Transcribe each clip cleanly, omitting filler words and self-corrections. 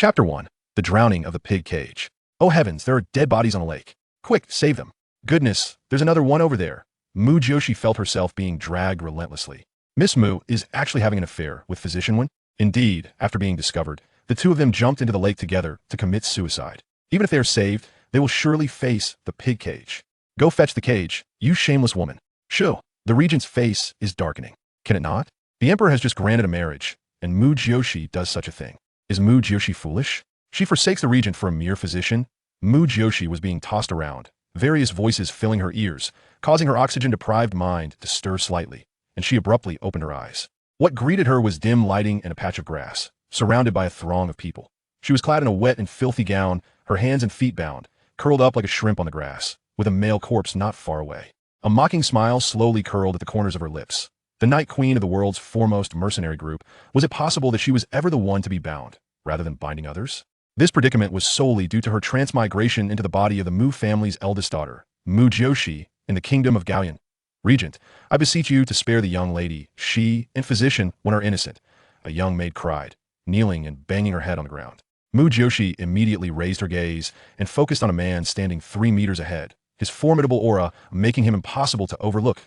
Chapter 1. The Drowning of the Pig Cage. Oh heavens, there are dead bodies on a lake. Quick, save them. Goodness, there's another one over there. Mu Jiuxi felt herself being dragged relentlessly. Miss Mu is actually having an affair with Physician Wen. Indeed, after being discovered, the two of them jumped into the lake together to commit suicide. Even if they are saved, they will surely face the pig cage. Go fetch the cage, you shameless woman. Shoo, the regent's face is darkening. Can it not? The emperor has just granted a marriage, and Mu Jiuxi does such a thing. Is Mu Jiuxi foolish? She forsakes the regent for a mere physician? Mu Jiuxi was being tossed around, various voices filling her ears, causing her oxygen-deprived mind to stir slightly, and she abruptly opened her eyes. What greeted her was dim lighting and a patch of grass, surrounded by a throng of people. She was clad in a wet and filthy gown, her hands and feet bound, curled up like a shrimp on the grass, with a male corpse not far away. A mocking smile slowly curled at the corners of her lips. The Night Queen of the world's foremost mercenary group, was it possible that she was ever the one to be bound, rather than binding others? This predicament was solely due to her transmigration into the body of the Mu family's eldest daughter, Mu Jiuxi, in the kingdom of Gaoyan. Regent, I beseech you to spare the young lady. She and Physician Wen are innocent, a young maid cried, kneeling and banging her head on the ground. Mu Jiuxi immediately raised her gaze and focused on a man standing 3 meters ahead, his formidable aura making him impossible to overlook.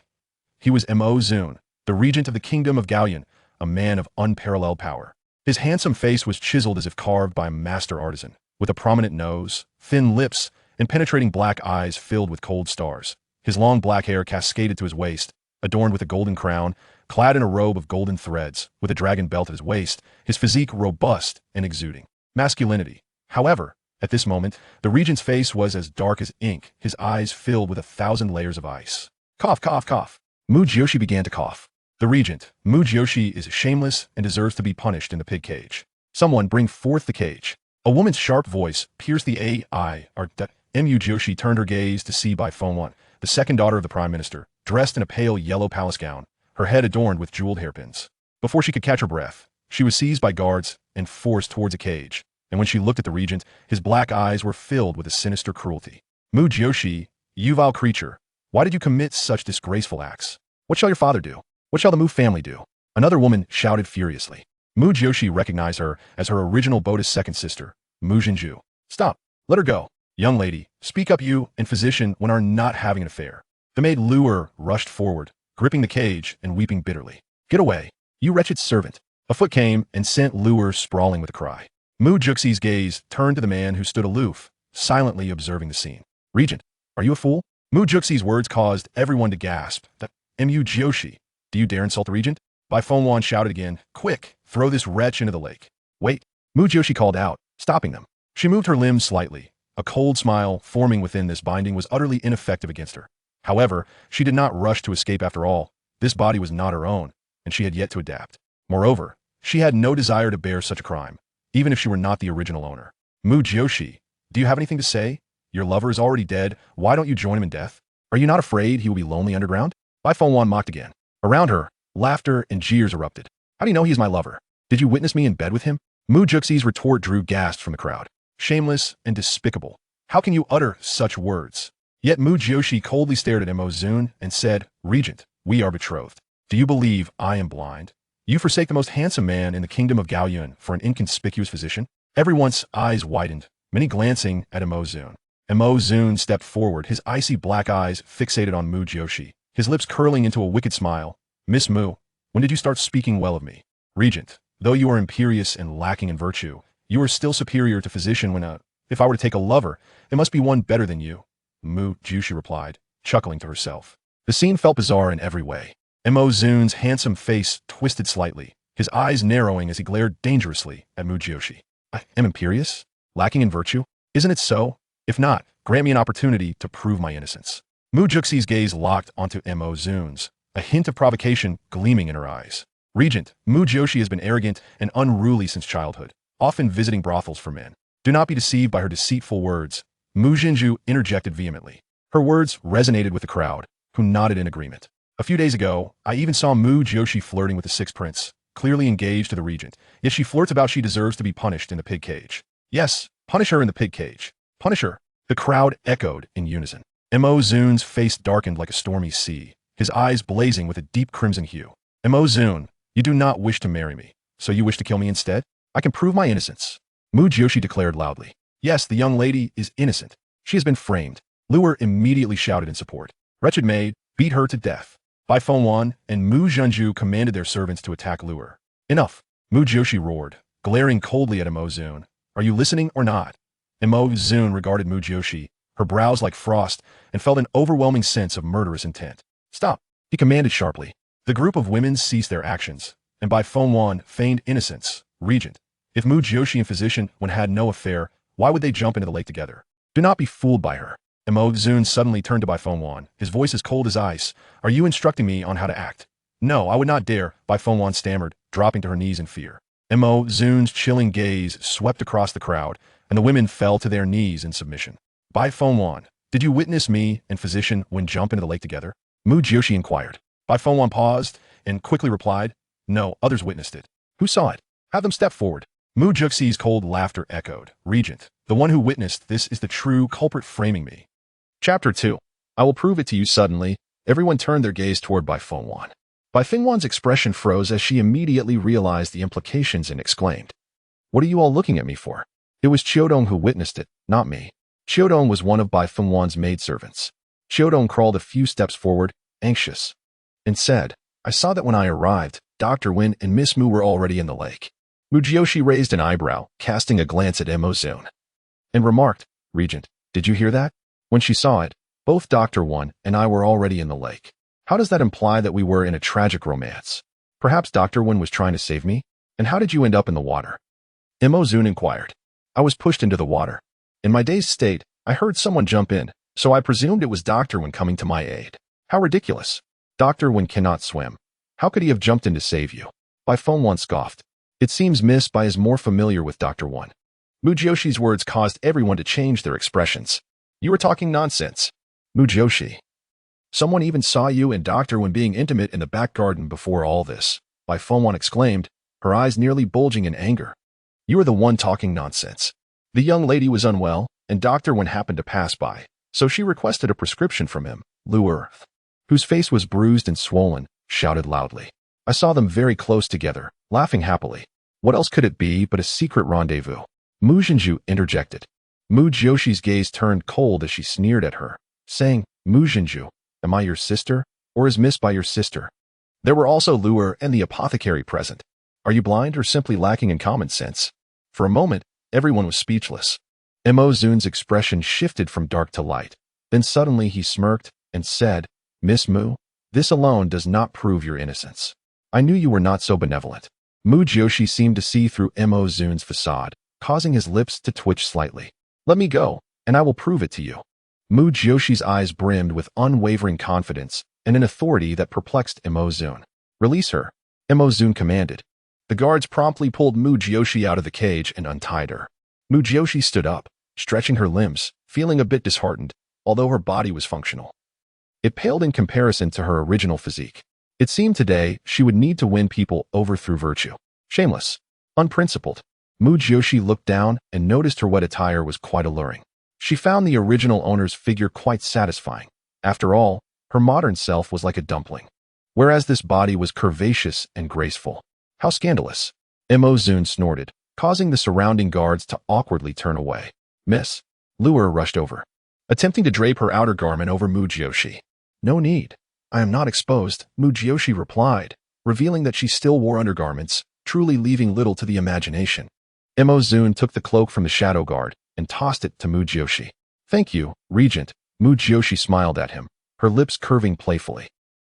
He was Mo Zun, the regent of the kingdom of Gaoyan, a man of unparalleled power. His handsome face was chiseled as if carved by a master artisan, with a prominent nose, thin lips, and penetrating black eyes filled with cold stars. His long black hair cascaded to his waist, adorned with a golden crown, clad in a robe of golden threads, with a dragon belt at his waist, his physique robust and exuding masculinity. However, at this moment, the regent's face was as dark as ink, his eyes filled with 1,000 layers of ice. Cough, cough, cough. Mu Jiuxi began to cough. The regent, Mu Jiuxi, is shameless and deserves to be punished in the pig cage. Someone bring forth the cage. A woman's sharp voice pierced the AI. Mu Jiuxi turned her gaze to see Bai Fengwan, the second daughter of the prime minister, dressed in a pale yellow palace gown, her head adorned with jeweled hairpins. Before she could catch her breath, she was seized by guards and forced towards a cage, and when she looked at the regent, his black eyes were filled with a sinister cruelty. Mu Jiuxi, you vile creature, why did you commit such disgraceful acts? What shall your father do? What shall the Mu family do? Another woman shouted furiously. Mu Jiuxi recognized her as her original Boda's second sister, Mu Jiuxi. Stop. Let her go. Young lady, speak up, you and Physician Wen are not having an affair. The maid Luer rushed forward, gripping the cage and weeping bitterly. Get away, you wretched servant. A foot came and sent Luer sprawling with a cry. Mu Jiuxi's gaze turned to the man who stood aloof, silently observing the scene. Regent, are you a fool? Mu Jiuxi's words caused everyone to gasp. Mu Jiuxi, do you dare insult the regent? Bai Fengwan shouted again, quick, throw this wretch into the lake. Wait, Mu Jiuxi called out, stopping them. She moved her limbs slightly. A cold smile forming within this binding was utterly ineffective against her. However, she did not rush to escape after all. This body was not her own, and she had yet to adapt. Moreover, she had no desire to bear such a crime, even if she were not the original owner. Mu Jiuxi, do you have anything to say? Your lover is already dead. Why don't you join him in death? Are you not afraid he will be lonely underground? Bai Fengwan mocked again. Around her, laughter and jeers erupted. How do you know he is my lover? Did you witness me in bed with him? Mu Jiuxi's retort drew gasps from the crowd. Shameless and despicable. How can you utter such words? Yet Mu Jiuxi coldly stared at Mo Zun and said, Regent, we are betrothed. Do you believe I am blind? You forsake the most handsome man in the kingdom of Gaoyan for an inconspicuous physician? Everyone's eyes widened, many glancing at Mo Zun. Mo Zun stepped forward, his icy black eyes fixated on Mu Jiuxi, his lips curling into a wicked smile. Miss Mu, when did you start speaking well of me? Regent, though you are imperious and lacking in virtue, you are still superior to Physician Wen. If I were to take a lover, it must be one better than you. Mu Jiuxi replied, chuckling to herself. The scene felt bizarre in every way. Mo Zun's handsome face twisted slightly, his eyes narrowing as he glared dangerously at Mu Jiuxi. I am imperious? Lacking in virtue? Isn't it so? If not, grant me an opportunity to prove my innocence. Mu Jiuxi's gaze locked onto Mo Zun's, a hint of provocation gleaming in her eyes. Regent, Mu Jiuxi has been arrogant and unruly since childhood, often visiting brothels for men. Do not be deceived by her deceitful words. Mu Jiuxi interjected vehemently. Her words resonated with the crowd, who nodded in agreement. A few days ago, I even saw Mu Jiuxi flirting with the sixth prince, clearly engaged to the regent, yet she flirts about she deserves to be punished in the pig cage. Yes, punish her in the pig cage. Punish her. The crowd echoed in unison. Mo Zun's face darkened like a stormy sea, his eyes blazing with a deep crimson hue. Mo Zun, you do not wish to marry me, so you wish to kill me instead? I can prove my innocence. Mu Jiuxi declared loudly. Yes, the young lady is innocent. She has been framed. Luer immediately shouted in support. Wretched maid, beat her to death. Bai Fengwan and Mu Jiuxi commanded their servants to attack Luer. Enough, Mu Jiuxi roared, glaring coldly at Imo Zun. Are you listening or not? Imo Zun regarded Mu Jiuxi, her brows like frost, and felt an overwhelming sense of murderous intent. Stop, he commanded sharply. The group of women ceased their actions, and Bai Fengwan feigned innocence. Regent, if Mu Jiuxi and physician when had no affair, why would they jump into the lake together? Do not be fooled by her. Imo Zun suddenly turned to Bai Fengwan, his voice as cold as ice. Are you instructing me on how to act? No, I would not dare, Bai Fengwan stammered, dropping to her knees in fear. Imo Zun's chilling gaze swept across the crowd, and the women fell to their knees in submission. Bai Fengwan, did you witness me and physician when jump into the lake together? Mu Jiuxi inquired. Bai Fengwan paused and quickly replied, no, others witnessed it. Who saw it? Have them step forward. Mu Jiuxi's cold laughter echoed. Regent, the one who witnessed this is the true culprit framing me. Chapter 2. I will prove it to you suddenly. Everyone turned their gaze toward Bai Fengwan. Bai Fengwan's expression froze as she immediately realized the implications and exclaimed, what are you all looking at me for? It was Qiudong who witnessed it, not me. Qiudong was one of Bai Fengwan's maidservants. Qiudong crawled a few steps forward, anxious, and said, I saw that when I arrived, Dr. Wen and Miss Mu were already in the lake. Mu Jiuxi raised an eyebrow, casting a glance at Imo Zun, and remarked, Regent, did you hear that? When she saw it, both Dr. Wen and I were already in the lake. How does that imply that we were in a tragic romance? Perhaps Dr. Wen was trying to save me? And how did you end up in the water? Imo Zun inquired. I was pushed into the water. In my dazed state, I heard someone jump in, so I presumed it was Dr. Wen coming to my aid. How ridiculous. Dr. Wen cannot swim. How could he have jumped in to save you? Bai Fengwan scoffed. It seems Miss Bai is more familiar with Dr. Wen. Mu Jiuxi's words caused everyone to change their expressions. You were talking nonsense. Mu Jiuxi. Someone even saw you and Dr. Wen being intimate in the back garden before all this, Bai Fengwan exclaimed, her eyes nearly bulging in anger. You are the one talking nonsense. The young lady was unwell, and Dr. Wen happened to pass by, so she requested a prescription from him. Luer, whose face was bruised and swollen, shouted loudly. I saw them very close together, laughing happily. What else could it be but a secret rendezvous? Mu Jiuxi interjected. Mu Jiuxi's gaze turned cold as she sneered at her, saying, Mu Jiuxi, am I your sister, or is Miss Bai your sister? There were also Luer and the apothecary present. Are you blind or simply lacking in common sense? For a moment, everyone was speechless. Imo Zun's expression shifted from dark to light. Then suddenly he smirked and said, Miss Mu, this alone does not prove your innocence. I knew you were not so benevolent. Mu Jiuxi seemed to see through Imo Zun's facade, causing his lips to twitch slightly. Let me go, and I will prove it to you. Mu Jiuxi's eyes brimmed with unwavering confidence and an authority that perplexed Imo Zun. Release her, Imo Zun commanded. The guards promptly pulled Mu Jiuxi out of the cage and untied her. Mu Jiuxi stood up, stretching her limbs, feeling a bit disheartened, although her body was functional. It paled in comparison to her original physique. It seemed today she would need to win people over through virtue. Shameless, unprincipled. Mu Jiuxi looked down and noticed her wet attire was quite alluring. She found the original owner's figure quite satisfying. After all, her modern self was like a dumpling, whereas this body was curvaceous and graceful. How scandalous. Imo Zun snorted, causing the surrounding guards to awkwardly turn away. Miss. Luer rushed over, attempting to drape her outer garment over Mu Jiuxi. No need. I am not exposed, Mu Jiuxi replied, revealing that she still wore undergarments, truly leaving little to the imagination. Imo Zun took the cloak from the shadow guard and tossed it to Mu Jiuxi. Thank you, Regent. Mu Jiuxi smiled at him, her lips curving playfully.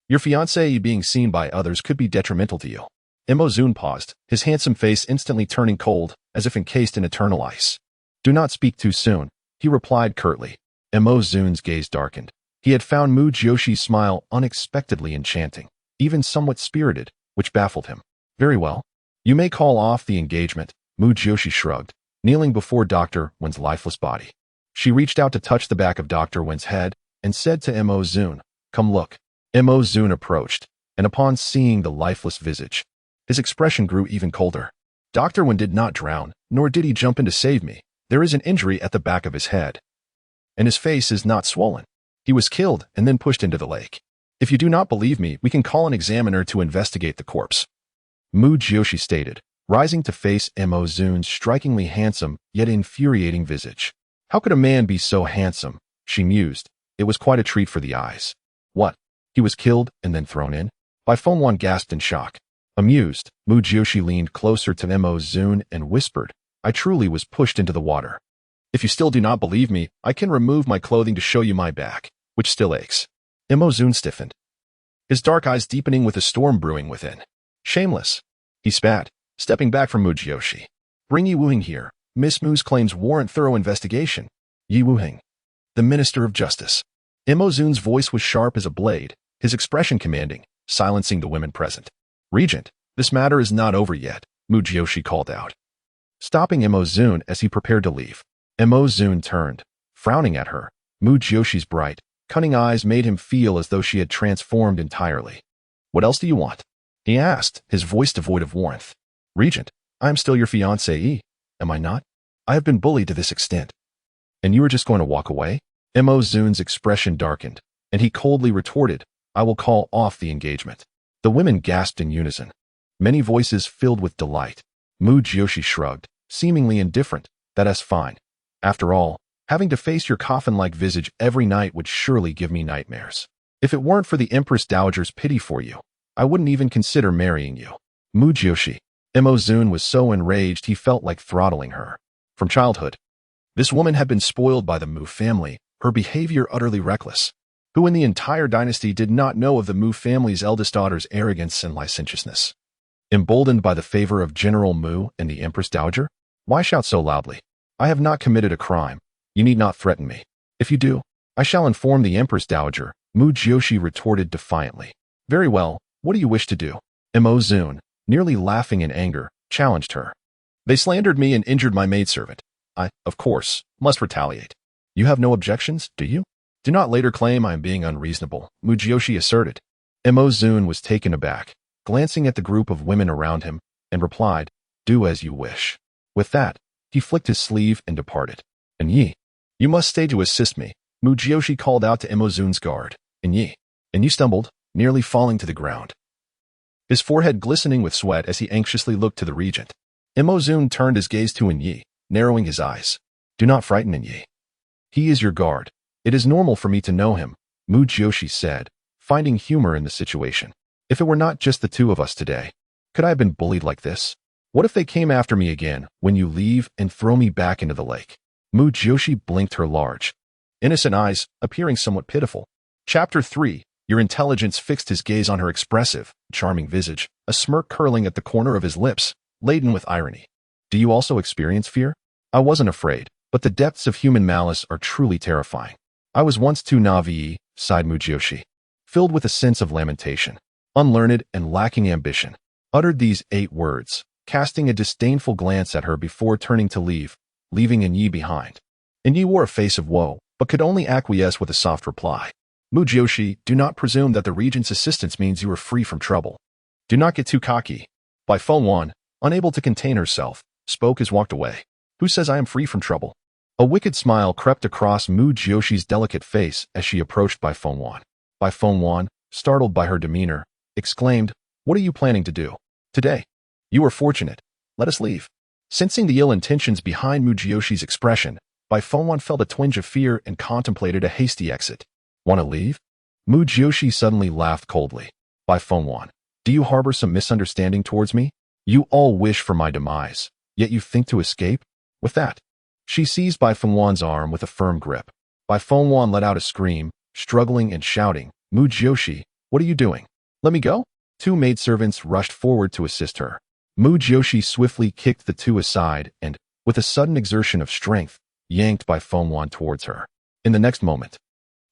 Your fiancé being seen by others could be detrimental to you. Imo Zun paused, his handsome face instantly turning cold, as if encased in eternal ice. Do not speak too soon, he replied curtly. Imo Zun's gaze darkened. He had found Mu Jiuxi's smile unexpectedly enchanting, even somewhat spirited, which baffled him. Very well. You may call off the engagement, Mu Jiuxi shrugged, kneeling before Dr. Wen's lifeless body. She reached out to touch the back of Dr. Wen's head and said to Imo Zun, Come look. Imo Zun approached, and upon seeing the lifeless visage, his expression grew even colder. Dr. Wen did not drown, nor did he jump in to save me. There is an injury at the back of his head, and his face is not swollen. He was killed and then pushed into the lake. If you do not believe me, we can call an examiner to investigate the corpse. Mu Jiuxi stated, rising to face Mo Zun's strikingly handsome yet infuriating visage. How could a man be so handsome? She mused. It was quite a treat for the eyes. What? He was killed and then thrown in? Bai Fengwan gasped in shock. Amused, Mu Jiuxi leaned closer to Mo Zun and whispered, I truly was pushed into the water. If you still do not believe me, I can remove my clothing to show you my back, which still aches. Mo Zun stiffened, his dark eyes deepening with a storm brewing within. Shameless, he spat, stepping back from Mu Jiuxi. Bring Yi Wuheng here. Miss Mu's claims warrant thorough investigation. Yi Wuheng, the Minister of Justice. Mo Zun's voice was sharp as a blade, his expression commanding, silencing the women present. Regent, this matter is not over yet, Mu Jiuxi called out, stopping Mo Zun as he prepared to leave. Mo Zun turned, frowning at her. Mu Jiuxi's bright, cunning eyes made him feel as though she had transformed entirely. What else do you want? He asked, his voice devoid of warmth. Regent, I am still your fiancée, am I not? I have been bullied to this extent. And you are just going to walk away? Mo Zun's expression darkened, and he coldly retorted, I will call off the engagement. The women gasped in unison. Many voices filled with delight. Mu Jiuxi shrugged, seemingly indifferent. That's fine. After all, having to face your coffin-like visage every night would surely give me nightmares. If it weren't for the Empress Dowager's pity for you, I wouldn't even consider marrying you. Mu Jiuxi. Mo Zun was so enraged he felt like throttling her. From childhood, this woman had been spoiled by the Mu family, her behavior utterly reckless. Who in the entire dynasty did not know of the Mu family's eldest daughter's arrogance and licentiousness? Emboldened by the favor of General Mu and the Empress Dowager? Why shout so loudly? I have not committed a crime. You need not threaten me. If you do, I shall inform the Empress Dowager, Mu Jiuxi retorted defiantly. Very well, what do you wish to do? Mo Zun, nearly laughing in anger, challenged her. They slandered me and injured my maidservant. I, of course, must retaliate. You have no objections, do you? Do not later claim I am being unreasonable, Mu Jiuxi asserted. Mo Zun was taken aback, glancing at the group of women around him, and replied, do as you wish. With that, he flicked his sleeve and departed. And Yi, you must stay to assist me, Mu Jiuxi called out to Mo Zun's guard. And Yi stumbled, nearly falling to the ground, his forehead glistening with sweat as he anxiously looked to the regent. Mo Zun turned his gaze to Yi, narrowing his eyes. Do not frighten Yi. He is your guard. It is normal for me to know him, Mu Jiuxi said, finding humor in the situation. If it were not just the two of us today, could I have been bullied like this? What if they came after me again when you leave and throw me back into the lake? Mu Jiuxi blinked her large, innocent eyes, appearing somewhat pitiful. Chapter 3. Your intelligence fixed his gaze on her expressive, charming visage, a smirk curling at the corner of his lips, laden with irony. Do you also experience fear? I wasn't afraid, but the depths of human malice are truly terrifying. I was once too naive, sighed Mu Jiuxi, filled with a sense of lamentation. Unlearned and lacking ambition, uttered these 8 words, casting a disdainful glance at her before turning to leave, leaving Yi behind. Yi wore a face of woe, but could only acquiesce with a soft reply. Mu Jiuxi, do not presume that the regent's assistance means you are free from trouble. Do not get too cocky. Bai Fengwan, unable to contain herself, spoke as walked away. Who says I am free from trouble? A wicked smile crept across Mu Jiuxi's delicate face as she approached Bai Fengwan. Bai Fengwan, startled by her demeanor, exclaimed, what are you planning to do? Today. You are fortunate. Let us leave. Sensing the ill intentions behind Mu Jiuxi's expression, Bai Fengwan felt a twinge of fear and contemplated a hasty exit. Want to leave? Mu Jiuxi suddenly laughed coldly. Bai Fengwan, do you harbor some misunderstanding towards me? You all wish for my demise, yet you think to escape? With that, she seized Bai Fengwan's arm with a firm grip. Bai Fengwan let out a scream, struggling and shouting, Mu Jiuxi, what are you doing? Let me go? 2 maidservants rushed forward to assist her. Mu Jiuxi swiftly kicked the 2 aside and, with a sudden exertion of strength, yanked Bai Fengwan towards her. In the next moment,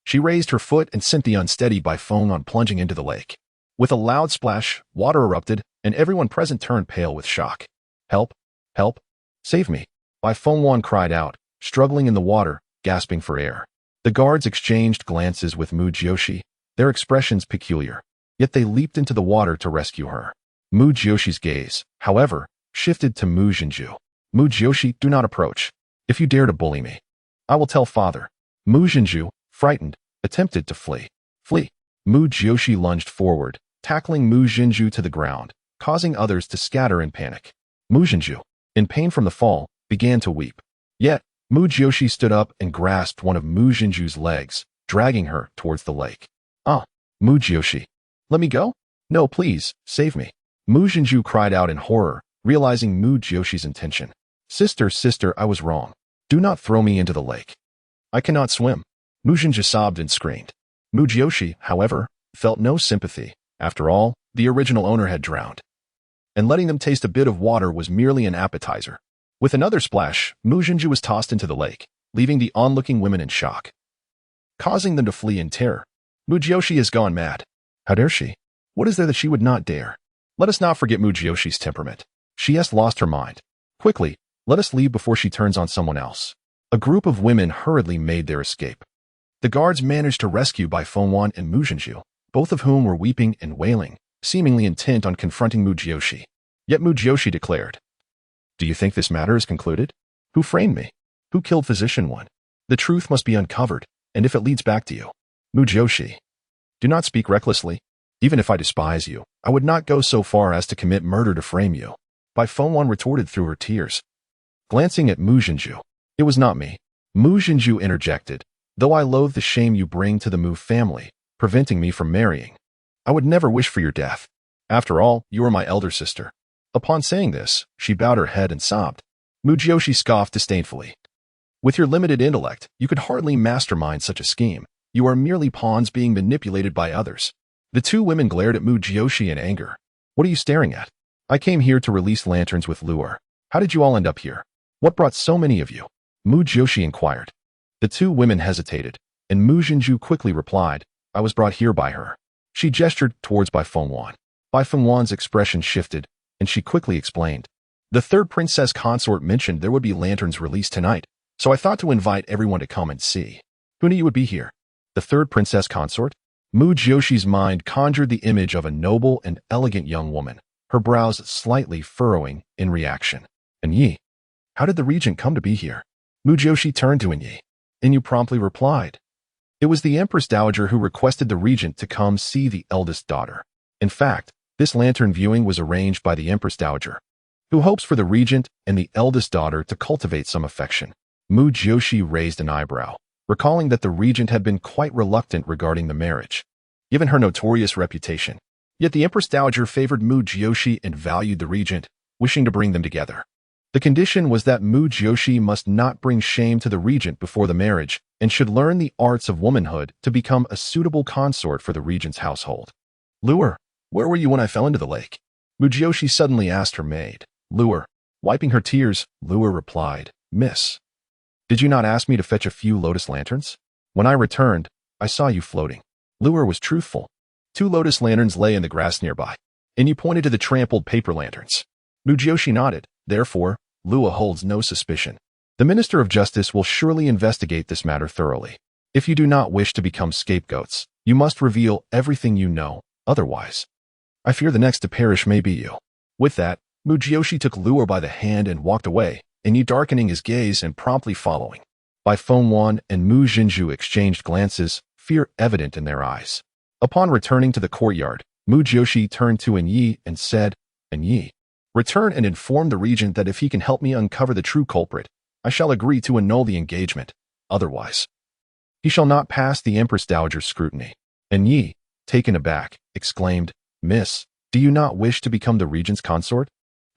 she raised her foot and sent the unsteady Bai Fengwan plunging into the lake. With a loud splash, water erupted, and everyone present turned pale with shock. Help! Help! Save me! Bai Fengwan cried out, struggling in the water, gasping for air. The guards exchanged glances with Mu Jiuxi, their expressions peculiar, yet they leaped into the water to rescue her. Mu Jiuxi's gaze, however, shifted to Mu Jiuxi. Mu Jiuxi, do not approach. If you dare to bully me, I will tell father. Mu Jiuxi, frightened, attempted to flee. Flee! Mu Jiuxi lunged forward, tackling Mu Jiuxi to the ground, causing others to scatter in panic. Mu Jiuxi, in pain from the fall, began to weep. Yet, Mu Jiuxi stood up and grasped one of Mu Jiuxi's legs, dragging her towards the lake. Ah, Mu Jiuxi. Let me go? No, please, save me. Mu Jiuxi cried out in horror, realizing Mu Jiuxi's intention. Sister, sister, I was wrong. Do not throw me into the lake. I cannot swim. Mu Jiuxi sobbed and screamed. Mu Jiuxi, however, felt no sympathy. After all, the original owner had drowned. And letting them taste a bit of water was merely an appetizer. With another splash, Mu Jiuxi was tossed into the lake, leaving the onlooking women in shock, causing them to flee in terror. Mu Jiuxi has gone mad. How dare she? What is there that she would not dare? Let us not forget Mu Jiuxi's temperament. She has lost her mind. Quickly, let us leave before she turns on someone else. A group of women hurriedly made their escape. The guards managed to rescue Bai Fengwan and Mu Jiuxi, both of whom were weeping and wailing, seemingly intent on confronting Mu Jiuxi. Yet Mu Jiuxi declared, "Do you think this matter is concluded? Who framed me? Who killed Physician One? The truth must be uncovered, and if it leads back to you, Mu Jiuxi, do not speak recklessly. Even if I despise you, I would not go so far as to commit murder to frame you." Bai Fengwan retorted through her tears. Glancing at Mu Jiuxi, "It was not me." Mu Jiuxi interjected, "Though I loathe the shame you bring to the Mu family, preventing me from marrying, I would never wish for your death. After all, you are my elder sister." Upon saying this, she bowed her head and sobbed. Mu Jiuxi scoffed disdainfully. "With your limited intellect, you could hardly mastermind such a scheme. You are merely pawns being manipulated by others." The two women glared at Mu Jiuxi in anger. "What are you staring at? I came here to release lanterns with lure. How did you all end up here? What brought so many of you?" Mu Jiuxi inquired. The two women hesitated, and Mu Jiuxi quickly replied, "I was brought here by her." She gestured towards Bai Fengwan. Bai Fengwan's expression shifted, and she quickly explained, "The third princess consort mentioned there would be lanterns released tonight, so I thought to invite everyone to come and see. Who knew you would be here?" The third princess consort? Mu Jiuxi's mind conjured the image of a noble and elegant young woman, her brows slightly furrowing in reaction. "Yi, how did the regent come to be here?" Mu Jiuxi turned to Yi. Yi promptly replied, "It was the Empress Dowager who requested the regent to come see the eldest daughter. In fact, this lantern viewing was arranged by the Empress Dowager, who hopes for the regent and the eldest daughter to cultivate some affection." Mu Jiuxi raised an eyebrow, recalling that the regent had been quite reluctant regarding the marriage, given her notorious reputation. Yet the Empress Dowager favored Mu Jiuxi and valued the regent, wishing to bring them together. The condition was that Mu Jiuxi must not bring shame to the regent before the marriage and should learn the arts of womanhood to become a suitable consort for the regent's household. "Lure, where were you when I fell into the lake?" Mu Jiuxi suddenly asked her maid. Lure, wiping her tears, Lure replied, "Miss, did you not ask me to fetch a few lotus lanterns? When I returned, I saw you floating." Lure was truthful. 2 lotus lanterns lay in the grass nearby, and you pointed to the trampled paper lanterns. Mu Jiuxi nodded. "Therefore, Lua holds no suspicion. The Minister of Justice will surely investigate this matter thoroughly. If you do not wish to become scapegoats, you must reveal everything you know, otherwise, I fear the next to perish may be you." With that, Mu Jiuxi took Lure by the hand and walked away, Yi darkening his gaze and promptly following. Bai Fengwan and Mu Jiuxi exchanged glances, fear evident in their eyes. Upon returning to the courtyard, Mu Jiuxi turned to Yi and said, "Yi, return and inform the regent that if he can help me uncover the true culprit, I shall agree to annul the engagement. Otherwise, he shall not pass the Empress Dowager's scrutiny." Yi, taken aback, exclaimed, "Miss, do you not wish to become the regent's consort?"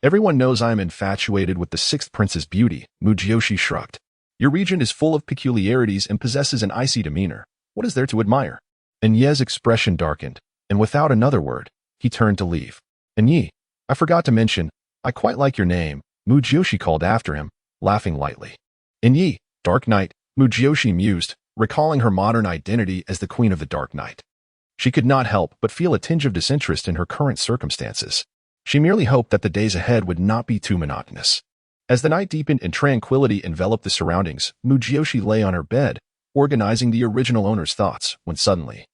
"Everyone knows I am infatuated with the 6th prince's beauty," Mu Jiuxi shrugged. "Your regent is full of peculiarities and possesses an icy demeanor. What is there to admire?" Yi's expression darkened, and without another word, he turned to leave. "Yi, I forgot to mention, I quite like your name," Mu Jiuxi called after him, laughing lightly. "Yi, Dark Knight," Mu Jiuxi mused, recalling her modern identity as the Queen of the Dark Knight. She could not help but feel a tinge of disinterest in her current circumstances. She merely hoped that the days ahead would not be too monotonous. As the night deepened and tranquility enveloped the surroundings, Mu Jiuxi lay on her bed, organizing the original owner's thoughts, when suddenly,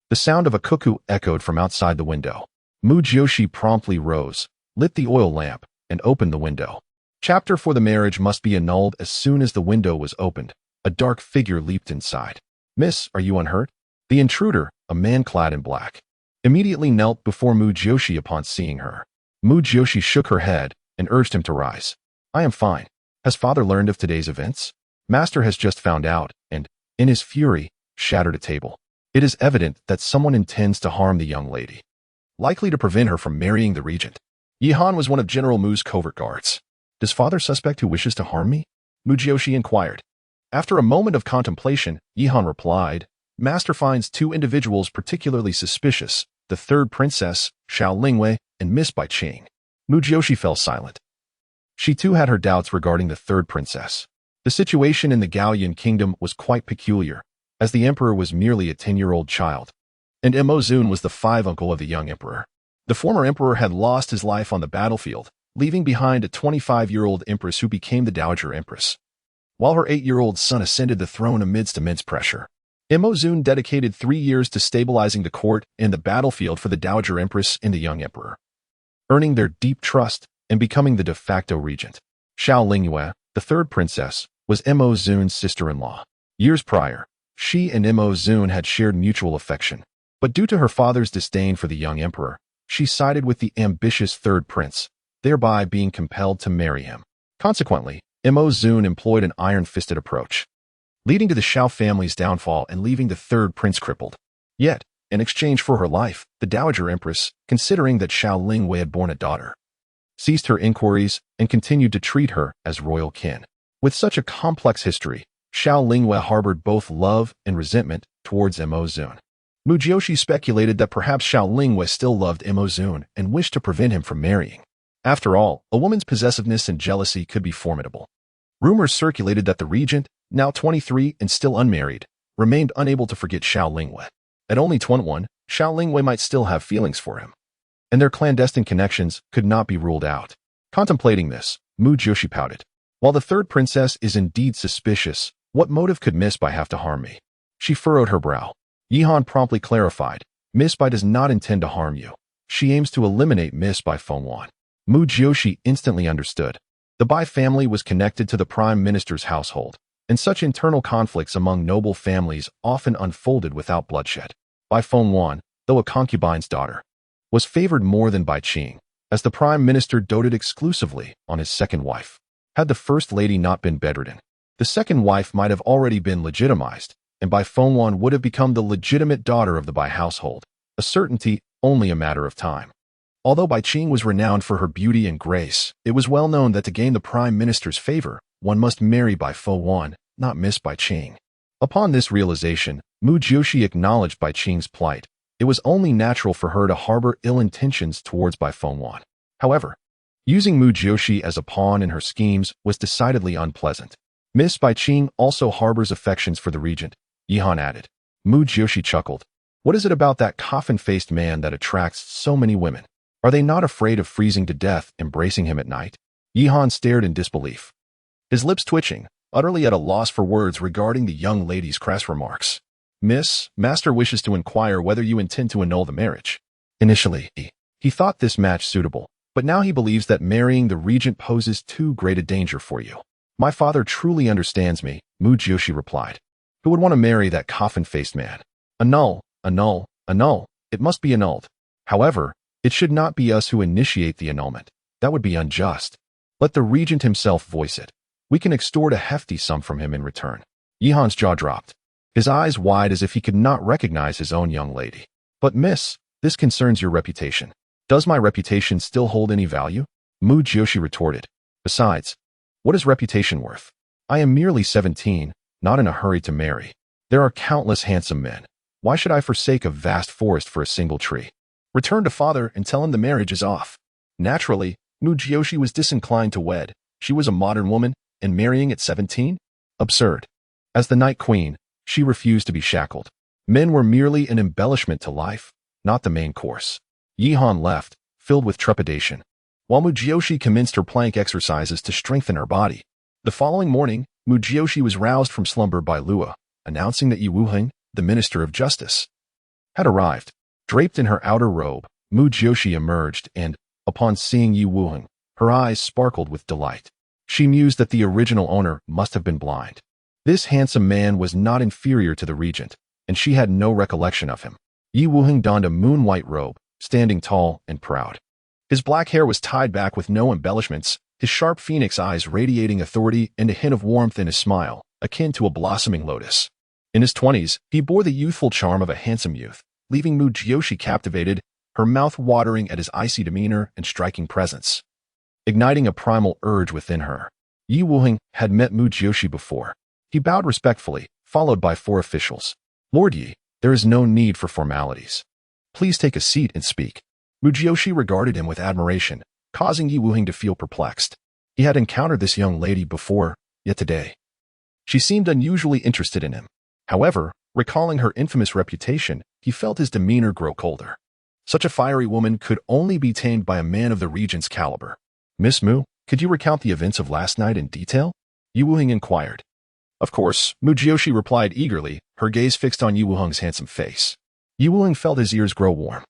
the sound of a cuckoo echoed from outside the window. Mu Jiuxi promptly rose, lit the oil lamp, and opened the window. Chapter for the marriage must be annulled as soon as the window was opened. A dark figure leaped inside. "Miss, are you unhurt?" The intruder, a man clad in black, immediately knelt before Mu Jiuxi upon seeing her. Mu Jiuxi shook her head and urged him to rise. I am fine. Has father learned of today's events? Master has just found out, and, in his fury, shattered a table. It is evident that someone intends to harm the young lady, likely to prevent her from marrying the regent. Yihan was one of General Mu's covert guards. Does father suspect who wishes to harm me? Mu Jiuxi inquired. After a moment of contemplation, Yihan replied, Master finds two individuals particularly suspicious, the third princess, Xiao Lingwei, and Miss Bai Qing. Mu Jiuxi fell silent. She too had her doubts regarding the third princess. The situation in the Gaoyan kingdom was quite peculiar, as the emperor was merely a 10-year-old child, and Mo Zun was the five-uncle of the young emperor. The former emperor had lost his life on the battlefield, leaving behind a 25-year-old empress who became the Dowager Empress, while her 8-year-old son ascended the throne amidst immense pressure. Mo Zun dedicated 3 years to stabilizing the court and the battlefield for the Dowager Empress and the young emperor, earning their deep trust and becoming the de facto regent. Xiao Lingyue, the third princess, was Mo Zun's sister-in-law. Years prior, she and Mo Zun had shared mutual affection, but due to her father's disdain for the young emperor, she sided with the ambitious third prince, thereby being compelled to marry him. Consequently, Mo Zun employed an iron-fisted approach, leading to the Xiao family's downfall and leaving the third prince crippled. Yet, in exchange for her life, the Dowager Empress, considering that Xiao Lingwei had borne a daughter, ceased her inquiries and continued to treat her as royal kin. With such a complex history, Xiao Lingwei harbored both love and resentment towards Mo Zun. Mu Jiuxi speculated that perhaps Xiao Lingwei still loved Mo Zun and wished to prevent him from marrying. After all, a woman's possessiveness and jealousy could be formidable. Rumors circulated that the regent, now 23 and still unmarried, remained unable to forget Xiao Lingwei. At only 21, Xiao Lingwei might still have feelings for him, and their clandestine connections could not be ruled out. Contemplating this, Mu Jiuxi pouted. While the third princess is indeed suspicious, what motive could Miss Bai have to harm me? She furrowed her brow. Yihan promptly clarified, Miss Bai does not intend to harm you. She aims to eliminate Miss Bai Fengwan. Mu Jiuxi instantly understood. The Bai family was connected to the prime minister's household, and such internal conflicts among noble families often unfolded without bloodshed. Bai Fengwan, though a concubine's daughter, was favored more than Bai Qing, as the prime minister doted exclusively on his second wife. Had the first lady not been bedridden, the second wife might have already been legitimized, and Bai Fengwan would have become the legitimate daughter of the Bai household, a certainty only a matter of time. Although Bai Qing was renowned for her beauty and grace, it was well known that to gain the prime minister's favor, one must marry Bai Fengwan, not Miss Bai Qing. Upon this realization, Mu Jiuxi acknowledged Bai Qing's plight. It was only natural for her to harbor ill intentions towards Bai Fengwan. However, using Mu Jiuxi as a pawn in her schemes was decidedly unpleasant. Miss Bai Qing also harbors affections for the regent, Yihan added. Mu Jiuxi chuckled. What is it about that coffin-faced man that attracts so many women? Are they not afraid of freezing to death embracing him at night? Yihan stared in disbelief, his lips twitching, utterly at a loss for words regarding the young lady's crass remarks. Miss, Master wishes to inquire whether you intend to annul the marriage. Initially, he thought this match suitable, but now he believes that marrying the regent poses too great a danger for you. My father truly understands me, Mu Jiuxi replied. Who would want to marry that coffin-faced man? Annul, annul, annul. It must be annulled. However, it should not be us who initiate the annulment. That would be unjust. Let the regent himself voice it. We can extort a hefty sum from him in return. Yihan's jaw dropped, his eyes wide as if he could not recognize his own young lady. But miss, this concerns your reputation. Does my reputation still hold any value? Mu Jiuxi retorted. Besides, what is reputation worth? I am merely 17, not in a hurry to marry. There are countless handsome men. Why should I forsake a vast forest for a single tree? Return to father and tell him the marriage is off. Naturally, Mu Jiuxi was disinclined to wed. She was a modern woman, and marrying at 17? Absurd. As the Night Queen, she refused to be shackled. Men were merely an embellishment to life, not the main course. Yihan left, filled with trepidation, while Mu Jiuxi commenced her plank exercises to strengthen her body. The following morning, Mu Jiuxi was roused from slumber by Lua, announcing that Yi Wuheng, the Minister of Justice, had arrived. Draped in her outer robe, Mu Jiuxi emerged and, upon seeing Yi Wuheng, her eyes sparkled with delight. She mused that the original owner must have been blind. This handsome man was not inferior to the regent, and she had no recollection of him. Yi Wuheng donned a moon-white robe, standing tall and proud. His black hair was tied back with no embellishments, his sharp phoenix eyes radiating authority and a hint of warmth in his smile, akin to a blossoming lotus. In his 20s, he bore the youthful charm of a handsome youth, leaving Mu Jiuxi captivated, her mouth watering at his icy demeanor and striking presence, igniting a primal urge within her. Yi Wuheng had met Mu Jiuxi before. He bowed respectfully, followed by 4 officials. Lord Yi, there is no need for formalities. Please take a seat and speak. Mu Jiuxi regarded him with admiration, causing Yi Wuheng to feel perplexed. He had encountered this young lady before, yet today she seemed unusually interested in him. However, recalling her infamous reputation, he felt his demeanor grow colder. Such a fiery woman could only be tamed by a man of the regent's caliber. Miss Mu, could you recount the events of last night in detail? Yi Wuheng inquired. Of course, Mu Jiuxi replied eagerly, her gaze fixed on Yi Wuheng's handsome face. Yi Wuheng felt his ears grow warm.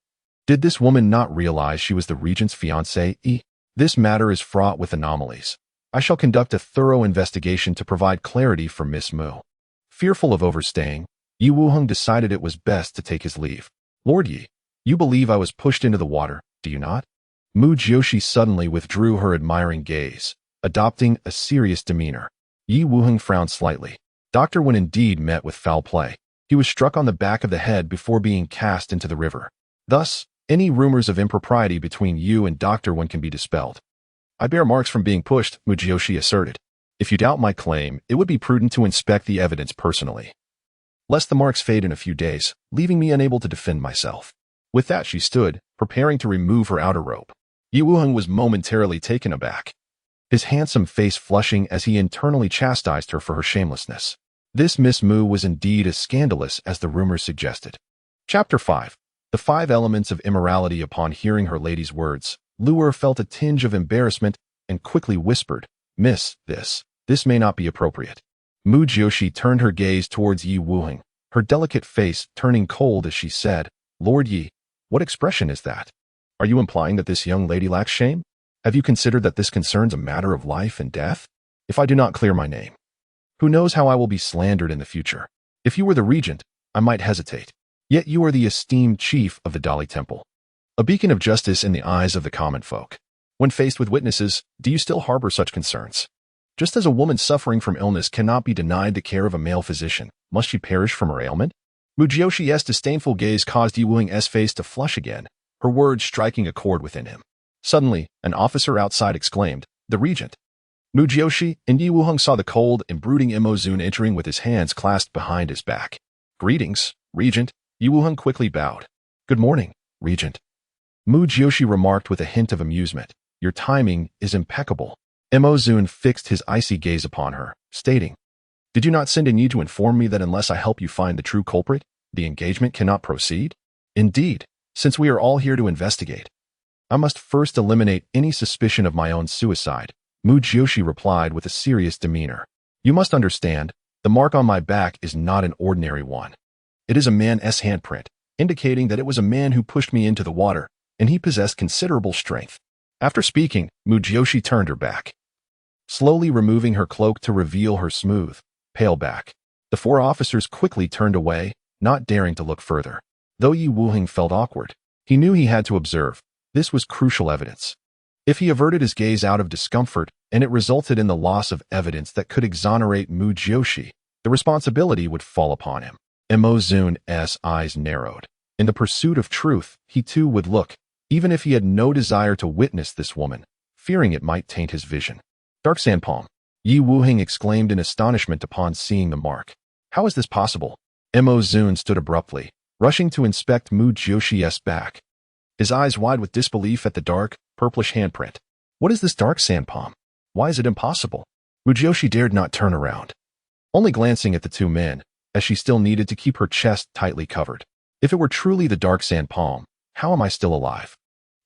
Did this woman not realize she was the regent's fiancée? This matter is fraught with anomalies. I shall conduct a thorough investigation to provide clarity for Miss Mu. Fearful of overstaying, Yi Wuheng decided it was best to take his leave. Lord Yi, you believe I was pushed into the water, do you not? Mu Jiuxi suddenly withdrew her admiring gaze, adopting a serious demeanor. Yi Wuheng frowned slightly. Dr. Wen indeed met with foul play. He was struck on the back of the head before being cast into the river. Thus, any rumors of impropriety between you and Dr. Wen can be dispelled. I bear marks from being pushed, Mu Jiuxi asserted. If you doubt my claim, it would be prudent to inspect the evidence personally, lest the marks fade in a few days, leaving me unable to defend myself. With that she stood, preparing to remove her outer robe. Yi Wuheng was momentarily taken aback, his handsome face flushing as he internally chastised her for her shamelessness. This Miss Mu was indeed as scandalous as the rumors suggested. Chapter 5. The 5 Elements of Immorality. Upon hearing her lady's words, Luer felt a tinge of embarrassment and quickly whispered, Miss, this may not be appropriate. Mu Jiuxi turned her gaze towards Yi Wuheng, her delicate face turning cold as she said, Lord Yi, what expression is that? Are you implying that this young lady lacks shame? Have you considered that this concerns a matter of life and death? If I do not clear my name, who knows how I will be slandered in the future? If you were the regent, I might hesitate. Yet you are the esteemed chief of the Dali Temple, a beacon of justice in the eyes of the common folk. When faced with witnesses, do you still harbor such concerns? Just as a woman suffering from illness cannot be denied the care of a male physician, must she perish from her ailment? Mu Jiuxi's disdainful gaze caused Yi Wuheng's face to flush again, her words striking a chord within him. Suddenly, an officer outside exclaimed, the regent. Mu Jiuxi and Yi Wuheng saw the cold and brooding Imozun entering with his hands clasped behind his back. Greetings, regent. Yi Wuheng quickly bowed. Good morning, regent. Mu Jiuxi remarked with a hint of amusement. Your timing is impeccable. Imozun fixed his icy gaze upon her, stating, Did you not send in Yi to inform me that unless I help you find the true culprit, the engagement cannot proceed? Indeed, since we are all here to investigate, I must first eliminate any suspicion of my own suicide. Mu Jiuxi replied with a serious demeanor. You must understand, the mark on my back is not an ordinary one. It is a man's handprint, indicating that it was a man who pushed me into the water, and he possessed considerable strength. After speaking, Mu Jiuxi turned her back, slowly removing her cloak to reveal her smooth, pale back. The 4 officers quickly turned away, not daring to look further. Though Yi Wuheng felt awkward, he knew he had to observe. This was crucial evidence. If he averted his gaze out of discomfort and it resulted in the loss of evidence that could exonerate Mu Jiuxi, the responsibility would fall upon him. Imozun's eyes narrowed. In the pursuit of truth, he too would look, even if he had no desire to witness this woman, fearing it might taint his vision. Dark sand palm. Yi Wuheng exclaimed in astonishment upon seeing the mark. How is this possible? Imozun stood abruptly, rushing to inspect Mu Jiuxi's back, his eyes wide with disbelief at the dark, purplish handprint. What is this dark sand palm? Why is it impossible? Mu Jiuxi dared not turn around, only glancing at the 2 men, as she still needed to keep her chest tightly covered. If it were truly the dark sand palm, how am I still alive?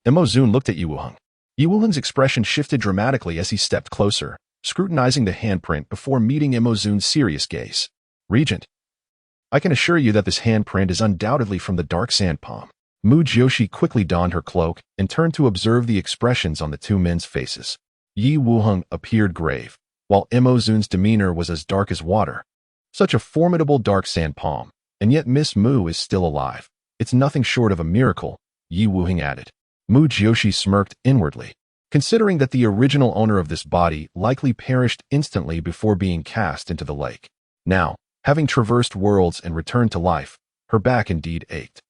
Imozun looked at Yi Wuheng. Yi Wuheng's expression shifted dramatically as he stepped closer, scrutinizing the handprint before meeting Imozun's serious gaze. Regent, I can assure you that this handprint is undoubtedly from the dark sand palm. Mu Jiuxi quickly donned her cloak and turned to observe the expressions on the 2 men's faces. Yi Wuheng appeared grave, while Imozun's demeanor was as dark as water. Such a formidable dark sand palm, and yet Miss Mu is still alive. It's nothing short of a miracle, Yi Wuheng added. Mu Jiuxi smirked inwardly. Considering that the original owner of this body likely perished instantly before being cast into the lake. Now, having traversed worlds and returned to life, her back indeed ached.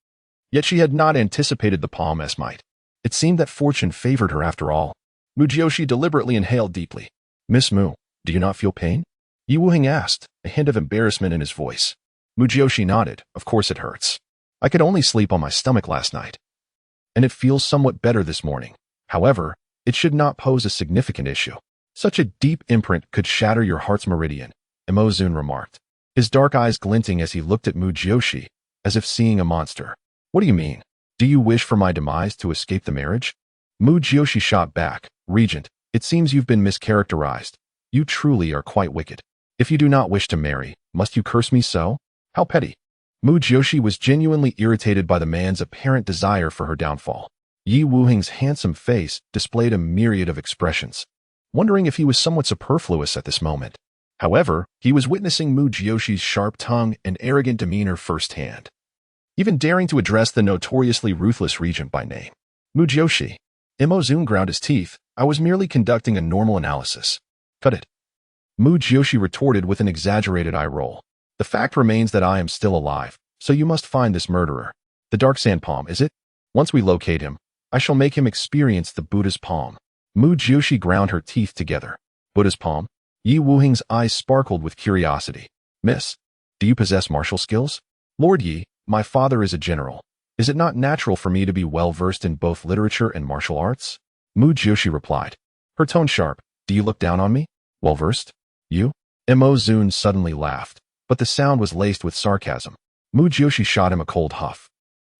Yet she had not anticipated the palm-esque might. It seemed that fortune favored her after all. Mu Jiuxi deliberately inhaled deeply. "Miss Mu, do you not feel pain?" Yi Wuheng asked, a hint of embarrassment in his voice. Mu Jiuxi nodded. "Of course it hurts. I could only sleep on my stomach last night. And it feels somewhat better this morning. However, it should not pose a significant issue. Such a deep imprint could shatter your heart's meridian," Mo Zun remarked, his dark eyes glinting as he looked at Mu Jiuxi, as if seeing a monster. "What do you mean? Do you wish for my demise to escape the marriage?" Mu Jiuxi shot back. "Regent, it seems you've been mischaracterized. You truly are quite wicked. If you do not wish to marry, must you curse me so? How petty." Mu Jiuxi was genuinely irritated by the man's apparent desire for her downfall. Yi Wuheng's handsome face displayed a myriad of expressions, wondering if he was somewhat superfluous at this moment. However, he was witnessing Mu Jiuxi's sharp tongue and arrogant demeanor firsthand, even daring to address the notoriously ruthless regent by name. "Mu Jiuxi." Mo Zun ground his teeth. "I was merely conducting a normal analysis." "Cut it." Mu Jiuxi retorted with an exaggerated eye roll. "The fact remains that I am still alive, so you must find this murderer. The dark sand palm, is it? Once we locate him, I shall make him experience the Buddha's palm." Mu Jiuxi ground her teeth together. "Buddha's palm?" Yi Wuheng's eyes sparkled with curiosity. "Miss, do you possess martial skills?" "Lord Yi, my father is a general. Is it not natural for me to be well-versed in both literature and martial arts?" Mu Jiuxi replied, her tone sharp. "Do you look down on me? Well-versed? You?" Mo Zun suddenly laughed, but the sound was laced with sarcasm. Mu Jiuxi shot him a cold huff.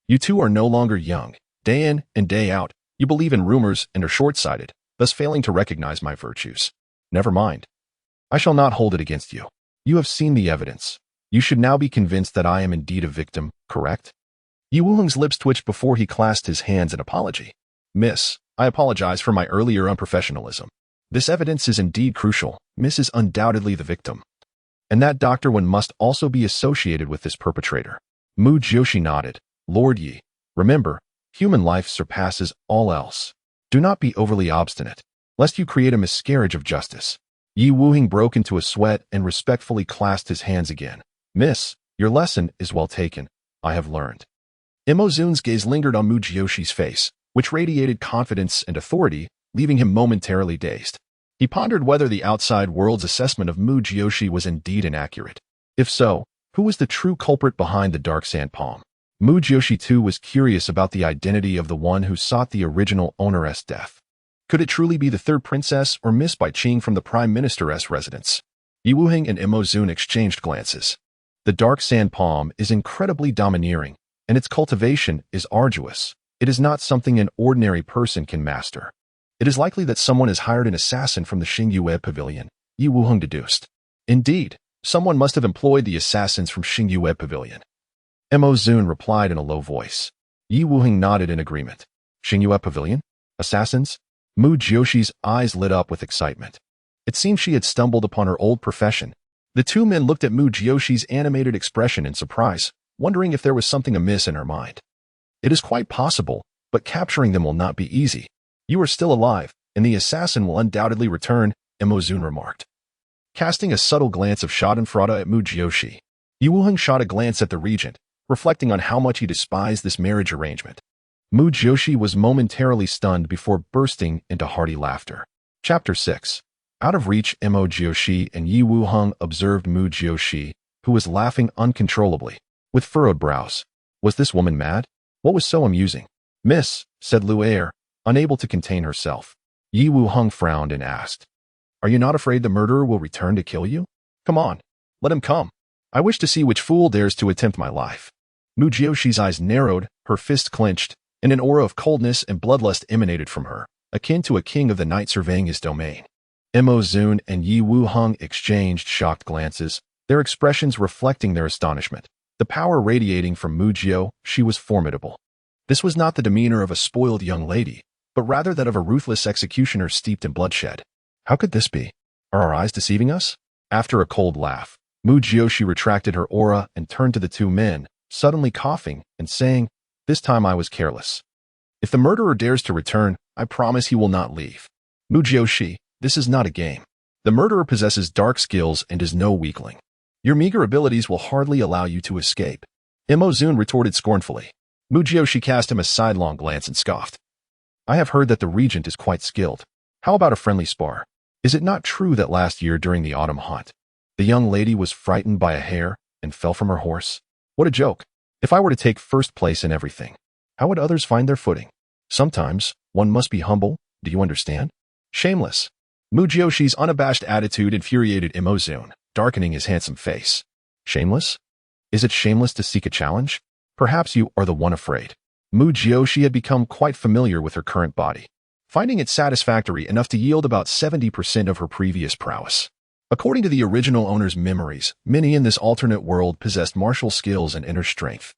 "You two are no longer young. Day in and day out, you believe in rumors and are short-sighted, thus failing to recognize my virtues. Never mind. I shall not hold it against you. You have seen the evidence. You should now be convinced that I am indeed a victim, correct?" Yi Wuheng's lips twitched before he clasped his hands in apology. "Miss, I apologize for my earlier unprofessionalism. This evidence is indeed crucial. Miss is undoubtedly the victim. And that Dr. Wen must also be associated with this perpetrator." Mu Jiuxi nodded. "Lord Yi, remember, human life surpasses all else. Do not be overly obstinate, lest you create a miscarriage of justice." Yi Wuheng broke into a sweat and respectfully clasped his hands again. "Miss, your lesson is well taken. I have learned." Mo Zun's gaze lingered on Mu Jiuxi's face, which radiated confidence and authority, leaving him momentarily dazed. He pondered whether the outside world's assessment of Mu Jiuxi was indeed inaccurate. If so, who was the true culprit behind the dark sand palm? Mu Jiuxi too was curious about the identity of the one who sought the original owner's death. Could it truly be the third princess or Miss Bai Qing from the Prime Minister's residence? Yi Wuheng and Mo Zun exchanged glances. The dark sand palm is incredibly domineering, and its cultivation is arduous. It is not something an ordinary person can master. It is likely that someone has hired an assassin from the Xingyue Pavilion, Yi Wuheng deduced. Indeed, someone must have employed the assassins from Xingyue Pavilion. Mo Zun replied in a low voice. Yi Wuheng nodded in agreement. Xingyue Pavilion? Assassins? Mu Jiuxi's eyes lit up with excitement. It seemed she had stumbled upon her old profession. The two men looked at Mu Jiuxi's animated expression in surprise, wondering if there was something amiss in her mind. "It is quite possible, but capturing them will not be easy. You are still alive, and the assassin will undoubtedly return," Mo Zun remarked. Casting a subtle glance of schadenfreude at Mu Jiuxi, Yi Wuheng shot a glance at the regent, reflecting on how much he despised this marriage arrangement. Mu Jiuxi was momentarily stunned before bursting into hearty laughter. Chapter 6. Out of reach, Mo Jiuxi and Yi Wuheng observed Mu Jiuxi, who was laughing uncontrollably, with furrowed brows. Was this woman mad? What was so amusing? "Miss," said Lu Er, unable to contain herself. Yi Wuheng frowned and asked, "Are you not afraid the murderer will return to kill you? Come on, let him come. I wish to see which fool dares to attempt my life." Mu Jiuxi's eyes narrowed, her fist clenched, and an aura of coldness and bloodlust emanated from her, akin to a king of the night surveying his domain. Mo Zun and Yi Wuheng exchanged shocked glances, their expressions reflecting their astonishment. The power radiating from Mu Jiuxi was formidable. This was not the demeanor of a spoiled young lady, but rather that of a ruthless executioner steeped in bloodshed. How could this be? Are our eyes deceiving us? After a cold laugh, Mu Jiuxi retracted her aura and turned to the two men, suddenly coughing and saying, "This time I was careless. If the murderer dares to return, I promise he will not leave. Mu Jiuxi, this is not a game. The murderer possesses dark skills and is no weakling. Your meager abilities will hardly allow you to escape. Zun retorted scornfully. Mu Jiuxi cast him a sidelong glance and scoffed. I have heard that the regent is quite skilled. How about a friendly spar? Is it not true that last year during the autumn hunt, the young lady was frightened by a hare and fell from her horse? What a joke. If I were to take first place in everything, how would others find their footing? Sometimes, one must be humble, do you understand? Shameless. Mu Jiuxi's unabashed attitude infuriated Zun, darkening his handsome face. Shameless? Is it shameless to seek a challenge? Perhaps you are the one afraid. Mu Jiuxi had become quite familiar with her current body, finding it satisfactory enough to yield about 70% of her previous prowess. According to the original owner's memories, many in this alternate world possessed martial skills and inner strength.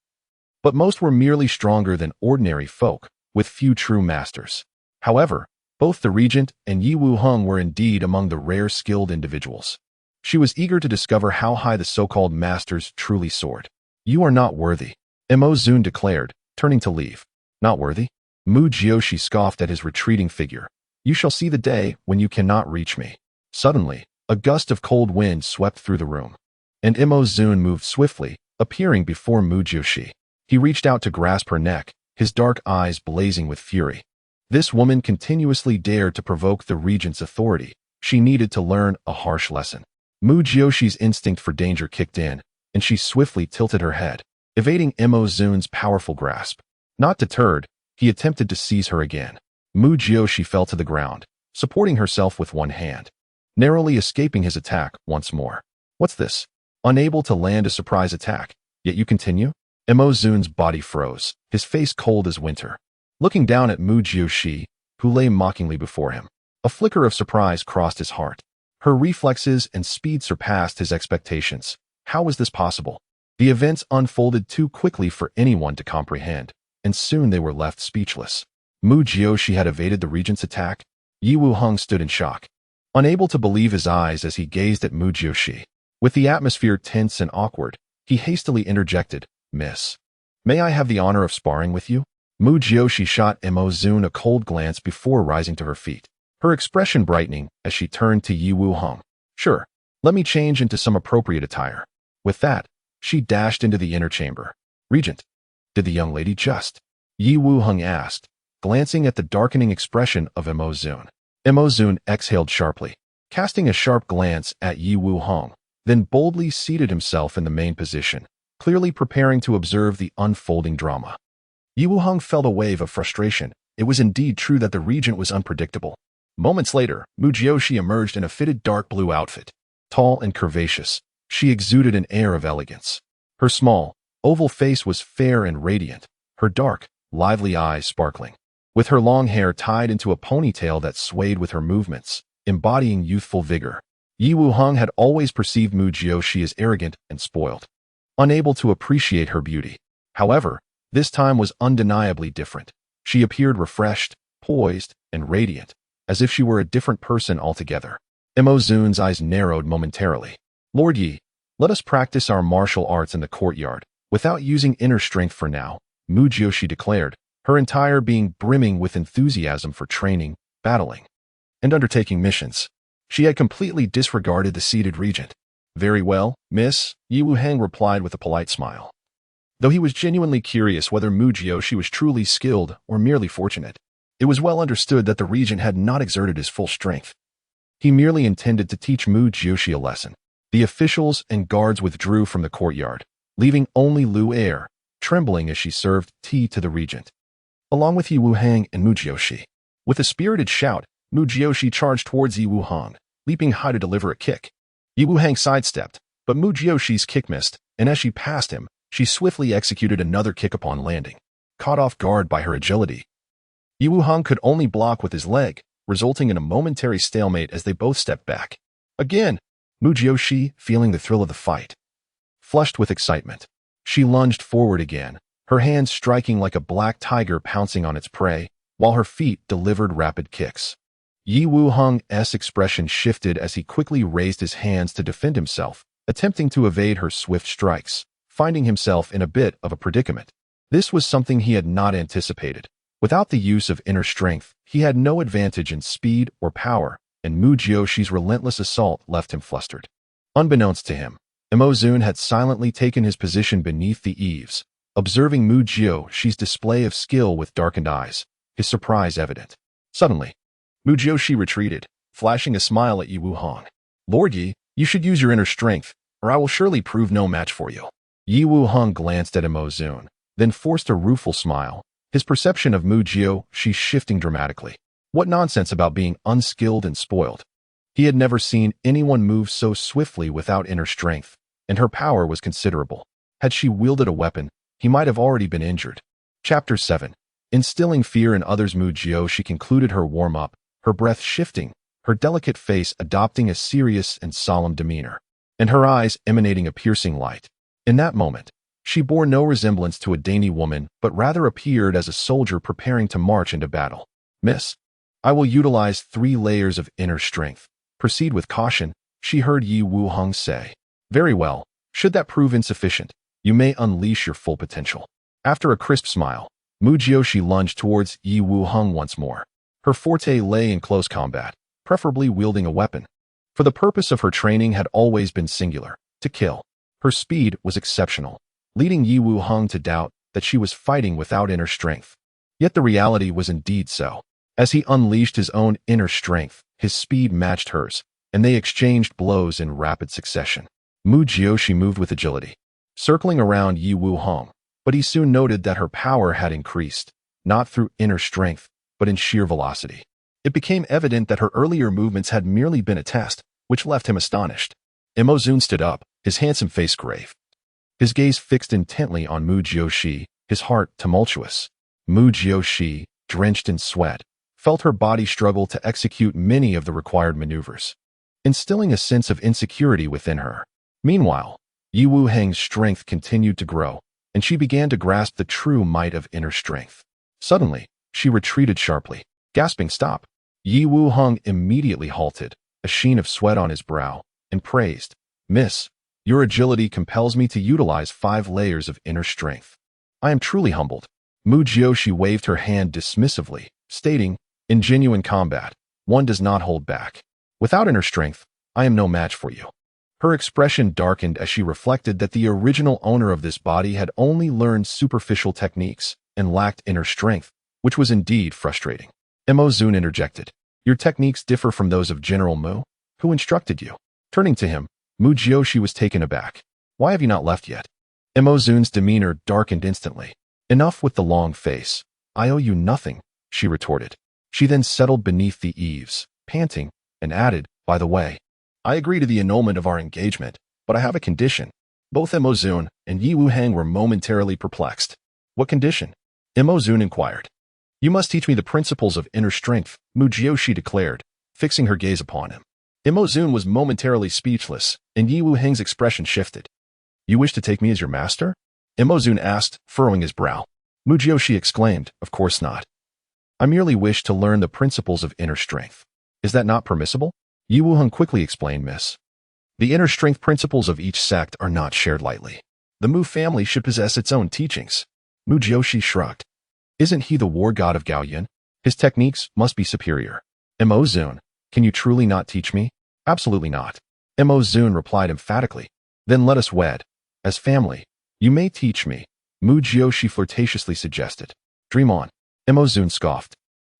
But most were merely stronger than ordinary folk, with few true masters. However, both the regent and Yi Wuheng were indeed among the rare skilled individuals. She was eager to discover how high the so-called masters truly soared. You are not worthy, Zun declared, turning to leave. Not worthy? Mu Jiuxi scoffed at his retreating figure. You shall see the day when you cannot reach me. Suddenly, a gust of cold wind swept through the room, and Zun moved swiftly, appearing before Mu Jiuxi. He reached out to grasp her neck, his dark eyes blazing with fury. This woman continuously dared to provoke the regent's authority. She needed to learn a harsh lesson. Mu Jiuxi's instinct for danger kicked in, and she swiftly tilted her head, evading Zun's powerful grasp. Not deterred, he attempted to seize her again. Mu Jiuxi fell to the ground, supporting herself with one hand, narrowly escaping his attack once more. What's this? Unable to land a surprise attack, yet you continue? Zun's body froze, his face cold as winter. Looking down at Mu Jiuxi, who lay mockingly before him, a flicker of surprise crossed his heart. Her reflexes and speed surpassed his expectations. How was this possible? The events unfolded too quickly for anyone to comprehend, and soon they were left speechless. Mu Jiuxi had evaded the regent's attack. Yi Wuheng stood in shock, unable to believe his eyes as he gazed at Mu Jiuxi. With the atmosphere tense and awkward, he hastily interjected, Miss, may I have the honor of sparring with you? Mu Jiuxi shot Zun a cold glance before rising to her feet, her expression brightening as she turned to Yi Wuheng. Sure, let me change into some appropriate attire. With that, she dashed into the inner chamber. Regent, did the young lady just? Yi Wuheng asked, glancing at the darkening expression of Zun. Zun exhaled sharply, casting a sharp glance at Yi Wuheng, then boldly seated himself in the main position, clearly preparing to observe the unfolding drama. Yi Wuheng felt a wave of frustration. It was indeed true that the regent was unpredictable. Moments later, Mu Jiuxi emerged in a fitted dark blue outfit. Tall and curvaceous, she exuded an air of elegance. Her small, oval face was fair and radiant, her dark, lively eyes sparkling. With her long hair tied into a ponytail that swayed with her movements, embodying youthful vigor, Yi Wuheng had always perceived Mu Jiuxi as arrogant and spoiled, unable to appreciate her beauty. However, this time was undeniably different. She appeared refreshed, poised, and radiant, as if she were a different person altogether. Zun's eyes narrowed momentarily. Lord Yi, let us practice our martial arts in the courtyard, without using inner strength for now, Mu Jiuxi declared, her entire being brimming with enthusiasm for training, battling, and undertaking missions. She had completely disregarded the seated regent. Very well, miss, Yi Wuheng replied with a polite smile. Though he was genuinely curious whether Mu Jiuxi was truly skilled or merely fortunate, it was well understood that the regent had not exerted his full strength. He merely intended to teach Mu Jiuxi a lesson. The officials and guards withdrew from the courtyard, leaving only Lu Er, trembling as she served tea to the regent, along with Yi Wuheng and Mu Jiuxi. With a spirited shout, Mu Jiuxi charged towards Yi Wuheng, leaping high to deliver a kick. Yi Wuheng sidestepped, but Mu Jiuxi's kick missed, and as she passed him, she swiftly executed another kick upon landing, caught off guard by her agility. Yi Wuheng could only block with his leg, resulting in a momentary stalemate as they both stepped back. Again, Mu Jiuxi, feeling the thrill of the fight, flushed with excitement. She lunged forward again, her hands striking like a black tiger pouncing on its prey, while her feet delivered rapid kicks. Yi Wuheng's expression shifted as he quickly raised his hands to defend himself, attempting to evade her swift strikes, finding himself in a bit of a predicament. This was something he had not anticipated. Without the use of inner strength, he had no advantage in speed or power, and Mu Jiuxi's relentless assault left him flustered. Unbeknownst to him, Imozun had silently taken his position beneath the eaves, observing Mu Jiuxi's display of skill with darkened eyes, his surprise evident. Suddenly, Mu Jiuxi retreated, flashing a smile at Yi Wuhang. "Lord Yi, you should use your inner strength, or I will surely prove no match for you." Yi Wuhang glanced at Imozun, then forced a rueful smile, his perception of Mu Jiuxi shifting dramatically. What nonsense about being unskilled and spoiled. He had never seen anyone move so swiftly without inner strength, and her power was considerable. Had she wielded a weapon, he might have already been injured. Chapter 7. Instilling fear in others. Mu Jiuxi concluded her warm-up, her breath shifting, her delicate face adopting a serious and solemn demeanor, and her eyes emanating a piercing light. In that moment, she bore no resemblance to a dainty woman, but rather appeared as a soldier preparing to march into battle. "Miss, I will utilize 3 layers of inner strength. Proceed with caution," she heard Yi Wuhang say. "Very well. Should that prove insufficient, you may unleash your full potential." After a crisp smile, Mu Jiuxi lunged towards Yi Wuhang once more. Her forte lay in close combat, preferably wielding a weapon. For the purpose of her training had always been singular, to kill. Her speed was exceptional, leading Yi Wuhang to doubt that she was fighting without inner strength. Yet the reality was indeed so. As he unleashed his own inner strength, his speed matched hers, and they exchanged blows in rapid succession. Mu Jiuxi moved with agility, circling around Yi Wuhang, but he soon noted that her power had increased, not through inner strength, but in sheer velocity. It became evident that her earlier movements had merely been a test, which left him astonished. Imozun stood up, his handsome face grave, his gaze fixed intently on Mu Jiuxi, his heart tumultuous. Mu Jiuxi, drenched in sweat, felt her body struggle to execute many of the required maneuvers, instilling a sense of insecurity within her. Meanwhile, Yi Wuhang's strength continued to grow, and she began to grasp the true might of inner strength. Suddenly, she retreated sharply, gasping, "Stop!" Yi Wuhang immediately halted, a sheen of sweat on his brow, and praised, "Miss, your agility compels me to utilize 5 layers of inner strength. I am truly humbled." Mu Jiuxi waved her hand dismissively, stating, "In genuine combat, one does not hold back. Without inner strength, I am no match for you." Her expression darkened as she reflected that the original owner of this body had only learned superficial techniques and lacked inner strength, which was indeed frustrating. Imozun interjected, "Your techniques differ from those of General Mu? Who instructed you?" Turning to him, Mu Jiuxi was taken aback. "Why have you not left yet?" Imozun's demeanor darkened instantly. "Enough with the long face. I owe you nothing," she retorted. She then settled beneath the eaves, panting, and added, "By the way, I agree to the annulment of our engagement, but I have a condition." Both Imozun and Yi Wuhang were momentarily perplexed. "What condition?" Imozun inquired. "You must teach me the principles of inner strength," Mu Jiuxi declared, fixing her gaze upon him. Imozun was momentarily speechless, and Yi Wuhang's expression shifted. "You wish to take me as your master?" Imozun asked, furrowing his brow. Mu Jiuxi exclaimed, "Of course not. I merely wish to learn the principles of inner strength. Is that not permissible?" Yi Wuhang quickly explained, "Miss. The inner strength principles of each sect are not shared lightly. The Mu family should possess its own teachings." Mu Jiuxi shrugged. "Isn't he the war god of Gaoyun? His techniques must be superior." "Imozun, can you truly not teach me?" "Absolutely not." Imozun replied emphatically. "Then let us wed. As family, you may teach me," Mu Jiuxi flirtatiously suggested. "Dream on." Imozun scoffed.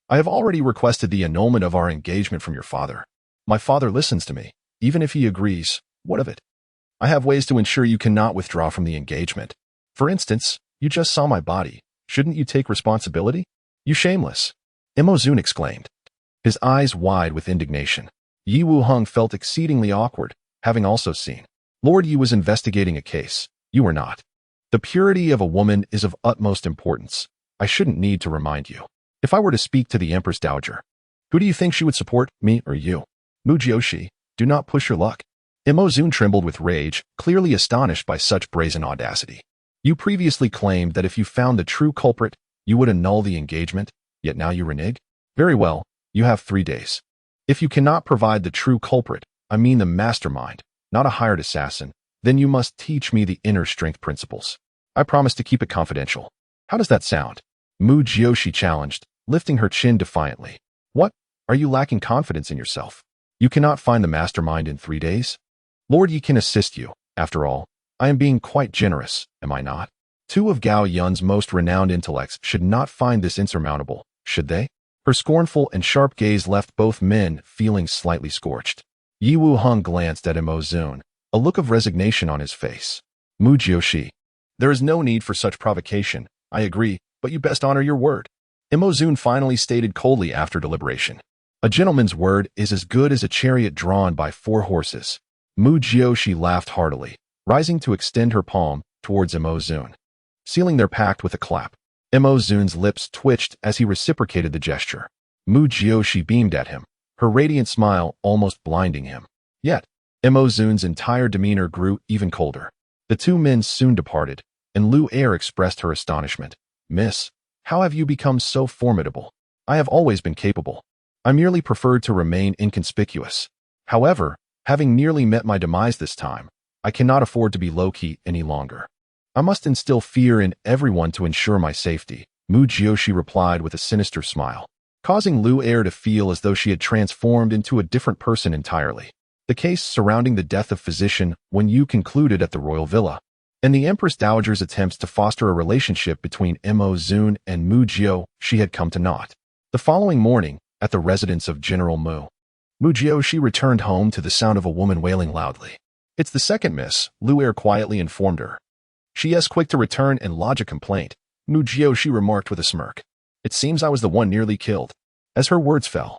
"I have already requested the annulment of our engagement from your father. My father listens to me. Even if he agrees, what of it? I have ways to ensure you cannot withdraw from the engagement. For instance, you just saw my body. Shouldn't you take responsibility?" "You shameless!" Imozun exclaimed, his eyes wide with indignation. Yi Wuhang felt exceedingly awkward, having also seen. Lord Yi was investigating a case. You were not. The purity of a woman is of utmost importance. I shouldn't need to remind you. If I were to speak to the Empress Dowager, who do you think she would support, me or you? Mu Jiuxi, do not push your luck." Imozun trembled with rage, clearly astonished by such brazen audacity. "You previously claimed that if you found the true culprit, you would annul the engagement, yet now you renege? Very well, you have 3 days. If you cannot provide the true culprit, I mean the mastermind, not a hired assassin, then you must teach me the inner strength principles. I promise to keep it confidential. How does that sound?" Mu Jiuxi challenged, lifting her chin defiantly. What? Are you lacking confidence in yourself? You cannot find the mastermind in 3 days? Lord Yi can assist you. After all, I am being quite generous, am I not? Two of Gao Yun's most renowned intellects should not find this insurmountable, should they? Her scornful and sharp gaze left both men feeling slightly scorched. Yi Wuheng glanced at Mo Zun, a look of resignation on his face. Mu Jiuxi. There is no need for such provocation, I agree, but you best honor your word. Mo Zun finally stated coldly after deliberation. A gentleman's word is as good as a chariot drawn by 4 horses. Mu Jiuxi laughed heartily, rising to extend her palm towards Mo Zun, sealing their pact with a clap. Mo Zun's lips twitched as he reciprocated the gesture. Mu Jiuxi beamed at him, her radiant smile almost blinding him. Yet, Mo Zun's entire demeanor grew even colder. The two men soon departed, and Lu Er expressed her astonishment. Miss, how have you become so formidable? I have always been capable. I merely preferred to remain inconspicuous. However, having nearly met my demise this time, I cannot afford to be low-key any longer. I must instill fear in everyone to ensure my safety, Mu Jiuxi replied with a sinister smile, causing Lu Er to feel as though she had transformed into a different person entirely. The case surrounding the death of physician Wen Yu concluded at the royal villa, and the Empress Dowager's attempts to foster a relationship between Mo Zun and Mu Jiuxi had come to naught. The following morning, at the residence of General Mu Jiuxi returned home to the sound of a woman wailing loudly. It's the second miss, Lu Er quietly informed her. She is quick to return and lodge a complaint, Mu Jiuxi remarked with a smirk. It seems I was the one nearly killed. As her words fell,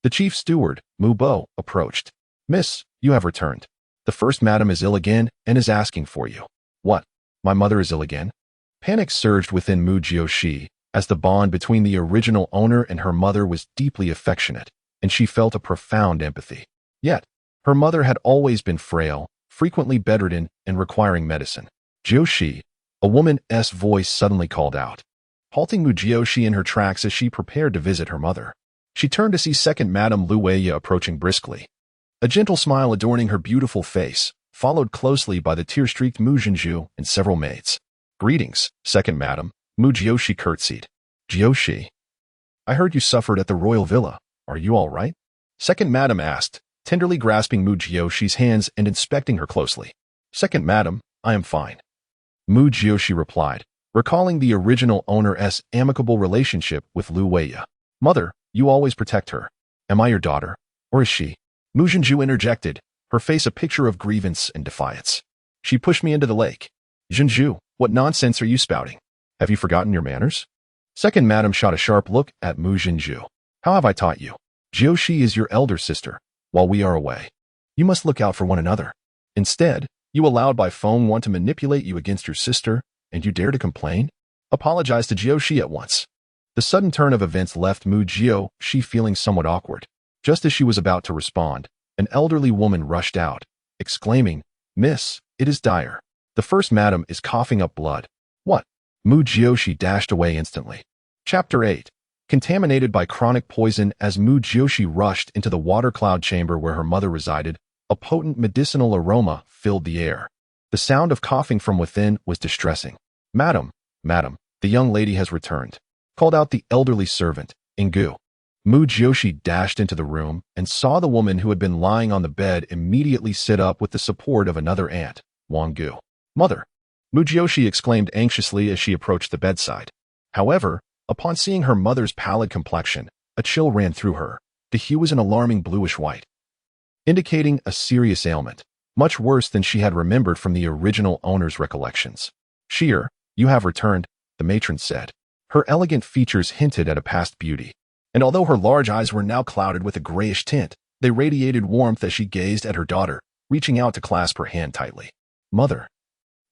the chief steward, Mu Bo, approached. Miss, you have returned. The first madam is ill again and is asking for you. What? My mother is ill again? Panic surged within Mu Jiuxi, as the bond between the original owner and her mother was deeply affectionate, and she felt a profound empathy. Yet, her mother had always been frail, frequently bedridden, and requiring medicine. Jiuxi, a woman's voice suddenly called out, halting Mu Jiuxi in her tracks as she prepared to visit her mother. She turned to see second Madame Lu Weiya approaching briskly, a gentle smile adorning her beautiful face, followed closely by the tear-streaked Mu Jiuxi and several maids. Greetings, second Madame, Mu Jiuxi curtsied. Jiuxi, I heard you suffered at the royal villa. Are you all right? Second Madame asked, tenderly grasping Mu Jiuxi's hands and inspecting her closely. Second Madame, I am fine. Mu Jiuxi replied, recalling the original owner's amicable relationship with Lu Weiya. Mother, you always protect her. Am I your daughter? Or is she? Mu Jiuxi interjected, her face a picture of grievance and defiance. She pushed me into the lake. Jiuxi, what nonsense are you spouting? Have you forgotten your manners? Second Madame shot a sharp look at Mu Jiuxi. How have I taught you? Jiuxi is your elder sister. While we are away, you must look out for one another. Instead, you allowed by phone want to manipulate you against your sister, and you dare to complain? Apologize to Jiuxi at once. The sudden turn of events left Mu Jiuxi feeling somewhat awkward. Just as she was about to respond, an elderly woman rushed out, exclaiming, Miss, it is dire. The first madam is coughing up blood. What? Mu Jiuxi dashed away instantly. Chapter 8. Contaminated by chronic poison. As Mu Jiuxi rushed into the water cloud chamber where her mother resided, a potent medicinal aroma filled the air. The sound of coughing from within was distressing. Madam, the young lady has returned, called out the elderly servant, Ingu. Mu Jiuxi dashed into the room and saw the woman who had been lying on the bed immediately sit up with the support of another aunt, Wang Gu. Mother, Mu Jiuxi exclaimed anxiously as she approached the bedside. However, upon seeing her mother's pallid complexion, a chill ran through her. The hue was an alarming bluish-white, indicating a serious ailment, much worse than she had remembered from the original owner's recollections. Sheer, you have returned, the matron said. Her elegant features hinted at a past beauty, and although her large eyes were now clouded with a grayish tint, they radiated warmth as she gazed at her daughter, reaching out to clasp her hand tightly. Mother,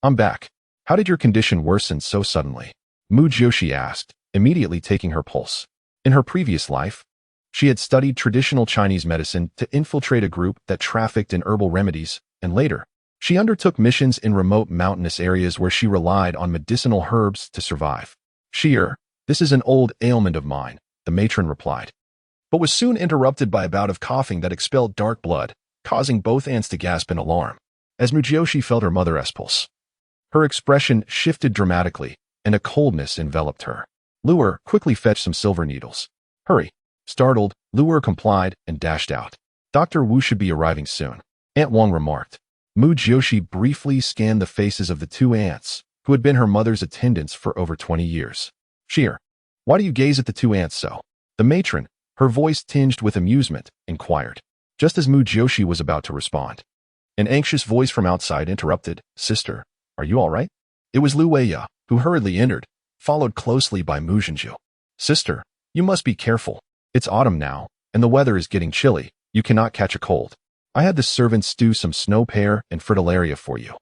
I'm back. How did your condition worsen so suddenly? Mu Jiuxi asked, immediately taking her pulse. In her previous life, she had studied traditional Chinese medicine to infiltrate a group that trafficked in herbal remedies, and later, she undertook missions in remote mountainous areas where she relied on medicinal herbs to survive. Sheer, this is an old ailment of mine, the matron replied, but was soon interrupted by a bout of coughing that expelled dark blood, causing both aunts to gasp in alarm. As Mu Jiuxi felt her mother's pulse, her expression shifted dramatically, and a coldness enveloped her. Luer, quickly fetch some silver needles. Hurry. Startled, Luer complied and dashed out. Dr. Wu should be arriving soon, Aunt Wang remarked. Mu Jiuxi briefly scanned the faces of the two aunts, who had been her mother's attendants for over 20 years. Sheer, why do you gaze at the two aunts so? The matron, her voice tinged with amusement, inquired, just as Mu Jiuxi was about to respond. An anxious voice from outside interrupted, Sister, are you all right? It was Lu Weiya, who hurriedly entered, followed closely by Mu Jiuxi. Sister, you must be careful. It's autumn now, and the weather is getting chilly. You cannot catch a cold. I had the servants stew some snow pear and fritillaria for you.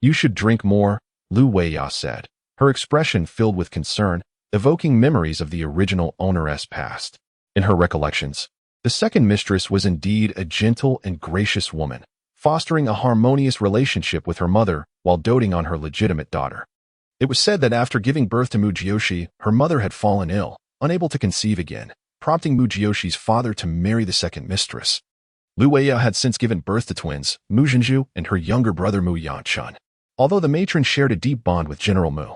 You should drink more, Lu Weiya said, her expression filled with concern, evoking memories of the original owneress past. In her recollections, the second mistress was indeed a gentle and gracious woman, fostering a harmonious relationship with her mother while doting on her legitimate daughter. It was said that after giving birth to Mu Jiuxi, her mother had fallen ill, unable to conceive again, prompting Mu Jiuxi's father to marry the second mistress. Lu Weiya had since given birth to twins, Mu Jiuxi and her younger brother Mu Yanchun. Although the matron shared a deep bond with General Mu,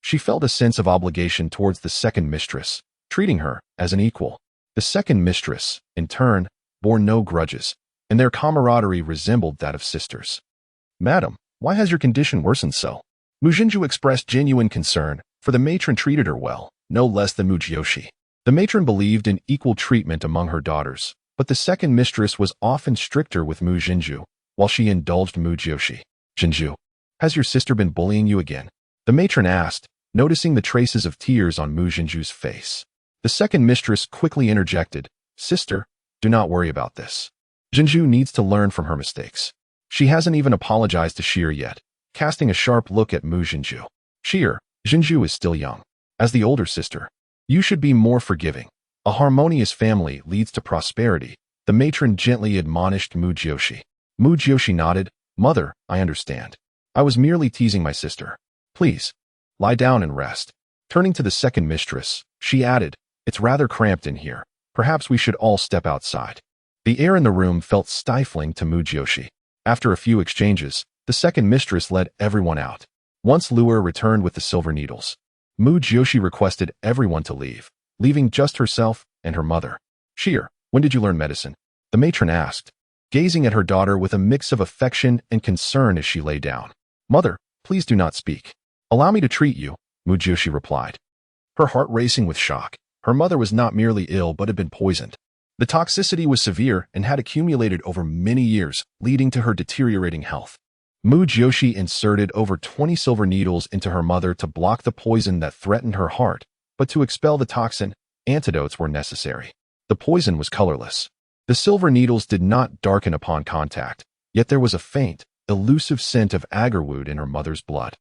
she felt a sense of obligation towards the second mistress, treating her as an equal. The second mistress, in turn, bore no grudges, and their camaraderie resembled that of sisters. Madam, why has your condition worsened so? Mu Jiuxi expressed genuine concern, for the matron treated her well, no less than Mu Jiuxi. The matron believed in equal treatment among her daughters, but the second mistress was often stricter with Mu Jiuxi, while she indulged Mu Jiuxi. Jiuxi, has your sister been bullying you again? The matron asked, noticing the traces of tears on Mu Jiuxi's face. The second mistress quickly interjected, Sister, do not worry about this. Jiuxi needs to learn from her mistakes. She hasn't even apologized to Sheer yet, casting a sharp look at Mu Jiuxi. Sheer, Jiuxi is still young. As the older sister, you should be more forgiving. A harmonious family leads to prosperity, the matron gently admonished Mu Jiuxi. Mu Jiuxi nodded, Mother, I understand. I was merely teasing my sister. Please, lie down and rest. Turning to the second mistress, she added, It's rather cramped in here. Perhaps we should all step outside. The air in the room felt stifling to Mu Jiuxi. After a few exchanges, the second mistress led everyone out. Once Luer returned with the silver needles, Mu Jiuxi requested everyone to leave, leaving just herself and her mother. Sheer, when did you learn medicine? The matron asked, gazing at her daughter with a mix of affection and concern as she lay down. Mother, please do not speak. Allow me to treat you, Mu Jiuxi replied. Her heart racing with shock. Her mother was not merely ill but had been poisoned. The toxicity was severe and had accumulated over many years, leading to her deteriorating health. Mu Jiuxi inserted over 20 silver needles into her mother to block the poison that threatened her heart, but to expel the toxin, antidotes were necessary. The poison was colorless. The silver needles did not darken upon contact, yet there was a faint, elusive scent of agarwood in her mother's blood.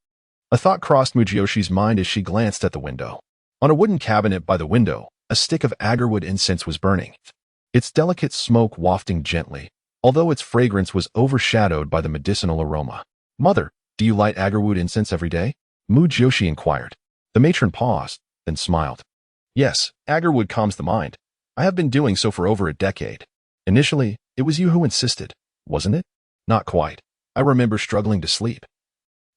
A thought crossed Mu Jiuxi's mind as she glanced at the window. On a wooden cabinet by the window, a stick of agarwood incense was burning, its delicate smoke wafting gently, although its fragrance was overshadowed by the medicinal aroma. Mother, do you light agarwood incense every day? Mu Jiuxi inquired. The matron paused, then smiled. Yes, agarwood calms the mind. I have been doing so for over a decade. Initially, it was you who insisted, wasn't it? Not quite. I remember struggling to sleep.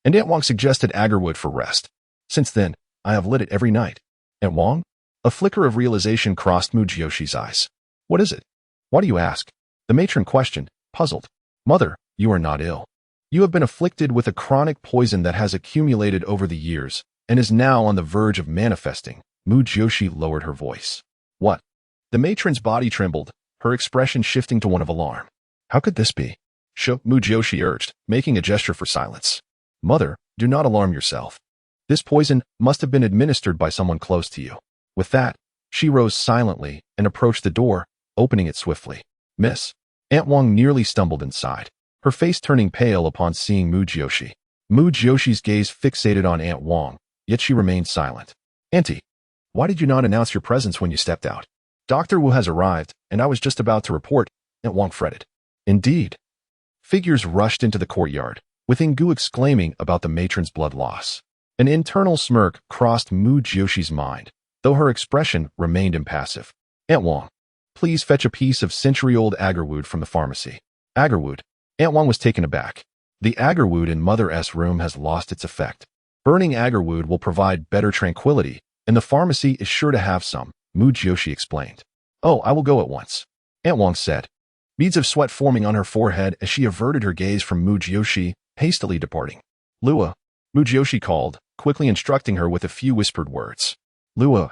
And Aunt Wang suggested agarwood for rest. Since then, I have lit it every night. Aunt Wang? A flicker of realization crossed Mu Jiuxi's eyes. What is it? Why do you ask? The matron questioned, puzzled. Mother, you are not ill. You have been afflicted with a chronic poison that has accumulated over the years and is now on the verge of manifesting. Mu Jiuxi lowered her voice. What? The matron's body trembled, her expression shifting to one of alarm. How could this be? Mu Jiuxi urged, making a gesture for silence. Mother, do not alarm yourself. This poison must have been administered by someone close to you. With that, she rose silently and approached the door, opening it swiftly. Miss. Aunt Wang nearly stumbled inside, her face turning pale upon seeing Mu Jiuxi. Mu Jiuxi's gaze fixated on Aunt Wang, yet she remained silent. Auntie, why did you not announce your presence when you stepped out? Dr. Wu has arrived, and I was just about to report, Aunt Wang fretted. Indeed. Figures rushed into the courtyard, with Ingu exclaiming about the matron's blood loss. An internal smirk crossed Mu Jiuxi's mind, though her expression remained impassive. Aunt Wang, please fetch a piece of century-old agarwood from the pharmacy. Agarwood. Aunt Wang was taken aback. The agarwood in Mother S' room has lost its effect. Burning agarwood will provide better tranquility, and the pharmacy is sure to have some, Mu Jiuxi explained. Oh, I will go at once, Aunt Wang said, beads of sweat forming on her forehead as she averted her gaze from Mu Jiuxi, hastily departing. Lua, Mu Jiuxi called, quickly instructing her with a few whispered words. Lua,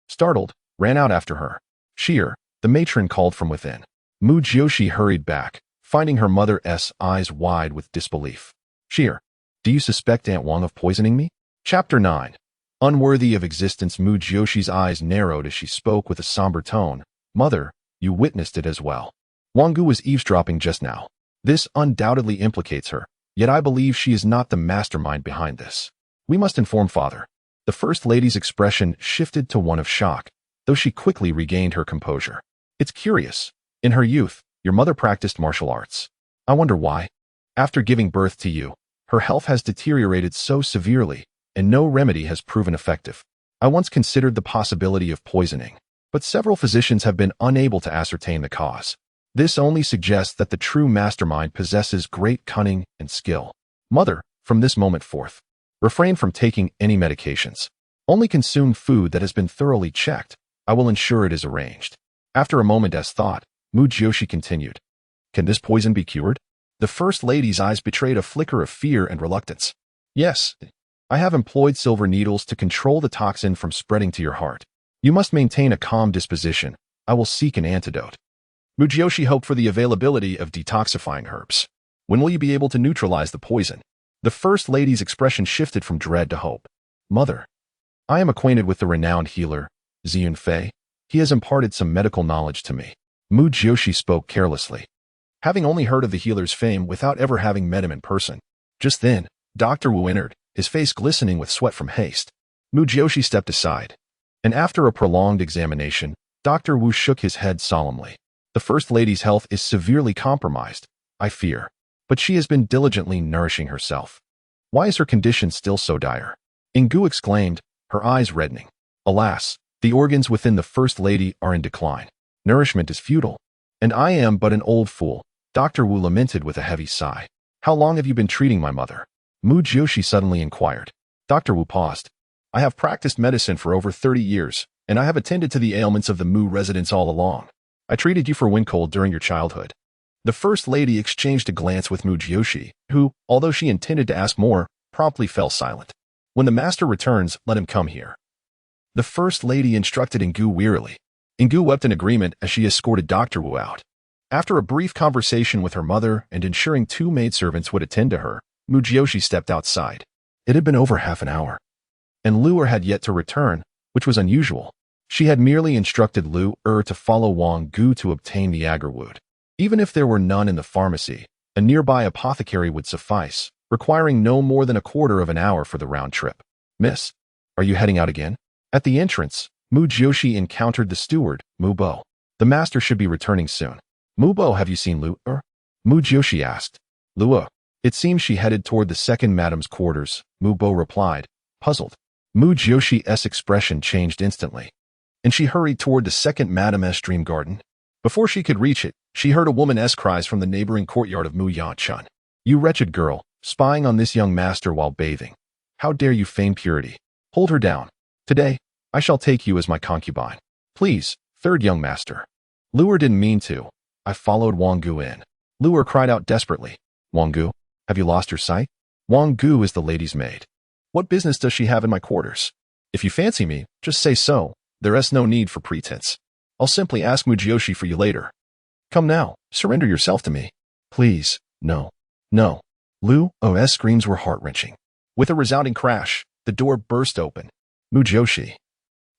startled, ran out after her. Sheer, the matron called from within. Mu Jiuxi hurried back, finding her mother's eyes wide with disbelief. Sheer, do you suspect Aunt Wang of poisoning me? Chapter 9. Unworthy of existence. Mu Jiuxi's eyes narrowed as she spoke with a somber tone. Mother, you witnessed it as well. Wang Gu was eavesdropping just now. This undoubtedly implicates her, yet I believe she is not the mastermind behind this. We must inform father. The First Lady's expression shifted to one of shock, though she quickly regained her composure. It's curious. In her youth, your mother practiced martial arts. I wonder why. After giving birth to you, her health has deteriorated so severely, and no remedy has proven effective. I once considered the possibility of poisoning, but several physicians have been unable to ascertain the cause. This only suggests that the true mastermind possesses great cunning and skill. Mother, from this moment forth, refrain from taking any medications. Only consume food that has been thoroughly checked. I will ensure it is arranged. After a moment's thought, Mu Jiuxi continued. Can this poison be cured? The First Lady's eyes betrayed a flicker of fear and reluctance. Yes, I have employed silver needles to control the toxin from spreading to your heart. You must maintain a calm disposition. I will seek an antidote. Mu Jiuxi hoped for the availability of detoxifying herbs. When will you be able to neutralize the poison? The First Lady's expression shifted from dread to hope. Mother, I am acquainted with the renowned healer, Ziyun Fei. He has imparted some medical knowledge to me. Mu Jiuxi spoke carelessly, having only heard of the healer's fame without ever having met him in person. Just then, Dr. Wu entered, his face glistening with sweat from haste. Mu Jiuxi stepped aside, and after a prolonged examination, Dr. Wu shook his head solemnly. The First Lady's health is severely compromised, I fear, but she has been diligently nourishing herself. Why is her condition still so dire? Ingu exclaimed, her eyes reddening. Alas, the organs within the First Lady are in decline. Nourishment is futile, and I am but an old fool, Dr. Wu lamented with a heavy sigh. How long have you been treating my mother? Mu Jiuxi suddenly inquired. Dr. Wu paused. I have practiced medicine for over 30 years, and I have attended to the ailments of the Mu residents all along. I treated you for wind cold during your childhood. The First Lady exchanged a glance with Mu Jiuxi, who, although she intended to ask more, promptly fell silent. When the master returns, let him come here. The First Lady instructed Ingu wearily. Ingu wept in agreement as she escorted Dr. Wu out. After a brief conversation with her mother and ensuring 2 maidservants would attend to her, Mu Jiuxi stepped outside. It had been over half an hour, and Lu had yet to return, which was unusual. She had merely instructed Lu to follow Wang Gu to obtain the agarwood. Even if there were none in the pharmacy, a nearby apothecary would suffice, requiring no more than a quarter of an hour for the round trip. Miss, are you heading out again? At the entrance, Mu Jiuxi encountered the steward, Mu Bo. The master should be returning soon. Mu Bo, have you seen Lu? Mu Jiuxi asked. Lu, it seems she headed toward the second madam's quarters, Mu Bo replied, puzzled. Mu Jiuxi's expression changed instantly, and she hurried toward the second madam's dream garden. Before she could reach it, she heard a woman's cries from the neighboring courtyard of Mu Yanchun. You wretched girl, spying on this young master while bathing. How dare you feign purity? Hold her down. Today, I shall take you as my concubine. Please, third young master. Lu didn't mean to. I followed Wang Gu in. Lu cried out desperately. Wang Gu, have you lost your sight? Wang Gu is the lady's maid. What business does she have in my quarters? If you fancy me, just say so. There is no need for pretense. I'll simply ask Mu Jiuxi for you later. Come now, surrender yourself to me. Please, no, no. Lu's screams were heart-wrenching. With a resounding crash, the door burst open. Mu Jiuxi,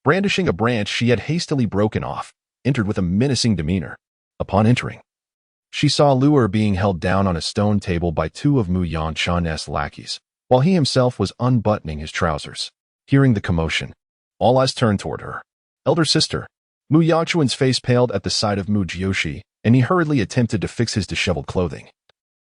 brandishing a branch she had hastily broken off, entered with a menacing demeanor. Upon entering, she saw Lu being held down on a stone table by 2 of Mu Yanchun's lackeys, while he himself was unbuttoning his trousers. Hearing the commotion, all eyes turned toward her. Elder sister. Mu Yanchun's face paled at the sight of Mu Jiuxi, and he hurriedly attempted to fix his disheveled clothing.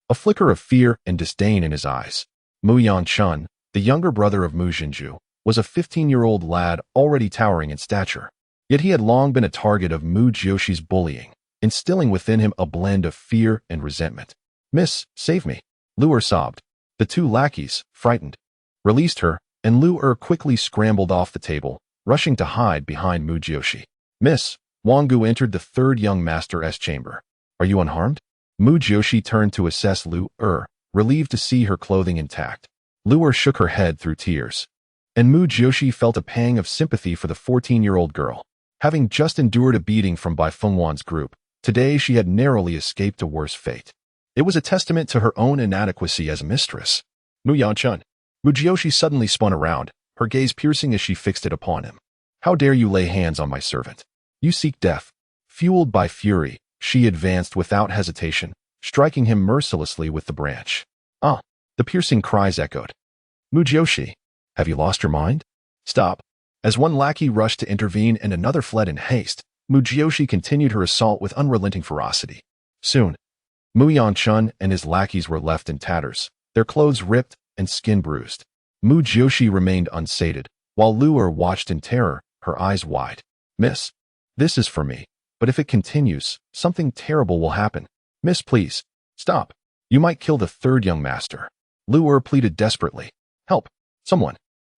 A flicker of fear and disdain in his eyes. Mu Yanchun, the younger brother of Mu Jinju, was a 15-year-old lad already towering in stature. Yet he had long been a target of Mu Jiuxi's bullying, instilling within him a blend of fear and resentment. Miss, save me. Lu sobbed. The 2 lackeys, frightened, released her, and Lu quickly scrambled off the table, rushing to hide behind Mu Jiuxi. Miss, Wang Gu entered the third young master's chamber. Are you unharmed? Mu Jiuxi turned to assess Lu Er, relieved to see her clothing intact. Lu Er shook her head through tears. And Mu Jiuxi felt a pang of sympathy for the 14-year-old girl. Having just endured a beating from Bai Fengwan's group, today she had narrowly escaped a worse fate. It was a testament to her own inadequacy as a mistress. Mu Yanchun. Mu Jiuxi suddenly spun around, her gaze piercing as she fixed it upon him. How dare you lay hands on my servant? You seek death. Fueled by fury, she advanced without hesitation, striking him mercilessly with the branch. Ah! The piercing cries echoed. Mu Jiuxi, have you lost your mind? Stop. As one lackey rushed to intervene and another fled in haste, Mu Jiuxi continued her assault with unrelenting ferocity. Soon, Mu Yanchun and his lackeys were left in tatters, their clothes ripped and skin bruised. Mu Jiuxi remained unsated, while Lu Er watched in terror, her eyes wide. Miss, this is for me, but if it continues, something terrible will happen. Miss, please, stop. You might kill the third young master. Lu Er pleaded desperately. Help, someone.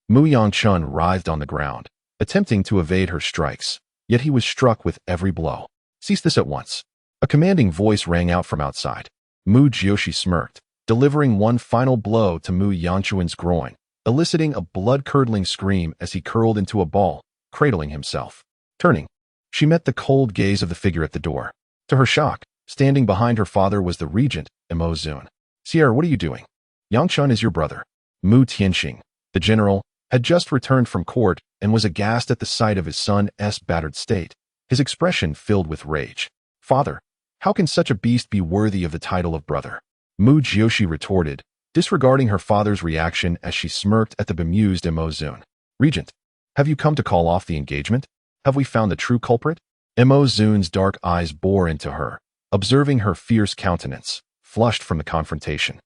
Mu Yanchun writhed on the ground, attempting to evade her strikes, yet he was struck with every blow. Cease this at once. A commanding voice rang out from outside. Mu Jiuxi smirked, delivering one final blow to Mu Yanchun's groin, eliciting a blood-curdling scream as he curled into a ball, cradling himself. Turning, she met the cold gaze of the figure at the door. To her shock, standing behind her father was the regent, Mo Zun. Sierra, what are you doing? Yangchun is your brother. Mu Tianxing, the general, had just returned from court and was aghast at the sight of his son's battered state, his expression filled with rage. Father, how can such a beast be worthy of the title of brother? Mu Jiuxi retorted, disregarding her father's reaction as she smirked at the bemused Mo Zun. Regent, have you come to call off the engagement? Have we found the true culprit? Mo Zun's dark eyes bore into her, observing her fierce countenance, flushed from the confrontation.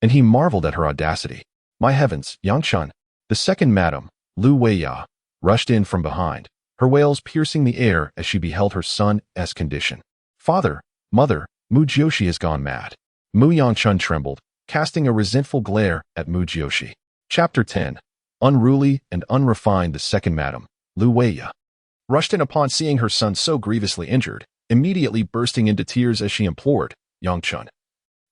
And he marveled at her audacity. My heavens, Yangchun, the second madam, Lu Weiya, rushed in from behind, her wails piercing the air as she beheld her son's condition. Father, mother, Mu Jiuxi has gone mad. Mu Yanchun trembled, casting a resentful glare at Mu Jiuxi. Chapter 10. Unruly and unrefined, the second madam, Lu Weiya, rushed in upon seeing her son so grievously injured, immediately bursting into tears as she implored, Yangchun,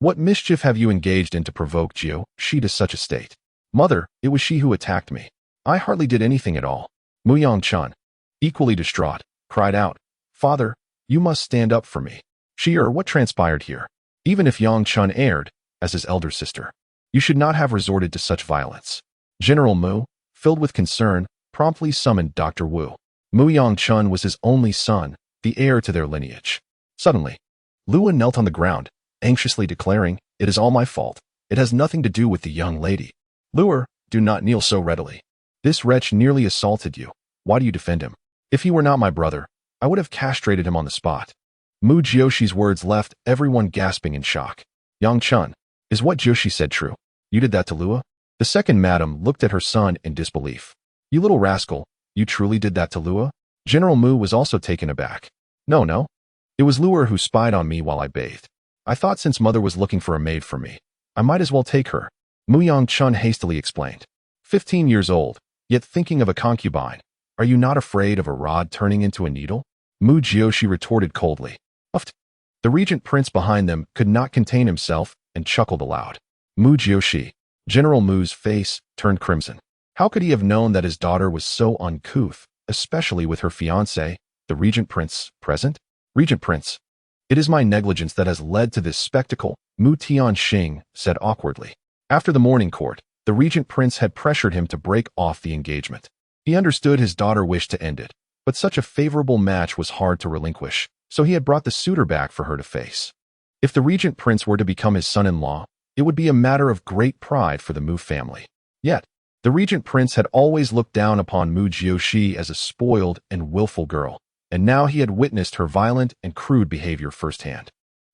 what mischief have you engaged in to provoke Jiuxi to such a state? Mother, it was she who attacked me. I hardly did anything at all. Mu Yanchun, equally distraught, cried out, Father, you must stand up for me. What transpired here? Even if Yangchun erred, as his elder sister, you should not have resorted to such violence. General Mu, filled with concern, promptly summoned Dr. Wu. Mu Yanchun was his only son, the heir to their lineage. Suddenly, Lua knelt on the ground, anxiously declaring, It is all my fault. It has nothing to do with the young lady. Luer, do not kneel so readily. This wretch nearly assaulted you. Why do you defend him? If he were not my brother, I would have castrated him on the spot. Mu Jiuxi's words left everyone gasping in shock. Yangchun, is what Jiuxi said true? You did that to Lua? The second madam looked at her son in disbelief. You little rascal, you truly did that to Lua? General Mu was also taken aback. No. It was Luer who spied on me while I bathed. I thought since mother was looking for a maid for me, I might as well take her. Mu Yangchun hastily explained. 15 years old, yet thinking of a concubine. Are you not afraid of a rod turning into a needle? Mu Jiuxi retorted coldly. Uffed. The regent prince behind them could not contain himself and chuckled aloud. Mu Jiuxi, General Mu's face turned crimson. How could he have known that his daughter was so uncouth, especially with her fiancé, the regent prince, present? Regent prince. It is my negligence that has led to this spectacle, Mu Tianxing said awkwardly. After the morning court, the regent prince had pressured him to break off the engagement. He understood his daughter wished to end it, but such a favorable match was hard to relinquish, so he had brought the suitor back for her to face. If the regent prince were to become his son-in-law, it would be a matter of great pride for the Mu family. Yet, the regent prince had always looked down upon Mu Jiuxi as a spoiled and willful girl, and now he had witnessed her violent and crude behavior firsthand.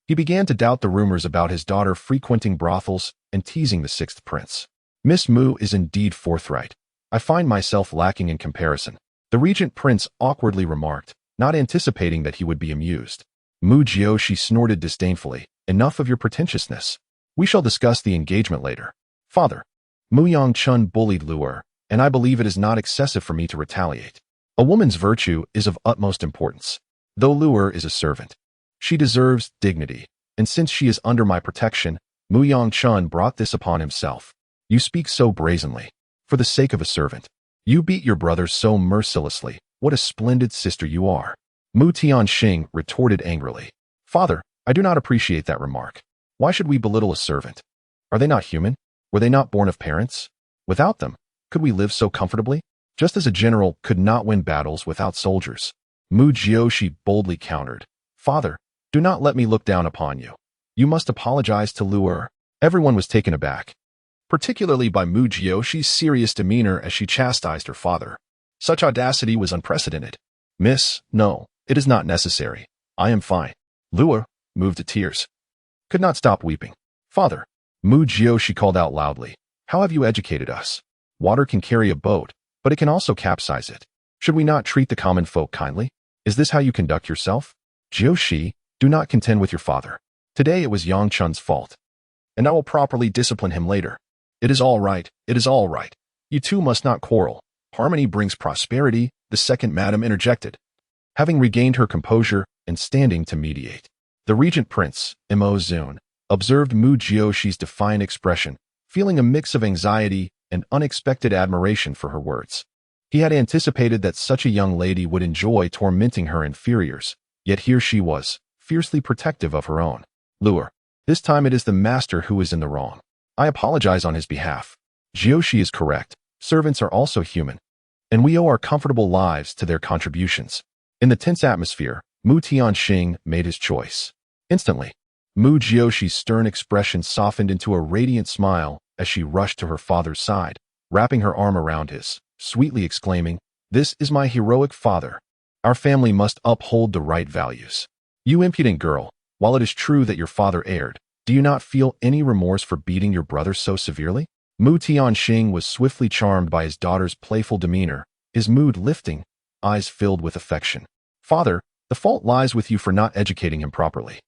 He began to doubt the rumors about his daughter frequenting brothels and teasing the sixth prince. Miss Mu is indeed forthright. I find myself lacking in comparison, the regent prince awkwardly remarked, not anticipating that he would be amused. Mu Jiuxi snorted disdainfully. Enough of your pretentiousness. We shall discuss the engagement later. Father, Mu Yangchun bullied Luer, and I believe it is not excessive for me to retaliate. A woman's virtue is of utmost importance. Though Luer is a servant, she deserves dignity, and since she is under my protection, Mu Yongchun brought this upon himself. You speak so brazenly. For the sake of a servant, you beat your brother so mercilessly. What a splendid sister you are. Mu Tianxing retorted angrily. Father, I do not appreciate that remark. Why should we belittle a servant? Are they not human? Were they not born of parents? Without them, could we live so comfortably? Just as a general could not win battles without soldiers. Mu Jiuxi boldly countered. Father, do not let me look down upon you. You must apologize to Luer. Everyone was taken aback, particularly by Mu Jiuxi's serious demeanor as she chastised her father. Such audacity was unprecedented. Miss, no, it is not necessary. I am fine. Luer, moved to tears, could not stop weeping. Father, Mu Jiuxi called out loudly. How have you educated us? Water can carry a boat, but it can also capsize it. Should we not treat the common folk kindly? Is this how you conduct yourself? Jiuxi, do not contend with your father. Today it was Yongchun's fault, and I will properly discipline him later. It is all right, it is all right. You two must not quarrel. Harmony brings prosperity, the second madam interjected, having regained her composure and standing to mediate. The regent prince, Mo Zun, observed Mu Jiuxi's defiant expression, feeling a mix of anxiety and unexpected admiration for her words. He had anticipated that such a young lady would enjoy tormenting her inferiors, yet here she was, fiercely protective of her own. Luer, this time it is the master who is in the wrong. I apologize on his behalf. Jiuxi is correct. Servants are also human, and we owe our comfortable lives to their contributions. In the tense atmosphere, Mu Tianxing made his choice. Instantly, Mu Jiuxi's stern expression softened into a radiant smile as she rushed to her father's side, wrapping her arm around his, sweetly exclaiming, "This is my heroic father. Our family must uphold the right values. You impudent girl, while it is true that your father erred, do you not feel any remorse for beating your brother so severely?" Mu Tianxing was swiftly charmed by his daughter's playful demeanor, his mood lifting, eyes filled with affection. Father, the fault lies with you for not educating him properly.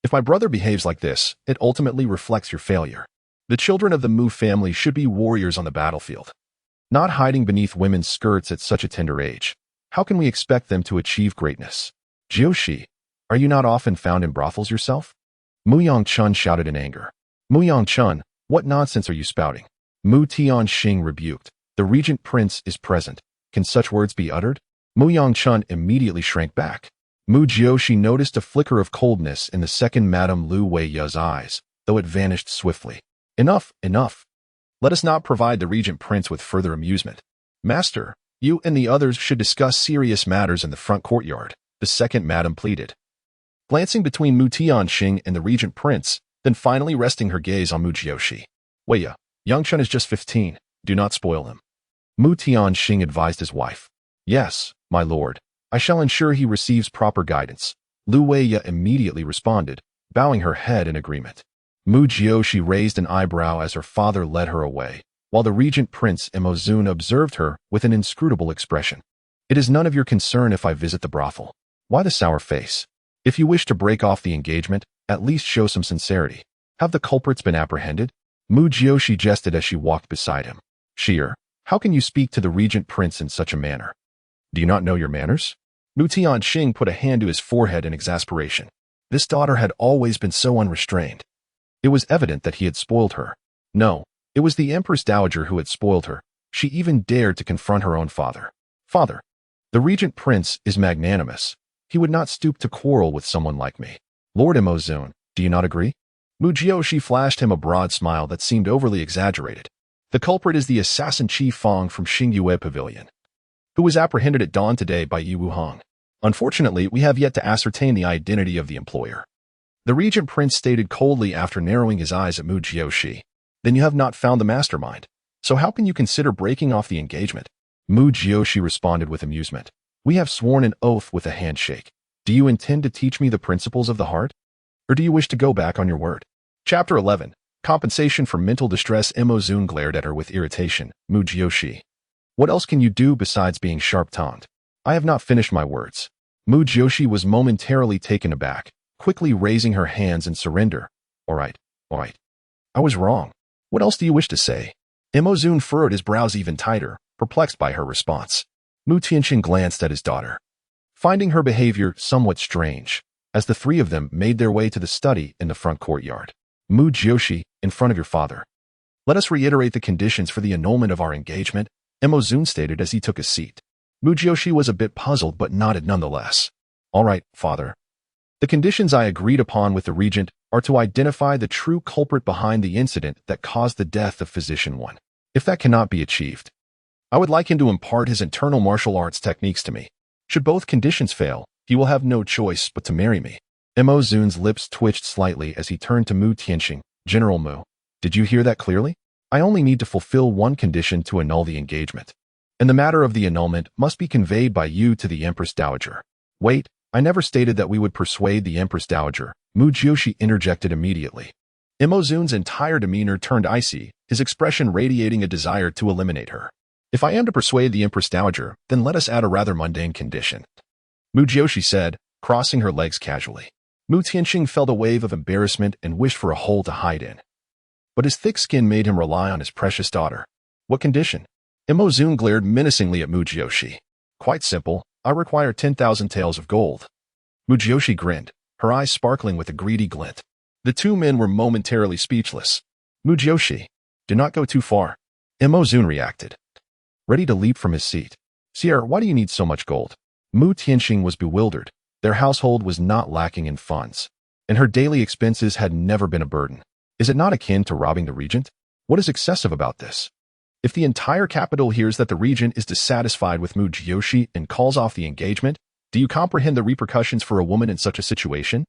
If my brother behaves like this, it ultimately reflects your failure. The children of the Mu family should be warriors on the battlefield, not hiding beneath women's skirts at such a tender age. How can we expect them to achieve greatness? Jiuxi, are you not often found in brothels yourself? Mu Yongchun shouted in anger. Mu Yongchun, what nonsense are you spouting? Mu Tianxing rebuked. The regent prince is present. Can such words be uttered? Mu Yongchun immediately shrank back. Mu Jiuxi noticed a flicker of coldness in the second Madame Lu Weiya's eyes, though it vanished swiftly. Enough, enough. Let us not provide the regent prince with further amusement. Master, you and the others should discuss serious matters in the front courtyard, the second madam pleaded, glancing between Mu Tianxing and the regent prince, then finally resting her gaze on Mu Jiuxi. Weiya, Yongchun is just 15. Do not spoil him. Mu Tianxing advised his wife. Yes, my lord. I shall ensure he receives proper guidance. Lu Weiya immediately responded, bowing her head in agreement. Mu Jiuxi raised an eyebrow as her father led her away, while the regent prince Mo Zun observed her with an inscrutable expression. It is none of your concern if I visit the brothel. Why the sour face? If you wish to break off the engagement, at least show some sincerity. Have the culprits been apprehended? Mu Jiuxi jested as she walked beside him. Sheer, how can you speak to the regent prince in such a manner? Do you not know your manners? Mu Tianxing put a hand to his forehead in exasperation. This daughter had always been so unrestrained. It was evident that he had spoiled her. No, it was the Empress Dowager who had spoiled her. She even dared to confront her own father. Father, the regent prince is magnanimous. He would not stoop to quarrel with someone like me. Lord Mo Zun, do you not agree? Mu Jiuxi flashed him a broad smile that seemed overly exaggerated. The culprit is the assassin Chi Fong from Xingyue Pavilion, who was apprehended at dawn today by Yi Wuhang. Unfortunately, we have yet to ascertain the identity of the employer. The regent prince stated coldly after narrowing his eyes at Mu Jiuxi. Then you have not found the mastermind. So how can you consider breaking off the engagement? Mu Jiuxi responded with amusement. We have sworn an oath with a handshake. Do you intend to teach me the principles of the heart? Or do you wish to go back on your word? Chapter 11. Compensation for mental distress. Mo Zun glared at her with irritation. Mu Jiuxi, what else can you do besides being sharp-tongued? I have not finished my words. Mu Jiuxi was momentarily taken aback, quickly raising her hands in surrender. All right. I was wrong. What else do you wish to say? Mo Zun furrowed his brows even tighter, perplexed by her response. Mu Tianqing glanced at his daughter, finding her behavior somewhat strange, as the three of them made their way to the study in the front courtyard. Mu Jiuxi, in front of your father. Let us reiterate the conditions for the annulment of our engagement, Mo Zun stated as he took a seat. Mu Jiuxi was a bit puzzled but nodded nonetheless. All right, father. The conditions I agreed upon with the regent are to identify the true culprit behind the incident that caused the death of Physician 1. If that cannot be achieved, I would like him to impart his internal martial arts techniques to me. Should both conditions fail, he will have no choice but to marry me. Mo Zun's lips twitched slightly as he turned to Mu Tianqing. General Mu, did you hear that clearly? I only need to fulfill one condition to annul the engagement, and the matter of the annulment must be conveyed by you to the Empress Dowager. Wait, I never stated that we would persuade the Empress Dowager, Mu Jiuxi interjected immediately. Mo Zun's entire demeanor turned icy, his expression radiating a desire to eliminate her. If I am to persuade the Empress Dowager, then let us add a rather mundane condition, Mu Jiuxi said, crossing her legs casually. Mu Tianqing felt a wave of embarrassment and wished for a hole to hide in. But his thick skin made him rely on his precious daughter. What condition? Mo Zun glared menacingly at Mu Jiuxi. Quite simple, I require 10,000 taels of gold. Mu Jiuxi grinned, her eyes sparkling with a greedy glint. The two men were momentarily speechless. Mu Jiuxi, do not go too far. Mo Zun reacted, ready to leap from his seat. Sierra, why do you need so much gold? Mu Tianqing was bewildered. Their household was not lacking in funds, and her daily expenses had never been a burden. Is it not akin to robbing the regent? What is excessive about this? If the entire capital hears that the regent is dissatisfied with Mu Jiuxi and calls off the engagement, do you comprehend the repercussions for a woman in such a situation?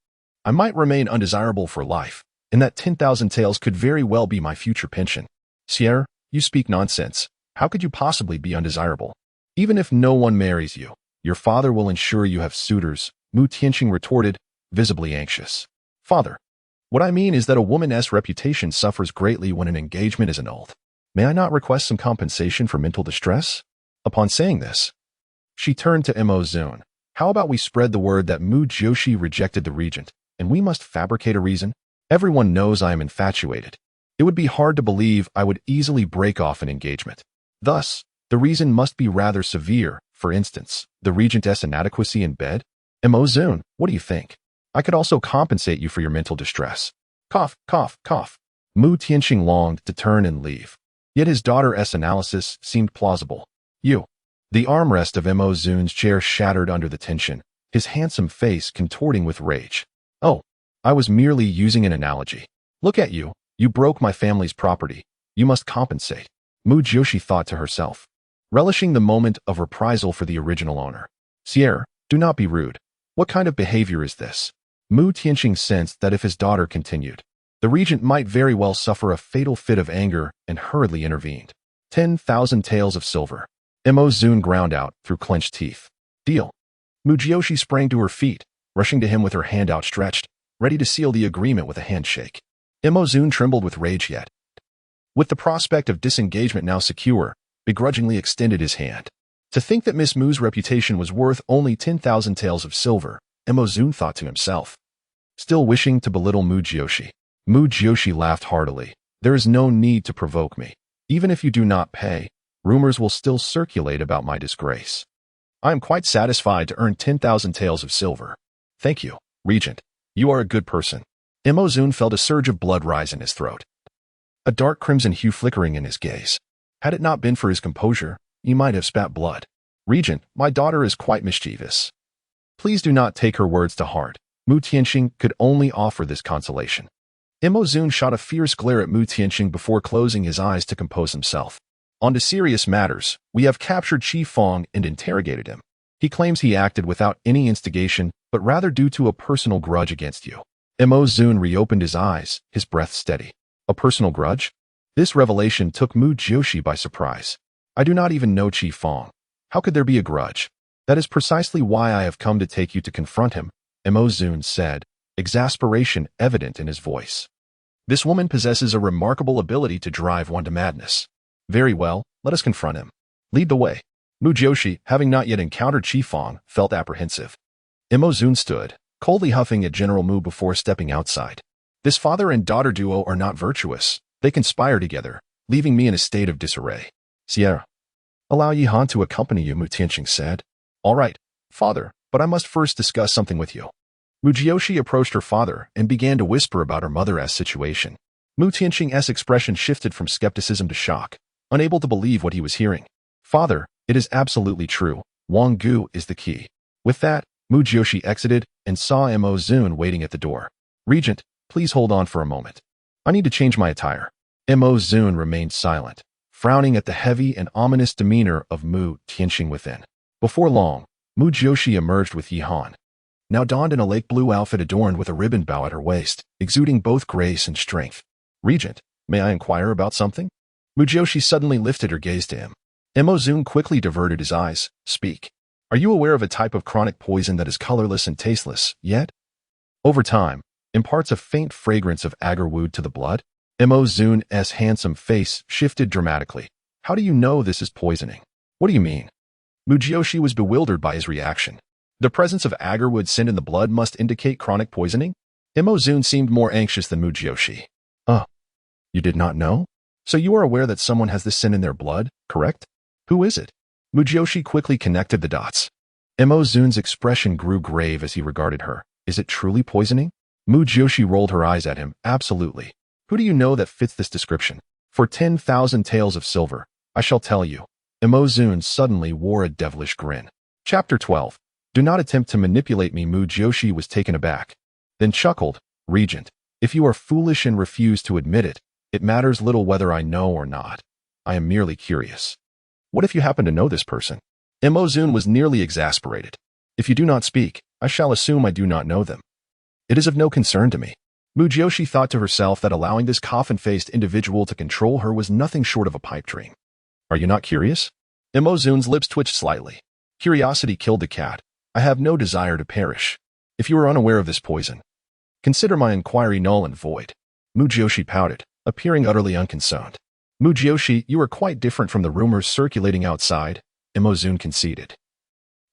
I might remain undesirable for life, and that 10,000 taels could very well be my future pension. Sierra, you speak nonsense. How could you possibly be undesirable? Even if no one marries you, your father will ensure you have suitors, Mu Tianqing retorted, visibly anxious. Father, what I mean is that a woman's reputation suffers greatly when an engagement is annulled. May I not request some compensation for mental distress? Upon saying this, she turned to Mo Zun. How about we spread the word that Mu Jiuxi rejected the regent, and we must fabricate a reason? Everyone knows I am infatuated. It would be hard to believe I would easily break off an engagement. Thus, the reason must be rather severe. For instance, the regent's inadequacy in bed? Mo Zun, what do you think? I could also compensate you for your mental distress. Cough, cough, cough. Mu Tianqing longed to turn and leave. Yet his daughter's analysis seemed plausible. You. The armrest of Mo Zun's chair shattered under the tension, his handsome face contorting with rage. Oh, I was merely using an analogy. Look at you. You broke my family's property. You must compensate. Mu Jiuxi thought to herself, relishing the moment of reprisal for the original owner. Sierra, do not be rude. What kind of behavior is this? Mu Tianqing sensed that if his daughter continued, the regent might very well suffer a fatal fit of anger and hurriedly intervened. 10,000 taels of silver. Mo Zun ground out through clenched teeth. Deal. Mu Jiuxi sprang to her feet, rushing to him with her hand outstretched, ready to seal the agreement with a handshake. Mo Zun trembled with rage yet, with the prospect of disengagement now secure, begrudgingly extended his hand. To think that Miss Mu's reputation was worth only 10,000 taels of silver, Mo Zun thought to himself, still wishing to belittle Mu Jiuxi. Mu Jiuxi laughed heartily. There is no need to provoke me. Even if you do not pay, rumors will still circulate about my disgrace. I am quite satisfied to earn 10,000 taels of silver. Thank you, Regent. You are a good person. Mo Zun felt a surge of blood rise in his throat, a dark crimson hue flickering in his gaze. Had it not been for his composure, he might have spat blood. Regent, my daughter is quite mischievous. Please do not take her words to heart. Mu Tianqing could only offer this consolation. Mo Zun shot a fierce glare at Mu Tianqing before closing his eyes to compose himself. On to serious matters, we have captured Qi Feng and interrogated him. He claims he acted without any instigation, but rather due to a personal grudge against you. Mo Zun reopened his eyes, his breath steady. A personal grudge? This revelation took Mu Jiuxi by surprise. I do not even know Qi Feng. How could there be a grudge? That is precisely why I have come to take you to confront him, Mo Zun said, exasperation evident in his voice. This woman possesses a remarkable ability to drive one to madness. Very well, let us confront him. Lead the way. Mu Jiuxi, having not yet encountered Qi Feng, felt apprehensive. Mo Zun stood, coldly huffing at General Mu before stepping outside. This father and daughter duo are not virtuous. They conspire together, leaving me in a state of disarray. Sierra. Allow Yihan to accompany you, Mu Tianqing said. All right, father, but I must first discuss something with you. Mu Jiuxi approached her father and began to whisper about her mother's situation. Mu Tianqing's expression shifted from skepticism to shock, unable to believe what he was hearing. Father, it is absolutely true. Wang Gu is the key. With that, Mu Jiuxi exited and saw Mo Zun waiting at the door. Regent, please hold on for a moment. I need to change my attire. Mo Zun remained silent, frowning at the heavy and ominous demeanor of Mu Tianqing within. Before long, Mu Jiuxi emerged with Yihan, now donned in a lake blue outfit adorned with a ribbon bow at her waist, exuding both grace and strength. Regent, may I inquire about something? Mu Jiuxi suddenly lifted her gaze to him. Mo Zun quickly diverted his eyes. Speak. Are you aware of a type of chronic poison that is colorless and tasteless, yet, over time, imparts a faint fragrance of agarwood to the blood? Mo Zun's handsome face shifted dramatically. How do you know this is poisoning? What do you mean? Mu Jiuxi was bewildered by his reaction. The presence of agarwood sin in the blood must indicate chronic poisoning? Mo Zun seemed more anxious than Mu Jiuxi. You did not know? So you are aware that someone has this sin in their blood, correct? Who is it? Mu Jiuxi quickly connected the dots. Mo Zun's expression grew grave as he regarded her. Is it truly poisoning? Mu Jiuxi rolled her eyes at him. Absolutely. Who do you know that fits this description? For 10,000 taels of silver, I shall tell you. Mo Zun suddenly wore a devilish grin. Chapter 12. Do not attempt to manipulate me. Mu Jiuxi was taken aback, then chuckled. Regent, if you are foolish and refuse to admit it, it matters little whether I know or not. I am merely curious. What if you happen to know this person? Mo Zun was nearly exasperated. If you do not speak, I shall assume I do not know them. It is of no concern to me. Mu Jiuxi thought to herself that allowing this coffin-faced individual to control her was nothing short of a pipe dream. Are you not curious? Mo Zun's lips twitched slightly. Curiosity killed the cat. I have no desire to perish. If you are unaware of this poison, consider my inquiry null and void. Mu Jiuxi pouted, appearing utterly unconcerned. Mu Jiuxi, you are quite different from the rumors circulating outside, Mo Zun conceded,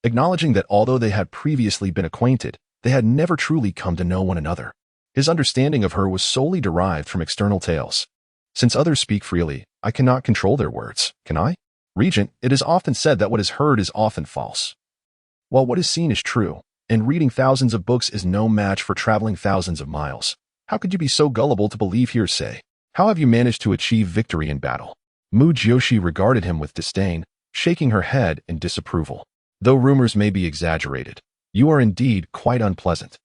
acknowledging that although they had previously been acquainted, they had never truly come to know one another. His understanding of her was solely derived from external tales. Since others speak freely, I cannot control their words, can I? Regent, it is often said that what is heard is often false, while what is seen is true, and reading thousands of books is no match for traveling thousands of miles. How could you be so gullible to believe hearsay? How have you managed to achieve victory in battle? Mu Jiuxi regarded him with disdain, shaking her head in disapproval. Though rumors may be exaggerated, you are indeed quite unpleasant.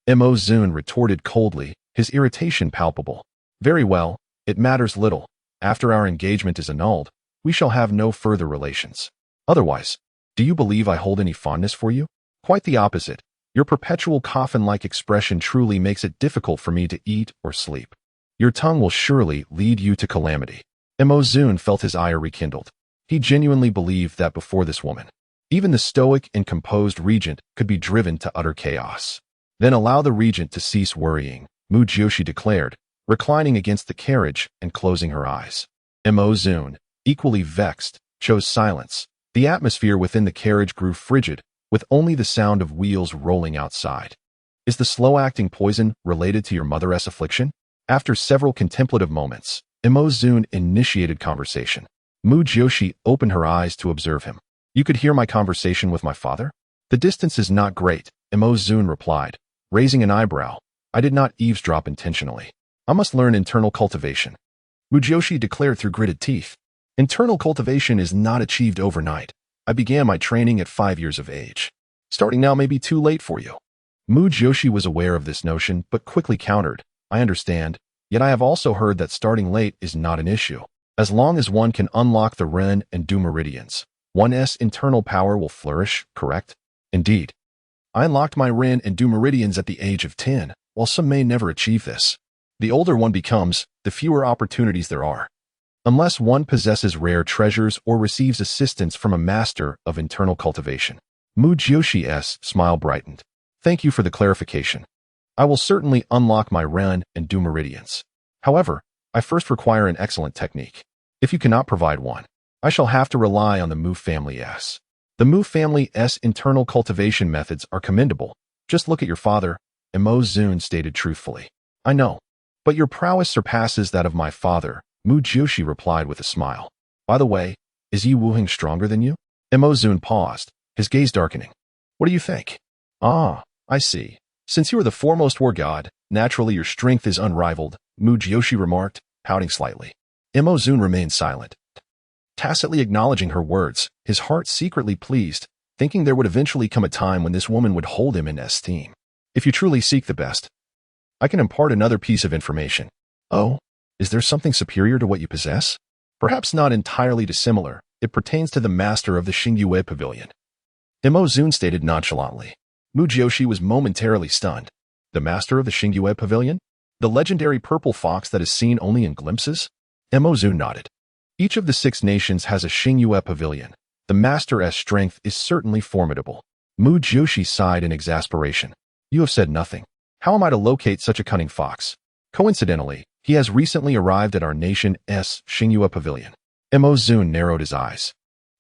Mo Zun retorted coldly, his irritation palpable. Very well, it matters little. After our engagement is annulled, we shall have no further relations. Otherwise, do you believe I hold any fondness for you? Quite the opposite. Your perpetual coffin-like expression truly makes it difficult for me to eat or sleep. Your tongue will surely lead you to calamity. Mo Zun felt his ire rekindled. He genuinely believed that before this woman, even the stoic and composed regent could be driven to utter chaos. Then allow the regent to cease worrying, Mu Jiuxi declared, reclining against the carriage and closing her eyes. Mo Zun, equally vexed, chose silence. The atmosphere within the carriage grew frigid, with only the sound of wheels rolling outside. Is the slow-acting poison related to your mother's affliction? After several contemplative moments, Mo Zun initiated conversation. Mu Jiuxi opened her eyes to observe him. You could hear my conversation with my father? The distance is not great, Mo Zun replied, raising an eyebrow. I did not eavesdrop intentionally. I must learn internal cultivation. Mu Jiuxi declared through gritted teeth. Internal cultivation is not achieved overnight. I began my training at 5 years of age. Starting now may be too late for you. Mu Jiuxi was aware of this notion, but quickly countered. I understand, yet I have also heard that starting late is not an issue. As long as one can unlock the Ren and Du meridians, one's internal power will flourish, correct? Indeed. I unlocked my Ren and Du meridians at the age of 10, while some may never achieve this. The older one becomes, the fewer opportunities there are. Unless one possesses rare treasures or receives assistance from a master of internal cultivation. Mu Jiuxi's smile brightened. Thank you for the clarification. I will certainly unlock my Ren and Du meridians. However, I first require an excellent technique. If you cannot provide one, I shall have to rely on the Mu family's. The Mu family's internal cultivation methods are commendable. Just look at your father, Mo Zun stated truthfully. I know, but your prowess surpasses that of my father, Mu Jiuxi replied with a smile. By the way, Is Yi Wuheng stronger than you? Zun paused, his gaze darkening. What do you think? Ah, I see. Since you are the foremost war god, naturally your strength is unrivaled, Mu Jiuxi remarked, pouting slightly. Zun remained silent, tacitly acknowledging her words, his heart secretly pleased, thinking there would eventually come a time when this woman would hold him in esteem. If you truly seek the best, I can impart another piece of information. Oh, is there something superior to what you possess? Perhaps not entirely dissimilar. It pertains to the master of the Xingyue Pavilion. Zun stated nonchalantly. Mu Jiuxi was momentarily stunned. The master of the Xingyue Pavilion? The legendary purple fox that is seen only in glimpses? Zun nodded. Each of the 6 nations has a Xingyue Pavilion. The master's strength is certainly formidable. Mu Jiuxi sighed in exasperation. You have said nothing. How am I to locate such a cunning fox? Coincidentally, he has recently arrived at our nation's Xingyue Pavilion. Zun narrowed his eyes.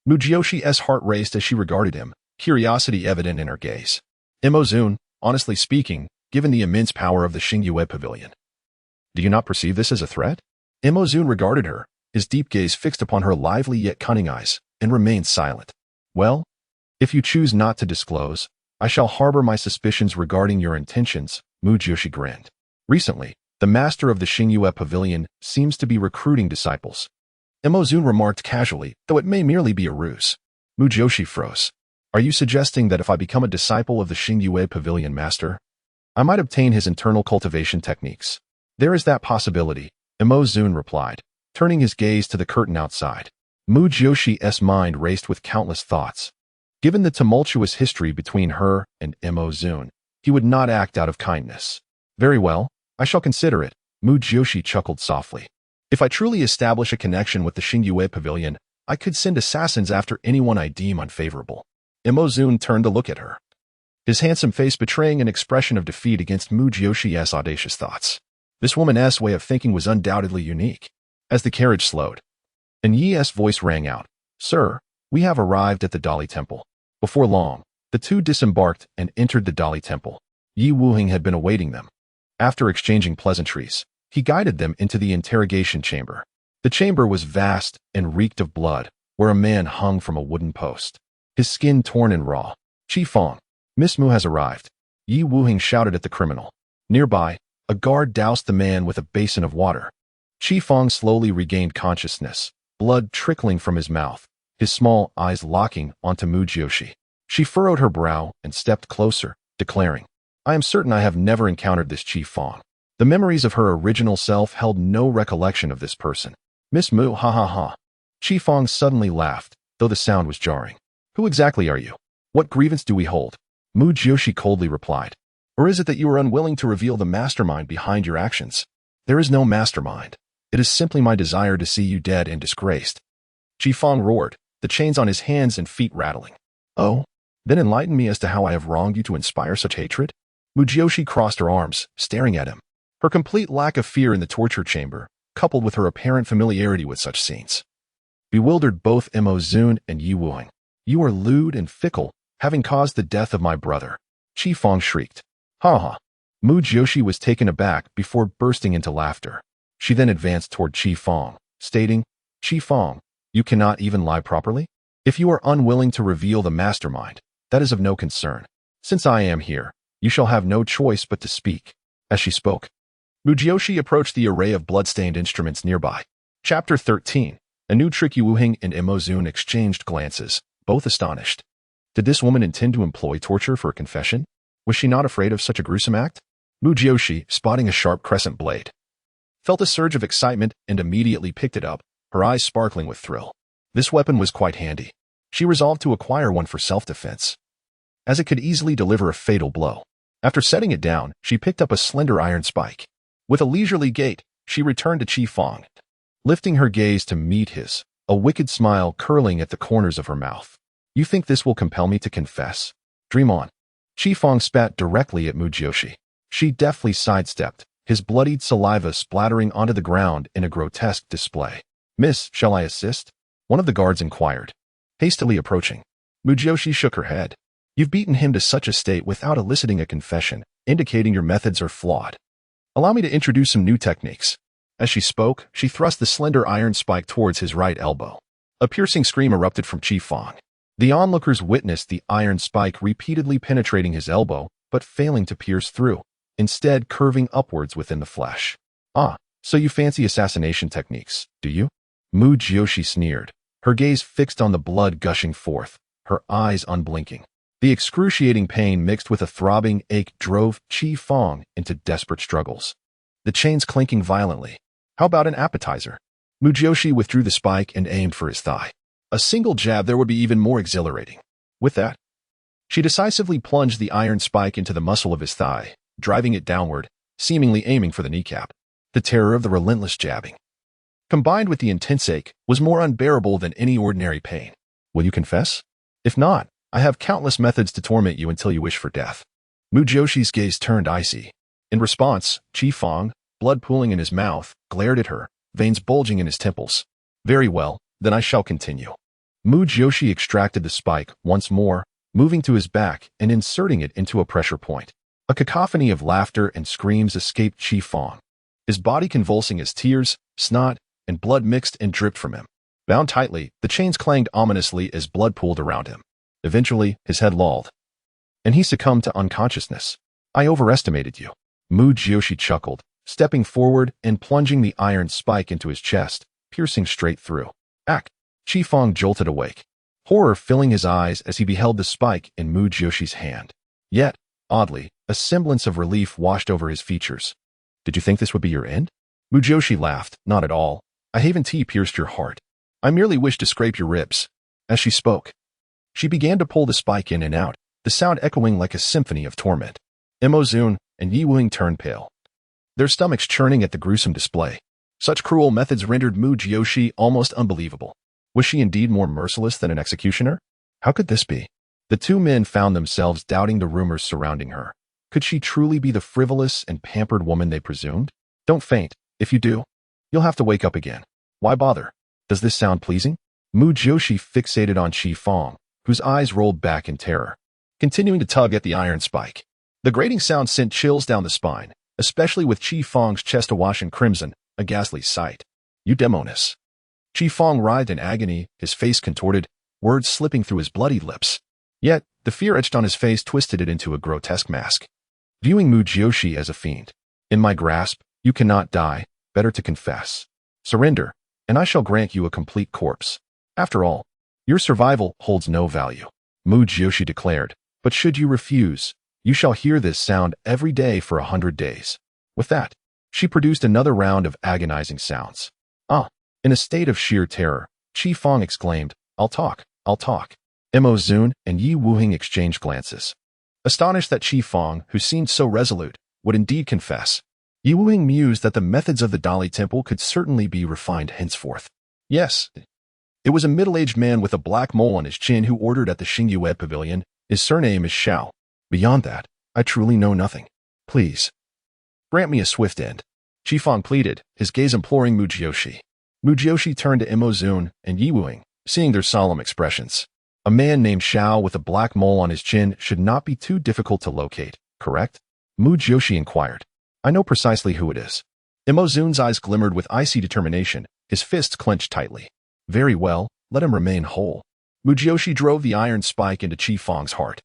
Mu Jiuxi's heart raced as she regarded him, curiosity evident in her gaze. Zun, honestly speaking, given the immense power of the Xingyue Pavilion, do you not perceive this as a threat? Zun regarded her, his deep gaze fixed upon her lively yet cunning eyes, and remained silent. Well, if you choose not to disclose, I shall harbor my suspicions regarding your intentions, Mu Jiuxi grinned. Recently, the master of the Xingyue Pavilion seems to be recruiting disciples. Zun remarked casually, though it may merely be a ruse. Mu Jiuxi froze. Are you suggesting that if I become a disciple of the Xingyue Pavilion master, I might obtain his internal cultivation techniques? There is that possibility, Zun replied, turning his gaze to the curtain outside. Mu Jiuxi's mind raced with countless thoughts. Given the tumultuous history between her and Zun, he would not act out of kindness. Very well, I shall consider it, Mu Jiuxi chuckled softly. If I truly establish a connection with the Xingyue Pavilion, I could send assassins after anyone I deem unfavorable. Zun turned to look at her, his handsome face betraying an expression of defeat against Mu Jiuxi's audacious thoughts. This woman's way of thinking was undoubtedly unique. As the carriage slowed, and Yi's voice rang out, Sir, we have arrived at the Dali Temple. Before long, the two disembarked and entered the Dali Temple. Yi Wuheng had been awaiting them. After exchanging pleasantries, he guided them into the interrogation chamber. The chamber was vast and reeked of blood, where a man hung from a wooden post, his skin torn and raw. Qifeng, Miss Mu has arrived, Yi Wuheng shouted at the criminal. Nearby, a guard doused the man with a basin of water. Qifeng slowly regained consciousness, blood trickling from his mouth, his small eyes locking onto Mu Jiuxi. She furrowed her brow and stepped closer, declaring, I am certain I have never encountered this Qifeng. The memories of her original self held no recollection of this person. Miss Mu, ha ha ha. Qifeng suddenly laughed, though the sound was jarring. Who exactly are you? What grievance do we hold? Mu Jiuxi coldly replied. Or is it that you are unwilling to reveal the mastermind behind your actions? There is no mastermind. It is simply my desire to see you dead and disgraced. Qifeng roared, the chains on his hands and feet rattling. Oh, then enlighten me as to how I have wronged you to inspire such hatred? Mu Jiuxi crossed her arms, staring at him. Her complete lack of fear in the torture chamber, coupled with her apparent familiarity with such scenes, bewildered both Zun and Yi Wuheng. You are lewd and fickle, having caused the death of my brother. Qifeng shrieked. Ha ha. Mu Jiuxi was taken aback before bursting into laughter. She then advanced toward Qifeng, stating, Qifeng, you cannot even lie properly? If you are unwilling to reveal the mastermind, that is of no concern. Since I am here, you shall have no choice but to speak. As she spoke, Mu Jiuxi approached the array of blood-stained instruments nearby. Chapter 13. A new trick. Yi Wuheng and Zun exchanged glances, both astonished. Did this woman intend to employ torture for a confession? Was she not afraid of such a gruesome act? Mu Jiuxi, spotting a sharp crescent blade, felt a surge of excitement and immediately picked it up, her eyes sparkling with thrill. This weapon was quite handy. She resolved to acquire one for self-defense, as it could easily deliver a fatal blow. After setting it down, she picked up a slender iron spike. With a leisurely gait, she returned to Qifeng, lifting her gaze to meet his, a wicked smile curling at the corners of her mouth. You think this will compel me to confess? Dream on. Qifeng spat directly at Mu Jiuxi. She deftly sidestepped, his bloodied saliva splattering onto the ground in a grotesque display. Miss, shall I assist? One of the guards inquired, hastily approaching. Mu Jiuxi shook her head. You've beaten him to such a state without eliciting a confession, indicating your methods are flawed. Allow me to introduce some new techniques. As she spoke, she thrust the slender iron spike towards his right elbow. A piercing scream erupted from Qi Fang. The onlookers witnessed the iron spike repeatedly penetrating his elbow, but failing to pierce through, instead curving upwards within the flesh. Ah, so you fancy assassination techniques, do you? Mu Jiuxi sneered, her gaze fixed on the blood gushing forth, her eyes unblinking. The excruciating pain mixed with a throbbing ache drove Qi Fang into desperate struggles. The chains clinking violently. How about an appetizer? Mu Jiuxi withdrew the spike and aimed for his thigh. A single jab there would be even more exhilarating. With that, she decisively plunged the iron spike into the muscle of his thigh, driving it downward, seemingly aiming for the kneecap. The terror of the relentless jabbing, combined with the intense ache, was more unbearable than any ordinary pain. Will you confess? If not, I have countless methods to torment you until you wish for death. Mu Jiuxi's gaze turned icy. In response, Qi Fang, blood pooling in his mouth, glared at her, veins bulging in his temples. Very well, then I shall continue. Mu Jiuxi extracted the spike once more, moving to his back and inserting it into a pressure point. A cacophony of laughter and screams escaped Qi Fang, his body convulsing as tears, snot, and blood mixed and dripped from him. Bound tightly, the chains clanged ominously as blood pooled around him. Eventually, his head lolled, and he succumbed to unconsciousness. I overestimated you. Mu Jiuxi chuckled, stepping forward and plunging the iron spike into his chest, piercing straight through. Ack! Qi Fang jolted awake, horror filling his eyes as he beheld the spike in Mu Jiuxi's hand. Yet, oddly, a semblance of relief washed over his features. Did you think this would be your end? Mu Jiuxi laughed. Not at all. I haven't pierced your heart. I merely wished to scrape your ribs. As she spoke, she began to pull the spike in and out, the sound echoing like a symphony of torment. Zun and Yi Wuing turned pale, their stomachs churning at the gruesome display. Such cruel methods rendered Mu Jiuxi almost unbelievable. Was she indeed more merciless than an executioner? How could this be? The two men found themselves doubting the rumors surrounding her. Could she truly be the frivolous and pampered woman they presumed? Don't faint. If you do, you'll have to wake up again. Why bother? Does this sound pleasing? Mu Jiuxi fixated on Qi Fang, whose eyes rolled back in terror, continuing to tug at the iron spike. The grating sound sent chills down the spine, especially with Qi Fang's chest awash in crimson, a ghastly sight. You demoness. Qi Fang writhed in agony, his face contorted, words slipping through his bloody lips. Yet, the fear etched on his face twisted it into a grotesque mask. Viewing Mu Jiuxi as a fiend. In my grasp, you cannot die, better to confess. Surrender, and I shall grant you a complete corpse. After all, your survival holds no value. Mu Jiuxi declared, but should you refuse, you shall hear this sound every day for 100 days. With that, she produced another round of agonizing sounds. Ah! In a state of sheer terror, Qi Fang exclaimed, I'll talk, I'll talk. Zun and Yi Wuing exchanged glances, astonished that Qi Fang, who seemed so resolute, would indeed confess. Yi Wuing mused that the methods of the Dali Temple could certainly be refined henceforth. Yes, it was a middle-aged man with a black mole on his chin who ordered at the Xingyue Pavilion. His surname is Xiao. Beyond that, I truly know nothing. Please, grant me a swift end. Qi Fang pleaded, his gaze imploring Mu Jiuxi. Mu Jiuxi turned to Zun and Yi Wuing, seeing their solemn expressions. A man named Xiao with a black mole on his chin should not be too difficult to locate, correct? Mu Jiuxi inquired. I know precisely who it is. Zun's eyes glimmered with icy determination, his fists clenched tightly. Very well, let him remain whole. Mu Jiuxi drove the iron spike into Qi Fang's heart.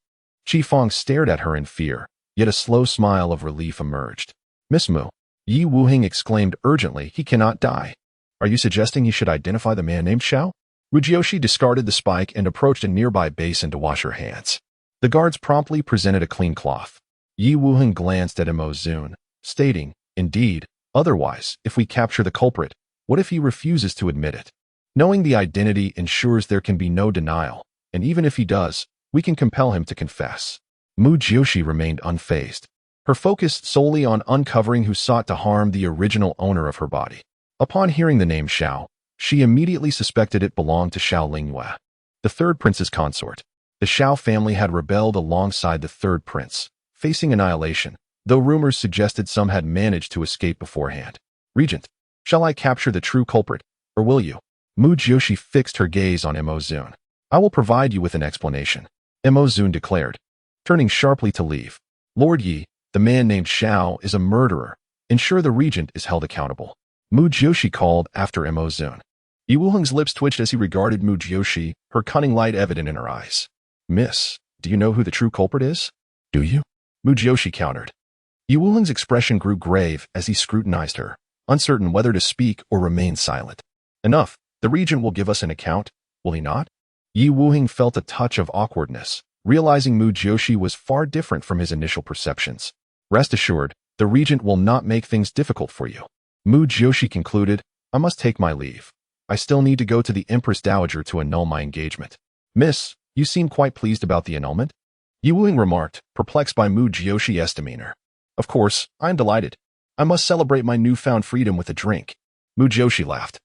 Qi Fang stared at her in fear, yet a slow smile of relief emerged. Miss Mu, Yi Wuing exclaimed urgently, he cannot die. Are you suggesting he should identify the man named Xiao? Mu Jiuxi discarded the spike and approached a nearby basin to wash her hands. The guards promptly presented a clean cloth. Yi Wuing glanced at Zun, stating, indeed, otherwise, if we capture the culprit, what if he refuses to admit it? Knowing the identity ensures there can be no denial, and even if he does, we can compel him to confess. Mu Jiuxi remained unfazed, her focus solely on uncovering who sought to harm the original owner of her body. Upon hearing the name Xiao, she immediately suspected it belonged to Xiao Lingyue, the third prince's consort. The Xiao family had rebelled alongside the third prince, facing annihilation, though rumors suggested some had managed to escape beforehand. Regent, shall I capture the true culprit, or will you? Mu Jiuxi fixed her gaze on Zun. I will provide you with an explanation, Zun declared, turning sharply to leave. Lord Yi, the man named Xiao is a murderer. Ensure the regent is held accountable. Mu Jiuxi called after Zun. Yi Wuheng's lips twitched as he regarded Mu Jiuxi, her cunning light evident in her eyes. Miss, do you know who the true culprit is? Do you? Mu Jiuxi countered. Yi Wuheng's expression grew grave as he scrutinized her, uncertain whether to speak or remain silent. Enough. The regent will give us an account, will he not? Yi Wuheng felt a touch of awkwardness, realizing Mu Jiuxi was far different from his initial perceptions. Rest assured, the regent will not make things difficult for you. Mu Jiuxi concluded, I must take my leave. I still need to go to the Empress Dowager to annul my engagement. Miss, you seem quite pleased about the annulment? Yi Wuheng remarked, perplexed by Mu Jiuxi's demeanor. Of course, I am delighted. I must celebrate my newfound freedom with a drink. Mu Jiuxi laughed,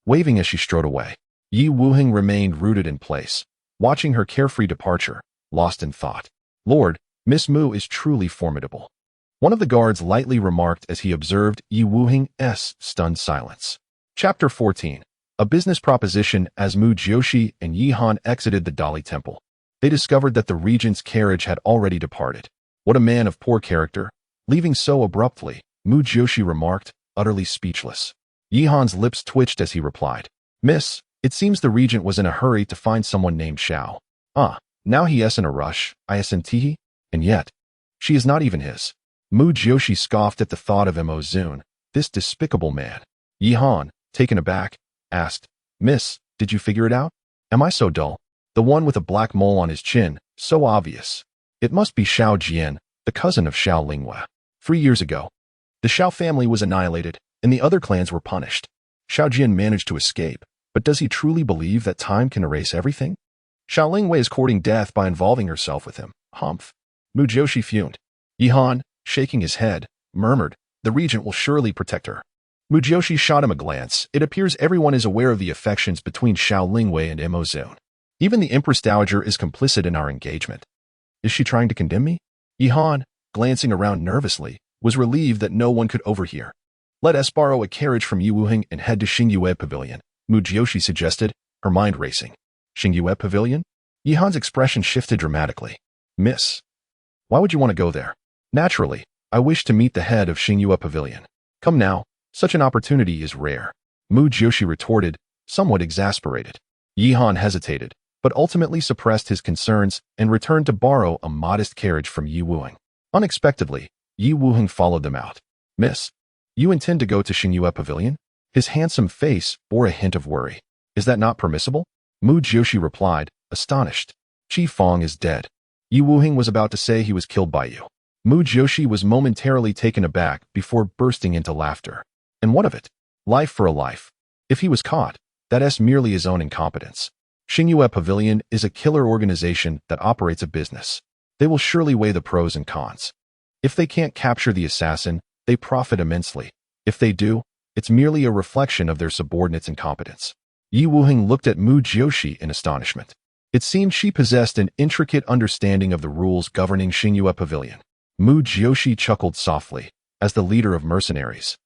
waving as she strode away. Yi Wuheng remained rooted in place, watching her carefree departure, lost in thought. Lord, Miss Mu is truly formidable. One of the guards lightly remarked as he observed Yi Wuheng's stunned silence. Chapter 14. A business proposition. As Mu Jiuxi and Yi Han exited the Dali Temple, they discovered that the regent's carriage had already departed. What a man of poor character. Leaving so abruptly, Mu Jiuxi remarked, utterly speechless. Yi Han's lips twitched as he replied, Miss, it seems the regent was in a hurry to find someone named Xiao. Now he is in a rush, isn't, and yet, she is not even his. Mu Jiuxi scoffed at the thought of Mo Zun, this despicable man. Yi Han, taken aback, asked, Miss, did you figure it out? Am I so dull? The one with a black mole on his chin, so obvious. It must be Xiao Jian, the cousin of Xiao Lingwei. 3 years ago, the Xiao family was annihilated, and the other clans were punished. Xiao Jian managed to escape, but does he truly believe that time can erase everything? Xiao Lingwei is courting death by involving herself with him. Humph. Mu Jiuxi fumed. Yi Han, shaking his head, murmured, the regent will surely protect her. Mu Jiuxi shot him a glance. It appears everyone is aware of the affections between Xiao Lingwei and Mo Zun. Even the Empress Dowager is complicit in our engagement. Is she trying to condemn me? Yi Han, glancing around nervously, was relieved that no one could overhear. Let us borrow a carriage from Yi Wuheng and head to Xingyue Pavilion, Mu Jiuxi suggested, her mind racing. Xingyue Pavilion? Yi Han's expression shifted dramatically. Miss, why would you want to go there? Naturally, I wish to meet the head of Xingyue Pavilion. Come now, such an opportunity is rare. Mu Jiuxi retorted, somewhat exasperated. Yi Han hesitated, but ultimately suppressed his concerns and returned to borrow a modest carriage from Yi Wuheng. Unexpectedly, Yi Wuheng followed them out. Miss, you intend to go to Xingyue Pavilion? His handsome face bore a hint of worry. Is that not permissible? Mu Jiuxi replied, astonished. Qi Feng is dead. Yi Wuheng was about to say he was killed by you. Mu Jiuxi was momentarily taken aback before bursting into laughter. And what of it? Life for a life. If he was caught, that's merely his own incompetence. Xingyue Pavilion is a killer organization that operates a business. They will surely weigh the pros and cons. If they can't capture the assassin, they profit immensely. If they do, it's merely a reflection of their subordinates' incompetence. Yi Wuheng looked at Mu Jiuxi in astonishment. It seemed she possessed an intricate understanding of the rules governing Xingyue Pavilion. Mu Jiuxi chuckled softly, as the leader of mercenaries.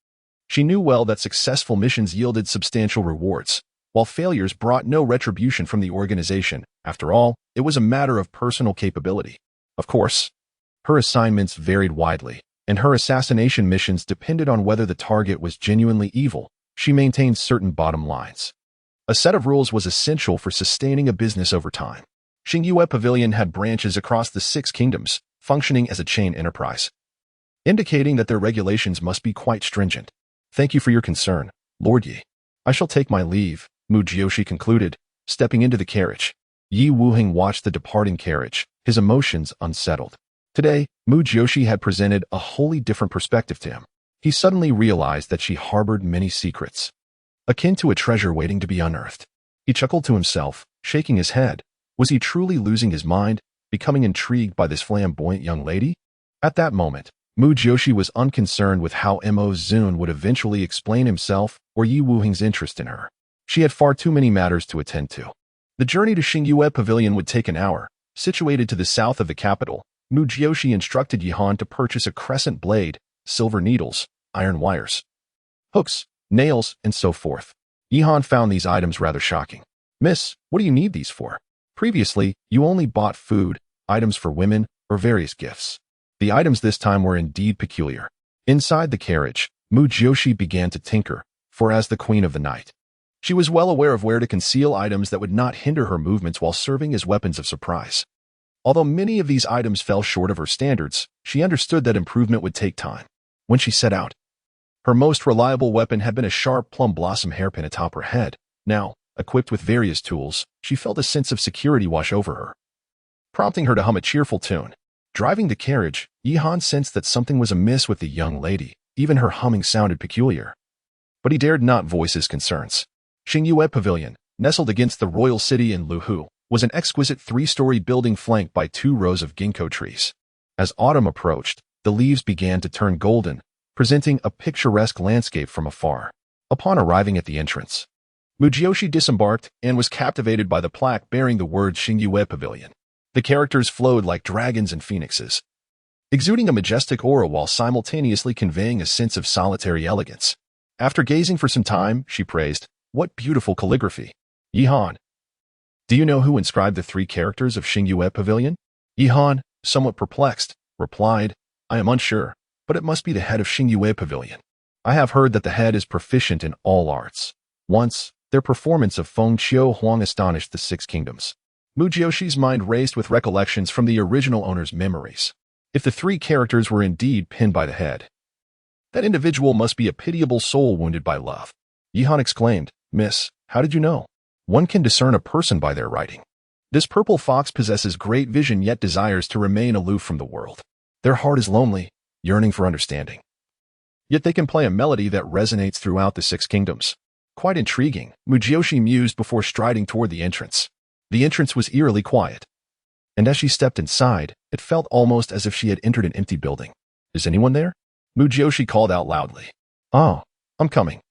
She knew well that successful missions yielded substantial rewards, while failures brought no retribution from the organization. After all, it was a matter of personal capability. Of course, her assignments varied widely, and her assassination missions depended on whether the target was genuinely evil. She maintained certain bottom lines. A set of rules was essential for sustaining a business over time. Xingyue Pavilion had branches across the 6 kingdoms, functioning as a chain enterprise, indicating that their regulations must be quite stringent. Thank you for your concern, Lord Yi. I shall take my leave, Mu Jiuxi concluded, stepping into the carriage. Yi Wuheng watched the departing carriage, his emotions unsettled. Today, Mu Jiuxi had presented a wholly different perspective to him. He suddenly realized that she harbored many secrets, akin to a treasure waiting to be unearthed. He chuckled to himself, shaking his head. Was he truly losing his mind, becoming intrigued by this flamboyant young lady? At that moment, Mu Jiuxi was unconcerned with how Mo Zun would eventually explain himself or Yi Wuheng's interest in her. She had far too many matters to attend to. The journey to Xingyue Pavilion would take an hour. Situated to the south of the capital, Mu Jiuxi instructed Yi Han to purchase a crescent blade, silver needles, iron wires, hooks, nails, and so forth. Yi Han found these items rather shocking. Miss, what do you need these for? Previously, you only bought food, items for women, or various gifts. The items this time were indeed peculiar. Inside the carriage, Mu Jiuxi began to tinker, for as the queen of the night, She was well aware of where to conceal items that would not hinder her movements while serving as weapons of surprise. Although many of these items fell short of her standards, she understood that improvement would take time. When she set out, her most reliable weapon had been a sharp plum blossom hairpin atop her head. Now, equipped with various tools, she felt a sense of security wash over her, prompting her to hum a cheerful tune. Driving the carriage, Yihan sensed that something was amiss with the young lady. Even her humming sounded peculiar. But he dared not voice his concerns. Xingyue Pavilion, nestled against the royal city in Luhu, was an exquisite three-story building flanked by 2 rows of ginkgo trees. As autumn approached, the leaves began to turn golden, presenting a picturesque landscape from afar. Upon arriving at the entrance, Mu Jiuxi disembarked and was captivated by the plaque bearing the word Xingyue Pavilion. The characters flowed like dragons and phoenixes, exuding a majestic aura while simultaneously conveying a sense of solitary elegance. After gazing for some time, she praised, "What beautiful calligraphy! Yihan, do you know who inscribed the 3 characters of Xingyue Pavilion?" Yihan, somewhat perplexed, replied, "I am unsure, but it must be the head of Xingyue Pavilion. I have heard that the head is proficient in all arts. Once, their performance of Feng Qiu Huang astonished the 6 kingdoms." Mu Jiuxi's mind raced with recollections from the original owner's memories. If the 3 characters were indeed pinned by the head, that individual must be a pitiable soul wounded by love. Yihan exclaimed, "Miss, how did you know? One can discern a person by their writing. This purple fox possesses great vision yet desires to remain aloof from the world. Their heart is lonely, yearning for understanding. Yet they can play a melody that resonates throughout the 6 kingdoms. Quite intriguing," Mu Jiuxi mused before striding toward the entrance. The entrance was eerily quiet, and as she stepped inside, it felt almost as if she had entered an empty building. "Is anyone there?" Mu Jiuxi called out loudly. "Oh, I'm coming.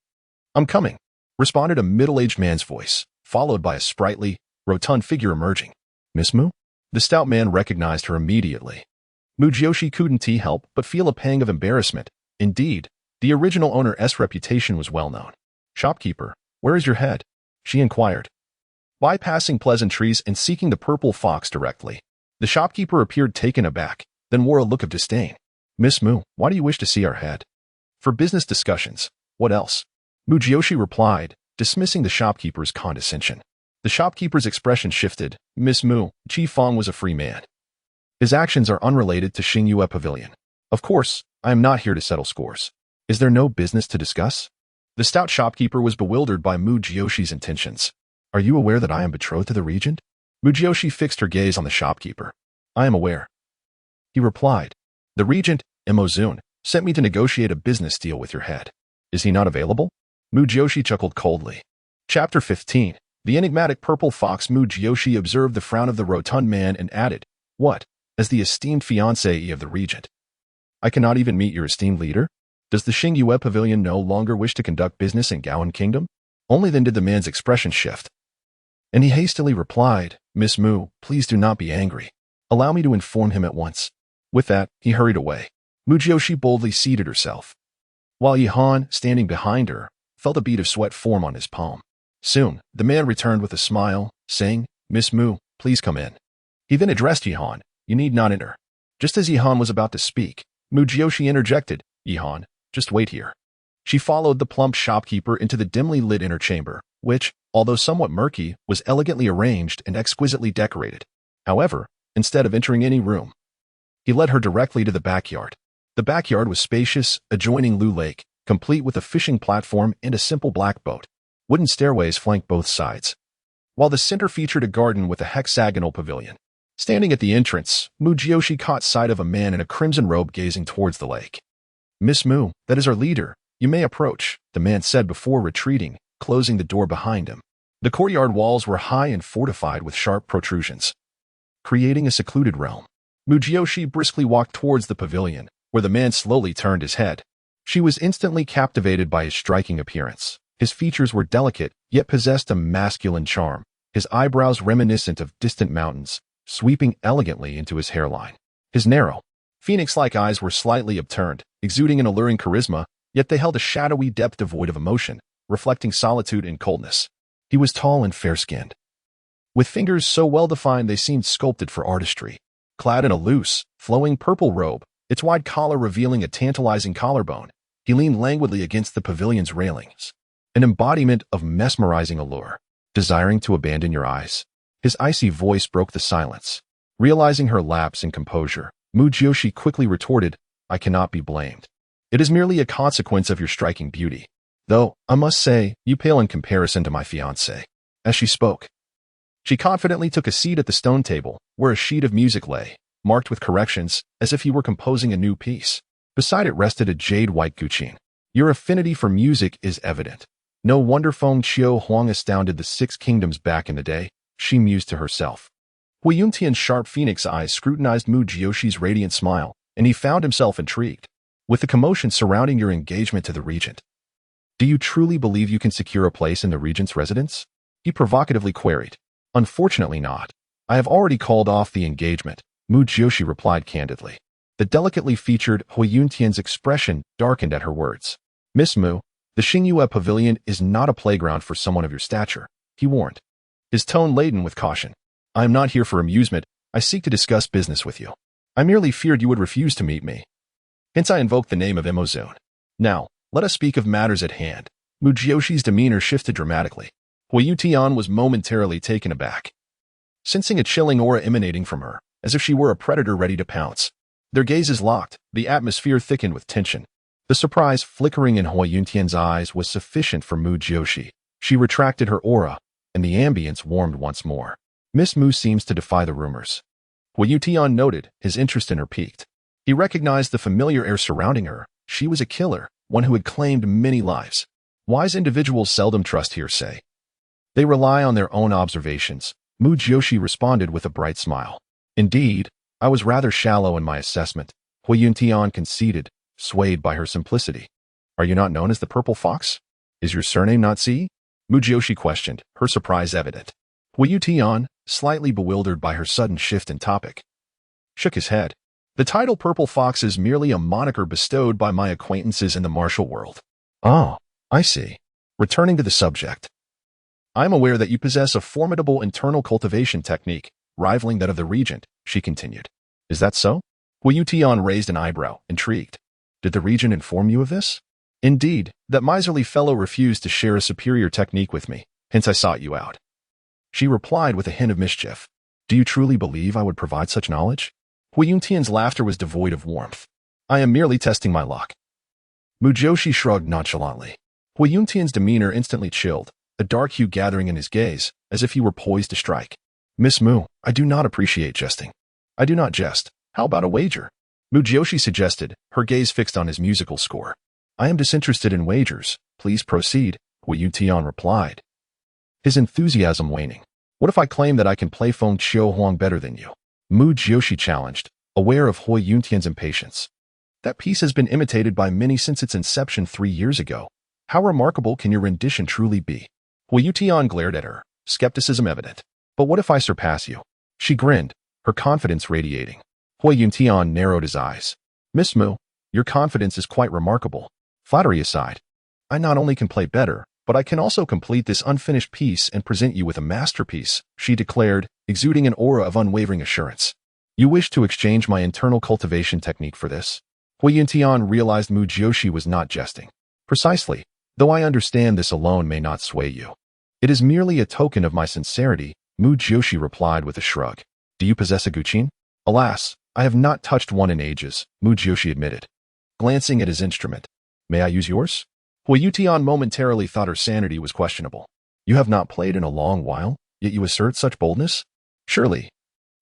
I'm coming," responded a middle-aged man's voice, followed by a sprightly, rotund figure emerging. "Miss Mu?" The stout man recognized her immediately. Mu Jiuxi couldn't help but feel a pang of embarrassment. Indeed, the original owner's reputation was well known. "Shopkeeper, where is your head?" she inquired, bypassing pleasantries and seeking the purple fox directly. The shopkeeper appeared taken aback, then wore a look of disdain. "Miss Mu, why do you wish to see our head?" "For business discussions. What else?" Mu Jiuxi replied, dismissing the shopkeeper's condescension. The shopkeeper's expression shifted. "Miss Mu, Qi Feng was a free man. His actions are unrelated to Xingyue Pavilion. Of course, I am not here to settle scores. Is there no business to discuss?" The stout shopkeeper was bewildered by Mu Jiuxi's intentions. "Are you aware that I am betrothed to the regent?" Mu Jiuxi fixed her gaze on the shopkeeper. "I am aware," he replied. "The regent, Imozun, sent me to negotiate a business deal with your head. Is he not available?" Mu Jiuxi chuckled coldly. Chapter 15. The enigmatic purple fox. Mu Jiuxi observed the frown of the rotund man and added, "What, as the esteemed fiancé of the regent? I cannot even meet your esteemed leader? Does the Xingyue Pavilion no longer wish to conduct business in Gaoan Kingdom?" Only then did the man's expression shift, and he hastily replied, "Miss Mu, please do not be angry. Allow me to inform him at once." With that, he hurried away. Mu Jiuxi boldly seated herself, while Yihan, standing behind her, felt a bead of sweat form on his palm. Soon, the man returned with a smile, saying, "Miss Mu, please come in." He then addressed Yihan, "You need not enter." Just as Yihan was about to speak, Mu Jiuxi interjected, "Yihan, just wait here." She followed the plump shopkeeper into the dimly lit inner chamber, which, although somewhat murky, was elegantly arranged and exquisitely decorated. However, instead of entering any room, he led her directly to the backyard. The backyard was spacious, adjoining Lu Lake, complete with a fishing platform and a simple black boat. Wooden stairways flanked both sides, while the center featured a garden with a hexagonal pavilion. Standing at the entrance, Mu Jiuxi caught sight of a man in a crimson robe gazing towards the lake. "Miss Mu, that is our leader. You may approach," the man said before retreating, closing the door behind him. The courtyard walls were high and fortified with sharp protrusions, creating a secluded realm. Mu Jiuxi briskly walked towards the pavilion, where the man slowly turned his head. She was instantly captivated by his striking appearance. His features were delicate, yet possessed a masculine charm, his eyebrows reminiscent of distant mountains, sweeping elegantly into his hairline. His narrow, phoenix-like eyes were slightly upturned, exuding an alluring charisma, yet they held a shadowy depth devoid of emotion, reflecting solitude and coldness. He was tall and fair-skinned, with fingers so well-defined they seemed sculpted for artistry. Clad in a loose, flowing purple robe, its wide collar revealing a tantalizing collarbone, he leaned languidly against the pavilion's railings. an embodiment of mesmerizing allure, desiring to abandon your eyes. His icy voice broke the silence. Realizing her lapse in composure, Mu Jiuxi quickly retorted, I cannot be blamed. It is merely a consequence of your striking beauty. Though, I must say, you pale in comparison to my fiancé. As she spoke, she confidently took a seat at the stone table, where a sheet of music lay, marked with corrections, as if he were composing a new piece. Beside it rested a jade-white guqin. Your affinity for music is evident. No wonder Feng Qiu Huang astounded the Six Kingdoms back in the day, she mused to herself. Hui Yuntian's sharp phoenix eyes scrutinized Mu Jiuxi's radiant smile, and he found himself intrigued. With the commotion surrounding your engagement to the regent, do you truly believe you can secure a place in the regent's residence? He provocatively queried. Unfortunately not. I have already called off the engagement, Mu Jiuxi replied candidly. The delicately featured Hui Yuntian's expression darkened at her words. Miss Mu, the Xingyue Pavilion is not a playground for someone of your stature, he warned, his tone laden with caution. I am not here for amusement, I seek to discuss business with you. I merely feared you would refuse to meet me. Hence I invoked the name of Emozun. Now, let us speak of matters at hand. Mu Jiuxi's demeanor shifted dramatically. Hui Yutian was momentarily taken aback, sensing a chilling aura emanating from her, as if she were a predator ready to pounce. Their gazes locked, the atmosphere thickened with tension. The surprise flickering in Hui Yuntian's eyes was sufficient for Mu Jiuxi. She retracted her aura, and the ambience warmed once more. Miss Mu seems to defy the rumors. Hui Yutian noted, his interest in her piqued. He recognized the familiar air surrounding her. She was a killer, one who had claimed many lives. Wise individuals seldom trust hearsay. They rely on their own observations, Mu Jiuxi responded with a bright smile. Indeed, I was rather shallow in my assessment, Hui Yuntian conceded, swayed by her simplicity. Are you not known as the Purple Fox? Is your surname not C? Mu Jiuxi questioned, her surprise evident. Hui Yutian, slightly bewildered by her sudden shift in topic, shook his head. The title Purple Fox is merely a moniker bestowed by my acquaintances in the martial world. Ah, I see. Returning to the subject. I am aware that you possess a formidable internal cultivation technique, rivaling that of the regent, she continued. Is that so? Hui Yutian raised an eyebrow, intrigued. Did the regent inform you of this? Indeed, that miserly fellow refused to share a superior technique with me, hence I sought you out. She replied with a hint of mischief. Do you truly believe I would provide such knowledge? Hui Yuntian's laughter was devoid of warmth. I am merely testing my luck. Mu Jiuxi shrugged nonchalantly. Hui Yuntian's demeanor instantly chilled, a dark hue gathering in his gaze, as if he were poised to strike. Miss Mu, I do not appreciate jesting. I do not jest. How about a wager? Mu Jiuxi suggested, her gaze fixed on his musical score. I am disinterested in wagers. Please proceed, Hui Yutian replied, his enthusiasm waning. What if I claim that I can play Feng Qiu Huang better than you? Mu Jiuxi challenged, aware of Hui Yuntian's impatience. That piece has been imitated by many since its inception 3 years ago. How remarkable can your rendition truly be? Hui Yutian glared at her, skepticism evident. But what if I surpass you? She grinned, her confidence radiating. Hui Yuntian narrowed his eyes. Miss Mu, your confidence is quite remarkable. Flattery aside, I not only can play better, but I can also complete this unfinished piece and present you with a masterpiece, she declared, exuding an aura of unwavering assurance. You wish to exchange my internal cultivation technique for this? Hui Yuntian realized Mu Jiuxi was not jesting. Precisely, though I understand this alone may not sway you. It is merely a token of my sincerity, Mu Jiuxi replied with a shrug. Do you possess a guqin? Alas, I have not touched one in ages, Mu Jiuxi admitted, glancing at his instrument. May I use yours? Hui Yutian momentarily thought her sanity was questionable. You have not played in a long while, yet you assert such boldness? Surely.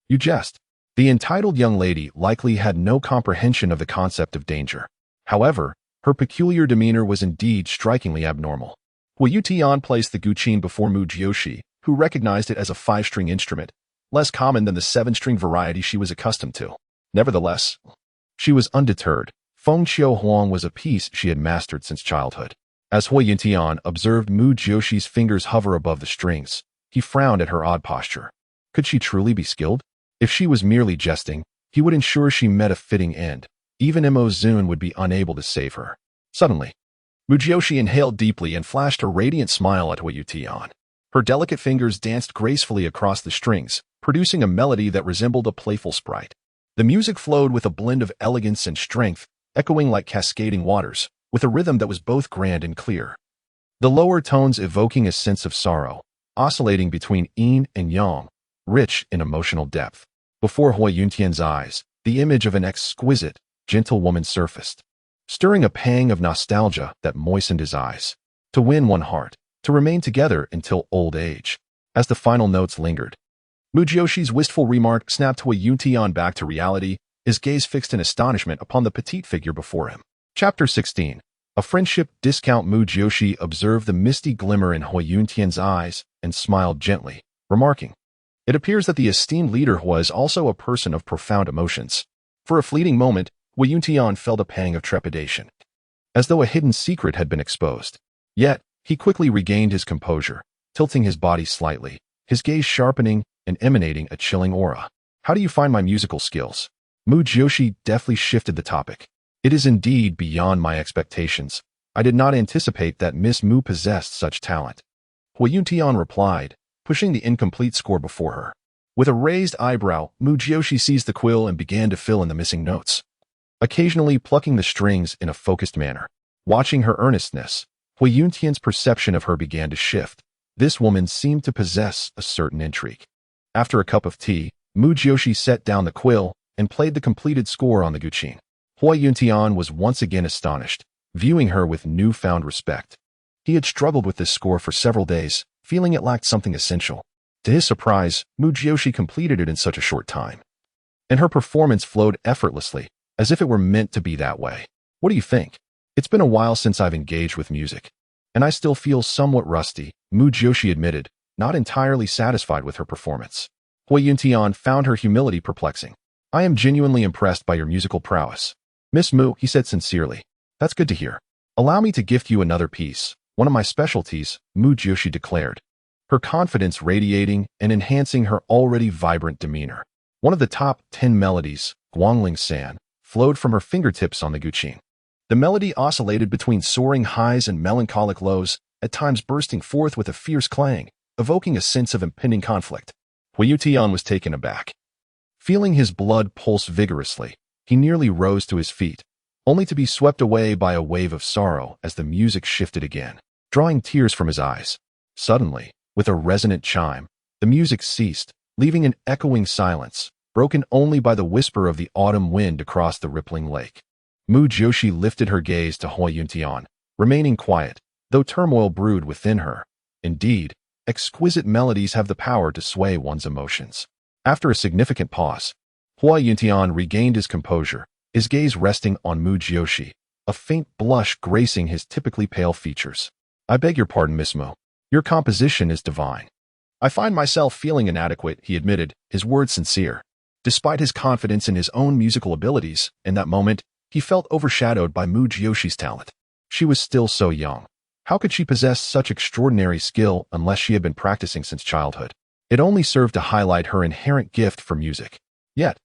You jest. The entitled young lady likely had no comprehension of the concept of danger. However, her peculiar demeanor was indeed strikingly abnormal. Hui Yutian placed the guqin before Mu Jiuxi, who recognized it as a 5-string instrument, less common than the 7-string variety she was accustomed to. Nevertheless, she was undeterred. Feng Qiu Huang was a piece she had mastered since childhood. As Hui Yuntian observed Mu Jiuxi's fingers hover above the strings, he frowned at her odd posture. Could she truly be skilled? If she was merely jesting, he would ensure she met a fitting end. Even Emozun would be unable to save her. Suddenly, Mu Jiuxi inhaled deeply and flashed a radiant smile at Hui Yutian. Her delicate fingers danced gracefully across the strings, producing a melody that resembled a playful sprite. The music flowed with a blend of elegance and strength, echoing like cascading waters, with a rhythm that was both grand and clear. the lower tones evoking a sense of sorrow, oscillating between yin and yang, rich in emotional depth. Before Hui Yuntian's eyes, the image of an exquisite, gentle woman surfaced, stirring a pang of nostalgia that moistened his eyes. To win one heart, to remain together until old age. As the final notes lingered, Mu Jiuxi's wistful remark snapped Hui Yuntian back to reality, his gaze fixed in astonishment upon the petite figure before him. Chapter 16. A friendship discount. Mu Jiuxi observed the misty glimmer in Hui Yuntian's eyes and smiled gently, remarking, "It appears that the esteemed leader was also a person of profound emotions." For a fleeting moment, Hui Yuntian felt a pang of trepidation, as though a hidden secret had been exposed. Yet, he quickly regained his composure, tilting his body slightly, his gaze sharpening and emanating a chilling aura. "How do you find my musical skills?" Mu Jiuxi deftly shifted the topic. "It is indeed beyond my expectations. I did not anticipate that Miss Mu possessed such talent." Hui Yuntian replied, pushing the incomplete score before her. With a raised eyebrow, Mu Jiuxi seized the quill and began to fill in the missing notes, occasionally plucking the strings in a focused manner. Watching her earnestness, Hui Yuntian's perception of her began to shift. This woman seemed to possess a certain intrigue. After a cup of tea, Mu Jiuxi set down the quill and played the completed score on the guqin. Hui Yuntian was once again astonished, viewing her with newfound respect. He had struggled with this score for several days, feeling it lacked something essential. To his surprise, Mu Jiuxi completed it in such a short time, and her performance flowed effortlessly, as if it were meant to be that way. "What do you think? It's been a while since I've engaged with music, and I still feel somewhat rusty," Mu Jiuxi admitted, not entirely satisfied with her performance. Hui Yuntian found her humility perplexing. "I am genuinely impressed by your musical prowess, Miss Mu," he said sincerely. "That's good to hear. Allow me to gift you another piece, one of my specialties," Mu Jiuxi declared, her confidence radiating and enhancing her already vibrant demeanor. One of the top 10 melodies, Guangling San, flowed from her fingertips on the guqin. The melody oscillated between soaring highs and melancholic lows, at times bursting forth with a fierce clang, evoking a sense of impending conflict. Hui Yuntian was taken aback. Feeling his blood pulse vigorously, he nearly rose to his feet, only to be swept away by a wave of sorrow as the music shifted again, drawing tears from his eyes. Suddenly, with a resonant chime, the music ceased, leaving an echoing silence, broken only by the whisper of the autumn wind across the rippling lake. Mu Jiuxi lifted her gaze to Hui Yuntian, remaining quiet, though turmoil brewed within her. Indeed, exquisite melodies have the power to sway one's emotions. After a significant pause, Hui Yuntian regained his composure, his gaze resting on Mu Jiuxi, a faint blush gracing his typically pale features. "I beg your pardon, Miss Mu. Your composition is divine." "I find myself feeling inadequate," he admitted, his words sincere. Despite his confidence in his own musical abilities, in that moment, he felt overshadowed by Mu Jiuxi's talent. She was still so young. How could she possess such extraordinary skill unless she had been practicing since childhood? It only served to highlight her inherent gift for music. Yet,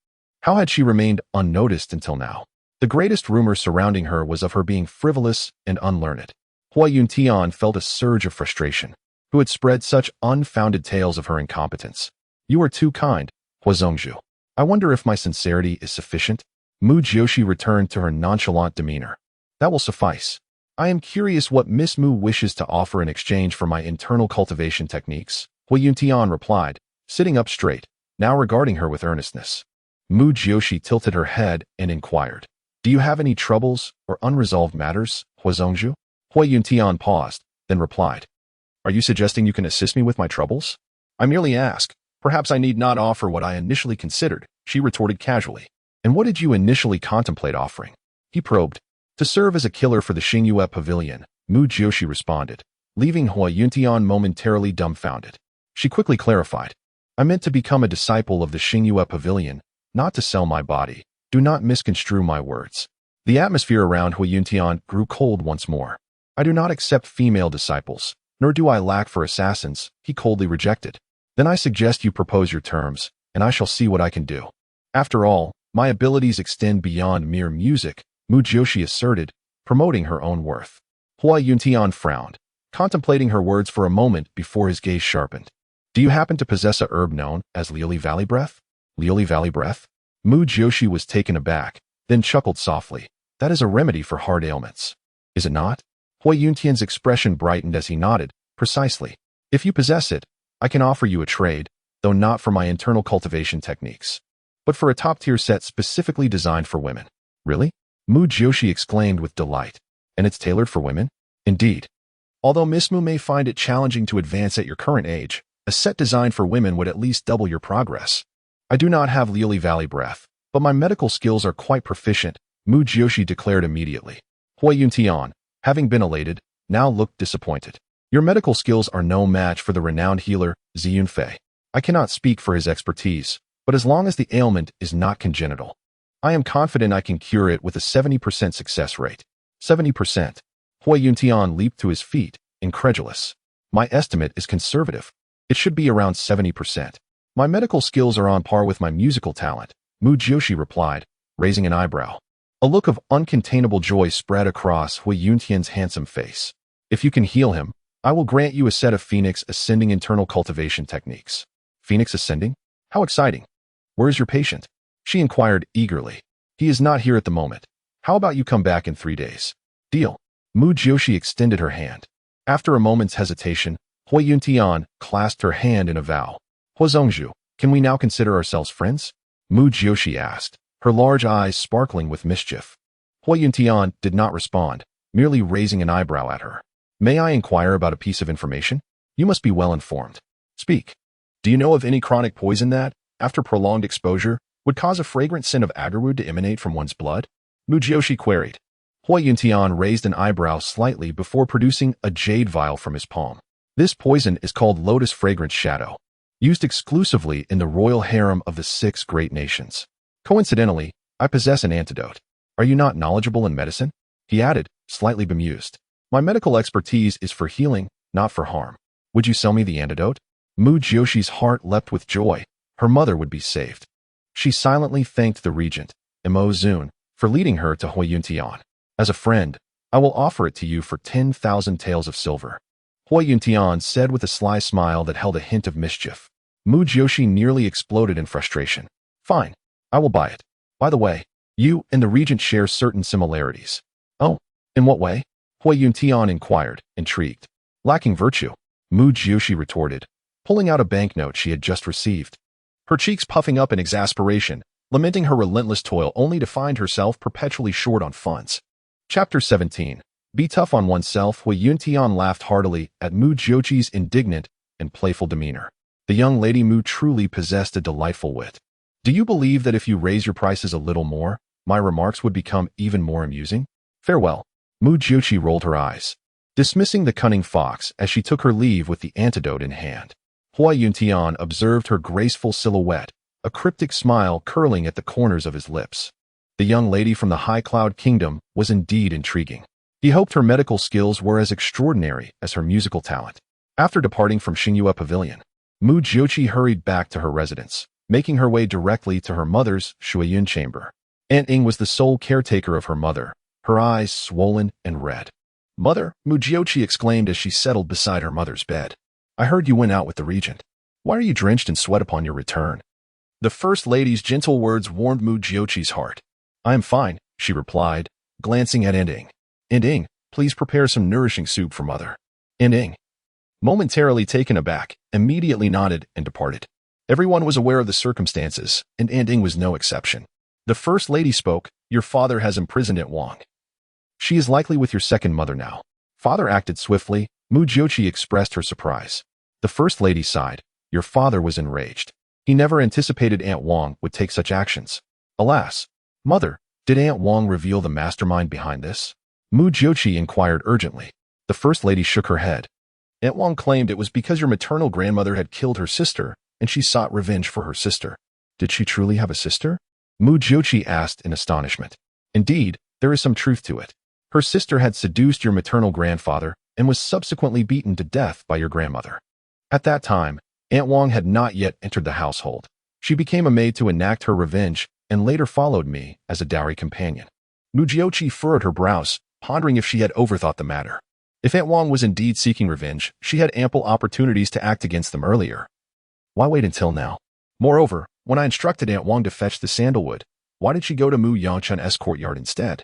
how had she remained unnoticed until now? The greatest rumor surrounding her was of her being frivolous and unlearned. Hui Yuntian felt a surge of frustration. Who had spread such unfounded tales of her incompetence? "You are too kind, Hui Zongzhu. I wonder if my sincerity is sufficient?" Mu Jiuxi returned to her nonchalant demeanor. "That will suffice. I am curious what Miss Mu wishes to offer in exchange for my internal cultivation techniques," Hui Yuntian replied, sitting up straight, now regarding her with earnestness. Mu Jiuxi tilted her head and inquired, "Do you have any troubles or unresolved matters, Hui Zongzhu?" Hui Yuntian paused, then replied, "Are you suggesting you can assist me with my troubles?" "I merely ask. Perhaps I need not offer what I initially considered," she retorted casually. "And what did you initially contemplate offering?" he probed. "To serve as a killer for the Xingyue Pavilion," Mu Jiuxi responded, leaving Hui Yuntian momentarily dumbfounded. She quickly clarified, "I meant to become a disciple of the Xingyue Pavilion, not to sell my body. Do not misconstrue my words." The atmosphere around Hui Yuntian grew cold once more. "I do not accept female disciples, nor do I lack for assassins," he coldly rejected. "Then I suggest you propose your terms, and I shall see what I can do. After all, my abilities extend beyond mere music," Mu Jiuxi asserted, promoting her own worth. Hui Yuntian frowned, contemplating her words for a moment before his gaze sharpened. "Do you happen to possess a herb known as Lioli Valley Breath?" "Lioli Valley Breath?" Mu Jiuxi was taken aback, then chuckled softly. "That is a remedy for heart ailments, is it not?" Hui Yuntian's expression brightened as he nodded. Precisely. If you possess it, I can offer you a trade, though not for my internal cultivation techniques, but for a top-tier set specifically designed for women. Really? Mu Jiuxi exclaimed with delight. And it's tailored for women? Indeed. Although Miss Mu may find it challenging to advance at your current age, a set designed for women would at least double your progress. I do not have Lily Valley breath, but my medical skills are quite proficient, Mu Jiuxi declared immediately. Hui Yuntian, having been elated, now looked disappointed. Your medical skills are no match for the renowned healer, Ziyunfei. I cannot speak for his expertise, but as long as the ailment is not congenital, I am confident I can cure it with a 70% success rate. 70%. Hui Yuntian leaped to his feet, incredulous. My estimate is conservative. It should be around 70%. My medical skills are on par with my musical talent, Mu Jiuxi replied, raising an eyebrow. A look of uncontainable joy spread across Hui Yuntian's handsome face. If you can heal him, I will grant you a set of Phoenix Ascending internal cultivation techniques. Phoenix Ascending? How exciting. Where is your patient? She inquired eagerly. He is not here at the moment. How about you come back in 3 days? Deal. Mu Jiuxi extended her hand. After a moment's hesitation, Hui Yuntian clasped her hand in a vow. Hui Zongzhu, can we now consider ourselves friends? Mu Jiuxi asked, her large eyes sparkling with mischief. Hui Yuntian did not respond, merely raising an eyebrow at her. May I inquire about a piece of information? You must be well informed. Speak. Do you know of any chronic poison that, after prolonged exposure, would cause a fragrant scent of agarwood to emanate from one's blood? Mu Jiuxi queried. Hui Yuntian raised an eyebrow slightly before producing a jade vial from his palm. This poison is called Lotus Fragrance Shadow, used exclusively in the royal harem of the 6 great nations. Coincidentally, I possess an antidote. Are you not knowledgeable in medicine? He added, slightly bemused. My medical expertise is for healing, not for harm. Would you sell me the antidote? Mu Jiuxi's heart leapt with joy. Her mother would be saved. She silently thanked the regent, Mo Zun, for leading her to Hui Yuntian. As a friend, I will offer it to you for 10,000 taels of silver. Hui Yuntian said with a sly smile that held a hint of mischief. Mu Jiuxi nearly exploded in frustration. Fine, I will buy it. By the way, you and the regent share certain similarities. Oh, in what way? Hui Yuntian inquired, intrigued. Lacking virtue, Mu Jiuxi retorted, pulling out a banknote she had just received. Her cheeks puffing up in exasperation, lamenting her relentless toil only to find herself perpetually short on funds. Chapter 17. Be tough on oneself. Hui Yuntian laughed heartily at Mu Jiuxi's indignant and playful demeanor. The young lady Mu truly possessed a delightful wit. Do you believe that if you raise your prices a little more, my remarks would become even more amusing? Farewell. Mu Jiuxi rolled her eyes, dismissing the cunning fox as she took her leave with the antidote in hand. Hui Yuntian observed her graceful silhouette, a cryptic smile curling at the corners of his lips. The young lady from the High Cloud Kingdom was indeed intriguing. He hoped her medical skills were as extraordinary as her musical talent. After departing from Xingyue Pavilion, Mu Jiuxi hurried back to her residence, making her way directly to her mother's Shuiyun chamber. Aunt Ying was the sole caretaker of her mother, her eyes swollen and red. Mother, Mu Jiuxi exclaimed as she settled beside her mother's bed. I heard you went out with the regent. Why are you drenched in sweat upon your return? The first lady's gentle words warmed Mu Jiuxi's heart. I am fine, she replied, glancing at Aunt Ying. Aunt Ying, please prepare some nourishing soup for mother. Aunt Ying, momentarily taken aback, immediately nodded and departed. Everyone was aware of the circumstances, and Aunt Ying was no exception. The first lady spoke. Your father has imprisoned Aunt Wang. She is likely with your second mother now. Father acted swiftly. Mu Jiuxi expressed her surprise. The first lady sighed. Your father was enraged. He never anticipated Aunt Wang would take such actions. Alas, mother, did Aunt Wang reveal the mastermind behind this? Mu Jiuxi inquired urgently. The first lady shook her head. Aunt Wang claimed it was because your maternal grandmother had killed her sister, and she sought revenge for her sister. Did she truly have a sister? Mu Jiuxi asked in astonishment. Indeed, there is some truth to it. Her sister had seduced your maternal grandfather and was subsequently beaten to death by your grandmother. At that time, Aunt Wang had not yet entered the household. She became a maid to enact her revenge and later followed me as a dowry companion. Mu Jiuxi furrowed her brows, pondering if she had overthought the matter. If Aunt Wang was indeed seeking revenge, she had ample opportunities to act against them earlier. Why wait until now? Moreover, when I instructed Aunt Wang to fetch the sandalwood, why did she go to Mu Yangchun's courtyard instead?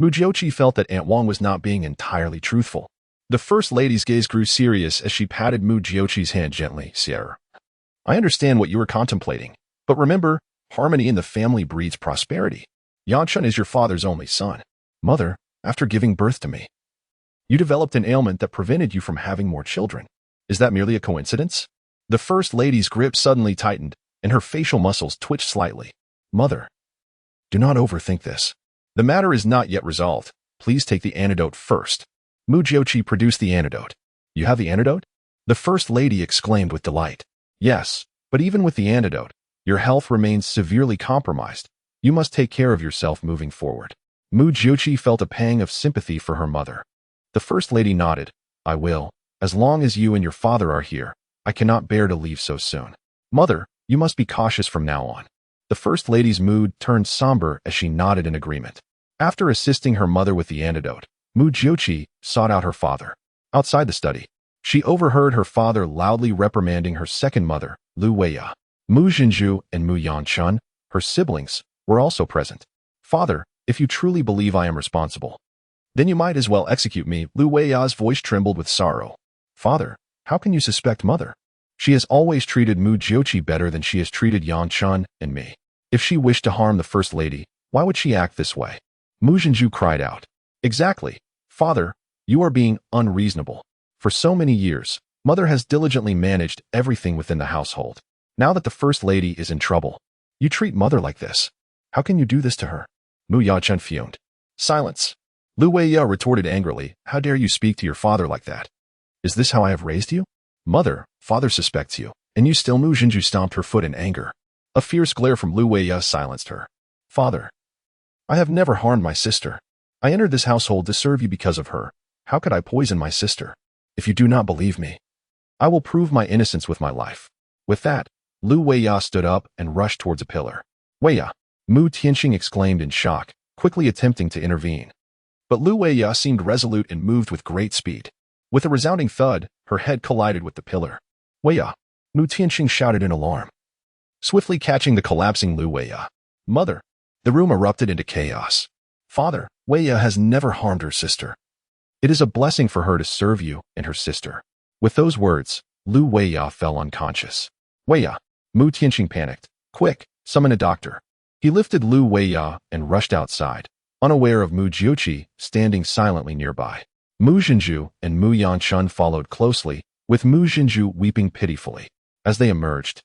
Mu Jiuxi felt that Aunt Wang was not being entirely truthful. The First Lady's gaze grew serious as she patted Mu Jiuxi's hand gently. Sierra, I understand what you were contemplating, but remember, harmony in the family breeds prosperity. Yanchun is your father's only son. Mother, after giving birth to me, you developed an ailment that prevented you from having more children. Is that merely a coincidence? The First Lady's grip suddenly tightened, and her facial muscles twitched slightly. Mother, do not overthink this. The matter is not yet resolved. Please take the antidote first. Mu Jiuxi produced the antidote. You have the antidote? The First Lady exclaimed with delight. Yes, but even with the antidote, your health remains severely compromised. You must take care of yourself moving forward. Mu Jiuxi felt a pang of sympathy for her mother. The First Lady nodded. I will. As long as you and your father are here, I cannot bear to leave so soon. Mother, you must be cautious from now on. The First Lady's mood turned somber as she nodded in agreement. After assisting her mother with the antidote, Mu Jiuxi sought out her father. Outside the study, she overheard her father loudly reprimanding her second mother, Lu Weiya. Mu Jinju and Mu Yanchun, her siblings, were also present. Father, if you truly believe I am responsible, then you might as well execute me. Lu Weiya's voice trembled with sorrow. Father, how can you suspect Mother? She has always treated Mu Jiuxi better than she has treated Yanchun and me. If she wished to harm the First Lady, why would she act this way? Mu Jinju cried out. Exactly. Father, you are being unreasonable. For so many years, Mother has diligently managed everything within the household. Now that the First Lady is in trouble, you treat Mother like this. How can you do this to her? Mu Yanchun fumed. Silence. Lu Weiya retorted angrily. How dare you speak to your father like that? Is this how I have raised you? Mother, father suspects you, and you still. Mu Jinju stomped her foot in anger. A fierce glare from Lu Weiya silenced her. Father, I have never harmed my sister. I entered this household to serve you because of her. How could I poison my sister? If you do not believe me, I will prove my innocence with my life. With that, Lu Weiya stood up and rushed towards a pillar. Weiya, Mu Tianxing exclaimed in shock, quickly attempting to intervene. But Lu Weiya seemed resolute and moved with great speed. With a resounding thud, her head collided with the pillar. Weiya, Mu Tianxing shouted in alarm, swiftly catching the collapsing Lu Weiya. Mother, the room erupted into chaos. Father, Weiya has never harmed her sister. It is a blessing for her to serve you and her sister. With those words, Lu Weiya fell unconscious. Weiya, Mu Tianxing panicked. Quick, summon a doctor. He lifted Lu Weiya and rushed outside, unaware of Mu Jiuxi standing silently nearby. Mu Jinju and Mu Yanchun followed closely, with Mu Jinju weeping pitifully. As they emerged,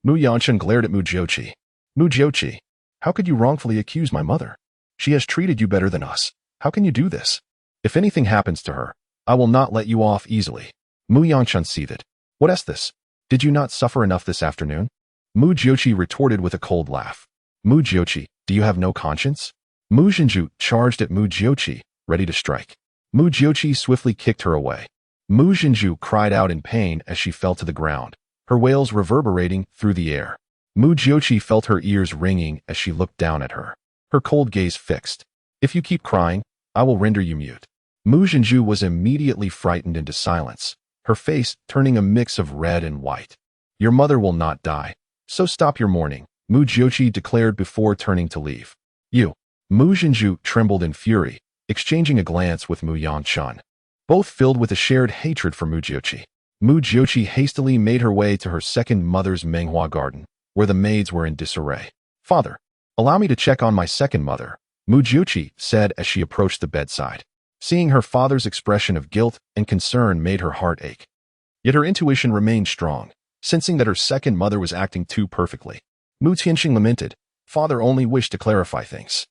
Mu Yanchun glared at Mu Jiuxi. Mu Jiuxi, how could you wrongfully accuse my mother? She has treated you better than us. How can you do this? If anything happens to her, I will not let you off easily. Mu Yanchun seethed. What is this? Did you not suffer enough this afternoon? Mu Jiuxi retorted with a cold laugh. Mu Jiuxi, do you have no conscience? Mu Jinju charged at Mu Jiuxi, ready to strike. Mu Jiuxi swiftly kicked her away. Mu Jinju cried out in pain as she fell to the ground, her wails reverberating through the air. Mu Jiuxi felt her ears ringing as she looked down at her, her cold gaze fixed. If you keep crying, I will render you mute. Mu Jinju was immediately frightened into silence, her face turning a mix of red and white. Your mother will not die, so stop your mourning, Mu Jiuxi declared before turning to leave. You. Mu Jinju trembled in fury, exchanging a glance with Mu Yanchun, both filled with a shared hatred for Mu Jiuxi. Mu Jiuxi hastily made her way to her second mother's Menghua garden, where the maids were in disarray. Father, allow me to check on my second mother, Mu Jiuxi said as she approached the bedside. Seeing her father's expression of guilt and concern made her heart ache. Yet her intuition remained strong, sensing that her second mother was acting too perfectly. Mu Tianxing lamented, Father only wished to clarify things.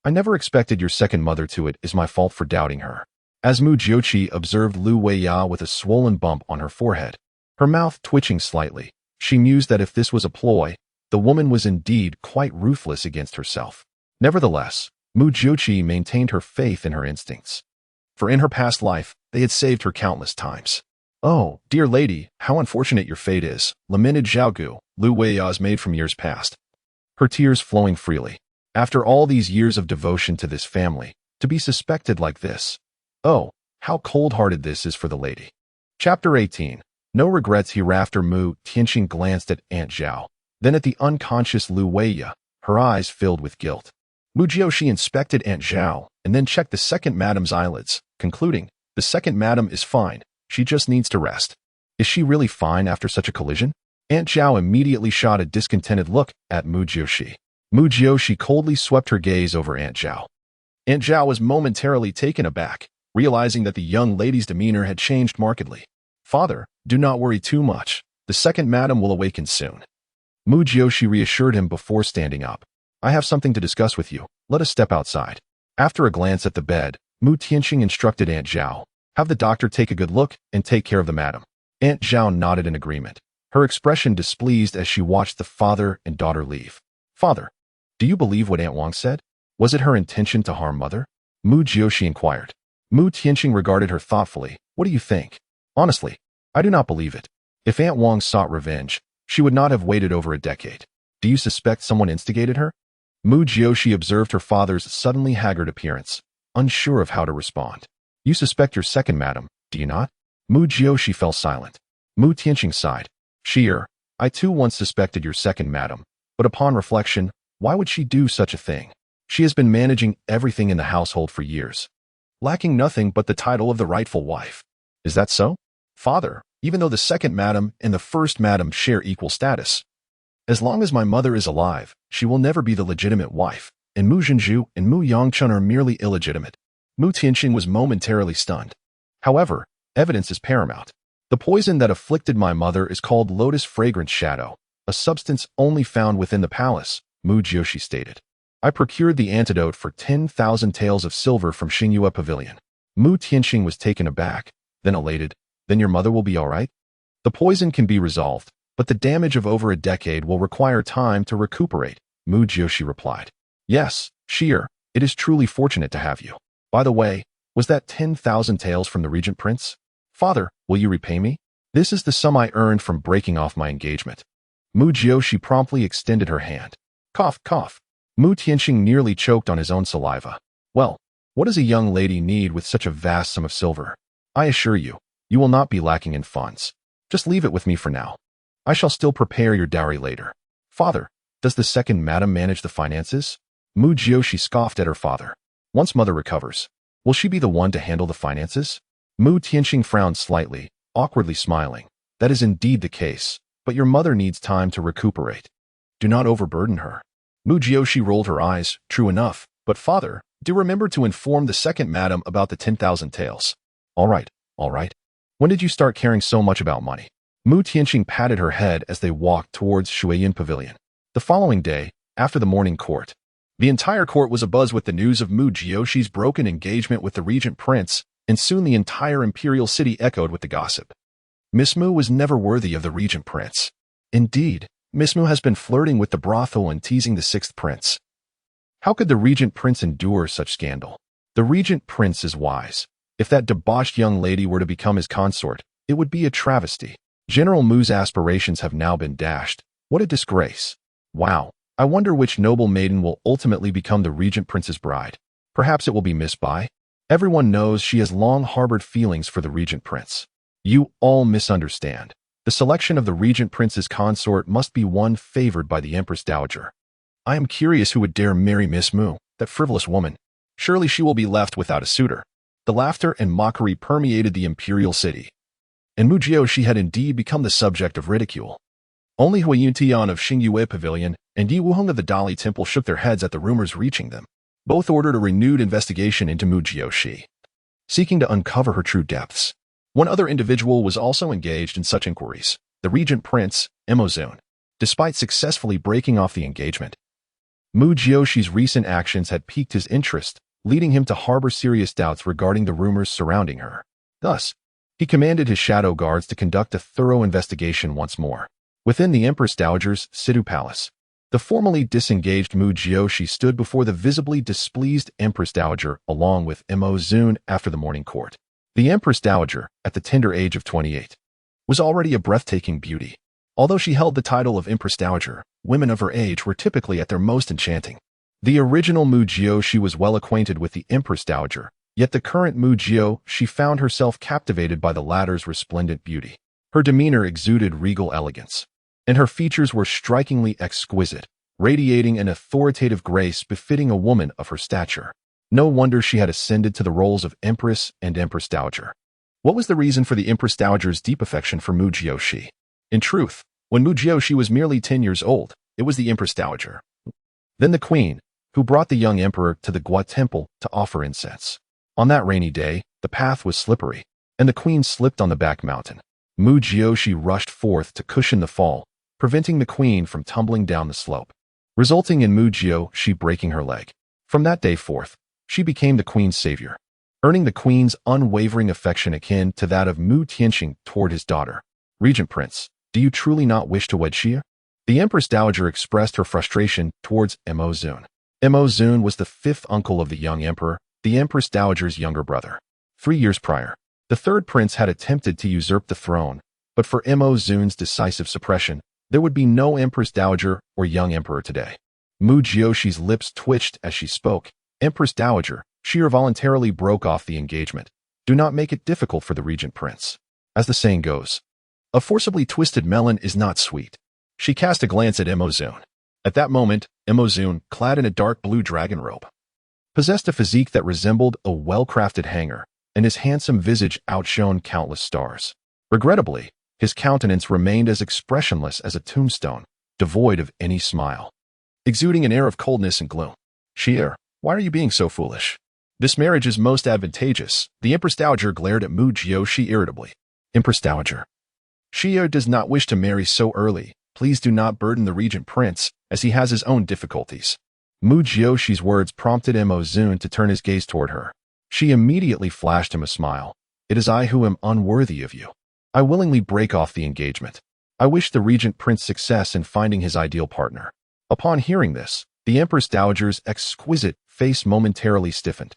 I never expected your second mother to. It is my fault for doubting her. As Mu Jiuxi observed Lu Weiya with a swollen bump on her forehead, her mouth twitching slightly, she mused that if this was a ploy, the woman was indeed quite ruthless against herself. Nevertheless, Mu Jiuxi maintained her faith in her instincts, for in her past life, they had saved her countless times. Oh, dear lady, how unfortunate your fate is, lamented Zhaogu, Lu Weiya's maid from years past, her tears flowing freely. After all these years of devotion to this family, to be suspected like this. Oh, how cold-hearted this is for the lady. Chapter 18. No regrets hereafter. Mu Tianxing glanced at Aunt Zhao, then at the unconscious Lu Weiya, her eyes filled with guilt. Mu Jiuxi inspected Aunt Zhao and then checked the second madam's eyelids, concluding, "The second madam is fine, she just needs to rest." Is she really fine after such a collision? Aunt Zhao immediately shot a discontented look at Mu Jiuxi. Mu Jiuxi coldly swept her gaze over Aunt Zhao. Aunt Zhao was momentarily taken aback, realizing that the young lady's demeanor had changed markedly. "Father, do not worry too much. The second madam will awaken soon." Mu Jiuxi reassured him before standing up. "I have something to discuss with you. Let us step outside." After a glance at the bed, Mu Tianqing instructed Aunt Zhao, "Have the doctor take a good look and take care of the madam." Aunt Zhao nodded in agreement, her expression displeased as she watched the father and daughter leave. "Father, do you believe what Aunt Wang said? Was it her intention to harm Mother?" Mu Jiuxi inquired. Mu Tianqing regarded her thoughtfully. "What do you think?" "Honestly, I do not believe it. If Aunt Wang sought revenge, she would not have waited over a decade. Do you suspect someone instigated her?" Mu Jiuxi observed her father's suddenly haggard appearance, unsure of how to respond. "You suspect your second madam, do you not?" Mu Jiuxi fell silent. Mu Tianqing sighed. I too once suspected your second madam, but upon reflection, why would she do such a thing? She has been managing everything in the household for years, lacking nothing but the title of the rightful wife. Is that so?" "Father, even though the second madam and the first madam share equal status, as long as my mother is alive, she will never be the legitimate wife, and Mu Zhenju and Mu Yangchun are merely illegitimate." Mu Tianqing was momentarily stunned. "However, evidence is paramount. The poison that afflicted my mother is called lotus fragrance shadow, a substance only found within the palace," Mu Jiuxi stated. "I procured the antidote for 10,000 taels of silver from Xingyue Pavilion." Mu Tianqing was taken aback, then elated. "Then your mother will be all right?" "The poison can be resolved, but the damage of over a decade will require time to recuperate," Mu Jiuxi replied. "Yes, it is truly fortunate to have you. By the way, was that 10,000 taels from the regent prince?" "Father, will you repay me? This is the sum I earned from breaking off my engagement." Mu Jiuxi promptly extended her hand. Cough, cough. Mu Tianqing nearly choked on his own saliva. "Well, what does a young lady need with such a vast sum of silver? I assure you, you will not be lacking in funds. Just leave it with me for now. I shall still prepare your dowry later." "Father, does the second madam manage the finances?" Mu Jiuxi scoffed at her father. "Once Mother recovers, will she be the one to handle the finances?" Mu Tianqing frowned slightly, awkwardly smiling. "That is indeed the case, but your mother needs time to recuperate. Do not overburden her." Mu Jiuxi rolled her eyes. "True enough, but father, do remember to inform the second madam about the 10,000 taels." All right. When did you start caring so much about money?" Mu Tianqing patted her head as they walked towards Shuiyin Pavilion. The following day, after the morning court, the entire court was abuzz with the news of Mu Jiuxi's broken engagement with the regent prince, and soon the entire imperial city echoed with the gossip. Miss Mu was never worthy of the regent prince. Indeed, Miss Mu has been flirting with the brothel and teasing the sixth prince. How could the regent prince endure such scandal? The regent prince is wise. If that debauched young lady were to become his consort, it would be a travesty. General Mu's aspirations have now been dashed. What a disgrace. Wow, I wonder which noble maiden will ultimately become the regent prince's bride. Perhaps it will be Miss Bai. Everyone knows she has long harbored feelings for the regent prince. You all misunderstand. The selection of the regent prince's consort must be one favored by the Empress Dowager. I am curious who would dare marry Miss Mu, that frivolous woman. Surely she will be left without a suitor. The laughter and mockery permeated the imperial city, and Mu Jiuxi had indeed become the subject of ridicule. Only Hui Yuntian of Xingyue Pavilion and Yi Wuheng of the Dali Temple shook their heads at the rumors reaching them. Both ordered a renewed investigation into Mu Jiuxi, seeking to uncover her true depths. One other individual was also engaged in such inquiries, the regent prince, Emozun. Despite successfully breaking off the engagement, Mu Jiuxi's recent actions had piqued his interest, leading him to harbor serious doubts regarding the rumors surrounding her. Thus, he commanded his shadow guards to conduct a thorough investigation once more. Within the Empress Dowager's Sidu Palace, the formally disengaged Mu Jiuxi stood before the visibly displeased Empress Dowager along with Emozun after the morning court. The Empress Dowager, at the tender age of 28, was already a breathtaking beauty. Although she held the title of Empress Dowager, women of her age were typically at their most enchanting. The original Mu Jiuxi was well acquainted with the Empress Dowager, yet the current Mu Jiuxi found herself captivated by the latter's resplendent beauty. Her demeanor exuded regal elegance, and her features were strikingly exquisite, radiating an authoritative grace befitting a woman of her stature. No wonder she had ascended to the roles of Empress and Empress Dowager. What was the reason for the Empress Dowager's deep affection for Mu Jiuxi? In truth, when Mu Jiuxi was merely 10 years old, it was the Empress Dowager, then the queen, who brought the young emperor to the Gua temple to offer incense. On that rainy day, the path was slippery, and the queen slipped on the back mountain. Mu Jiuxi rushed forth to cushion the fall, preventing the queen from tumbling down the slope, resulting in Mu Jiuxi breaking her leg. From that day forth, she became the queen's savior, earning the queen's unwavering affection akin to that of Mu Jiuxi toward his daughter. Regent Prince, do you truly not wish to wed Xia? The Empress Dowager expressed her frustration towards Mo Zun. Mo Zun was the fifth uncle of the young emperor, the Empress Dowager's younger brother. 3 years prior, the third prince had attempted to usurp the throne, but for Mo Zun's decisive suppression, there would be no Empress Dowager or young emperor today. Mu Jiuxi's lips twitched as she spoke. Empress Dowager, she voluntarily broke off the engagement. Do not make it difficult for the regent prince. As the saying goes, a forcibly twisted melon is not sweet. She cast a glance at Mo Zun. At that moment, Mo Zun, clad in a dark blue dragon robe, possessed a physique that resembled a well-crafted hanger, and his handsome visage outshone countless stars. Regrettably, his countenance remained as expressionless as a tombstone, devoid of any smile, exuding an air of coldness and gloom. Xia, why are you being so foolish? This marriage is most advantageous. The Empress Dowager glared at Mu Jiuxi irritably. Empress Dowager, Xia does not wish to marry so early. Please do not burden the regent prince, as he has his own difficulties. Mu Jiuxi's words prompted Mo Zun to turn his gaze toward her. She immediately flashed him a smile. It is I who am unworthy of you. I willingly break off the engagement. I wish the regent prince success in finding his ideal partner. Upon hearing this, the Empress Dowager's exquisite face momentarily stiffened,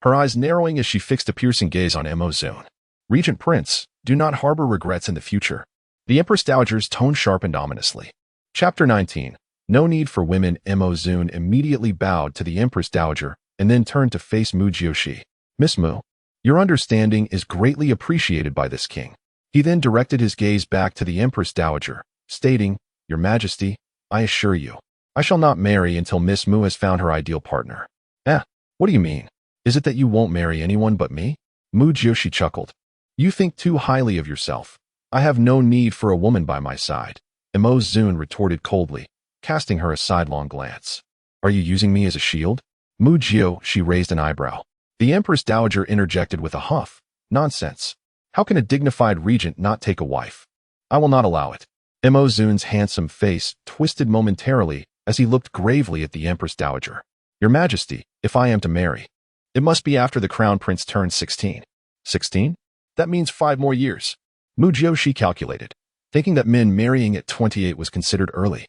her eyes narrowing as she fixed a piercing gaze on Mo Zun. Regent Prince, do not harbor regrets in the future. The Empress Dowager's tone sharpened ominously. Chapter 19. No need for women. Mo Zun immediately bowed to the Empress Dowager and then turned to face Mu Jiuxi. Miss Mu, your understanding is greatly appreciated by this king. He then directed his gaze back to the Empress Dowager, stating, Your Majesty, I assure you, I shall not marry until Miss Mu has found her ideal partner. What do you mean? Is it that you won't marry anyone but me? Mu Jiuxi chuckled. You think too highly of yourself. I have no need for a woman by my side. Mo Zun retorted coldly, casting her a sidelong glance. Are you using me as a shield? Mu Jiuxi raised an eyebrow. The Empress Dowager interjected with a huff. Nonsense. How can a dignified regent not take a wife? I will not allow it. Mo Zun's handsome face twisted momentarily as he looked gravely at the Empress Dowager. Your Majesty, if I am to marry, it must be after the crown prince turns 16. 16? That means 5 more years. Mu Jiuxi calculated, thinking that men marrying at 28 was considered early.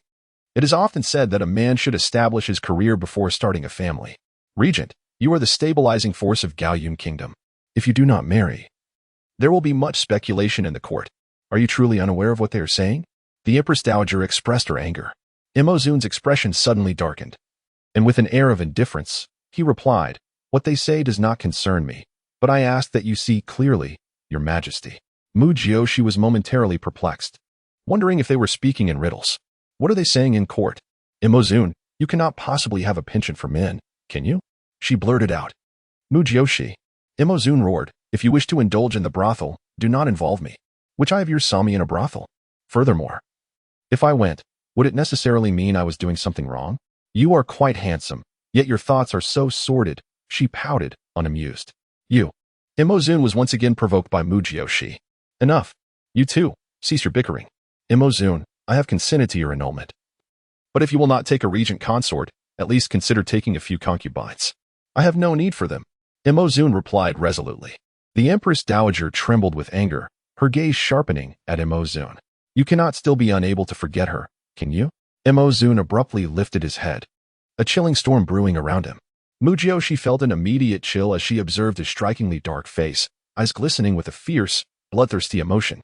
It is often said that a man should establish his career before starting a family. Regent, you are the stabilizing force of Gaoyun Kingdom. If you do not marry, there will be much speculation in the court. Are you truly unaware of what they are saying? The Empress Dowager expressed her anger. Mo Zun's expression suddenly darkened, and with an air of indifference, he replied, What they say does not concern me, but I ask that you see clearly, Your Majesty. Mu Jiuxi was momentarily perplexed, wondering if they were speaking in riddles. What are they saying in court? Mo Zun, you cannot possibly have a penchant for men, can you? She blurted out. Mu Jiuxi. Mo Zun roared, If you wish to indulge in the brothel, do not involve me. Which eye of yours saw me in a brothel? Furthermore, if I went, would it necessarily mean I was doing something wrong? You are quite handsome, yet your thoughts are so sordid. She pouted, unamused. You. Mo Zun was once again provoked by Mu Jiuxi. Enough. You too, cease your bickering. Mo Zun, I have consented to your annulment. But if you will not take a regent consort, at least consider taking a few concubines. I have no need for them. Mo Zun replied resolutely. The Empress Dowager trembled with anger, her gaze sharpening at Mo Zun. You cannot still be unable to forget her, can you? Mo Zun abruptly lifted his head, a chilling storm brewing around him. Mu Jiuxi felt an immediate chill as she observed his strikingly dark face, eyes glistening with a fierce, bloodthirsty emotion.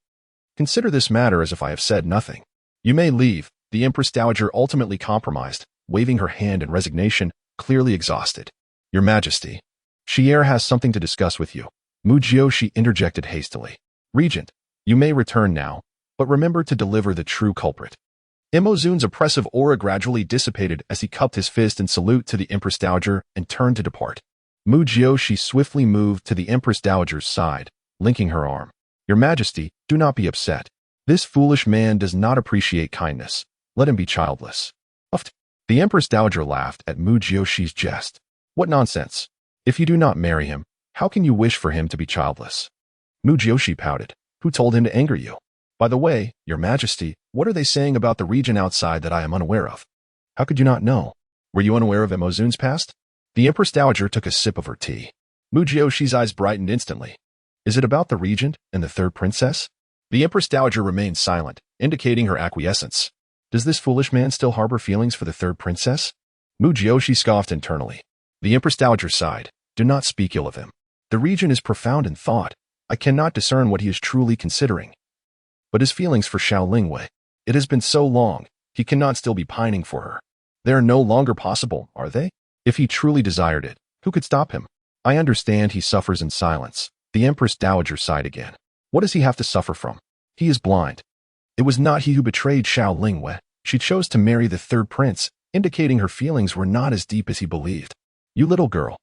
Consider this matter as if I have said nothing. You may leave. The Empress Dowager ultimately compromised, waving her hand in resignation, clearly exhausted. Your Majesty, Xia has something to discuss with you. Mu Jiuxi interjected hastily. Regent, you may return now, but remember to deliver the true culprit. Mo Zun's oppressive aura gradually dissipated as he cupped his fist in salute to the Empress Dowager and turned to depart. Mu Jiuxi swiftly moved to the Empress Dowager's side, linking her arm. Your Majesty, do not be upset. This foolish man does not appreciate kindness. Let him be childless. Uffed. The Empress Dowager laughed at Mu Jiuxi's jest. What nonsense. If you do not marry him, how can you wish for him to be childless? Mu Jiuxi pouted. Who told him to anger you? By the way, Your Majesty, what are they saying about the region outside that I am unaware of? How could you not know? Were you unaware of Emozune's past? The Empress Dowager took a sip of her tea. Mu Jiuxi's eyes brightened instantly. Is it about the regent and the third princess? The Empress Dowager remained silent, indicating her acquiescence. Does this foolish man still harbor feelings for the third princess? Mu Jiuxi scoffed internally. The Empress Dowager sighed. Do not speak ill of him. The regent is profound in thought. I cannot discern what he is truly considering. But his feelings for Xiaolingwei. It has been so long, he cannot still be pining for her. They are no longer possible, are they? If he truly desired it, who could stop him? I understand he suffers in silence. The Empress Dowager sighed again. What does he have to suffer from? He is blind. It was not he who betrayed Xiaolingwei. She chose to marry the third prince, indicating her feelings were not as deep as he believed. You little girl.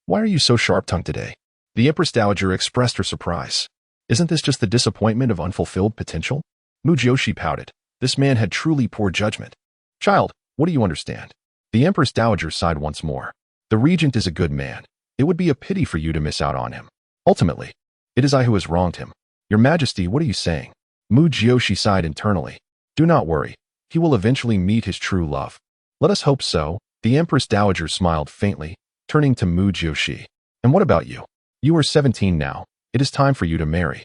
Why are you so sharp-tongued today? The Empress Dowager expressed her surprise. Isn't this just the disappointment of unfulfilled potential? Mu Jiuxi pouted. This man had truly poor judgment. Child, what do you understand? The Empress Dowager sighed once more. The regent is a good man. It would be a pity for you to miss out on him. Ultimately, it is I who has wronged him. Your Majesty, what are you saying? Mu Jiuxi sighed internally. Do not worry. He will eventually meet his true love. Let us hope so. The Empress Dowager smiled faintly, turning to Mu Jiuxi. And what about you? You are 17 now. It is time for you to marry.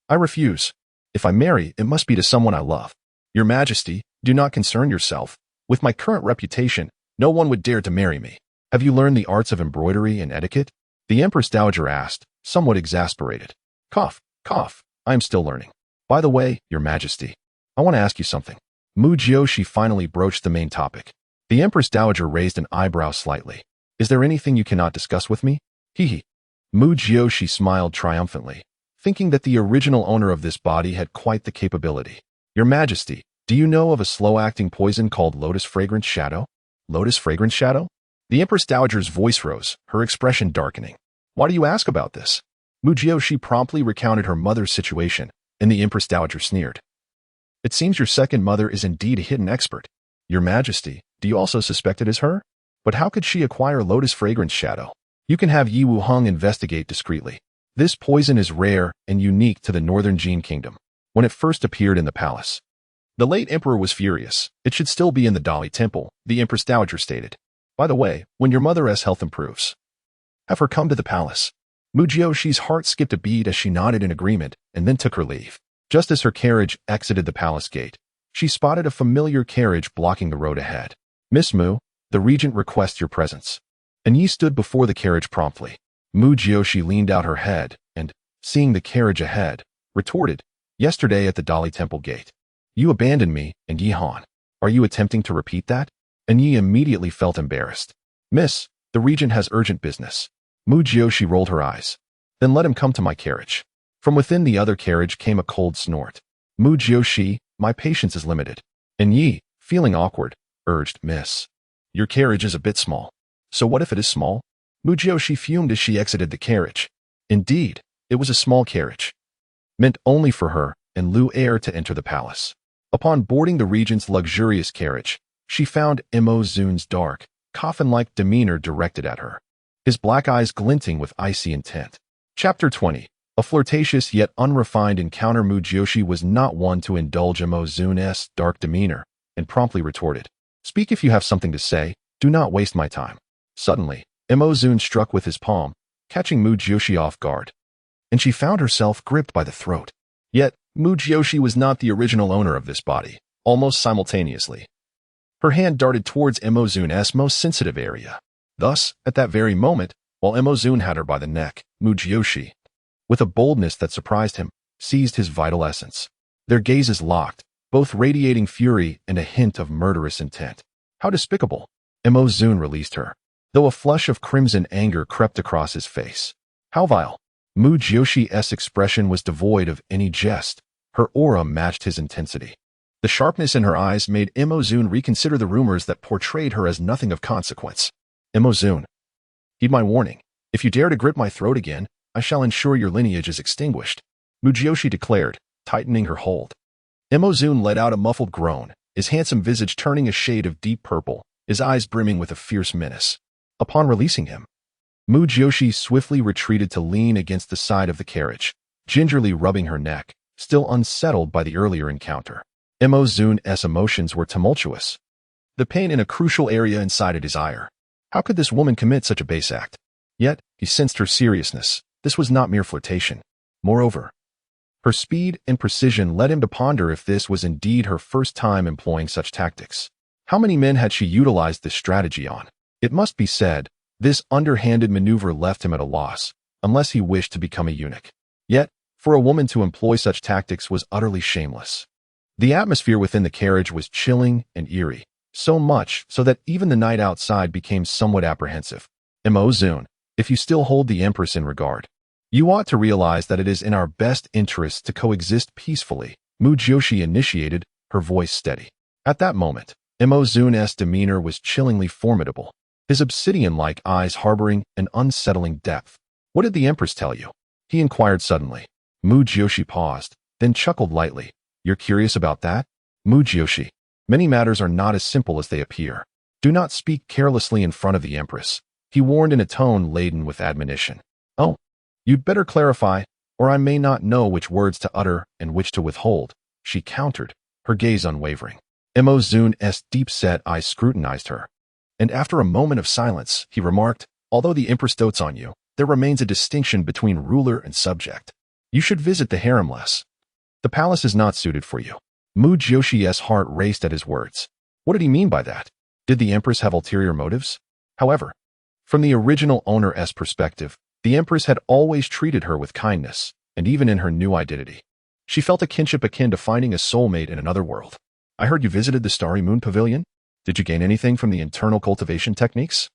I refuse. If I marry, it must be to someone I love. Your Majesty, do not concern yourself. With my current reputation, no one would dare to marry me. Have you learned the arts of embroidery and etiquette? The Empress Dowager asked, somewhat exasperated. Cough, cough. I am still learning. By the way, Your Majesty, I want to ask you something. Mu Jiuxi finally broached the main topic. The Empress Dowager raised an eyebrow slightly. Is there anything you cannot discuss with me? Hee. Mu Jiuxi smiled triumphantly, thinking that the original owner of this body had quite the capability. Your Majesty, do you know of a slow-acting poison called Lotus Fragrance Shadow? Lotus Fragrance Shadow? The Empress Dowager's voice rose, her expression darkening. Why do you ask about this? Mu Jiuxi promptly recounted her mother's situation, and the Empress Dowager sneered. It seems your second mother is indeed a hidden expert. Your Majesty, do you also suspect it is her? But how could she acquire Lotus Fragrance Shadow? You can have Yi Wuheng investigate discreetly. This poison is rare and unique to the Northern Jin Kingdom. When it first appeared in the palace, the late emperor was furious. It should still be in the Dali Temple, the Empress Dowager stated. By the way, when your mother's health improves, have her come to the palace. Mu Jiuxi's heart skipped a beat as she nodded in agreement and then took her leave. Just as her carriage exited the palace gate, she spotted a familiar carriage blocking the road ahead. Miss Mu, the regent requests your presence. And Yi stood before the carriage promptly. Mu Jiuxi leaned out her head and, seeing the carriage ahead, retorted, Yesterday at the Dali Temple gate, you abandoned me and Yi Han. Are you attempting to repeat that? And Yi immediately felt embarrassed. Miss, the regent has urgent business. Mu Jiuxi rolled her eyes. Then let him come to my carriage. From within the other carriage came a cold snort. Mu Jiuxi, my patience is limited. And Yi, feeling awkward, urged, Miss, your carriage is a bit small. So what if it is small? Mu Jiuxi fumed as she exited the carriage. Indeed, it was a small carriage, meant only for her and Lu Heir to enter the palace. Upon boarding the regent's luxurious carriage, she found Emozune's dark, coffin-like demeanor directed at her, his black eyes glinting with icy intent. Chapter 20. A flirtatious yet unrefined encounter. Mu Jiuxi was not one to indulge Emozune's dark demeanor, and promptly retorted, Speak if you have something to say, do not waste my time. Suddenly, Emozune struck with his palm, catching Mu Jiuxi off guard, and she found herself gripped by the throat. Yet, Mu Jiuxi was not the original owner of this body. Almost simultaneously, her hand darted towards Emozune's most sensitive area. Thus, at that very moment, while Emozune had her by the neck, Mu Jiuxi, with a boldness that surprised him, seized his vital essence. Their gazes locked, both radiating fury and a hint of murderous intent. How despicable! Emozune released her, though a flush of crimson anger crept across his face. How vile! Mu Jiuxi's expression was devoid of any jest. Her aura matched his intensity. The sharpness in her eyes made Emozune reconsider the rumors that portrayed her as nothing of consequence. Emozune, heed my warning. If you dare to grip my throat again, I shall ensure your lineage is extinguished, Mu Jiuxi declared, tightening her hold. Zun let out a muffled groan, his handsome visage turning a shade of deep purple, his eyes brimming with a fierce menace. Upon releasing him, Mu Jiuxi swiftly retreated to lean against the side of the carriage, gingerly rubbing her neck, still unsettled by the earlier encounter. Zun's emotions were tumultuous. The pain in a crucial area incited his ire. How could this woman commit such a base act? Yet, he sensed her seriousness. This was not mere flirtation. Moreover, her speed and precision led him to ponder if this was indeed her first time employing such tactics. How many men had she utilized this strategy on? It must be said, this underhanded maneuver left him at a loss, unless he wished to become a eunuch. Yet, for a woman to employ such tactics was utterly shameless. The atmosphere within the carriage was chilling and eerie, so much so that even the night outside became somewhat apprehensive. Zun, if you still hold the Empress in regard, you ought to realize that it is in our best interests to coexist peacefully, Mu Jiuxi initiated, her voice steady. At that moment, Zun's demeanor was chillingly formidable, his obsidian-like eyes harboring an unsettling depth. What did the Empress tell you? He inquired suddenly. Mu Jiuxi paused, then chuckled lightly. You're curious about that? Mu Jiuxi, many matters are not as simple as they appear. Do not speak carelessly in front of the Empress, he warned in a tone laden with admonition. Oh, you'd better clarify, or I may not know which words to utter and which to withhold, she countered, her gaze unwavering. Zun's deep-set eyes scrutinized her. And after a moment of silence, he remarked, although the Empress dotes on you, there remains a distinction between ruler and subject. You should visit the harem less. The palace is not suited for you. Mu Jiuxi's heart raced at his words. What did he mean by that? Did the Empress have ulterior motives? However, from the original owner's perspective, the Empress had always treated her with kindness, and even in her new identity. She felt a kinship akin to finding a soulmate in another world. I heard you visited the Starry Moon Pavilion. Did you gain anything from the internal cultivation techniques?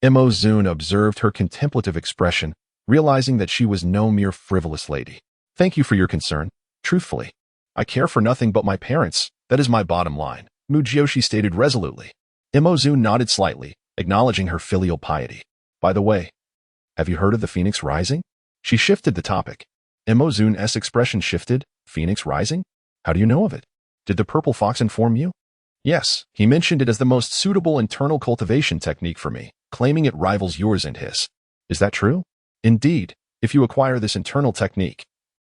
Zun observed her contemplative expression, realizing that she was no mere frivolous lady. Thank you for your concern. Truthfully, I care for nothing but my parents. That is my bottom line, Mu Jiuxi stated resolutely. Zun nodded slightly, acknowledging her filial piety. By the way, have you heard of the Phoenix Rising? She shifted the topic. Zun's expression shifted. Phoenix Rising? How do you know of it? Did the Purple Fox inform you? Yes, he mentioned it as the most suitable internal cultivation technique for me, claiming it rivals yours and his. Is that true? Indeed, if you acquire this internal technique,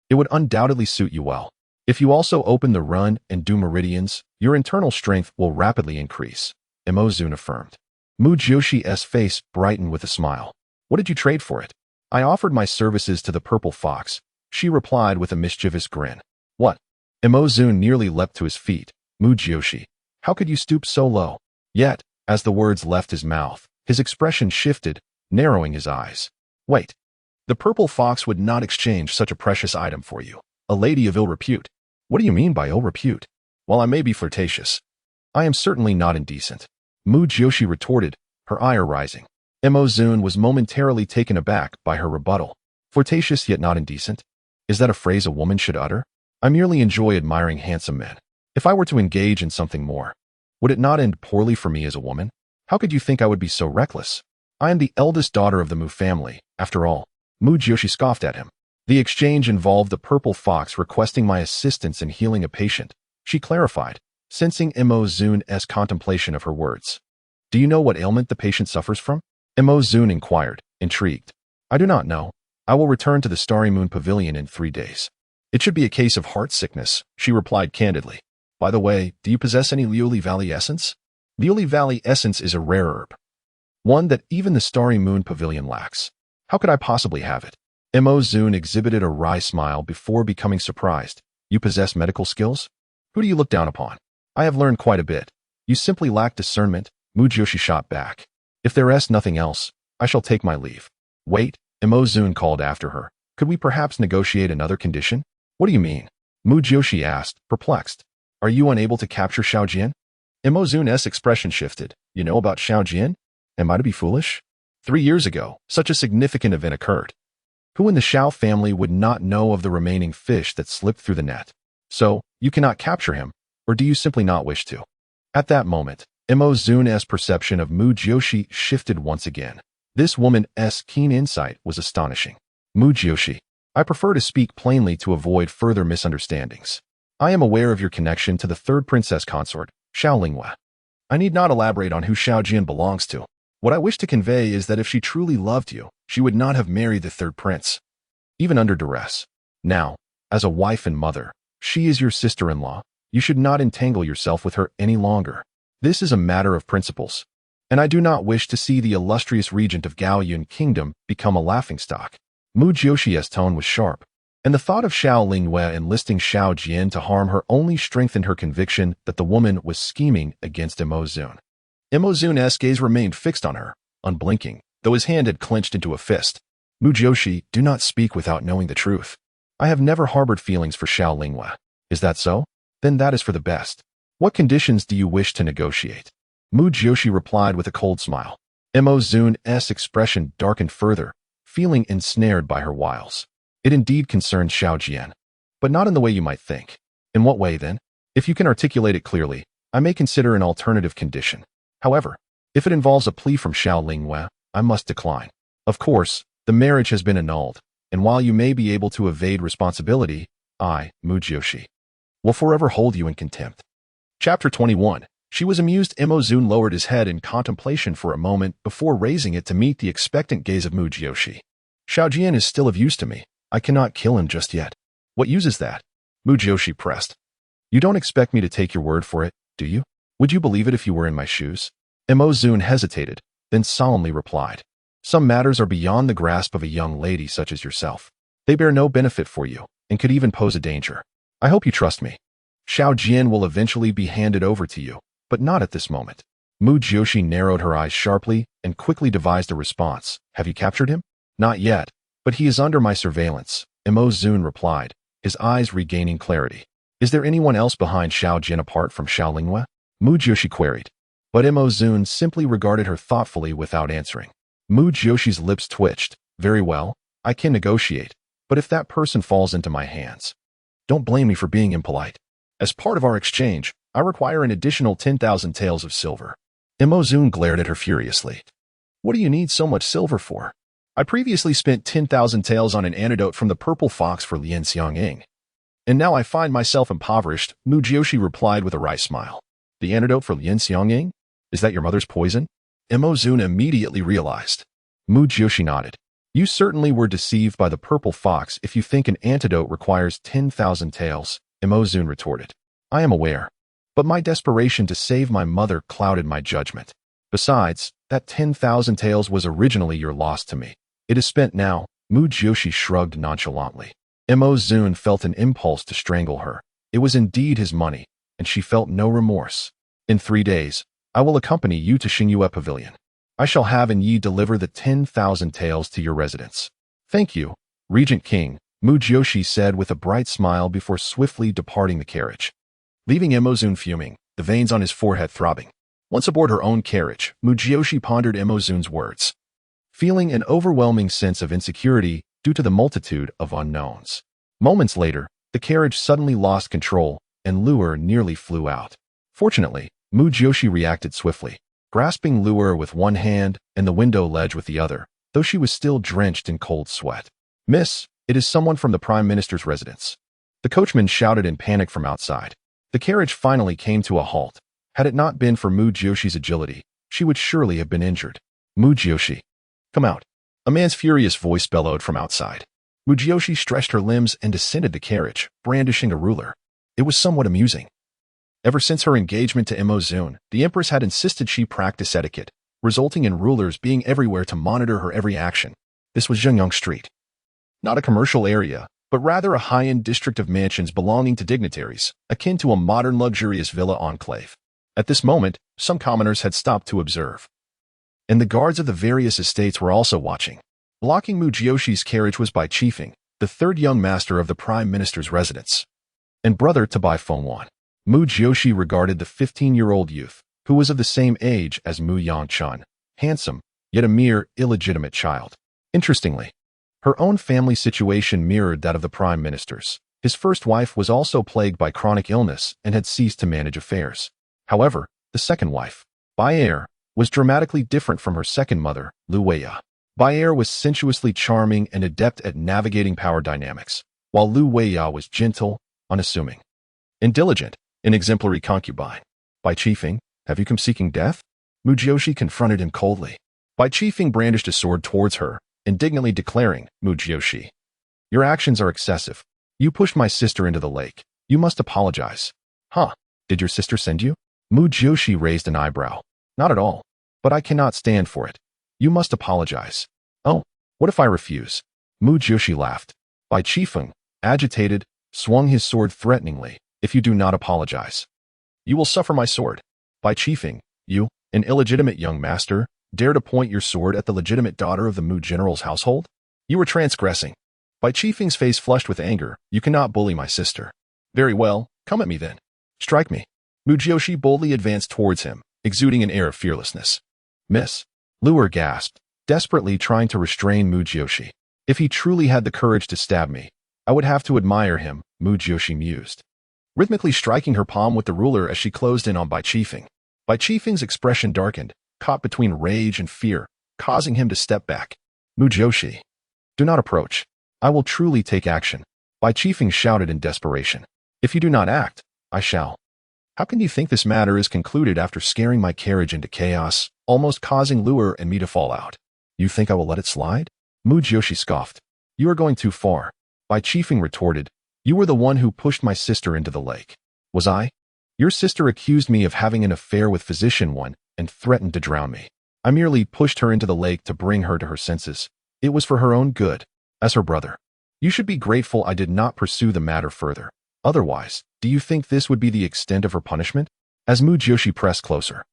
it would undoubtedly suit you well. If you also open the run and do meridians, your internal strength will rapidly increase, Zun affirmed. Mu Jiuxi's face brightened with a smile. What did you trade for it? I offered my services to the Purple Fox, she replied with a mischievous grin. What? Zun nearly leapt to his feet. Mu Jiuxi, how could you stoop so low? Yet, as the words left his mouth, his expression shifted, narrowing his eyes. Wait. The Purple Fox would not exchange such a precious item for you, a lady of ill repute. What do you mean by ill repute? While I may be flirtatious, I am certainly not indecent, Mu Jiuxi retorted, her ire rising. Zun was momentarily taken aback by her rebuttal. Flirtatious yet not indecent? Is that a phrase a woman should utter? I merely enjoy admiring handsome men. If I were to engage in something more, would it not end poorly for me as a woman? How could you think I would be so reckless? I am the eldest daughter of the Mu family, after all. Mu Jiuxi scoffed at him. The exchange involved the Purple Fox requesting my assistance in healing a patient, she clarified, sensing Zun's contemplation of her words. Do you know what ailment the patient suffers from? Zun inquired, intrigued. I do not know. I will return to the Starry Moon Pavilion in 3 days. It should be a case of heart sickness, she replied candidly. By the way, do you possess any Liuli Valley essence? Liuli Valley essence is a rare herb, one that even the Starry Moon Pavilion lacks. How could I possibly have it? Zun exhibited a wry smile before becoming surprised. You possess medical skills? Who do you look down upon? I have learned quite a bit. You simply lack discernment, Mu Jiuxi shot back. If there is nothing else, I shall take my leave. Wait, Zun called after her. Could we perhaps negotiate another condition? What do you mean? Mu Jiuxi asked, perplexed. Are you unable to capture Xiaojian? Zun's expression shifted. You know about Xiaojian? Am I to be foolish? 3 years ago, such a significant event occurred. Who in the Xiao family would not know of the remaining fish that slipped through the net? So, you cannot capture him, or do you simply not wish to? At that moment, Zun's perception of Mu Jiuxi shifted once again. This woman's keen insight was astonishing. Mu Jiuxi, I prefer to speak plainly to avoid further misunderstandings. I am aware of your connection to the third princess consort, Xiao Linghua. I need not elaborate on who Xiao Jian belongs to. What I wish to convey is that if she truly loved you, she would not have married the third prince, even under duress. Now, as a wife and mother, she is your sister-in-law. You should not entangle yourself with her any longer. This is a matter of principles, and I do not wish to see the illustrious regent of Gaoyun Kingdom become a laughingstock. Mu Jiuxi's tone was sharp, and the thought of Xiao Linghua enlisting Xiao Jian to harm her only strengthened her conviction that the woman was scheming against Imozun. Imozun's gaze remained fixed on her, unblinking, though his hand had clenched into a fist. Mu Jiuxi, do not speak without knowing the truth. I have never harbored feelings for Xiao Linghua. Is that so? Then that is for the best. What conditions do you wish to negotiate? Mu Jiuxi replied with a cold smile. Imozun's expression darkened further, feeling ensnared by her wiles. It indeed concerned Xiao Jian, but not in the way you might think. In what way, then? If you can articulate it clearly, I may consider an alternative condition. However, if it involves a plea from Xiao Linghua, I must decline. Of course, the marriage has been annulled, and while you may be able to evade responsibility, I, Mu Jiuxi, will forever hold you in contempt. Chapter 21. She was amused. Imozun lowered his head in contemplation for a moment before raising it to meet the expectant gaze of Mu Jiuxi. Xiao Jian is still of use to me. I cannot kill him just yet. What use is that? Mu Jiuxi pressed. You don't expect me to take your word for it, do you? Would you believe it if you were in my shoes? Imozun hesitated, then solemnly replied. Some matters are beyond the grasp of a young lady such as yourself. They bear no benefit for you, and could even pose a danger. I hope you trust me. Xiao Jian will eventually be handed over to you, but not at this moment. Mu Jiuxi narrowed her eyes sharply and quickly devised a response. Have you captured him? Not yet, but he is under my surveillance, Imozun replied, his eyes regaining clarity. Is there anyone else behind Xiao Jian apart from Xiao Linghua? Mu Jiuxi queried. But Imozun simply regarded her thoughtfully without answering. Mu Jiuxi's lips twitched. Very well, I can negotiate, but if that person falls into my hands, don't blame me for being impolite. As part of our exchange, I require an additional 10,000 taels of silver. Imozun glared at her furiously. What do you need so much silver for? I previously spent 10,000 taels on an antidote from the purple fox for Lien Xiangying, and now I find myself impoverished, Mu Jiuxi replied with a wry smile. The antidote for Lien Xiangying? Is that your mother's poison? Imozun immediately realized. Mu Jiuxi nodded. You certainly were deceived by the purple fox if you think an antidote requires 10,000 taels, Imozun retorted. I am aware, but my desperation to save my mother clouded my judgment. Besides, that 10,000 taels was originally your loss to me. It is spent now. Mu Jiuxi shrugged nonchalantly. Imozun felt an impulse to strangle her. It was indeed his money, and she felt no remorse. In 3 days, I will accompany you to Xingyue Pavilion. I shall have and ye deliver the 10,000 taels to your residence. Thank you, Regent King, Mu Jiuxi said with a bright smile before swiftly departing the carriage, leaving Imozun fuming, the veins on his forehead throbbing. Once aboard her own carriage, Mu Jiuxi pondered Imozun's words, feeling an overwhelming sense of insecurity due to the multitude of unknowns. Moments later, the carriage suddenly lost control, and Luer nearly flew out. Fortunately, Mu Jiuxi reacted swiftly, grasping Luer with one hand and the window ledge with the other, though she was still drenched in cold sweat. Miss, it is someone from the Prime Minister's residence. The coachman shouted in panic from outside. The carriage finally came to a halt. Had it not been for Mu Jiuxi's agility, she would surely have been injured. Mu Jiuxi, come out. A man's furious voice bellowed from outside. Mu Jiuxi stretched her limbs and descended the carriage, brandishing a ruler. It was somewhat amusing. Ever since her engagement to Imozun, the Empress had insisted she practice etiquette, resulting in rulers being everywhere to monitor her every action. This was Zhengyang Street. Not a commercial area, but rather a high-end district of mansions belonging to dignitaries, akin to a modern luxurious villa enclave. At this moment, some commoners had stopped to observe, and the guards of the various estates were also watching. Blocking Mu Jiuxi's carriage was Bai Qifeng, the third young master of the Prime Minister's residence, and brother to Bai Fengwan. Mu Jiuxi regarded the 15-year-old youth, who was of the same age as Mu Yangchun, handsome, yet a mere illegitimate child. Interestingly, her own family situation mirrored that of the Prime Minister's. His first wife was also plagued by chronic illness and had ceased to manage affairs. However, the second wife, Bai Er, was dramatically different from her second mother, Lu Weiya. Bai'er was sensuously charming and adept at navigating power dynamics, while Lu Weiya was gentle, unassuming, and diligent, an exemplary concubine. Bai Qifeng, have you come seeking death? Mu Jiuxi confronted him coldly. Bai Qifeng brandished a sword towards her, indignantly declaring, Mu Jiuxi, your actions are excessive. You pushed my sister into the lake. You must apologize. Huh? Did your sister send you? Mu Jiuxi raised an eyebrow. Not at all. But I cannot stand for it. You must apologize. Oh, what if I refuse? Mu Jiuxi laughed. Bai Qifeng, agitated, swung his sword threateningly. If you do not apologize, you will suffer my sword. Bai Qifeng, you, an illegitimate young master, dare to point your sword at the legitimate daughter of the Mu general's household? You are transgressing. Bai Qifeng's face flushed with anger. You cannot bully my sister. Very well, come at me then. Strike me. Mu Jiuxi boldly advanced towards him, exuding an air of fearlessness. Miss. Luer gasped, desperately trying to restrain Mu Jiuxi. If he truly had the courage to stab me, I would have to admire him, Mu Jiuxi mused, rhythmically striking her palm with the ruler as she closed in on Bai Qifeng. Bai Qifeng's expression darkened, caught between rage and fear, causing him to step back. Mu Jiuxi, do not approach. I will truly take action. Bai Qifeng shouted in desperation. If you do not act, I shall. How can you think this matter is concluded after scaring my carriage into chaos, almost causing Luer and me to fall out? You think I will let it slide? Mu Jiuxi scoffed. You are going too far. Bai Qifeng retorted. You were the one who pushed my sister into the lake. Was I? Your sister accused me of having an affair with Physician One and threatened to drown me. I merely pushed her into the lake to bring her to her senses. It was for her own good. As her brother, you should be grateful I did not pursue the matter further. Otherwise, do you think this would be the extent of her punishment? As Mu Jiuxi pressed closer,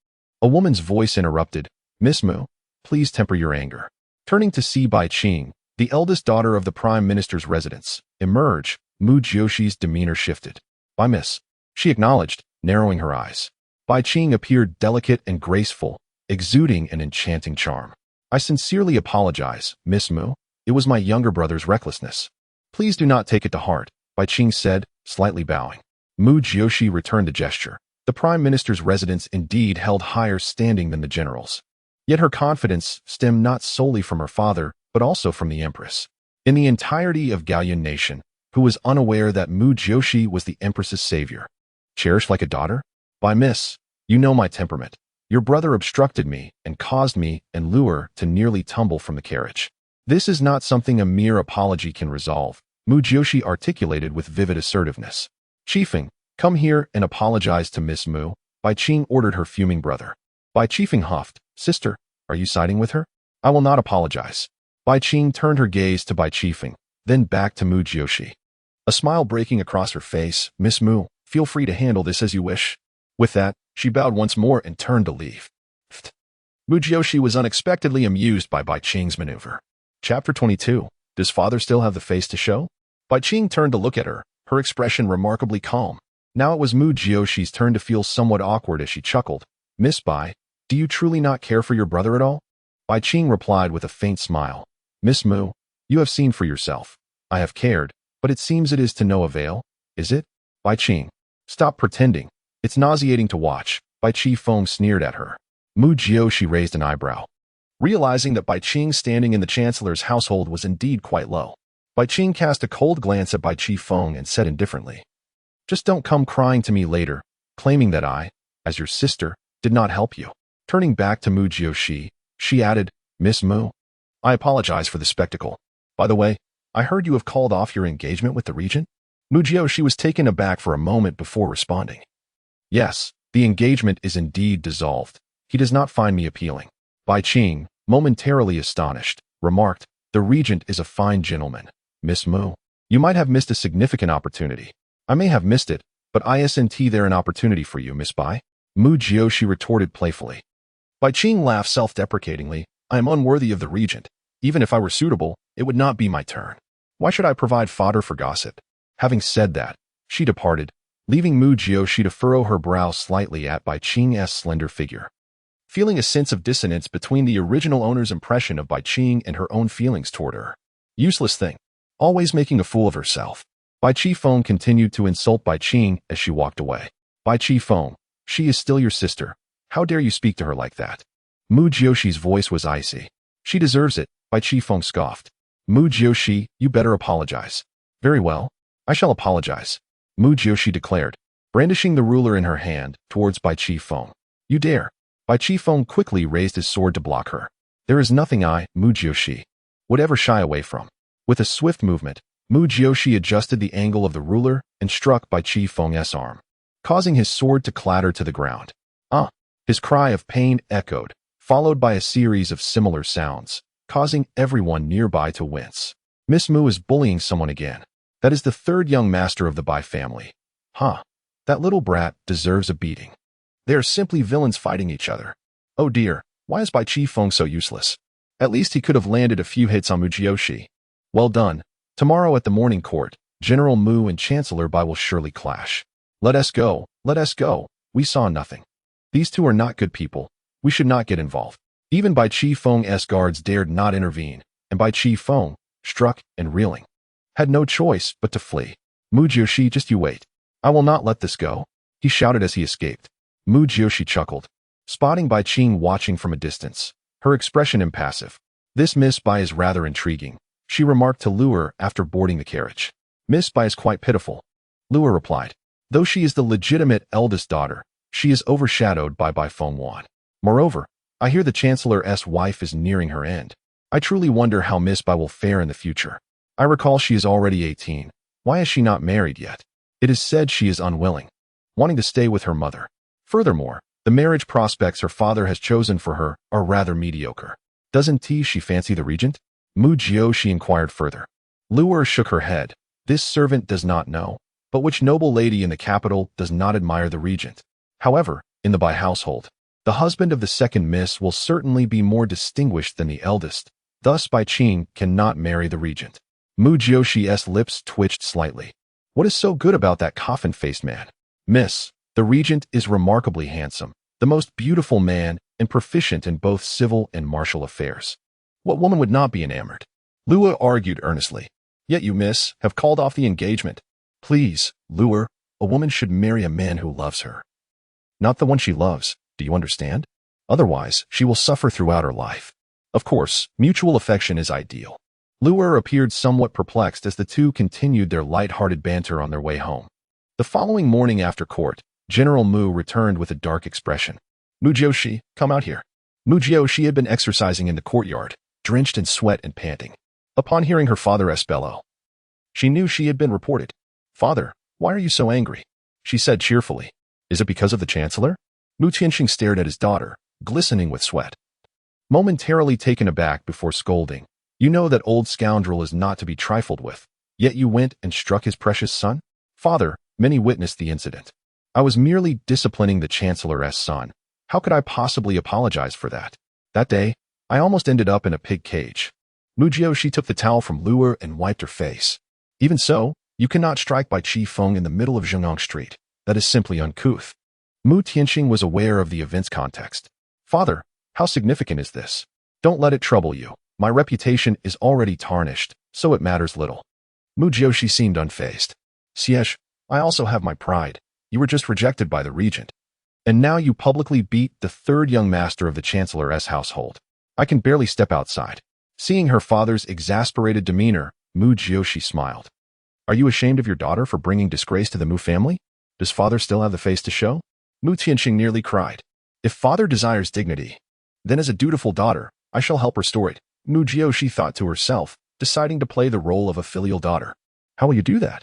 a woman's voice interrupted. Miss Mu, please temper your anger. Turning to see Bai Qing, the eldest daughter of the Prime Minister's residence, emerge, Mu Jiuxi's demeanor shifted. By Miss, she acknowledged, narrowing her eyes. Bai Qing appeared delicate and graceful, exuding an enchanting charm. I sincerely apologize, Miss Mu. It was my younger brother's recklessness. Please do not take it to heart, Bai Qing said, slightly bowing. Mu Jiuxi returned the gesture. The Prime Minister's residence indeed held higher standing than the general's. Yet her confidence stemmed not solely from her father, but also from the Empress. In the entirety of Gaoyuan nation, who was unaware that Mu Jiuxi was the Empress's savior. Cherished like a daughter? By Miss, you know my temperament. Your brother obstructed me and caused me and Luer to nearly tumble from the carriage. This is not something a mere apology can resolve, Mu Jiuxi articulated with vivid assertiveness. Qifeng, come here and apologize to Miss Mu, Bai Qing ordered her fuming brother. Bai Qifeng huffed, Sister, are you siding with her? I will not apologize. Bai Qing turned her gaze to Bai Qifeng, then back to Mu Jiuxi. A smile breaking across her face. Miss Mu, feel free to handle this as you wish. With that, she bowed once more and turned to leave. Mu Jiuxi was unexpectedly amused by Bai Qing's maneuver. Chapter 22. Does father still have the face to show? Bai Qing turned to look at her, her expression remarkably calm. Now it was Mu Jiuxi's turn to feel somewhat awkward as she chuckled. Miss Bai, do you truly not care for your brother at all? Bai Qing replied with a faint smile. Miss Mu, you have seen for yourself. I have cared, but it seems it is to no avail, is it? Bai Qing, stop pretending. It's nauseating to watch. Bai Qifeng sneered at her. Mu Jiuxi raised an eyebrow, realizing that Bai Qing's standing in the Chancellor's household was indeed quite low. Bai Qing cast a cold glance at Bai Qifeng and said indifferently, just don't come crying to me later, claiming that I, as your sister, did not help you. Turning back to Mu Jiuxi, she added, Miss Mu, I apologize for the spectacle. By the way, I heard you have called off your engagement with the regent? Mu Jiuxi was taken aback for a moment before responding. Yes, the engagement is indeed dissolved. He does not find me appealing. Bai Qing, momentarily astonished, remarked, the regent is a fine gentleman. Miss Mu, you might have missed a significant opportunity. I may have missed it, but isn't there an opportunity for you, Miss Bai? Mu Jiuxi retorted playfully. Bai Qing laughed self-deprecatingly. I am unworthy of the regent. Even if I were suitable, it would not be my turn. Why should I provide fodder for gossip? Having said that, she departed, leaving Mu Jiuxi to furrow her brow slightly at Bai Qing's slender figure. Feeling a sense of dissonance between the original owner's impression of Bai Qing and her own feelings toward her. Useless thing. Always making a fool of herself. Bai Qifeng continued to insult Bai Qing as she walked away. Bai Qifeng, she is still your sister. How dare you speak to her like that? Mu Jiuxi's voice was icy. She deserves it, Bai Qifeng scoffed. Mu Jiuxi, you better apologize. Very well. I shall apologize. Mu Jiuxi declared, brandishing the ruler in her hand towards Bai Qifeng. You dare. Bai Qifeng quickly raised his sword to block her. There is nothing Mu Jiuxi, would ever shy away from. With a swift movement, Mu Jiuxi adjusted the angle of the ruler and struck Bai Qifeng's arm, causing his sword to clatter to the ground. Ah! His cry of pain echoed, followed by a series of similar sounds, causing everyone nearby to wince. Miss Mu is bullying someone again. That is the third young master of the Bai family. Huh. That little brat deserves a beating. They are simply villains fighting each other. Oh dear, why is Bai Qifeng so useless? At least he could have landed a few hits on Mu Jiuxi. Well done. Tomorrow at the morning court, General Mu and Chancellor Bai will surely clash. Let us go, let us go. We saw nothing. These two are not good people. We should not get involved. Even Bai Qifeng's guards dared not intervene, and Bai Qifeng, struck and reeling, had no choice but to flee. Mu Jiuxi, just you wait. I will not let this go, he shouted as he escaped. Mu Jiuxi chuckled, spotting Bai Qing watching from a distance, her expression impassive. This Miss Bai is rather intriguing, she remarked to Luer after boarding the carriage. Miss Bai is quite pitiful, Luer replied. Though she is the legitimate eldest daughter, she is overshadowed by Bai Fengwan. Moreover, I hear the Chancellor's wife is nearing her end. I truly wonder how Miss Bai will fare in the future. I recall she is already 18. Why is she not married yet? It is said she is unwilling, wanting to stay with her mother. Furthermore, the marriage prospects her father has chosen for her are rather mediocre. Doesn't she fancy the regent? Mu Jiuxi inquired further. Luer shook her head. This servant does not know, but which noble lady in the capital does not admire the regent? However, in the Bai household, the husband of the second miss will certainly be more distinguished than the eldest. Thus Bai Qing cannot marry the regent. Mu Jiuxi's lips twitched slightly. What is so good about that coffin-faced man? Miss, the regent is remarkably handsome, the most beautiful man, and proficient in both civil and martial affairs. What woman would not be enamored? Luer argued earnestly. Yet you, miss, have called off the engagement. Please, Luer, a woman should marry a man who loves her. Not the one she loves, do you understand? Otherwise, she will suffer throughout her life. Of course, mutual affection is ideal. Luer appeared somewhat perplexed as the two continued their light-hearted banter on their way home. The following morning after court, General Mu returned with a dark expression. Mu Jiuxi, come out here. Mu Jiuxi had been exercising in the courtyard, drenched in sweat and panting. Upon hearing her father's bellow, she knew she had been reported. Father, why are you so angry? She said cheerfully. Is it because of the Chancellor? Mu Tianxing stared at his daughter, glistening with sweat. Momentarily taken aback before scolding, you know that old scoundrel is not to be trifled with, yet you went and struck his precious son? Father, many witnessed the incident. I was merely disciplining the Chancellor's son. How could I possibly apologize for that? That day, I almost ended up in a pig cage. Mu Jiuxi took the towel from Luer and wiped her face. Even so, you cannot strike Bai Qifeng in the middle of Zhengong Street. That is simply uncouth. Mu Tianxing was aware of the event's context. Father, how significant is this? Don't let it trouble you. My reputation is already tarnished, so it matters little. Mu Jiuxi seemed unfazed. Siege, I also have my pride. You were just rejected by the regent. And now you publicly beat the third young master of the Chancellor's household. I can barely step outside. Seeing her father's exasperated demeanor, Mu Jiuxi smiled. Are you ashamed of your daughter for bringing disgrace to the Mu family? Does father still have the face to show? Mu Tianxing nearly cried. If father desires dignity, then as a dutiful daughter, I shall help restore it. Mu Jiuxi thought to herself, deciding to play the role of a filial daughter. How will you do that?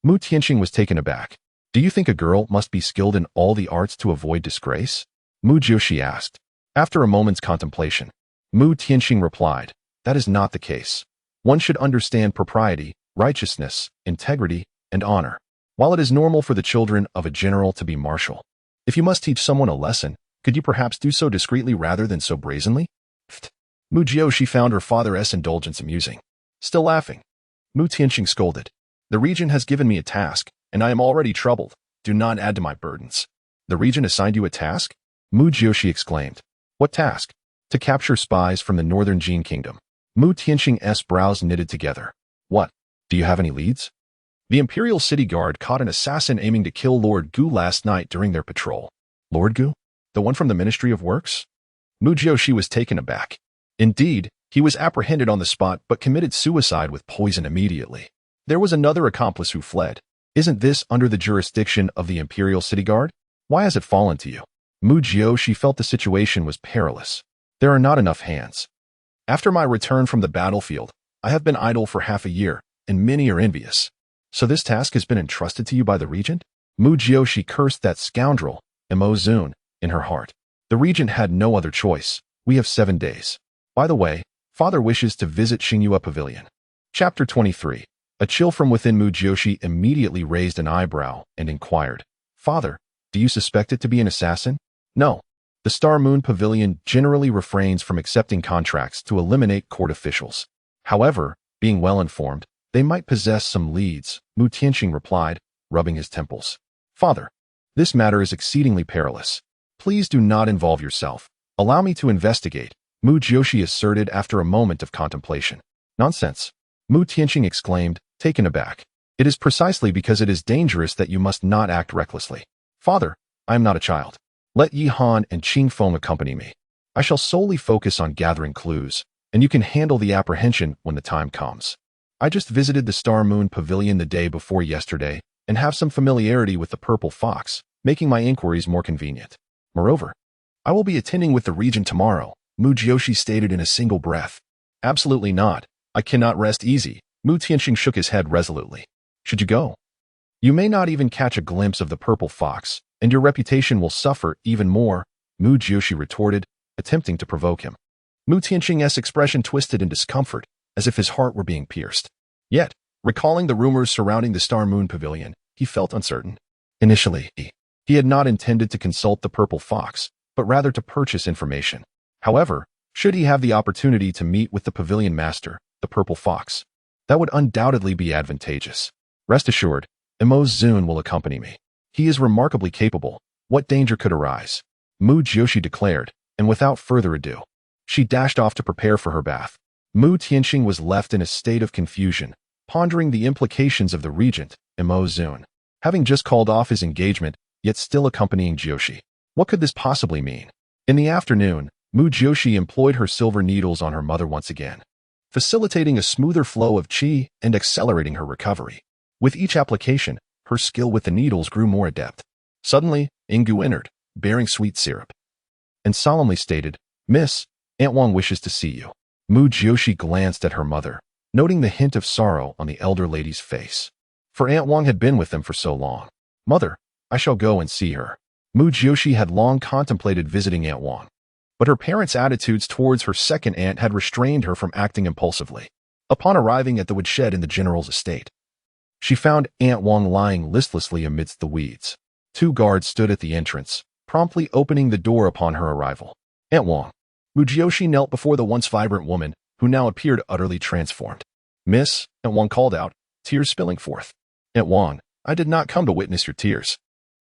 Mu Tianxing was taken aback. Do you think a girl must be skilled in all the arts to avoid disgrace? Mu Jiuxi asked. After a moment's contemplation, Mu Tianxing replied, that is not the case. One should understand propriety, righteousness, integrity, and honor. While it is normal for the children of a general to be martial, if you must teach someone a lesson, could you perhaps do so discreetly rather than so brazenly? Mu Jiuxi found her father's indulgence amusing. Still laughing, Mu Tianxing scolded. The regent has given me a task, and I am already troubled. Do not add to my burdens. The regent assigned you a task? Mu Jiuxi exclaimed. What task? To capture spies from the northern Jin kingdom. Mu Tianxing's brows knitted together. What? Do you have any leads? The Imperial City Guard caught an assassin aiming to kill Lord Gu last night during their patrol. Lord Gu? The one from the Ministry of Works? Mu Jiuxi was taken aback. Indeed, he was apprehended on the spot but committed suicide with poison immediately. There was another accomplice who fled. Isn't this under the jurisdiction of the Imperial City Guard? Why has it fallen to you? Mu Jiuxi felt the situation was perilous. There are not enough hands. After my return from the battlefield, I have been idle for half a year, and many are envious. So this task has been entrusted to you by the regent? Mu Jiuxi cursed that scoundrel, Mo Zun, in her heart. The regent had no other choice. We have 7 days. By the way, father wishes to visit Xingyue Pavilion. Chapter 23. A chill from within Mu Jiuxi immediately raised an eyebrow and inquired, Father, do you suspect it to be an assassin? No. The Star Moon Pavilion generally refrains from accepting contracts to eliminate court officials. However, being well informed, they might possess some leads, Mu Tianqing replied, rubbing his temples. Father, this matter is exceedingly perilous. Please do not involve yourself. Allow me to investigate, Mu Jiuxi asserted after a moment of contemplation. Nonsense, Mu Tianqing exclaimed, taken aback. It is precisely because it is dangerous that you must not act recklessly. Father, I am not a child. Let Yi Han and Qing Feng accompany me. I shall solely focus on gathering clues, and you can handle the apprehension when the time comes. I just visited the Star Moon Pavilion the day before yesterday and have some familiarity with the Purple Fox, making my inquiries more convenient. Moreover, I will be attending with the regent tomorrow, Mu Jiuxi stated in a single breath. Absolutely not. I cannot rest easy. Mu Tianqing shook his head resolutely. Should you go? You may not even catch a glimpse of the Purple Fox, and your reputation will suffer even more, Mu Jiuxi retorted, attempting to provoke him. Mu Tianqing's expression twisted in discomfort, as if his heart were being pierced. Yet, recalling the rumors surrounding the Star Moon Pavilion, he felt uncertain. Initially, he had not intended to consult the Purple Fox, but rather to purchase information. However, should he have the opportunity to meet with the pavilion master, the Purple Fox, that would undoubtedly be advantageous. Rest assured, Mo Zun will accompany me. He is remarkably capable. What danger could arise? Mu Jiuxi declared, and without further ado, she dashed off to prepare for her bath. Mu Tianqing was left in a state of confusion, pondering the implications of the regent, Mo Zun, having just called off his engagement, yet still accompanying Jiuxi. What could this possibly mean? In the afternoon, Mu Jiuxi employed her silver needles on her mother once again, facilitating a smoother flow of qi and accelerating her recovery. With each application, her skill with the needles grew more adept. Suddenly, Inggu entered, bearing sweet syrup, and solemnly stated, Miss, Aunt Wang wishes to see you. Mu Jiuxi glanced at her mother, noting the hint of sorrow on the elder lady's face. For Aunt Wang had been with them for so long. Mother, I shall go and see her. Mu Jiuxi had long contemplated visiting Aunt Wang, but her parents' attitudes towards her second aunt had restrained her from acting impulsively. Upon arriving at the woodshed in the general's estate, she found Aunt Wang lying listlessly amidst the weeds. 2 guards stood at the entrance, promptly opening the door upon her arrival. Aunt Wang. Mu Jiuxi knelt before the once vibrant woman, who now appeared utterly transformed. Miss, Aunt Wang called out, tears spilling forth. Aunt Wang, I did not come to witness your tears.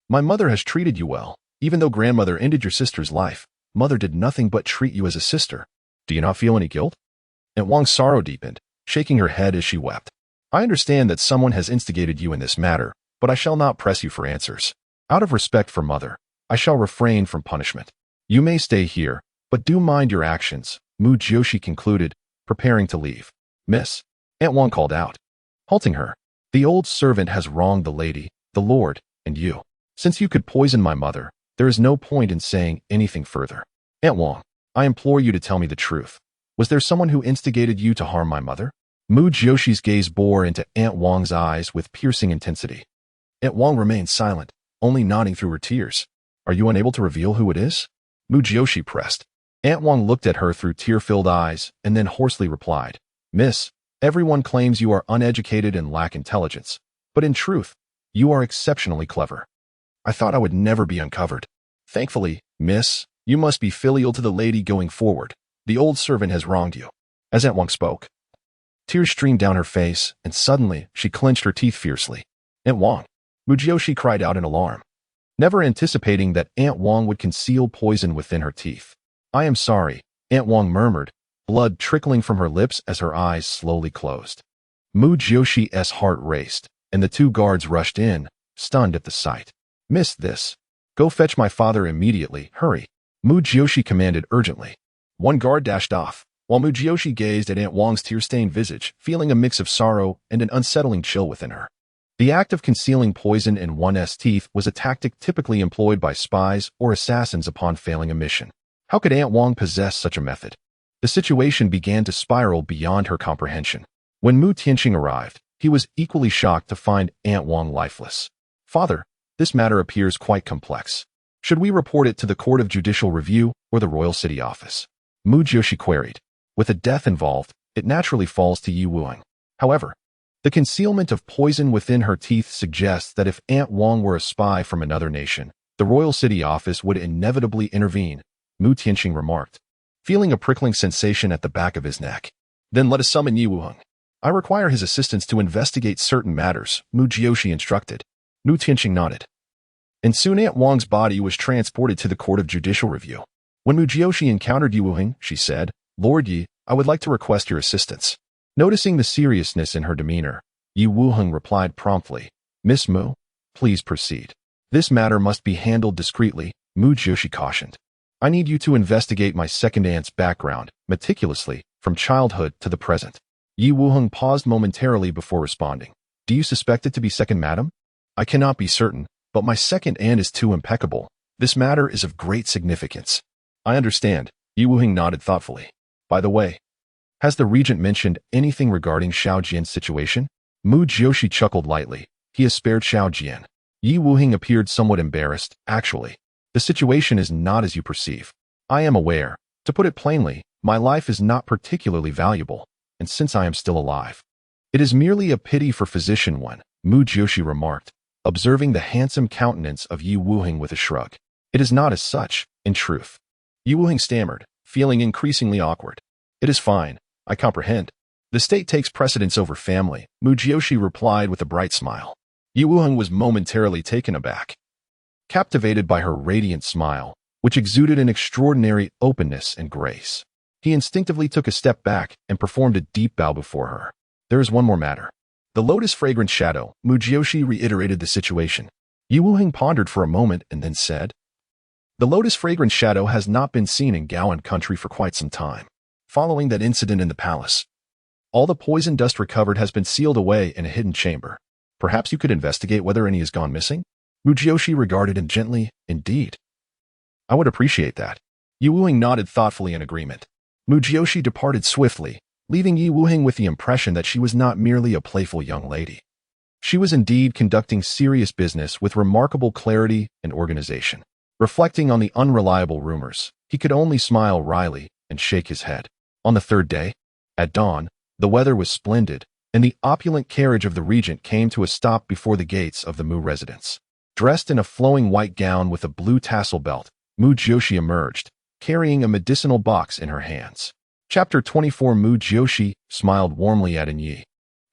My mother has treated you well. Even though grandmother ended your sister's life, mother did nothing but treat you as a sister. Do you not feel any guilt? Aunt Wang's sorrow deepened, shaking her head as she wept. I understand that someone has instigated you in this matter, but I shall not press you for answers. Out of respect for mother, I shall refrain from punishment. You may stay here, but do mind your actions, Mu Jiuxi concluded, preparing to leave. Miss, Aunt Wang called out, halting her. The old servant has wronged the lady, the lord, and you. Since you could poison my mother, there is no point in saying anything further. Aunt Wang, I implore you to tell me the truth. Was there someone who instigated you to harm my mother? Mu Jiuxi's gaze bore into Aunt Wang's eyes with piercing intensity. Aunt Wang remained silent, only nodding through her tears. Are you unable to reveal who it is? Mu Jiuxi pressed. Aunt Wang looked at her through tear-filled eyes and then hoarsely replied, Miss, everyone claims you are uneducated and lack intelligence, but in truth, you are exceptionally clever. I thought I would never be uncovered. Thankfully, Miss, you must be filial to the lady going forward. The old servant has wronged you. As Aunt Wang spoke, tears streamed down her face, and suddenly she clenched her teeth fiercely. Aunt Wang, Mu Jiuxi cried out in alarm, never anticipating that Aunt Wang would conceal poison within her teeth. I am sorry, Aunt Wang murmured, blood trickling from her lips as her eyes slowly closed. Mu Jiuxi's heart raced, and the 2 guards rushed in, stunned at the sight. Miss this. Go fetch my father immediately, hurry. Mu Jiuxi commanded urgently. One guard dashed off, while Mu Jiuxi gazed at Aunt Wang's tear-stained visage, feeling a mix of sorrow and an unsettling chill within her. The act of concealing poison in one's teeth was a tactic typically employed by spies or assassins upon failing a mission. How could Aunt Wang possess such a method? The situation began to spiral beyond her comprehension. When Mu Tianqing arrived, he was equally shocked to find Aunt Wang lifeless. Father, this matter appears quite complex. Should we report it to the Court of Judicial Review or the Royal City Office? Mu Jiuxi queried. With a death involved, it naturally falls to Yi Wuheng. However, the concealment of poison within her teeth suggests that if Aunt Wang were a spy from another nation, the Royal City Office would inevitably intervene, Mu Tianqing remarked, feeling a prickling sensation at the back of his neck. Then let us summon Yi Wuheng. I require his assistance to investigate certain matters, Mu Jiuxi instructed. Mu Tianqing nodded. And soon Aunt Wang's body was transported to the Court of Judicial Review. When Mu Jiuxi encountered Yi Wuheng, she said, Lord Yi, I would like to request your assistance. Noticing the seriousness in her demeanor, Yi Wuheng replied promptly, Miss Mu, please proceed. This matter must be handled discreetly, Mu Jiuxi cautioned. I need you to investigate my second aunt's background, meticulously, from childhood to the present. Yi Wuheng paused momentarily before responding. Do you suspect it to be second madam? I cannot be certain, but my second aunt is too impeccable. This matter is of great significance. I understand, Yi Wuheng nodded thoughtfully. By the way, has the regent mentioned anything regarding Xiao Jian's situation? Mu Jiuxi chuckled lightly. He has spared Xiao Jian. Yi Wuheng appeared somewhat embarrassed. Actually, the situation is not as you perceive. I am aware. To put it plainly, my life is not particularly valuable, and since I am still alive, it is merely a pity for physician one, Mu Jiuxi remarked, observing the handsome countenance of Yi Wuheng with a shrug. It is not as such, in truth. Yi Wuheng stammered, feeling increasingly awkward. It is fine. I comprehend. The state takes precedence over family, Mu Jiuxi replied with a bright smile. Yi Wuheng was momentarily taken aback. Captivated by her radiant smile, which exuded an extraordinary openness and grace, he instinctively took a step back and performed a deep bow before her. There is one more matter. The lotus-fragrant shadow, Mu Jiuxi reiterated the situation. Yi Wuheng pondered for a moment and then said, The lotus-fragrant shadow has not been seen in Gaoan country for quite some time. Following that incident in the palace, all the poison dust recovered has been sealed away in a hidden chamber. Perhaps you could investigate whether any has gone missing? Mu Jiuxi regarded him gently. Indeed. I would appreciate that. Yi Wuheng nodded thoughtfully in agreement. Mu Jiuxi departed swiftly, leaving Yi Wuheng with the impression that she was not merely a playful young lady. She was indeed conducting serious business with remarkable clarity and organization. Reflecting on the unreliable rumors, he could only smile wryly and shake his head. On the third day, at dawn, the weather was splendid, and the opulent carriage of the regent came to a stop before the gates of the Mu residence. Dressed in a flowing white gown with a blue tassel belt, Mu Jiuxi emerged, carrying a medicinal box in her hands. Chapter 24. Mu Jiuxi smiled warmly at Yi,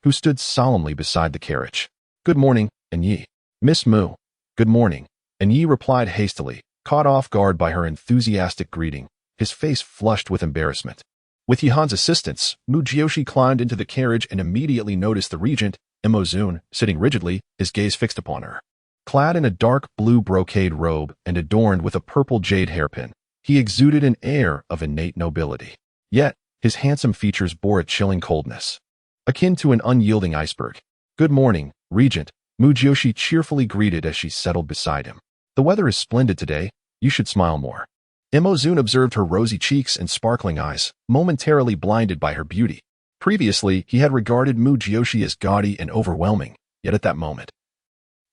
who stood solemnly beside the carriage. Good morning, Yi. Miss Mu. Good morning. Yi replied hastily, caught off guard by her enthusiastic greeting, his face flushed with embarrassment. With Yihan's assistance, Mu Jiuxi climbed into the carriage and immediately noticed the regent, Imozun, sitting rigidly, his gaze fixed upon her. Clad in a dark blue brocade robe and adorned with a purple jade hairpin, he exuded an air of innate nobility. Yet, his handsome features bore a chilling coldness, akin to an unyielding iceberg. Good morning, Regent, Mu Jiuxi cheerfully greeted as she settled beside him. The weather is splendid today. You should smile more. Imozun observed her rosy cheeks and sparkling eyes, momentarily blinded by her beauty. Previously, he had regarded Mu Jiuxi as gaudy and overwhelming, yet at that moment,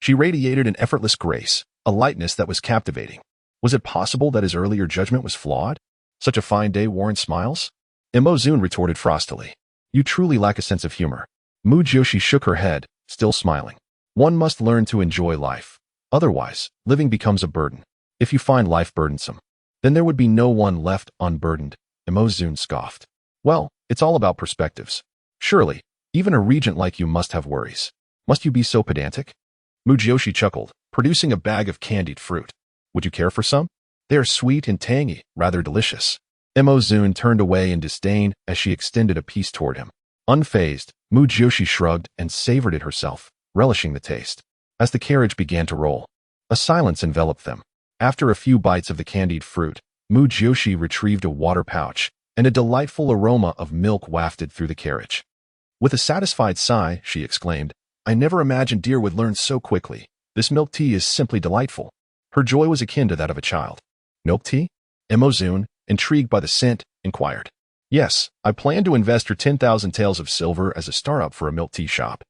she radiated an effortless grace, a lightness that was captivating. Was it possible that his earlier judgment was flawed? Such a fine day warrants smiles? Imozun retorted frostily. You truly lack a sense of humor. Mu Jiuxi shook her head, still smiling. One must learn to enjoy life. Otherwise, living becomes a burden. If you find life burdensome, then there would be no one left unburdened, Imozun scoffed. Well, it's all about perspectives. Surely, even a regent like you must have worries. Must you be so pedantic? Mu Jiuxi chuckled, producing a bag of candied fruit. Would you care for some? They are sweet and tangy, rather delicious. Imozun turned away in disdain as she extended a piece toward him. Unfazed, Mu Jiuxi shrugged and savored it herself, relishing the taste. As the carriage began to roll, a silence enveloped them. After a few bites of the candied fruit, Mu Jiuxi retrieved a water pouch, and a delightful aroma of milk wafted through the carriage. With a satisfied sigh, she exclaimed, "I never imagined dear would learn so quickly. This milk tea is simply delightful." Her joy was akin to that of a child. "Milk tea?" Emozun, intrigued by the scent, inquired. "Yes, I plan to invest her 10,000 taels of silver as a startup for a milk tea shop.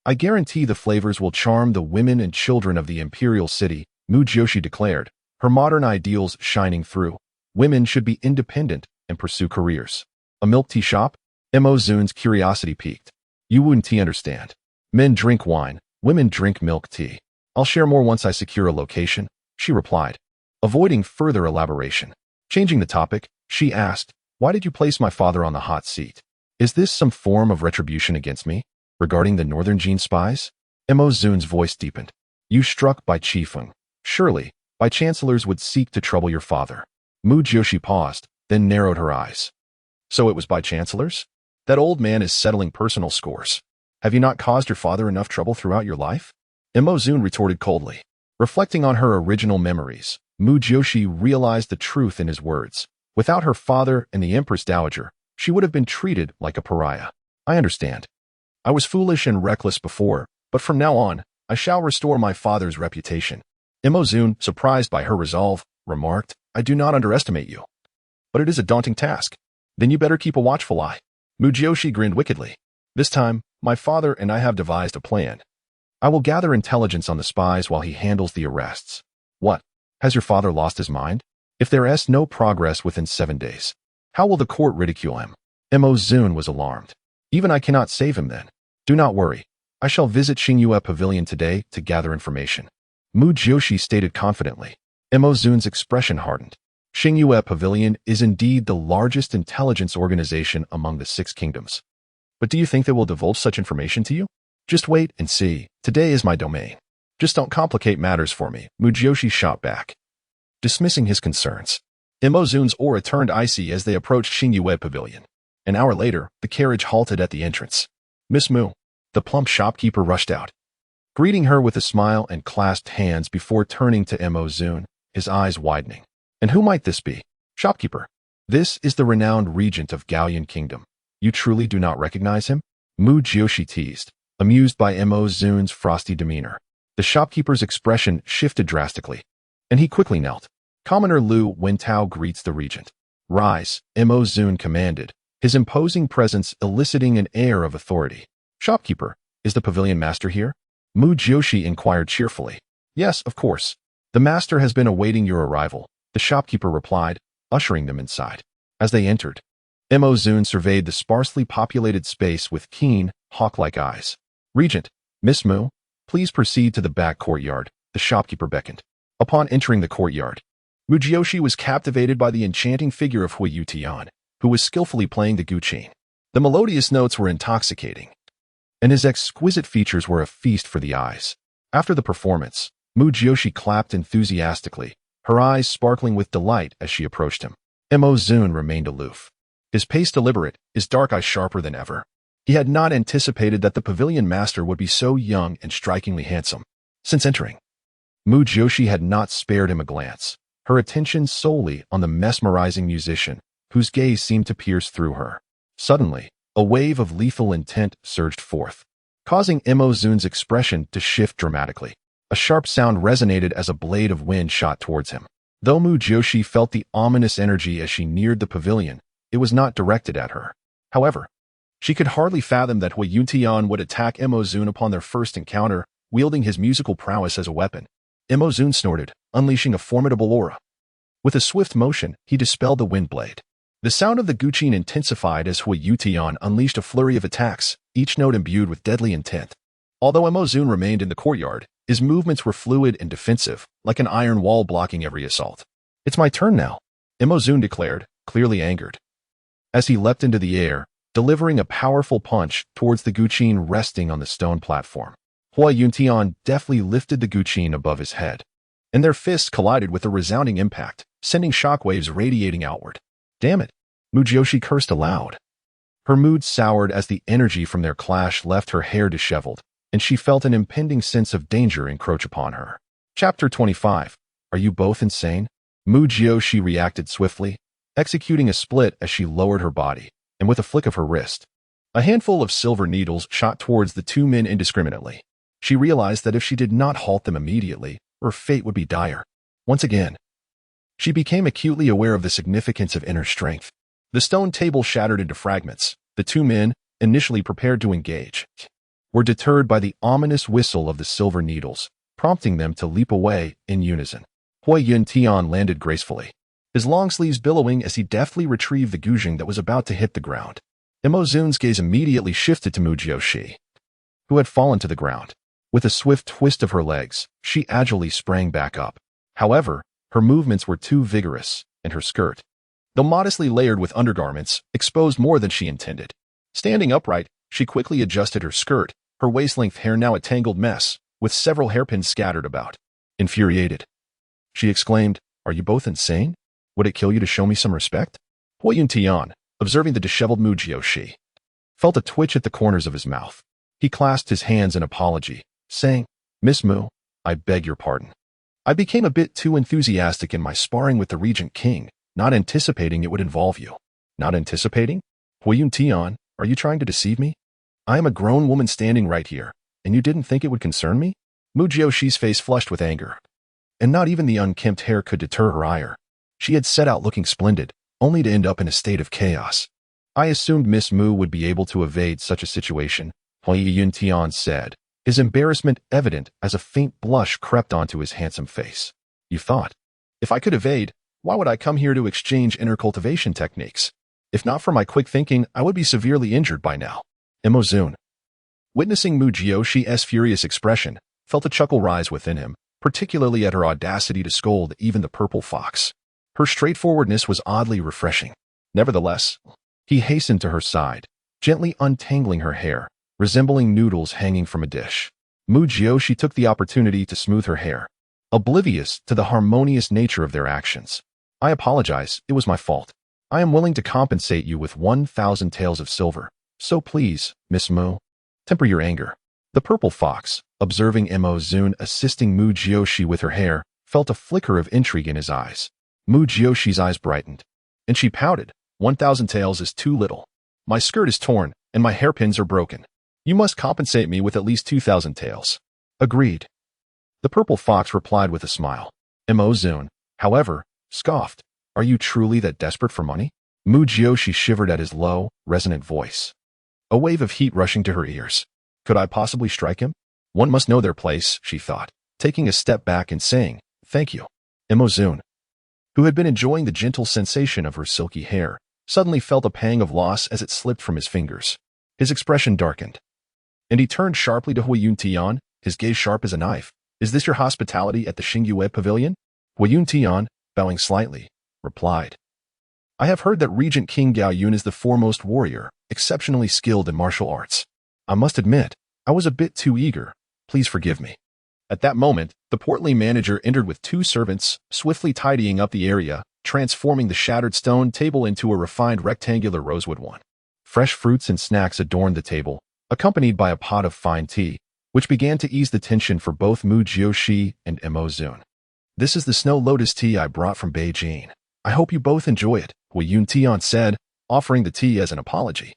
I guarantee the flavors will charm the women and children of the imperial city," Mu Jiuxi declared, her modern ideals shining through. Women should be independent and pursue careers. A milk tea shop? Emozun's curiosity piqued. "You wouldn't understand. Men drink wine, women drink milk tea. I'll share more once I secure a location," she replied, avoiding further elaboration. Changing the topic, she asked, "Why did you place my father on the hot seat? Is this some form of retribution against me? Regarding the Northern Jin spies?" Emozun's voice deepened. "You struck by Qifeng. Surely, by chancellors would seek to trouble your father." Mu Jiuxi paused, then narrowed her eyes. "So it was by chancellors? That old man is settling personal scores. Have you not caused your father enough trouble throughout your life?" Emozun retorted coldly. Reflecting on her original memories, Mu Jiuxi realized the truth in his words. Without her father and the Empress Dowager, she would have been treated like a pariah. "I understand. I was foolish and reckless before, but from now on, I shall restore my father's reputation." Emozun, surprised by her resolve, remarked, "I do not underestimate you. But it is a daunting task. Then you better keep a watchful eye." Mu Jiuxi grinned wickedly. "This time, my father and I have devised a plan. I will gather intelligence on the spies while he handles the arrests." "What? Has your father lost his mind? If there is no progress within 7 days, how will the court ridicule him?" Emozun was alarmed. "Even I cannot save him then." "Do not worry. I shall visit Xingyue Pavilion today to gather information," Mu Jiuxi stated confidently. Emozun's expression hardened. Xingyue Pavilion is indeed the largest intelligence organization among the 6 kingdoms. "But do you think they will divulge such information to you?" "Just wait and see. Today is my domain. Just don't complicate matters for me," Mu Jiuxi shot back. Dismissing his concerns, Emozun's aura turned icy as they approached Xingyue Pavilion. An hour later, the carriage halted at the entrance. "Miss Mu." The plump shopkeeper rushed out, greeting her with a smile and clasped hands before turning to Emozun, his eyes widening. "And who might this be?" "Shopkeeper. This is the renowned regent of Gaoyan Kingdom. You truly do not recognize him?" Mu Jiuxi teased, amused by Emozun's frosty demeanor. The shopkeeper's expression shifted drastically, and he quickly knelt. "Commoner Lu Wentao greets the regent." "Rise," Emozun commanded, his imposing presence eliciting an air of authority. "Shopkeeper, is the pavilion master here?" Mu Jiuxi inquired cheerfully. "Yes, of course. The master has been awaiting your arrival," the shopkeeper replied, ushering them inside. As they entered, Emozun surveyed the sparsely populated space with keen, hawk-like eyes. "Regent, Miss Mu, please proceed to the back courtyard," the shopkeeper beckoned. Upon entering the courtyard, Mu Jiuxi was captivated by the enchanting figure of Hui Yutian, who was skillfully playing the guqin. The melodious notes were intoxicating, and his exquisite features were a feast for the eyes. After the performance, Mu Jiuxi clapped enthusiastically, her eyes sparkling with delight as she approached him. Emozun remained aloof, his pace deliberate, his dark eyes sharper than ever. He had not anticipated that the pavilion master would be so young and strikingly handsome. Since entering, Mu Jiuxi had not spared him a glance, her attention solely on the mesmerizing musician, whose gaze seemed to pierce through her. Suddenly, a wave of lethal intent surged forth, causing Emozun's expression to shift dramatically. A sharp sound resonated as a blade of wind shot towards him. Though Mu Jiuxi felt the ominous energy as she neared the pavilion, it was not directed at her. However, she could hardly fathom that Hui Yutian would attack Emozun upon their first encounter, wielding his musical prowess as a weapon. Emozun snorted, unleashing a formidable aura. With a swift motion, he dispelled the wind blade. The sound of the guqin intensified as Hui Yutian unleashed a flurry of attacks, each note imbued with deadly intent. Although Emozun remained in the courtyard, his movements were fluid and defensive, like an iron wall blocking every assault. "It's my turn now," Emozun declared, clearly angered. As he leapt into the air, delivering a powerful punch towards the guqin resting on the stone platform. Hui Yutian deftly lifted the guqin above his head, and their fists collided with a resounding impact, sending shockwaves radiating outward. "Damn it," Mu Jiuxi cursed aloud. Her mood soured as the energy from their clash left her hair disheveled, and she felt an impending sense of danger encroach upon her. Chapter 25. Are you both insane? Mu Jiuxi reacted swiftly, executing a split as she lowered her body, and with a flick of her wrist, a handful of silver needles shot towards the two men indiscriminately. She realized that if she did not halt them immediately, her fate would be dire. Once again, she became acutely aware of the significance of inner strength. The stone table shattered into fragments. The two men, initially prepared to engage, were deterred by the ominous whistle of the silver needles, prompting them to leap away in unison. Hui Yuntian landed gracefully, his long sleeves billowing as he deftly retrieved the guzheng that was about to hit the ground. Imozun's gaze immediately shifted to Mu Jiuxi, who had fallen to the ground. With a swift twist of her legs, she agilely sprang back up. However, her movements were too vigorous, and her skirt, though modestly layered with undergarments, exposed more than she intended. Standing upright, she quickly adjusted her skirt, her waist-length hair now a tangled mess, with several hairpins scattered about. Infuriated, she exclaimed, "Are you both insane? Would it kill you to show me some respect?" Hui Yuntian, observing the disheveled Mu Jiuxi, felt a twitch at the corners of his mouth. He clasped his hands in apology, saying, "Miss Mu, I beg your pardon. I became a bit too enthusiastic in my sparring with the Regent King, not anticipating it would involve you." "Not anticipating? Hui Yuntian, are you trying to deceive me? I am a grown woman standing right here, and you didn't think it would concern me?" Mu Jiuxi's face flushed with anger, and not even the unkempt hair could deter her ire. She had set out looking splendid, only to end up in a state of chaos. "I assumed Miss Mu would be able to evade such a situation," Hui Yuntian said, his embarrassment evident as a faint blush crept onto his handsome face. "You thought, if I could evade, why would I come here to exchange inner cultivation techniques? If not for my quick thinking, I would be severely injured by now." Imozun, witnessing Mu Jiuxi's furious expression, felt a chuckle rise within him, particularly at her audacity to scold even the purple fox. Her straightforwardness was oddly refreshing. Nevertheless, he hastened to her side, gently untangling her hair, resembling noodles hanging from a dish. Mu Jiuxi took the opportunity to smooth her hair, oblivious to the harmonious nature of their actions. "I apologize, it was my fault. I am willing to compensate you with 1,000 taels of silver. So please, Miss Mu, temper your anger." The purple fox, observing Imozun assisting Mu Jiuxi with her hair, felt a flicker of intrigue in his eyes. Mu Jiuxi's eyes brightened, and she pouted. 1,000 taels is too little. My skirt is torn, and my hairpins are broken. You must compensate me with at least 2,000 taels. Agreed. The purple fox replied with a smile. Imozun, however, scoffed. Are you truly that desperate for money? Mu Jiuxi shivered at his low, resonant voice, a wave of heat rushing to her ears. Could I possibly strike him? One must know their place, she thought, taking a step back and saying, "Thank you." Imozun, who had been enjoying the gentle sensation of her silky hair, suddenly felt a pang of loss as it slipped from his fingers. His expression darkened, and he turned sharply to Hui Yuntian, his gaze sharp as a knife. "Is this your hospitality at the Xingyue Pavilion?" Hui Yuntian, bowing slightly, replied, "I have heard that Regent King Gao Yun is the foremost warrior, exceptionally skilled in martial arts. I must admit, I was a bit too eager. Please forgive me." At that moment, the portly manager entered with two servants, swiftly tidying up the area, transforming the shattered stone table into a refined rectangular rosewood one. Fresh fruits and snacks adorned the table, accompanied by a pot of fine tea, which began to ease the tension for both Mu Jiuxi and Imozun. "This is the snow lotus tea I brought from Beijing. I hope you both enjoy it," Hui Yuntian said, offering the tea as an apology.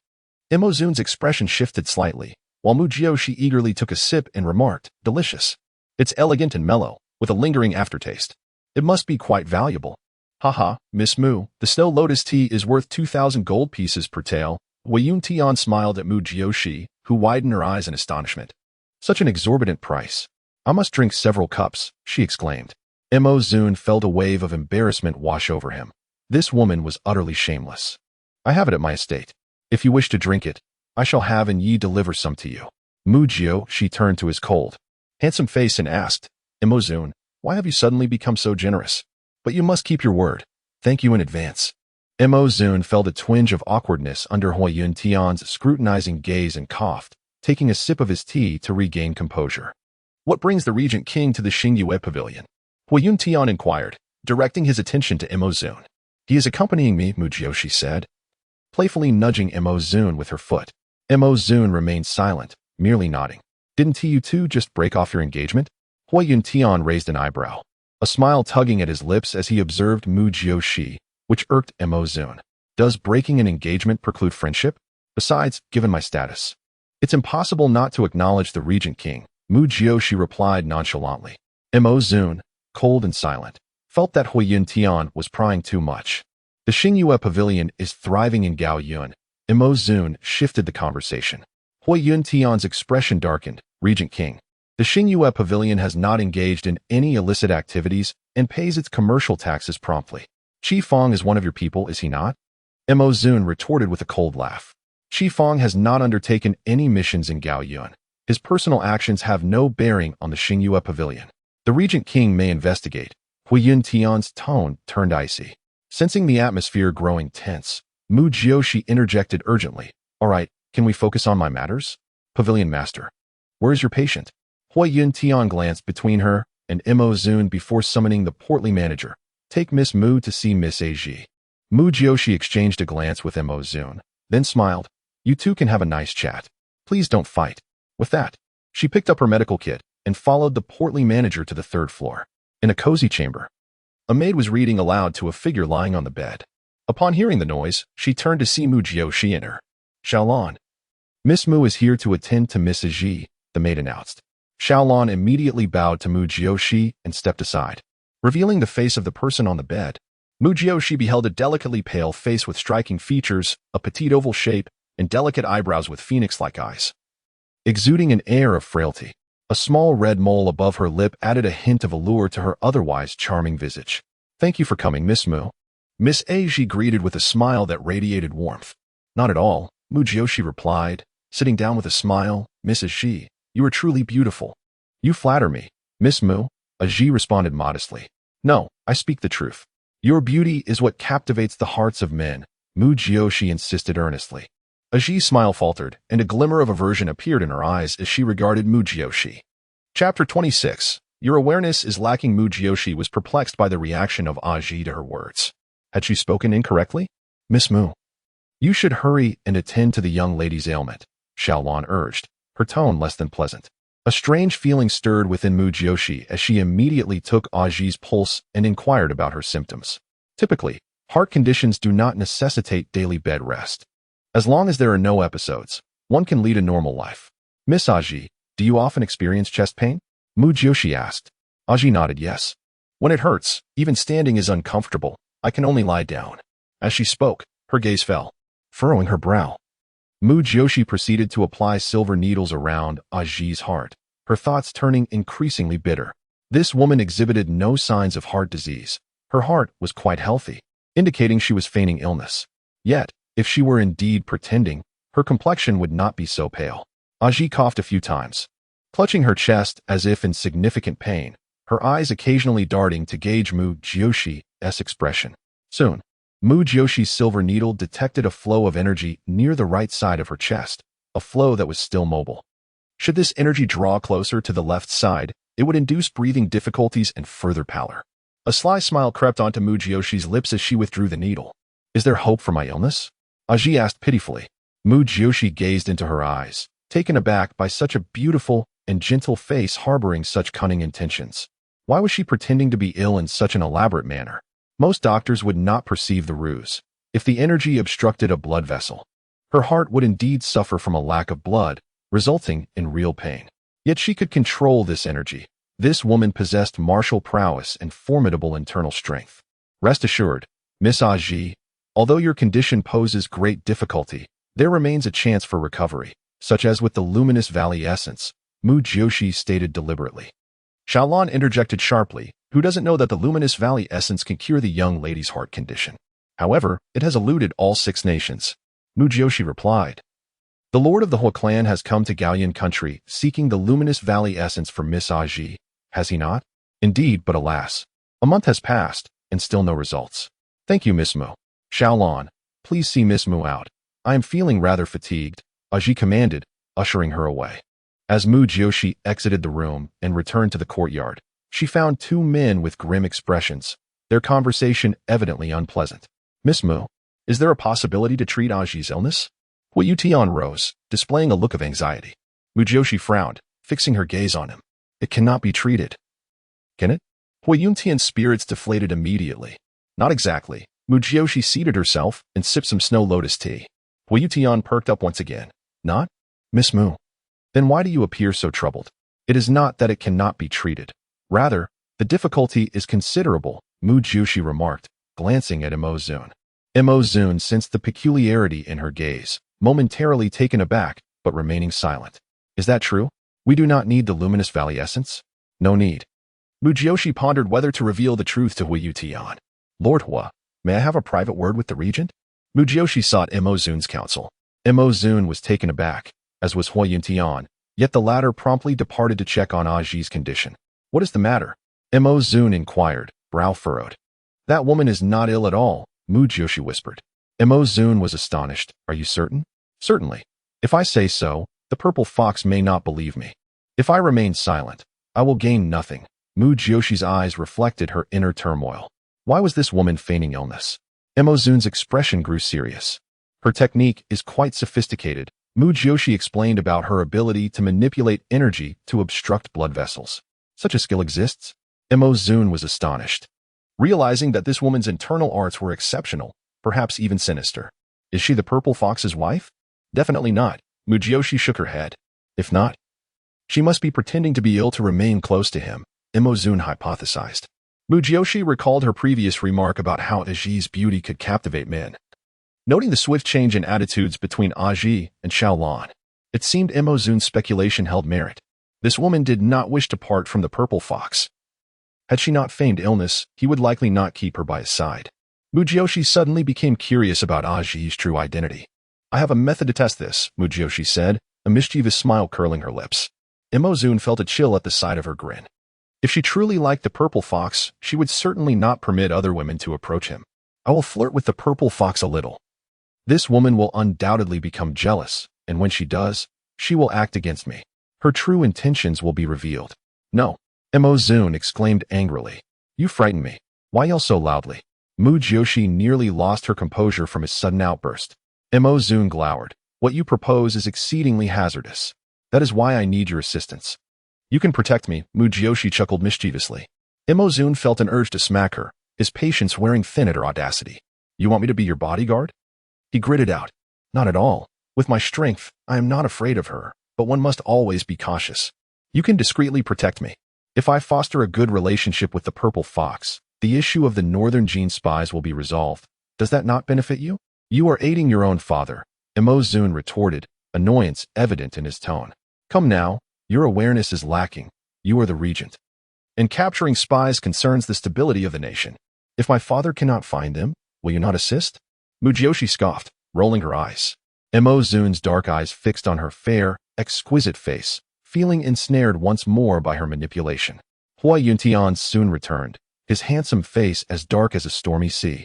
Imozun's expression shifted slightly, while Mu Jiuxi eagerly took a sip and remarked, "Delicious. It's elegant and mellow, with a lingering aftertaste. It must be quite valuable." "Haha, Miss Mu, the snow lotus tea is worth 2,000 gold pieces per tael." Hui Yuntian smiled at Mu Jiuxi, who widened her eyes in astonishment. "Such an exorbitant price. I must drink several cups," she exclaimed. Imozun felt a wave of embarrassment wash over him. This woman was utterly shameless. "I have it at my estate. If you wish to drink it, I shall have and ye deliver some to you." Mu Jiuxi turned to his cold, handsome face and asked, "Imozun, why have you suddenly become so generous? But you must keep your word. Thank you in advance." Imozun felt a twinge of awkwardness under Hui Yuntian's scrutinizing gaze and coughed, taking a sip of his tea to regain composure. "What brings the Regent King to the Xingyue Pavilion?" Hui Yuntian inquired, directing his attention to Imozun. "He is accompanying me," Mu Jiuxi said, playfully nudging Imozun with her foot. Imozun remained silent, merely nodding. "Didn't you two just break off your engagement?" Hui Yuntian raised an eyebrow. a smile tugging at his lips as he observed Mu Jiuxi, which irked Mo Zun. Does breaking an engagement preclude friendship? Besides, given my status, it's impossible not to acknowledge the regent king, Mu Jiuxi replied nonchalantly. Mo Zun, cold and silent, felt that Hui Yun Tian was prying too much. The Xingyue Pavilion is thriving in Gao Yun. Mo Zun shifted the conversation. Hui Yun Tian's expression darkened. Regent King, the Xingyue Pavilion has not engaged in any illicit activities and pays its commercial taxes promptly. Qi Feng is one of your people, is he not? Mo Zun retorted with a cold laugh. Qi Feng has not undertaken any missions in Gao Yun. His personal actions have no bearing on the Xingyue Pavilion. The Regent King may investigate. Hui Yun Tian's tone turned icy. Sensing the atmosphere growing tense, Mu Jiuxi interjected urgently. All right, can we focus on my matters? Pavilion Master, where is your patient? Hui Yun Tian glanced between her and Mo Zun before summoning the portly manager. Take Miss Mu to see Miss Aji. Mu Jiuxi exchanged a glance with Mo Zun, then smiled. You two can have a nice chat. Please don't fight. With that, she picked up her medical kit and followed the portly manager to the third floor. In a cozy chamber, a maid was reading aloud to a figure lying on the bed. Upon hearing the noise, she turned to see Mu Jiuxi and her. Xiaolan. Miss Mu is here to attend to Miss Aji, the maid announced. Xiaolan immediately bowed to Mu Jiuxi and stepped aside. Revealing the face of the person on the bed, Mu Jiuxi beheld a delicately pale face with striking features, a petite oval shape, and delicate eyebrows with phoenix-like eyes. Exuding an air of frailty, a small red mole above her lip added a hint of allure to her otherwise charming visage. Thank you for coming, Miss Mu. Miss Aji greeted with a smile that radiated warmth. Not at all, Mu Jiuxi replied, sitting down with a smile. Miss Aji, you are truly beautiful. You flatter me. Miss Mu, Aji responded modestly. No, I speak the truth. Your beauty is what captivates the hearts of men, Mu Jiuxi insisted earnestly. Aji's smile faltered, and a glimmer of aversion appeared in her eyes as she regarded Mu Jiuxi. Chapter 26. Your awareness is lacking. Mu Jiuxi was perplexed by the reaction of Aji to her words. Had she spoken incorrectly? Miss Mu, you should hurry and attend to the young lady's ailment, Xiaolan urged, her tone less than pleasant. A strange feeling stirred within Mu Jiuxi as she immediately took Aji's pulse and inquired about her symptoms. Typically, heart conditions do not necessitate daily bed rest. As long as there are no episodes, one can lead a normal life. Miss Aji, do you often experience chest pain? Mu Jiuxi asked. Aji nodded yes. When it hurts, even standing is uncomfortable. I can only lie down. As she spoke, her gaze fell, furrowing her brow. Mu Jiuxi proceeded to apply silver needles around Aji's heart, her thoughts turning increasingly bitter. This woman exhibited no signs of heart disease. Her heart was quite healthy, indicating she was feigning illness. Yet, if she were indeed pretending, her complexion would not be so pale. Aji coughed a few times, clutching her chest as if in significant pain, her eyes occasionally darting to gauge Mu Jiuxi's expression. Soon, Mu Jiuxi's silver needle detected a flow of energy near the right side of her chest, a flow that was still mobile. Should this energy draw closer to the left side, it would induce breathing difficulties and further pallor. A sly smile crept onto Mu Jiuxi's lips as she withdrew the needle. Is there hope for my illness? Aji asked pitifully. Mu Jiuxi gazed into her eyes, taken aback by such a beautiful and gentle face harboring such cunning intentions. Why was she pretending to be ill in such an elaborate manner? Most doctors would not perceive the ruse. If the energy obstructed a blood vessel, her heart would indeed suffer from a lack of blood, resulting in real pain. Yet she could control this energy. This woman possessed martial prowess and formidable internal strength. Rest assured, Miss Aji, although your condition poses great difficulty, there remains a chance for recovery, such as with the Luminous Valley Essence, Mu Jiuxi stated deliberately. Xiaolan interjected sharply, who doesn't know that the Luminous Valley Essence can cure the young lady's heart condition. However, it has eluded all 6 nations. Mu Jiuxi replied. The Lord of the Hui clan has come to Gaoyan country seeking the Luminous Valley Essence for Miss Aji, has he not? Indeed, but alas, a month has passed, and still no results. Thank you, Miss Mu. Xiaolan, please see Miss Mu out. I am feeling rather fatigued, Aji commanded, ushering her away. As Mu Jiuxi exited the room and returned to the courtyard, she found 2 men with grim expressions, their conversation evidently unpleasant. Miss Mu, is there a possibility to treat Aji's illness? Hui Yutian rose, displaying a look of anxiety. Mu Jiuxi frowned, fixing her gaze on him. It cannot be treated. Can it? Hui Yuntian's spirits deflated immediately. Not exactly. Mu Jiuxi seated herself and sipped some snow lotus tea. Hui Yuntian perked up once again. Not? Miss Mu. Then why do you appear so troubled? It is not that it cannot be treated. Rather, the difficulty is considerable, Mu Jiuxi remarked, glancing at Mo Zun. Mo Zun sensed the peculiarity in her gaze, momentarily taken aback, but remaining silent. Is that true? We do not need the luminous valley essence? No need. Mu Jiuxi pondered whether to reveal the truth to Hui Yuntian. Lord Hua, may I have a private word with the regent? Mu Jiuxi sought Mo Zun's counsel. Mo Zun was taken aback, as was Hui Yuntian, yet the latter promptly departed to check on Aji's condition. What is the matter? Mo Zun inquired, brow furrowed. That woman is not ill at all, Mu Jiuxi whispered. Mo Zun was astonished. Are you certain? Certainly. If I say so, the purple fox may not believe me. If I remain silent, I will gain nothing. Mu Jiuxi's eyes reflected her inner turmoil. Why was this woman feigning illness? Mo Zun's expression grew serious. Her technique is quite sophisticated. Mu Jiuxi explained about her ability to manipulate energy to obstruct blood vessels. Such a skill exists? Mo Zun was astonished, realizing that this woman's internal arts were exceptional, perhaps even sinister. Is she the purple fox's wife? Definitely not. Mu Jiuxi shook her head. If not, she must be pretending to be ill to remain close to him, Mo Zun hypothesized. Mu Jiuxi recalled her previous remark about how Aji's beauty could captivate men. Noting the swift change in attitudes between Aji and Xiaolan, it seemed Mo Zun's speculation held merit. This woman did not wish to part from the purple fox. Had she not feigned illness, he would likely not keep her by his side. Mu Jiuxi suddenly became curious about Aji's true identity. I have a method to test this, Mu Jiuxi said, a mischievous smile curling her lips. Mo Zun felt a chill at the sight of her grin. If she truly liked the purple fox, she would certainly not permit other women to approach him. I will flirt with the purple fox a little. This woman will undoubtedly become jealous, and when she does, she will act against me. Her true intentions will be revealed. No, Mo Zun exclaimed angrily. You frighten me. Why yell so loudly? Mu Jiuxi nearly lost her composure from his sudden outburst. Mo Zun glowered. What you propose is exceedingly hazardous. That is why I need your assistance. You can protect me, Mu Jiuxi chuckled mischievously. Mo Zun felt an urge to smack her, his patience wearing thin at her audacity. You want me to be your bodyguard? He gritted out. Not at all. With my strength, I am not afraid of her, but one must always be cautious. You can discreetly protect me. If I foster a good relationship with the purple fox, the issue of the Northern Gene spies will be resolved. Does that not benefit you? You are aiding your own father, Mo Zun retorted, annoyance evident in his tone. Come now, your awareness is lacking. You are the regent. And capturing spies concerns the stability of the nation. If my father cannot find them, will you not assist? Mu Jiuxi scoffed, rolling her eyes. Mo Zun's dark eyes fixed on her fair, exquisite face, feeling ensnared once more by her manipulation. Hui Yuntian soon returned, his handsome face as dark as a stormy sea.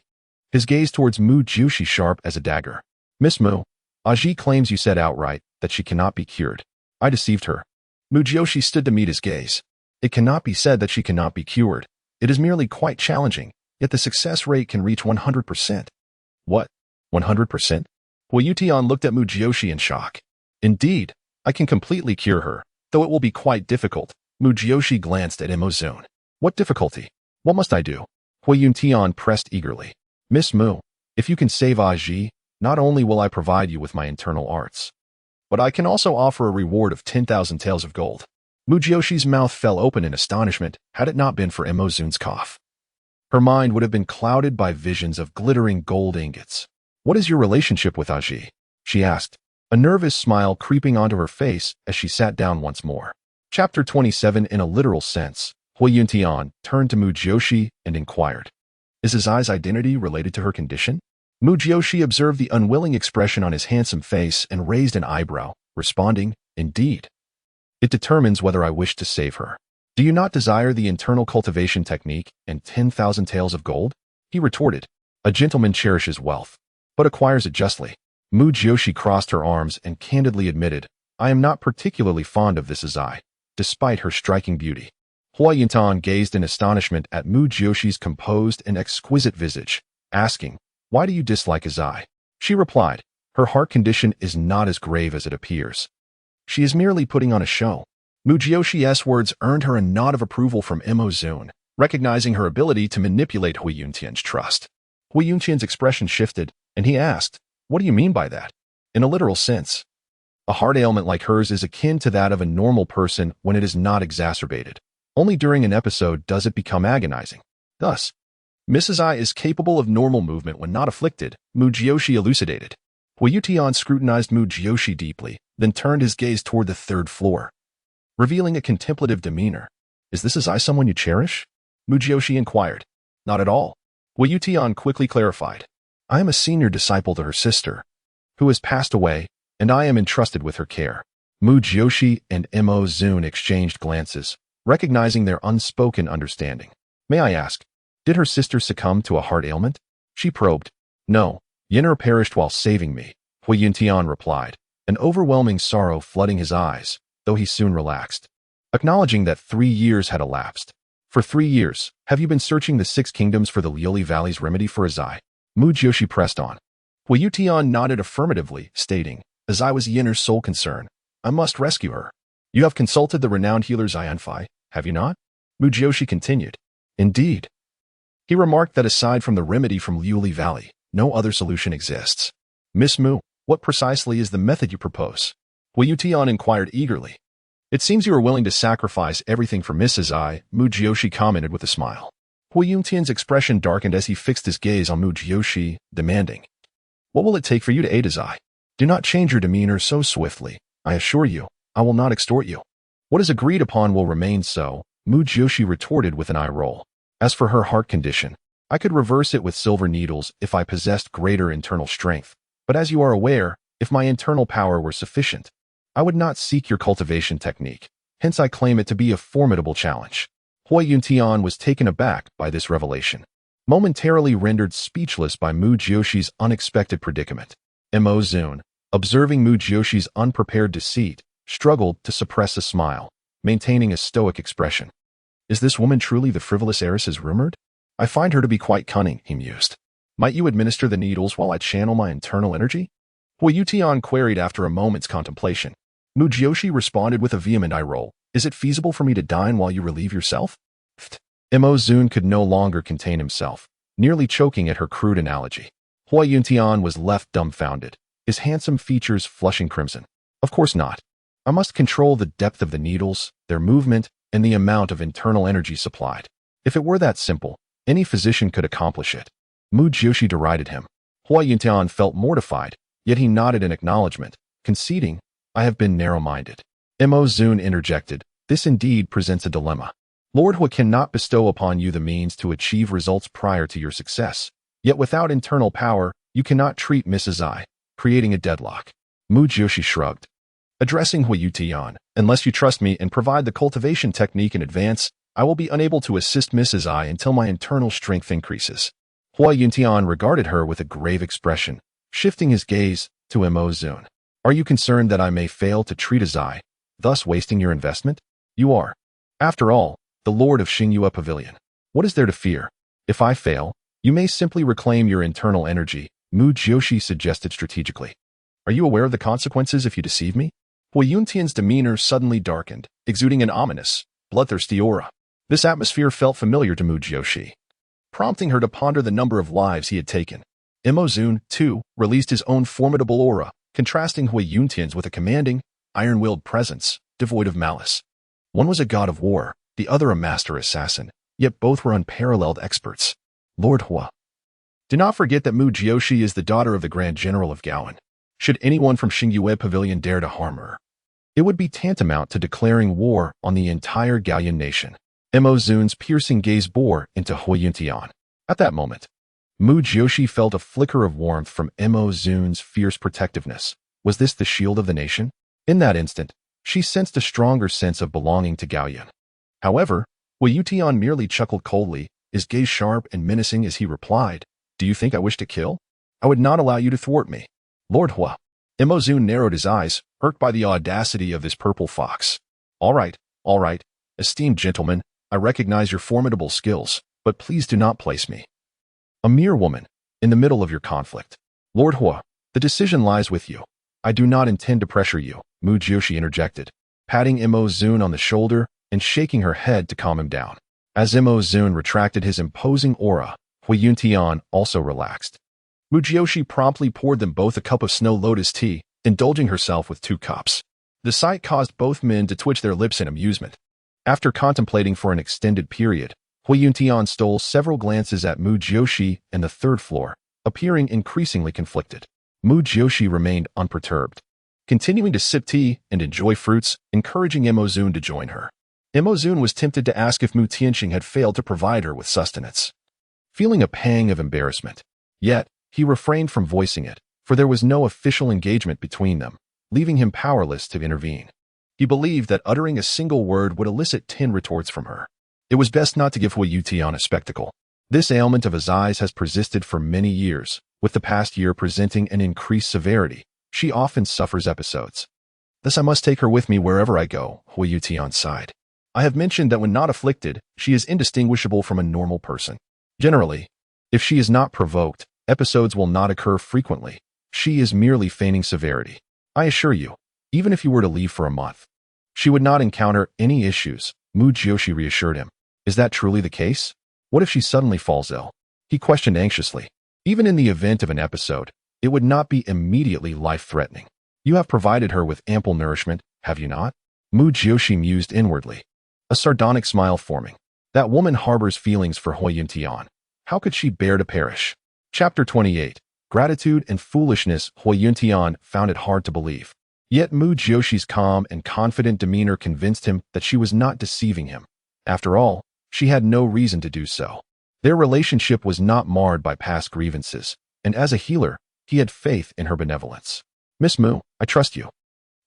His gaze towards Mu Jiuxi sharp as a dagger. Miss Mu, Aji claims you said outright that she cannot be cured. I deceived her. Mu Jiuxi stood to meet his gaze. It cannot be said that she cannot be cured. It is merely quite challenging, yet the success rate can reach 100%. What? 100%? Hui Yuntian looked at Mu Jiuxi in shock. Indeed, I can completely cure her, though it will be quite difficult. Mu Jiuxi glanced at Mo Zun. What difficulty? What must I do? Hui Yuntian pressed eagerly. Miss Mu, if you can save Aji, not only will I provide you with my internal arts, but I can also offer a reward of 10,000 taels of gold. Mu Jiuxi's mouth fell open in astonishment had it not been for Mo Zun's cough. Her mind would have been clouded by visions of glittering gold ingots. What is your relationship with Aji? She asked, a nervous smile creeping onto her face as she sat down once more. Chapter 27 In a literal sense, Hui Yuntian turned to Mu Jiuxi and inquired, is Aji's identity related to her condition? Mu Jiuxi observed the unwilling expression on his handsome face and raised an eyebrow, responding, indeed. It determines whether I wish to save her. Do you not desire the internal cultivation technique and 10,000 taels of gold? He retorted, a gentleman cherishes wealth, but acquires it justly. Mu Jiuxi crossed her arms and candidly admitted, I am not particularly fond of this Aji, despite her striking beauty. Hui Yuntian gazed in astonishment at Mu Jiuxi's composed and exquisite visage, asking, why do you dislike Aji? She replied, her heart condition is not as grave as it appears. She is merely putting on a show. Mu Jiuxi's words earned her a nod of approval from Mo Zun, recognizing her ability to manipulate Hui Yuntian's trust. Hui Yuntian's expression shifted, and he asked, "What do you mean by that?" In a literal sense, a heart ailment like hers is akin to that of a normal person when it is not exacerbated. Only during an episode does it become agonizing. Thus, Mrs. I is capable of normal movement when not afflicted, Mu Jiuxi elucidated. Hui Yuntian scrutinized Mu Jiuxi deeply, then turned his gaze toward the third floor, revealing a contemplative demeanor. "Is this I someone you cherish?" Mu Jiuxi inquired. "Not at all." Hui Yuntian quickly clarified. "I am a senior disciple to her sister, who has passed away, and I am entrusted with her care." Mu Jiuxi and Mo Zun exchanged glances, recognizing their unspoken understanding. "May I ask, did her sister succumb to a heart ailment?" She probed. "No, Yin'er perished while saving me," Hui Yuntian replied, an overwhelming sorrow flooding his eyes, though he soon relaxed, acknowledging that 3 years had elapsed. "For 3 years, have you been searching the 6 kingdoms for the Liuli Valley's remedy for Azai?" Mu Jiuxi pressed on. Hui Yuntian nodded affirmatively, stating, "Azai was Yin'er's sole concern. I must rescue her." "You have consulted the renowned healer Zai, have you not?" Mu Jiuxi continued. "Indeed." He remarked that aside from the remedy from Liuli Valley, no other solution exists. "Miss Mu, what precisely is the method you propose?" Hui Yuntian inquired eagerly. "It seems you are willing to sacrifice everything for Mrs. I," Mu Jiuxi commented with a smile. Hui Yuntian's expression darkened as he fixed his gaze on Mu Jiuxi, demanding, "What will it take for you to aid Azai? Do not change your demeanor so swiftly. I assure you, I will not extort you. What is agreed upon will remain so," Mu Jiuxi retorted with an eye roll. "As for her heart condition, I could reverse it with silver needles if I possessed greater internal strength. But as you are aware, if my internal power were sufficient, I would not seek your cultivation technique. Hence I claim it to be a formidable challenge." Hui Yuntian was taken aback by this revelation, momentarily rendered speechless by Mu Jiuxi's unexpected predicament. Mo Zun, observing Mu Jiuxi's unprepared deceit, struggled to suppress a smile, maintaining a stoic expression. "Is this woman truly the frivolous heiress as rumored? I find her to be quite cunning," he mused. "Might you administer the needles while I channel my internal energy?" Hui Yuntian queried after a moment's contemplation. Mu Jiuxi responded with a vehement eye roll. "Is it feasible for me to dine while you relieve yourself?" Mo Zun could no longer contain himself, nearly choking at her crude analogy. Hui Yuntian was left dumbfounded, his handsome features flushing crimson. "Of course not. I must control the depth of the needles, their movement, and the amount of internal energy supplied. If it were that simple, any physician could accomplish it." Mu Jiuxi derided him. Hui Yuntian felt mortified, yet he nodded in acknowledgement, conceding, "I have been narrow-minded." Mo Zun interjected, "This indeed presents a dilemma. Lord Hui cannot bestow upon you the means to achieve results prior to your success. Yet without internal power, you cannot treat Mrs. I, creating a deadlock." Mu Jiuxi shrugged, addressing Hui Yuntian, "Unless you trust me and provide the cultivation technique in advance, I will be unable to assist Mrs. I until my internal strength increases." Hui Yuntian regarded her with a grave expression, shifting his gaze to Mo Zun. "Are you concerned that I may fail to treat Azai, thus wasting your investment? You are, after all, the lord of Xingyue Pavilion. What is there to fear? If I fail, you may simply reclaim your internal energy," Mu Jiuxi suggested strategically. "Are you aware of the consequences if you deceive me?" Hui Yuntian's demeanor suddenly darkened, exuding an ominous, bloodthirsty aura. This atmosphere felt familiar to Mu Jiuxi, prompting her to ponder the number of lives he had taken. Mo Zun, too, released his own formidable aura, contrasting Hui Yuntian's with a commanding, iron-willed presence, devoid of malice. One was a god of war, the other a master assassin, yet both were unparalleled experts. Lord Hua. Do not forget that Mu Jiuxi is the daughter of the Grand General of Gaoan. Should anyone from Xingyue Pavilion dare to harm her, it would be tantamount to declaring war on the entire Gaoyan nation. Mo Zun's piercing gaze bore into Hui Yuntian. At that moment, Mu Jiuxi felt a flicker of warmth from Mo Zun's fierce protectiveness. Was this the shield of the nation? In that instant, she sensed a stronger sense of belonging to Gaoyan. However, Hui Yuntian merely chuckled coldly, his gaze sharp and menacing as he replied, "Do you think I wish to kill? I would not allow you to thwart me." Lord Hua. Mo Zun narrowed his eyes, irked by the audacity of this purple fox. All right, esteemed gentlemen, I recognize your formidable skills, but please do not place me, a mere woman, in the middle of your conflict. Lord Hua, the decision lies with you. I do not intend to pressure you," Mu Jiuxi interjected, patting Mo Zun on the shoulder and shaking her head to calm him down. As Mo Zun retracted his imposing aura, Hui Yuntian also relaxed. Mu Jiuxi promptly poured them both a cup of snow lotus tea, indulging herself with 2 cups. The sight caused both men to twitch their lips in amusement. After contemplating for an extended period, Hui Yuntian stole several glances at Mu Jiuxi and the 3rd floor, appearing increasingly conflicted. Mu Jiuxi remained unperturbed, continuing to sip tea and enjoy fruits, encouraging Mo Zun to join her. Mo Zun was tempted to ask if Mu Tianqing had failed to provide her with sustenance, feeling a pang of embarrassment. Yet, he refrained from voicing it, for there was no official engagement between them, leaving him powerless to intervene. He believed that uttering a single word would elicit 10 retorts from her. It was best not to give Hui Yuntian a spectacle. This ailment of his eyes has persisted for many years, with the past year presenting an increased severity. She often suffers episodes. Thus I must take her with me wherever I go, Hui Yuntian sighed. I have mentioned that when not afflicted, she is indistinguishable from a normal person. Generally, if she is not provoked, episodes will not occur frequently. She is merely feigning severity. I assure you, even if you were to leave for a month, she would not encounter any issues, Mu Jiuxi reassured him. Is that truly the case? What if she suddenly falls ill? He questioned anxiously. Even in the event of an episode, it would not be immediately life-threatening. You have provided her with ample nourishment, have you not? Mu Jiuxi mused inwardly, a sardonic smile forming. That woman harbors feelings for Hui Yuntian. How could she bear to perish? Chapter 28. Gratitude and foolishness. Hui Yuntian found it hard to believe. Yet Mu Jiuxi's calm and confident demeanor convinced him that she was not deceiving him. After all, she had no reason to do so. Their relationship was not marred by past grievances, and as a healer, he had faith in her benevolence. Miss Mu, I trust you.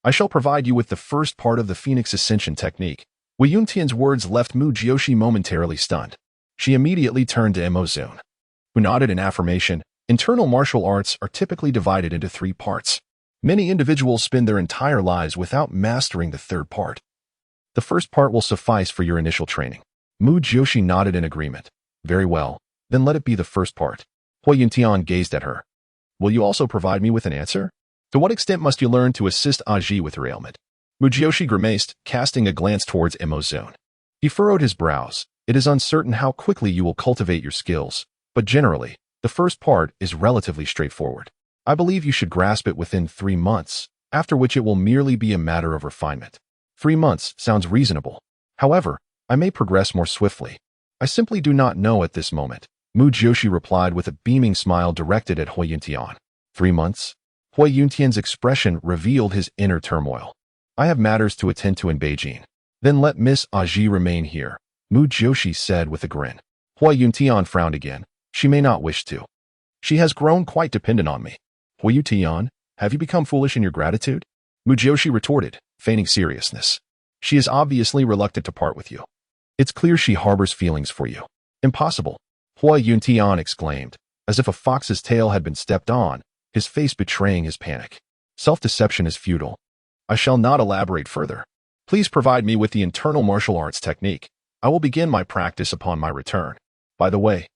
I shall provide you with the first part of the Phoenix Ascension technique. Hui Yuntian's words left Mu Jiuxi momentarily stunned. She immediately turned to Mo Zun, who nodded in affirmation. Internal martial arts are typically divided into 3 parts. Many individuals spend their entire lives without mastering the 3rd part. The first part will suffice for your initial training. Mu Jiuxi nodded in agreement. Very well, then let it be the first part. Hui Yuntian gazed at her. Will you also provide me with an answer? To what extent must you learn to assist Aji with her ailment? Mu Jiuxi grimaced, casting a glance towards Mo Zun. He furrowed his brows. It is uncertain how quickly you will cultivate your skills, but generally, the first part is relatively straightforward. I believe you should grasp it within 3 months, after which it will merely be a matter of refinement. 3 months sounds reasonable. However, I may progress more swiftly. I simply do not know at this moment. Mu Jiuxi replied with a beaming smile directed at Hui Yuntian. 3 months? Hui Yuntian's expression revealed his inner turmoil. I have matters to attend to in Beijing. Then let Miss Aji remain here, Mu Jiuxi said with a grin. Hui Yuntian frowned again. She may not wish to. She has grown quite dependent on me. Hui Yuntian, have you become foolish in your gratitude? Mu Jiuxi retorted, feigning seriousness. She is obviously reluctant to part with you. It's clear she harbors feelings for you. Impossible, Hui Yuntian exclaimed, as if a fox's tail had been stepped on, his face betraying his panic. Self-deception is futile. I shall not elaborate further. Please provide me with the internal martial arts technique. I will begin my practice upon my return. By the way,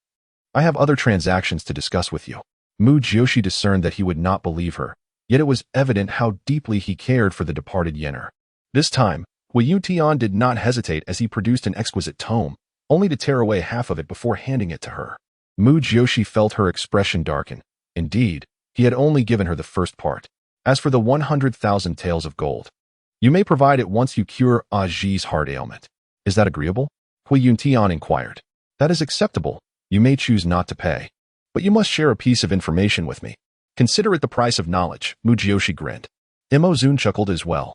I have other transactions to discuss with you. Mu Jiuxi discerned that he would not believe her, yet it was evident how deeply he cared for the departed yener. This time, Hui Yuntian did not hesitate as he produced an exquisite tome, only to tear away half of it before handing it to her. Mu Jiuxi felt her expression darken. Indeed, he had only given her the first part. As for the 100,000 taels of gold, you may provide it once you cure Aji's heart ailment. Is that agreeable? Hui Yuntian inquired. That is acceptable. You may choose not to pay. But you must share a piece of information with me. Consider it the price of knowledge, Mu Jiuxi grinned. Mo Zun chuckled as well.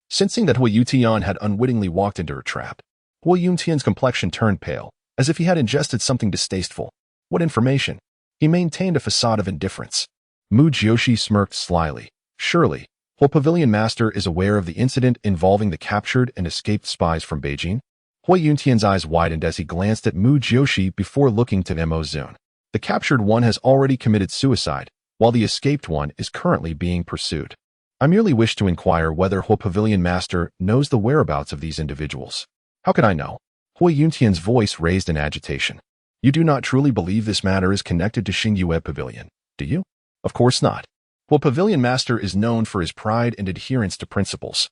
Sensing that Hui Yuntian had unwittingly walked into her trap, Hui Yuntian's complexion turned pale, as if he had ingested something distasteful. What information? He maintained a facade of indifference. Mu Jiuxi smirked slyly. Surely, Hui Pavilion Master is aware of the incident involving the captured and escaped spies from Beijing? Hui Yuntian's eyes widened as he glanced at Mu Jiuxi before looking to Mo Zun. The captured one has already committed suicide, while the escaped one is currently being pursued. I merely wish to inquire whether Hui Pavilion Master knows the whereabouts of these individuals. How can I know? Hui Yuntian's voice raised in agitation. You do not truly believe this matter is connected to Xingyue Pavilion, do you? Of course not. Hui Pavilion Master is known for his pride and adherence to principles.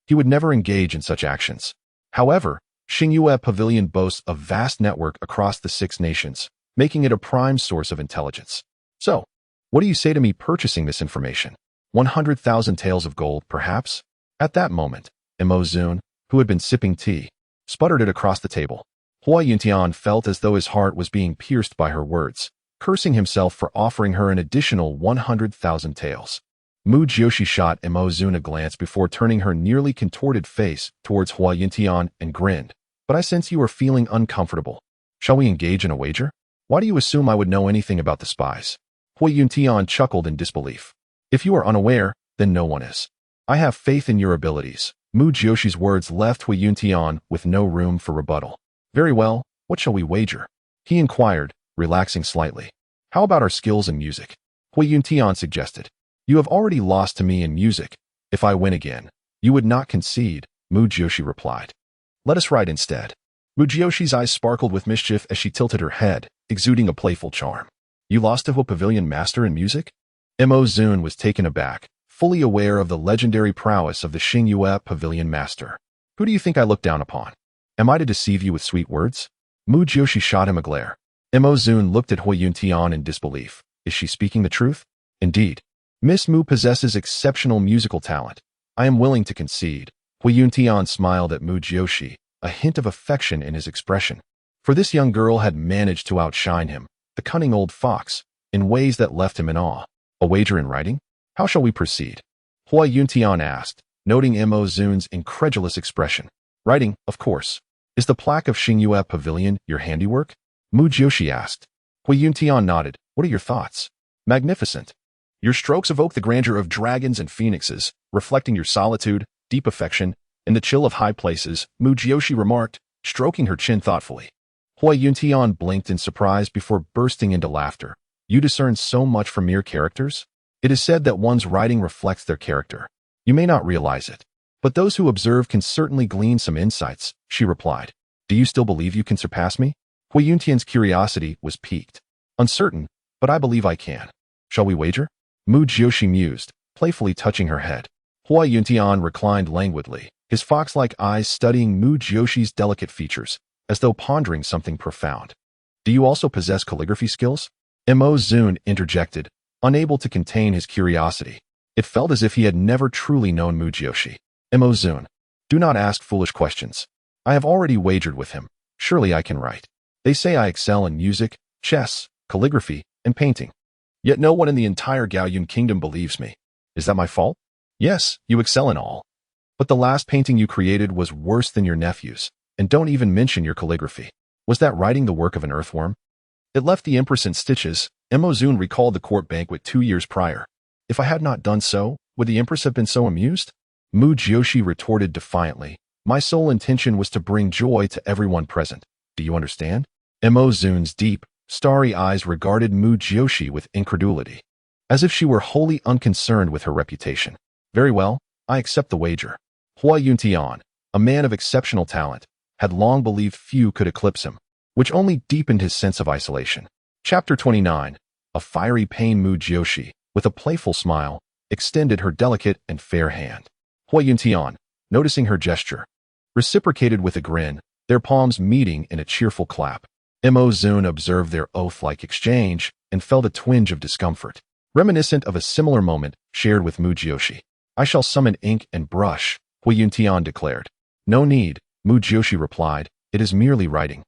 He would never engage in such actions. However, Xingyue Pavilion boasts a vast network across the 6 nations, making it a prime source of intelligence. So, what do you say to me purchasing this information? 100,000 taels of gold, perhaps? At that moment, Mo Zun, who had been sipping tea, sputtered it across the table. Hua Yuntian felt as though his heart was being pierced by her words, cursing himself for offering her an additional 100,000 taels. Mu Jiuxi shot Mo Zun a glance before turning her nearly contorted face towards Hua Yuntian and grinned. But I sense you are feeling uncomfortable. Shall we engage in a wager? Why do you assume I would know anything about the spies? Hua Yuntian chuckled in disbelief. If you are unaware, then no one is. I have faith in your abilities. Mu Jiuxi's words left Hua Yuntian with no room for rebuttal. Very well, what shall we wager? He inquired, relaxing slightly. How about our skills in music? Hua Yuntian suggested. You have already lost to me in music. If I win again, you would not concede, Mu Jiuxi replied. Let us ride instead. Mu Jiuxi's eyes sparkled with mischief as she tilted her head, exuding a playful charm. You lost to a pavilion master in music? Mo Zun was taken aback, fully aware of the legendary prowess of the Xingyue Pavilion master. Who do you think I look down upon? Am I to deceive you with sweet words? Mu Jiuxi shot him a glare. Mo Zun looked at Hua Yuntian in disbelief. Is she speaking the truth? Indeed. Miss Mu possesses exceptional musical talent. I am willing to concede. Hua Yuntian smiled at Mu Jiuxi, a hint of affection in his expression. For this young girl had managed to outshine him, the cunning old fox, in ways that left him in awe. A wager in writing? How shall we proceed? Hua Yuntian asked, noting Mo Zun's incredulous expression. Writing, of course. Is the plaque of Xingyue Pavilion your handiwork? Mu Jiuxi asked. Hua Yuntian nodded. What are your thoughts? Magnificent. Your strokes evoke the grandeur of dragons and phoenixes, reflecting your solitude, deep affection, and the chill of high places, Mu Jiuxi remarked, stroking her chin thoughtfully. Hua Yuntian blinked in surprise before bursting into laughter. You discern so much from mere characters? It is said that one's writing reflects their character. You may not realize it, but those who observe can certainly glean some insights, she replied. Do you still believe you can surpass me? Hua Yuntian's curiosity was piqued. Uncertain, but I believe I can. Shall we wager? Mu Jiuxi mused, playfully touching her head. Hua Yuntian reclined languidly, his fox-like eyes studying Mu Jiuxi's delicate features, as though pondering something profound. Do you also possess calligraphy skills? Mo Zun interjected, unable to contain his curiosity. It felt as if he had never truly known Mu Jiuxi. Mo Zun, do not ask foolish questions. I have already wagered with him. Surely I can write. They say I excel in music, chess, calligraphy, and painting. Yet no one in the entire Gaoyun kingdom believes me. Is that my fault? Yes, you excel in all. But the last painting you created was worse than your nephew's, and don't even mention your calligraphy. Was that writing the work of an earthworm? It left the empress in stitches. Mo Zun recalled the court banquet 2 years prior. If I had not done so, would the empress have been so amused? Mu Jiuxi retorted defiantly. My sole intention was to bring joy to everyone present. Do you understand? Mo Zun's deep, starry eyes regarded Mu Jiuxi with incredulity, as if she were wholly unconcerned with her reputation. Very well, I accept the wager. Hua Yuntian, a man of exceptional talent, had long believed few could eclipse him, which only deepened his sense of isolation. Chapter 29. A fiery pain. Mu Jiuxi, with a playful smile, extended her delicate and fair hand. Hua Yuntian, noticing her gesture, reciprocated with a grin, their palms meeting in a cheerful clap. Mo Zun observed their oath-like exchange and felt a twinge of discomfort, reminiscent of a similar moment shared with Mu Jiuxi. I shall summon ink and brush, Hua Yuntian declared. No need, Mu Jiuxi replied. It is merely writing,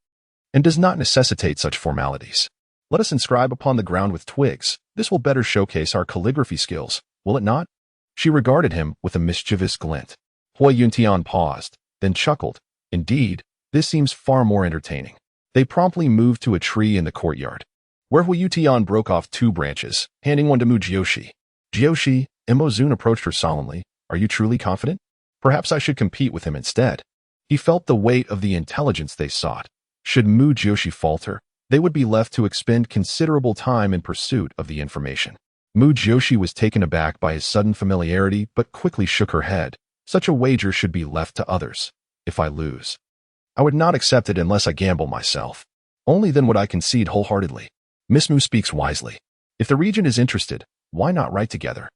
and does not necessitate such formalities. Let us inscribe upon the ground with twigs. This will better showcase our calligraphy skills, will it not? She regarded him with a mischievous glint. Hua Yuntian paused, then chuckled. Indeed, this seems far more entertaining. They promptly moved to a tree in the courtyard, where Hua Yuntian broke off 2 branches, handing one to Mu Jiuxi. Jiuxi, Mo Zun approached her solemnly. Are you truly confident? Perhaps I should compete with him instead. He felt the weight of the intelligence they sought. Should Mu Jiuxi falter, they would be left to expend considerable time in pursuit of the information. Mu Jiuxi was taken aback by his sudden familiarity but quickly shook her head. Such a wager should be left to others. If I lose, I would not accept it unless I gamble myself. Only then would I concede wholeheartedly. Miss Mu speaks wisely. If the regent is interested, why not write together?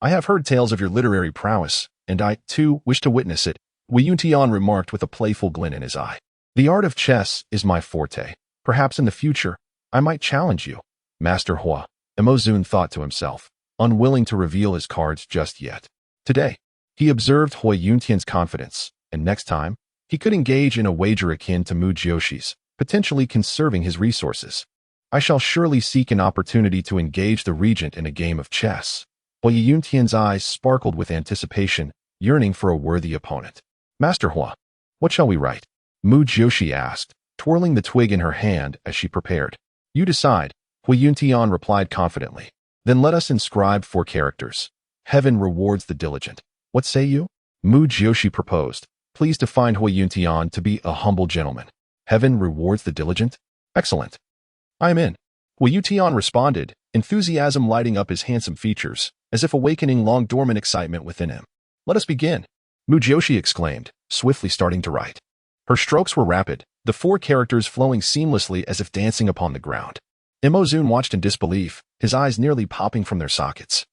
I have heard tales of your literary prowess, and I, too, wish to witness it, Hua Yuntian remarked with a playful glint in his eye. The art of chess is my forte. Perhaps in the future, I might challenge you, Master Hua, Emozun thought to himself, unwilling to reveal his cards just yet. Today, he observed Hui Yuntian's confidence, and next time, he could engage in a wager akin to Mu Jiuxi's, potentially conserving his resources. I shall surely seek an opportunity to engage the regent in a game of chess. Hui Yuntian's eyes sparkled with anticipation, yearning for a worthy opponent. Master Hua, what shall we write? Mu Jiuxi asked, twirling the twig in her hand as she prepared. You decide, Hui Yuntian replied confidently. Then let us inscribe 4 characters. Heaven rewards the diligent. What say you? Mu Jiuxi proposed, pleased to find Hui Yuntian to be a humble gentleman. Heaven rewards the diligent? Excellent. I am in. Hui Yuntian responded, enthusiasm lighting up his handsome features, as if awakening long-dormant excitement within him. Let us begin, Mu Jiuxi exclaimed, swiftly starting to write. Her strokes were rapid, the 4 characters flowing seamlessly as if dancing upon the ground. Emozun watched in disbelief, his eyes nearly popping from their sockets.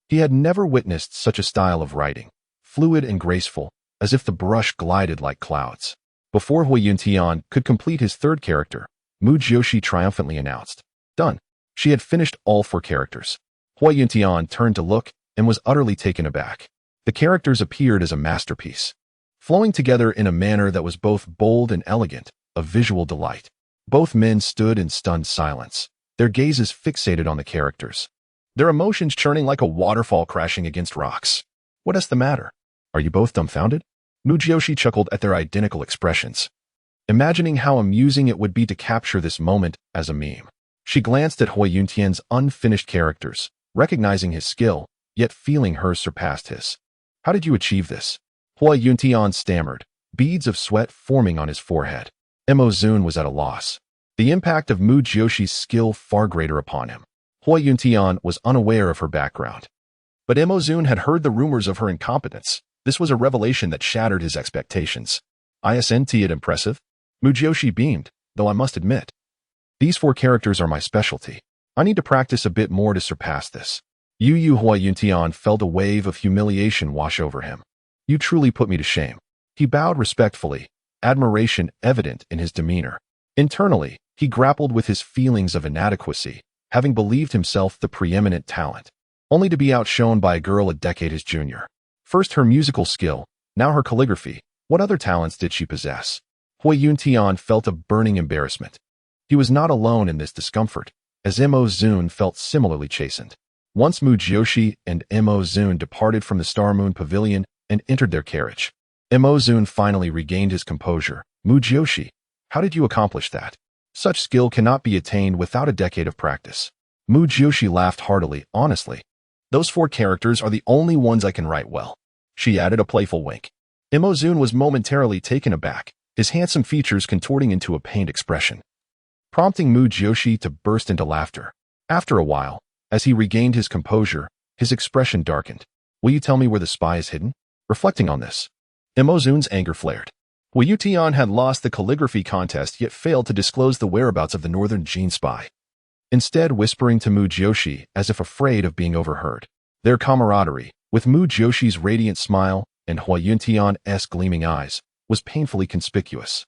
He had never witnessed such a style of writing, fluid and graceful, as if the brush glided like clouds. Before Hui Yuntian could complete his 3rd character, Mu Jiuxi triumphantly announced. Done. She had finished all 4 characters. Hui Yuntian turned to look and was utterly taken aback. The characters appeared as a masterpiece, flowing together in a manner that was both bold and elegant, a visual delight. Both men stood in stunned silence, their gazes fixated on the characters, their emotions churning like a waterfall crashing against rocks. What is the matter? Are you both dumbfounded? Mu Jiuxi chuckled at their identical expressions, imagining how amusing it would be to capture this moment as a meme. She glanced at Hui Yuntian's unfinished characters, recognizing his skill, yet feeling hers surpassed his. How did you achieve this? Hui Yuntian stammered, beads of sweat forming on his forehead. Emozun was at a loss. The impact of Mu Jiuxi's skill far greater upon him. Hui Yuntian was unaware of her background. But Emozun had heard the rumors of her incompetence. This was a revelation that shattered his expectations. Isn't it impressive? Mu Jiuxi beamed, though I must admit, these 4 characters are my specialty. I need to practice a bit more to surpass this. Hui Yuntian felt a wave of humiliation wash over him. You truly put me to shame. He bowed respectfully, admiration evident in his demeanor. Internally, he grappled with his feelings of inadequacy, having believed himself the preeminent talent, only to be outshone by a girl a decade his junior. First her musical skill, now her calligraphy. What other talents did she possess? Hui Yuntian felt a burning embarrassment. He was not alone in this discomfort, as Emozun felt similarly chastened. Once Mu Jiuxi and Emozun departed from the Star Moon Pavilion and entered their carriage. Emozun finally regained his composure. Mu Jiuxi, how did you accomplish that? Such skill cannot be attained without a decade of practice. Mu Jiuxi laughed heartily, honestly. Those 4 characters are the only ones I can write well. She added a playful wink. Emozun was momentarily taken aback, his handsome features contorting into a pained expression, prompting Mu Jiuxi to burst into laughter. After a while, as he regained his composure, his expression darkened. Will you tell me where the spy is hidden? Reflecting on this, Emozun's anger flared. Hui Yuntian had lost the calligraphy contest yet failed to disclose the whereabouts of the Northern Jin spy, instead whispering to Mu Jiuxi as if afraid of being overheard. Their camaraderie, with Mu Jiuxi's radiant smile and Hui Yuntian's gleaming eyes, was painfully conspicuous.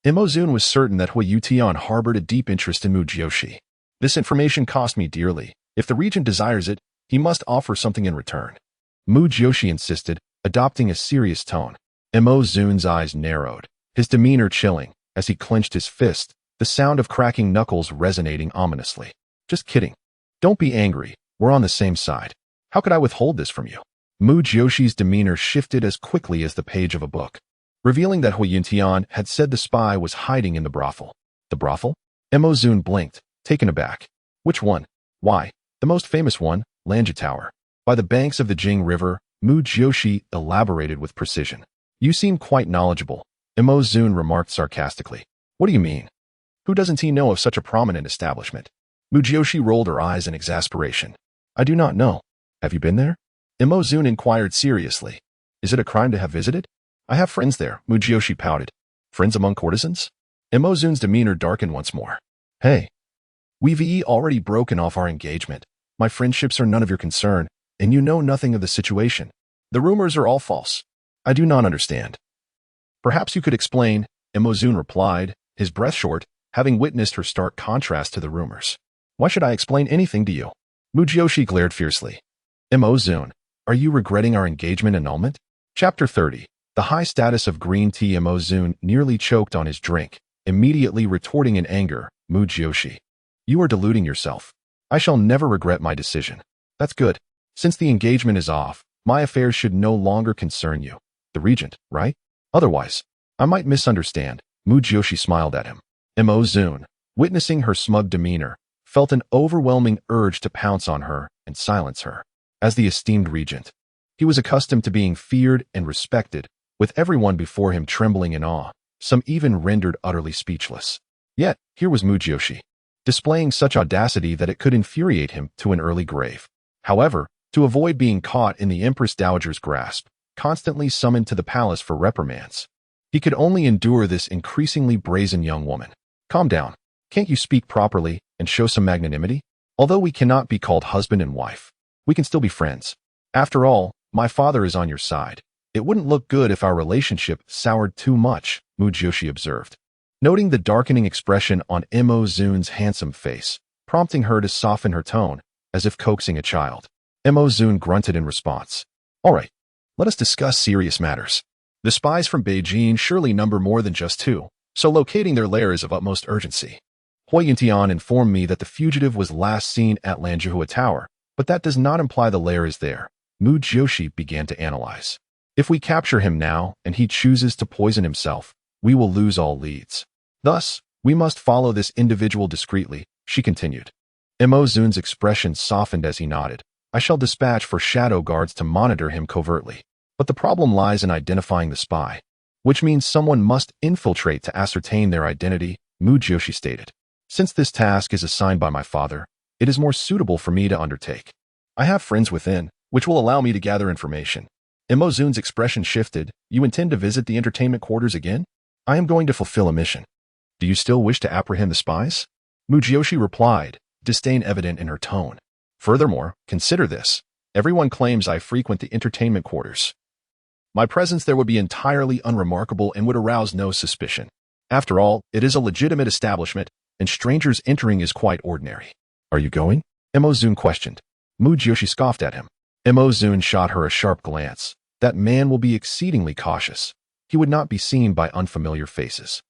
Emozun was certain that Hui Yuntian harbored a deep interest in Mu Jiuxi. This information cost me dearly. If the regent desires it, he must offer something in return. Mu Jiuxi insisted, adopting a serious tone. Emozun's eyes narrowed, his demeanor chilling, as he clenched his fist, the sound of cracking knuckles resonating ominously. Just kidding. Don't be angry, we're on the same side. How could I withhold this from you? Mu Jiuxi's demeanor shifted as quickly as the page of a book, revealing that Hui Yuntian had said the spy was hiding in the brothel. The brothel? Emozun blinked, taken aback. Which one? Why, the most famous one, Lanja Tower. By the banks of the Jing River, Mu Jiuxi elaborated with precision. You seem quite knowledgeable, Emozun remarked sarcastically. What do you mean? Who doesn't he know of such a prominent establishment? Mu Jiuxi rolled her eyes in exasperation. I do not know. Have you been there? Emozun inquired seriously. Is it a crime to have visited? I have friends there, Mu Jiuxi pouted. Friends among courtesans? Emozun's demeanor darkened once more. Hey. We've already broken off our engagement. My friendships are none of your concern, and you know nothing of the situation. The rumors are all false. I do not understand. Perhaps you could explain, Imozun replied, his breath short, having witnessed her stark contrast to the rumors. Why should I explain anything to you? Mu Jiuxi glared fiercely. Imozun, are you regretting our engagement annulment? Chapter 30. The high status of green tea. Imozun nearly choked on his drink, immediately retorting in anger, Mu Jiuxi. You are deluding yourself. I shall never regret my decision. That's good. Since the engagement is off, my affairs should no longer concern you. The regent, right? Otherwise, I might misunderstand. Mu Jiuxi smiled at him. Imozun, witnessing her smug demeanor, felt an overwhelming urge to pounce on her and silence her. As the esteemed regent, he was accustomed to being feared and respected, with everyone before him trembling in awe, some even rendered utterly speechless. Yet, here was Mu Jiuxi, displaying such audacity that it could infuriate him to an early grave. However, to avoid being caught in the Empress Dowager's grasp, constantly summoned to the palace for reprimands, he could only endure this increasingly brazen young woman. Calm down. Can't you speak properly and show some magnanimity? Although we cannot be called husband and wife, we can still be friends. After all, my father is on your side. It wouldn't look good if our relationship soured too much, Mu Jiuxi observed, noting the darkening expression on Imozun's handsome face, prompting her to soften her tone, as if coaxing a child. Imozun grunted in response. All right, let us discuss serious matters. The spies from Beijing surely number more than just two, so locating their lair is of utmost urgency. Hui Yintian informed me that the fugitive was last seen at Lanzhihua Tower, but that does not imply the lair is there. Mu Jiuxi began to analyze. If we capture him now and he chooses to poison himself, we will lose all leads. Thus, we must follow this individual discreetly, she continued. Imozun's expression softened as he nodded. I shall dispatch for shadow guards to monitor him covertly. But the problem lies in identifying the spy, which means someone must infiltrate to ascertain their identity, Mu Jiuxi stated. Since this task is assigned by my father, it is more suitable for me to undertake. I have friends within, which will allow me to gather information. Imozun's expression shifted. You intend to visit the entertainment quarters again? I am going to fulfill a mission. Do you still wish to apprehend the spies? Mu Jiuxi replied, disdain evident in her tone. Furthermore, consider this. Everyone claims I frequent the entertainment quarters. My presence there would be entirely unremarkable and would arouse no suspicion. After all, it is a legitimate establishment, and strangers entering is quite ordinary. Are you going? Imozun questioned. Mu Jiuxi scoffed at him. Imozun shot her a sharp glance. That man will be exceedingly cautious. He would not be seen by unfamiliar faces.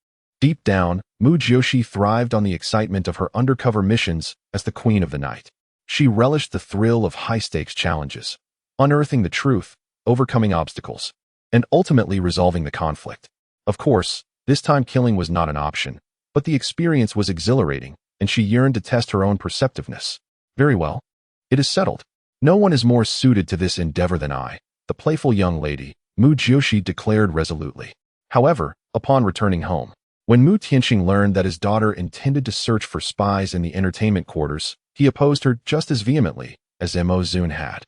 Deep down, Mu Jiuxi thrived on the excitement of her undercover missions as the queen of the night. She relished the thrill of high-stakes challenges, unearthing the truth, overcoming obstacles, and ultimately resolving the conflict. Of course, this time killing was not an option, but the experience was exhilarating, and she yearned to test her own perceptiveness. Very well. It is settled. No one is more suited to this endeavor than I, the playful young lady, Mu Jiuxi declared resolutely. However, upon returning home, when Mu Tianxing learned that his daughter intended to search for spies in the entertainment quarters, he opposed her just as vehemently as Imozun had.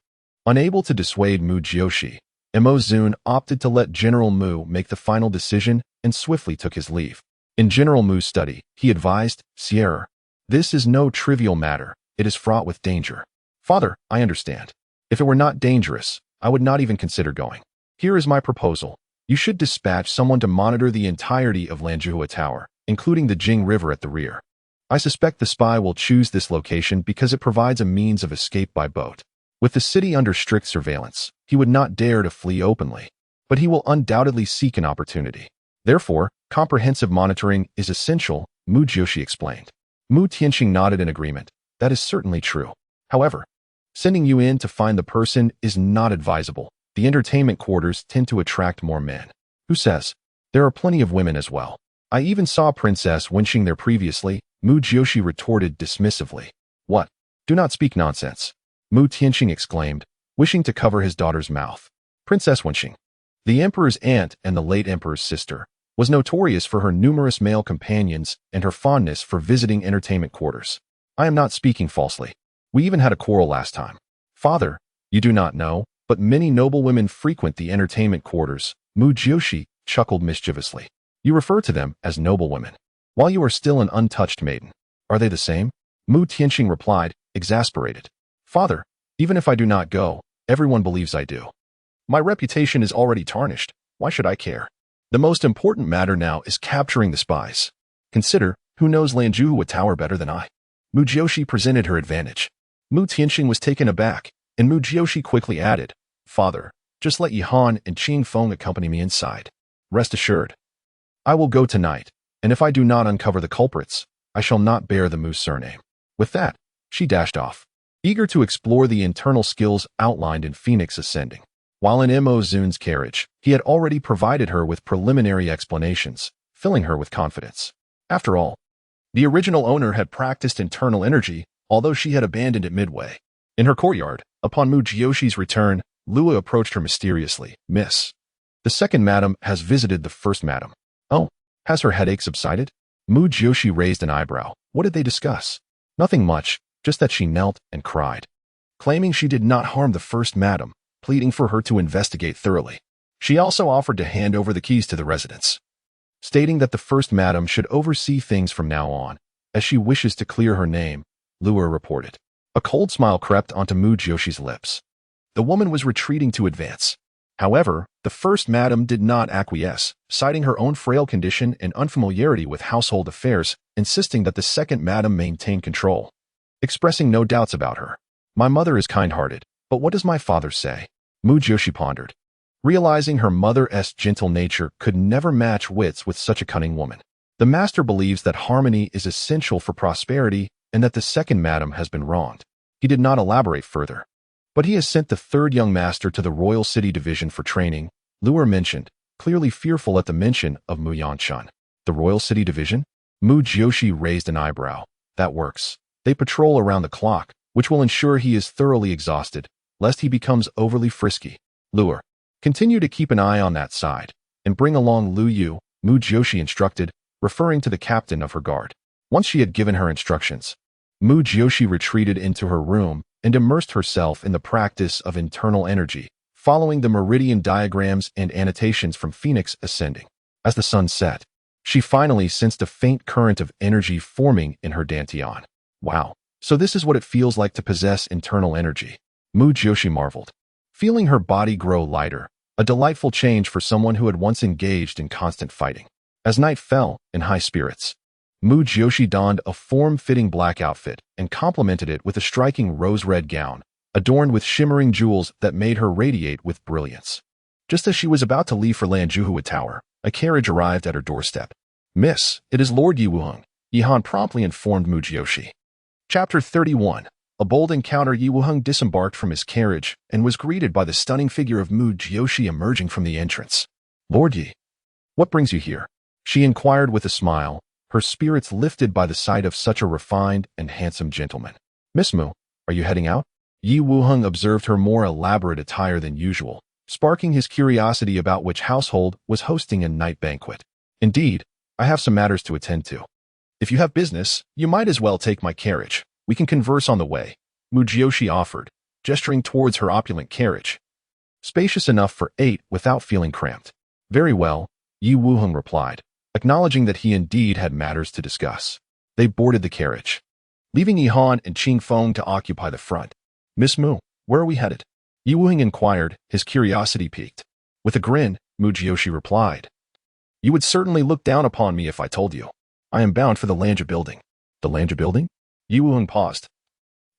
Unable to dissuade Mu Jiuxi, Imozun opted to let General Mu make the final decision and swiftly took his leave. In General Mu's study, he advised, Sierra, this is no trivial matter, it is fraught with danger. Father, I understand. If it were not dangerous, I would not even consider going. Here is my proposal. You should dispatch someone to monitor the entirety of Lanzhihua Tower, including the Jing River at the rear. I suspect the spy will choose this location because it provides a means of escape by boat. With the city under strict surveillance, he would not dare to flee openly, but he will undoubtedly seek an opportunity. Therefore, comprehensive monitoring is essential, Mu Jiuxi explained. Mu Tianxing nodded in agreement. That is certainly true. However, sending you in to find the person is not advisable. The entertainment quarters tend to attract more men. Who says? There are plenty of women as well. I even saw Princess wenching there previously, Mu Jiuxi retorted dismissively. What? Do not speak nonsense. Mu Tianxing exclaimed, wishing to cover his daughter's mouth. Princess Wenxing, the emperor's aunt and the late emperor's sister, was notorious for her numerous male companions and her fondness for visiting entertainment quarters. I am not speaking falsely. We even had a quarrel last time. Father, you do not know, but many noble women frequent the entertainment quarters. Mu Jiuxi chuckled mischievously. You refer to them as noble women, while you are still an untouched maiden. Are they the same? Mu Tianxing replied, exasperated. Father, even if I do not go, everyone believes I do. My reputation is already tarnished. Why should I care? The most important matter now is capturing the spies. Consider, who knows Lanjuhua Tower better than I? Mu Jiuxi presented her advantage. Mu Tianxing was taken aback, and Mu Jiuxi quickly added, Father, just let Yihan and Qing Feng accompany me inside. Rest assured. I will go tonight, and if I do not uncover the culprits, I shall not bear the Mu surname. With that, she dashed off, eager to explore the internal skills outlined in Phoenix Ascending. While in Mo Zun's carriage, he had already provided her with preliminary explanations, filling her with confidence. After all, the original owner had practiced internal energy, although she had abandoned it midway. In her courtyard, upon Mu Jiuxi's return, Lua approached her mysteriously. Miss, the second madam has visited the first madam. Oh, has her headache subsided? Mu Jiuxi raised an eyebrow. What did they discuss? Nothing much, just that she knelt and cried, claiming she did not harm the first madam, pleading for her to investigate thoroughly. She also offered to hand over the keys to the residence, stating that the first madam should oversee things from now on, as she wishes to clear her name, Lua reported. A cold smile crept onto Mu Jiuxi's lips. The woman was retreating to advance. However, the first madam did not acquiesce, citing her own frail condition and unfamiliarity with household affairs, insisting that the second madam maintain control, expressing no doubts about her. My mother is kind-hearted, but what does my father say? Mu Jiuxi pondered, realizing her mother's gentle nature could never match wits with such a cunning woman. The master believes that harmony is essential for prosperity and that the second madam has been wronged. He did not elaborate further, but he has sent the third young master to the Royal City Division for training, Lua mentioned, clearly fearful at the mention of Mu Yanchun. The Royal City Division? Mu Jiuxi raised an eyebrow. That works. They patrol around the clock, which will ensure he is thoroughly exhausted, lest he becomes overly frisky. Lua, continue to keep an eye on that side, and bring along Lu Yu, Mu Jiuxi instructed, referring to the captain of her guard. Once she had given her instructions, Mu Jiuxi retreated into her room and immersed herself in the practice of internal energy, following the meridian diagrams and annotations from Phoenix Ascending. As the sun set, she finally sensed a faint current of energy forming in her dantian. Wow, so this is what it feels like to possess internal energy. Mu Jiuxi marveled, feeling her body grow lighter, a delightful change for someone who had once engaged in constant fighting. As night fell, in high spirits, Mu Jiuxi donned a form-fitting black outfit and complemented it with a striking rose-red gown, adorned with shimmering jewels that made her radiate with brilliance. Just as she was about to leave for Lanjuhua Tower, a carriage arrived at her doorstep. Miss, it is Lord Yi Wuheng, Yihan promptly informed Mu Jiuxi. Chapter 31. A bold encounter. Yi Wuheng disembarked from his carriage and was greeted by the stunning figure of Mu Jiuxi emerging from the entrance. Lord Yi, what brings you here? She inquired with a smile, her spirits lifted by the sight of such a refined and handsome gentleman. Miss Mu, are you heading out? Yi Wuheng observed her more elaborate attire than usual, sparking his curiosity about which household was hosting a night banquet. Indeed, I have some matters to attend to. If you have business, you might as well take my carriage. We can converse on the way, Mu Jiuxi offered, gesturing towards her opulent carriage. Spacious enough for 8 without feeling cramped. Very well, Yi Wuheng replied, acknowledging that he indeed had matters to discuss. They boarded the carriage, leaving Yihan and Qing Feng to occupy the front. Miss Mu, where are we headed? Yi Wuheng inquired, his curiosity piqued. With a grin, Mu Jiuxi replied, you would certainly look down upon me if I told you. I am bound for the Lanja building. The Lanja building? Yi Wuheng paused,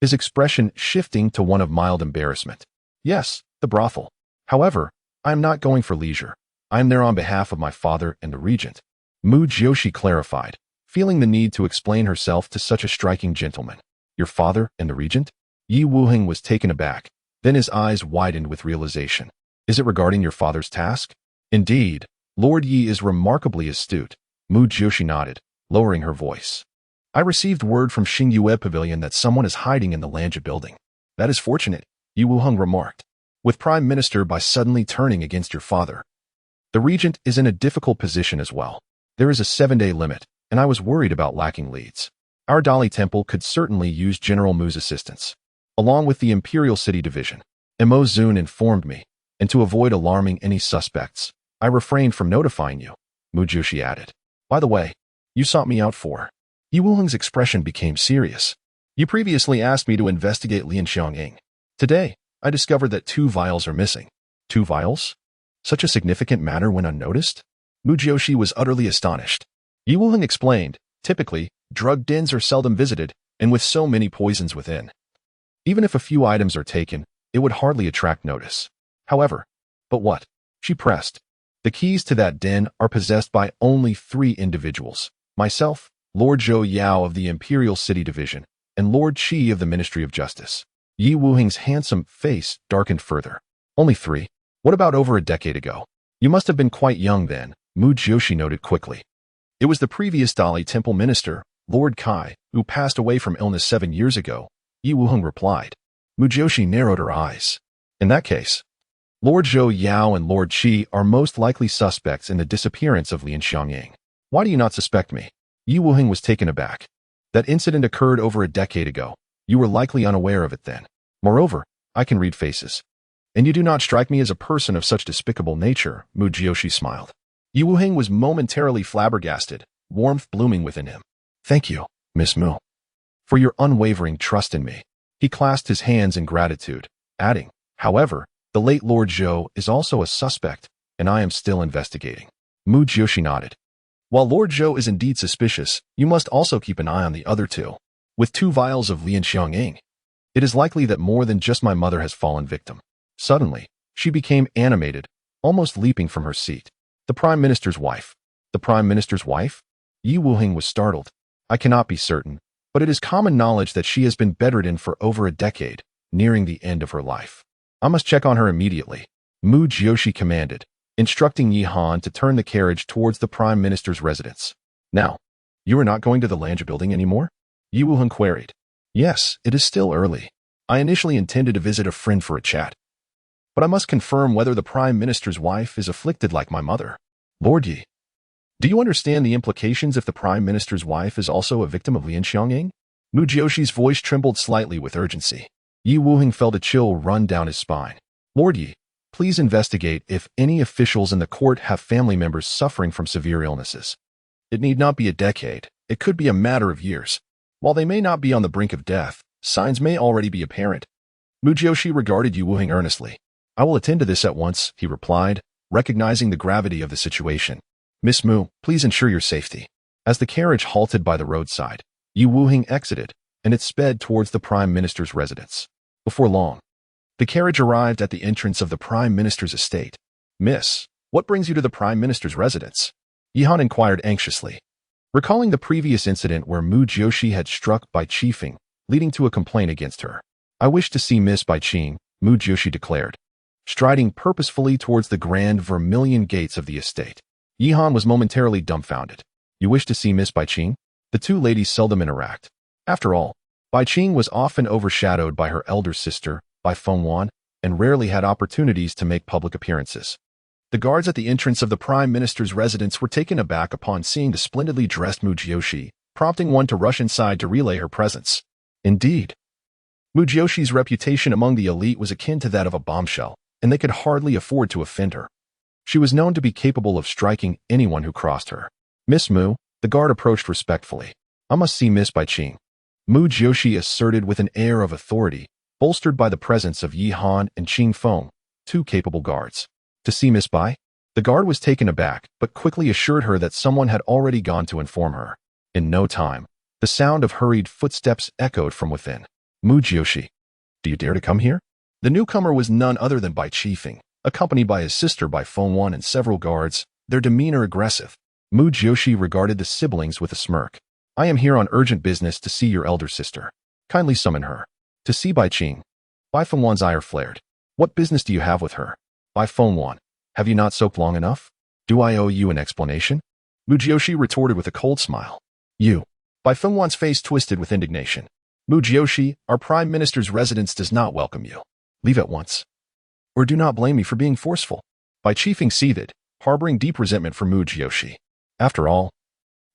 his expression shifting to one of mild embarrassment. Yes, the brothel. However, I am not going for leisure. I am there on behalf of my father and the regent. Mu Jiuxi clarified, feeling the need to explain herself to such a striking gentleman. Your father and the regent? Yi Wuheng was taken aback, then his eyes widened with realization. Is it regarding your father's task? Indeed, Lord Yi is remarkably astute. Mu Jiuxi nodded, lowering her voice. I received word from Xingyue Pavilion that someone is hiding in the Lanja building. That is fortunate, Yi Wuheng remarked, with Prime Minister by suddenly turning against your father. The regent is in a difficult position as well. There is a 7-day limit, and I was worried about lacking leads. Our Dali Temple could certainly use General Mu's assistance, along with the Imperial City Division. Mo Zun informed me, and to avoid alarming any suspects, I refrained from notifying you, Mu Jiuxi added. By the way, you sought me out for. Yi Wuheng's expression became serious. You previously asked me to investigate Lian Xiangying. Today, I discovered that 2 vials are missing. 2 vials? Such a significant matter went unnoticed? Mu Jiuxi was utterly astonished. Yi Wuheng explained, typically, drug dens are seldom visited, and with so many poisons within. Even if a few items are taken, it would hardly attract notice. However, but what? She pressed. The keys to that den are possessed by only 3 individuals. Myself, Lord Zhou Yao of the Imperial City Division, and Lord Qi of the Ministry of Justice. Yi Wuheng's handsome face darkened further. Only 3? What about over a decade ago? You must have been quite young then, Mu Jiuxi noted quickly. It was the previous Dali Temple minister, Lord Kai, who passed away from illness 7 years ago, Yi Wuheng replied. Mu Jiuxi narrowed her eyes. In that case, Lord Zhou Yao and Lord Qi are most likely suspects in the disappearance of Lian Xiangyang. Why do you not suspect me? Yi Wuheng was taken aback. That incident occurred over a decade ago. You were likely unaware of it then. Moreover, I can read faces. And you do not strike me as a person of such despicable nature, Mu Jiuxi smiled. Yi Wuheng was momentarily flabbergasted, warmth blooming within him. Thank you, Miss Mu, for your unwavering trust in me. He clasped his hands in gratitude, adding, however, the late Lord Zhou is also a suspect, and I am still investigating. Mu Jiuxi nodded. While Lord Zhou is indeed suspicious, you must also keep an eye on the other 2. With 2 vials of Lian Xiangyang, it is likely that more than just my mother has fallen victim. Suddenly, she became animated, almost leaping from her seat. The Prime Minister's wife. The Prime Minister's wife? Yi Wuheng was startled. I cannot be certain, but it is common knowledge that she has been bedridden for over a decade, nearing the end of her life. I must check on her immediately, Mu Jiuxi commanded, instructing Yi Han to turn the carriage towards the Prime Minister's residence. Now, you are not going to the Lange building anymore? Yi Wuheng queried. Yes, it is still early. I initially intended to visit a friend for a chat. But I must confirm whether the Prime Minister's wife is afflicted like my mother. Lord Yi, do you understand the implications if the Prime Minister's wife is also a victim of Lian Xiangyang? Mu Jiuxi's voice trembled slightly with urgency. Yi Wuheng felt a chill run down his spine. Lord Yi, please investigate if any officials in the court have family members suffering from severe illnesses. It need not be a decade. It could be a matter of years. While they may not be on the brink of death, signs may already be apparent. Mu Jiuxi regarded Yi Wuheng earnestly. I will attend to this at once, he replied, recognizing the gravity of the situation. Miss Mu, please ensure your safety. As the carriage halted by the roadside, Yi Wuheng exited, and it sped towards the Prime Minister's residence. Before long, the carriage arrived at the entrance of the Prime Minister's estate. Miss, what brings you to the Prime Minister's residence? Yi Han inquired anxiously. Recalling the previous incident where Mu Jiuxi had struck Bai Qifeng, leading to a complaint against her. I wish to see Miss Bai Qing, Mu Jiuxi declared, striding purposefully towards the grand vermilion gates of the estate. Yi Han was momentarily dumbfounded. You wish to see Miss Bai Qing? The 2 ladies seldom interact. After all, Bai Qing was often overshadowed by her elder sister, Bai Fengwan, and rarely had opportunities to make public appearances. The guards at the entrance of the Prime Minister's residence were taken aback upon seeing the splendidly dressed Mu Jiuxi, prompting one to rush inside to relay her presence. Indeed, Mu Jiuxi's reputation among the elite was akin to that of a bombshell, and they could hardly afford to offend her. She was known to be capable of striking anyone who crossed her. Miss Mu, the guard approached respectfully. I must see Miss Bai Qing, Mu Jiuxi asserted with an air of authority, bolstered by the presence of Yi Han and Qing Feng, 2 capable guards. To see Miss Bai? The guard was taken aback, but quickly assured her that someone had already gone to inform her. In no time, the sound of hurried footsteps echoed from within. Mu Jiuxi, do you dare to come here? The newcomer was none other than Bai Qifeng, accompanied by his sister Bai Fengwan and several guards, their demeanor aggressive. Mu Jiuxi regarded the siblings with a smirk. I am here on urgent business to see your elder sister. Kindly summon her. To see Bai Qing. Bai Fengwan's ire flared. What business do you have with her? Bai Fengwan, have you not soaked long enough? Do I owe you an explanation? Mu Jiuxi retorted with a cold smile. You. Bai Fengwan's face twisted with indignation. Mu Jiuxi, our Prime Minister's residence does not welcome you. Leave at once. Or do not blame me for being forceful. Bai Qifeng seethed, harboring deep resentment for Mu Jiuxi. After all,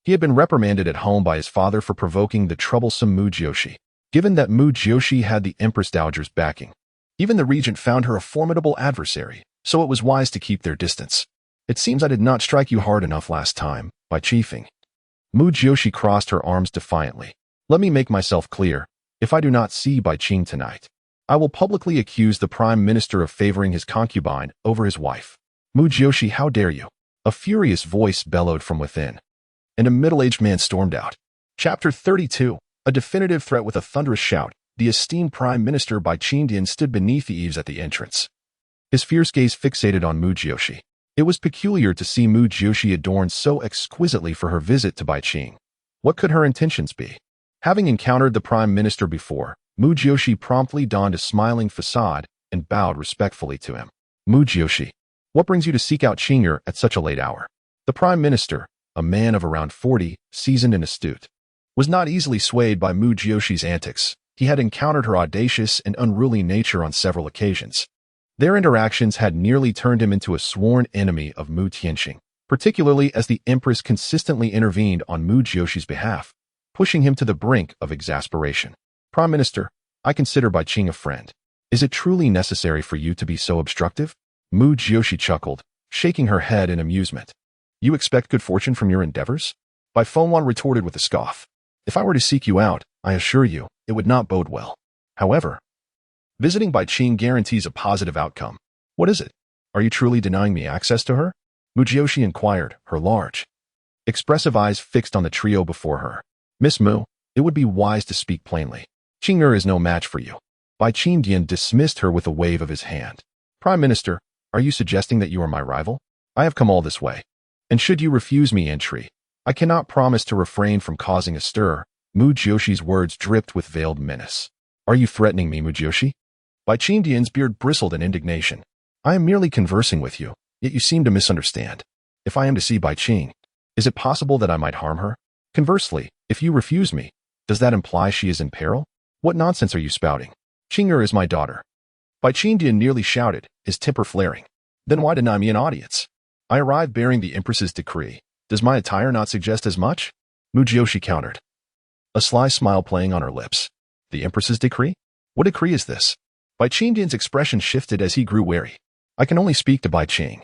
he had been reprimanded at home by his father for provoking the troublesome Mu Jiuxi. Given that Mu Jiuxi had the Empress Dowager's backing, even the regent found her a formidable adversary, so it was wise to keep their distance. It seems I did not strike you hard enough last time, Bai Qifeng. Mu Jiuxi crossed her arms defiantly. Let me make myself clear. If I do not see Bai Qing tonight, I will publicly accuse the Prime Minister of favoring his concubine over his wife. Mu Jiuxi, how dare you? A furious voice bellowed from within, and a middle-aged man stormed out. Chapter 32. A definitive threat. With a thunderous shout, the esteemed Prime Minister Bai Qingdian stood beneath the eaves at the entrance. His fierce gaze fixated on Mu Jiuxi. It was peculiar to see Mu Jiuxi adorned so exquisitely for her visit to Bai Qing. What could her intentions be? Having encountered the Prime Minister before, Mu Jiuxi promptly donned a smiling facade and bowed respectfully to him. Mu Jiuxi, what brings you to seek out Qing'er at such a late hour? The Prime Minister, a man of around 40, seasoned and astute, was not easily swayed by Mu Jiuxi's antics. He had encountered her audacious and unruly nature on several occasions. Their interactions had nearly turned him into a sworn enemy of Mu Tianxing, particularly as the Empress consistently intervened on Mu Jiuxi's behalf, pushing him to the brink of exasperation. Prime Minister, I consider Bai Qing a friend. Is it truly necessary for you to be so obstructive? Mu Jiuxi chuckled, shaking her head in amusement. You expect good fortune from your endeavors? Bai Fengwan retorted with a scoff. If I were to seek you out, I assure you, it would not bode well. However, visiting Bai Qing guarantees a positive outcome. What is it? Are you truly denying me access to her? Mu Jiuxi inquired, her large, expressive eyes fixed on the trio before her. Miss Mu, it would be wise to speak plainly. Qing'er is no match for you. Bai Qingdian dismissed her with a wave of his hand. Prime Minister, are you suggesting that you are my rival? I have come all this way. And should you refuse me entry, I cannot promise to refrain from causing a stir. Mu Jiuxi's words dripped with veiled menace. Are you threatening me, Mu Jiuxi? Bai Qingdian's beard bristled in indignation. I am merely conversing with you, yet you seem to misunderstand. If I am to see Bai Qing, is it possible that I might harm her? Conversely, if you refuse me, does that imply she is in peril? What nonsense are you spouting? Qing'er is my daughter. Bai Qingdian nearly shouted, his temper flaring. Then why deny me an audience? I arrived bearing the Empress's decree. Does my attire not suggest as much? Mu Jiuxi countered, a sly smile playing on her lips. The Empress's decree? What decree is this? Bai Qingdian's expression shifted as he grew wary. I can only speak to Bai Qing.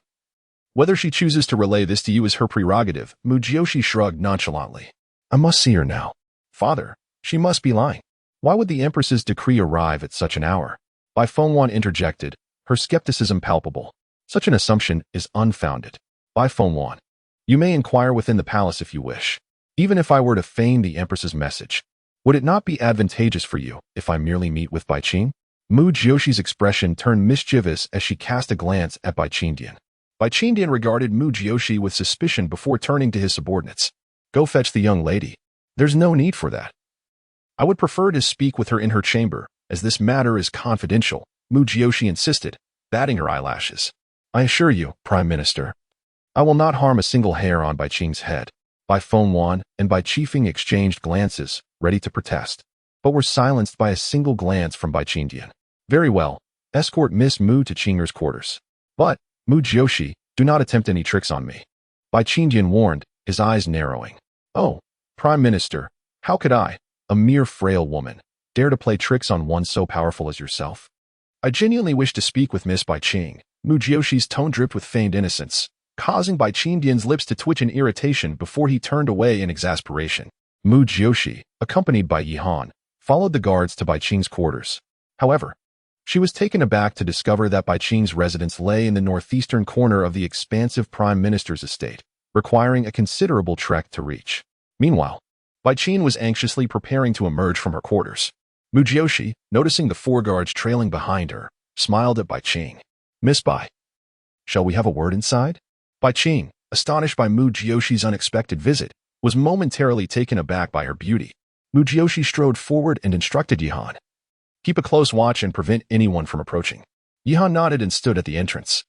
Whether she chooses to relay this to you is her prerogative. Mu Jiuxi shrugged nonchalantly. I must see her now. Father, she must be lying. Why would the Empress's decree arrive at such an hour? Bai Fengwan interjected, her skepticism palpable. Such an assumption is unfounded. Bai Fengwan, you may inquire within the palace if you wish. Even if I were to feign the Empress's message, would it not be advantageous for you if I merely meet with Bai Qing? Mu Jiuxi's expression turned mischievous as she cast a glance at Bai Qingdian. Bai Qingdian regarded Mu Jiuxi with suspicion before turning to his subordinates. Go fetch the young lady. There's no need for that. I would prefer to speak with her in her chamber, as this matter is confidential, Mu Jiuxi insisted, batting her eyelashes. I assure you, Prime Minister, I will not harm a single hair on Bai Qing's head. Bai Fengwan and Bai Qifeng exchanged glances, ready to protest, but were silenced by a single glance from Bai Qingdian. Very well, escort Miss Mu to Qing'er's quarters. But, Mu Jiuxi, do not attempt any tricks on me. Bai Qingdian warned, his eyes narrowing. Oh, Prime Minister, how could I, a mere frail woman, dare to play tricks on one so powerful as yourself? I genuinely wish to speak with Miss Bai Qing. Mu Jiuxi's tone dripped with feigned innocence, causing Bai Qingdian's lips to twitch in irritation before he turned away in exasperation. Mu Jiuxi, accompanied by Yihan, followed the guards to Bai Qing's quarters. However, she was taken aback to discover that Bai Qing's residence lay in the northeastern corner of the expansive Prime Minister's estate, requiring a considerable trek to reach. Meanwhile, Bai Qing was anxiously preparing to emerge from her quarters. Mu Jiuxi, noticing the four guards trailing behind her, smiled at Bai Qing. Miss Bai, shall we have a word inside? Bai Qing, astonished by Mu Jiuxi's unexpected visit, was momentarily taken aback by her beauty. Mu Jiuxi strode forward and instructed Yihan. Keep a close watch and prevent anyone from approaching. Yihan nodded and stood at the entrance,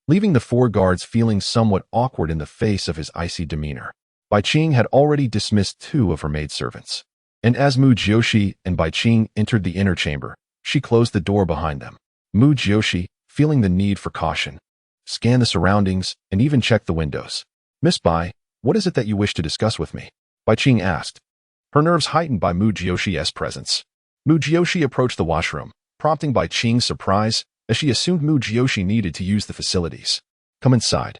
leaving the four guards feeling somewhat awkward in the face of his icy demeanor. Bai Qing had already dismissed 2 of her maidservants, and as Mu Jiuxi and Bai Qing entered the inner chamber, she closed the door behind them. Mu Jiuxi, feeling the need for caution, scanned the surroundings and even checked the windows. Miss Bai, what is it that you wish to discuss with me? Bai Qing asked, her nerves heightened by Mu Jiuxi's presence. Mu Jiuxi approached the washroom, prompting Bai Qing's surprise as she assumed Mu Jiuxi needed to use the facilities. Come inside.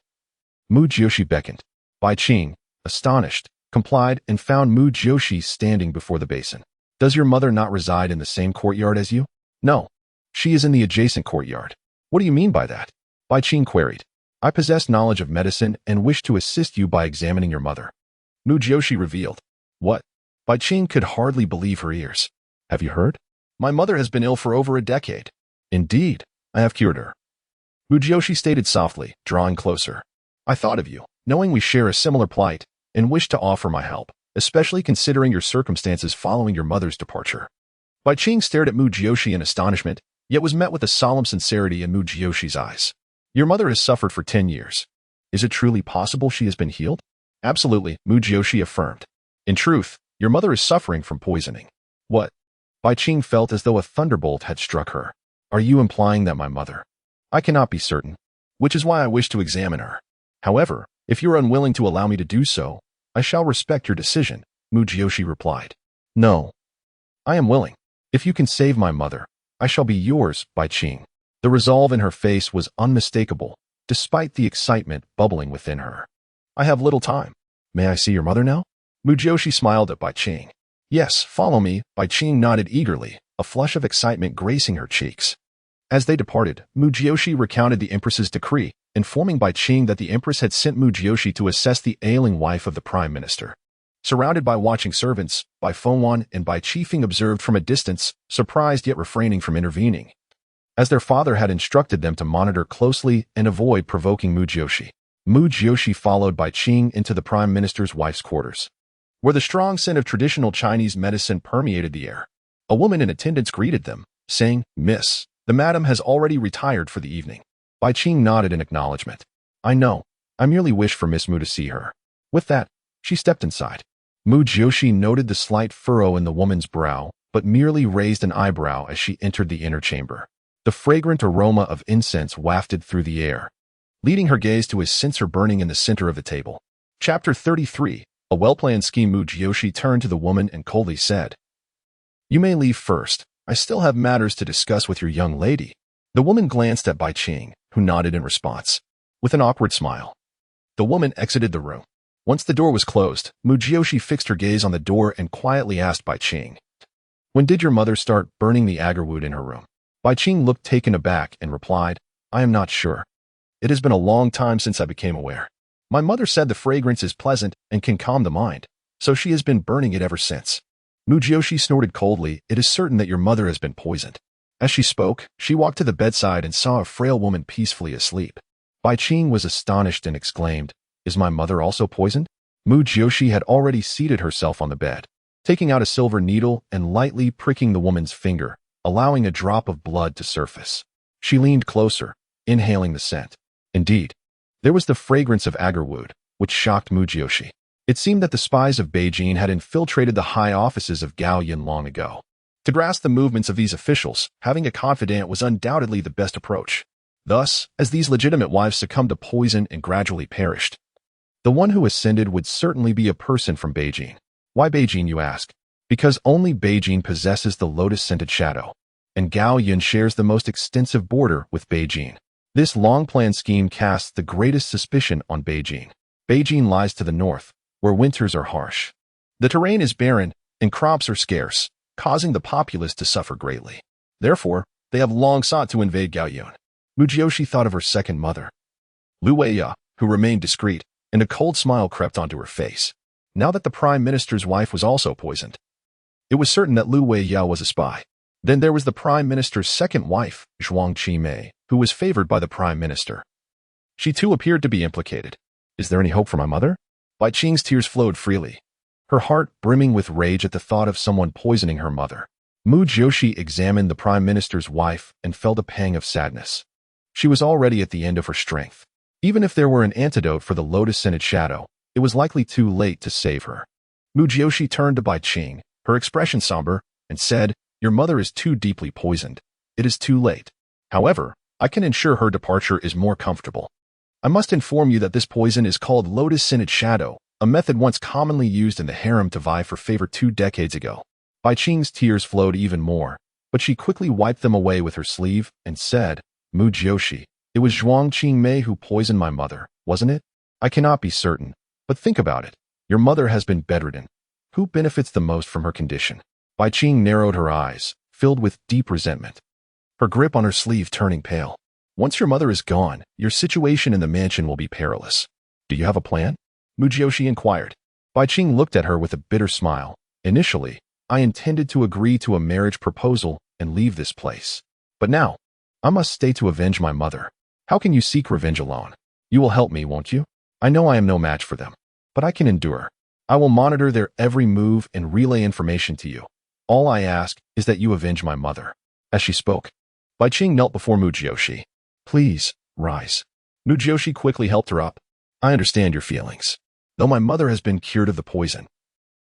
Mu Jiuxi beckoned. Bai Qing, astonished, complied and found Mu Jiuxi standing before the basin. Does your mother not reside in the same courtyard as you? No. She is in the adjacent courtyard. What do you mean by that? Bai Qing queried. I possess knowledge of medicine and wish to assist you by examining your mother. Mu Jiuxi revealed. What? Bai Qing could hardly believe her ears. Have you heard? My mother has been ill for over a decade. Indeed, I have cured her. Mu Jiuxi stated softly, drawing closer. I thought of you, knowing we share a similar plight, and wished to offer my help, especially considering your circumstances following your mother's departure. Bai Qing stared at Mu Jiuxi in astonishment, yet was met with a solemn sincerity in Mu Jiuxi's eyes. Your mother has suffered for 10 years. Is it truly possible she has been healed? Absolutely, Mu Jiuxi affirmed. In truth, your mother is suffering from poisoning. What? Bai Qing felt as though a thunderbolt had struck her. Are you implying that my mother? I cannot be certain, which is why I wish to examine her. However, if you are unwilling to allow me to do so, I shall respect your decision, Mu Jiuxi replied. No. I am willing. If you can save my mother, I shall be yours, Bai Qing. The resolve in her face was unmistakable, despite the excitement bubbling within her. I have little time. May I see your mother now? Mu Jiuxi smiled at Bai Qing. Yes, follow me, Bai Qing nodded eagerly, a flush of excitement gracing her cheeks. As they departed, Mu Jiuxi recounted the Empress's decree, informing Bai Qing that the Empress had sent Mu Jiuxi to assess the ailing wife of the Prime Minister. Surrounded by watching servants, Bai Fengwan and Bai Qifeng observed from a distance, surprised yet refraining from intervening, as their father had instructed them to monitor closely and avoid provoking Mu Jiuxi. Mu Jiuxi followed Bai Qing into the Prime Minister's wife's quarters, where the strong scent of traditional Chinese medicine permeated the air. A woman in attendance greeted them, saying, Miss, the madam has already retired for the evening. Bai Qing nodded in acknowledgement. I know. I merely wish for Miss Mu to see her. With that, she stepped inside. Mu Jiuxi noted the slight furrow in the woman's brow, but merely raised an eyebrow as she entered the inner chamber. The fragrant aroma of incense wafted through the air, leading her gaze to a censer burning in the center of the table. Chapter 33. A well-planned scheme. Mu Jiuxi turned to the woman and coldly said, You may leave first. I still have matters to discuss with your young lady. The woman glanced at Bai Qing, who nodded in response, with an awkward smile. The woman exited the room. Once the door was closed, Mu Jiuxi fixed her gaze on the door and quietly asked Bai Qing, When did your mother start burning the agarwood in her room? Bai Qing looked taken aback and replied, I am not sure. It has been a long time since I became aware. My mother said the fragrance is pleasant and can calm the mind, so she has been burning it ever since. Mu Jiuxi snorted coldly. It is certain that your mother has been poisoned. As she spoke, she walked to the bedside and saw a frail woman peacefully asleep. Bai Qing was astonished and exclaimed, Is my mother also poisoned? Mu Jiuxi had already seated herself on the bed, taking out a silver needle and lightly pricking the woman's finger, allowing a drop of blood to surface. She leaned closer, inhaling the scent. Indeed, there was the fragrance of agarwood, which shocked Mu Jiuxi. It seemed that the spies of Beijing had infiltrated the high offices of Gaoyin long ago. To grasp the movements of these officials, having a confidant was undoubtedly the best approach. Thus, as these legitimate wives succumbed to poison and gradually perished, the one who ascended would certainly be a person from Beijing. Why Beijing, you ask? Because only Beijing possesses the lotus-scented shadow, and Gaoyin shares the most extensive border with Beijing. This long-planned scheme casts the greatest suspicion on Beijing. Beijing lies to the north, where winters are harsh. The terrain is barren, and crops are scarce, causing the populace to suffer greatly. Therefore, they have long sought to invade Gaoyun. Mu Jiuxi thought of her second mother, Lu Weiya, who remained discreet, and a cold smile crept onto her face. Now that the Prime Minister's wife was also poisoned, it was certain that Lu Weiya was a spy. Then there was the Prime Minister's second wife, Zhuang Qimei, who was favored by the Prime Minister. She too appeared to be implicated. Is there any hope for my mother? Bai Qing's tears flowed freely, her heart brimming with rage at the thought of someone poisoning her mother. Mu Jiuxi examined the Prime Minister's wife and felt a pang of sadness. She was already at the end of her strength. Even if there were an antidote for the lotus-scented shadow, it was likely too late to save her. Mu Jiuxi turned to Bai Qing, her expression somber, and said, Your mother is too deeply poisoned. It is too late. However, I can ensure her departure is more comfortable. I must inform you that this poison is called lotus-scented shadow, a method once commonly used in the harem to vie for favor 2 decades ago. Bai Qing's tears flowed even more, but she quickly wiped them away with her sleeve and said, Mu Jiuxi, it was Zhuang Qimei who poisoned my mother, wasn't it? I cannot be certain, but think about it. Your mother has been bedridden. Who benefits the most from her condition? Bai Qing narrowed her eyes, filled with deep resentment, her grip on her sleeve turning pale. Once your mother is gone, your situation in the mansion will be perilous. Do you have a plan? Mu Jiuxi inquired. Bai Qing looked at her with a bitter smile. Initially, I intended to agree to a marriage proposal and leave this place. But now, I must stay to avenge my mother. How can you seek revenge alone? You will help me, won't you? I know I am no match for them, but I can endure. I will monitor their every move and relay information to you. All I ask is that you avenge my mother. As she spoke, Bai Qing knelt before Mu Jiuxi. Please, rise. Mu Jiuxi quickly helped her up. I understand your feelings. Though my mother has been cured of the poison,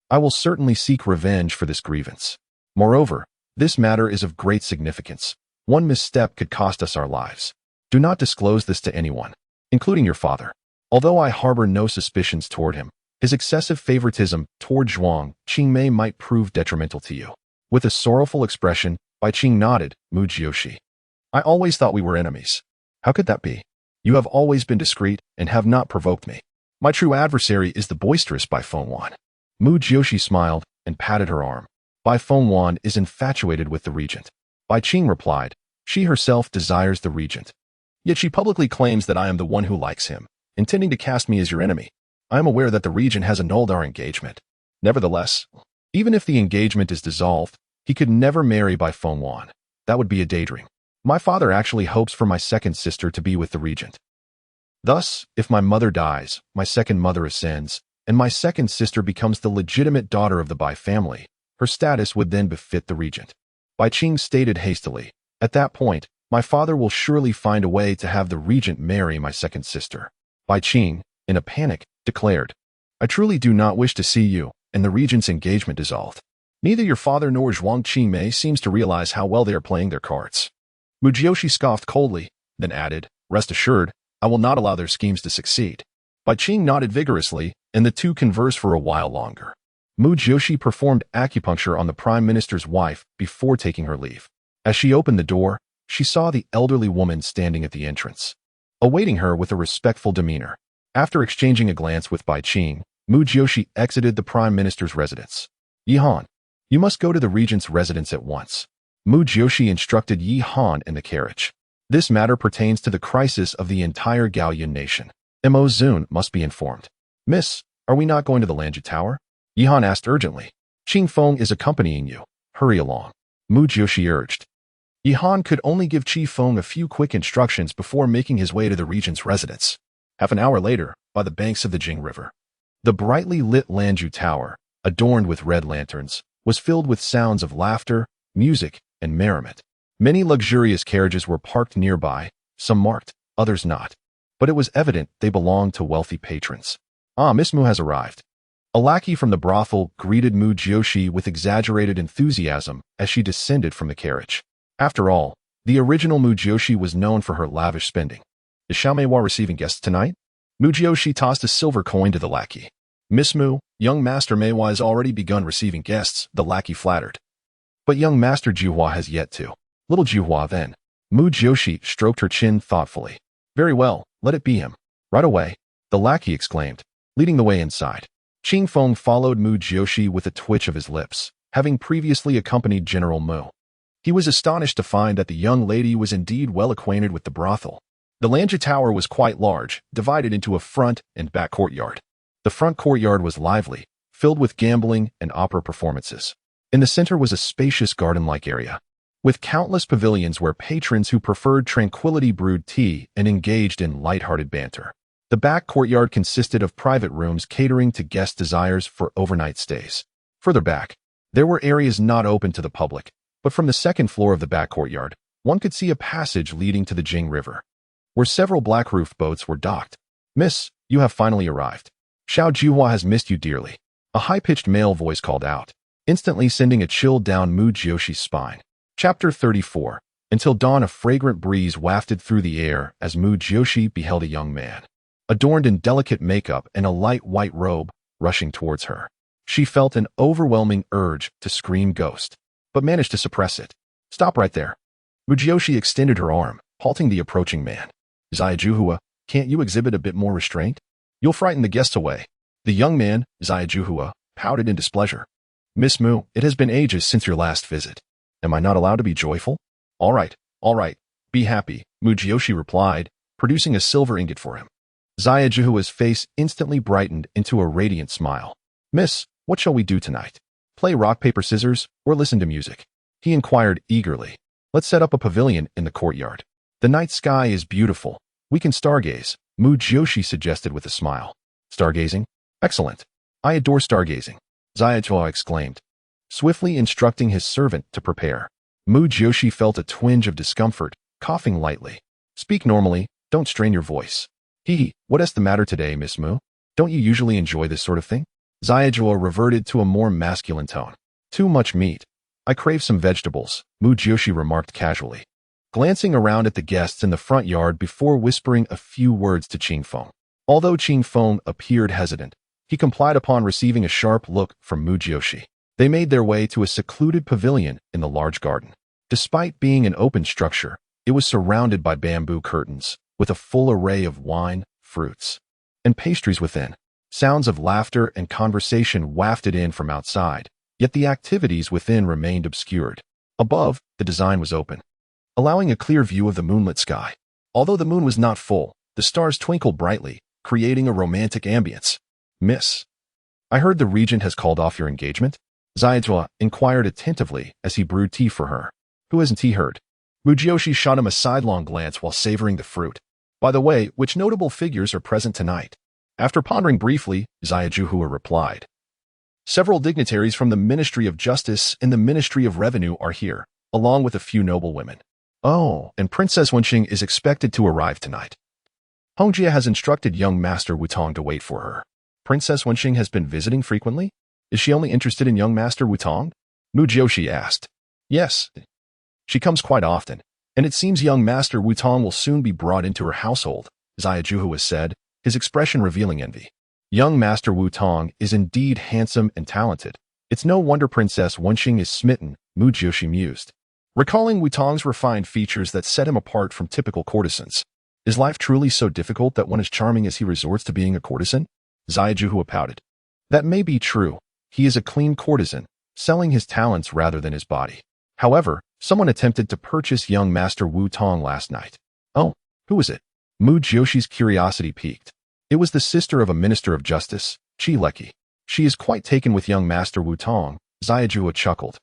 I will certainly seek revenge for this grievance. Moreover, this matter is of great significance. One misstep could cost us our lives. Do not disclose this to anyone, including your father. Although I harbor no suspicions toward him, his excessive favoritism toward Zhuang Qingmei might prove detrimental to you. With a sorrowful expression, Bai Qing nodded. Mu Jiuxi. I always thought we were enemies. How could that be? You have always been discreet and have not provoked me. My true adversary is the boisterous Bai Fengwan. Mu Jiuxi smiled and patted her arm. Bai Fengwan is infatuated with the regent. Bai Qing replied, she herself desires the regent. Yet she publicly claims that I am the one who likes him, intending to cast me as your enemy. I am aware that the regent has annulled our engagement. Nevertheless, even if the engagement is dissolved, he could never marry Bai Fengwan. That would be a daydream. My father actually hopes for my second sister to be with the regent. Thus, if my mother dies, my second mother ascends, and my second sister becomes the legitimate daughter of the Bai family, her status would then befit the regent. Bai Qing stated hastily, at that point, my father will surely find a way to have the regent marry my second sister. Bai Qing, in a panic, declared, I truly do not wish to see you and the regent's engagement dissolved. Neither your father nor Zhuang Qingmei seems to realize how well they are playing their cards. Mu Jiuxi scoffed coldly, then added, rest assured, I will not allow their schemes to succeed. Bai Qing nodded vigorously, and the two conversed for a while longer. Mu Jiuxi performed acupuncture on the prime minister's wife before taking her leave. As she opened the door, she saw the elderly woman standing at the entrance, awaiting her with a respectful demeanor. After exchanging a glance with Bai Qing, Mu Jiuxi exited the prime minister's residence. Yi Han, you must go to the regent's residence at once. Mu Jiuxi instructed Yi Han in the carriage. This matter pertains to the crisis of the entire Gaoyun nation. Mo Zun must be informed. Miss, are we not going to the Lanju Tower? Yi Han asked urgently. Qing Feng is accompanying you. Hurry along. Mu Jiuxi urged. Yi Han could only give Qi Feng a few quick instructions before making his way to the regent's residence. Half an hour later, by the banks of the Jing River, the brightly lit Lanju Tower, adorned with red lanterns, was filled with sounds of laughter, music, and merriment. Many luxurious carriages were parked nearby, some marked, others not. But it was evident they belonged to wealthy patrons. Ah, Miss Mu has arrived. A lackey from the brothel greeted Mu Jiuxi with exaggerated enthusiasm as she descended from the carriage. After all, the original Mu Jiuxi was known for her lavish spending. Is Xiao Meiwa receiving guests tonight? Mu Jiuxi tossed a silver coin to the lackey. Miss Mu, young Master Meiwa has already begun receiving guests, the lackey flattered. But young Master Juhua has yet to. Little Juhua then. Mu Jiuxi stroked her chin thoughtfully. Very well, let it be him. Right away, the lackey exclaimed, leading the way inside. Qing Feng followed Mu Jiuxi with a twitch of his lips, having previously accompanied General Mu. He was astonished to find that the young lady was indeed well acquainted with the brothel. The Lanju Tower was quite large, divided into a front and back courtyard. The front courtyard was lively, filled with gambling and opera performances. In the center was a spacious garden-like area, with countless pavilions where patrons who preferred tranquility brewed tea and engaged in light-hearted banter. The back courtyard consisted of private rooms catering to guest desires for overnight stays. Further back, there were areas not open to the public, but from the second floor of the back courtyard, one could see a passage leading to the Jing River, where several black-roofed boats were docked. Miss, you have finally arrived. Xiao Juhua has missed you dearly. A high-pitched male voice called out, instantly sending a chill down Mu Jiuxi's spine. Chapter 34. Until dawn, a fragrant breeze wafted through the air as Mu Jiuxi beheld a young man, adorned in delicate makeup and a light white robe, rushing towards her. She felt an overwhelming urge to scream ghost, but managed to suppress it. Stop right there. Mu Jiuxi extended her arm, halting the approaching man. Zaya Juhua, can't you exhibit a bit more restraint? You'll frighten the guests away. The young man, Zaya Juhua, pouted in displeasure. Miss Mu, it has been ages since your last visit. Am I not allowed to be joyful? All right, Be happy, Mu Jiuxi replied, producing a silver ingot for him. Ziajuhua's face instantly brightened into a radiant smile. Miss, what shall we do tonight? Play rock, paper, scissors, or listen to music? He inquired eagerly. Let's set up a pavilion in the courtyard. The night sky is beautiful. We can stargaze, Mu Jiuxi suggested with a smile. Stargazing? Excellent. I adore stargazing, Ziajua exclaimed, swiftly instructing his servant to prepare. Mu Jiuxi felt a twinge of discomfort, coughing lightly. Speak normally, don't strain your voice. What is the matter today, Miss Mu? Don't you usually enjoy this sort of thing? Ziajua reverted to a more masculine tone. Too much meat. I crave some vegetables, Mu Jiuxi remarked casually, glancing around at the guests in the front yard before whispering a few words to Qingfeng. Although Qingfeng appeared hesitant, he complied upon receiving a sharp look from Mu Jiuxi. They made their way to a secluded pavilion in the large garden. Despite being an open structure, it was surrounded by bamboo curtains, with a full array of wine, fruits, and pastries within. Sounds of laughter and conversation wafted in from outside, yet the activities within remained obscured. Above, the design was open, allowing a clear view of the moonlit sky. Although the moon was not full, the stars twinkled brightly, creating a romantic ambience. Miss, I heard the regent has called off your engagement? Ziajua inquired attentively as he brewed tea for her. Who hasn't he heard? Mu Jiuxi shot him a sidelong glance while savoring the fruit. By the way, which notable figures are present tonight? After pondering briefly, Ziajuhua replied. Several dignitaries from the Ministry of Justice and the Ministry of Revenue are here, along with a few noble women. Oh, and Princess Wenxing is expected to arrive tonight. Hongjie has instructed young Master Wutong to wait for her. Princess Wenxing has been visiting frequently? Is she only interested in young Master Wutong? Mu Jiuxi asked. Yes. She comes quite often, and it seems young Master Wutong will soon be brought into her household, Ziajuhua said, his expression revealing envy. Young Master Wutong is indeed handsome and talented. It's no wonder Princess Wenxing is smitten, Mu Jiuxi mused, recalling Wutong's refined features that set him apart from typical courtesans. Is life truly so difficult that one is charming as he resorts to being a courtesan? Ziajuhua pouted. That may be true. He is a clean courtesan, selling his talents rather than his body. However, someone attempted to purchase young Master Wutong last night. Oh, who was it? Mu Jiuxi's curiosity piqued. It was the sister of a minister of justice, Qi Leki. She is quite taken with young Master Wutong, Ziajua chuckled.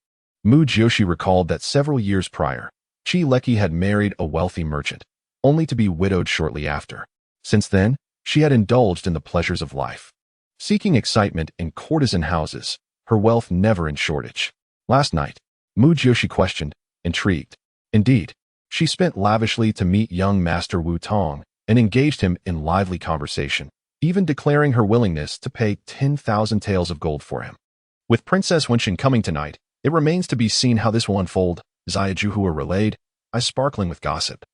Mu Jiuxi recalled that several years prior, Qi Leki had married a wealthy merchant, only to be widowed shortly after. Since then, she had indulged in the pleasures of life, seeking excitement in courtesan houses, her wealth never in shortage. Last night, Mu Jiuxi questioned, intrigued. Indeed, she spent lavishly to meet young Master Wutong and engaged him in lively conversation, even declaring her willingness to pay 10,000 taels of gold for him. With Princess Wenxing coming tonight, it remains to be seen how this will unfold, Ziajuhua relayed, eyes sparkling with gossip.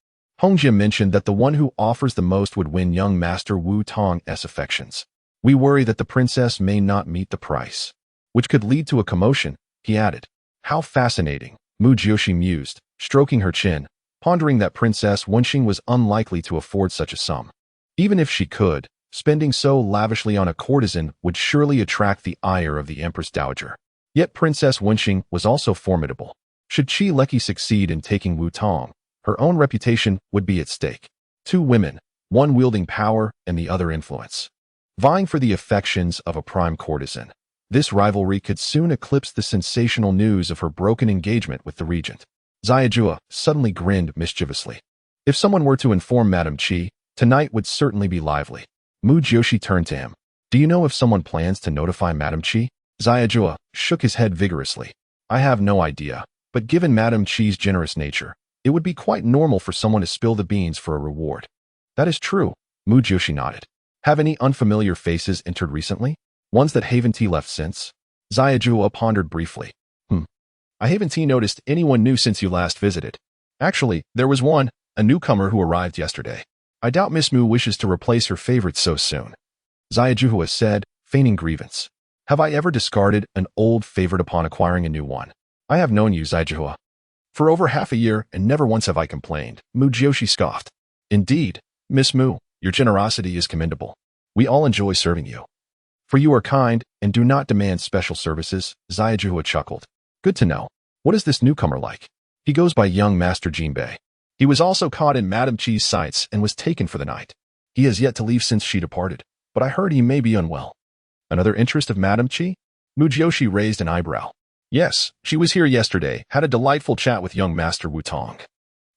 Hongjie mentioned that the one who offers the most would win young Master Wutong's affections. We worry that the princess may not meet the price, which could lead to a commotion, he added. How fascinating, Mu Jiuxi mused, stroking her chin, pondering that Princess Wenxing was unlikely to afford such a sum. Even if she could, spending so lavishly on a courtesan would surely attract the ire of the Empress Dowager. Yet Princess Wenxing was also formidable. Should Qi Leki succeed in taking Wutong, her own reputation would be at stake. Two women, one wielding power and the other influence, vying for the affections of a prime courtesan. This rivalry could soon eclipse the sensational news of her broken engagement with the regent. Ziajua suddenly grinned mischievously. If someone were to inform Madame Qi, tonight would certainly be lively. Mu Jiuxi turned to him. Do you know if someone plans to notify Madame Qi? Ziajua shook his head vigorously. I have no idea, but given Madame Qi's generous nature, it would be quite normal for someone to spill the beans for a reward. That is true, Mu Jiuxi nodded. Have any unfamiliar faces entered recently? Ones that Haven't left since? Ziajua pondered briefly. I haven't noticed anyone new since you last visited. Actually, there was one, a newcomer who arrived yesterday. I doubt Miss Mu wishes to replace her favorite so soon. Ziajuhua said, feigning grievance. Have I ever discarded an old favorite upon acquiring a new one? I have known you, Ziajuhua, for over half a year, and never once have I complained, Mu Jiuxi scoffed. Indeed, Miss Mu, your generosity is commendable. We all enjoy serving you. For you are kind and do not demand special services, Ziajuhua chuckled. Good to know. What is this newcomer like? He goes by young Master Jinbei. He was also caught in Madame Chi's sights and was taken for the night. He has yet to leave since she departed, but I heard he may be unwell. Another interest of Madame Chi? Mu Jiuxi raised an eyebrow. Yes, she was here yesterday, had a delightful chat with young Master Wu Tong,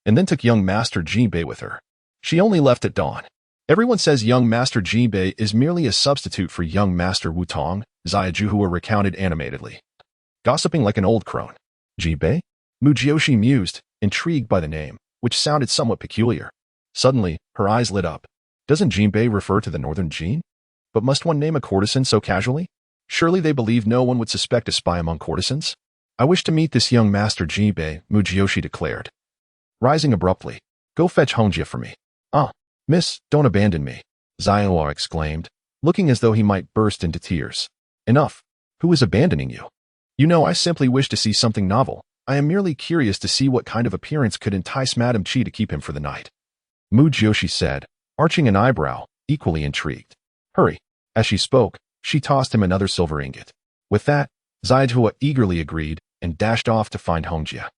and then took young Master Jinbei with her. She only left at dawn. Everyone says young Master Jinbei is merely a substitute for young Master Wu Tong, Ziajuhua recounted animatedly, gossiping like an old crone. Jinbei? Mu Jiuxi mused, intrigued by the name, which sounded somewhat peculiar. Suddenly, her eyes lit up. Doesn't Jinbei refer to the northern Jin? But must one name a courtesan so casually? Surely they believe no one would suspect a spy among courtesans? I wish to meet this young Master Jinbei, Mu Jiuxi declared. Rising abruptly, go fetch Hongjia for me. Ah, miss, don't abandon me, Ziajuhua exclaimed, looking as though he might burst into tears. Enough. Who is abandoning you? You know, I simply wish to see something novel. I am merely curious to see what kind of appearance could entice Madame Chi to keep him for the night. Mu Jiuxi said, arching an eyebrow, equally intrigued. Hurry. As she spoke, she tossed him another silver ingot. With that, Ziajuhua eagerly agreed and dashed off to find Hongjia.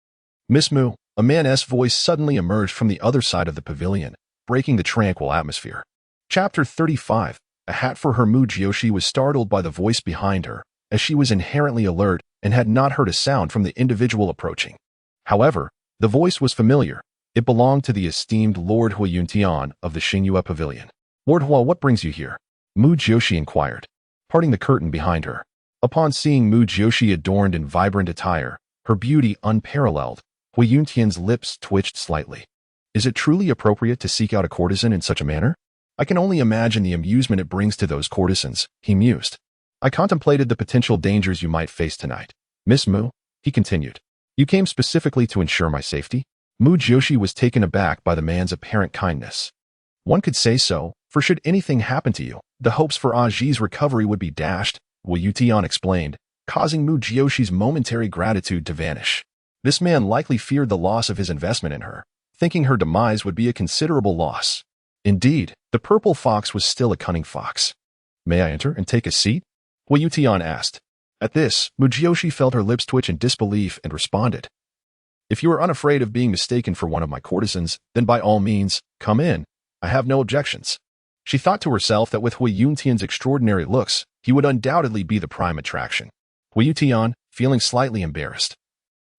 Miss Mu, a man's voice suddenly emerged from the other side of the pavilion, breaking the tranquil atmosphere. Chapter 35. A hat for her. Mu Jiuxi was startled by the voice behind her, as she was inherently alert and had not heard a sound from the individual approaching. However, the voice was familiar. It belonged to the esteemed Lord Hui Yuntian of the Xingyue Pavilion. Lord Hua, what brings you here? Mu Jiuxi inquired, parting the curtain behind her. Upon seeing Mu Jiuxi adorned in vibrant attire, her beauty unparalleled, Hui Yuntian's lips twitched slightly. Is it truly appropriate to seek out a courtesan in such a manner? I can only imagine the amusement it brings to those courtesans, he mused. I contemplated the potential dangers you might face tonight. Miss Mu, he continued. You came specifically to ensure my safety? Mu Jiuxi was taken aback by the man's apparent kindness. One could say so, for should anything happen to you, the hopes for Aji's recovery would be dashed, Wu Yutian explained, causing Mu Jiuxi's momentary gratitude to vanish. This man likely feared the loss of his investment in her, thinking her demise would be a considerable loss. Indeed, the purple fox was still a cunning fox. May I enter and take a seat? Wu Yutian asked. At this, Mu Jiuxi felt her lips twitch in disbelief and responded. If you are unafraid of being mistaken for one of my courtesans, then by all means, come in. I have no objections. She thought to herself that with Hui Yuntian's extraordinary looks, he would undoubtedly be the prime attraction. Hui Yuntian, feeling slightly embarrassed,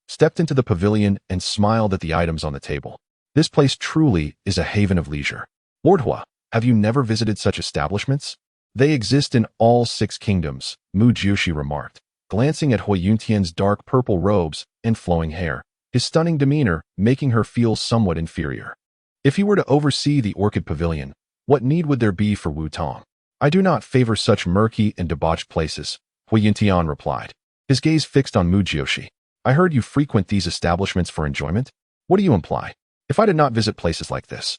stepped into the pavilion and smiled at the items on the table. This place truly is a haven of leisure. Lord Hua, have you never visited such establishments? They exist in all 6 kingdoms, Mu Jiuxi remarked, glancing at Hui Yuntian's dark purple robes and flowing hair, his stunning demeanor making her feel somewhat inferior. If he were to oversee the Orchid Pavilion, what need would there be for Wu Tong? I do not favor such murky and debauched places, Hui Yuntian replied, his gaze fixed on Mu Jiuxi. I heard you frequent these establishments for enjoyment. What do you imply? If I did not visit places like this,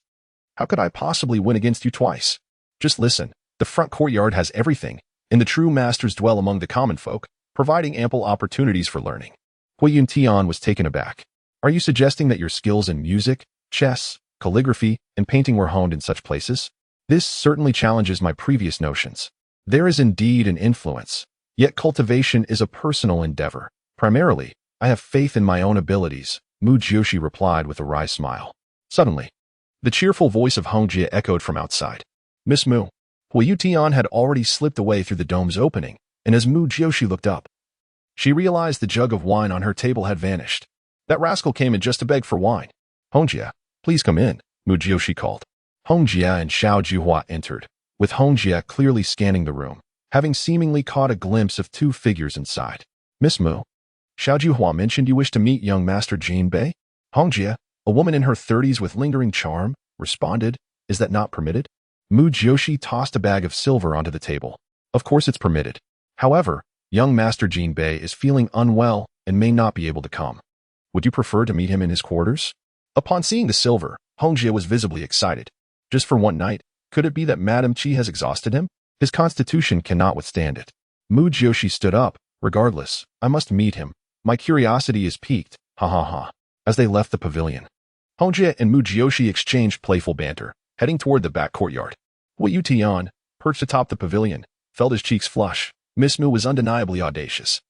how could I possibly win against you twice? Just listen, the front courtyard has everything, and the true masters dwell among the common folk, providing ample opportunities for learning. Hui Yuntian was taken aback. Are you suggesting that your skills in music, chess, calligraphy, and painting were honed in such places? This certainly challenges my previous notions. There is indeed an influence, yet cultivation is a personal endeavor. Primarily, I have faith in my own abilities, Mu Jiuxi replied with a wry smile. Suddenly, the cheerful voice of Hongjia echoed from outside. Miss Mu. Hui Yutian had already slipped away through the dome's opening, and as Mu Jiuxi looked up, she realized the jug of wine on her table had vanished. That rascal came in just to beg for wine. Hongjia, please come in, Mu Jiuxi called. Hongjia and Xiao Juhua entered, with Hongjia clearly scanning the room, having seemingly caught a glimpse of 2 figures inside. Miss Mu, Xiao Juhua mentioned you wish to meet young Master Jinbei? Hongjia, a woman in her 30s with lingering charm, responded, is that not permitted? Mu Jiuxi tossed a bag of silver onto the table. Of course it's permitted. However, young Master Jinbei is feeling unwell and may not be able to come. Would you prefer to meet him in his quarters? Upon seeing the silver, Hongjia was visibly excited. Just for one night, could it be that Madame Chi has exhausted him? His constitution cannot withstand it. Mu Jiuxi stood up. Regardless, I must meet him. My curiosity is piqued, ha ha ha. As they left the pavilion, Hongjia and Mu Jiuxi exchanged playful banter, heading toward the back courtyard. Wu Yutian, perched atop the pavilion, felt his cheeks flush. Miss Mu was undeniably audacious.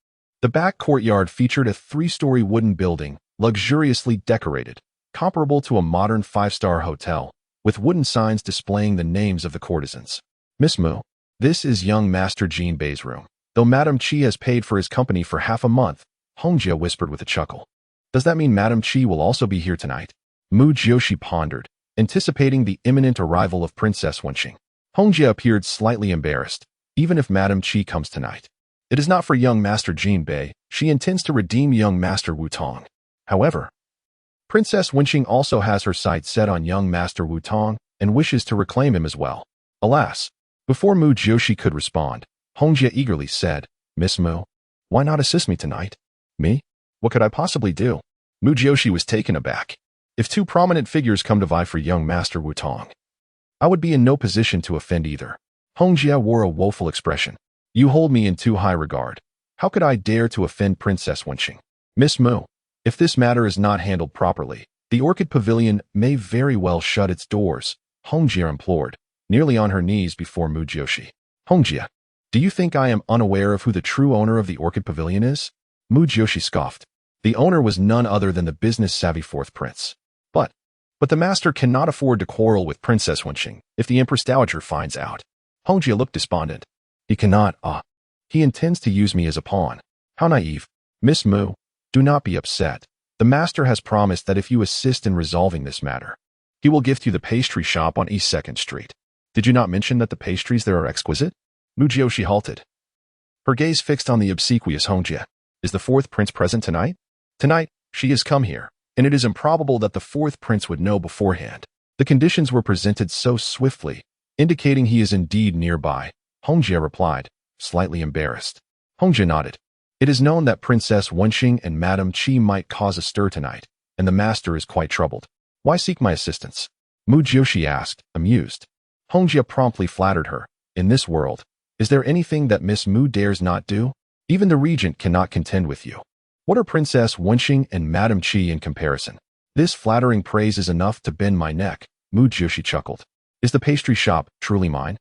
The back courtyard featured a 3-story wooden building, luxuriously decorated. comparable to a modern five-star hotel, with wooden signs displaying the names of the courtesans. Miss Mu, this is young Master Jinbei's room. Though Madame Qi has paid for his company for half a month, Hongjia whispered with a chuckle. Does that mean Madame Qi will also be here tonight? Mu Jiuxi pondered, anticipating the imminent arrival of Princess Wenxing. Hongjia appeared slightly embarrassed. Even if Madame Qi comes tonight, it is not for young Master Jinbei. She intends to redeem young Master Wu Tong. However, Princess Wenxing also has her sights set on young Master Wu Tong and wishes to reclaim him as well. Alas, before Mu Jiuxi could respond, Hongjia eagerly said, Miss Mu, why not assist me tonight? Me? What could I possibly do? Mu Jiuxi was taken aback. If two prominent figures come to vie for young Master Wu Tong, I would be in no position to offend either. Hongjia wore a woeful expression. You hold me in too high regard. How could I dare to offend Princess Wenxing? Miss Mu, if this matter is not handled properly, the Orchid Pavilion may very well shut its doors, Hongjia implored, nearly on her knees before Mu Jiuxi. Hongjia, do you think I am unaware of who the true owner of the Orchid Pavilion is? Mu Jiuxi scoffed. The owner was none other than the business-savvy fourth prince. But the master cannot afford to quarrel with Princess Wenxing if the Empress Dowager finds out. Hongjia looked despondent. He cannot, he intends to use me as a pawn. How naive. Miss Mu, do not be upset. The master has promised that if you assist in resolving this matter, he will gift you the pastry shop on East 2nd Street. Did you not mention that the pastries there are exquisite? Mu Jiuxi halted, her gaze fixed on the obsequious Hongjia. Is the fourth prince present tonight? Tonight, she has come here, and it is improbable that the fourth prince would know beforehand. The conditions were presented so swiftly, indicating he is indeed nearby. Hongjia replied, slightly embarrassed. Hongjia nodded. It is known that Princess Wenxing and Madame Qi might cause a stir tonight, and the master is quite troubled. Why seek my assistance? Mu Jiuxi asked, amused. Hongjia promptly flattered her. In this world, is there anything that Miss Mu dares not do? Even the regent cannot contend with you. What are Princess Wenxing and Madame Qi in comparison? This flattering praise is enough to bend my neck, Mu Jiuxi chuckled. Is the pastry shop truly mine?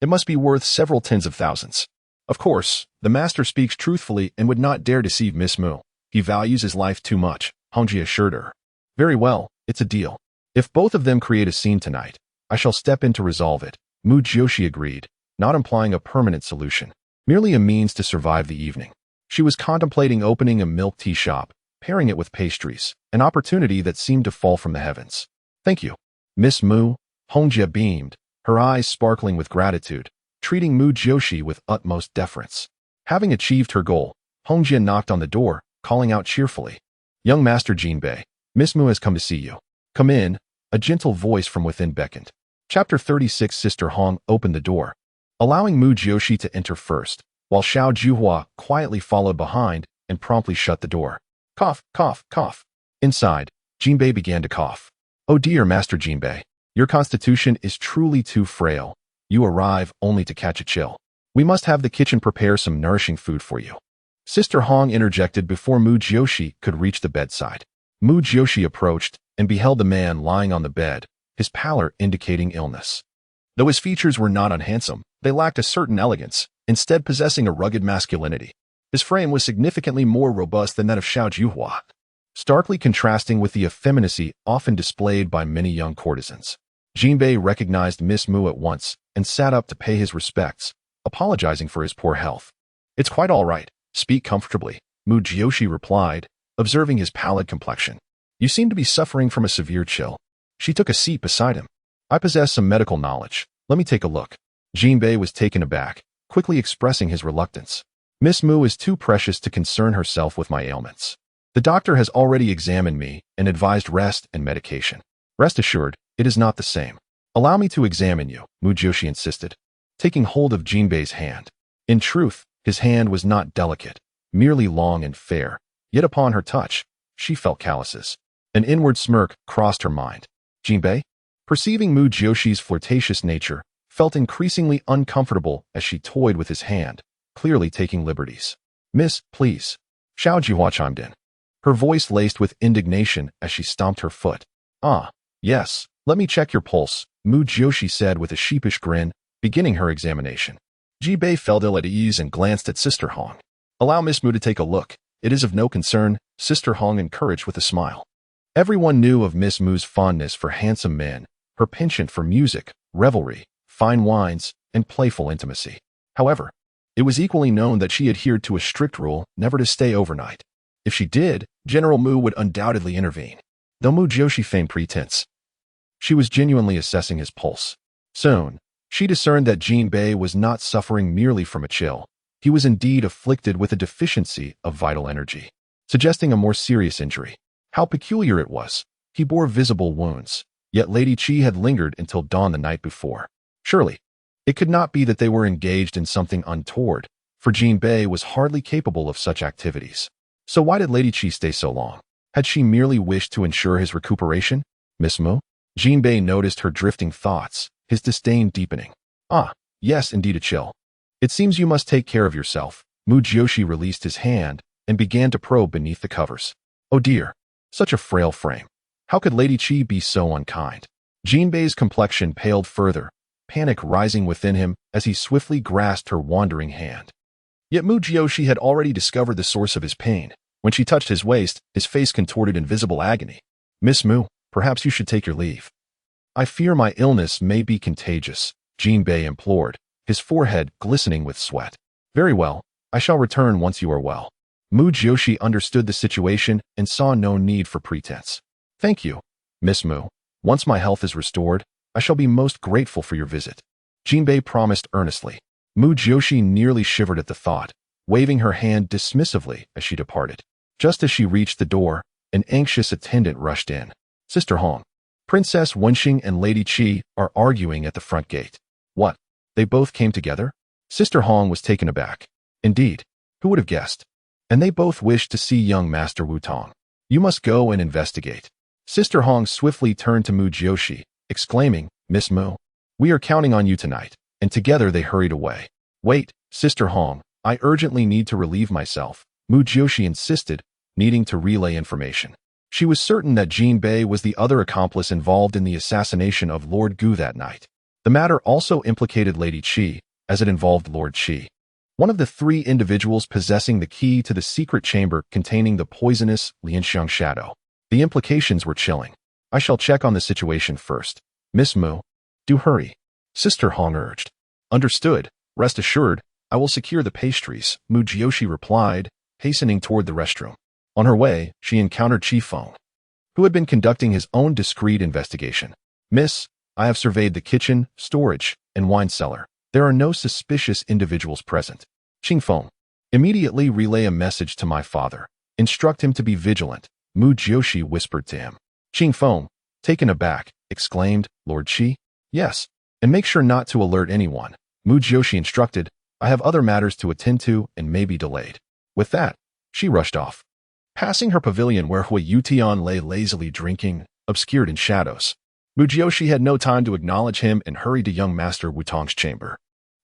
It must be worth several tens of thousands. Of course, the master speaks truthfully and would not dare deceive Miss Mu. He values his life too much, Hongjia assured her. Very well, it's a deal. If both of them create a scene tonight, I shall step in to resolve it, Mu Jiuxi agreed, not implying a permanent solution, merely a means to survive the evening. She was contemplating opening a milk tea shop, pairing it with pastries, an opportunity that seemed to fall from the heavens. Thank you, Miss Mu, Hongjia beamed, her eyes sparkling with gratitude, treating Mu Jiuxi with utmost deference. Having achieved her goal, Hongjia knocked on the door, calling out cheerfully, Young Master Jinbei, Miss Mu has come to see you. Come in, a gentle voice from within beckoned. Chapter 36. Sister Hong opened the door, allowing Mu Jiuxi to enter first, while Xiao Juhua quietly followed behind and promptly shut the door. Cough, cough, cough. Inside, Jinbei began to cough. Oh dear, Master Jinbei, your constitution is truly too frail. You arrive only to catch a chill. We must have the kitchen prepare some nourishing food for you. Sister Hong interjected before Mu Jiuxi could reach the bedside. Mu Jiuxi approached and beheld the man lying on the bed, his pallor indicating illness. Though his features were not unhandsome, they lacked a certain elegance, instead possessing a rugged masculinity. His frame was significantly more robust than that of Xiao Juhua, starkly contrasting with the effeminacy often displayed by many young courtesans. Jinbei recognized Miss Mu at once and sat up to pay his respects, apologizing for his poor health. It's quite all right. Speak comfortably, Mu Jiuxi replied, observing his pallid complexion. You seem to be suffering from a severe chill. She took a seat beside him. I possess some medical knowledge. Let me take a look. Jinbei was taken aback, quickly expressing his reluctance. Miss Mu is too precious to concern herself with my ailments. The doctor has already examined me and advised rest and medication. Rest assured, it is not the same. Allow me to examine you, Mu Jiuxi insisted, taking hold of Jinbei's hand. In truth, his hand was not delicate, merely long and fair, yet upon her touch, she felt calluses. An inward smirk crossed her mind. Jinbei, perceiving Mu Jiuxi's flirtatious nature, felt increasingly uncomfortable as she toyed with his hand, clearly taking liberties. Miss, please. Xiao Juhua chimed in, her voice laced with indignation as she stomped her foot. Ah, yes, let me check your pulse, Mu Jiuxi said with a sheepish grin, beginning her examination. Jinbei felt ill at ease and glanced at Sister Hong. Allow Miss Mu to take a look. It is of no concern, Sister Hong encouraged with a smile. Everyone knew of Miss Mu's fondness for handsome men, her penchant for music, revelry, fine wines, and playful intimacy. However, it was equally known that she adhered to a strict rule never to stay overnight. If she did, General Mu would undoubtedly intervene. Though Mu Jiuxi feigned pretense, she was genuinely assessing his pulse. Soon, she discerned that Jinbei was not suffering merely from a chill. He was indeed afflicted with a deficiency of vital energy, suggesting a more serious injury. How peculiar it was. He bore visible wounds, yet Lady Qi had lingered until dawn the night before. Surely, it could not be that they were engaged in something untoward, for Jinbei was hardly capable of such activities. So why did Lady Qi stay so long? Had she merely wished to ensure his recuperation? Miss Mu? Jinbei noticed her drifting thoughts, his disdain deepening. Ah, yes, indeed a chill. It seems you must take care of yourself. Mu Jiuxi released his hand and began to probe beneath the covers. Oh dear, such a frail frame. How could Lady Qi be so unkind? Jinbei's complexion paled further, panic rising within him as he swiftly grasped her wandering hand. Yet Mu Jiuxi had already discovered the source of his pain. When she touched his waist, his face contorted in visible agony. Miss Mu, perhaps you should take your leave. I fear my illness may be contagious, Jinbei implored, his forehead glistening with sweat. Very well, I shall return once you are well. Mu Jiuxi understood the situation and saw no need for pretense. Thank you, Miss Mu. Once my health is restored, I shall be most grateful for your visit. Jinbei promised earnestly. Mu Jiuxi nearly shivered at the thought, waving her hand dismissively as she departed. Just as she reached the door, an anxious attendant rushed in. Sister Hong, Princess Wenxing and Lady Qi are arguing at the front gate. What? They both came together? Sister Hong was taken aback. Indeed, who would have guessed? And they both wished to see young Master Wu Tong. You must go and investigate. Sister Hong swiftly turned to Mu Jiuxi, exclaiming, Miss Mu, we are counting on you tonight. And together they hurried away. Wait, Sister Hong, I urgently need to relieve myself, Mu Jiuxi insisted, needing to relay information. She was certain that Jinbei was the other accomplice involved in the assassination of Lord Gu that night. The matter also implicated Lady Qi, as it involved Lord Qi, one of the three individuals possessing the key to the secret chamber containing the poisonous Lianxiang shadow. The implications were chilling. I shall check on the situation first. Miss Mu, do hurry, Sister Hong urged. Understood. Rest assured, I will secure the pastries, Mu Jiuxi replied, hastening toward the restroom. On her way, she encountered Qi Feng, who had been conducting his own discreet investigation. Miss, I have surveyed the kitchen, storage, and wine cellar. There are no suspicious individuals present. Qing Feng, immediately relay a message to my father. Instruct him to be vigilant, Mu Jiuxi whispered to him. Qing Feng, taken aback, exclaimed, Lord Qi? Yes, and make sure not to alert anyone. Mu Jiuxi instructed, I have other matters to attend to and may be delayed. With that, she rushed off. Passing her pavilion where Hui Yutian lay lazily drinking, obscured in shadows, Mu Jiuxi had no time to acknowledge him and hurried to young Master Wu Tong's chamber.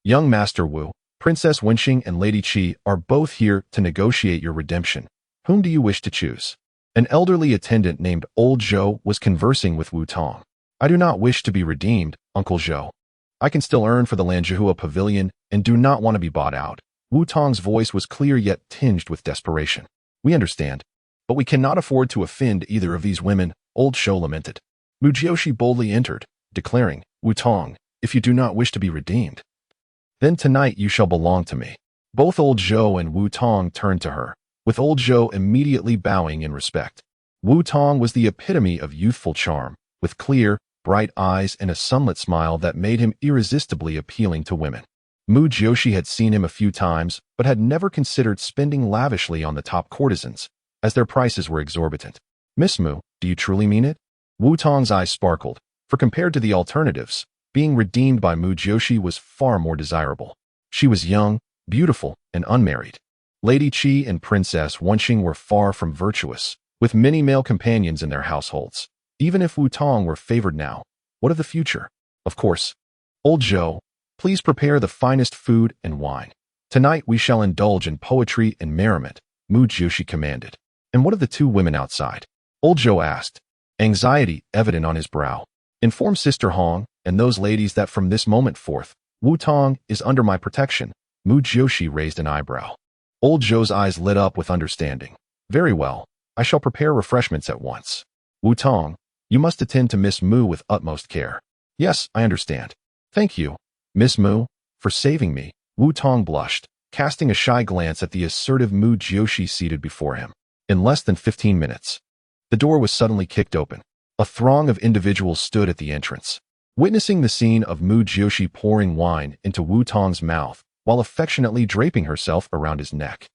Young Master Wu, Princess Wenxing and Lady Qi are both here to negotiate your redemption. Whom do you wish to choose? An elderly attendant named Old Zhou was conversing with Wu Tong. I do not wish to be redeemed, Uncle Zhou. I can still earn for the Lanzhihua pavilion and do not want to be bought out. Wu Tong's voice was clear yet tinged with desperation. We understand, but we cannot afford to offend either of these women, Old Zhou lamented. Mu Jiuxi boldly entered, declaring, Wu Tong, if you do not wish to be redeemed, then tonight you shall belong to me. Both Old Zhou and Wu Tong turned to her, with Old Zhou immediately bowing in respect. Wu Tong was the epitome of youthful charm, with clear, bright eyes and a sunlit smile that made him irresistibly appealing to women. Mu Jiuxi had seen him a few times, but had never considered spending lavishly on the top courtesans, as their prices were exorbitant. Miss Mu, do you truly mean it? Wu Tong's eyes sparkled, for compared to the alternatives, being redeemed by Mu Jiuxi was far more desirable. She was young, beautiful, and unmarried. Lady Qi and Princess Wenxing were far from virtuous, with many male companions in their households. Even if Wu Tong were favored now, what of the future? Of course. Old Zhou, please prepare the finest food and wine. Tonight we shall indulge in poetry and merriment, Mu Jiuxi commanded. And what of the two women outside? Old Zhou asked, anxiety evident on his brow. Inform Sister Hong and those ladies that from this moment forth, Wu Tong is under my protection. Mu Jiuxi raised an eyebrow. Old Zhou's eyes lit up with understanding. Very well, I shall prepare refreshments at once. Wu Tong, you must attend to Miss Mu with utmost care. Yes, I understand. Thank you, Miss Mu, for saving me. Wu Tong blushed, casting a shy glance at the assertive Mu Jiuxi seated before him. In less than 15 minutes, the door was suddenly kicked open. A throng of individuals stood at the entrance, witnessing the scene of Mu Jiuxi pouring wine into Wu Tong's mouth while affectionately draping herself around his neck.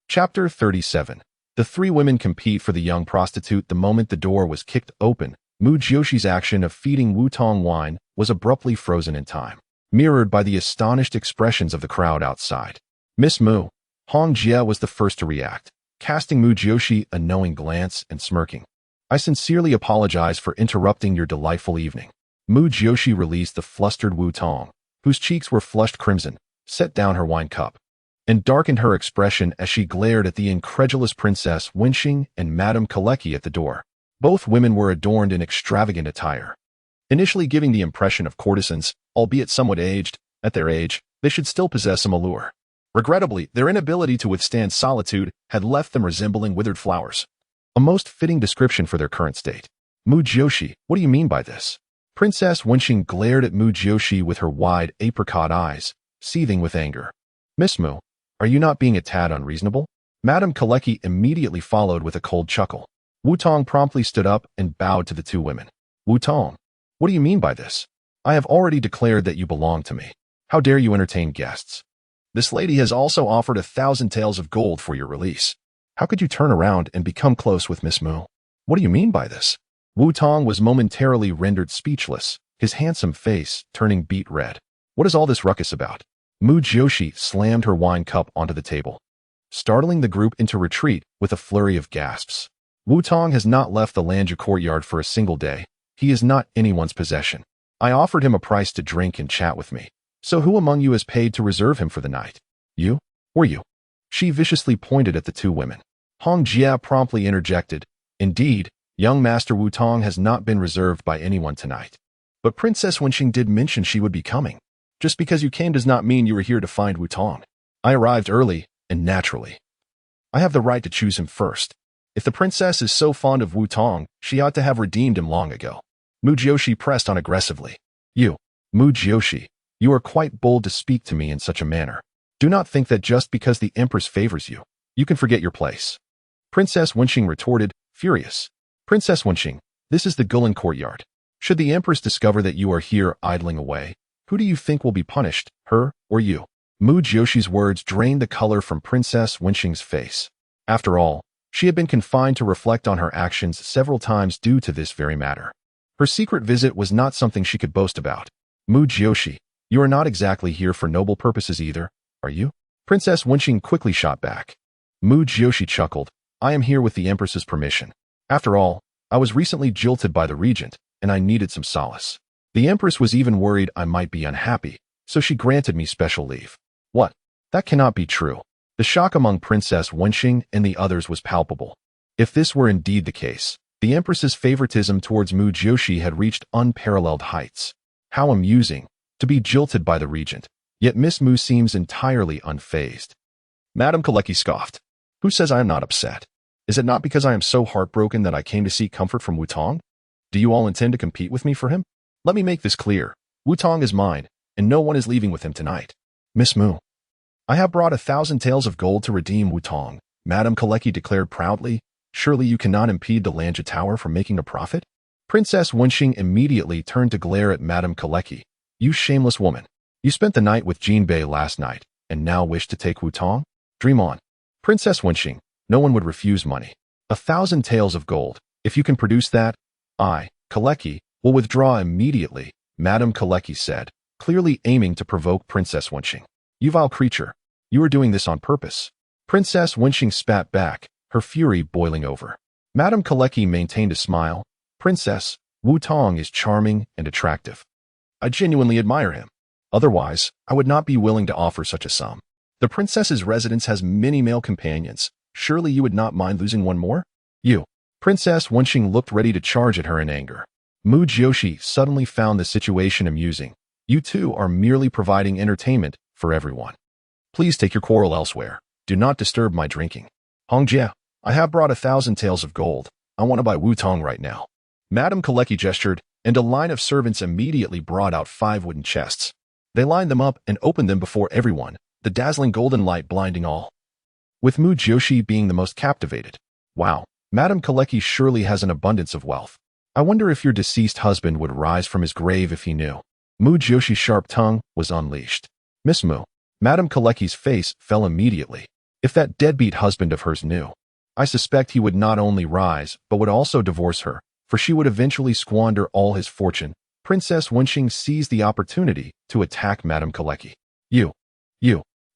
Chapter 37. The three women compete for the young prostitute. The moment the door was kicked open, Mu Jiuxi's action of feeding Wu Tong wine was abruptly frozen in time, mirrored by the astonished expressions of the crowd outside. Miss Mu, Hong Jia was the first to react, casting Mu Jiuxi a knowing glance and smirking. I sincerely apologize for interrupting your delightful evening. Mu Jiuxi released the flustered Wu Tong, whose cheeks were flushed crimson, set down her wine cup, and darkened her expression as she glared at the incredulous Princess Wenxing and Madame Kalecki at the door. Both women were adorned in extravagant attire, initially giving the impression of courtesans, albeit somewhat aged. At their age, they should still possess some allure. Regrettably, their inability to withstand solitude had left them resembling withered flowers. A most fitting description for their current state. Mu Jiuxi, what do you mean by this? Princess Wenxing glared at Mu Jiuxi with her wide apricot eyes, seething with anger. Miss Mu, are you not being a tad unreasonable? Madame Kalecki immediately followed with a cold chuckle. Wu Tong promptly stood up and bowed to the two women. Wu Tong, what do you mean by this? I have already declared that you belong to me. How dare you entertain guests? This lady has also offered 1,000 taels of gold for your release. How could you turn around and become close with Miss Mu? What do you mean by this? Wu Tong was momentarily rendered speechless, his handsome face turning beet red. What is all this ruckus about? Mu Jiuxi slammed her wine cup onto the table, startling the group into retreat with a flurry of gasps. Wu Tong has not left the Lanju courtyard for a single day. He is not anyone's possession. I offered him a price to drink and chat with me. So who among you has paid to reserve him for the night? You? Or you? She viciously pointed at the two women. Hong Jia promptly interjected. Indeed, young Master Wu Tong has not been reserved by anyone tonight. But Princess Wenxing did mention she would be coming. Just because you came does not mean you were here to find Wu Tong. I arrived early, and naturally, I have the right to choose him first. If the princess is so fond of Wu Tong, she ought to have redeemed him long ago. Mu Jiuxi pressed on aggressively. You, Mu Jiuxi, you are quite bold to speak to me in such a manner. Do not think that just because the Empress favors you, you can forget your place. Princess Wenxing retorted, furious. Princess Wenxing, this is the Gulan courtyard. Should the Empress discover that you are here idling away, who do you think will be punished, her or you? Mu Jiuxi's words drained the color from Princess Wenxing's face. After all, she had been confined to reflect on her actions several times due to this very matter. Her secret visit was not something she could boast about. Mu Jiuxi, you are not exactly here for noble purposes either, are you? Princess Wenxing quickly shot back. Mu Jiuxi chuckled. I am here with the Empress's permission. After all, I was recently jilted by the regent, and I needed some solace. The Empress was even worried I might be unhappy, so she granted me special leave. What? That cannot be true. The shock among Princess Wenxing and the others was palpable. If this were indeed the case, the Empress's favoritism towards Mu Jiuxi had reached unparalleled heights. How amusing, to be jilted by the regent, yet Miss Mu seems entirely unfazed. Madame Kalecki scoffed. Who says I am not upset? Is it not because I am so heartbroken that I came to seek comfort from Wu Tong? Do you all intend to compete with me for him? Let me make this clear. Wu Tong is mine, and no one is leaving with him tonight. Miss Mu, I have brought 1,000 taels of gold to redeem Wu Tong, Madame Kalecki declared proudly. Surely you cannot impede the Lanju Tower from making a profit? Princess Wenxing immediately turned to glare at Madame Kalecki. You shameless woman. You spent the night with Jinbei last night, and now wish to take Wu Tong? Dream on. Princess Wenxing, no one would refuse money. 1,000 taels of gold. If you can produce that, I, Kalecki, will withdraw immediately, Madame Kalecki said, clearly aiming to provoke Princess Wenxing. You vile creature. You are doing this on purpose. Princess Wenxing spat back, her fury boiling over. Madame Kalecki maintained a smile. Princess, Wu Tong is charming and attractive. I genuinely admire him. Otherwise, I would not be willing to offer such a sum. The princess's residence has many male companions. Surely you would not mind losing one more? You. Princess Wenxing looked ready to charge at her in anger. Mu Jiuxi suddenly found the situation amusing. You two are merely providing entertainment for everyone. Please take your quarrel elsewhere. Do not disturb my drinking. Hong Jia, I have brought 1,000 taels of gold. I want to buy Wu Tong right now. Madame Kalecki gestured, and a line of servants immediately brought out 5 wooden chests. They lined them up and opened them before everyone, the dazzling golden light blinding all. With Mu Jiuxi being the most captivated. Wow, Madame Kalecki surely has an abundance of wealth. I wonder if your deceased husband would rise from his grave if he knew. Mu Jiuxi's sharp tongue was unleashed. Miss Mu. Madame Kalecki's face fell immediately. If that deadbeat husband of hers knew, I suspect he would not only rise, but would also divorce her, for she would eventually squander all his fortune. Princess Wenxing seized the opportunity to attack Madame Kalecki. You,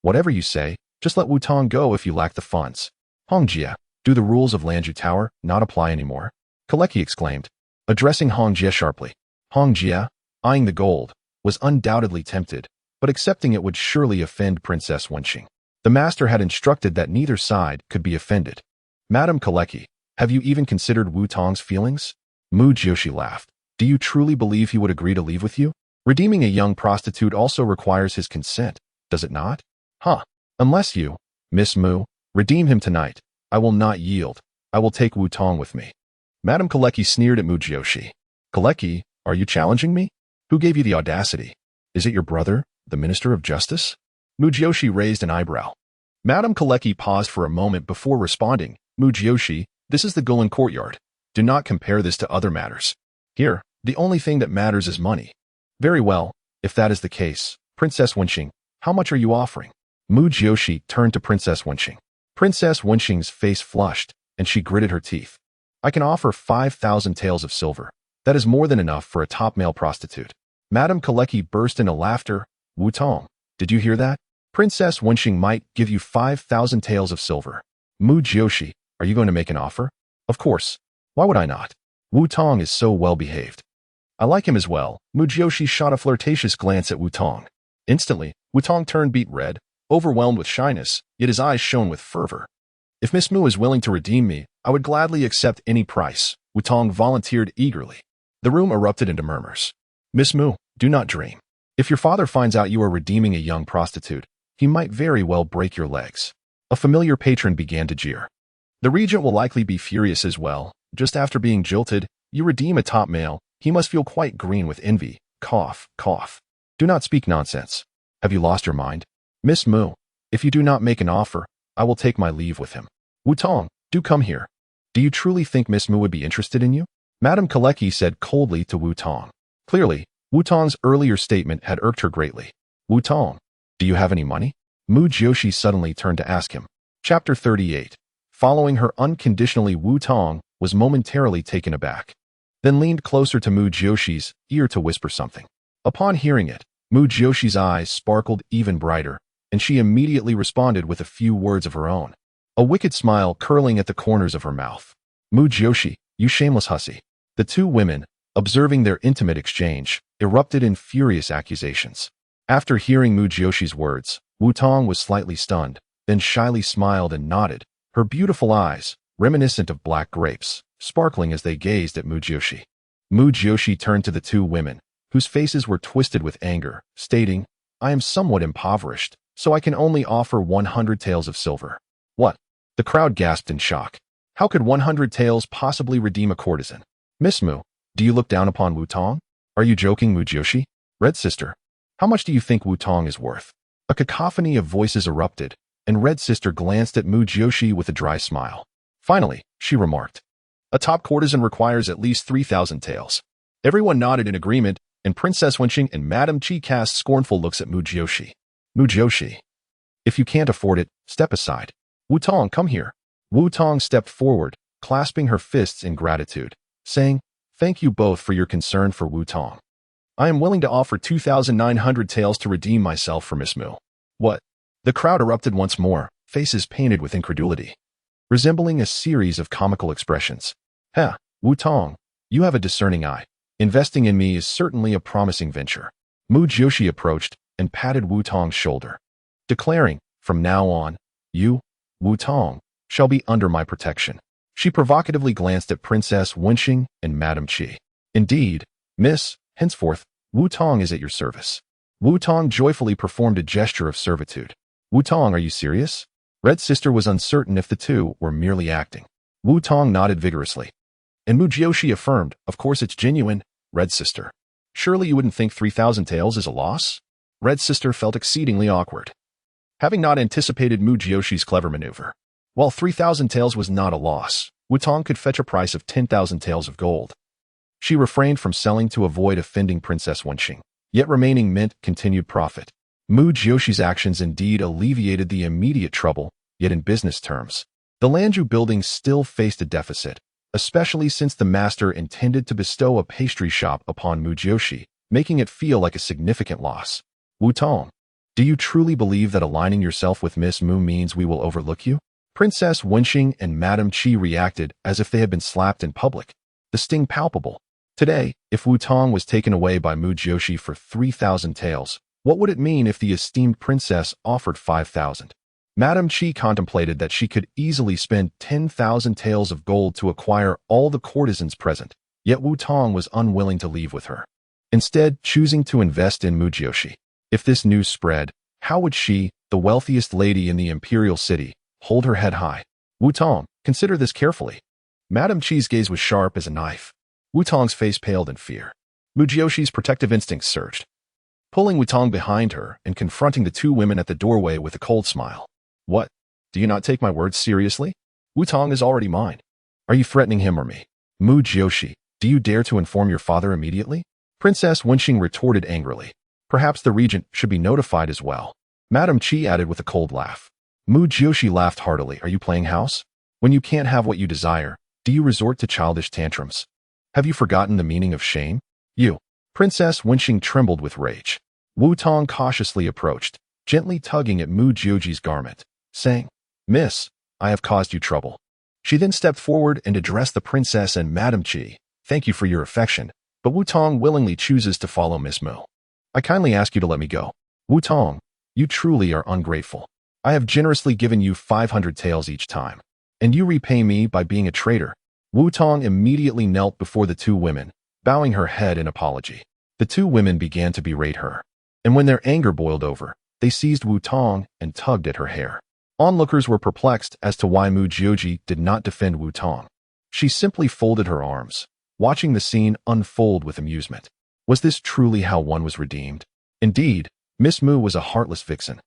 whatever you say, just let Wu Tong go if you lack the funds. Hongjie, do the rules of Lanju Tower not apply anymore? Kalecki exclaimed, addressing Hongjie sharply. Hongjie, eyeing the gold, was undoubtedly tempted, but accepting it would surely offend Princess Wenxing. The master had instructed that neither side could be offended. Madame Kalecki, have you even considered Wu Tong's feelings? Mu Jiuxi laughed. Do you truly believe he would agree to leave with you? Redeeming a young prostitute also requires his consent, does it not? Huh. Unless you, Miss Mu, redeem him tonight, I will not yield. I will take Wu Tong with me. Madame Kalecki sneered at Mu Jiuxi. Kalecki, are you challenging me? Who gave you the audacity? Is it your brother, the Minister of Justice? Mu Jiuxi raised an eyebrow. Madame Kalecki paused for a moment before responding. Mu Jiuxi, this is the Gulan courtyard. Do not compare this to other matters. Here, the only thing that matters is money. Very well, if that is the case, Princess Wenxing, how much are you offering? Mu Jiuxi turned to Princess Wenxing. Princess Wenxing's face flushed, and she gritted her teeth. I can offer 5,000 taels of silver. That is more than enough for a top male prostitute. Madame Kalecki burst into laughter. Wu Tong, did you hear that? Princess Wenxing might give you 5,000 taels of silver. Mu Jiuxi, are you going to make an offer? Of course. Why would I not? Wu Tong is so well behaved. I like him as well. Mu Jiuxi shot a flirtatious glance at Wu Tong. Instantly, Wu Tong turned beet red, overwhelmed with shyness, yet his eyes shone with fervor. If Miss Mu is willing to redeem me, I would gladly accept any price. Wu Tong volunteered eagerly. The room erupted into murmurs. Miss Mu, do not dream. If your father finds out you are redeeming a young prostitute, he might very well break your legs. A familiar patron began to jeer. The regent will likely be furious as well. Just after being jilted, you redeem a top male, he must feel quite green with envy. Cough, cough. Do not speak nonsense. Have you lost your mind? Miss Mu, if you do not make an offer, I will take my leave with him. Wu Tong, do come here. Do you truly think Miss Mu would be interested in you? Madame Kalecki said coldly to Wu Tong. Clearly, Wu Tong's earlier statement had irked her greatly. Wu Tong, do you have any money? Mu Jiuxi suddenly turned to ask him. Chapter 38. Following her unconditionally, Wu Tong was momentarily taken aback, then leaned closer to Mu Jiuxi's ear to whisper something. Upon hearing it, Mu Jiuxi's eyes sparkled even brighter, and she immediately responded with a few words of her own, a wicked smile curling at the corners of her mouth. Mu Jiuxi, you shameless hussy. The two women, observing their intimate exchange, erupted in furious accusations. After hearing Mu Jiuxi's words, Wu Tong was slightly stunned, then shyly smiled and nodded, her beautiful eyes, reminiscent of black grapes, sparkling as they gazed at Mu Jiuxi. Mu Jiuxi turned to the two women, whose faces were twisted with anger, stating, I am somewhat impoverished, so I can only offer 100 taels of silver. What? The crowd gasped in shock. How could 100 taels possibly redeem a courtesan? Miss Mu, do you look down upon Wu Tong? Are you joking, Mu Jiuxi? Red Sister, how much do you think Wu Tong is worth? A cacophony of voices erupted, and Red Sister glanced at Mu Jiuxi with a dry smile. Finally, she remarked, a top courtesan requires at least 3,000 taels. Everyone nodded in agreement, and Princess Wenxing and Madame Qi cast scornful looks at Mu Jiuxi. Mu Jiuxi, if you can't afford it, step aside. Wu Tong, come here. Wu Tong stepped forward, clasping her fists in gratitude, saying, thank you both for your concern for Wu Tong. I am willing to offer 2,900 taels to redeem myself for Miss Mu. What? The crowd erupted once more, faces painted with incredulity, resembling a series of comical expressions. Ha, Wu Tong, you have a discerning eye. Investing in me is certainly a promising venture. Mu Jiuxi approached and patted Wu Tong's shoulder, declaring, from now on, you, Wu Tong, shall be under my protection. She provocatively glanced at Princess Wenxing and Madame Qi. Indeed, Miss, henceforth, Wu Tong is at your service. Wu Tong joyfully performed a gesture of servitude. Wu Tong, are you serious? Red Sister was uncertain if the two were merely acting. Wu Tong nodded vigorously. And Mu Jiuxi affirmed, "Of course it's genuine, Red Sister. Surely you wouldn't think 3,000 taels is a loss?" Red Sister felt exceedingly awkward, having not anticipated Mu Jiuxi's clever maneuver. While 3,000 taels was not a loss, Wutong could fetch a price of 10,000 taels of gold. She refrained from selling to avoid offending Princess Wenxing, yet remaining mint continued profit. Mu Jiuxi's actions indeed alleviated the immediate trouble, yet in business terms, the Lanju building still faced a deficit, especially since the master intended to bestow a pastry shop upon Mu Jiuxi, making it feel like a significant loss. Wutong, do you truly believe that aligning yourself with Miss Mu means we will overlook you? Princess Wenxing and Madame Qi reacted as if they had been slapped in public, the sting palpable. Today, if Wutong was taken away by Mu Jiuxi for 3,000 taels, what would it mean if the esteemed princess offered 5,000? Madame Qi contemplated that she could easily spend 10,000 taels of gold to acquire all the courtesans present, yet Wutong was unwilling to leave with her, instead choosing to invest in Mu Jiuxi. If this news spread, how would she, the wealthiest lady in the imperial city, hold her head high? Wutong, consider this carefully. Madame Qi's gaze was sharp as a knife. Wutong's face paled in fear. Mu Jiuxi's protective instincts surged, pulling Wutong behind her and confronting the two women at the doorway with a cold smile. What? Do you not take my words seriously? Wutong is already mine. Are you threatening him or me? Mu Jiuxi, do you dare to inform your father immediately? Princess Wenxing retorted angrily. Perhaps the regent should be notified as well. Madame Qi added with a cold laugh. Mu Jiuxi laughed heartily. Are you playing house? When you can't have what you desire, do you resort to childish tantrums? Have you forgotten the meaning of shame? You. Princess Wenxing trembled with rage. Wutong cautiously approached, gently tugging at Mu Jiuxi's garment, saying, "Miss, I have caused you trouble." She then stepped forward and addressed the princess and Madame Qi. "Thank you for your affection, but Wutong willingly chooses to follow Miss Mu. I kindly ask you to let me go." Wutong, you truly are ungrateful. I have generously given you 500 taels each time, and you repay me by being a traitor. Wutong immediately knelt before the two women, bowing her head in apology. The two women began to berate her, and when their anger boiled over, they seized Wutong and tugged at her hair. Onlookers were perplexed as to why Mu Jiuxi did not defend Wutong. She simply folded her arms, watching the scene unfold with amusement. Was this truly how one was redeemed? Indeed, Miss Mu was a heartless vixen.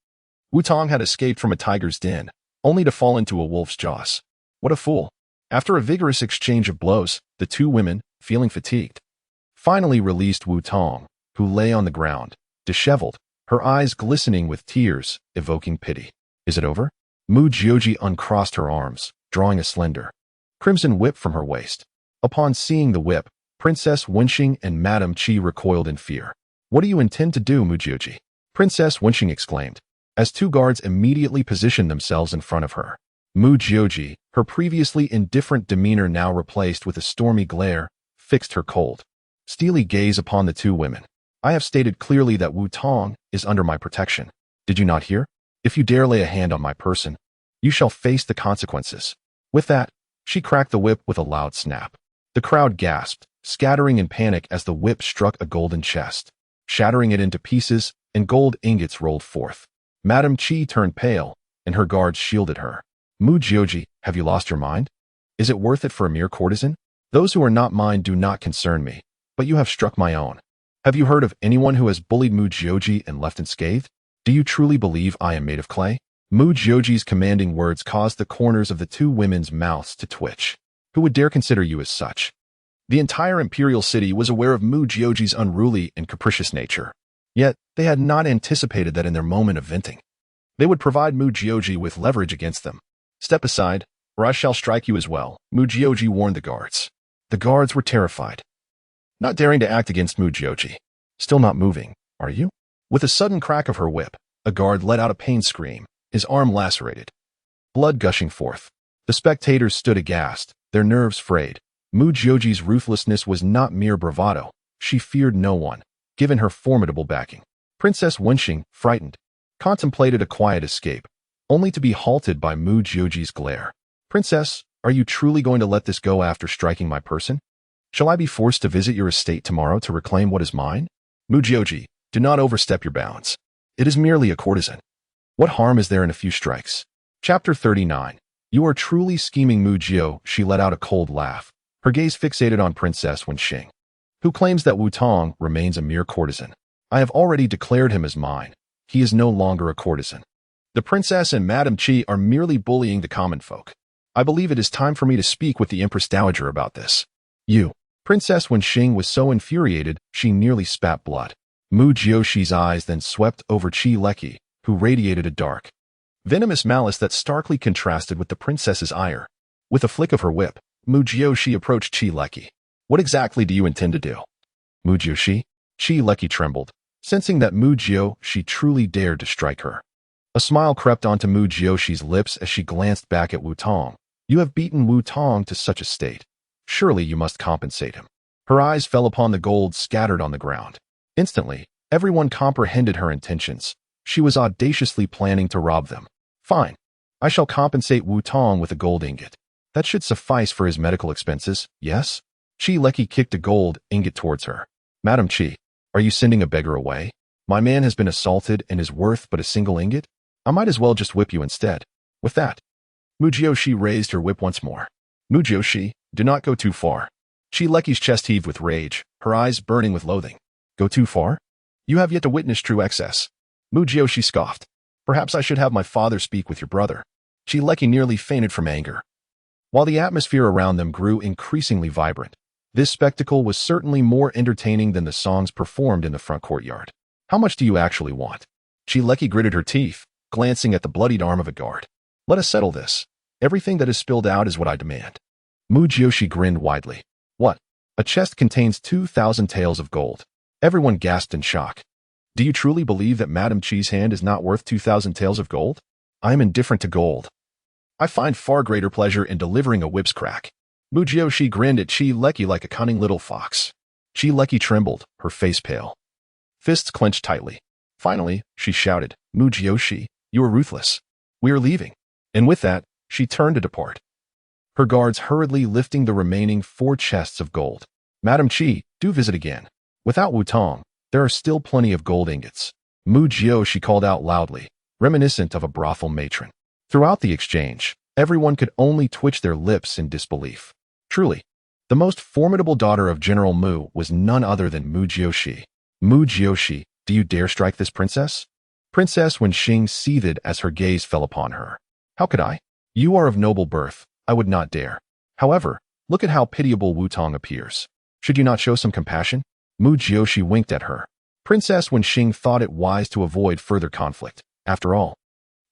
Wutong had escaped from a tiger's den, only to fall into a wolf's jaws. What a fool! After a vigorous exchange of blows, the two women, feeling fatigued, finally released Wutong, who lay on the ground, disheveled, her eyes glistening with tears, evoking pity. Is it over? Mu Jiuxi uncrossed her arms, drawing a slender, crimson whip from her waist. Upon seeing the whip, Princess Wenxing and Madame Qi recoiled in fear. What do you intend to do, Mu Jiuxi? Princess Wenxing exclaimed, as two guards immediately positioned themselves in front of her. Mu Jiuxi, her previously indifferent demeanor now replaced with a stormy glare, fixed her cold, steely gaze upon the two women. I have stated clearly that Wutong is under my protection. Did you not hear? If you dare lay a hand on my person, you shall face the consequences. With that, she cracked the whip with a loud snap. The crowd gasped, scattering in panic as the whip struck a golden chest, shattering it into pieces, and gold ingots rolled forth. Madame Qi turned pale, and her guards shielded her. Mu Jiuxi, have you lost your mind? Is it worth it for a mere courtesan? Those who are not mine do not concern me, but you have struck my own. Have you heard of anyone who has bullied Mu Jiuxi and left unscathed? Do you truly believe I am made of clay? Mu Jiuxi's commanding words caused the corners of the two women's mouths to twitch. Who would dare consider you as such? The entire imperial city was aware of Mu Jiuxi's unruly and capricious nature. Yet, they had not anticipated that in their moment of venting, they would provide Mu Jiuxi with leverage against them. Step aside, or I shall strike you as well, Mu Jiuxi warned the guards. The guards were terrified, not daring to act against Mu Jiuxi. Still not moving, are you? With a sudden crack of her whip, a guard let out a pain scream, his arm lacerated, blood gushing forth. The spectators stood aghast, their nerves frayed. Mu Jiuxi's ruthlessness was not mere bravado. She feared no one, given her formidable backing. Princess Wenxing, frightened, contemplated a quiet escape, only to be halted by Mu Jiuxi's glare. Princess, are you truly going to let this go after striking my person? Shall I be forced to visit your estate tomorrow to reclaim what is mine? Mu Jiuxi, do not overstep your bounds. It is merely a courtesan. What harm is there in a few strikes? Chapter 39. You are truly scheming, Mu Jiu. She let out a cold laugh, her gaze fixated on Princess Wenxing, who claims that Wu Tong remains a mere courtesan. I have already declared him as mine. He is no longer a courtesan. The princess and Madame Qi are merely bullying the common folk. I believe it is time for me to speak with the Empress Dowager about this. You. Princess Wenxing was so infuriated, she nearly spat blood. Mu Jiuxi's eyes then swept over Qi Leki, who radiated a dark, venomous malice that starkly contrasted with the princess's ire. With a flick of her whip, Mu Jiuxi approached Qi Leki. What exactly do you intend to do? Mu Jiuxi? Qi Leki trembled, sensing that Mu Jiuxi truly dared to strike her. A smile crept onto Mu Jiuxi's lips as she glanced back at Wu Tong. You have beaten Wu Tong to such a state. Surely you must compensate him. Her eyes fell upon the gold scattered on the ground. Instantly, everyone comprehended her intentions. She was audaciously planning to rob them. Fine. I shall compensate Wu Tong with a gold ingot. That should suffice for his medical expenses, yes? Qi Leki kicked a gold ingot towards her. Madam Qi, are you sending a beggar away? My man has been assaulted and is worth but a single ingot? I might as well just whip you instead. With that, Mu Jiuxi raised her whip once more. Mu Jiuxi, do not go too far. Qi Leki's chest heaved with rage, her eyes burning with loathing. Go too far? You have yet to witness true excess. Mu Jiuxi scoffed. Perhaps I should have my father speak with your brother. Qi Leki nearly fainted from anger. While the atmosphere around them grew increasingly vibrant, this spectacle was certainly more entertaining than the songs performed in the front courtyard. How much do you actually want? Qi Leki gritted her teeth, glancing at the bloodied arm of a guard. Let us settle this. Everything that is spilled out is what I demand. Mu Jiuxi grinned widely. What? A chest contains 2,000 taels of gold. Everyone gasped in shock. Do you truly believe that Madame Qi's hand is not worth 2,000 taels of gold? I am indifferent to gold. I find far greater pleasure in delivering a whip's crack. Mu Jiuxi grinned at Qi Leki like a cunning little fox. Qi Leki trembled, her face pale. Fists clenched tightly. Finally, she shouted, Mu Jiuxi, you are ruthless. We are leaving. And with that, she turned to depart. Her guards hurriedly lifting the remaining 4 chests of gold. Madam Qi, do visit again. Without Wu Tong, there are still plenty of gold ingots. Mu Jiuxi called out loudly, reminiscent of a brothel matron. Throughout the exchange, everyone could only twitch their lips in disbelief. Truly, the most formidable daughter of General Mu was none other than Mu Jiuxi. Mu Jiuxi, do you dare strike this princess? Princess Wenxing seethed as her gaze fell upon her. How could I? You are of noble birth. I would not dare. However, look at how pitiable Wu Tong appears. Should you not show some compassion? Mu Jiuxi winked at her. Princess Wenxing thought it wise to avoid further conflict. After all,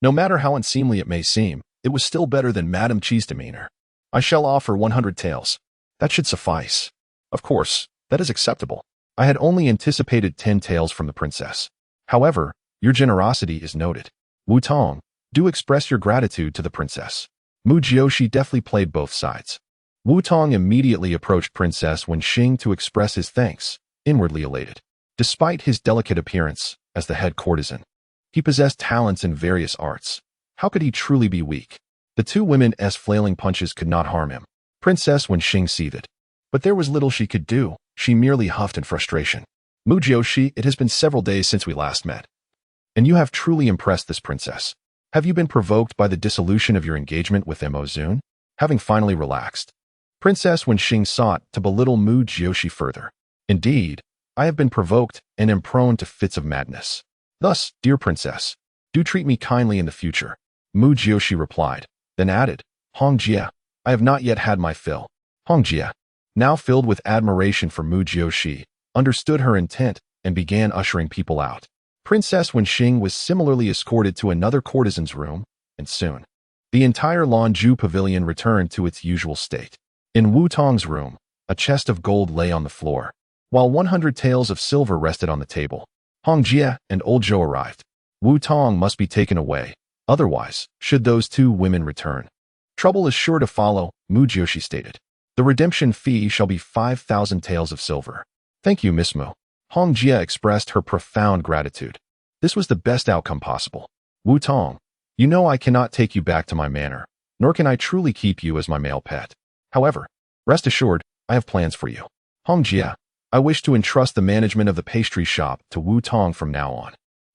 no matter how unseemly it may seem, it was still better than Madame Qi's demeanor. I shall offer 100 taels. That should suffice. Of course, that is acceptable. I had only anticipated 10 taels from the princess. However, your generosity is noted. Wu Tong, do express your gratitude to the princess. Mu Jiuxi deftly played both sides. Wu Tong immediately approached Princess Wenxing to express his thanks, inwardly elated. Despite his delicate appearance, as the head courtesan, he possessed talents in various arts. How could he truly be weak? The 2 women's flailing punches could not harm him. Princess Wenxing seethed. But there was little she could do. She merely huffed in frustration. Mu Jiuxi, it has been several days since we last met. And you have truly impressed this princess. Have you been provoked by the dissolution of your engagement with Mo Zun? Having finally relaxed, Princess Wenxing sought to belittle Mu Jiuxi further. Indeed, I have been provoked and am prone to fits of madness. Thus, dear princess, do treat me kindly in the future. Mu Jiuxi replied, then added, Hong Jie, I have not yet had my fill. Hong Jie, now filled with admiration for Mu Jiuxi, understood her intent and began ushering people out. Princess Wenxing was similarly escorted to another courtesan's room, and soon, the entire Lanju pavilion returned to its usual state. In Wu Tong's room, a chest of gold lay on the floor, while 100 taels of silver rested on the table. Hong Jie and Old Zhou arrived. Wu Tong must be taken away, otherwise, should those 2 women return, trouble is sure to follow, Mu Jiuxi stated. The redemption fee shall be 5,000 taels of silver. Thank you, Miss Mu. Hong Jie expressed her profound gratitude. This was the best outcome possible. Wu Tong, you know I cannot take you back to my manor, nor can I truly keep you as my male pet. However, rest assured, I have plans for you. Hong Jie, I wish to entrust the management of the pastry shop to Wu Tong from now on.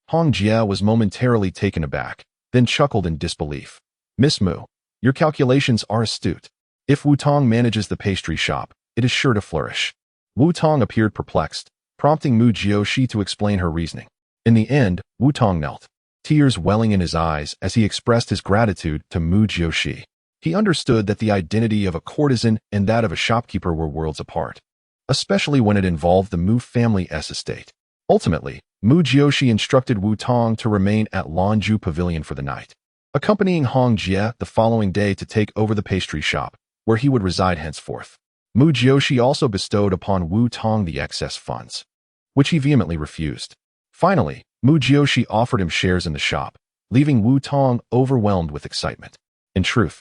Hong Jie was momentarily taken aback, then chuckled in disbelief. Miss Mu, your calculations are astute. If Wu Tong manages the pastry shop, it is sure to flourish. Wu Tong appeared perplexed, prompting Mu Jiuxi to explain her reasoning. In the end, Wu Tong knelt, tears welling in his eyes as he expressed his gratitude to Mu Jiuxi. He understood that the identity of a courtesan and that of a shopkeeper were worlds apart, especially when it involved the Mu family's estate. Ultimately, Mu Jiuxi instructed Wu Tong to remain at Lanju Pavilion for the night, accompanying Hong Jie the following day to take over the pastry shop, where he would reside henceforth. Mu Jiuxi also bestowed upon Wu Tong the excess funds, which he vehemently refused. Finally, Mu Jiuxi offered him shares in the shop, leaving Wu Tong overwhelmed with excitement. In truth,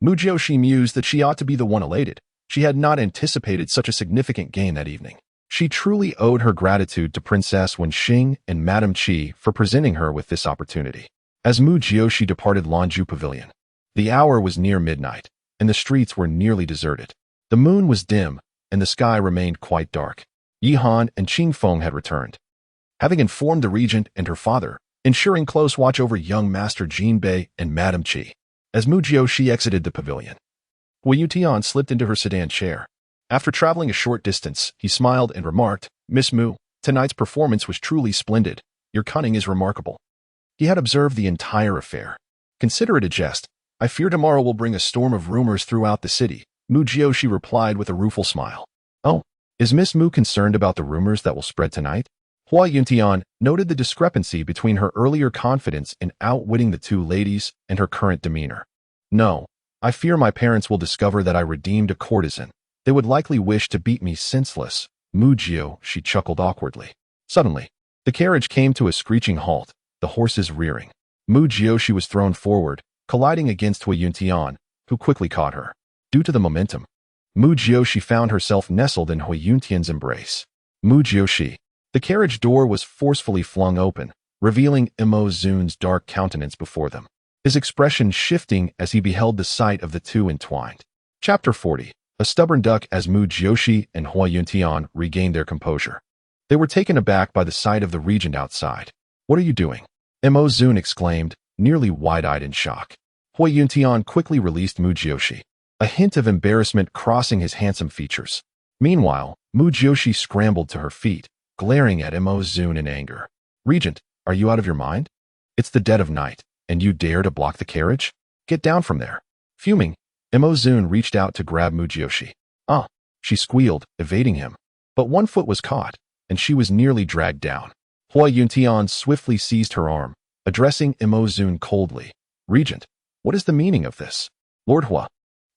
Mu Jiuxi mused that she ought to be the one elated. She had not anticipated such a significant gain that evening. She truly owed her gratitude to Princess Wenxing and Madame Qi for presenting her with this opportunity. As Mu Jiuxi departed Lanju Pavilion, the hour was near midnight, and the streets were nearly deserted. The moon was dim, and the sky remained quite dark. Yi Han and Qing Feng had returned, having informed the regent and her father, ensuring close watch over young Master Jinbei and Madame Qi. As Mu Jiuxi exited the pavilion, Hu Yutian slipped into her sedan chair. After traveling a short distance, he smiled and remarked, "Miss Mu, tonight's performance was truly splendid. Your cunning is remarkable." He had observed the entire affair. "Consider it a jest. I fear tomorrow will bring a storm of rumors throughout the city," Mu Jiuxi replied with a rueful smile. "Oh, is Miss Mu concerned about the rumors that will spread tonight?" Hua Yuntian noted the discrepancy between her earlier confidence in outwitting the two ladies and her current demeanor. "No, I fear my parents will discover that I redeemed a courtesan. They would likely wish to beat me senseless." Mu Jiuxi chuckled awkwardly. Suddenly, the carriage came to a screeching halt, the horses rearing. Mu Jiuxi was thrown forward, colliding against Hu Yuntian, who quickly caught her. Due to the momentum, Mu Jiuxi found herself nestled in Hu Yuntian's embrace. Mu Jiuxi. The carriage door was forcefully flung open, revealing Mo Zun's dark countenance before them, his expression shifting as he beheld the sight of the two entwined. Chapter 40. A stubborn duck. As Mu Jiuxi and Hua Yuntian regained their composure, they were taken aback by the sight of the regent outside. "What are you doing?" Mo Zun exclaimed, nearly wide-eyed in shock. Hua Yuntian quickly released Mu Jiuxi, a hint of embarrassment crossing his handsome features. Meanwhile, Mu Jiuxi scrambled to her feet, glaring at Mo Zun in anger. "Regent, are you out of your mind? It's the dead of night, and you dare to block the carriage? Get down from there." Fuming, Mo Zun reached out to grab Mu Jiuxi. "Ah!" she squealed, evading him. But one foot was caught, and she was nearly dragged down. Hua Yuntian swiftly seized her arm, addressing Mo Zun coldly. "Regent, what is the meaning of this? Lord Hua,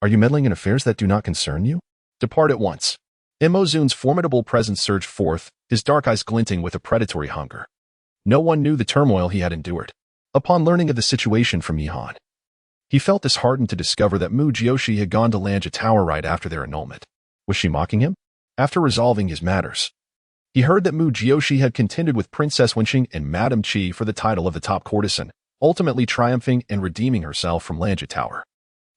are you meddling in affairs that do not concern you? Depart at once." Mo Zun's formidable presence surged forth, his dark eyes glinting with a predatory hunger. No one knew the turmoil he had endured. Upon learning of the situation from Yi Han, he felt disheartened to discover that Mu Jiuxi had gone to Lanja Tower right after their annulment. Was she mocking him? After resolving his matters, he heard that Mu Jiuxi had contended with Princess Wenxing and Madame Qi for the title of the top courtesan, ultimately triumphing and redeeming herself from Lanja Tower.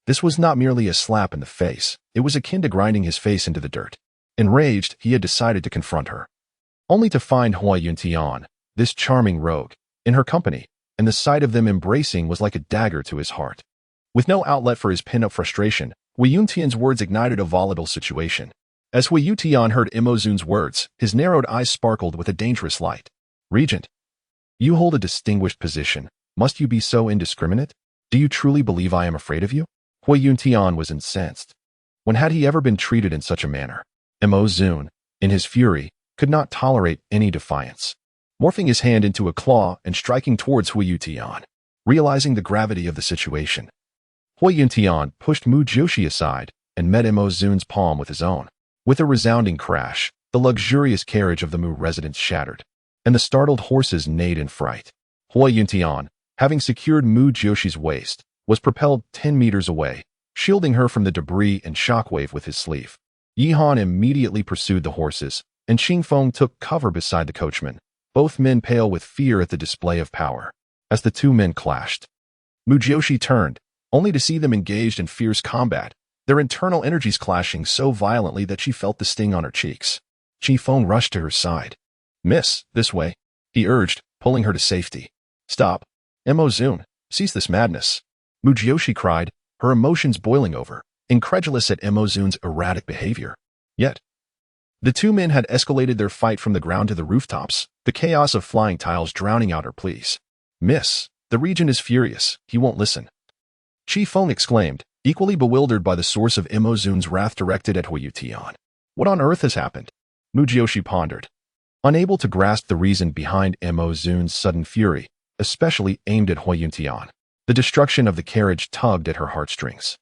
This was not merely a slap in the face, it was akin to grinding his face into the dirt. Enraged, he had decided to confront her, only to find Hua Yuntian, this charming rogue, in her company, and the sight of them embracing was like a dagger to his heart. With no outlet for his pent-up frustration, Hu Yuntian's words ignited a volatile situation. As Hu Yuntian heard Mo Zun's words, his narrowed eyes sparkled with a dangerous light. "Regent, you hold a distinguished position. Must you be so indiscriminate? Do you truly believe I am afraid of you?" Hu Yuntian was incensed. When had he ever been treated in such a manner? Mo Zun, in his fury, could not tolerate any defiance, morphing his hand into a claw and striking towards Hu Yuntian. Realizing the gravity of the situation, Hu Yuntian pushed Mu Jiuxi aside and met Mo Zun's palm with his own. With a resounding crash, the luxurious carriage of the Mu residence shattered, and the startled horses neighed in fright. Hu Yuntian, having secured Mu Jiuxi's waist, was propelled 10 meters away, shielding her from the debris and shockwave with his sleeve. Yi Han immediately pursued the horses, and Qing Feng took cover beside the coachman, both men pale with fear at the display of power. As the two men clashed, Mu Jiuxi turned, only to see them engaged in fierce combat, their internal energies clashing so violently that she felt the sting on her cheeks. Qing Feng rushed to her side. "Miss, this way," he urged, pulling her to safety. "Stop. Mo Zun, cease this madness," Mu Jiuxi cried, her emotions boiling over. incredulous at Zun's erratic behavior. Yet, the two men had escalated their fight from the ground to the rooftops, the chaos of flying tiles drowning out her pleas. "Miss, the regent is furious. He won't listen," Chi Feng exclaimed, equally bewildered by the source of Zun's wrath directed at Hui Tian. "What on earth has happened?" Mu Jiuxi pondered, unable to grasp the reason behind Zun's sudden fury, especially aimed at Hui Tian. The destruction of the carriage tugged at her heartstrings.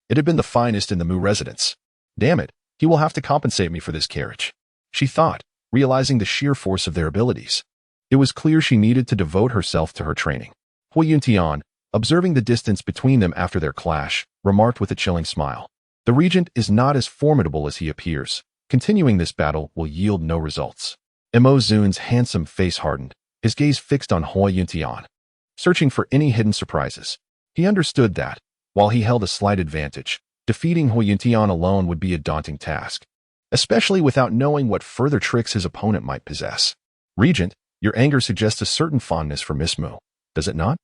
It had been the finest in the Mu residence. "Damn it, he will have to compensate me for this carriage," she thought, realizing the sheer force of their abilities. It was clear she needed to devote herself to her training. Hui Tian, observing the distance between them after their clash, remarked with a chilling smile, "The regent is not as formidable as he appears. Continuing this battle will yield no results." Zun's handsome face hardened, his gaze fixed on Hui Tian, searching for any hidden surprises. He understood that, while he held a slight advantage, defeating Hui Tian alone would be a daunting task, especially without knowing what further tricks his opponent might possess. "Regent, your anger suggests a certain fondness for Miss Mu, does it not?"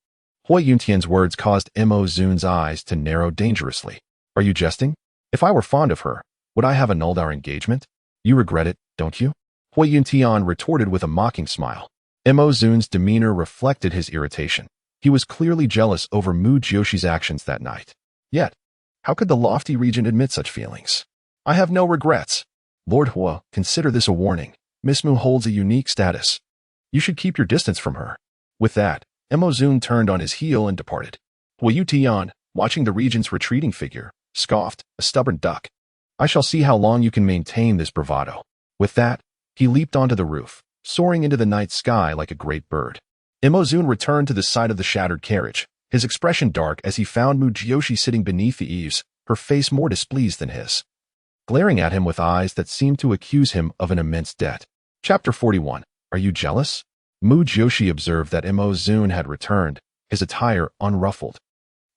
Hui Tian's words caused Zun's eyes to narrow dangerously. "Are you jesting? If I were fond of her, would I have annulled our engagement? You regret it, don't you?" Hui Tian retorted with a mocking smile. Zun's demeanor reflected his irritation. He was clearly jealous over Mu Jiuxi's actions that night. Yet, how could the lofty regent admit such feelings? "I have no regrets. Lord Hua, consider this a warning. Miss Mu holds a unique status. You should keep your distance from her." With that, Zun turned on his heel and departed. Hui Tian, watching the regent's retreating figure, scoffed, "A stubborn duck. I shall see how long you can maintain this bravado." With that, he leaped onto the roof, soaring into the night sky like a great bird. Zun returned to the side of the shattered carriage, his expression dark as he found Mu Jiuxi sitting beneath the eaves, her face more displeased than his, glaring at him with eyes that seemed to accuse him of an immense debt. Chapter 41. Are you jealous? Mu Jiuxi observed that Zun had returned, his attire unruffled.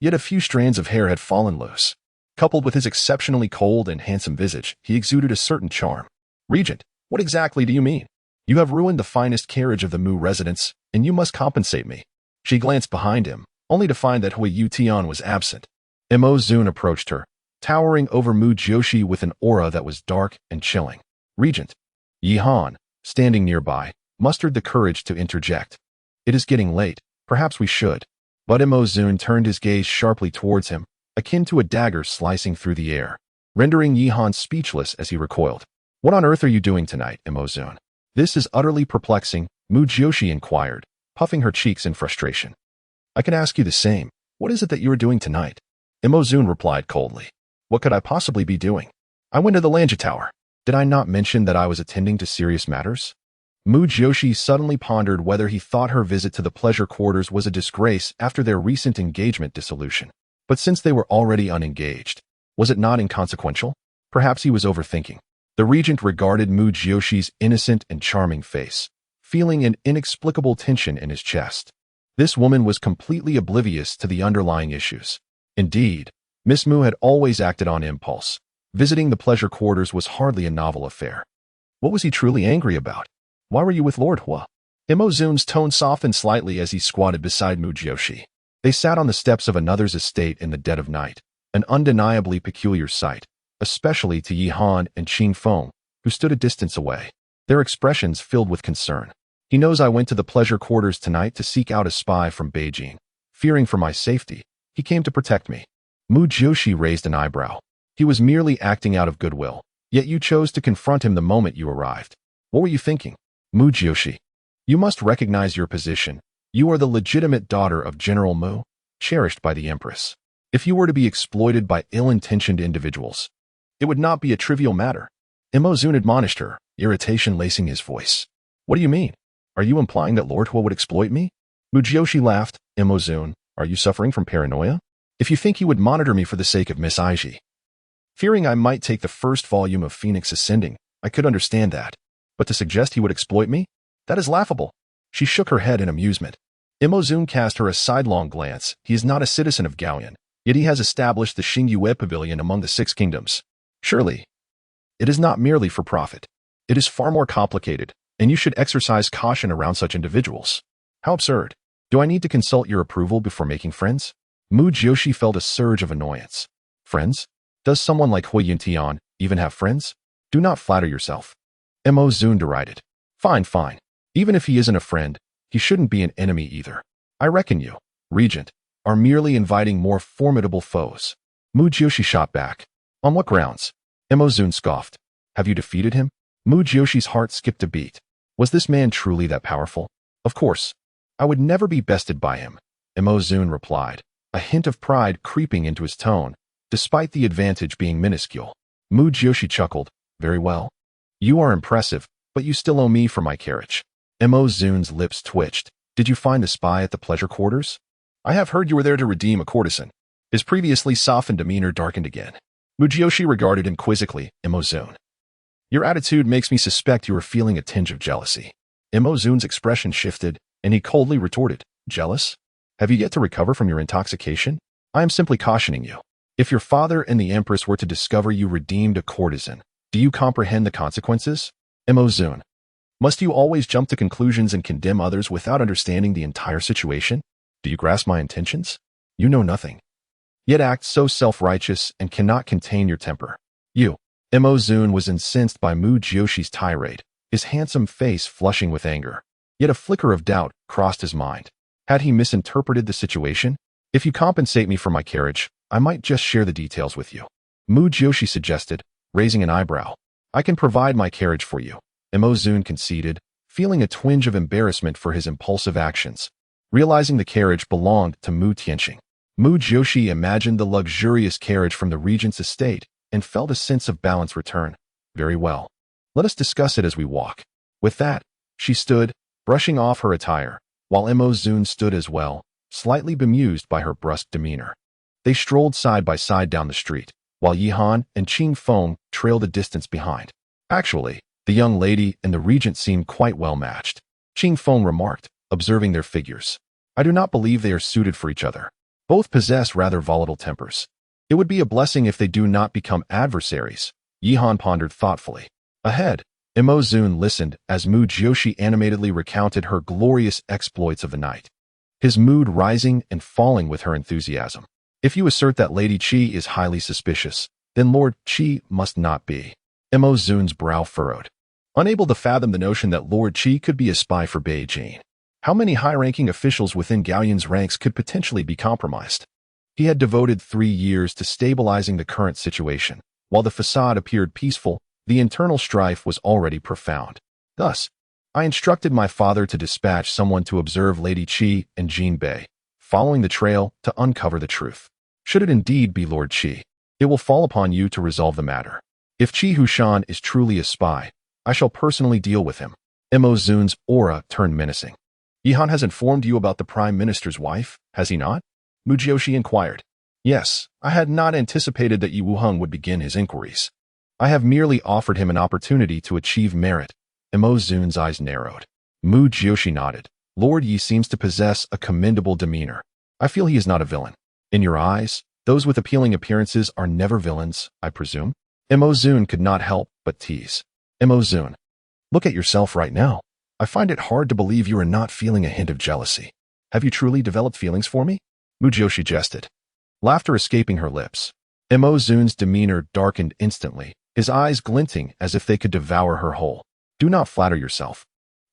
Yet a few strands of hair had fallen loose. Coupled with his exceptionally cold and handsome visage, he exuded a certain charm. "Regent, what exactly do you mean? You have ruined the finest carriage of the Mu residence, and you must compensate me." She glanced behind him, only to find that Hui Tian was absent. Zun approached her, towering over Mu Jiuxi with an aura that was dark and chilling. "Regent." Yi Han, standing nearby, mustered the courage to interject. "It is getting late. Perhaps we should." But Zun turned his gaze sharply towards him, akin to a dagger slicing through the air, rendering Yi Han speechless as he recoiled. "What on earth are you doing tonight, Zun?" "This is utterly perplexing," Mu Jiuxi inquired, puffing her cheeks in frustration. "I can ask you the same. What is it that you are doing tonight?" Zun replied coldly. "What could I possibly be doing? I went to the Lanja Tower. Did I not mention that I was attending to serious matters?" Mu Jiuxi suddenly pondered whether he thought her visit to the pleasure quarters was a disgrace after their recent engagement dissolution. But since they were already unengaged, was it not inconsequential? Perhaps he was overthinking. The regent regarded Mu Jiuxi's innocent and charming face, feeling an inexplicable tension in his chest. This woman was completely oblivious to the underlying issues. Indeed, Miss Mu had always acted on impulse. Visiting the pleasure quarters was hardly a novel affair. What was he truly angry about? "Why were you with Lord Hua?" Zun's tone softened slightly as he squatted beside Mu Jiuxi. They sat on the steps of another's estate in the dead of night, an undeniably peculiar sight, especially to Yi Han and Qing Feng, who stood a distance away, their expressions filled with concern. "He knows I went to the pleasure quarters tonight to seek out a spy from Beijing. Fearing for my safety, he came to protect me." Mu Jiuxi raised an eyebrow. "He was merely acting out of goodwill, yet you chose to confront him the moment you arrived. What were you thinking?" "Mu Jiuxi, you must recognize your position. You are the legitimate daughter of General Mu, cherished by the Empress. If you were to be exploited by ill-intentioned individuals, it would not be a trivial matter." Zun admonished her, irritation lacing his voice. "What do you mean? Are you implying that Lord Hua would exploit me?" Mu Jiuxi laughed. "Zun, are you suffering from paranoia? If you think he would monitor me for the sake of Miss Aiji, fearing I might take the first volume of Phoenix Ascending, I could understand that. But to suggest he would exploit me? That is laughable." She shook her head in amusement. Zun cast her a sidelong glance. "He is not a citizen of Gaoyan, yet he has established the Xingyue Pavilion among the 6 kingdoms. Surely, it is not merely for profit. It is far more complicated, and you should exercise caution around such individuals." "How absurd. Do I need to consult your approval before making friends?" Mu Jiuxi felt a surge of annoyance. "Friends? Does someone like Hui Yuntian even have friends? Do not flatter yourself. Mo Zun derided. Fine, fine. Even if he isn't a friend, he shouldn't be an enemy either. I reckon you, regent, are merely inviting more formidable foes. Mu Jiuxi shot back. On what grounds? Mo Zun scoffed. Have you defeated him? Mu Jiuxi's heart skipped a beat. Was this man truly that powerful? Of course. I would never be bested by him, Mo Zun replied, a hint of pride creeping into his tone, despite the advantage being minuscule. Mu Jiuxi chuckled. Very well. You are impressive, but you still owe me for my carriage. Mo Zun's lips twitched. Did you find the spy at the pleasure quarters? I have heard you were there to redeem a courtesan. His previously softened demeanor darkened again. Mu Jiuxi regarded him quizzically. Mo Zun. Your attitude makes me suspect you are feeling a tinge of jealousy. Mo Zun's expression shifted, and he coldly retorted, Jealous? Have you yet to recover from your intoxication? I am simply cautioning you. If your father and the empress were to discover you redeemed a courtesan, do you comprehend the consequences? Mo Zun. Must you always jump to conclusions and condemn others without understanding the entire situation? Do you grasp my intentions? You know nothing. Yet act so self-righteous and cannot contain your temper. You. Mo Zun was incensed by Mu Jiuxi's tirade, his handsome face flushing with anger. Yet a flicker of doubt crossed his mind. Had he misinterpreted the situation? If you compensate me for my carriage, I might just share the details with you. Mu Jiuxi suggested, raising an eyebrow. I can provide my carriage for you. Mo Zun conceded, feeling a twinge of embarrassment for his impulsive actions. Realizing the carriage belonged to Mu Tianxing, Mu Jiuxi imagined the luxurious carriage from the regent's estate and felt a sense of balance return. Very well. Let us discuss it as we walk. With that, she stood, brushing off her attire, while Mo Zun stood as well, slightly bemused by her brusque demeanor. They strolled side by side down the street, while Yihan and Qing Feng trailed a distance behind. Actually, the young lady and the regent seemed quite well matched, Qing Feng remarked, observing their figures. I do not believe they are suited for each other. Both possess rather volatile tempers. It would be a blessing if they do not become adversaries, Yihan pondered thoughtfully. Ahead, Mo Zun listened as Mu Jiuxi animatedly recounted her glorious exploits of the night, his mood rising and falling with her enthusiasm. If you assert that Lady Qi is highly suspicious, then Lord Qi must not be. Mo Zun's brow furrowed, unable to fathom the notion that Lord Qi could be a spy for Beijing. How many high-ranking officials within Gao Yun's ranks could potentially be compromised? He had devoted 3 years to stabilizing the current situation. While the facade appeared peaceful, the internal strife was already profound. Thus, I instructed my father to dispatch someone to observe Lady Qi and Jin Bei, following the trail to uncover the truth. Should it indeed be Lord Qi, it will fall upon you to resolve the matter. If Qi Hushan is truly a spy, I shall personally deal with him. Mo Zun's aura turned menacing. Yihan has informed you about the Prime Minister's wife, has he not? Mu Jiuxi inquired. Yes, I had not anticipated that Yi Wuheng would begin his inquiries. I have merely offered him an opportunity to achieve merit. Mo Zun's eyes narrowed. Mu Jiuxi nodded. Lord Yi seems to possess a commendable demeanor. I feel he is not a villain. In your eyes, those with appealing appearances are never villains, I presume? Mo Zun could not help but tease. Mo Zun, look at yourself right now. I find it hard to believe you are not feeling a hint of jealousy. Have you truly developed feelings for me? Mu Jiuxi jested, laughter escaping her lips. Mo Zun's demeanor darkened instantly, his eyes glinting as if they could devour her whole. Do not flatter yourself.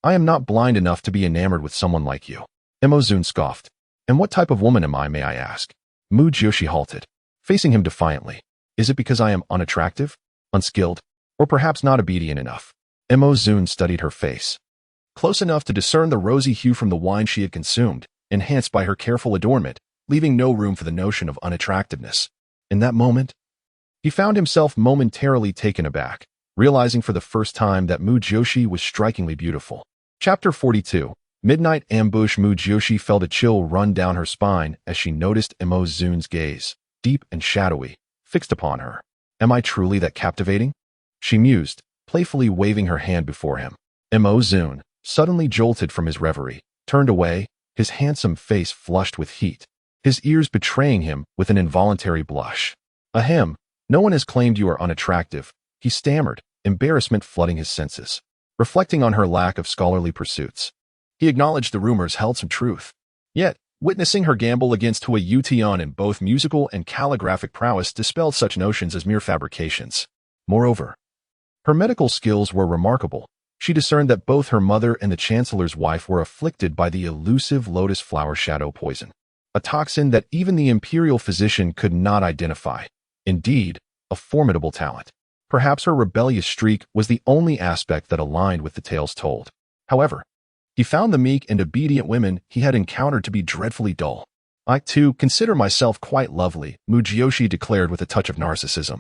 I am not blind enough to be enamored with someone like you. Mo Zun scoffed. And what type of woman am I, may I ask? Mu Jiuxi halted, facing him defiantly. Is it because I am unattractive, unskilled, or perhaps not obedient enough? Mo Zun studied her face, close enough to discern the rosy hue from the wine she had consumed, enhanced by her careful adornment, leaving no room for the notion of unattractiveness. In that moment, he found himself momentarily taken aback, realizing for the first time that Mu Jiuxi was strikingly beautiful. Chapter 42. Midnight Ambush. Mu Jiuxi felt a chill run down her spine as she noticed Mo Zun's gaze, deep and shadowy, fixed upon her. Am I truly that captivating? She mused, playfully waving her hand before him. Mo Zun, suddenly jolted from his reverie, turned away, his handsome face flushed with heat, his ears betraying him with an involuntary blush. Ahem, no one has claimed you are unattractive, he stammered, embarrassment flooding his senses. Reflecting on her lack of scholarly pursuits, he acknowledged the rumors held some truth. Yet, Witnessing her gamble against Hua Yutian in both musical and calligraphic prowess dispelled such notions as mere fabrications. Moreover, her medical skills were remarkable. She discerned that both her mother and the chancellor's wife were afflicted by the elusive lotus flower shadow poison, a toxin that even the imperial physician could not identify. Indeed, a formidable talent. Perhaps her rebellious streak was the only aspect that aligned with the tales told. However, he found the meek and obedient women he had encountered to be dreadfully dull. I, too, consider myself quite lovely, Mu Jiuxi declared with a touch of narcissism,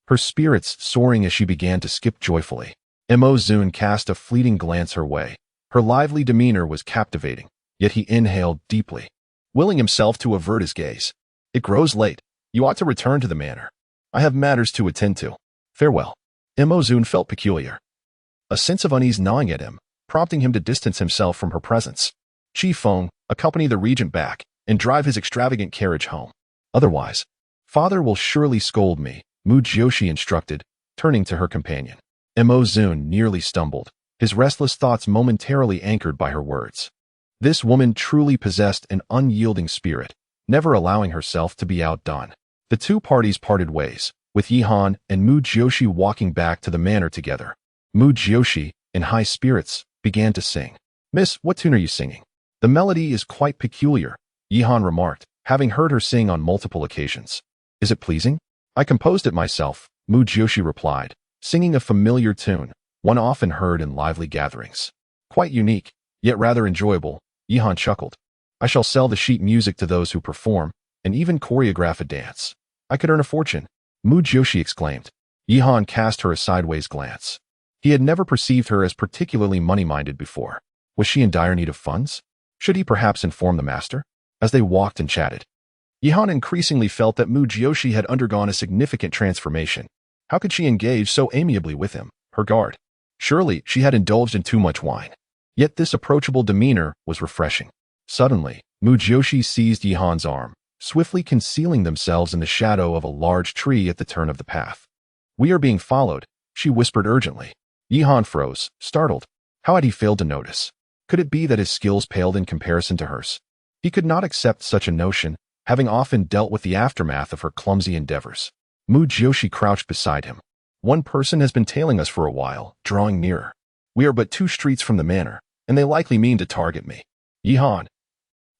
her spirits soaring as she began to skip joyfully. Mo Zun cast a fleeting glance her way. Her lively demeanor was captivating, yet he inhaled deeply, willing himself to avert his gaze. It grows late. You ought to return to the manor. I have matters to attend to. Farewell. Mo Zun felt peculiar, a sense of unease gnawing at him, prompting him to distance himself from her presence. Qi Feng, accompany the regent back and drive his extravagant carriage home. Otherwise, father will surely scold me, Mu Jiuxi instructed, turning to her companion. Mo Zun nearly stumbled, his restless thoughts momentarily anchored by her words. This woman truly possessed an unyielding spirit, never allowing herself to be outdone. The two parties parted ways, with Yihan and Mu Jiuxi walking back to the manor together. Mu Jiuxi, in high spirits, began to sing. Miss, what tune are you singing? The melody is quite peculiar, Yihan remarked, having heard her sing on multiple occasions. Is it pleasing? I composed it myself, Mu Jiuxi replied, singing a familiar tune, one often heard in lively gatherings. Quite unique, yet rather enjoyable, Yihan chuckled. I shall sell the sheet music to those who perform, and even choreograph a dance. I could earn a fortune, Mu Jiuxi exclaimed. Yihan cast her a sideways glance. He had never perceived her as particularly money-minded before. Was she in dire need of funds? Should he perhaps inform the master? As they walked and chatted, Yihan increasingly felt that Mu Jiuxi had undergone a significant transformation. How could she engage so amiably with him, her guard? Surely she had indulged in too much wine. Yet this approachable demeanor was refreshing. Suddenly, Mu Jiuxi seized Yihan's arm, swiftly concealing themselves in the shadow of a large tree at the turn of the path. We are being followed, she whispered urgently. Yihan froze, startled. How had he failed to notice? Could it be that his skills paled in comparison to hers? He could not accept such a notion, having often dealt with the aftermath of her clumsy endeavors. Mu Jiuxi crouched beside him. One person has been tailing us for a while, drawing nearer. We are but 2 streets from the manor, and they likely mean to target me. Yihan,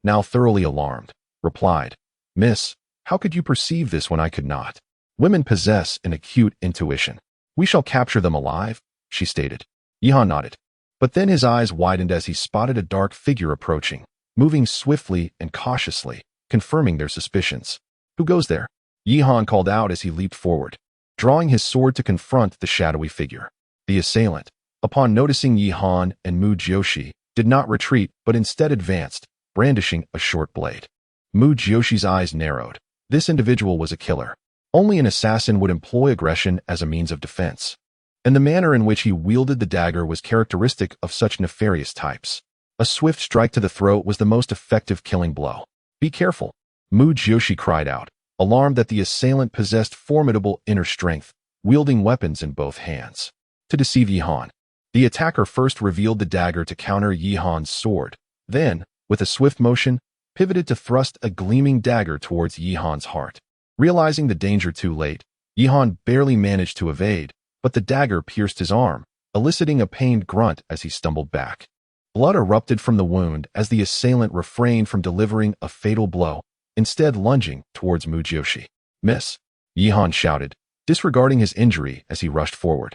now thoroughly alarmed, replied, Miss, how could you perceive this when I could not? Women possess an acute intuition. We shall capture them alive, she stated. Yihan nodded. But then his eyes widened as he spotted a dark figure approaching, moving swiftly and cautiously, confirming their suspicions. Who goes there? Yihan called out as he leaped forward, drawing his sword to confront the shadowy figure. The assailant, upon noticing Yihan and Mu Jiuxi, did not retreat but instead advanced, brandishing a short blade. Mu Jiuxi's eyes narrowed. This individual was a killer. Only an assassin would employ aggression as a means of defense. And the manner in which he wielded the dagger was characteristic of such nefarious types. A swift strike to the throat was the most effective killing blow. Be careful, Mu Jiuxi cried out, alarmed that the assailant possessed formidable inner strength, wielding weapons in both hands. To deceive Yihan, the attacker first revealed the dagger to counter Yihan's sword, then, with a swift motion, pivoted to thrust a gleaming dagger towards Yihan's heart. Realizing the danger too late, Yihan barely managed to evade, but the dagger pierced his arm, eliciting a pained grunt as he stumbled back. Blood erupted from the wound as the assailant refrained from delivering a fatal blow, instead lunging towards Mu Jiuxi. Miss, Yihan shouted, disregarding his injury as he rushed forward.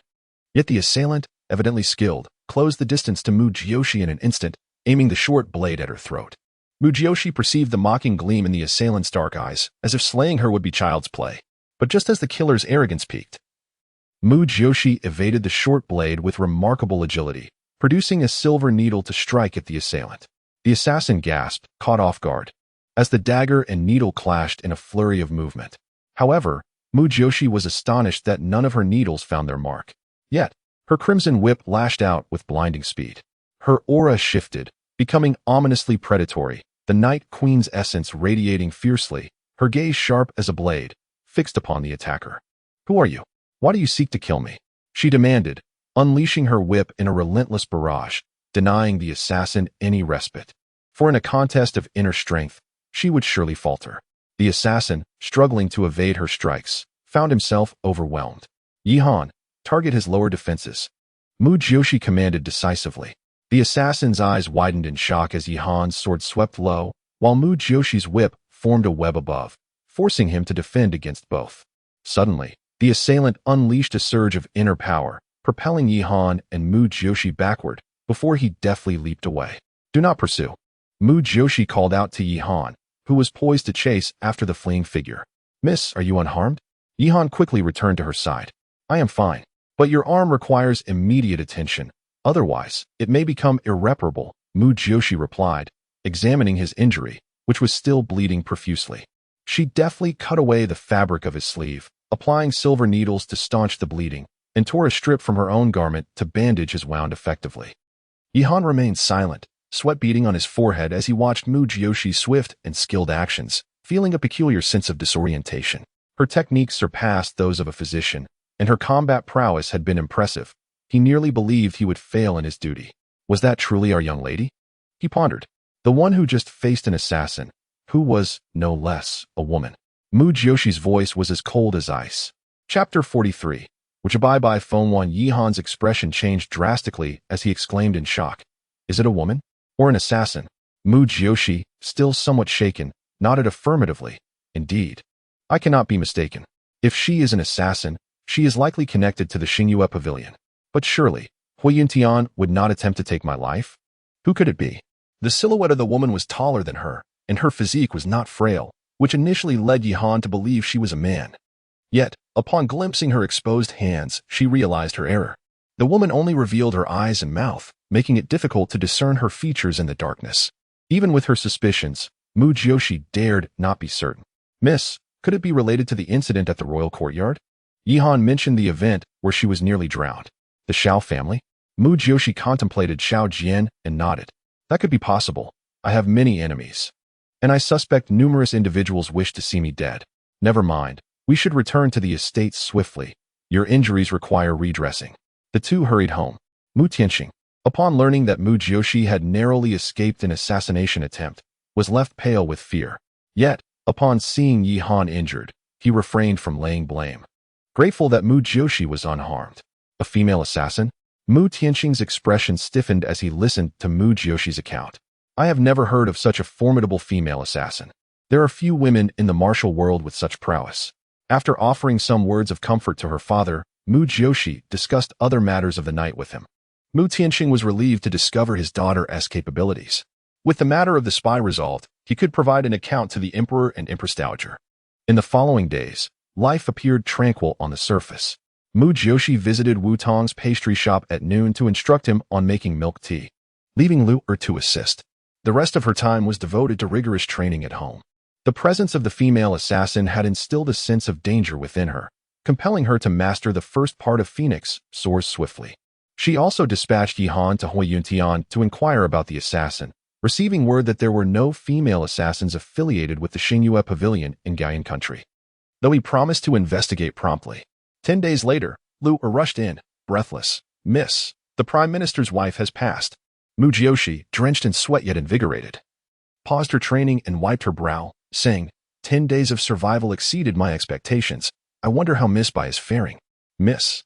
Yet the assailant, evidently skilled, closed the distance to Mu Jiuxi in an instant, aiming the short blade at her throat. Mu Jiuxi perceived the mocking gleam in the assailant's dark eyes, as if slaying her would be child's play. But just as the killer's arrogance peaked, Mu Jiuxi evaded the short blade with remarkable agility, producing a silver needle to strike at the assailant. The assassin gasped, caught off guard, as the dagger and needle clashed in a flurry of movement. However, Mu Jiuxi was astonished that none of her needles found their mark. Yet, her crimson whip lashed out with blinding speed. Her aura shifted, becoming ominously predatory, the Night Queen's essence radiating fiercely, her gaze sharp as a blade, fixed upon the attacker. Who are you? Why do you seek to kill me? She demanded, unleashing her whip in a relentless barrage, denying the assassin any respite. for in a contest of inner strength, she would surely falter. The assassin, struggling to evade her strikes, found himself overwhelmed. Yi Han, target his lower defenses. Mu Jiuxi commanded decisively. The assassin's eyes widened in shock as Yi Han's sword swept low, while Mu Jiuxi's whip formed a web above, forcing him to defend against both. Suddenly, the assailant unleashed a surge of inner power, propelling Yi Han and Mu Jiuxi backward before he deftly leaped away. Do not pursue. Mu Jiuxi called out to Yi Han, who was poised to chase after the fleeing figure. Miss, are you unharmed? Yi Han quickly returned to her side. I am fine, but your arm requires immediate attention. Otherwise, it may become irreparable, Mu Jiuxi replied, examining his injury, which was still bleeding profusely. She deftly cut away the fabric of his sleeve, applying silver needles to staunch the bleeding, and tore a strip from her own garment to bandage his wound effectively. Yi Han remained silent, sweat beading on his forehead as he watched Mu Jiuxi's swift and skilled actions, feeling a peculiar sense of disorientation. Her techniques surpassed those of a physician, and her combat prowess had been impressive. He nearly believed he would fail in his duty. Was that truly our young lady? He pondered. The one who just faced an assassin, who was, no less, a woman. Mu Jiuxi's voice was as cold as ice. Chapter 43. Which by phone one. Yi Han's expression changed drastically as he exclaimed in shock. Is it a woman? Or an assassin? Mu Jiuxi, still somewhat shaken, nodded affirmatively. Indeed. I cannot be mistaken. If she is an assassin, she is likely connected to the Xingyue Pavilion. But surely, Huiyuntian would not attempt to take my life? Who could it be? The silhouette of the woman was taller than her, and her physique was not frail, which initially led Yi Han to believe she was a man. Yet, upon glimpsing her exposed hands, she realized her error. The woman only revealed her eyes and mouth, making it difficult to discern her features in the darkness. Even with her suspicions, Mu Jiuxi dared not be certain. Miss, could it be related to the incident at the royal courtyard? Yi Han mentioned the event where she was nearly drowned. The Xiao family? Mu Jiuxi contemplated Xiao Jian and nodded. That could be possible. I have many enemies. And I suspect numerous individuals wish to see me dead. Never mind. We should return to the estate swiftly. Your injuries require redressing. The two hurried home. Mu Tianxing, upon learning that Mu Jiuxi had narrowly escaped an assassination attempt, was left pale with fear. Yet, upon seeing Yi Han injured, he refrained from laying blame. Grateful that Mu Jiuxi was unharmed. A female assassin? Mu Tianxing's expression stiffened as he listened to Mu Jiuxi's account. I have never heard of such a formidable female assassin. There are few women in the martial world with such prowess. After offering some words of comfort to her father, Mu Jiuxi discussed other matters of the night with him. Mu Tianxing was relieved to discover his daughter's capabilities. With the matter of the spy resolved, he could provide an account to the emperor and empress dowager. In the following days, life appeared tranquil on the surface. Mu Jiuxi visited Wu Tong's pastry shop at noon to instruct him on making milk tea, leaving Lu Er to assist. The rest of her time was devoted to rigorous training at home. The presence of the female assassin had instilled a sense of danger within her, compelling her to master the first part of Phoenix Soars Swiftly. She also dispatched Yi Han to Huiyuntian to inquire about the assassin, receiving word that there were no female assassins affiliated with the Xingyue Pavilion in Gaiyan country. Though he promised to investigate promptly. 10 days later, Lu Er rushed in, breathless. Miss, the Prime Minister's wife has passed. Mu Jiuxi, drenched in sweat yet invigorated, paused her training and wiped her brow, saying, 10 days of survival exceeded my expectations. I wonder how Miss Bai is faring. Miss.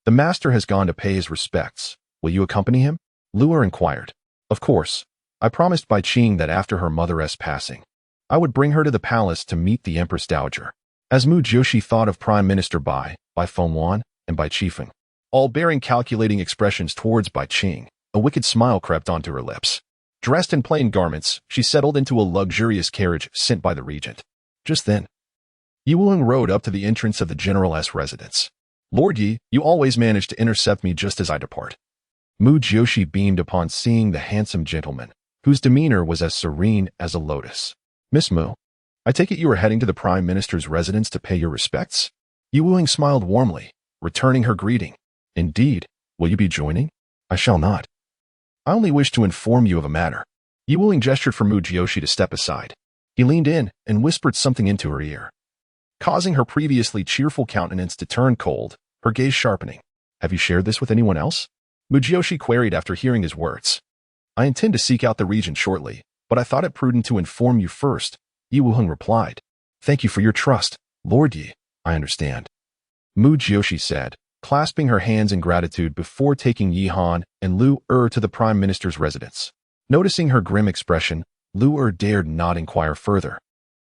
The master has gone to pay his respects. Will you accompany him? Lu Er inquired. Of course. I promised Bai Qing that after her mother's passing, I would bring her to the palace to meet the Empress Dowager. As Mu Jiuxi thought of Prime Minister Bai Feng Wan, and Bai Qifeng, all bearing calculating expressions towards Bai Qing, a wicked smile crept onto her lips. Dressed in plain garments, she settled into a luxurious carriage sent by the regent. Just then, Yi Wuling rode up to the entrance of the general's residence. Lord Yi, you always manage to intercept me just as I depart. Mu Jiuxi beamed upon seeing the handsome gentleman, whose demeanor was as serene as a lotus. Miss Mu, I take it you are heading to the Prime Minister's residence to pay your respects? Yi Wuling smiled warmly, returning her greeting. Indeed, will you be joining? I shall not. I only wish to inform you of a matter. Yi Wuling gestured for Mu Jiuxi to step aside. He leaned in and whispered something into her ear, causing her previously cheerful countenance to turn cold, her gaze sharpening. Have you shared this with anyone else? Mu Jiuxi queried after hearing his words. I intend to seek out the regent shortly, but I thought it prudent to inform you first, Yi Wuheng replied. Thank you for your trust, Lord Yi. I understand. Mu Jiuxi said, clasping her hands in gratitude before taking Yi Han and Lu Er to the Prime Minister's residence. Noticing her grim expression, Lu Er dared not inquire further.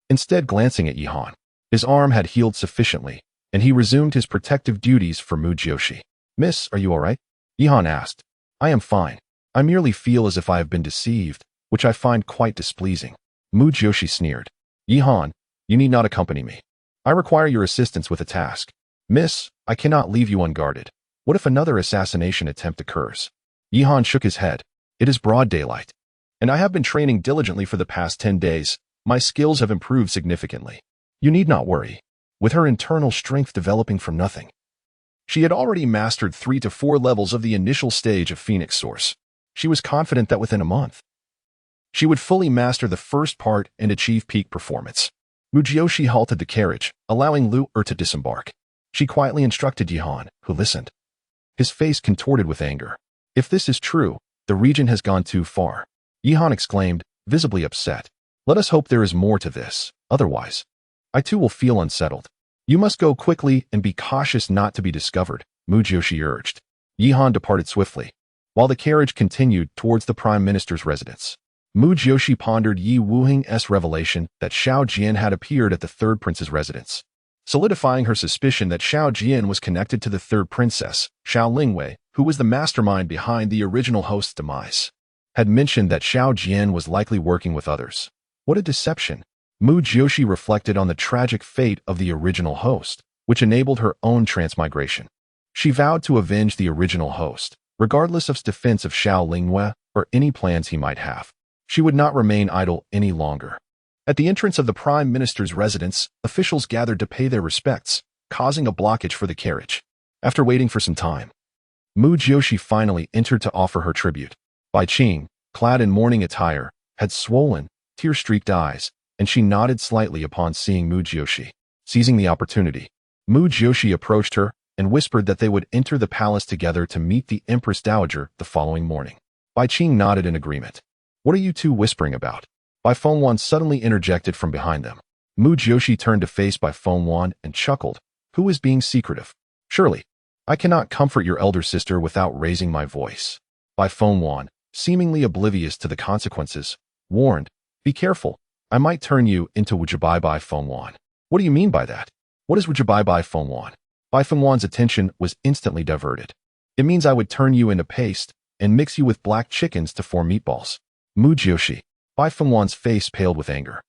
Instead, glancing at Yi Han, his arm had healed sufficiently, and he resumed his protective duties for Mu Jiuxi. Miss, are you all right? Yi Han asked. I am fine. I merely feel as if I have been deceived, which I find quite displeasing. Mu Jiuxi sneered. Yi Han, you need not accompany me. I require your assistance with a task. Miss, I cannot leave you unguarded. What if another assassination attempt occurs? Yi Han shook his head. It is broad daylight, and I have been training diligently for the past 10 days. My skills have improved significantly. You need not worry. With her internal strength developing from nothing, she had already mastered 3 to 4 levels of the initial stage of Phoenix Source. She was confident that within a month, she would fully master the first part and achieve peak performance. Mu Jiuxi halted the carriage, allowing Lu Er to disembark. She quietly instructed Yi Han, who listened. His face contorted with anger. If this is true, the regent has gone too far. Yi Han exclaimed, visibly upset. Let us hope there is more to this. Otherwise, I too will feel unsettled. You must go quickly and be cautious not to be discovered, Mu Jiuxi urged. Yi Han departed swiftly, while the carriage continued towards the Prime Minister's residence. Mu Jiuxi pondered Yi Wuheng's revelation that Xiao Jian had appeared at the third prince's residence, solidifying her suspicion that Xiao Jian was connected to the third princess. Xiao Lingwei, who was the mastermind behind the original host's demise, had mentioned that Xiao Jian was likely working with others. What a deception! Mu Jiuxi reflected on the tragic fate of the original host, which enabled her own transmigration. She vowed to avenge the original host, regardless of defense of Xiao Lingwei or any plans he might have. She would not remain idle any longer. At the entrance of the Prime Minister's residence, officials gathered to pay their respects, causing a blockage for the carriage. After waiting for some time, Mu Jiuxi finally entered to offer her tribute. Bai Qing, clad in mourning attire, had swollen, tear-streaked eyes, and she nodded slightly upon seeing Mu Jiuxi. Seizing the opportunity, Mu Jiuxi approached her and whispered that they would enter the palace together to meet the Empress Dowager the following morning. Bai Qing nodded in agreement. What are you two whispering about? Bai Fengwan suddenly interjected from behind them. Mu Jiuxi turned to face Bai Fengwan and chuckled. Who is being secretive? Surely, I cannot comfort your elder sister without raising my voice. Bai Fengwan, seemingly oblivious to the consequences, warned, be careful, I might turn you into Wujibai Bai Fengwan. What do you mean by that? What is Wujibai Bai Fengwan? Bai Fengwan's attention was instantly diverted. It means I would turn you into paste and mix you with black chickens to form meatballs. Mu Jiuxi. Bai Fengwan's face paled with anger,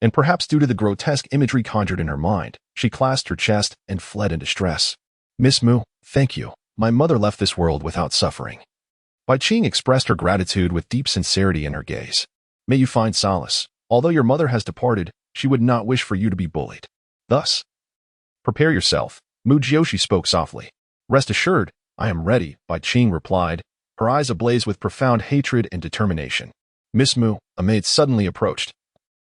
and perhaps due to the grotesque imagery conjured in her mind, she clasped her chest and fled in distress. Miss Mu, thank you. My mother left this world without suffering. Bai Qing expressed her gratitude with deep sincerity in her gaze. May you find solace. Although your mother has departed, she would not wish for you to be bullied. Thus, prepare yourself. Mu Jiuxi spoke softly. Rest assured, I am ready, Bai Qing replied, her eyes ablaze with profound hatred and determination. Miss Mu, a maid suddenly approached.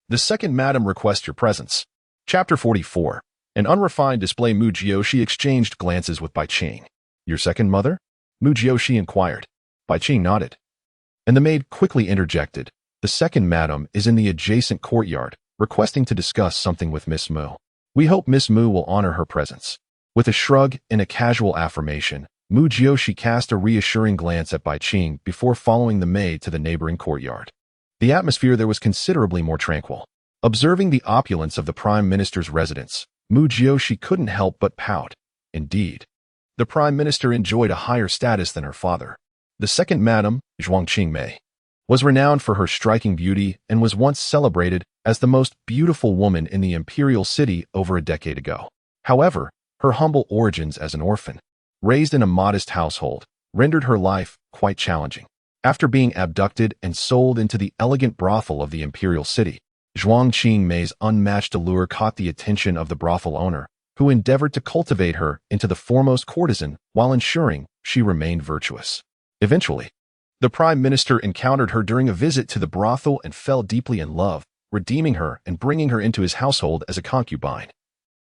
The second madam requests your presence. Chapter 44. An unrefined display. Mu Jiuxi exchanged glances with Bai Qing. Your second mother? Mu Jiuxi inquired. Bai Qing nodded. And the maid quickly interjected. The second madam is in the adjacent courtyard, requesting to discuss something with Miss Mu. We hope Miss Mu will honor her presence. With a shrug and a casual affirmation, Mu Jiuxi cast a reassuring glance at Bai Qing before following the maid to the neighboring courtyard. The atmosphere there was considerably more tranquil. Observing the opulence of the Prime Minister's residence, Mu Jiuxi couldn't help but pout. Indeed, the Prime Minister enjoyed a higher status than her father. The second madam, Zhuang Qingmei, was renowned for her striking beauty and was once celebrated as the most beautiful woman in the imperial city over a decade ago. However, her humble origins as an orphan, raised in a modest household, rendered her life quite challenging. After being abducted and sold into the elegant brothel of the imperial city, Zhuang Qingmei's unmatched allure caught the attention of the brothel owner, who endeavored to cultivate her into the foremost courtesan while ensuring she remained virtuous. Eventually, the Prime Minister encountered her during a visit to the brothel and fell deeply in love, redeeming her and bringing her into his household as a concubine.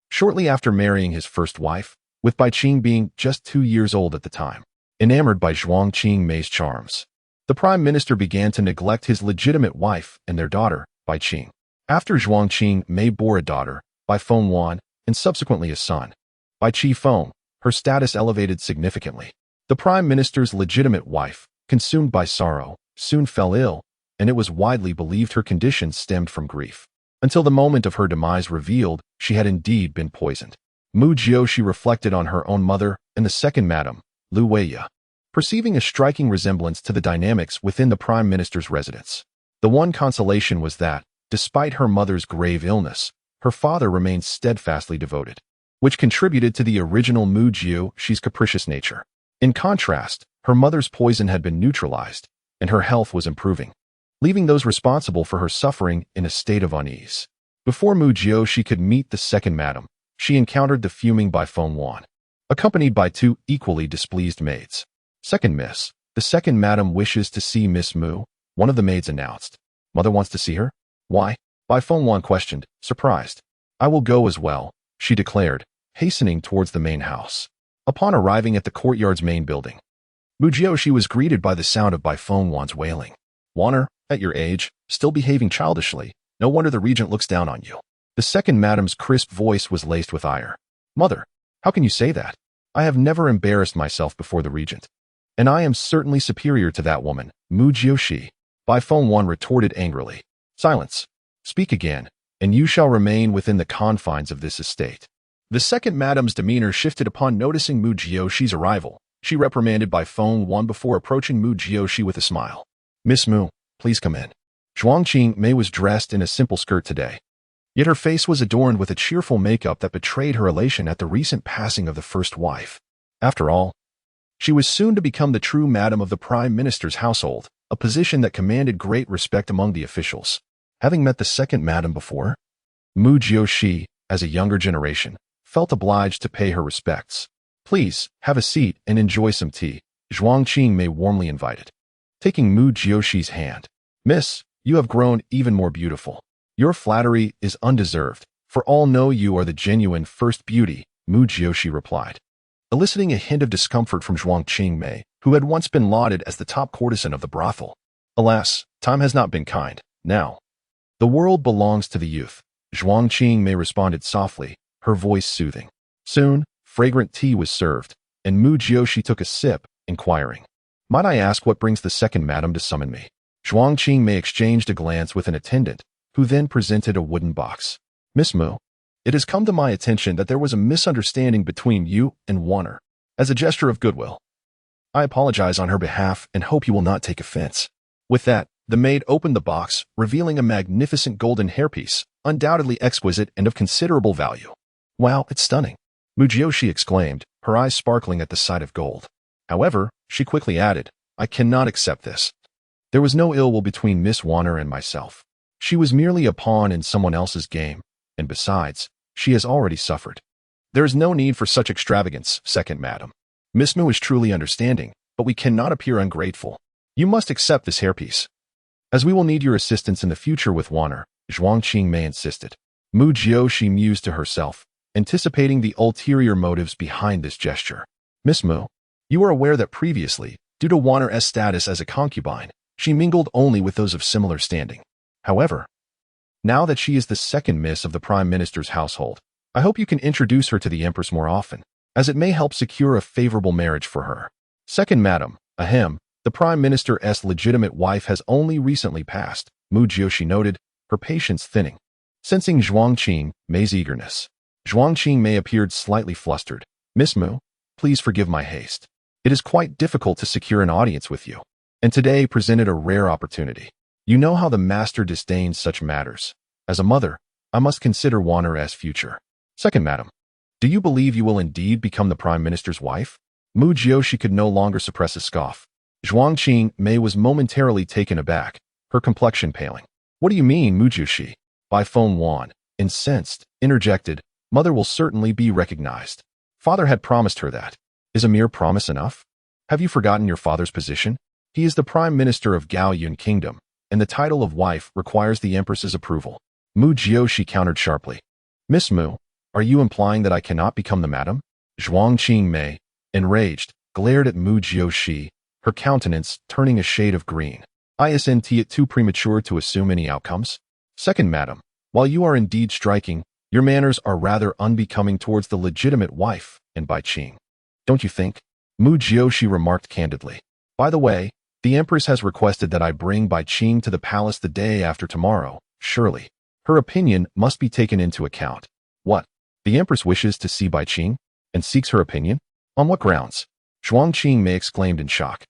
Shortly after marrying his first wife, with Bai Qing being just 2 years old at the time, enamored by Zhuang Qingmei's charms, The prime minister began to neglect his legitimate wife and their daughter, Bai Qing. After Zhuang Qing Mei bore a daughter, Bai Fengwan, and subsequently a son, Bai Qi Feng, her status elevated significantly. The prime minister's legitimate wife, consumed by sorrow, soon fell ill, and it was widely believed her condition stemmed from grief. Until the moment of her demise revealed she had indeed been poisoned. Mu Jiuxi reflected on her own mother and the second madam, Lu Weiya, perceiving a striking resemblance to the dynamics within the prime minister's residence. The one consolation was that, despite her mother's grave illness, her father remained steadfastly devoted, which contributed to the original Mu Jiuxi's capricious nature. In contrast, her mother's poison had been neutralized, and her health was improving, leaving those responsible for her suffering in a state of unease. Before Mu Jiuxi could meet the second madam, she encountered the fuming Bai Fengwan, accompanied by two equally displeased maids. "Second miss, the second madam wishes to see Miss Mu," one of the maids announced. "Mother wants to see her? Why?" Bai Fengwan questioned, surprised. "I will go as well," she declared, hastening towards the main house. Upon arriving at the courtyard's main building, Mu Jiuxi was greeted by the sound of Bai Fengwan's wailing. "Waner, at your age, still behaving childishly, no wonder the regent looks down on you." The second madam's crisp voice was laced with ire. "Mother, how can you say that? I have never embarrassed myself before the regent. And I am certainly superior to that woman, Mu Jiuxi," Bai Fengwan retorted angrily. "Silence. Speak again, and you shall remain within the confines of this estate." The second madam's demeanor shifted upon noticing Mu Jiuxi's arrival. She reprimanded Bai Fengwan before approaching Mu Jiuxi with a smile. "Miss Mu, please come in." Zhuang Qing Mei was dressed in a simple skirt today, yet her face was adorned with a cheerful makeup that betrayed her elation at the recent passing of the first wife. After all, she was soon to become the true madam of the prime minister's household, a position that commanded great respect among the officials. Having met the second madam before, Mu Jiuxi, as a younger generation, felt obliged to pay her respects. "Please, have a seat and enjoy some tea," Zhuang Qing Mei warmly invited. Taking Mu Jiuxi's hand, "Miss, you have grown even more beautiful. Your flattery is undeserved, for all know you are the genuine first beauty," Mu Jiuxi replied, eliciting a hint of discomfort from Zhuang Qing Mei, who had once been lauded as the top courtesan of the brothel. "Alas, time has not been kind. Now, the world belongs to the youth," Zhuang Qing Mei responded softly, her voice soothing. Soon, fragrant tea was served, and Mu Jiuxi took a sip, inquiring, "Might I ask what brings the second madam to summon me?" Zhuang Qing Mei exchanged a glance with an attendant, who then presented a wooden box. "Miss Mu, it has come to my attention that there was a misunderstanding between you and Waner. As a gesture of goodwill, I apologize on her behalf and hope you will not take offense." With that, the maid opened the box, revealing a magnificent golden hairpiece, undoubtedly exquisite and of considerable value. "Wow, it's stunning," Mu Jiuxi exclaimed, her eyes sparkling at the sight of gold. However, she quickly added, "I cannot accept this. There was no ill will between Miss Waner and myself. She was merely a pawn in someone else's game, and besides, she has already suffered. There is no need for such extravagance, second madam. Miss Mu is truly understanding, but we cannot appear ungrateful. You must accept this hairpiece, as we will need your assistance in the future with Waner," Zhuang Qing Mei insisted. Mu Jiuxi mused to herself, anticipating the ulterior motives behind this gesture. "Miss Mu, you are aware that previously, due to Waner's status as a concubine, she mingled only with those of similar standing. However, now that she is the second miss of the prime minister's household, I hope you can introduce her to the empress more often, as it may help secure a favorable marriage for her." "Second madam, ahem, the prime minister's legitimate wife has only recently passed," Mu Jiuxi noted, her patience thinning. Sensing Zhuang Qing Mei's eagerness, Zhuang Qing Mei appeared slightly flustered. "Miss Mu, please forgive my haste. It is quite difficult to secure an audience with you, and today presented a rare opportunity. You know how the master disdains such matters. As a mother, I must consider Waner's future. Second madam, do you believe you will indeed become the prime minister's wife?" Mu Jiuxi could no longer suppress a scoff. Zhuang Qing Mei was momentarily taken aback, her complexion paling. "What do you mean, Mu Jiuxi?" Bai Fengwan, incensed, interjected, "Mother will certainly be recognized. Father had promised her that. Is a mere promise enough? Have you forgotten your father's position? He is the prime minister of Gao Yun Kingdom, and the title of wife requires the empress's approval." Mu Jiuxi countered sharply. "Miss Mu, are you implying that I cannot become the madam?" Zhuang Qing Mei, enraged, glared at Mu Jiuxi, her countenance turning a shade of green. Isn't it too premature to assume any outcomes? Second madam, while you are indeed striking, your manners are rather unbecoming towards the legitimate wife and Bai Qing. Don't you think? Mu Jiuxi remarked candidly. By the way, the Empress has requested that I bring Bai Qing to the palace the day after tomorrow. Surely, her opinion must be taken into account. What? The Empress wishes to see Bai Qing and seeks her opinion? On what grounds? Zhuang Qingmei exclaimed in shock.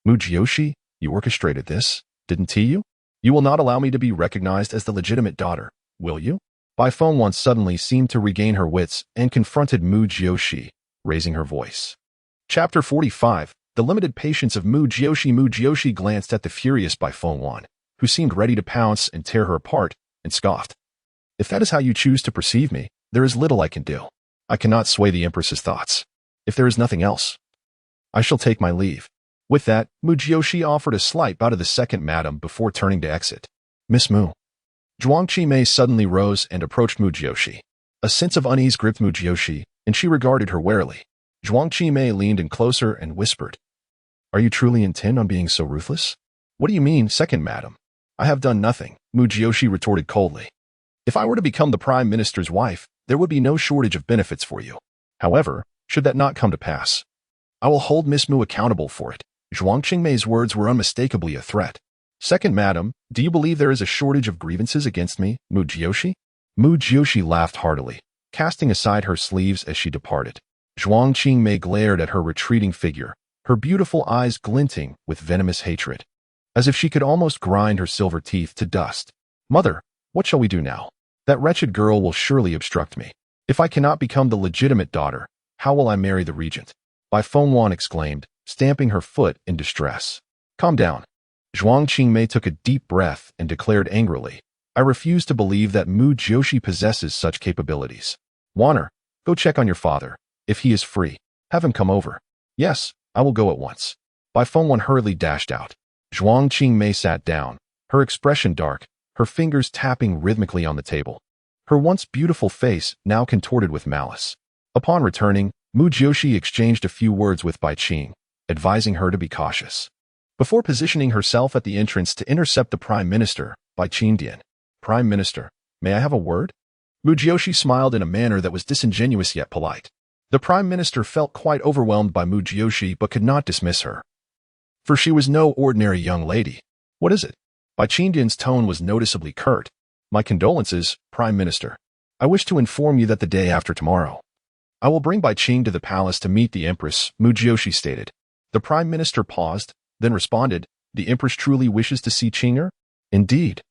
Mu Jiuxi, you orchestrated this, didn't you? You will not allow me to be recognized as the legitimate daughter, will you? Bai Fengwan suddenly seemed to regain her wits and confronted Mu Jiuxi, raising her voice. Chapter 45. The limited patience of Mu Jiuxi. Mu Jiuxi glanced at the furious Bai Fengwan, who seemed ready to pounce and tear her apart, and scoffed. If that is how you choose to perceive me, there is little I can do. I cannot sway the Empress's thoughts. If there is nothing else, I shall take my leave. With that, Mu Jiuxi offered a slight bow to the second madam before turning to exit. Miss Mu. Zhuang Qimei suddenly rose and approached Mu Jiuxi. A sense of unease gripped Mu Jiuxi, and she regarded her warily. Zhuang Qimei leaned in closer and whispered, Are you truly intent on being so ruthless? What do you mean, second madam? I have done nothing, Mu Jiuxi retorted coldly. If I were to become the Prime Minister's wife, there would be no shortage of benefits for you. However, should that not come to pass, I will hold Miss Mu accountable for it. Zhuang Qingmei's words were unmistakably a threat. Second madam, do you believe there is a shortage of grievances against me, Mu Jiuxi? Mu Jiuxi laughed heartily, casting aside her sleeves as she departed. Zhuang Qingmei glared at her retreating figure, her beautiful eyes glinting with venomous hatred, as if she could almost grind her silver teeth to dust. Mother, what shall we do now? That wretched girl will surely obstruct me. If I cannot become the legitimate daughter, how will I marry the regent? Bai Fengwan exclaimed, stamping her foot in distress. Calm down. Zhuang Qingmei took a deep breath and declared angrily, I refuse to believe that Mu Jiuxi possesses such capabilities. Wanner, go check on your father. If he is free, have him come over. Yes, I will go at once. Bai Fengwan hurriedly dashed out. Zhuang Qingmei sat down, her expression dark, her fingers tapping rhythmically on the table. Her once beautiful face now contorted with malice. Upon returning, Mu Jiuxi exchanged a few words with Bai Qing, advising her to be cautious. Before positioning herself at the entrance to intercept the Prime Minister, Bai Qing Dian, Prime Minister, may I have a word? Mu Jiuxi smiled in a manner that was disingenuous yet polite. The Prime Minister felt quite overwhelmed by Mu Jiuxi but could not dismiss her, for she was no ordinary young lady. What is it? Bai Qing Dian's tone was noticeably curt. My condolences, Prime Minister. I wish to inform you that the day after tomorrow, I will bring Bai Qing to the palace to meet the Empress, Mu Jiuxi stated. The Prime Minister paused, then responded, The Empress truly wishes to see Qinger? Indeed.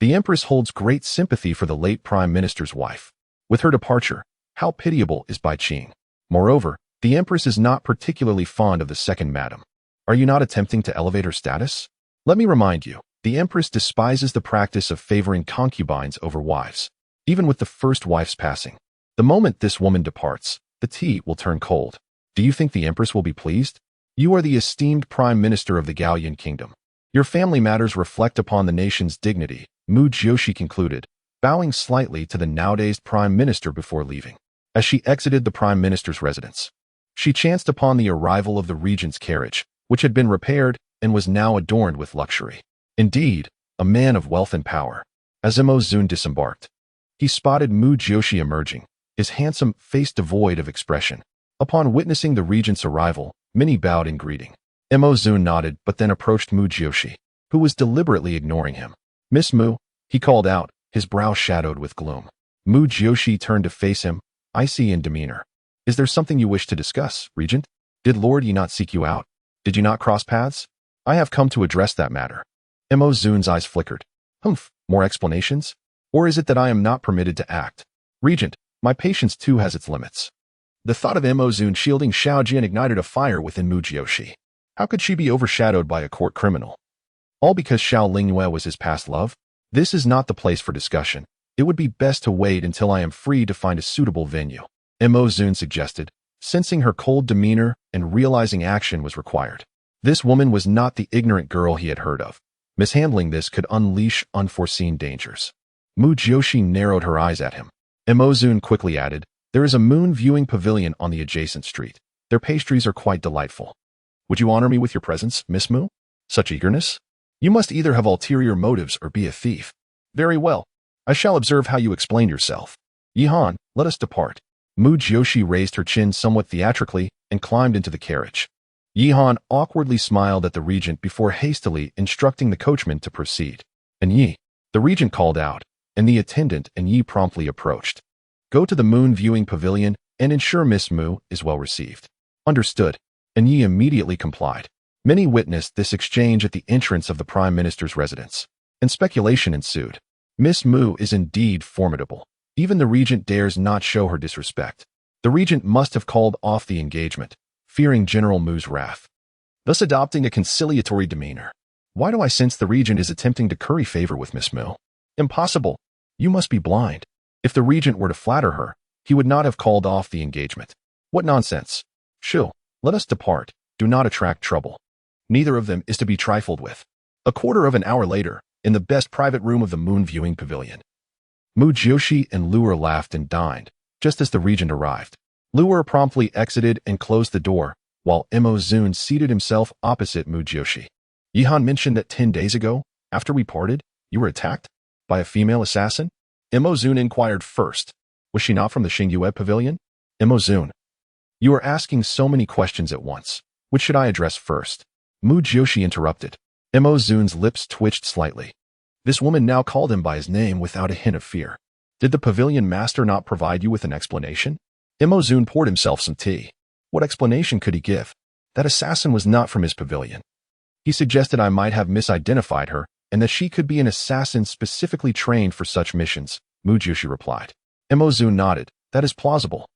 The Empress holds great sympathy for the late Prime Minister's wife. With her departure, how pitiable is Bai Qing. Moreover, the Empress is not particularly fond of the second madam. Are you not attempting to elevate her status? Let me remind you, the Empress despises the practice of favoring concubines over wives, even with the first wife's passing. The moment this woman departs, the tea will turn cold. Do you think the Empress will be pleased? You are the esteemed Prime Minister of the Gaoyan Kingdom. Your family matters reflect upon the nation's dignity, Mu Jiuxi concluded, bowing slightly to the nowadays Prime Minister before leaving. As she exited the Prime Minister's residence, she chanced upon the arrival of the regent's carriage, which had been repaired and was now adorned with luxury. Indeed, a man of wealth and power. As Mo Zun disembarked, he spotted Mu Jiuxi emerging, his handsome face devoid of expression. Upon witnessing the regent's arrival, many bowed in greeting. Mo Zun nodded but then approached Mu Jiuxi, who was deliberately ignoring him. Miss Mu, he called out, his brow shadowed with gloom. Mu Jiuxi turned to face him, icy in demeanor. Is there something you wish to discuss, Regent? Did Lord Yi not seek you out? Did you not cross paths? I have come to address that matter. Mo Zun's eyes flickered. Humph, more explanations? Or is it that I am not permitted to act? Regent, my patience too has its limits. The thought of Mo Zun shielding Xiao Jian ignited a fire within Mu Jiuxi. How could she be overshadowed by a court criminal? All because Xiao Lingyue was his past love? This is not the place for discussion. It would be best to wait until I am free to find a suitable venue, Mo Zun suggested, sensing her cold demeanor and realizing action was required. This woman was not the ignorant girl he had heard of. Mishandling this could unleash unforeseen dangers. Mu Jiuxi narrowed her eyes at him. Mo Zun quickly added, There is a moon viewing pavilion on the adjacent street. Their pastries are quite delightful. Would you honor me with your presence, Miss Mu? Such eagerness? You must either have ulterior motives or be a thief. Very well. I shall observe how you explain yourself. Yihan, let us depart. Mu Jiuxi raised her chin somewhat theatrically and climbed into the carriage. Yihan awkwardly smiled at the regent before hastily instructing the coachman to proceed. And Yi, the regent called out, and the attendant and Yi promptly approached. Go to the moon viewing pavilion and ensure Miss Mu is well received. Understood. And Yi immediately complied. Many witnessed this exchange at the entrance of the prime minister's residence, and speculation ensued. Miss Mu is indeed formidable. Even the regent dares not show her disrespect. The regent must have called off the engagement, fearing General Mu's wrath, thus adopting a conciliatory demeanor. Why do I sense the regent is attempting to curry favor with Miss Mu? Impossible. You must be blind. If the regent were to flatter her, he would not have called off the engagement. What nonsense. Shoo, let us depart. Do not attract trouble. Neither of them is to be trifled with. A quarter of an hour later, in the best private room of the moon viewing pavilion, Mu Jiuxi and Luer laughed and dined, just as the regent arrived. Luer promptly exited and closed the door, while Mo Zun seated himself opposite Mu Jiuxi. Yihan mentioned that 10 days ago, after we parted, you were attacked by a female assassin? Mo Zun inquired first. Was she not from the Xingyue pavilion? Mo Zun. You are asking so many questions at once. Which should I address first? Mu Jiuxi interrupted. Mo Zun's lips twitched slightly. This woman now called him by his name without a hint of fear. Did the pavilion master not provide you with an explanation? Mo Zun poured himself some tea. What explanation could he give? That assassin was not from his pavilion. He suggested I might have misidentified her and that she could be an assassin specifically trained for such missions, Mu Jiuxi replied. Mo Zun nodded. That is plausible.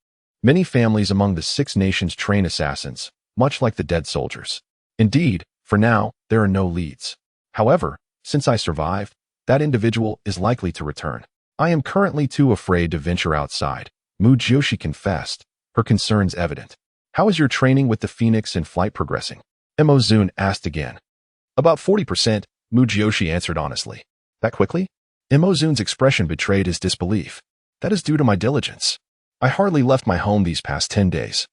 Many families among the 6 nations train assassins, much like the dead soldiers. Indeed, for now, there are no leads. However, since I survived, that individual is likely to return. I am currently too afraid to venture outside, Mu Jiuxi confessed, her concerns evident. How is your training with the Phoenix and flight progressing? Mo Zun asked again. About 40%, Mu Jiuxi answered honestly. That quickly? Mo Zun's expression betrayed his disbelief. That is due to my diligence. I hardly left my home these past 10 days,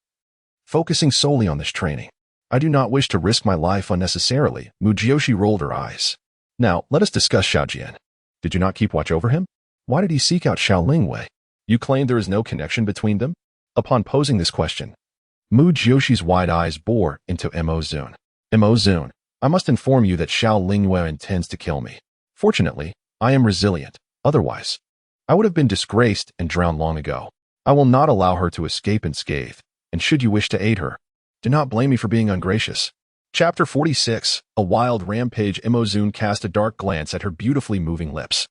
focusing solely on this training. I do not wish to risk my life unnecessarily. Mu Jiuxi rolled her eyes. Now, let us discuss Xiao Jian. Did you not keep watch over him? Why did he seek out Xiao Lingwei? You claim there is no connection between them? Upon posing this question, Mu Jiuxi's wide eyes bore into Mo Zun. Mo Zun, I must inform you that Xiao Lingwei intends to kill me. Fortunately, I am resilient. Otherwise, I would have been disgraced and drowned long ago. I will not allow her to escape unscathed, and should you wish to aid her, do not blame me for being ungracious. Chapter 46, A Wild Rampage. Mo Zun cast a dark glance at her beautifully moving lips.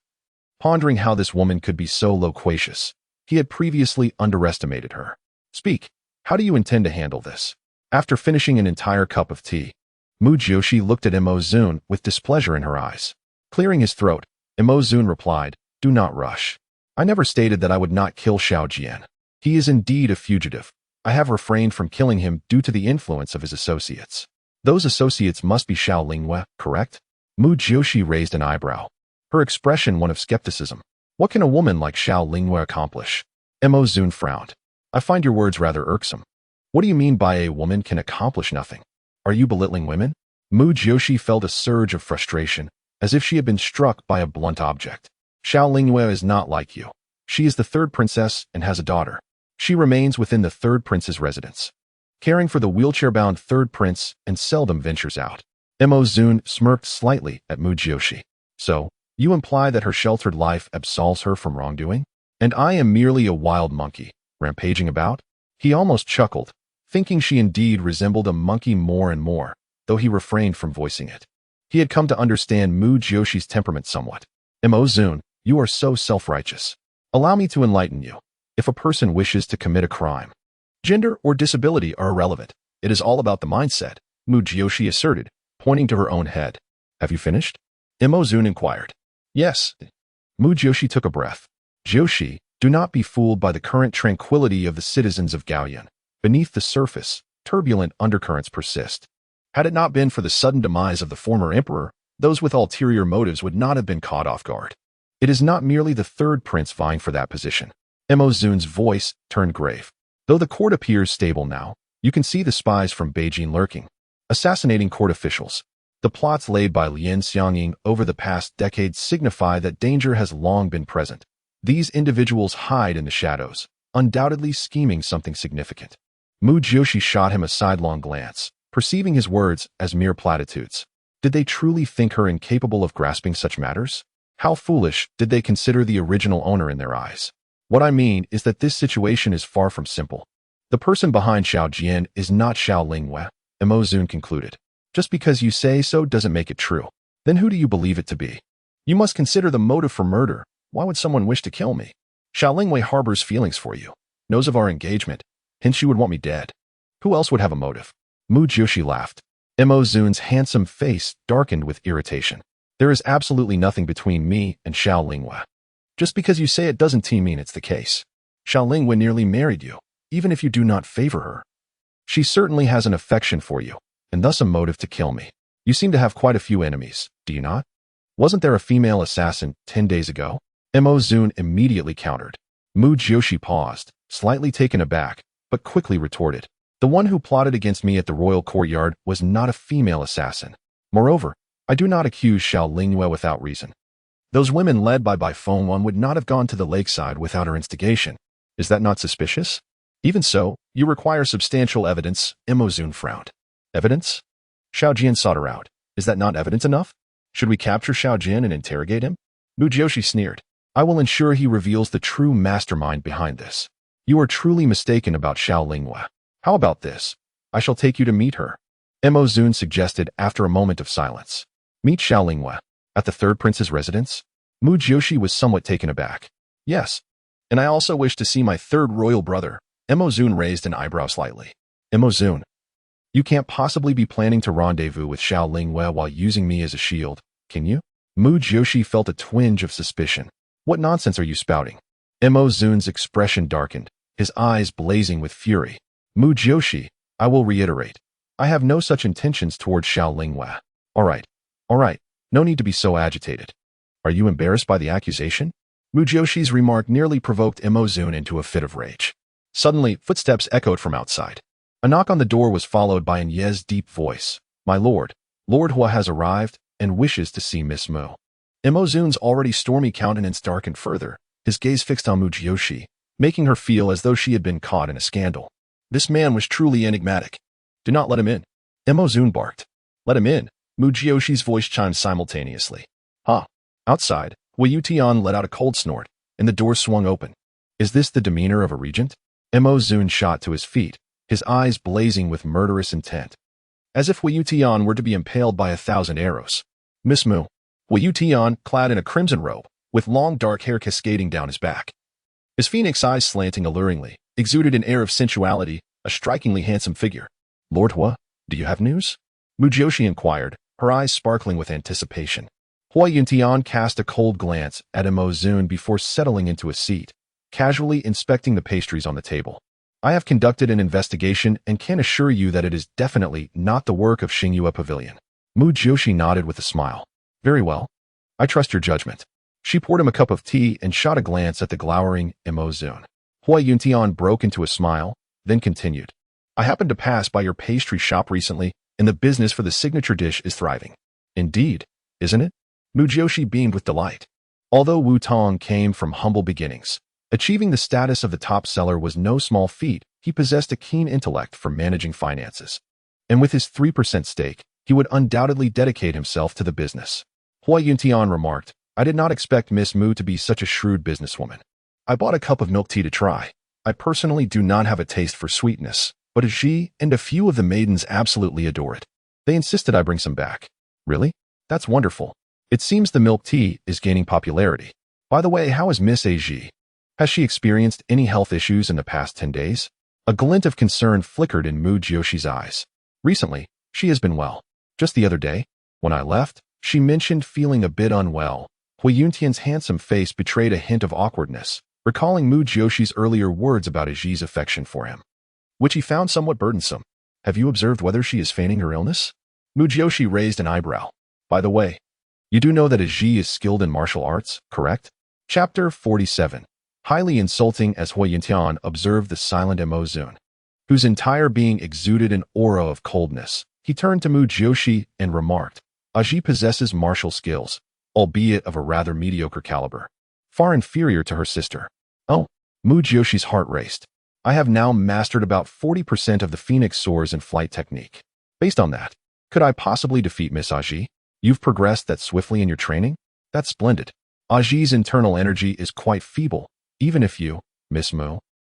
Pondering how this woman could be so loquacious, he had previously underestimated her. Speak, how do you intend to handle this? After finishing an entire cup of tea, Mu Jiuxi looked at Mo Zun with displeasure in her eyes. Clearing his throat, Mo Zun replied, Do not rush. I never stated that I would not kill Xiao Jian. He is indeed a fugitive. I have refrained from killing him due to the influence of his associates. Those associates must be Xiao Lingwei, correct? Mu Jiuxi raised an eyebrow, her expression one of skepticism. What can a woman like Xiao Lingwei accomplish? Mo Zun frowned. I find your words rather irksome. What do you mean by a woman can accomplish nothing? Are you belittling women? Mu Jiuxi felt a surge of frustration, as if she had been struck by a blunt object. Xiao Lingwei is not like you. She is the 3rd princess and has a daughter. She remains within the 3rd prince's residence, caring for the wheelchair-bound 3rd prince and seldom ventures out. Mo Zun smirked slightly at Mu Jiuxi. So, you imply that her sheltered life absolves her from wrongdoing? And I am merely a wild monkey, rampaging about? He almost chuckled, thinking she indeed resembled a monkey more and more, though he refrained from voicing it. He had come to understand Mu Jiuxi's temperament somewhat. Mo Zun, you are so self-righteous. Allow me to enlighten you. If a person wishes to commit a crime, gender or disability are irrelevant. It is all about the mindset, Mu Jiuxi asserted, pointing to her own head. Have you finished? Mo Zun inquired. Yes. Mu Jiuxi took a breath. Jiuxi, do not be fooled by the current tranquility of the citizens of Gaoyan. Beneath the surface, turbulent undercurrents persist. Had it not been for the sudden demise of the former emperor, those with ulterior motives would not have been caught off guard. It is not merely the 3rd prince vying for that position. Mo Zun's voice turned grave. Though the court appears stable now, you can see the spies from Beijing lurking. Assassinating court officials. The plots laid by Lien Xiangying over the past decades signify that danger has long been present. These individuals hide in the shadows, undoubtedly scheming something significant. Mu Jiuxi shot him a sidelong glance, perceiving his words as mere platitudes. Did they truly think her incapable of grasping such matters? How foolish did they consider the original owner in their eyes? What I mean is that this situation is far from simple. The person behind Xiao Jian is not Xiao Lingwei, Mo Zun concluded. Just because you say so doesn't make it true. Then who do you believe it to be? You must consider the motive for murder. Why would someone wish to kill me? Xiao Lingwei harbors feelings for you, knows of our engagement, hence she would want me dead. Who else would have a motive? Mu Jiuxi laughed. Mo Zun's handsome face darkened with irritation. There is absolutely nothing between me and Xiao Lingwei. Just because you say it doesn't mean it's the case. Xiao Lingwei nearly married you, even if you do not favor her. She certainly has an affection for you, and thus a motive to kill me. You seem to have quite a few enemies, do you not? Wasn't there a female assassin 10 days ago? Mo Zun immediately countered. Mu Jiuxi paused, slightly taken aback, but quickly retorted. The one who plotted against me at the royal courtyard was not a female assassin. Moreover, I do not accuse Xiao Lingwei without reason. Those women led by Feng Wan would not have gone to the lakeside without her instigation. Is that not suspicious? Even so, you require substantial evidence, Mo Zun frowned. Evidence? Xiao Jian sought her out. Is that not evidence enough? Should we capture Xiao Jian and interrogate him? Mu Jiuxi sneered. I will ensure he reveals the true mastermind behind this. You are truly mistaken about Xiao Lingwei. How about this? I shall take you to meet her. Mo Zun suggested after a moment of silence. Meet Xiao Lingwei. At the third prince's residence? Mu Jiuxi was somewhat taken aback. Yes. And I also wish to see my third royal brother. Mo Zun raised an eyebrow slightly. Mo Zun. You can't possibly be planning to rendezvous with Xiao Lingwei while using me as a shield, can you? Mu Jiuxi felt a twinge of suspicion. What nonsense are you spouting? Mo Zun's expression darkened, his eyes blazing with fury. Mu Jiuxi, I will reiterate. I have no such intentions towards Xiao Lingwei. All right. No need to be so agitated. Are you embarrassed by the accusation? Mu Jiuxi's remark nearly provoked Mo Zun into a fit of rage. Suddenly, footsteps echoed from outside. A knock on the door was followed by Yez's deep voice. My lord, Lord Hua has arrived and wishes to see Miss Mu. Mo Zun's already stormy countenance darkened further, his gaze fixed on Mu Jiuxi, making her feel as though she had been caught in a scandal. This man was truly enigmatic. Do not let him in. Mo Zun barked. Let him in. Mu Jiuxi's voice chimed simultaneously. Ha! Outside, Wei Yutian let out a cold snort, and the door swung open. Is this the demeanor of a regent? Mo Zun shot to his feet, his eyes blazing with murderous intent. As if Wei Yutian were to be impaled by 1,000 arrows. Miss Mu. Wei Yutian, clad in a crimson robe, with long dark hair cascading down his back. His phoenix eyes slanting alluringly, exuded an air of sensuality, a strikingly handsome figure. Lord Hua, do you have news? Mu Jiuxi inquired, her eyes sparkling with anticipation. Hua Yuntian cast a cold glance at Mo Zun before settling into a seat, casually inspecting the pastries on the table. I have conducted an investigation and can assure you that it is definitely not the work of Xingyue Pavilion. Mu Jiuxi nodded with a smile. Very well. I trust your judgment. She poured him a cup of tea and shot a glance at the glowering Mo Zun. Hua Yuntian broke into a smile, then continued. I happened to pass by your pastry shop recently, and the business for the signature dish is thriving. Indeed, isn't it? Mu Jiuxi beamed with delight. Although Wu Tong came from humble beginnings, achieving the status of the top seller was no small feat. He possessed a keen intellect for managing finances. And with his 3% stake, he would undoubtedly dedicate himself to the business. Hua Yuntian remarked, I did not expect Miss Mu to be such a shrewd businesswoman. I bought a cup of milk tea to try. I personally do not have a taste for sweetness, but she and a few of the maidens absolutely adore it. They insisted I bring some back. Really? That's wonderful. It seems the milk tea is gaining popularity. By the way, how is Miss A.G.? Has she experienced any health issues in the past 10 days? A glint of concern flickered in Mu Jiuxi's eyes. Recently, she has been well. Just the other day, when I left, she mentioned feeling a bit unwell. Hui Yuntian's handsome face betrayed a hint of awkwardness, recalling Mu Jiuxi's earlier words about Aji's affection for him, which he found somewhat burdensome. Have you observed whether she is feigning her illness? Mu Jiuxi raised an eyebrow. By the way, you do know that Aji is skilled in martial arts, correct? Chapter 47. Highly insulting as Hui Yuntian observed the silent Mo Zun, whose entire being exuded an aura of coldness. He turned to Mu Jiuxi and remarked, Aji possesses martial skills, albeit of a rather mediocre caliber, far inferior to her sister. Oh, Mu Jiuxi's heart raced. I have now mastered about 40% of the Phoenix soars and flight technique. Based on that, could I possibly defeat Miss Aji? You've progressed that swiftly in your training? That's splendid. Aji's internal energy is quite feeble. Even if you, Miss Mu,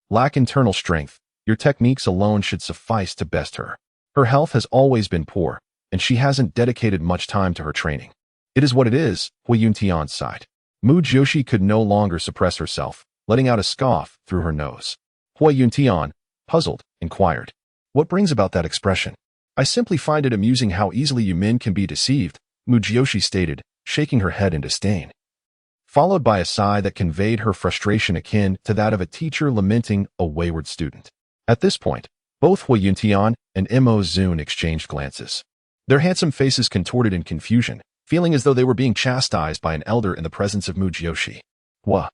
lack internal strength, your techniques alone should suffice to best her. Her health has always been poor, and she hasn't dedicated much time to her training. It is what it is, Hui Yuntian sighed. Mu Jiuxi could no longer suppress herself, letting out a scoff through her nose. Hui Yuntian, puzzled, inquired, what brings about that expression? I simply find it amusing how easily you men can be deceived, Mu Jiuxi stated, shaking her head in disdain, followed by a sigh that conveyed her frustration akin to that of a teacher lamenting a wayward student. At this point, both Hui Yuntian and Mo Zun exchanged glances. Their handsome faces contorted in confusion, feeling as though they were being chastised by an elder in the presence of Mu Jiuxi. Wah!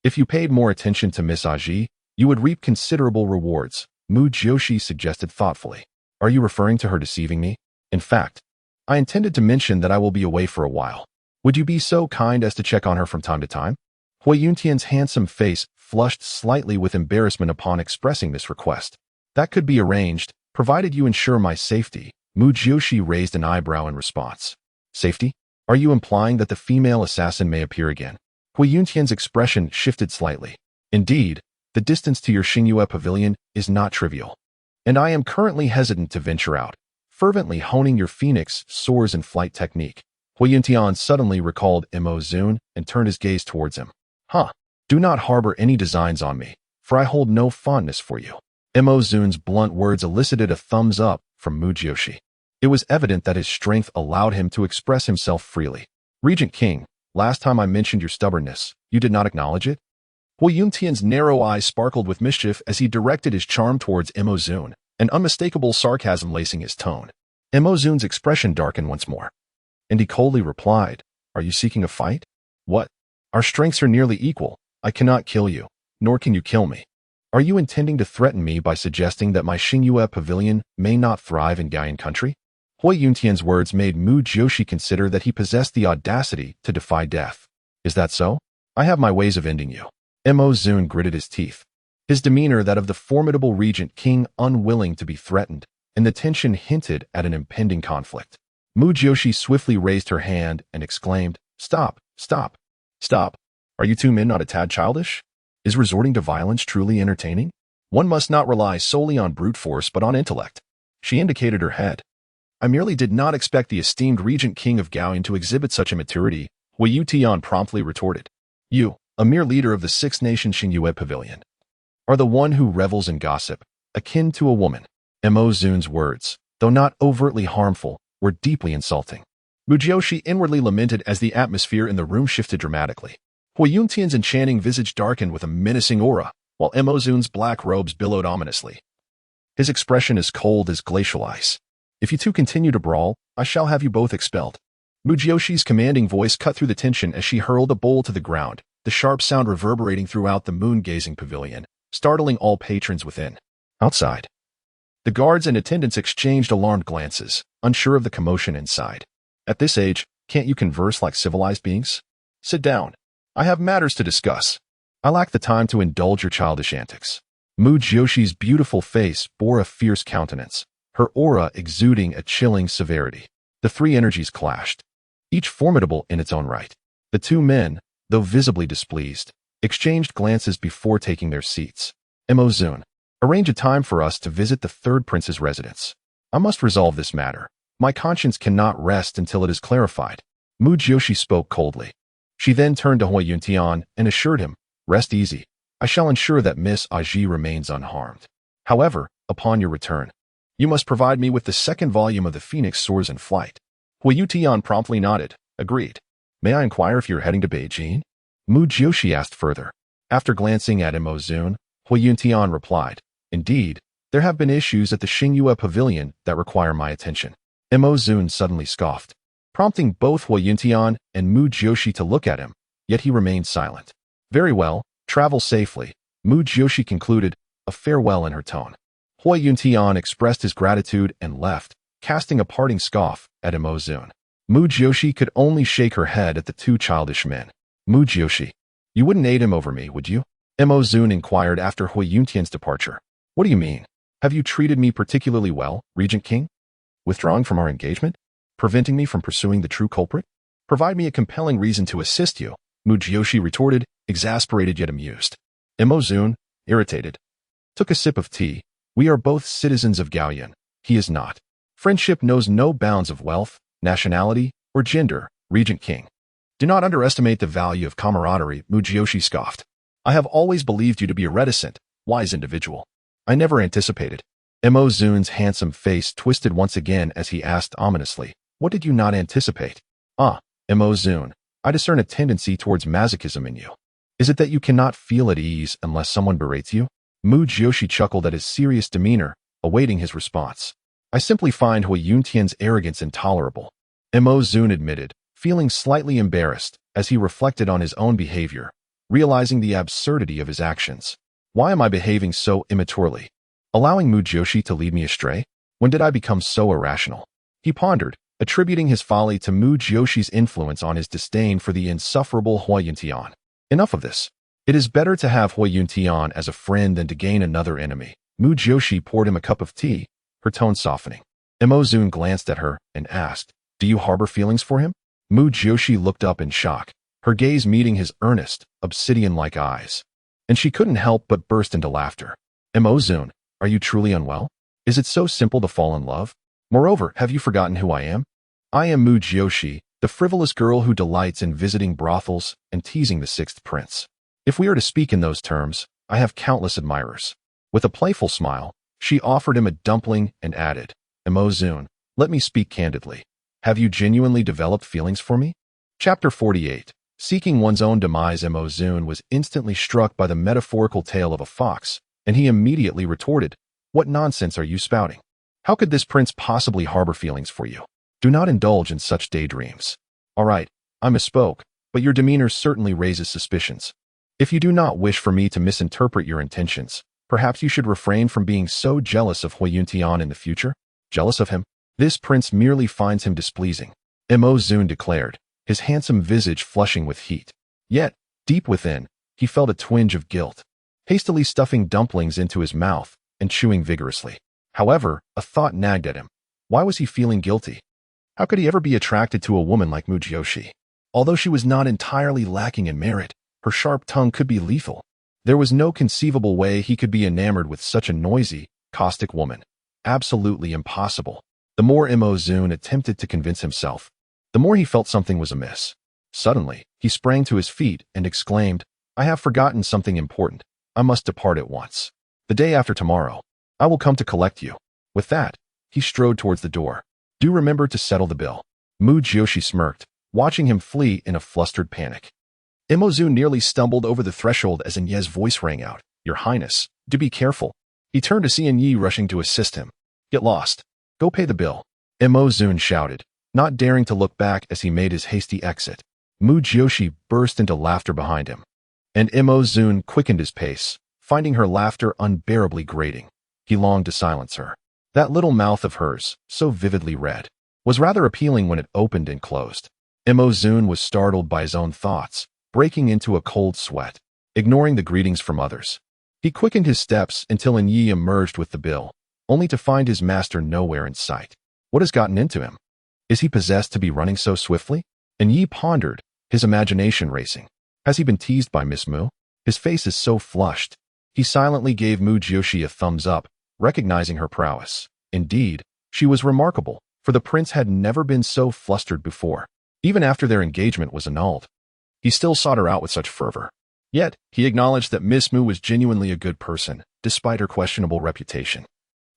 If you paid more attention to Miss Aji, you would reap considerable rewards, Mu Jiuxi suggested thoughtfully. Are you referring to her deceiving me? In fact, I intended to mention that I will be away for a while. Would you be so kind as to check on her from time to time? Hui Yuntian's handsome face flushed slightly with embarrassment upon expressing this request. That could be arranged, provided you ensure my safety. Mu Jiuxi raised an eyebrow in response. Safety? Are you implying that the female assassin may appear again? Hui Yuntian's expression shifted slightly. Indeed, the distance to your Xingyue pavilion is not trivial, and I am currently hesitant to venture out, fervently honing your Phoenix soars and flight technique. Hui Yuntian suddenly recalled Mo Zun and turned his gaze towards him. Do not harbor any designs on me, for I hold no fondness for you. Mo Zun's blunt words elicited a thumbs up from Mu Jiuxi. It was evident that his strength allowed him to express himself freely. Regent King, last time I mentioned your stubbornness, you did not acknowledge it? Hui Yuntian's narrow eyes sparkled with mischief as he directed his charm towards Mo Zun, an unmistakable sarcasm lacing his tone. Mo Zun's expression darkened once more, and he coldly replied, Are you seeking a fight? What? Our strengths are nearly equal. I cannot kill you, nor can you kill me. Are you intending to threaten me by suggesting that my Xingyue pavilion may not thrive in Gaian country? Hui Yuntian's words made Mu Jiuxi consider that he possessed the audacity to defy death. Is that so? I have my ways of ending you. Mo Zun gritted his teeth, his demeanor that of the formidable Regent King unwilling to be threatened, and the tension hinted at an impending conflict. Mu Jiuxi swiftly raised her hand and exclaimed, Stop, stop, stop. Are you two men not a tad childish? Is resorting to violence truly entertaining? One must not rely solely on brute force but on intellect. She indicated her head. I merely did not expect the esteemed Regent King of Gaian to exhibit such immaturity, Hui Yuntian promptly retorted. You, a mere leader of the six-nation Xingyue pavilion, are the one who revels in gossip, akin to a woman. Mo Zun's words, though not overtly harmful, were deeply insulting. Mu Jiuxi inwardly lamented as the atmosphere in the room shifted dramatically. Hui Yuntian's enchanting visage darkened with a menacing aura, while Mo Zun's black robes billowed ominously. His expression as cold as glacial ice. If you two continue to brawl, I shall have you both expelled. Mu Jiuxi's commanding voice cut through the tension as she hurled a bowl to the ground, the sharp sound reverberating throughout the moon-gazing pavilion, startling all patrons within. Outside, the guards and attendants exchanged alarmed glances, unsure of the commotion inside. At this age, can't you converse like civilized beings? Sit down. I have matters to discuss. I lack the time to indulge your childish antics. Mu Jiuxi's beautiful face bore a fierce countenance, her aura exuding a chilling severity. The three energies clashed, each formidable in its own right. The two men, though visibly displeased, exchanged glances before taking their seats. Mo Zun, arrange a time for us to visit the third prince's residence. I must resolve this matter. My conscience cannot rest until it is clarified. Mu Jiuxi spoke coldly. She then turned to Hui Yuntian and assured him, Rest easy. I shall ensure that Miss Aji remains unharmed. However, upon your return, you must provide me with the second volume of the Phoenix Soars in Flight. Hui Yuntian promptly nodded, agreed. May I inquire if you're heading to Beijing? Mu Jiuxi asked further. After glancing at Mo Zun, Hui Yuntian replied, Indeed, there have been issues at the Xingyue pavilion that require my attention. Mo Zun suddenly scoffed, prompting both Hui Yuntian and Mu Jiuxi to look at him, yet he remained silent. Very well, travel safely, Mu Jiuxi concluded, a farewell in her tone. Hui Yuntian expressed his gratitude and left, casting a parting scoff at Mu Jiuxi. Mu Jiuxi could only shake her head at the two childish men. Mu Jiuxi, you wouldn't aid him over me, would you? Mu Jiuxi inquired after Hui Yuntian's departure. What do you mean? Have you treated me particularly well, Regent King? Withdrawing from our engagement? Preventing me from pursuing the true culprit? Provide me a compelling reason to assist you, Mu Jiuxi retorted, exasperated yet amused. Mu Jiuxi, irritated, took a sip of tea. We are both citizens of Gaoyan. He is not. Friendship knows no bounds of wealth, nationality, or gender, Regent King. Do not underestimate the value of camaraderie, Mu Jiuxi scoffed. I have always believed you to be a reticent, wise individual. I never anticipated. Mu Jiuxi's handsome face twisted once again as he asked ominously, what did you not anticipate? Mu Jiuxi, I discern a tendency towards masochism in you. Is it that you cannot feel at ease unless someone berates you? Mu Jiuxi chuckled at his serious demeanor, awaiting his response. I simply find Hui Yuntian's arrogance intolerable, Mu Jiuxi admitted, feeling slightly embarrassed as he reflected on his own behavior, realizing the absurdity of his actions. Why am I behaving so immaturely? Allowing Mu Jiuxi to lead me astray? When did I become so irrational? He pondered, attributing his folly to Mu Jiuxi's influence on his disdain for the insufferable Hui Yuntian. Enough of this. It is better to have Hui Yuntian as a friend than to gain another enemy. Mu Jiuxi poured him a cup of tea, her tone softening. Mu Jiuxi glanced at her and asked, do you harbor feelings for him? Mu Jiuxi looked up in shock, her gaze meeting his earnest, obsidian-like eyes. And she couldn't help but burst into laughter. Mu Jiuxi, are you truly unwell? Is it so simple to fall in love? Moreover, have you forgotten who I am? I am Mu Jiuxi, the frivolous girl who delights in visiting brothels and teasing the sixth prince. If we are to speak in those terms, I have countless admirers. With a playful smile, she offered him a dumpling and added, Mu Jiuxi, let me speak candidly. Have you genuinely developed feelings for me? Chapter 48. Seeking one's own demise. Mu Jiuxi was instantly struck by the metaphorical tale of a fox, and he immediately retorted, what nonsense are you spouting? How could this prince possibly harbor feelings for you? Do not indulge in such daydreams. All right, I misspoke, but your demeanor certainly raises suspicions. If you do not wish for me to misinterpret your intentions, perhaps you should refrain from being so jealous of Hui Yuntian in the future. Jealous of him? This prince merely finds him displeasing, Mu Jiuxi declared, his handsome visage flushing with heat. Yet, deep within, he felt a twinge of guilt, hastily stuffing dumplings into his mouth and chewing vigorously. However, a thought nagged at him. Why was he feeling guilty? How could he ever be attracted to a woman like Mu Jiuxi? Although she was not entirely lacking in merit, her sharp tongue could be lethal. There was no conceivable way he could be enamored with such a noisy, caustic woman. Absolutely impossible. The more Mu Jiuxi attempted to convince himself, the more he felt something was amiss. Suddenly, he sprang to his feet and exclaimed, I have forgotten something important. I must depart at once. The day after tomorrow, I will come to collect you. With that, he strode towards the door. Do remember to settle the bill. Mu Jiuxi smirked, watching him flee in a flustered panic. Mu Jiuxi nearly stumbled over the threshold as Enye's voice rang out. Your Highness, do be careful. He turned to see Enye rushing to assist him. Get lost. Go pay the bill. Mu Jiuxi shouted, not daring to look back as he made his hasty exit. Mu Jiuxi burst into laughter behind him. And Mu Jiuxi quickened his pace, finding her laughter unbearably grating. He longed to silence her. That little mouth of hers, so vividly red, was rather appealing when it opened and closed. Mu Jiuxi was startled by his own thoughts, breaking into a cold sweat, ignoring the greetings from others. He quickened his steps until Enye emerged with the bill, only to find his master nowhere in sight. What has gotten into him? Is he possessed to be running so swiftly? Enye pondered, his imagination racing. Has he been teased by Miss Mu? His face is so flushed. He silently gave Mu Jiuxi a thumbs up, recognizing her prowess. Indeed, she was remarkable, for the prince had never been so flustered before. Even after their engagement was annulled, he still sought her out with such fervor. Yet, he acknowledged that Miss Mu was genuinely a good person, despite her questionable reputation.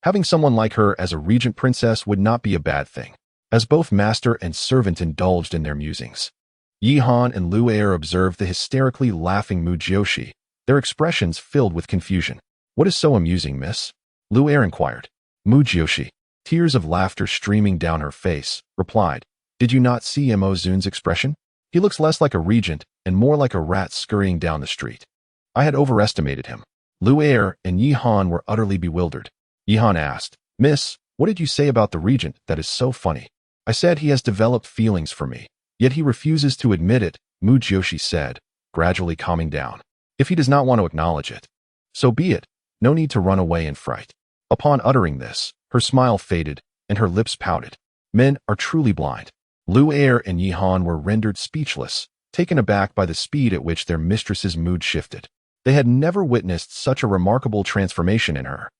Having someone like her as a regent princess would not be a bad thing, as both master and servant indulged in their musings. Yi Han and Lu Er observed the hysterically laughing Mu Jiuxi, their expressions filled with confusion. What is so amusing, miss? Lu Er inquired. Mu Jiuxi, tears of laughter streaming down her face, replied, did you not see Mu Jiuxi's expression? He looks less like a regent and more like a rat scurrying down the street. I had overestimated him. Lu Er and Yi Han were utterly bewildered. Yi Han asked, Miss, What did you say about the regent that is so funny? I said he has developed feelings for me, yet he refuses to admit it, Mu Jiuxi said, gradually calming down. If he does not want to acknowledge it, so be it. No need to run away in fright. Upon uttering this, her smile faded, and her lips pouted. Men are truly blind. Lu Er and Yi Han were rendered speechless, taken aback by the speed at which their mistress's mood shifted. They had never witnessed such a remarkable transformation in her.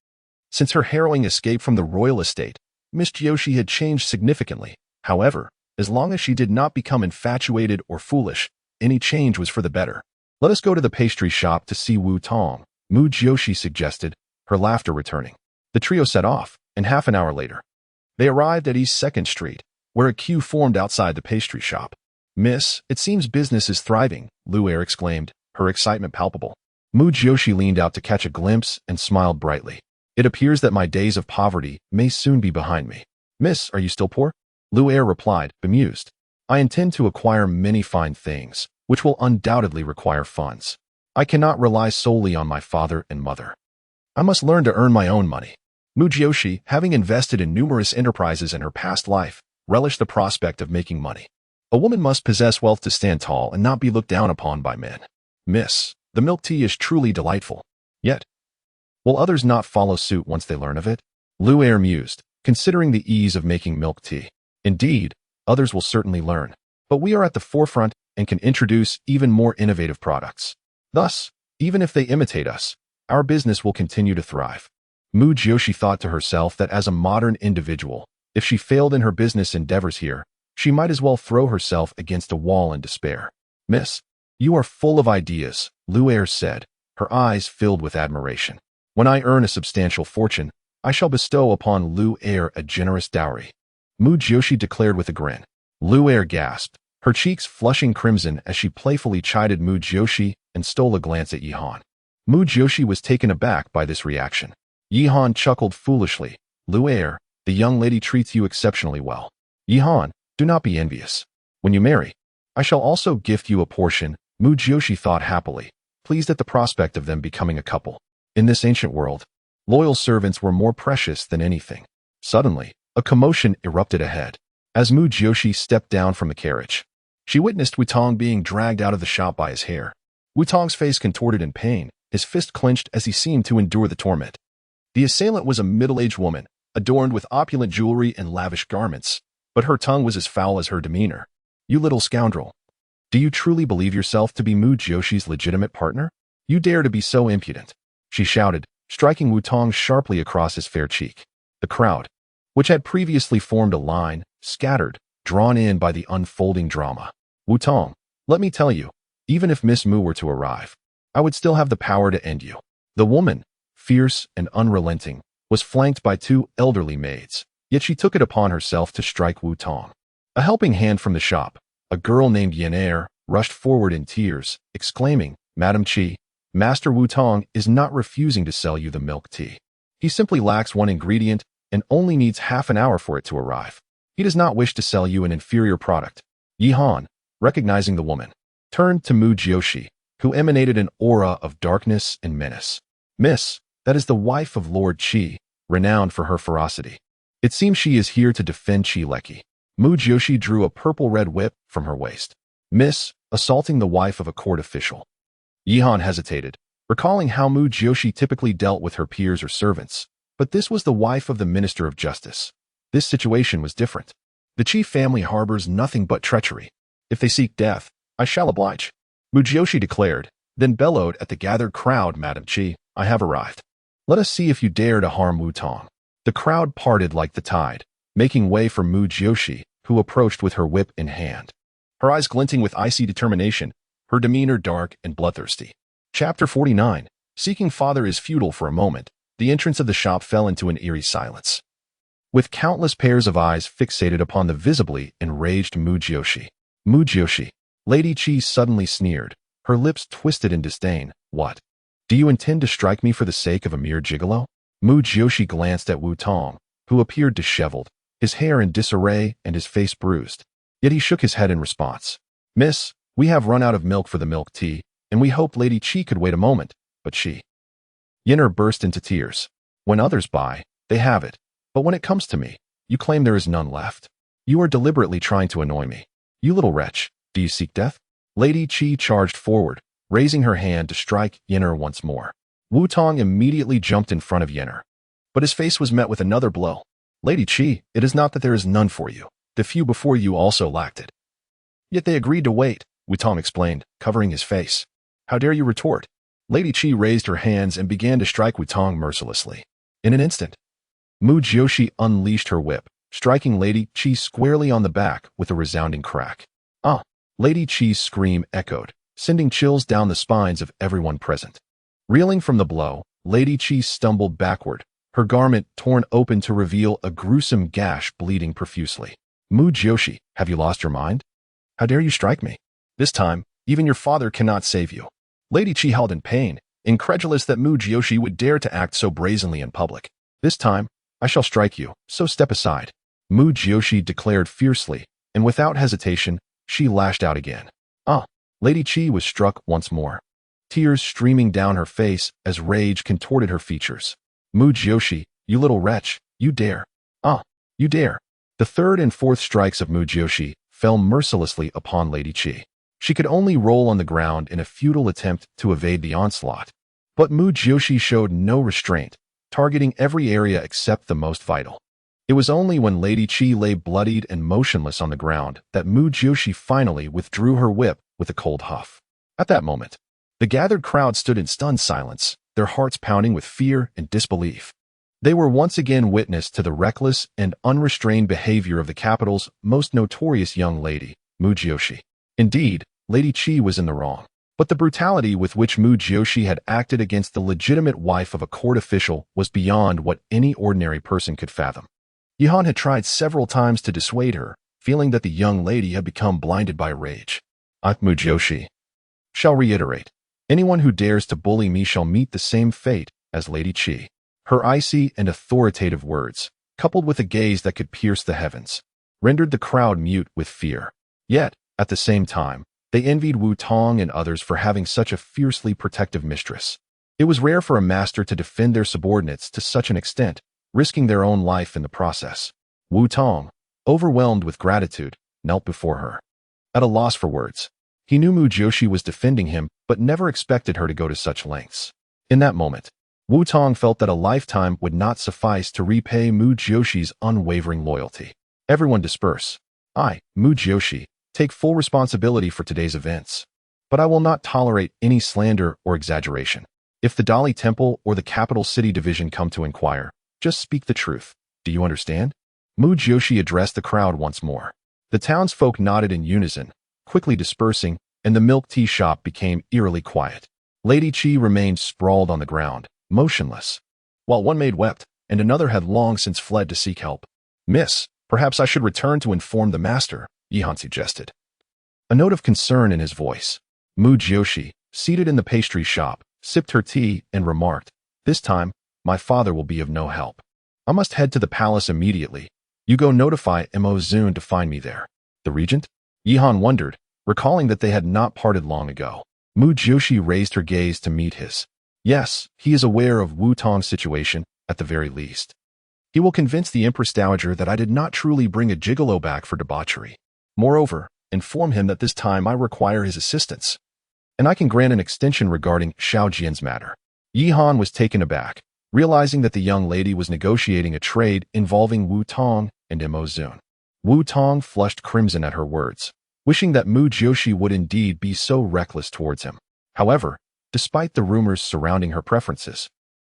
Since her harrowing escape from the royal estate, Miss Jiuxi had changed significantly. However, as long as she did not become infatuated or foolish, any change was for the better. Let us go to the pastry shop to see Wu Tong, Mu Jiuxi suggested, her laughter returning. The trio set off, and half an hour later, they arrived at East 2nd Street, where a queue formed outside the pastry shop. Miss, it seems business is thriving, Lu Er exclaimed, her excitement palpable. Mu Jiuxi leaned out to catch a glimpse and smiled brightly. It appears that my days of poverty may soon be behind me. Miss, are you still poor? Lu Er replied, bemused. I intend to acquire many fine things, which will undoubtedly require funds. I cannot rely solely on my father and mother. I must learn to earn my own money. Mu Jiuxi, having invested in numerous enterprises in her past life, relished the prospect of making money. A woman must possess wealth to stand tall and not be looked down upon by men. Miss, the milk tea is truly delightful. Yet, will others not follow suit once they learn of it? Lu Er mused, considering the ease of making milk tea. Indeed, others will certainly learn. But we are at the forefront and can introduce even more innovative products. Thus, even if they imitate us, our business will continue to thrive. Mu Jiuxi thought to herself that as a modern individual, if she failed in her business endeavors here, she might as well throw herself against a wall in despair. Miss, you are full of ideas, Lu Er said, her eyes filled with admiration. When I earn a substantial fortune, I shall bestow upon Lu Er a generous dowry. Mu Jiuxi declared with a grin. Lu Er gasped, her cheeks flushing crimson as she playfully chided Mu Jiuxi and stole a glance at Yi Han. Mu Jiuxi was taken aback by this reaction. Yi Han chuckled foolishly. Lu Er, the young lady treats you exceptionally well. Yi Han, do not be envious. When you marry, I shall also gift you a portion, Mu Jiuxi thought happily, pleased at the prospect of them becoming a couple. In this ancient world, loyal servants were more precious than anything. Suddenly, a commotion erupted ahead. As Mu Jiuxi stepped down from the carriage, she witnessed Wu Tong being dragged out of the shop by his hair. Wu Tong's face contorted in pain, his fist clenched as he seemed to endure the torment. The assailant was a middle-aged woman, adorned with opulent jewelry and lavish garments, but her tongue was as foul as her demeanor. You little scoundrel. Do you truly believe yourself to be Mu Jiuxi's legitimate partner? You dare to be so impudent, she shouted, striking Wu Tong sharply across his fair cheek. The crowd, which had previously formed a line, scattered, drawn in by the unfolding drama. Wu Tong, let me tell you, even if Miss Mu were to arrive, I would still have the power to end you. The woman, fierce and unrelenting, was flanked by two elderly maids, yet she took it upon herself to strike Wu Tong. A helping hand from the shop, a girl named Yan Er, rushed forward in tears, exclaiming, Madam Chi, Master Wu Tong is not refusing to sell you the milk tea. He simply lacks one ingredient and only needs half an hour for it to arrive. He does not wish to sell you an inferior product. Yi Han, recognizing the woman, turned to Mu Jiuxi, who emanated an aura of darkness and menace. Miss, that is the wife of Lord Qi, renowned for her ferocity. It seems she is here to defend Qi Leki. Mu Jiuxi drew a purple-red whip from her waist. Miss, assaulting the wife of a court official. Yi Han hesitated, recalling how Mu Jiuxi typically dealt with her peers or servants, but this was the wife of the Minister of Justice. This situation was different. The Qi family harbors nothing but treachery. If they seek death, I shall oblige. Mu Jiuxi declared, then bellowed at the gathered crowd, Madam Qi, I have arrived. Let us see if you dare to harm Wu Tong. The crowd parted like the tide, making way for Mu Jiuxi, who approached with her whip in hand. Her eyes glinting with icy determination, her demeanor dark and bloodthirsty. Chapter 49. Seeking father is futile. For a moment, the entrance of the shop fell into an eerie silence, with countless pairs of eyes fixated upon the visibly enraged Mu Jiuxi. Mu Jiuxi. Lady Qi suddenly sneered, her lips twisted in disdain. What? Do you intend to strike me for the sake of a mere gigolo? Mu Jiuxi glanced at Wu Tong, who appeared disheveled, his hair in disarray and his face bruised. Yet he shook his head in response. Miss, we have run out of milk for the milk tea, and we hoped Lady Qi could wait a moment, but she. Yin'er burst into tears. When others buy, they have it, But when it comes to me, you claim there is none left. You are deliberately trying to annoy me. You little wretch, do you seek death? Lady Qi charged forward, raising her hand to strike Yen'er once more. Wu Tong immediately jumped in front of Yen'er, but his face was met with another blow. Lady Qi, it is not that there is none for you. The few before you also lacked it. Yet they agreed to wait, Wu Tong explained, covering his face. How dare you retort? Lady Qi raised her hands and began to strike Wu Tong mercilessly. In an instant, Mu Jiuxi unleashed her whip, striking Lady Qi squarely on the back with a resounding crack. Ah! Lady Qi's scream echoed, sending chills down the spines of everyone present. Reeling from the blow, Lady Qi stumbled backward, her garment torn open to reveal a gruesome gash bleeding profusely. Mu Jiuxi, have you lost your mind? How dare you strike me? This time, even your father cannot save you. Lady Qi held in pain, incredulous that Mu Jiuxi would dare to act so brazenly in public. This time, I shall strike you, so step aside. Mu Jiuxi declared fiercely, and without hesitation, she lashed out again. Ah! Lady Qi was struck once more, tears streaming down her face as rage contorted her features. Mu Jiuxi, you little wretch, you dare. Ah! You dare. The third and fourth strikes of Mu Jiuxi fell mercilessly upon Lady Qi. She could only roll on the ground in a futile attempt to evade the onslaught. But Mu Jiuxi showed no restraint, targeting every area except the most vital. It was only when Lady Qi lay bloodied and motionless on the ground that Mu Jiuxi finally withdrew her whip with a cold huff. At that moment, the gathered crowd stood in stunned silence, their hearts pounding with fear and disbelief. They were once again witness to the reckless and unrestrained behavior of the capital's most notorious young lady, Mu Jiuxi. Indeed, Lady Qi was in the wrong, but the brutality with which Mu Jiuxi had acted against the legitimate wife of a court official was beyond what any ordinary person could fathom. Yihan had tried several times to dissuade her, feeling that the young lady had become blinded by rage. Mu Jiuxi shall reiterate, anyone who dares to bully me shall meet the same fate as Lady Qi. Her icy and authoritative words, coupled with a gaze that could pierce the heavens, rendered the crowd mute with fear. Yet, at the same time, they envied Wu Tong and others for having such a fiercely protective mistress. It was rare for a master to defend their subordinates to such an extent, risking their own life in the process. Wu Tong, overwhelmed with gratitude, knelt before her. At a loss for words, he knew Mu Jiuxi was defending him, but never expected her to go to such lengths. In that moment, Wu Tong felt that a lifetime would not suffice to repay Mu Jiuxi's unwavering loyalty. Everyone disperse. I, Mu Jiuxi, take full responsibility for today's events. But I will not tolerate any slander or exaggeration. If the Dali Temple or the capital city division come to inquire, just speak the truth. Do you understand? Mu Jiuxi addressed the crowd once more. The townsfolk nodded in unison, quickly dispersing, and the milk tea shop became eerily quiet. Lady Qi remained sprawled on the ground, motionless, while one maid wept, and another had long since fled to seek help. Miss, perhaps I should return to inform the master, Yihan suggested. A note of concern in his voice. Mu Jiuxi, seated in the pastry shop, sipped her tea and remarked, this time, my father will be of no help. I must head to the palace immediately. You go notify Mo Zun to find me there. The regent? Yihan wondered, recalling that they had not parted long ago. Mu Jiuxi raised her gaze to meet his. Yes, he is aware of Wu Tong's situation, at the very least. He will convince the Empress Dowager that I did not truly bring a gigolo back for debauchery. Moreover, inform him that this time I require his assistance. And I can grant an extension regarding Xiao Jian's matter. Yihan was taken aback, realizing that the young lady was negotiating a trade involving Wu Tong and Mo Zun. Wu Tong flushed crimson at her words, wishing that Mu Jiuxi would indeed be so reckless towards him. However, despite the rumors surrounding her preferences,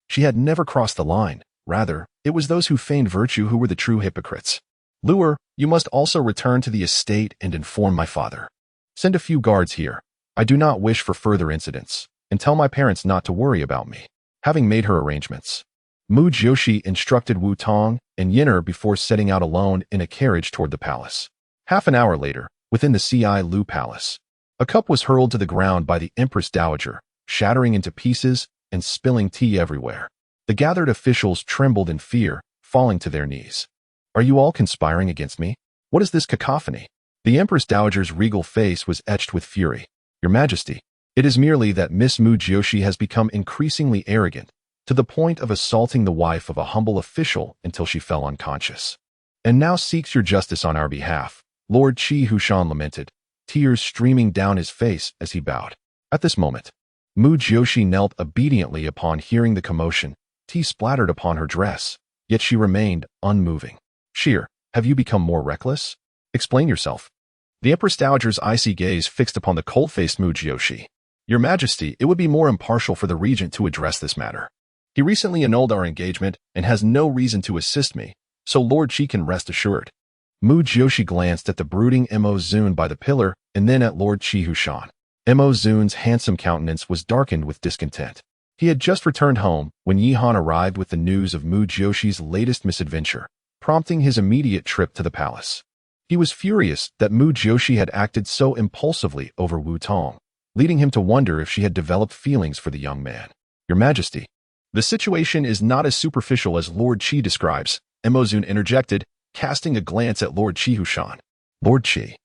she had never crossed the line. Rather, it was those who feigned virtue who were the true hypocrites. Luer, you must also return to the estate and inform my father. Send a few guards here. I do not wish for further incidents, and tell my parents not to worry about me. Having made her arrangements, Mu Jiuxi instructed Wu Tong and Yen'er before setting out alone in a carriage toward the palace. Half an hour later, within the Ci Lu Palace, a cup was hurled to the ground by the Empress Dowager, shattering into pieces and spilling tea everywhere. The gathered officials trembled in fear, falling to their knees. Are you all conspiring against me? What is this cacophony? The Empress Dowager's regal face was etched with fury. Your Majesty, it is merely that Miss Mu Jiuxi has become increasingly arrogant, to the point of assaulting the wife of a humble official until she fell unconscious. And now seeks your justice on our behalf, Lord Qi Hushan lamented, tears streaming down his face as he bowed. At this moment, Mu Jiuxi knelt obediently upon hearing the commotion. Tea splattered upon her dress, yet she remained unmoving. Sheer, have you become more reckless? Explain yourself. The Empress Dowager's icy gaze fixed upon the cold-faced Mu Jiuxi. Your Majesty, it would be more impartial for the regent to address this matter. He recently annulled our engagement and has no reason to assist me, so Lord Qi can rest assured. Mu Jiuxi glanced at the brooding Mo Zun by the pillar and then at Lord Qi Hushan. Mo Zun's handsome countenance was darkened with discontent. He had just returned home when Yihan arrived with the news of Mu Jiuxi's latest misadventure, prompting his immediate trip to the palace. He was furious that Mu Jiuxi had acted so impulsively over Wu Tong, leading him to wonder if she had developed feelings for the young man. Your Majesty, the situation is not as superficial as Lord Qi describes, Mo Zun interjected, casting a glance at Lord Qi Hushan. Lord Qi,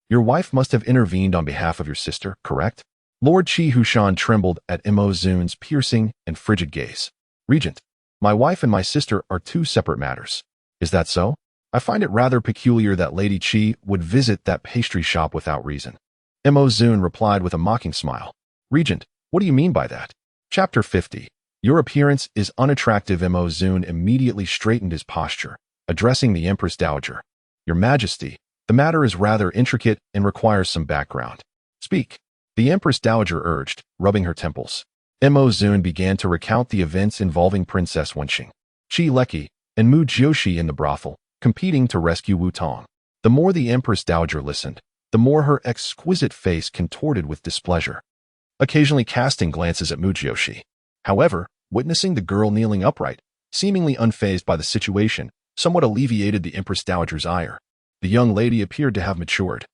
your wife must have intervened on behalf of your sister, correct? Lord Qi Hushan trembled at Mo Zun's piercing and frigid gaze. Regent, my wife and my sister are two separate matters. Is that so? I find it rather peculiar that Lady Qi would visit that pastry shop without reason. Mo Zun replied with a mocking smile. Regent, what do you mean by that? Chapter 50. Your appearance is unattractive. Mo Zun immediately straightened his posture, addressing the Empress Dowager. Your Majesty, the matter is rather intricate and requires some background. Speak. The Empress Dowager urged, rubbing her temples. Mo Zun began to recount the events involving Princess Wenxing, Qi Leki, and Mu Jiuxi in the brothel, competing to rescue Wu Tong. The more the Empress Dowager listened, the more her exquisite face contorted with displeasure, occasionally casting glances at Mu Jiuxi. However, witnessing the girl kneeling upright, seemingly unfazed by the situation, somewhat alleviated the Empress Dowager's ire. The young lady appeared to have matured.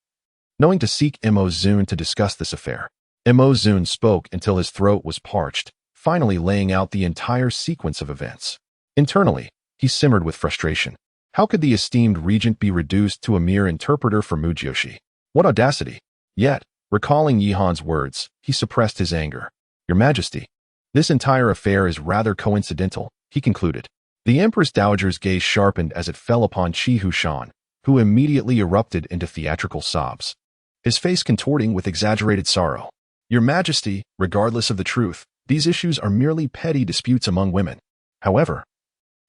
Knowing to seek Mo Zun to discuss this affair, Mo Zun spoke until his throat was parched, finally laying out the entire sequence of events. Internally, he simmered with frustration. How could the esteemed regent be reduced to a mere interpreter for Mu Jiuxi? What audacity! Yet, recalling Yihan's words, he suppressed his anger. Your Majesty, this entire affair is rather coincidental, he concluded. The Empress Dowager's gaze sharpened as it fell upon Qi Hushan, who immediately erupted into theatrical sobs, his face contorting with exaggerated sorrow. Your Majesty, regardless of the truth, these issues are merely petty disputes among women. However,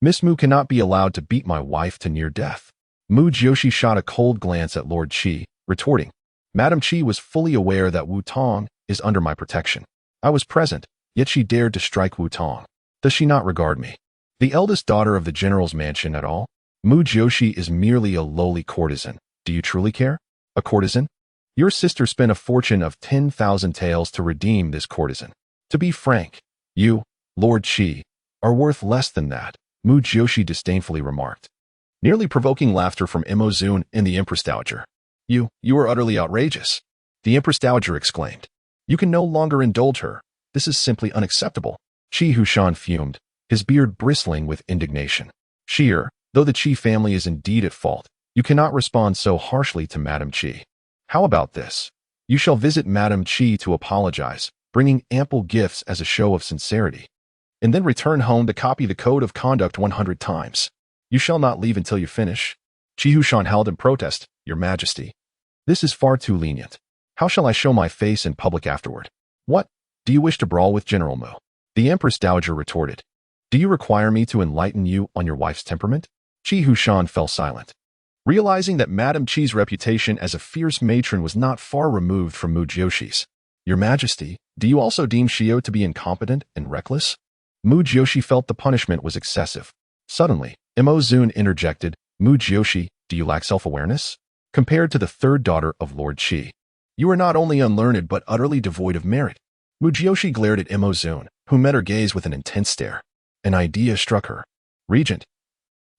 Miss Mu cannot be allowed to beat my wife to near death. Mu Jiuxi shot a cold glance at Lord Qi, retorting, Madam Qi was fully aware that Wu Tong is under my protection. I was present, yet she dared to strike Wu Tong. Does she not regard me, the eldest daughter of the general's mansion, at all? Mu Jiuxi is merely a lowly courtesan. Do you truly care? A courtesan? Your sister spent a fortune of 10,000 taels to redeem this courtesan. To be frank, you, Lord Qi, are worth less than that, Mu Jiuxi disdainfully remarked, nearly provoking laughter from Mo Zun and the Empress Dowager. You are utterly outrageous, the Empress Dowager exclaimed. You can no longer indulge her. This is simply unacceptable. Qi Hushan fumed, his beard bristling with indignation. Sheer, though the Qi family is indeed at fault, you cannot respond so harshly to Madam Qi. How about this? You shall visit Madam Qi to apologize, bringing ample gifts as a show of sincerity, and then return home to copy the code of conduct 100 times. You shall not leave until you finish. Qi Hushan howled in protest. Your Majesty, this is far too lenient. How shall I show my face in public afterward? What? Do you wish to brawl with General Mu? The Empress Dowager retorted. Do you require me to enlighten you on your wife's temperament? Qi Hushan fell silent, realizing that Madam Qi's reputation as a fierce matron was not far removed from Mu Jiuxi's. Your Majesty, do you also deem Xiao to be incompetent and reckless? Mu Jiuxi felt the punishment was excessive. Suddenly, Mo Zun interjected, Mu Jiuxi, do you lack self-awareness? Compared to the third daughter of Lord Qi, you are not only unlearned but utterly devoid of merit. Mu Jiuxi glared at Mo Zun, who met her gaze with an intense stare. An idea struck her. Regent,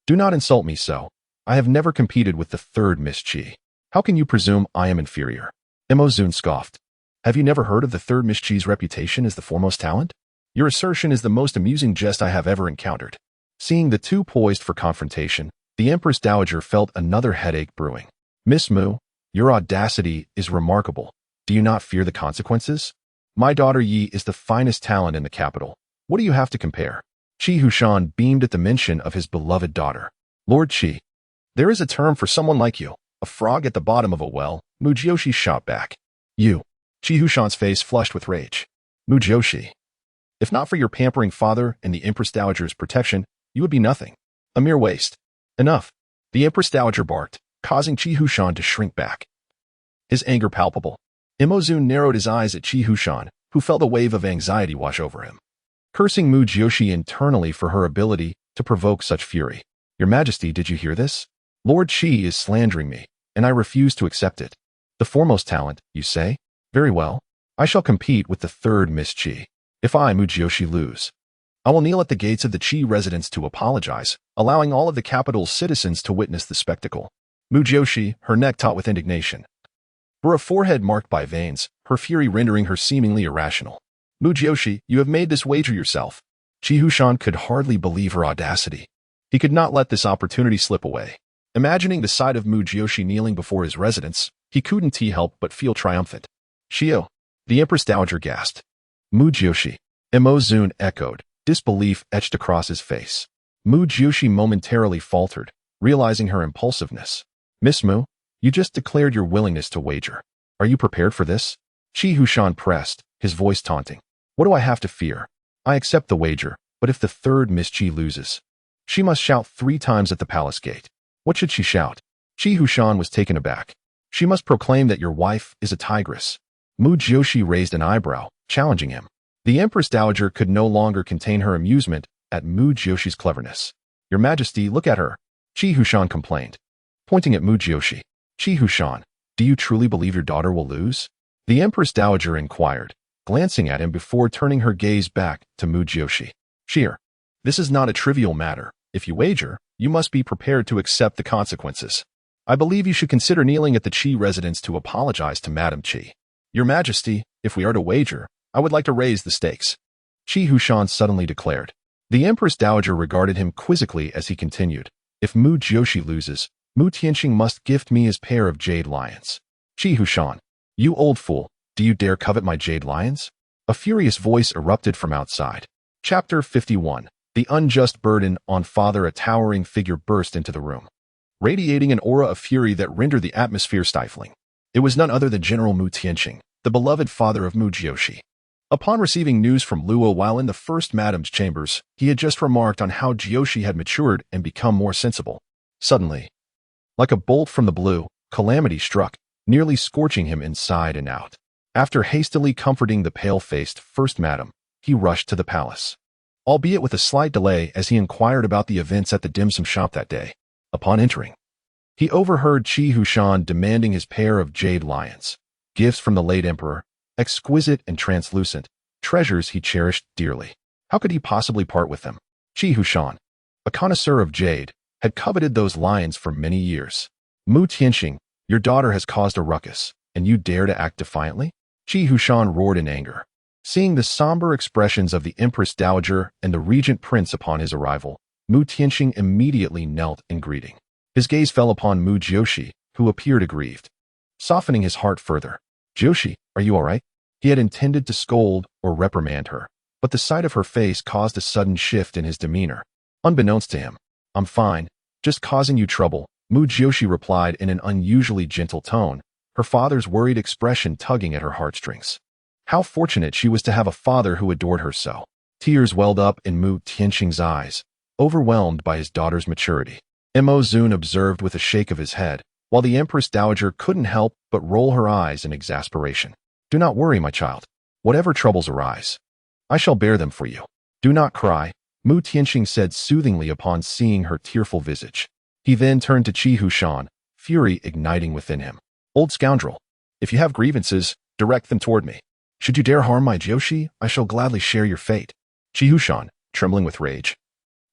do not insult me so. I have never competed with the third Miss Qi. How can you presume I am inferior? Mo Zun scoffed. Have you never heard of the third Miss Qi's reputation as the foremost talent? Your assertion is the most amusing jest I have ever encountered. Seeing the two poised for confrontation, the Empress Dowager felt another headache brewing. Miss Mu, your audacity is remarkable. Do you not fear the consequences? My daughter Yi is the finest talent in the capital. What do you have to compare? Qi Hushan beamed at the mention of his beloved daughter. Lord Qi, there is a term for someone like you, a frog at the bottom of a well, Mu Jiuxi shot back. You. Qi Hushan's face flushed with rage. Mu Jiuxi. If not for your pampering father and the Empress Dowager's protection, you would be nothing. A mere waste. Enough. The Empress Dowager barked, causing Qi Hushan to shrink back. His anger palpable. Imozun narrowed his eyes at Qi Hushan, who felt a wave of anxiety wash over him. Cursing Mu Jiuxi internally for her ability to provoke such fury. Your Majesty, did you hear this? Lord Qi is slandering me, and I refuse to accept it. The foremost talent, you say? Very well. I shall compete with the third Miss Qi. If I, Mu Jiuxi, lose, I will kneel at the gates of the Qi residence to apologize, allowing all of the capital's citizens to witness the spectacle. Mu Jiuxi, her neck taut with indignation. For a forehead marked by veins, her fury rendering her seemingly irrational. Mu Jiuxi, you have made this wager yourself. Qi Hushan could hardly believe her audacity. He could not let this opportunity slip away. Imagining the sight of Mu Jiuxi kneeling before his residence, he couldn't help but feel triumphant. Xiao, the Empress Dowager gasped. Mu Jiuxi, Imozun echoed, disbelief etched across his face. Mu Jiuxi momentarily faltered, realizing her impulsiveness. Miss Mu, you just declared your willingness to wager. Are you prepared for this? Qi Hushan pressed, his voice taunting. What do I have to fear? I accept the wager, but if the third Miss Qi loses, she must shout 3 times at the palace gate. What should she shout? Qi Hushan was taken aback. She must proclaim that your wife is a tigress. Mu Jiuxi raised an eyebrow, challenging him. The Empress Dowager could no longer contain her amusement at Mu Jiuxi's cleverness. Your Majesty, look at her, Qi Hushan complained, pointing at Mu Jiuxi. Qi Hushan, do you truly believe your daughter will lose? The Empress Dowager inquired, glancing at him before turning her gaze back to Mu Jiuxi. Sheer, this is not a trivial matter. If you wager, you must be prepared to accept the consequences. I believe you should consider kneeling at the Qi residence to apologize to Madame Qi. Your Majesty, if we are to wager, I would like to raise the stakes. Qi Hushan suddenly declared. The Empress Dowager regarded him quizzically as he continued. If Mu Jiuxi loses, Mu Tianqing must gift me his pair of jade lions. Qi Hushan, you old fool, do you dare covet my jade lions? A furious voice erupted from outside. Chapter 51. The unjust burden on father. A towering figure burst into the room, radiating an aura of fury that rendered the atmosphere stifling. It was none other than General Mu Tianqing, the beloved father of Mu Jiuxi. Upon receiving news from Luo while in the first Madame's chambers, he had just remarked on how Jiuxi had matured and become more sensible. Suddenly, like a bolt from the blue, calamity struck, nearly scorching him inside and out. After hastily comforting the pale-faced First Madame, he rushed to the palace, albeit with a slight delay as he inquired about the events at the dim sum shop that day. Upon entering, he overheard Qi Hushan demanding his pair of jade lions, gifts from the late emperor, exquisite and translucent, treasures he cherished dearly. How could he possibly part with them? Qi Hushan, a connoisseur of jade, had coveted those lions for many years. Mu Tianqing, your daughter has caused a ruckus, and you dare to act defiantly? Qi Hushan roared in anger. Seeing the somber expressions of the Empress Dowager and the Regent Prince upon his arrival, Mu Tianqing immediately knelt in greeting. His gaze fell upon Mu Jiuxi, who appeared aggrieved, softening his heart further. Jiuxi, are you all right? He had intended to scold or reprimand her, but the sight of her face caused a sudden shift in his demeanor. Unbeknownst to him, I'm fine, just causing you trouble, Mu Jiuxi replied in an unusually gentle tone, her father's worried expression tugging at her heartstrings. How fortunate she was to have a father who adored her so. Tears welled up in Mu Tianqing's eyes, overwhelmed by his daughter's maturity. Imozun observed with a shake of his head, while the Empress Dowager couldn't help but roll her eyes in exasperation. Do not worry, my child. Whatever troubles arise, I shall bear them for you. Do not cry, Mu Tianqing said soothingly upon seeing her tearful visage. He then turned to Qi Hushan, fury igniting within him. Old scoundrel, if you have grievances, direct them toward me. Should you dare harm my Jiuxi, I shall gladly share your fate. Qi Hushan, trembling with rage,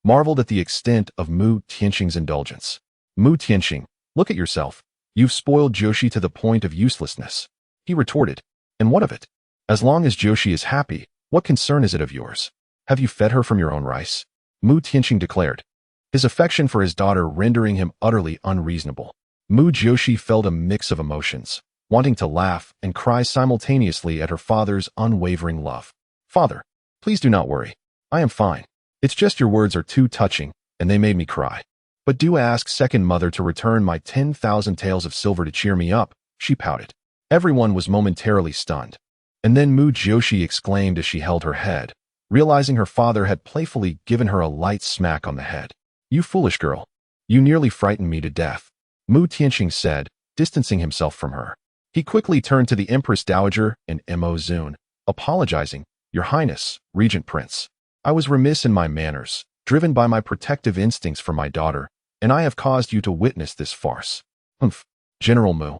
marveled at the extent of Mu Tianqing's indulgence. Mu Tianqing, look at yourself. You've spoiled Jiuxi to the point of uselessness. He retorted. And what of it? As long as Jiuxi is happy, what concern is it of yours? Have you fed her from your own rice? Mu Tianqing declared, his affection for his daughter rendering him utterly unreasonable. Mu Jiuxi felt a mix of emotions, wanting to laugh and cry simultaneously at her father's unwavering love. Father, please do not worry. I am fine. It's just your words are too touching, and they made me cry. But do ask second mother to return my 10,000 taels of silver to cheer me up, she pouted. Everyone was momentarily stunned. And then Mu Jiuxi exclaimed as she held her head, realizing her father had playfully given her a light smack on the head. You foolish girl. You nearly frightened me to death, Mu Tianqing said, distancing himself from her. He quickly turned to the Empress Dowager and Mo Zun, apologizing, Your Highness, Regent Prince. I was remiss in my manners, driven by my protective instincts for my daughter, and I have caused you to witness this farce. Humph, General Mu.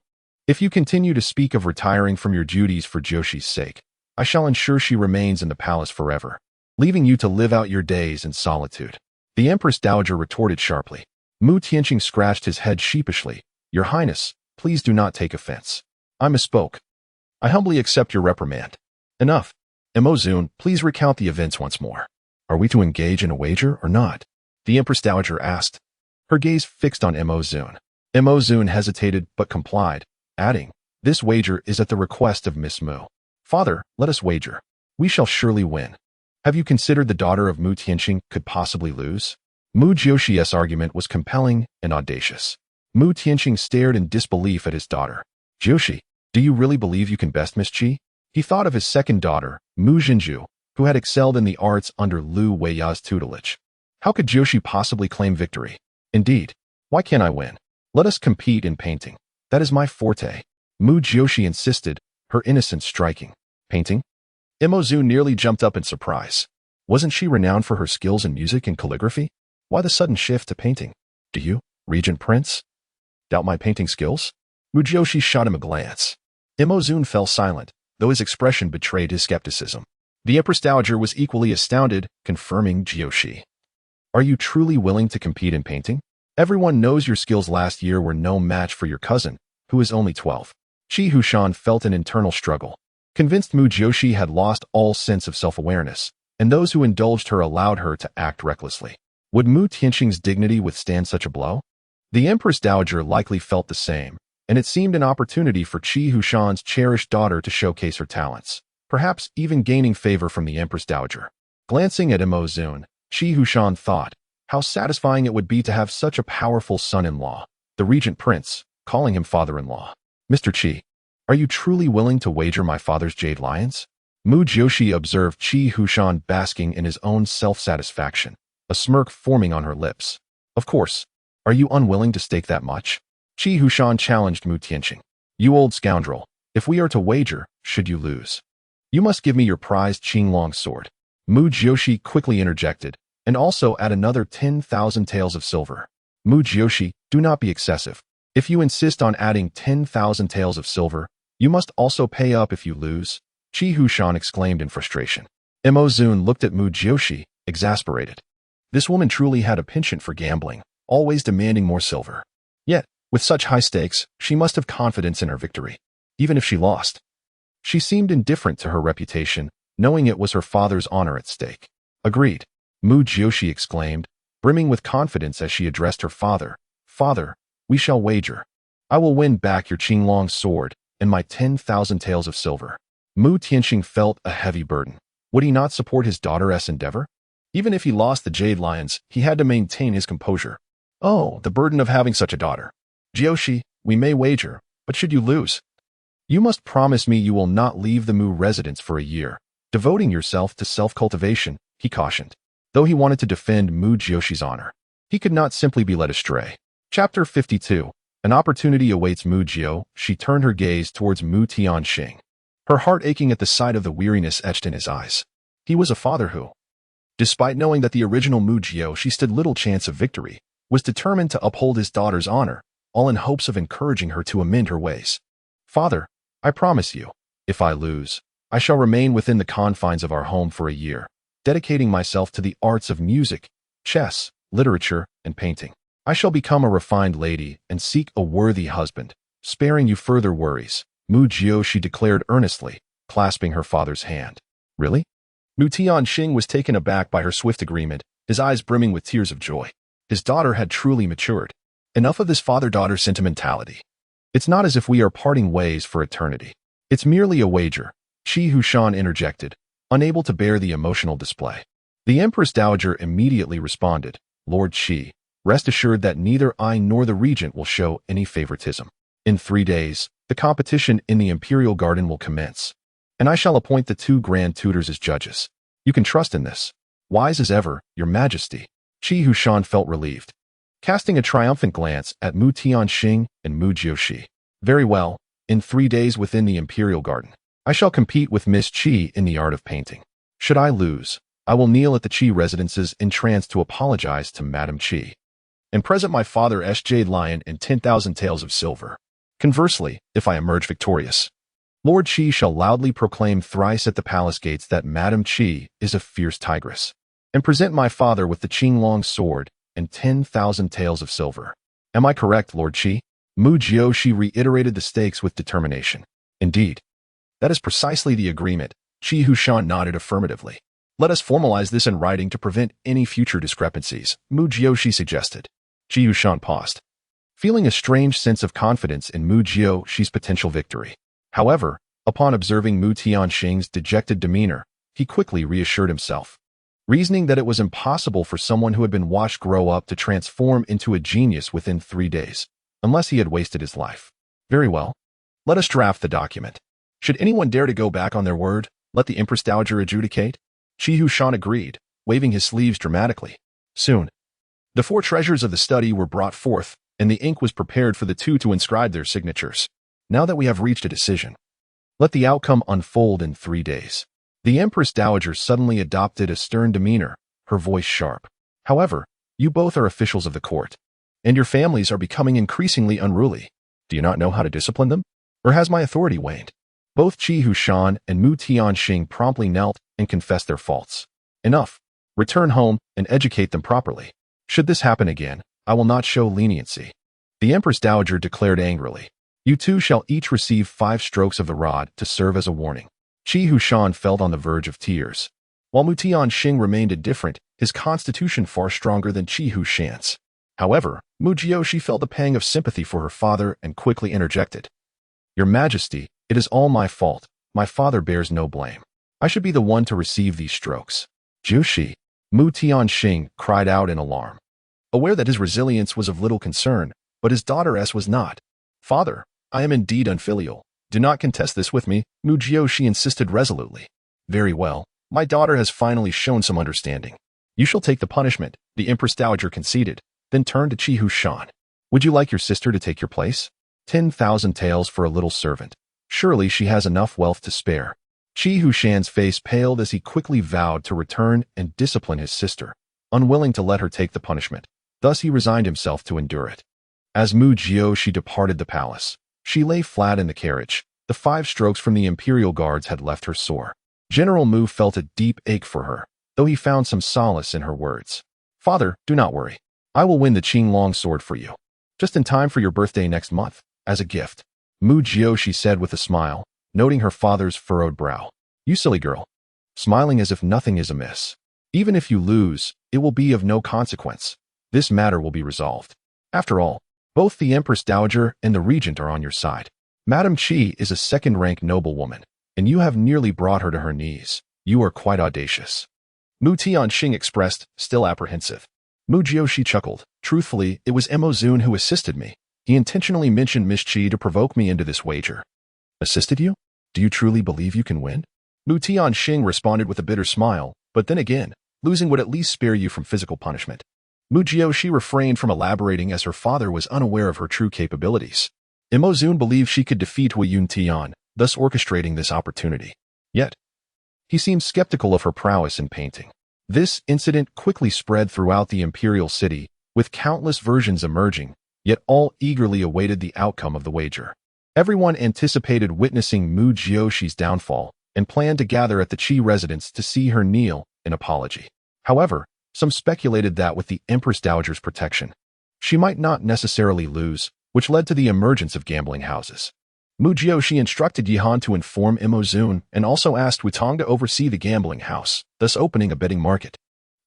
If you continue to speak of retiring from your duties for Jiuxi's sake, I shall ensure she remains in the palace forever, leaving you to live out your days in solitude. The Empress Dowager retorted sharply. Mu Tianqing scratched his head sheepishly. Your Highness, please do not take offense. I misspoke. I humbly accept your reprimand. Enough. Mo Zun, please recount the events once more. Are we to engage in a wager or not? The Empress Dowager asked, her gaze fixed on Mo Zun. Mo Zun hesitated but complied, adding, This wager is at the request of Miss Mu. Father, let us wager. We shall surely win. Have you considered the daughter of Mu Tianqing could possibly lose? Mu Jiuxi's argument was compelling and audacious. Mu Tianqing stared in disbelief at his daughter. Jiuxi, do you really believe you can best Miss Qi? He thought of his second daughter, Mu Jiuxi, who had excelled in the arts under Lu Weiya's tutelage. How could Jiuxi possibly claim victory? Indeed, why can't I win? Let us compete in painting. That is my forte. Mu Jiuxi insisted, her innocence striking. Painting? Mo Zun nearly jumped up in surprise. Wasn't she renowned for her skills in music and calligraphy? Why the sudden shift to painting? Do you, Regent Prince, doubt my painting skills? Mu Jiuxi shot him a glance. Mo Zun fell silent, though his expression betrayed his skepticism. The Empress Dowager was equally astounded, confirming Jiuxi. Are you truly willing to compete in painting? Everyone knows your skills last year were no match for your cousin, who is only 12. Qi Hushan felt an internal struggle. Convinced Mu Jiuxi had lost all sense of self-awareness, and those who indulged her allowed her to act recklessly. Would Mu Tianqing's dignity withstand such a blow? The Empress Dowager likely felt the same, and it seemed an opportunity for Qi Hushan's cherished daughter to showcase her talents, perhaps even gaining favor from the Empress Dowager. Glancing at Mo Zun, Qi Hushan thought, how satisfying it would be to have such a powerful son-in-law, the Regent Prince, calling him father-in-law. Mr. Qi, are you truly willing to wager my father's jade lions? Mu Jiuxi observed Qi Hushan basking in his own self-satisfaction, a smirk forming on her lips. Of course. Are you unwilling to stake that much? Qi Hushan challenged Mu Tianqing. You old scoundrel, if we are to wager, should you lose? You must give me your prized Qinglong sword. Mu Jiuxi quickly interjected, and also add another 10,000 taels of silver. Mu Jiuxi, do not be excessive. If you insist on adding 10,000 taels of silver, you must also pay up if you lose, Qi Hushan exclaimed in frustration. Mo Zun looked at Mu Jiuxi, exasperated. This woman truly had a penchant for gambling, always demanding more silver. Yet, with such high stakes, she must have confidence in her victory, even if she lost. She seemed indifferent to her reputation, knowing it was her father's honor at stake. Agreed, Mu Jiuxi exclaimed, brimming with confidence as she addressed her father. Father, we shall wager. I will win back your Qinglong sword and my 10,000 taels of silver. Mu Tianqing felt a heavy burden. Would he not support his daughter's endeavor? Even if he lost the jade lions, he had to maintain his composure. Oh, the burden of having such a daughter. Jiuxi, we may wager, but should you lose? You must promise me you will not leave the Mu residence for a year, devoting yourself to self-cultivation, he cautioned. Though he wanted to defend Mu Jiuxi's honor, he could not simply be led astray. Chapter 52. An opportunity awaits Mu Jiu. She turned her gaze towards Mu Tianqing, her heart aching at the sight of the weariness etched in his eyes. He was a father who, despite knowing that the original Mu Jiuxi stood little chance of victory, was determined to uphold his daughter's honor, all in hopes of encouraging her to amend her ways. Father, I promise you, if I lose, I shall remain within the confines of our home for a year, dedicating myself to the arts of music, chess, literature, and painting. I shall become a refined lady and seek a worthy husband, sparing you further worries, Mu Jiuxi declared earnestly, clasping her father's hand. Really? Mu Tianqing was taken aback by her swift agreement, his eyes brimming with tears of joy. His daughter had truly matured. Enough of this father-daughter sentimentality. It's not as if we are parting ways for eternity. It's merely a wager, Qi Hushan interjected, unable to bear the emotional display. The Empress Dowager immediately responded, Lord Qi, rest assured that neither I nor the regent will show any favoritism. In 3 days, the competition in the imperial garden will commence, and I shall appoint the 2 grand tutors as judges. You can trust in this. Wise as ever, your majesty. Qi Huishan felt relieved, casting a triumphant glance at Mu Tianxing and Mu Jiuxi. Very well, in 3 days within the imperial garden, I shall compete with Miss Qi in the art of painting. Should I lose, I will kneel at the Qi residences entranced to apologize to Madame Qi, and present my father's jade lion and 10,000 taels of silver. Conversely, if I emerge victorious, Lord Qi shall loudly proclaim thrice at the palace gates that Madame Qi is a fierce tigress, and present my father with the Qinglong sword and 10,000 taels of silver. Am I correct, Lord Qi? Mu Jiuxi reiterated the stakes with determination. Indeed. That is precisely the agreement. Qi Huishan nodded affirmatively. Let us formalize this in writing to prevent any future discrepancies, Mu Jiuxi suggested. Qi Huishan paused, feeling a strange sense of confidence in Mu Jiuxi's potential victory. However, upon observing Mu Tianxing's dejected demeanor, he quickly reassured himself, reasoning that it was impossible for someone who had been watched grow up to transform into a genius within 3 days, unless he had wasted his life. Very well. Let us draft the document. Should anyone dare to go back on their word, let the Empress Dowager adjudicate. Qi Huishan agreed, waving his sleeves dramatically. Soon, the 4 treasures of the study were brought forth, and the ink was prepared for the 2 to inscribe their signatures. Now that we have reached a decision, let the outcome unfold in 3 days. The Empress Dowager suddenly adopted a stern demeanor, her voice sharp. However, you both are officials of the court, and your families are becoming increasingly unruly. Do you not know how to discipline them? Or has my authority waned? Both Qi Huishan and Mu Tianxing promptly knelt and confessed their faults. Enough. Return home and educate them properly. Should this happen again, I will not show leniency. The Empress Dowager declared angrily. You 2 shall each receive 5 strokes of the rod to serve as a warning. Qi Huishan felt on the verge of tears. While Mu Tianxing remained indifferent, his constitution far stronger than Qi Huishan's. However, Mu Jiuxi felt a pang of sympathy for her father and quickly interjected. Your Majesty, it is all my fault. My father bears no blame. I should be the one to receive these strokes. Jiuxi, Mu Tianxing cried out in alarm, aware that his resilience was of little concern, but his daughter's was not. Father, I am indeed unfilial. Do not contest this with me, Mu Jiuxi insisted resolutely. Very well, my daughter has finally shown some understanding. You shall take the punishment, the Empress Dowager conceded, then turned to Qi Huishan. Would you like your sister to take your place? 10,000 taels for a little servant. Surely she has enough wealth to spare. Qi Huishan's face paled as he quickly vowed to return and discipline his sister, unwilling to let her take the punishment. Thus he resigned himself to endure it. As Mu Jiuxi departed the palace, she lay flat in the carriage. The 5 strokes from the imperial guards had left her sore. General Mu felt a deep ache for her, though he found some solace in her words. Father, do not worry. I will win the Qinglong sword for you, just in time for your birthday next month, as a gift. Mu Jiuxi said with a smile, noting her father's furrowed brow. You silly girl. Smiling as if nothing is amiss. Even if you lose, it will be of no consequence. This matter will be resolved. After all, both the Empress Dowager and the regent are on your side. Madame Qi is a second-rank noblewoman, and you have nearly brought her to her knees. You are quite audacious. Mu Tianxing expressed, still apprehensive. Mu Jiuxi chuckled. Truthfully, it was Emozun who assisted me. He intentionally mentioned Miss Qi to provoke me into this wager. Assisted you? Do you truly believe you can win? Mu Tianxing responded with a bitter smile, but then again, losing would at least spare you from physical punishment. Mu Jiuxi refrained from elaborating as her father was unaware of her true capabilities. Emozun believed she could defeat Hui Yuntian, thus orchestrating this opportunity. Yet, he seemed skeptical of her prowess in painting. This incident quickly spread throughout the imperial city, with countless versions emerging, yet all eagerly awaited the outcome of the wager. Everyone anticipated witnessing Mu Jiuxi's downfall and planned to gather at the Qi residence to see her kneel in apology. However, some speculated that with the Empress Dowager's protection, she might not necessarily lose, which led to the emergence of gambling houses. Mu Jiuxi instructed Yihan to inform Emozun and also asked Wutong to oversee the gambling house, thus opening a betting market.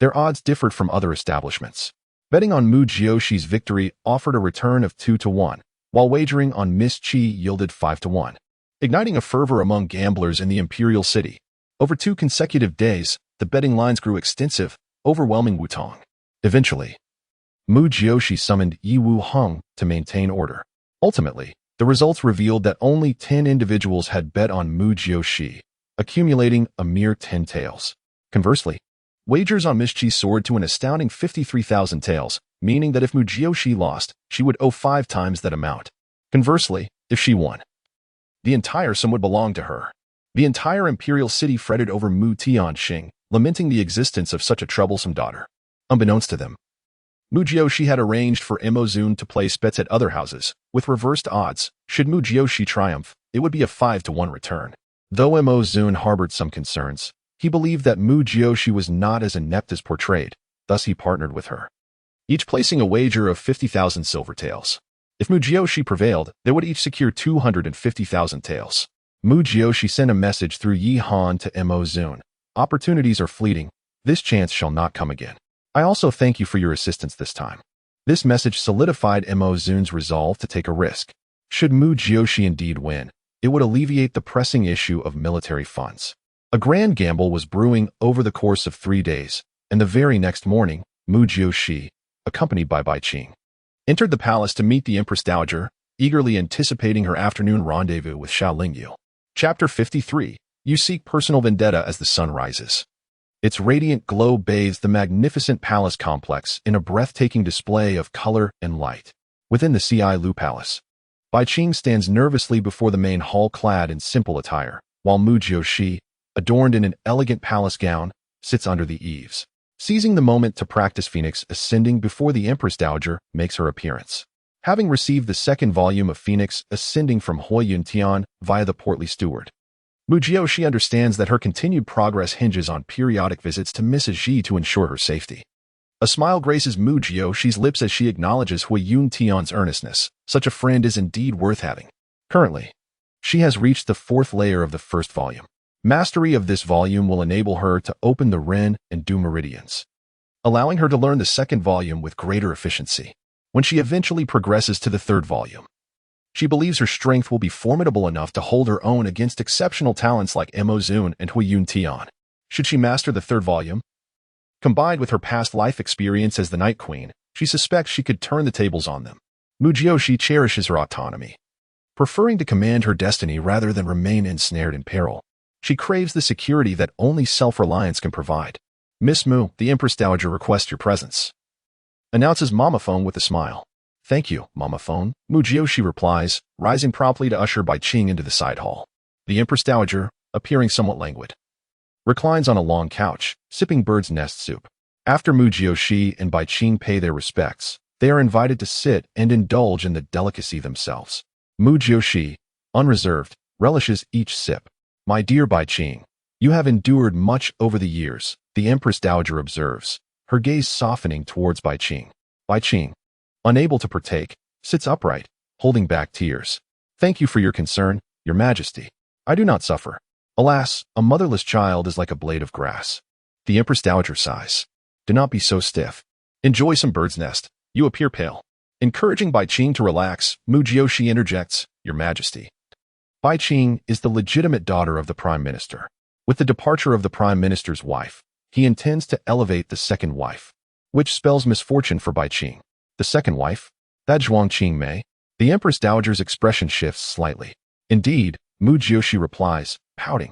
Their odds differed from other establishments. Betting on Mu Jiuxi's victory offered a return of 2-1, while wagering on Miss Qi yielded 5-1, igniting a fervor among gamblers in the imperial city. Over 2 consecutive days, the betting lines grew extensive, overwhelming Wutong. Eventually, Mu Jiuxi summoned Yi Wu Heng to maintain order. Ultimately, the results revealed that only 10 individuals had bet on Mu Jiuxi, accumulating a mere 10 taels. Conversely, wagers on Miss Qi soared to an astounding 53,000 taels, meaning that if Mu Jiuxi lost, she would owe 5 times that amount. Conversely, if she won, the entire sum would belong to her. The entire imperial city fretted over Mu Tianxing, lamenting the existence of such a troublesome daughter. Unbeknownst to them, Mu Jiuxi had arranged for Mo Zun to place bets at other houses, with reversed odds. Should Mu Jiuxi triumph, it would be a 5-to-1 return. Though Mo Zun harbored some concerns, he believed that Mu Jiuxi was not as inept as portrayed, thus he partnered with her, each placing a wager of 50,000 silver taels. If Mu Jiuxi prevailed, they would each secure 250,000 taels. Mu Jiuxi sent a message through Yi Han to Mo Zun. Opportunities are fleeting. This chance shall not come again. I also thank you for your assistance this time. This message solidified Mo Zun's resolve to take a risk. Should Mu Jiuxi indeed win, it would alleviate the pressing issue of military funds. A grand gamble was brewing over the course of 3 days, and the very next morning, Mu Jiuxi, accompanied by Bai Qing, entered the palace to meet the Empress Dowager, eagerly anticipating her afternoon rendezvous with Xiao Lingyu. Chapter 53. You seek personal vendetta as the sun rises. Its radiant glow bathes the magnificent palace complex in a breathtaking display of color and light. Within the Ci Lu Palace, Bai Qing stands nervously before the main hall clad in simple attire, while Mu Jiuxi, adorned in an elegant palace gown, sits under the eaves, seizing the moment to practice Phoenix Ascending before the Empress Dowager makes her appearance. Having received the second volume of Phoenix Ascending from Hui Yuntian via the portly steward, Mu Jiuxi understands that her continued progress hinges on periodic visits to Mrs. Xi to ensure her safety. A smile graces Mu Jiuxi's lips as she acknowledges Hui Yuntian's earnestness. Such a friend is indeed worth having. Currently, she has reached the 4th layer of the first volume. Mastery of this volume will enable her to open the Ren and Du meridians, allowing her to learn the second volume with greater efficiency. When she eventually progresses to the 3rd volume, she believes her strength will be formidable enough to hold her own against exceptional talents like Mo Zun and Hui Yuntian. Should she master the 3rd volume, combined with her past life experience as the Night Queen, she suspects she could turn the tables on them. Mu Jiuxi cherishes her autonomy, preferring to command her destiny rather than remain ensnared in peril. She craves the security that only self-reliance can provide. Miss Mu, the Empress Dowager requests your presence, announces Mama Phone with a smile. Thank you, Mama Phone, Mu Jiuxi replies, rising promptly to usher Bai Qing into the side hall. The Empress Dowager, appearing somewhat languid, reclines on a long couch, sipping bird's nest soup. After Mu Jiuxi and Bai Qing pay their respects, they are invited to sit and indulge in the delicacy themselves. Mu Jiuxi, unreserved, relishes each sip. My dear Bai Qing, you have endured much over the years, the Empress Dowager observes, her gaze softening towards Bai Qing. Bai Qing, unable to partake, sits upright, holding back tears. Thank you for your concern, Your Majesty. I do not suffer. Alas, a motherless child is like a blade of grass. The Empress Dowager sighs. Do not be so stiff. Enjoy some bird's nest. You appear pale. Encouraging Bai Qing to relax, Mu Jiuxi interjects, Your Majesty. Bai Qing is the legitimate daughter of the Prime Minister. With the departure of the Prime Minister's wife, he intends to elevate the second wife, which spells misfortune for Bai Qing. The second wife? That Zhuang Qingmei? The Empress Dowager's expression shifts slightly. Indeed, Mu Jiuxi replies, pouting.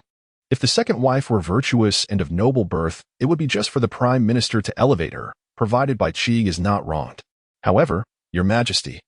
If the second wife were virtuous and of noble birth, it would be just for the Prime Minister to elevate her, provided Bai Qing is not wronged. However, Your Majesty,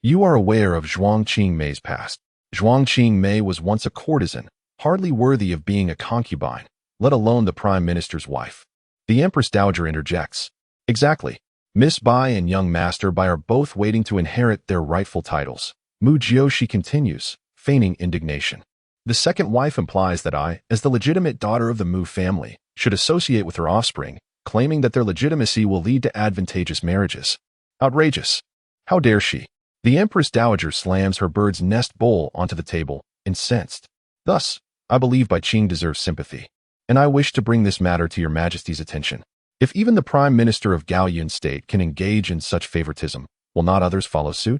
you are aware of Zhuang Qingmei's past. Zhuang Qingmei was once a courtesan, hardly worthy of being a concubine, let alone the Prime Minister's wife. The Empress Dowager interjects. Exactly. Miss Bai and young Master Bai are both waiting to inherit their rightful titles. Mu Jiuxi continues, feigning indignation. The second wife implies that I, as the legitimate daughter of the Mu family, should associate with her offspring, claiming that their legitimacy will lead to advantageous marriages. Outrageous. How dare she? The Empress Dowager slams her bird's nest bowl onto the table, incensed. Thus, I believe Bai Qing deserves sympathy, and I wish to bring this matter to Your Majesty's attention. If even the Prime Minister of Gaoyun State can engage in such favoritism, will not others follow suit?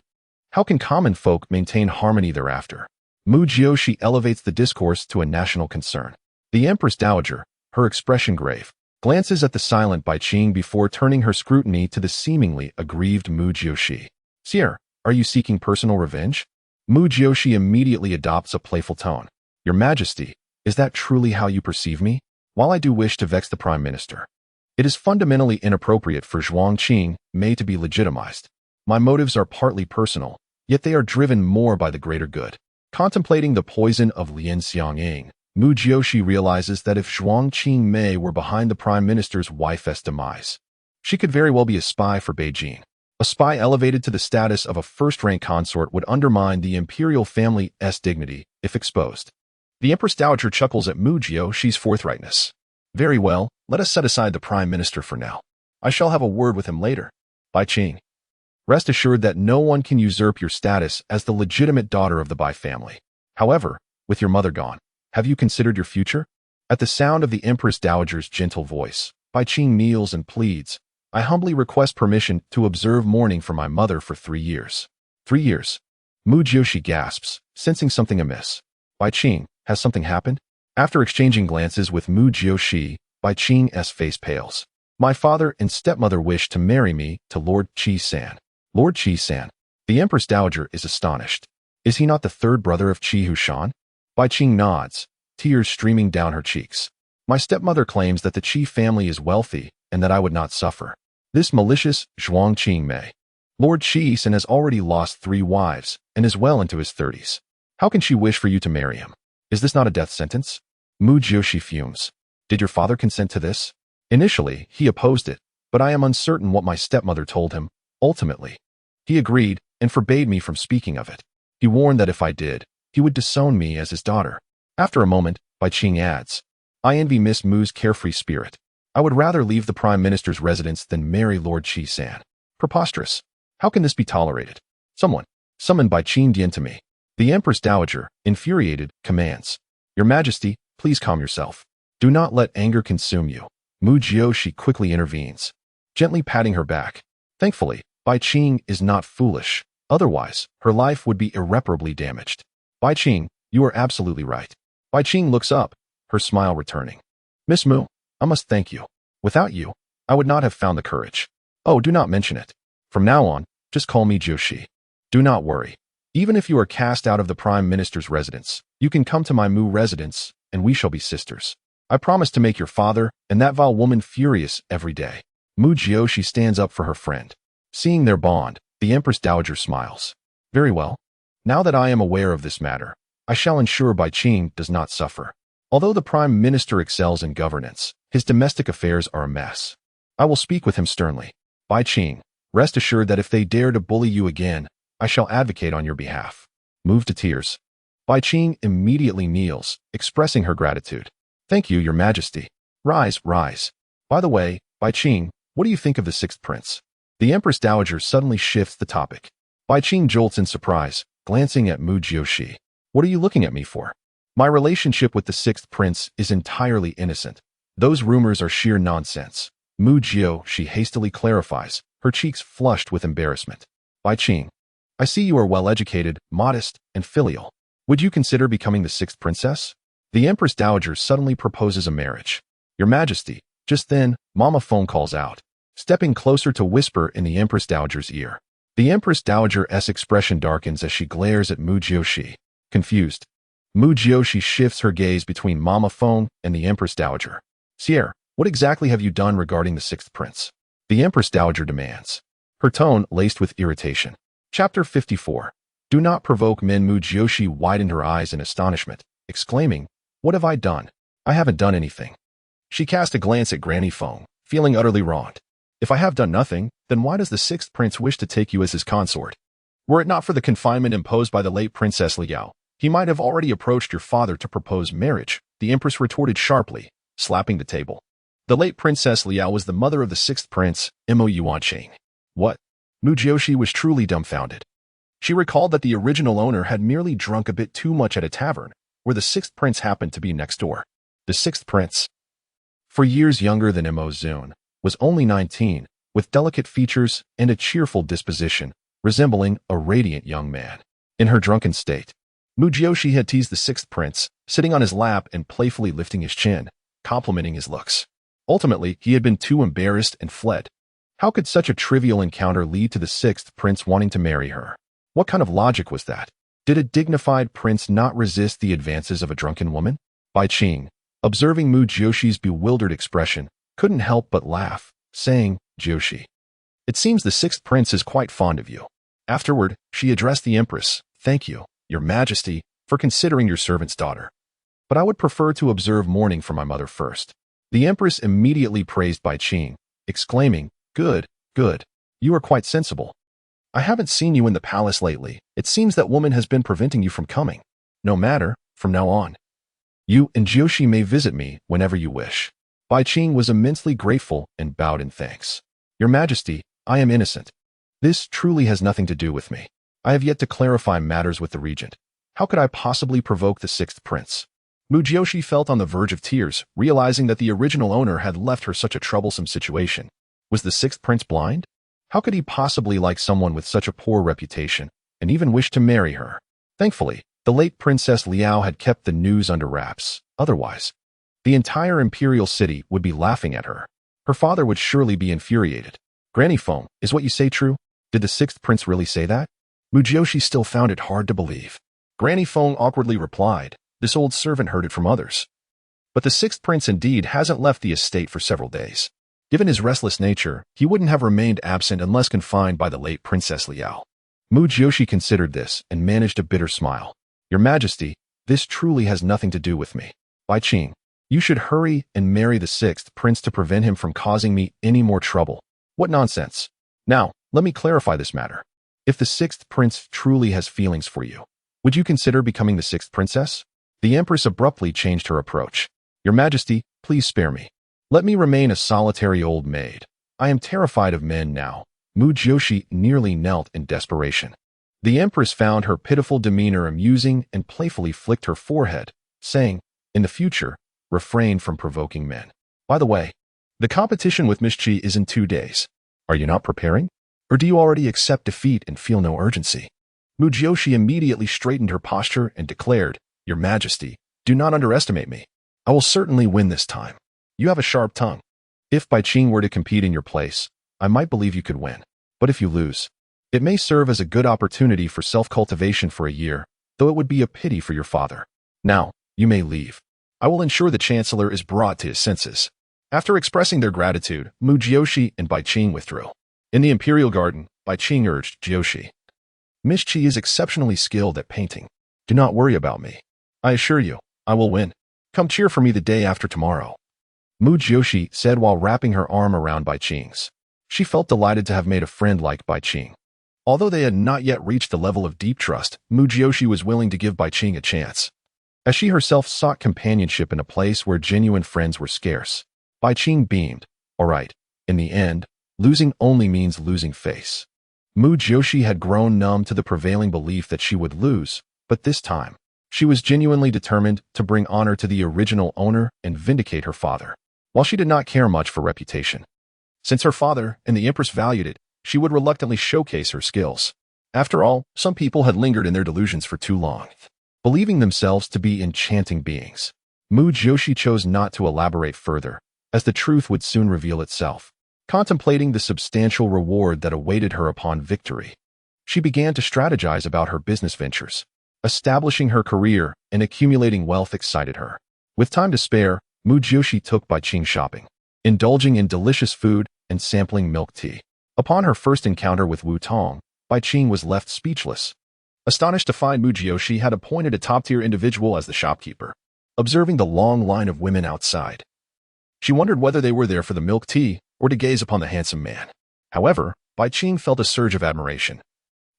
How can common folk maintain harmony thereafter? Mu Jiuxi elevates the discourse to a national concern. The Empress Dowager, her expression grave, glances at the silent Bai Qing before turning her scrutiny to the seemingly aggrieved Mu Jiuxi. Sire, are you seeking personal revenge? Mu Jiuxi immediately adopts a playful tone. Your Majesty, is that truly how you perceive me? While I do wish to vex the Prime Minister, it is fundamentally inappropriate for Zhuang Qing Mei to be legitimized. My motives are partly personal, yet they are driven more by the greater good. Contemplating the poison of Lian Xiangying, Mu Jiuxi realizes that if Zhuang Qing Mei were behind the Prime Minister's wife's demise, she could very well be a spy for Beijing. A spy elevated to the status of a first-rank consort would undermine the imperial family's dignity if exposed. The Empress Dowager chuckles at Mu Jiuxi's forthrightness. Very well, let us set aside the Prime Minister for now. I shall have a word with him later. Bai Qing, rest assured that no one can usurp your status as the legitimate daughter of the Bai family. However, with your mother gone, have you considered your future? At the sound of the Empress Dowager's gentle voice, Bai Qing kneels and pleads, I humbly request permission to observe mourning for my mother for 3 years. 3 years. Mu Jiuxi gasps, sensing something amiss. Bai Qing, has something happened? After exchanging glances with Mu Jiuxi, Bai Qing's face pales. My father and stepmother wish to marry me to Lord Qi-san. Lord Qi-san. The Empress Dowager is astonished. Is he not the third brother of Qi Hushan? Bai Qing nods, tears streaming down her cheeks. My stepmother claims that the Qi family is wealthy and that I would not suffer. This malicious Zhuang Qing Mei. Lord Qi-san has already lost 3 wives and is well into his 30s. How can she wish for you to marry him? Is this not a death sentence? Mu Jiuxi fumes. Did your father consent to this? Initially, he opposed it, but I am uncertain what my stepmother told him. Ultimately, he agreed and forbade me from speaking of it. He warned that if I did, he would disown me as his daughter. After a moment, Bai Qing adds, I envy Miss Mu's carefree spirit. I would rather leave the Prime Minister's residence than marry Lord Qi-san. Preposterous. How can this be tolerated? Someone, summon Bai Qing Dian to me. The Empress Dowager, infuriated, commands, Your Majesty, please calm yourself. Do not let anger consume you. Mu Jiuxi quickly intervenes, gently patting her back. Thankfully, Bai Qing is not foolish. Otherwise, her life would be irreparably damaged. Bai Qing, you are absolutely right. Bai Qing looks up, her smile returning. Miss Mu, I must thank you. Without you, I would not have found the courage. Oh, do not mention it. From now on, just call me Jiuxi. Do not worry. Even if you are cast out of the Prime Minister's residence, you can come to my Mu residence, and we shall be sisters. I promise to make your father and that vile woman furious every day. Mu Jiuxi stands up for her friend. Seeing their bond, the Empress Dowager smiles. Very well. Now that I am aware of this matter, I shall ensure Bai Qing does not suffer. Although the Prime Minister excels in governance, his domestic affairs are a mess. I will speak with him sternly. Bai Qing, rest assured that if they dare to bully you again, I shall advocate on your behalf. Moved to tears, Bai Qing immediately kneels, expressing her gratitude. Thank you, Your Majesty. Rise, rise. By the way, Bai Qing, what do you think of the 6th prince? The Empress Dowager suddenly shifts the topic. Bai Qing jolts in surprise, glancing at Mu Jiuxi. What are you looking at me for? My relationship with the 6th prince is entirely innocent. Those rumors are sheer nonsense. Mu Jiuxi hastily clarifies, her cheeks flushed with embarrassment. Bai Qing, I see you are well-educated, modest, and filial. Would you consider becoming the 6th princess? The Empress Dowager suddenly proposes a marriage. Your Majesty. Just then, Mama phone calls out, stepping closer to whisper in the Empress Dowager's ear. The Empress Dowager's expression darkens as she glares at Mu Jiuxi. Confused, Mu Jiuxi shifts her gaze between Mama phone and the Empress Dowager. Sire, what exactly have you done regarding the 6th prince? The Empress Dowager demands, her tone laced with irritation. Chapter 54. Do not provoke men. Mu Jiuxi widened her eyes in astonishment, exclaiming, What have I done? I haven't done anything. She cast a glance at Granny Feng, feeling utterly wronged. If I have done nothing, then why does the 6th prince wish to take you as his consort? Were it not for the confinement imposed by the late Princess Liao, he might have already approached your father to propose marriage, the Empress retorted sharply, slapping the table. The late Princess Liao was the mother of the 6th prince, Mo Yuanqing. What? Mu Jiuxi was truly dumbfounded. She recalled that the original owner had merely drunk a bit too much at a tavern, where the 6th prince happened to be next door. The 6th prince, for years younger than Mo Zun, was only 19, with delicate features and a cheerful disposition, resembling a radiant young man. In her drunken state, Mu Jiuxi had teased the sixth prince, sitting on his lap and playfully lifting his chin, complimenting his looks. Ultimately, he had been too embarrassed and fled. How could such a trivial encounter lead to the sixth prince wanting to marry her? What kind of logic was that? Did a dignified prince not resist the advances of a drunken woman? Bai Qing, observing Mu Jiuxi's bewildered expression, couldn't help but laugh, saying, "Jiuxi, it seems the sixth prince is quite fond of you." Afterward, she addressed the empress, "Thank you, your majesty, for considering your servant's daughter. But I would prefer to observe mourning for my mother first." The empress immediately praised Bai Qing, exclaiming, "Good, good. You are quite sensible. I haven't seen you in the palace lately. It seems that woman has been preventing you from coming. No matter, from now on, you and Jiuxi may visit me whenever you wish." Bai Qing was immensely grateful and bowed in thanks. "Your Majesty, I am innocent. This truly has nothing to do with me. I have yet to clarify matters with the regent. How could I possibly provoke the sixth prince?" Mu Jiuxi felt on the verge of tears, realizing that the original owner had left her such a troublesome situation. Was the sixth prince blind? How could he possibly like someone with such a poor reputation, and even wish to marry her? Thankfully, the late Princess Liao had kept the news under wraps. Otherwise, the entire imperial city would be laughing at her. Her father would surely be infuriated. "Granny Feng, is what you say true? Did the sixth prince really say that?" Mu Jiuxi still found it hard to believe. Granny Feng awkwardly replied, "This old servant heard it from others. But the sixth prince indeed hasn't left the estate for several days. Given his restless nature, he wouldn't have remained absent unless confined by the late Princess Liao." Mu Jiuxi considered this and managed a bitter smile. "Your Majesty, this truly has nothing to do with me. Bai Qing, you should hurry and marry the sixth prince to prevent him from causing me any more trouble." "What nonsense. Now, let me clarify this matter. If the sixth prince truly has feelings for you, would you consider becoming the sixth princess?" The empress abruptly changed her approach. "Your Majesty, please spare me. Let me remain a solitary old maid. I am terrified of men now." Mu Jiuxi nearly knelt in desperation. The empress found her pitiful demeanor amusing and playfully flicked her forehead, saying, "In the future, refrain from provoking men. By the way, the competition with Miss Qi is in 2 days. Are you not preparing? Or do you already accept defeat and feel no urgency?" Mu Jiuxi immediately straightened her posture and declared, "Your Majesty, do not underestimate me. I will certainly win this time. You have a sharp tongue. If Bai Qing were to compete in your place, I might believe you could win. But if you lose, it may serve as a good opportunity for self-cultivation for a year, though it would be a pity for your father. Now, you may leave. I will ensure the Chancellor is brought to his senses." After expressing their gratitude, Mu Jiuxi and Bai Qing withdrew. In the Imperial Garden, Bai Qing urged Jiuxi, "Miss Qi is exceptionally skilled at painting. Do not worry about me. I assure you, I will win. Come cheer for me the day after tomorrow." Mu Jiuxi said while wrapping her arm around Bai Qing's. She felt delighted to have made a friend like Bai Qing. Although they had not yet reached the level of deep trust, Mu Jiuxi was willing to give Bai Qing a chance, as she herself sought companionship in a place where genuine friends were scarce. Bai Qing beamed. "All right, in the end, losing only means losing face." Mu Jiuxi had grown numb to the prevailing belief that she would lose, but this time, she was genuinely determined to bring honor to the original owner and vindicate her father. While she did not care much for reputation, since her father and the empress valued it, she would reluctantly showcase her skills. After all, some people had lingered in their delusions for too long, believing themselves to be enchanting beings. Mu Jiuxi chose not to elaborate further, as the truth would soon reveal itself. Contemplating the substantial reward that awaited her upon victory, she began to strategize about her business ventures. Establishing her career and accumulating wealth excited her. With time to spare, Mu Jiuxi took Bai Qing shopping, indulging in delicious food and sampling milk tea. Upon her first encounter with Wu Tong, Bai Qing was left speechless. Astonished to find Mu Jiuxi had appointed a top-tier individual as the shopkeeper. Observing the long line of women outside, she wondered whether they were there for the milk tea or to gaze upon the handsome man. However, Bai Qing felt a surge of admiration.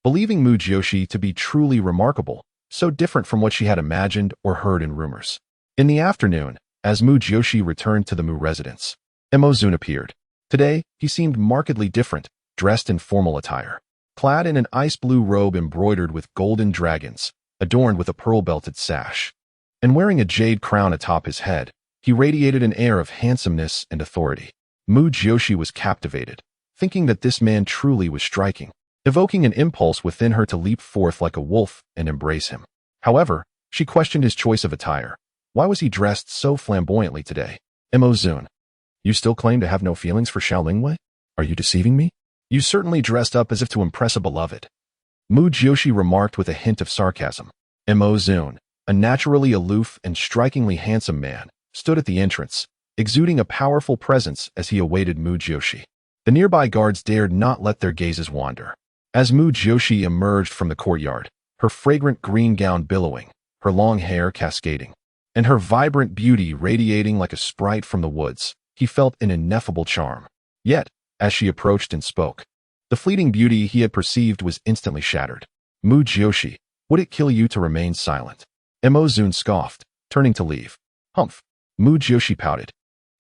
Believing Mu Jiuxi to be truly remarkable, so different from what she had imagined or heard in rumors. In the afternoon, as Mu Jiuxi returned to the Mu residence, Mo Zun appeared. Today, he seemed markedly different, dressed in formal attire. Clad in an ice blue robe embroidered with golden dragons, adorned with a pearl-belted sash, and wearing a jade crown atop his head, he radiated an air of handsomeness and authority. Mu Jiuxi was captivated, thinking that this man truly was striking, evoking an impulse within her to leap forth like a wolf and embrace him. However, she questioned his choice of attire. Why was he dressed so flamboyantly today? Mo Zun, you still claim to have no feelings for Xiaolingwei? Are you deceiving me? You certainly dressed up as if to impress a beloved. Mu Jiuxi remarked with a hint of sarcasm. Mo Zun, a naturally aloof and strikingly handsome man, stood at the entrance, exuding a powerful presence as he awaited Mu Jiuxi. The nearby guards dared not let their gazes wander. As Mu Jiuxi emerged from the courtyard, her fragrant green gown billowing, her long hair cascading, and her vibrant beauty radiating like a sprite from the woods, he felt an ineffable charm. Yet, as she approached and spoke, the fleeting beauty he had perceived was instantly shattered. Mu Jiuxi, would it kill you to remain silent? Mo Zun scoffed, turning to leave. Humph. Mu Jiuxi pouted,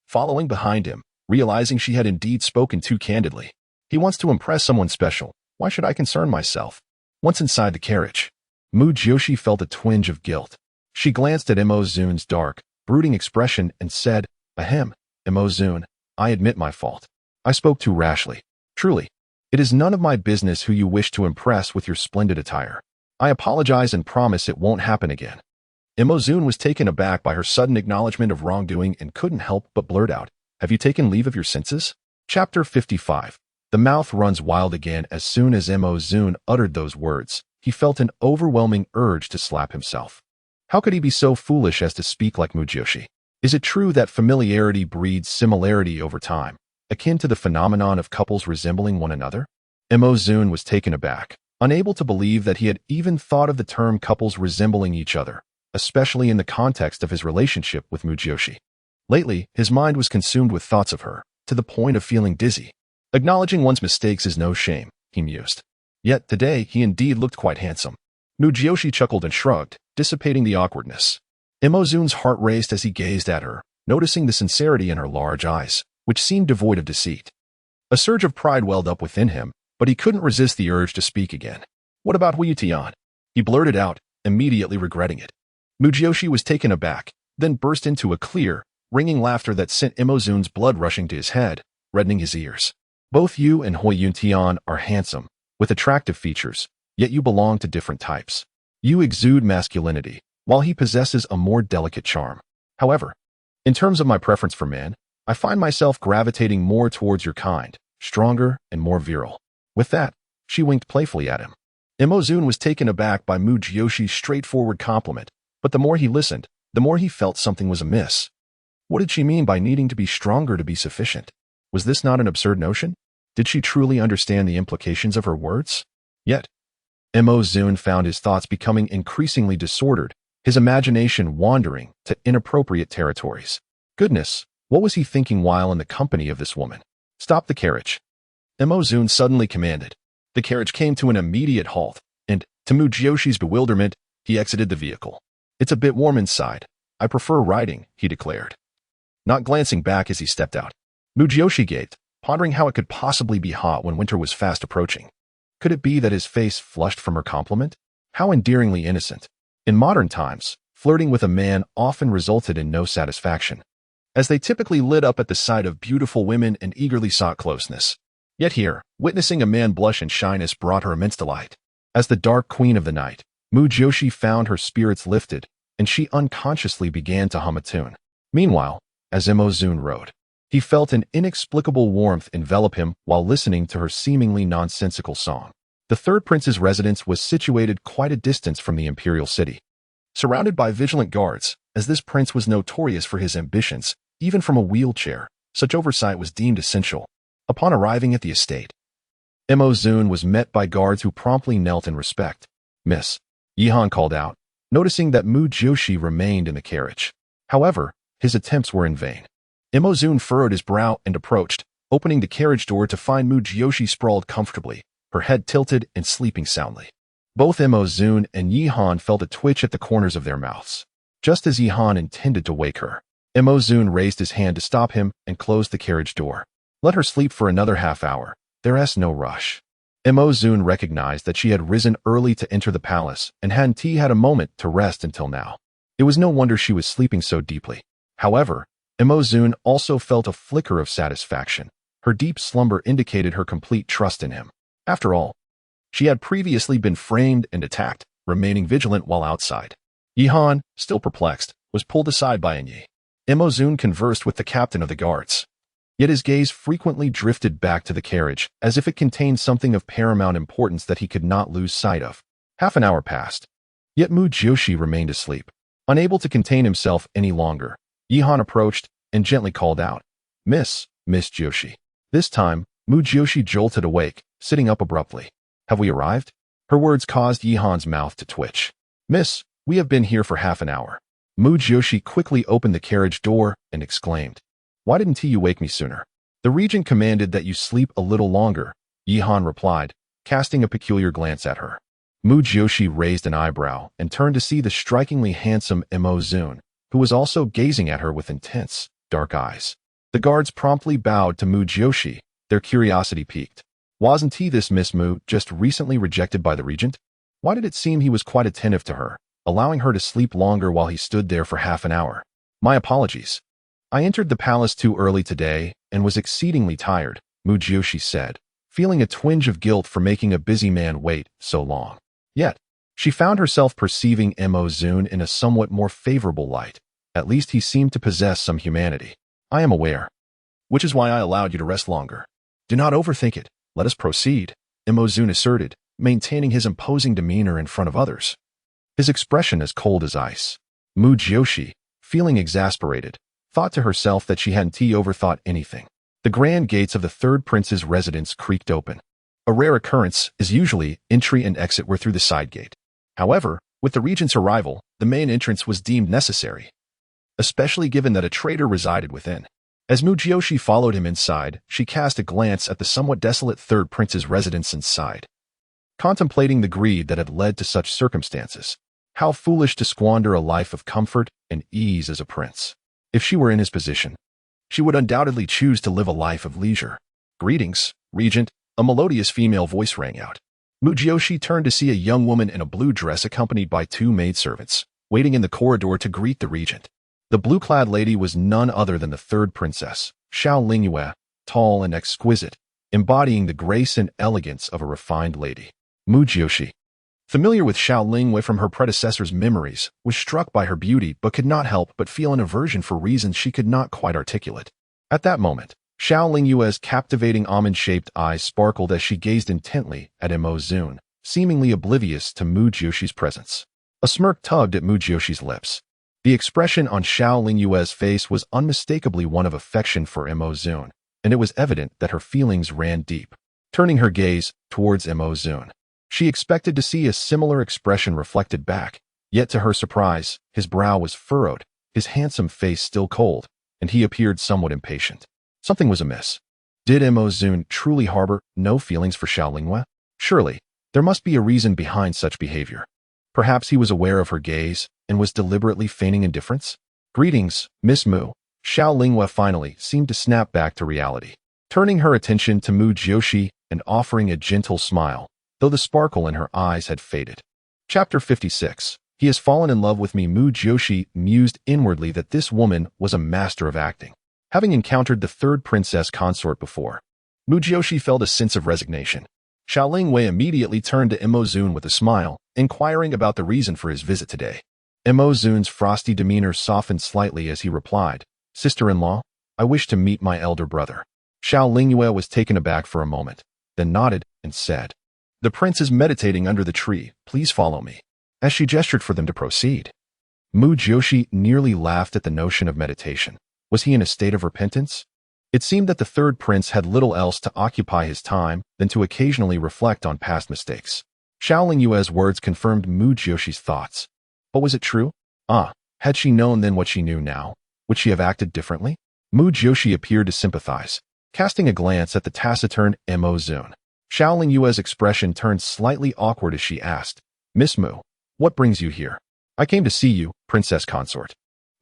following behind him, realizing she had indeed spoken too candidly. He wants to impress someone special. Why should I concern myself? Once inside the carriage, Mu Jiuxi felt a twinge of guilt. She glanced at Mo Zun's dark, brooding expression and said, Ahem, Mo Zun, I admit my fault. I spoke too rashly. Truly, it is none of my business who you wish to impress with your splendid attire. I apologize and promise it won't happen again. Mo Zun was taken aback by her sudden acknowledgement of wrongdoing and couldn't help but blurt out, Have you taken leave of your senses? Chapter 55. The mouth runs wild again. As soon as Mo Zun uttered those words, he felt an overwhelming urge to slap himself. How could he be so foolish as to speak like Mu Jiuxi? Is it true that familiarity breeds similarity over time, akin to the phenomenon of couples resembling one another? Mo Zun was taken aback, unable to believe that he had even thought of the term couples resembling each other, especially in the context of his relationship with Mu Jiuxi. Lately, his mind was consumed with thoughts of her, to the point of feeling dizzy. Acknowledging one's mistakes is no shame, he mused. Yet today he indeed looked quite handsome. Mu Jiuxi chuckled and shrugged, dissipating the awkwardness. Mo Zun's heart raced as he gazed at her, noticing the sincerity in her large eyes, which seemed devoid of deceit. A surge of pride welled up within him, but he couldn't resist the urge to speak again. What about Hui Tian? He blurted out, immediately regretting it. Mu Jiuxi was taken aback, then burst into a clear, ringing laughter that sent Mo Zun's blood rushing to his head, reddening his ears. Both you and Hui Tian are handsome, with attractive features, yet you belong to different types. You exude masculinity, while he possesses a more delicate charm. However, in terms of my preference for men, I find myself gravitating more towards your kind, stronger and more virile. With that, she winked playfully at him. Mo Zun was taken aback by Mu Jiuxi's straightforward compliment, but the more he listened, the more he felt something was amiss. What did she mean by needing to be stronger to be sufficient? Was this not an absurd notion? Did she truly understand the implications of her words? Yet, Mo Zun found his thoughts becoming increasingly disordered, his imagination wandering to inappropriate territories. Goodness, what was he thinking while in the company of this woman? Stop the carriage. Mo Zun suddenly commanded. The carriage came to an immediate halt, and, to Mu Jiuxi's bewilderment, he exited the vehicle. It's a bit warm inside. I prefer riding, he declared, not glancing back as he stepped out. Mu Jiuxi gaped, pondering how it could possibly be hot when winter was fast approaching. Could it be that his face flushed from her compliment? How endearingly innocent. In modern times, flirting with a man often resulted in no satisfaction, as they typically lit up at the sight of beautiful women and eagerly sought closeness. Yet here, witnessing a man blush in shyness brought her immense delight. As the dark queen of the night, Mu Jiuxi found her spirits lifted, and she unconsciously began to hum a tune. Meanwhile, as Mo Zun rode, he felt an inexplicable warmth envelop him while listening to her seemingly nonsensical song. The third prince's residence was situated quite a distance from the imperial city. Surrounded by vigilant guards, as this prince was notorious for his ambitions, even from a wheelchair, such oversight was deemed essential. Upon arriving at the estate, Mo Zun was met by guards who promptly knelt in respect. Miss, Yihan called out, noticing that Mu Jiuxi remained in the carriage. However, his attempts were in vain. Mo Zun furrowed his brow and approached, opening the carriage door to find Mu Jiuxi sprawled comfortably, her head tilted and sleeping soundly. Both Mo Zun and Yihan felt a twitch at the corners of their mouths. Just as Yihan intended to wake her, Mo Zun raised his hand to stop him and closed the carriage door. Let her sleep for another half hour. There's no rush. Mo Zun recognized that she had risen early to enter the palace and hadn't had a moment to rest until now. It was no wonder she was sleeping so deeply. However, Mo Zun also felt a flicker of satisfaction. Her deep slumber indicated her complete trust in him. After all, she had previously been framed and attacked, remaining vigilant while outside. Yihan, still perplexed, was pulled aside by Enyi. Imozun conversed with the captain of the guards. Yet his gaze frequently drifted back to the carriage, as if it contained something of paramount importance that he could not lose sight of. Half an hour passed. Yet Mu Jiuxi remained asleep. Unable to contain himself any longer, Yihan approached and gently called out, Miss Jiuxi. This time, Mu Jiuxi jolted awake, sitting up abruptly. Have we arrived? Her words caused Yihan's mouth to twitch. Miss, we have been here for half an hour. Mu Jiuxi quickly opened the carriage door and exclaimed, Why didn't you wake me sooner? The regent commanded that you sleep a little longer, Yihan replied, casting a peculiar glance at her. Mu Jiuxi raised an eyebrow and turned to see the strikingly handsome Imozun, who was also gazing at her with intense, dark eyes. The guards promptly bowed to Mu Jiuxi, their curiosity piqued. Wasn't he, this Miss Mu, just recently rejected by the regent? Why did it seem he was quite attentive to her, allowing her to sleep longer while he stood there for half an hour? My apologies. I entered the palace too early today and was exceedingly tired, Mu Jiuxi said, feeling a twinge of guilt for making a busy man wait so long. Yet, she found herself perceiving Imozun in a somewhat more favorable light. At least he seemed to possess some humanity. I am aware. Which is why I allowed you to rest longer. Do not overthink it. Let us proceed, Imozun asserted, maintaining his imposing demeanor in front of others. His expression as cold as ice. Mu Jiuxi, feeling exasperated, thought to herself that she hadn't overthought anything. The grand gates of the third prince's residence creaked open. A rare occurrence is usually entry and exit were through the side gate. However, with the regent's arrival, the main entrance was deemed necessary, especially given that a traitor resided within. As Mu Jiuxi followed him inside, she cast a glance at the somewhat desolate third prince's residence and sighed, contemplating the greed that had led to such circumstances. How foolish to squander a life of comfort and ease as a prince. If she were in his position, she would undoubtedly choose to live a life of leisure. Greetings, Regent, a melodious female voice rang out. Mu Jiuxi turned to see a young woman in a blue dress accompanied by two maidservants, waiting in the corridor to greet the regent. The blue-clad lady was none other than the third princess, Xiao Lingyue, tall and exquisite, embodying the grace and elegance of a refined lady. Mu Jiuxi, familiar with Xiao Lingyue from her predecessor's memories, was struck by her beauty but could not help but feel an aversion for reasons she could not quite articulate. At that moment, Xiao Lingyue's captivating almond-shaped eyes sparkled as she gazed intently at Imozun, seemingly oblivious to Mu Jiuxi's presence. A smirk tugged at Mu Jiuxi's lips. The expression on Xiao Lingyue's face was unmistakably one of affection for Imozun, and it was evident that her feelings ran deep. Turning her gaze towards Imozun, she expected to see a similar expression reflected back, yet to her surprise, his brow was furrowed, his handsome face still cold, and he appeared somewhat impatient. Something was amiss. Did Imozun truly harbor no feelings for Xiao Lingyue? Surely, there must be a reason behind such behavior. Perhaps he was aware of her gaze and was deliberately feigning indifference? Greetings, Miss Mu. Xiao Lingyue finally seemed to snap back to reality, turning her attention to Mu Jiuxi and offering a gentle smile, though the sparkle in her eyes had faded. Chapter 56. He has fallen in love with me. Mu Jiuxi mused inwardly that this woman was a master of acting. Having encountered the third princess consort before, Mu Jiuxi felt a sense of resignation. Xiao Lingyue immediately turned to Imozun with a smile, inquiring about the reason for his visit today. Imozun's frosty demeanor softened slightly as he replied, Sister-in-law, I wish to meet my elder brother. Xiao Lingyue was taken aback for a moment, then nodded and said, The prince is meditating under the tree, please follow me. As she gestured for them to proceed, Mu Jiuxi nearly laughed at the notion of meditation. Was he in a state of repentance? It seemed that the third prince had little else to occupy his time than to occasionally reflect on past mistakes. Xiao Lingyue's words confirmed Mu Jiuxi's thoughts. But was it true? Had she known then what she knew now, would she have acted differently? Mu Jiuxi appeared to sympathize, casting a glance at the taciturn Imozun. Xiao Lingyue's expression turned slightly awkward as she asked, Miss Mu, what brings you here? I came to see you, princess consort.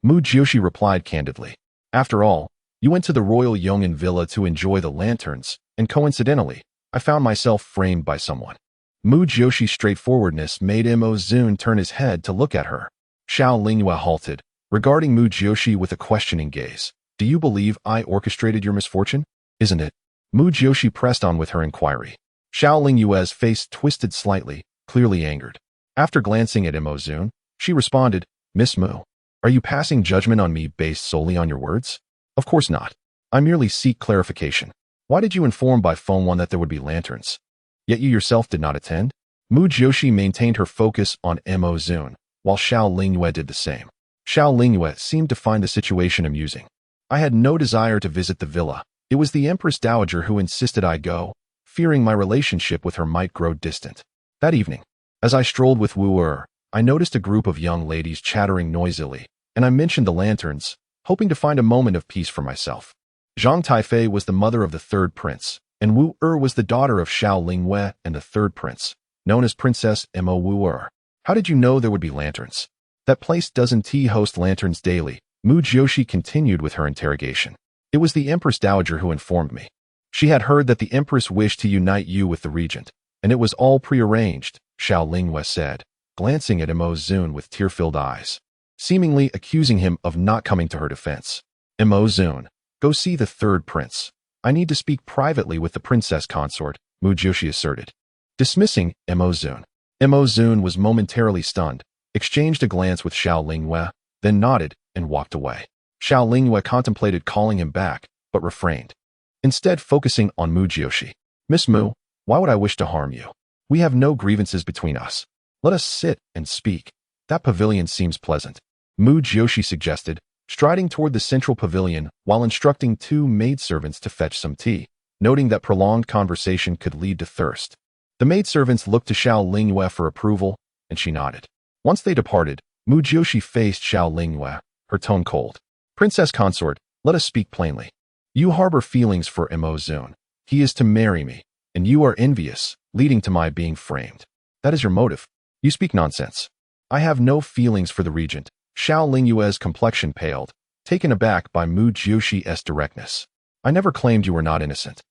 Mu Jiuxi replied candidly. After all, you went to the royal Yong'an villa to enjoy the lanterns, and coincidentally, I found myself framed by someone. Mu Jiuxi's straightforwardness made Imozun turn his head to look at her. Xiao Lingyue halted, regarding Mu Jiuxi with a questioning gaze. Do you believe I orchestrated your misfortune? Isn't it? Mu Jiuxi pressed on with her inquiry. Xiao Lingyue's face twisted slightly, clearly angered. After glancing at Imozun, she responded, Miss Mu, are you passing judgment on me based solely on your words? Of course not. I merely seek clarification. Why did you inform by phone one that there would be lanterns? Yet you yourself did not attend? Mu Jiuxi maintained her focus on Imozun, while Xiao Lingyue did the same. Xiao Lingyue seemed to find the situation amusing. I had no desire to visit the villa. It was the Empress Dowager who insisted I go, fearing my relationship with her might grow distant. That evening, as I strolled with Wu Er, I noticed a group of young ladies chattering noisily, and I mentioned the lanterns, hoping to find a moment of peace for myself. Zhang Taifei was the mother of the third prince, and Wu Er was the daughter of Xiao Lingyue and the third prince, known as Princess Mo Wu Er. How did you know there would be lanterns? That place doesn't host lanterns daily. Mu Jiuxi continued with her interrogation. It was the Empress Dowager who informed me. She had heard that the Empress wished to unite you with the regent, and it was all prearranged, Xiao Lingyue said, glancing at Imozun with tear-filled eyes, seemingly accusing him of not coming to her defense. Imozun, go see the third prince. I need to speak privately with the princess consort, Mu Jiuxi asserted. Dismissing Imozun. Imozun was momentarily stunned, exchanged a glance with Xiao Lingyue, then nodded and walked away. Xiao Lingyue contemplated calling him back, but refrained, instead focusing on Mu Jiuxi. Miss Mu, why would I wish to harm you? We have no grievances between us. Let us sit and speak. That pavilion seems pleasant, Mu Jiuxi suggested, striding toward the central pavilion while instructing two maidservants to fetch some tea, noting that prolonged conversation could lead to thirst. The maidservants looked to Xiao Lingyue for approval, and she nodded. Once they departed, Mu Jiuxi faced Xiao Lingyue, her tone cold. Princess consort, let us speak plainly. You harbor feelings for Imozun. He is to marry me, and you are envious, leading to my being framed. That is your motive. You speak nonsense. I have no feelings for the regent. Xiao Lingyue's complexion paled, taken aback by Mu Jiuxi's directness. I never claimed you were not innocent.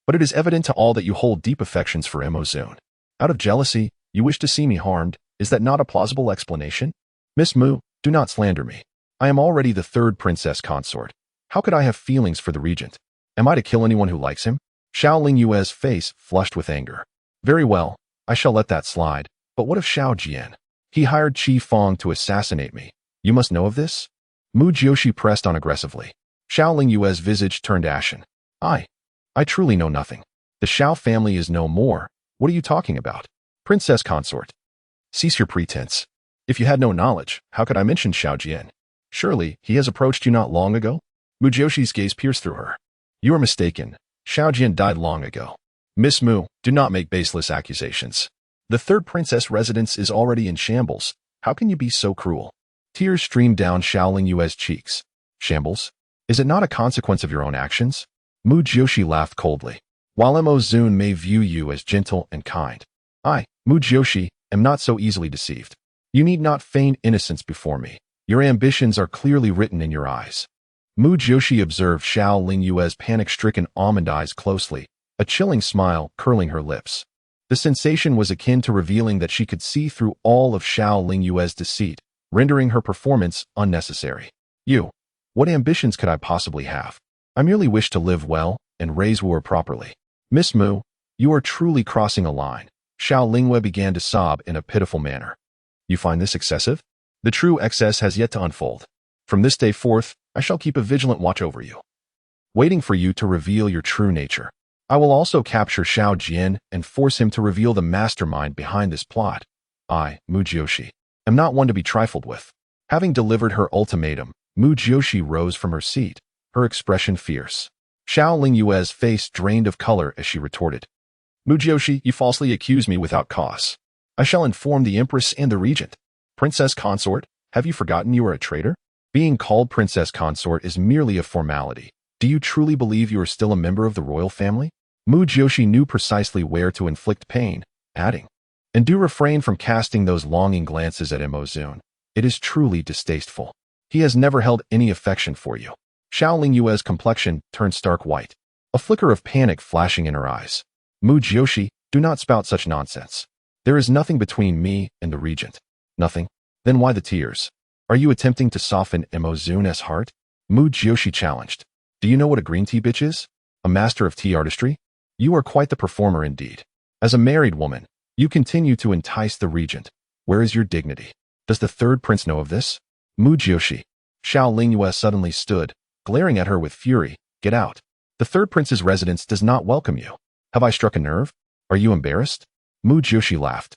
But it is evident to all that you hold deep affections for Imozun. Out of jealousy, you wish to see me harmed. Is that not a plausible explanation? Miss Mu, do not slander me. I am already the third princess consort. How could I have feelings for the regent? Am I to kill anyone who likes him? Xiao Lingyue's face flushed with anger. Very well, I shall let that slide. But what of Xiao Jian? He hired Qi Feng to assassinate me. You must know of this? Mu Jiuxi pressed on aggressively. Xiao Lingyue's visage turned ashen. I truly know nothing. The Xiao family is no more. What are you talking about? Princess consort. Cease your pretense. If you had no knowledge, how could I mention Xiao Jian? Surely, he has approached you not long ago? Mu Jiuxi's gaze pierced through her. You are mistaken. Xiao Jian died long ago. Miss Mu, do not make baseless accusations. The third princess residence is already in shambles. How can you be so cruel? Tears streamed down Xiao Lingyue's cheeks. Shambles? Is it not a consequence of your own actions? Mu Jiuxi laughed coldly. While Imozun may view you as gentle and kind, I, Mu Jiuxi, am not so easily deceived. You need not feign innocence before me. Your ambitions are clearly written in your eyes. Mu Jiuxi observed Xiao Lingyue's panic-stricken almond eyes closely, a chilling smile curling her lips. The sensation was akin to revealing that she could see through all of Xiao Lingyue's deceit, rendering her performance unnecessary. What ambitions could I possibly have? I merely wish to live well and raise Wu Er properly. Miss Mu, you are truly crossing a line. Xiao Lingyue began to sob in a pitiful manner. You find this excessive? The true excess has yet to unfold. From this day forth, I shall keep a vigilant watch over you, waiting for you to reveal your true nature. I will also capture Xiao Jian and force him to reveal the mastermind behind this plot. I, Mu Jiuxi, am not one to be trifled with. Having delivered her ultimatum, Mu Jiuxi rose from her seat, her expression fierce. Xiao Lingyue's face drained of color as she retorted. Mu Jiuxi, you falsely accuse me without cause. I shall inform the Empress and the Regent. Princess Consort, have you forgotten you are a traitor? Being called Princess Consort is merely a formality. Do you truly believe you are still a member of the royal family? Mu Jiuxi knew precisely where to inflict pain, adding, and do refrain from casting those longing glances at Imozun. It is truly distasteful. He has never held any affection for you. Xiao Lingyue's complexion turned stark white, a flicker of panic flashing in her eyes. Mu Jiuxi, do not spout such nonsense. There is nothing between me and the regent. Nothing? Then why the tears? Are you attempting to soften Imozun's heart? Mu Jiuxi challenged. Do you know what a green tea bitch is? A master of tea artistry? You are quite the performer indeed. As a married woman, you continue to entice the regent, Where is your dignity? Does the third prince know of this? Mu Jiuxi. Xiao Lingyue suddenly stood, glaring at her with fury. Get out. The third prince's residence does not welcome you. Have I struck a nerve? Are you embarrassed? Mu Jiuxi laughed.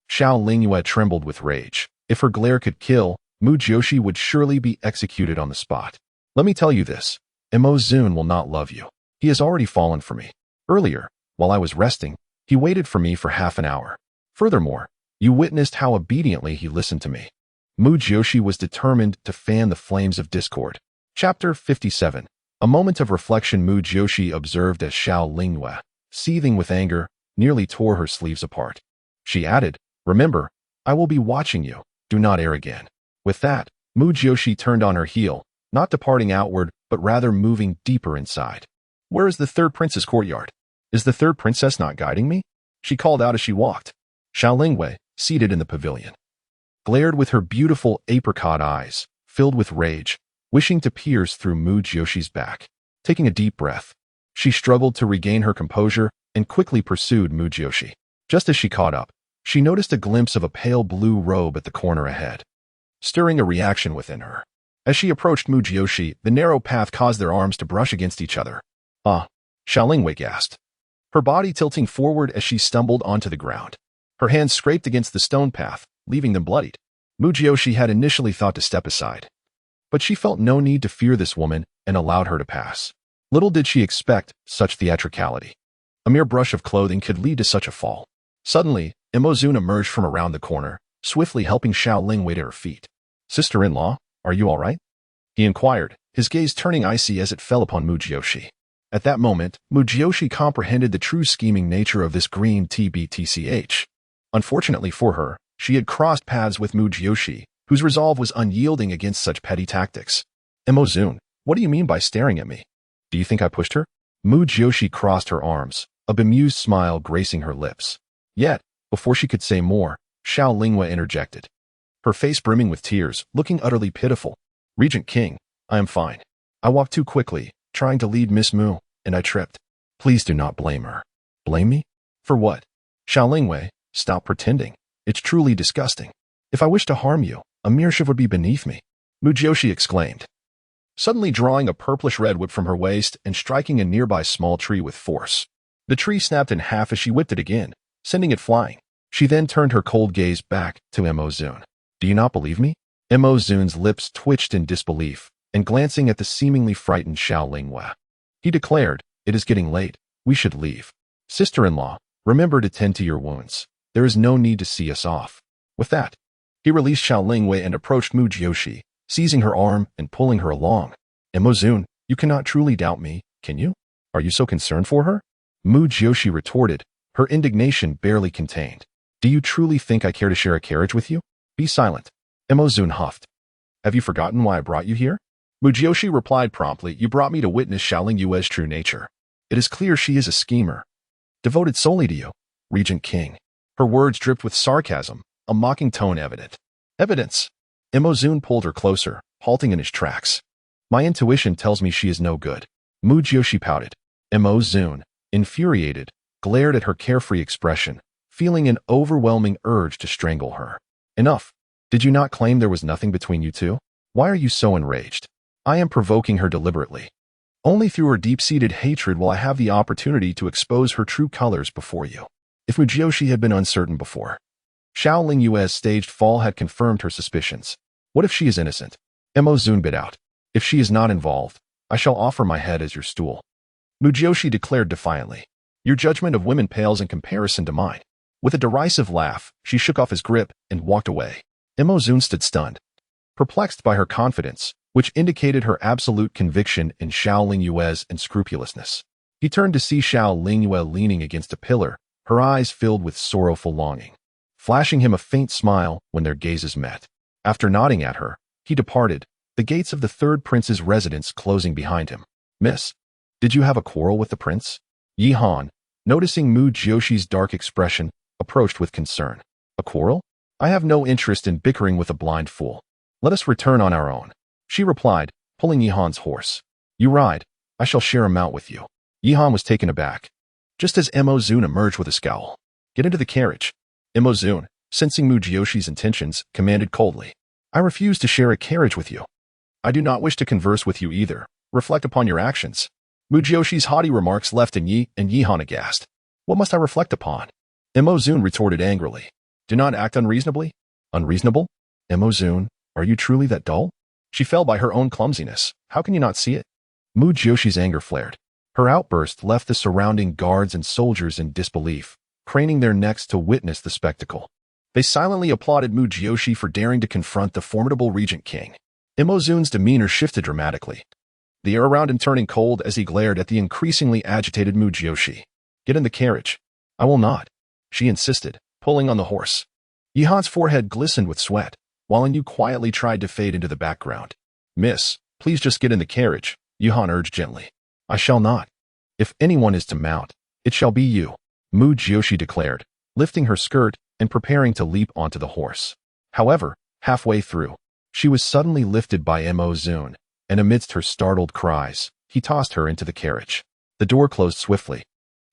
Xiao Lingyue trembled with rage. If her glare could kill, Mu Jiuxi would surely be executed on the spot. Let me tell you this. Mo Zun will not love you. He has already fallen for me. Earlier, while I was resting, he waited for me for half an hour. Furthermore, you witnessed how obediently he listened to me. Mu Jiuxi was determined to fan the flames of discord. Chapter 57. A moment of reflection. Mu Jiuxi observed as Xiao Lingyue, seething with anger, nearly tore her sleeves apart. She added, remember, I will be watching you. Do not err again. With that, Mu Jiuxi turned on her heel, not departing outward, but rather moving deeper inside. Where is the third prince's courtyard? Is the third princess not guiding me? She called out as she walked. Xiao Lingyue, seated in the pavilion, glared with her beautiful apricot eyes, filled with rage, wishing to pierce through Mu Jiuxi's back. Taking a deep breath, she struggled to regain her composure and quickly pursued Mu Jiuxi. Just as she caught up, she noticed a glimpse of a pale blue robe at the corner ahead, stirring a reaction within her. As she approached Mu Jiuxi, the narrow path caused their arms to brush against each other. Ah, Xiao Lingyue gasped, her body tilting forward as she stumbled onto the ground. Her hands scraped against the stone path, leaving them bloodied. Mu Jiuxi had initially thought to step aside, but she felt no need to fear this woman and allowed her to pass. Little did she expect such theatricality. A mere brush of clothing could lead to such a fall. Suddenly, Mo Zun emerged from around the corner, swiftly helping Xiao Lingyue to her feet. Sister-in-law, are you all right? He inquired, his gaze turning icy as it fell upon Mu Jiuxi. At that moment, Mu Jiuxi comprehended the true scheming nature of this green TBTCH. Unfortunately for her, she had crossed paths with Mu Jiuxi, whose resolve was unyielding against such petty tactics. Mo Zun, what do you mean by staring at me? Do you think I pushed her? Mu Jiuxi crossed her arms, a bemused smile gracing her lips. Yet, before she could say more, Xiao Lingyue interjected, her face brimming with tears, looking utterly pitiful. Regent King, I am fine. I walked too quickly, trying to lead Miss Mu, and I tripped. Please do not blame her. Blame me? For what? Xiao Lingyue, stop pretending. It's truly disgusting. If I wished to harm you, a mere shiv would be beneath me. Mu Jiuxi exclaimed, suddenly drawing a purplish-red whip from her waist and striking a nearby small tree with force. The tree snapped in half as she whipped it again, sending it flying. She then turned her cold gaze back to Mo Zun. Do you not believe me? Mo Zun's lips twitched in disbelief, and glancing at the seemingly frightened Xiao Lingyue, he declared, it is getting late. We should leave. Sister-in-law, remember to tend to your wounds. There is no need to see us off. With that, he released Xiao Lingyue and approached Mu Jiuxi, seizing her arm and pulling her along. Mo Zun, you cannot truly doubt me, can you? Are you so concerned for her? Mu Jiuxi retorted, her indignation barely contained. Do you truly think I care to share a carriage with you? Be silent. Mo Zun huffed. Have you forgotten why I brought you here? Mu Jiuxi replied promptly, you brought me to witness Xiao Lingyue's true nature. It is clear she is a schemer, devoted solely to you, Regent King. Her words dripped with sarcasm, a mocking tone evident. Evidence. Mo Zun pulled her closer, halting in his tracks. My intuition tells me she is no good. Mu Jiuxi pouted. Mo Zun, infuriated, glared at her carefree expression, feeling an overwhelming urge to strangle her. Enough. Did you not claim there was nothing between you two? Why are you so enraged? I am provoking her deliberately. Only through her deep-seated hatred will I have the opportunity to expose her true colors before you. If Mu Jiuxi had been uncertain before, Xiao Lingyue's staged fall had confirmed her suspicions. What if she is innocent? Mo Zun bit out. If she is not involved, I shall offer my head as your stool. Mu Jiuxi declared defiantly. Your judgment of women pales in comparison to mine. With a derisive laugh, she shook off his grip and walked away. Mo Zun stood stunned, perplexed by her confidence, which indicated her absolute conviction in Xiao Lingyue's unscrupulousness. He turned to see Xiao Lingyue leaning against a pillar, her eyes filled with sorrowful longing, flashing him a faint smile when their gazes met. After nodding at her, he departed, the gates of the third prince's residence closing behind him. Miss, did you have a quarrel with the prince? Yi Han, noticing Mu Jiuxi's dark expression, approached with concern. A quarrel? I have no interest in bickering with a blind fool. Let us return on our own. She replied, pulling Yi Han's horse. You ride, I shall share a mount with you. Yi Han was taken aback, just as Mo Zun emerged with a scowl. Get into the carriage. Mo Zun, sensing Mu Jiuxi's intentions, commanded coldly. I refuse to share a carriage with you. I do not wish to converse with you either. Reflect upon your actions. Mu Jiuxi's haughty remarks left Yi and Yihan aghast. What must I reflect upon? Zun retorted angrily. Do not act unreasonably. Unreasonable? Zun, are you truly that dull? She fell by her own clumsiness. How can you not see it? Mu Jiuxi's anger flared. Her outburst left the surrounding guards and soldiers in disbelief, craning their necks to witness the spectacle. They silently applauded Mu Jiuxi for daring to confront the formidable regent king. Zun's demeanor shifted dramatically, the air around him turning cold as he glared at the increasingly agitated Mu Jiuxi. Get in the carriage. I will not, she insisted, pulling on the horse. Yihan's forehead glistened with sweat, while Yu quietly tried to fade into the background. Miss, please just get in the carriage, Yihan urged gently. I shall not. If anyone is to mount, it shall be you, Mu Jiuxi declared, lifting her skirt and preparing to leap onto the horse. However, halfway through, she was suddenly lifted by Zun, and amidst her startled cries, he tossed her into the carriage. The door closed swiftly,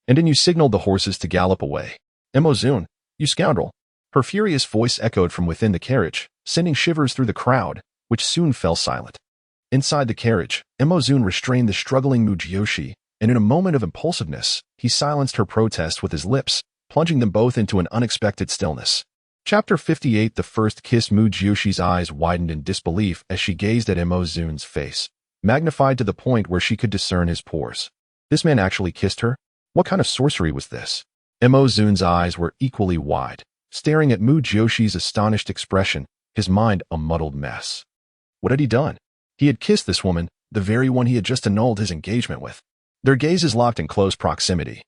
and Yu signaled the horses to gallop away. Zun, you scoundrel! Her furious voice echoed from within the carriage, sending shivers through the crowd, which soon fell silent. Inside the carriage, Zun restrained the struggling Mu Jiuxi, and in a moment of impulsiveness, he silenced her protest with his lips, plunging them both into an unexpected stillness. Chapter 58. The first kiss. Mu Jiuxi's eyes widened in disbelief as she gazed at Zun's face, magnified to the point where she could discern his pores. This man actually kissed her? What kind of sorcery was this? Zun's eyes were equally wide, staring at Mu Jiuxi's astonished expression, his mind a muddled mess. What had he done? He had kissed this woman, the very one he had just annulled his engagement with. Their gazes locked in close proximity,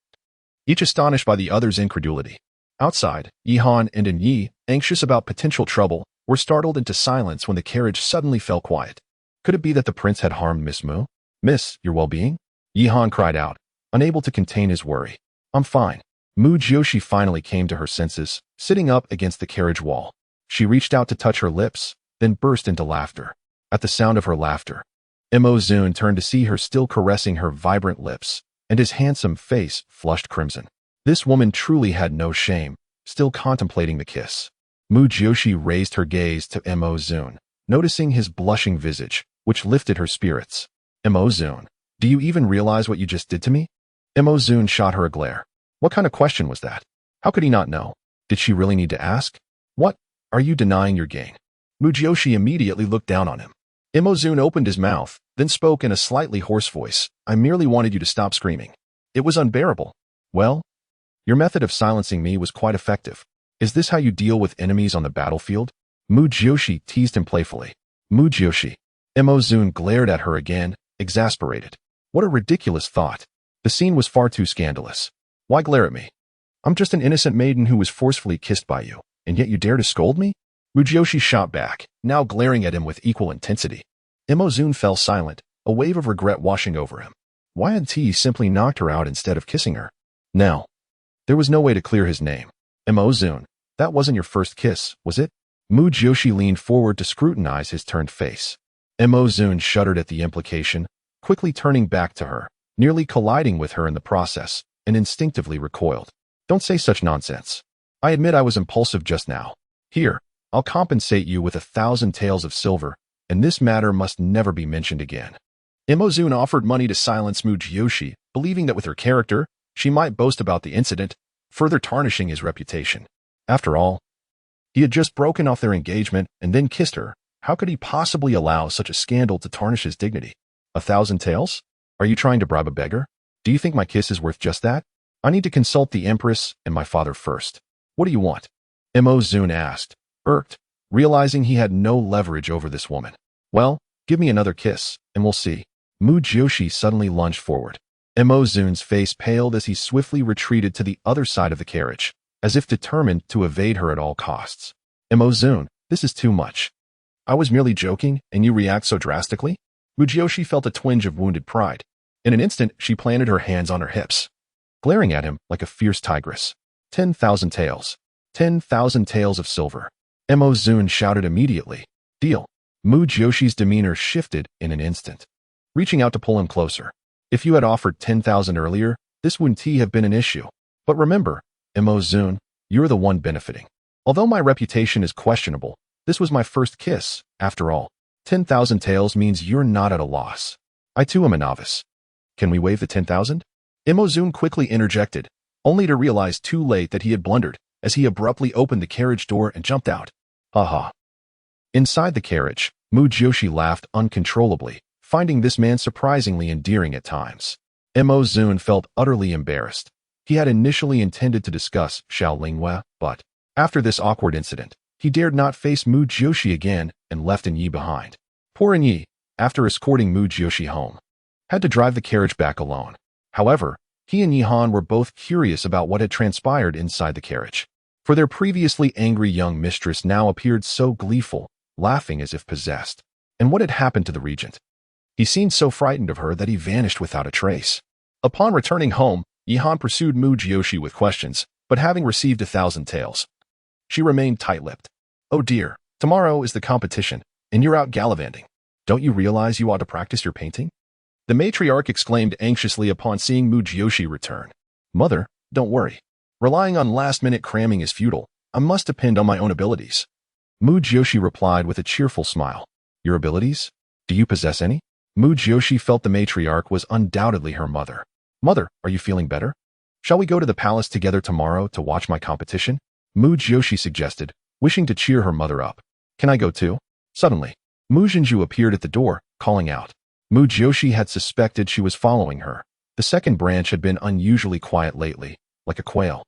each astonished by the other's incredulity. Outside, Yihan and Yi, anxious about potential trouble, were startled into silence when the carriage suddenly fell quiet. Could it be that the prince had harmed Miss Mu? Miss, your well-being? Yihan cried out, unable to contain his worry. I'm fine. Mu Jiuxi finally came to her senses, sitting up against the carriage wall. She reached out to touch her lips, then burst into laughter. At the sound of her laughter, Zun turned to see her still caressing her vibrant lips, and his handsome face flushed crimson. This woman truly had no shame, still contemplating the kiss. Mu Jiuxi raised her gaze to Zun, noticing his blushing visage, which lifted her spirits. Zun, do you even realize what you just did to me? Zun shot her a glare. What kind of question was that? How could he not know? Did she really need to ask? What? Are you denying your gain? Mu Jiuxi immediately looked down on him. Zun opened his mouth, then spoke in a slightly hoarse voice. I merely wanted you to stop screaming. It was unbearable. Well, your method of silencing me was quite effective. Is this how you deal with enemies on the battlefield? Mu Jiuxi teased him playfully. Mu Jiuxi. Zun glared at her again, exasperated. What a ridiculous thought. The scene was far too scandalous. Why glare at me? I'm just an innocent maiden who was forcefully kissed by you, and yet you dare to scold me? Mu Jiuxi shot back, now glaring at him with equal intensity. Zun fell silent, a wave of regret washing over him. Why had he simply knocked her out instead of kissing her? Now, there was no way to clear his name. Zun, that wasn't your first kiss, was it? Mu Jiuxi leaned forward to scrutinize his turned face. Zun shuddered at the implication, quickly turning back to her, nearly colliding with her in the process, and instinctively recoiled. Don't say such nonsense. I admit I was impulsive just now. Here, I'll compensate you with 1,000 taels of silver, and this matter must never be mentioned again. Zun offered money to silence Mu Jiuxi, believing that with her character, she might boast about the incident, further tarnishing his reputation. After all, he had just broken off their engagement and then kissed her. How could he possibly allow such a scandal to tarnish his dignity? 1,000 taels? Are you trying to bribe a beggar? Do you think my kiss is worth just that? I need to consult the Empress and my father first. What do you want? Zun asked, irked, realizing he had no leverage over this woman. Well, give me another kiss, and we'll see. Mu Jiuxi suddenly lunged forward. Zun's face paled as he swiftly retreated to the other side of the carriage, as if determined to evade her at all costs. Zun, this is too much. I was merely joking, and you react so drastically? Mu Jiuxi felt a twinge of wounded pride. In an instant, she planted her hands on her hips, glaring at him like a fierce tigress. 10,000 taels. 10,000 taels of silver. Zun shouted immediately. Deal. Mu Jiuxi's demeanor shifted in an instant, reaching out to pull him closer. If you had offered 10,000 earlier, this wouldn't have been an issue. But remember, Zun, you're the one benefiting. Although my reputation is questionable, this was my first kiss, after all. 10,000 taels means you're not at a loss. I too am a novice. Can we waive the 10,000? Imozun quickly interjected, only to realize too late that he had blundered, as he abruptly opened the carriage door and jumped out. Ha. Inside the carriage, Mu Jiuxi laughed uncontrollably, finding this man surprisingly endearing at times. Imozun felt utterly embarrassed. He had initially intended to discuss Xiao Linghua, but after this awkward incident, he dared not face Mu Jiuxi again and left Yi behind. Poor Yi, after escorting Mu Jiuxi home, had to drive the carriage back alone. However, he and Yihan were both curious about what had transpired inside the carriage, for their previously angry young mistress now appeared so gleeful, laughing as if possessed. And what had happened to the regent? He seemed so frightened of her that he vanished without a trace. Upon returning home, Yihan pursued Mu Jiuxi with questions, but having received 1,000 taels, she remained tight-lipped. Oh dear, tomorrow is the competition, and you're out gallivanting. Don't you realize you ought to practice your painting? The matriarch exclaimed anxiously upon seeing Mu Jiuxi return. Mother, don't worry. Relying on last-minute cramming is futile. I must depend on my own abilities. Mu Jiuxi replied with a cheerful smile. Your abilities? Do you possess any? Mu Jiuxi felt the matriarch was undoubtedly her mother. Mother, are you feeling better? Shall we go to the palace together tomorrow to watch my competition? Mu Jiuxi suggested, wishing to cheer her mother up. Can I go too? Suddenly, Mu Jinju appeared at the door, calling out. Mu Jiuxi had suspected she was following her. The second branch had been unusually quiet lately, like a quail,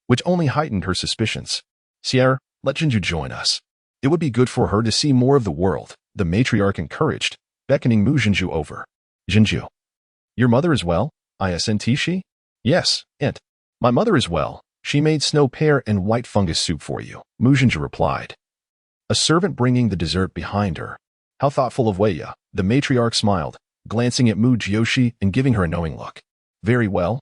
which only heightened her suspicions. Sierra, let Jinju join us. It would be good for her to see more of the world, the matriarch encouraged, beckoning Mu Jinju over. Jinju. Your mother is well? Isn't she? Yes, Aunt. My mother is well. She made snow pear and white fungus soup for you, Mu Jinju replied. A servant bringing the dessert behind her. How thoughtful of Weiya, the matriarch smiled, glancing at Mu Jiuxi and giving her a knowing look. Very well.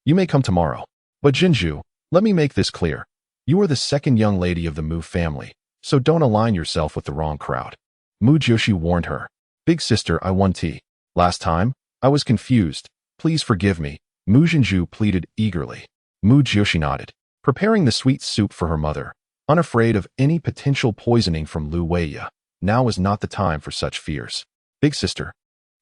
You may come tomorrow. But Jinju, let me make this clear. You are the second young lady of the Mu family, so don't align yourself with the wrong crowd. Mu Jiuxi warned her. Big sister, I won tea. Last time, I was confused. Please forgive me, Mu Jinju pleaded eagerly. Mu Jiuxi nodded, preparing the sweet soup for her mother, unafraid of any potential poisoning from Lu Weiya. Now is not the time for such fears. Big sister,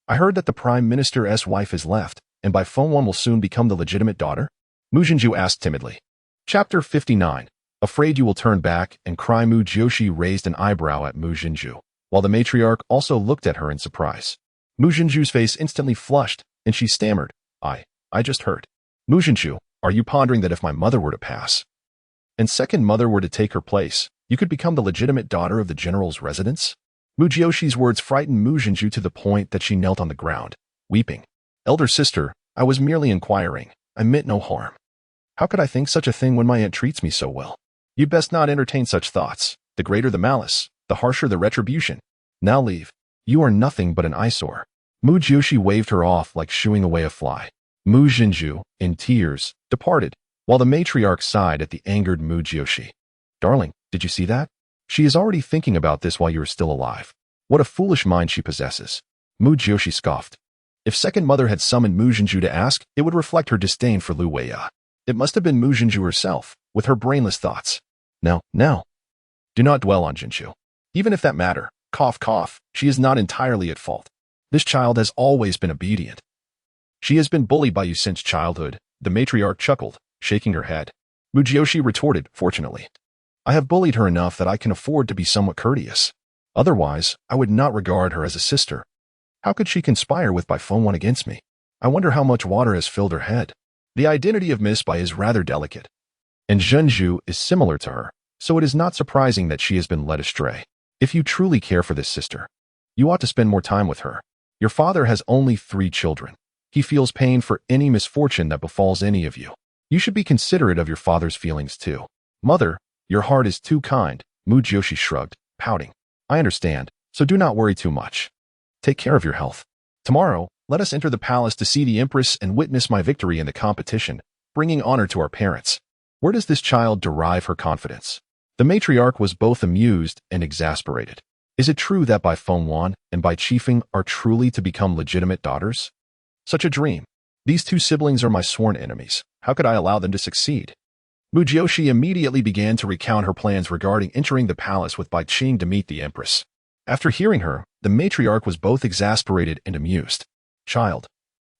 I heard that the prime minister's wife has left, and by Fengwan will soon become the legitimate daughter? Mu Jinju asked timidly. Chapter 59. Afraid you will turn back and cry. Mu Jiuxi raised an eyebrow at Mu Jinju, while the matriarch also looked at her in surprise. Mu Jinju's face instantly flushed, and she stammered, I just heard. Mu Jinju, are you pondering that if my mother were to pass, and second mother were to take her place, you could become the legitimate daughter of the general's residence? Mu Jiuxi's words frightened Mu Jinju to the point that she knelt on the ground, weeping. Elder sister, I was merely inquiring. I meant no harm. How could I think such a thing when my aunt treats me so well? You'd best not entertain such thoughts. The greater the malice, the harsher the retribution. Now leave. You are nothing but an eyesore. Mu Jiuxi waved her off like shooing away a fly. Mu Jinju, in tears, departed, while the matriarch sighed at the angered Mu Jiuxi. Darling, did you see that? She is already thinking about this while you are still alive. What a foolish mind she possesses. Mu Jiuxi scoffed. If second mother had summoned Mu Jinju to ask, it would reflect her disdain for Lu Weiya. It must have been Mu Jinju herself, with her brainless thoughts. No. Do not dwell on Jinju. Even if that matter, cough, she is not entirely at fault. This child has always been obedient. She has been bullied by you since childhood, the matriarch chuckled, shaking her head. Mu Jiuxi retorted, fortunately. I have bullied her enough that I can afford to be somewhat courteous. Otherwise, I would not regard her as a sister. How could she conspire with Bai Fengwan against me? I wonder how much water has filled her head. The identity of Miss Bai is rather delicate, and Zhenju is similar to her, so it is not surprising that she has been led astray. If you truly care for this sister, you ought to spend more time with her. Your father has only 3 children. He feels pain for any misfortune that befalls any of you. You should be considerate of your father's feelings too. Mother, your heart is too kind, Mu Jiuxi shrugged, pouting. I understand, so do not worry too much. Take care of your health. Tomorrow, let us enter the palace to see the Empress and witness my victory in the competition, bringing honor to our parents. Where does this child derive her confidence? The matriarch was both amused and exasperated. Is it true that Bai Fengwan and Bai Qifeng are truly to become legitimate daughters? Such a dream. These 2 siblings are my sworn enemies. How could I allow them to succeed? Mu Jiuxi immediately began to recount her plans regarding entering the palace with Bai Qing to meet the empress. After hearing her, the matriarch was both exasperated and amused. Child,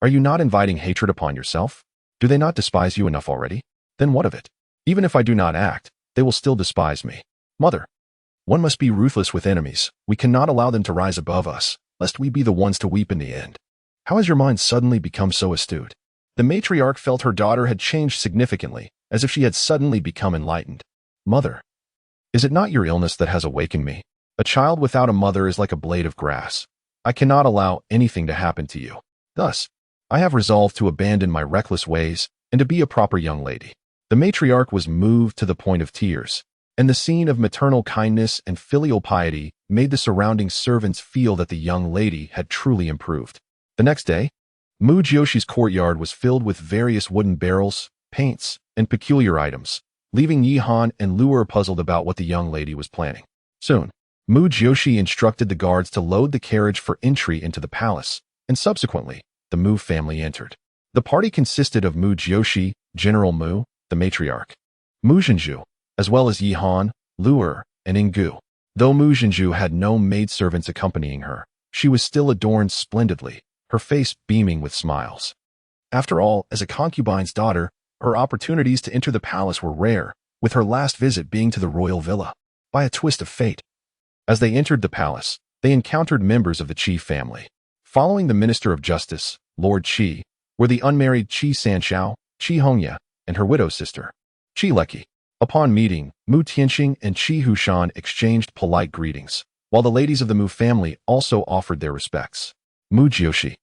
are you not inviting hatred upon yourself? Do they not despise you enough already? Then what of it? Even if I do not act, they will still despise me. Mother, one must be ruthless with enemies. We cannot allow them to rise above us, lest we be the ones to weep in the end. How has your mind suddenly become so astute? The matriarch felt her daughter had changed significantly, as if she had suddenly become enlightened. Mother, is it not your illness that has awakened me? A child without a mother is like a blade of grass. I cannot allow anything to happen to you. Thus, I have resolved to abandon my reckless ways and to be a proper young lady. The matriarch was moved to the point of tears, and the scene of maternal kindness and filial piety made the surrounding servants feel that the young lady had truly improved. The next day, Mu Jiuxi's courtyard was filled with various wooden barrels, paints, and peculiar items, leaving Yi Han and Luer puzzled about what the young lady was planning. Soon, Mu Jiuxi instructed the guards to load the carriage for entry into the palace, and subsequently, the Mu family entered. The party consisted of Mu Jiuxi, General Mu, the matriarch, Mu Zhenju, as well as Yi Han, Luer, and Inggu. Though Mu Zhenju had no maidservants accompanying her, she was still adorned splendidly, her face beaming with smiles. After all, as a concubine's daughter, her opportunities to enter the palace were rare, with her last visit being to the royal villa. By a twist of fate, as they entered the palace, they encountered members of the Qi family. Following the Minister of Justice, Lord Qi, were the unmarried Qi Sanxiao, Qi Hongya, and her widow sister, Qi Leki. Upon meeting, Mu Tianxing and Qi Hushan exchanged polite greetings, while the ladies of the Mu family also offered their respects. Mu Jiuxi,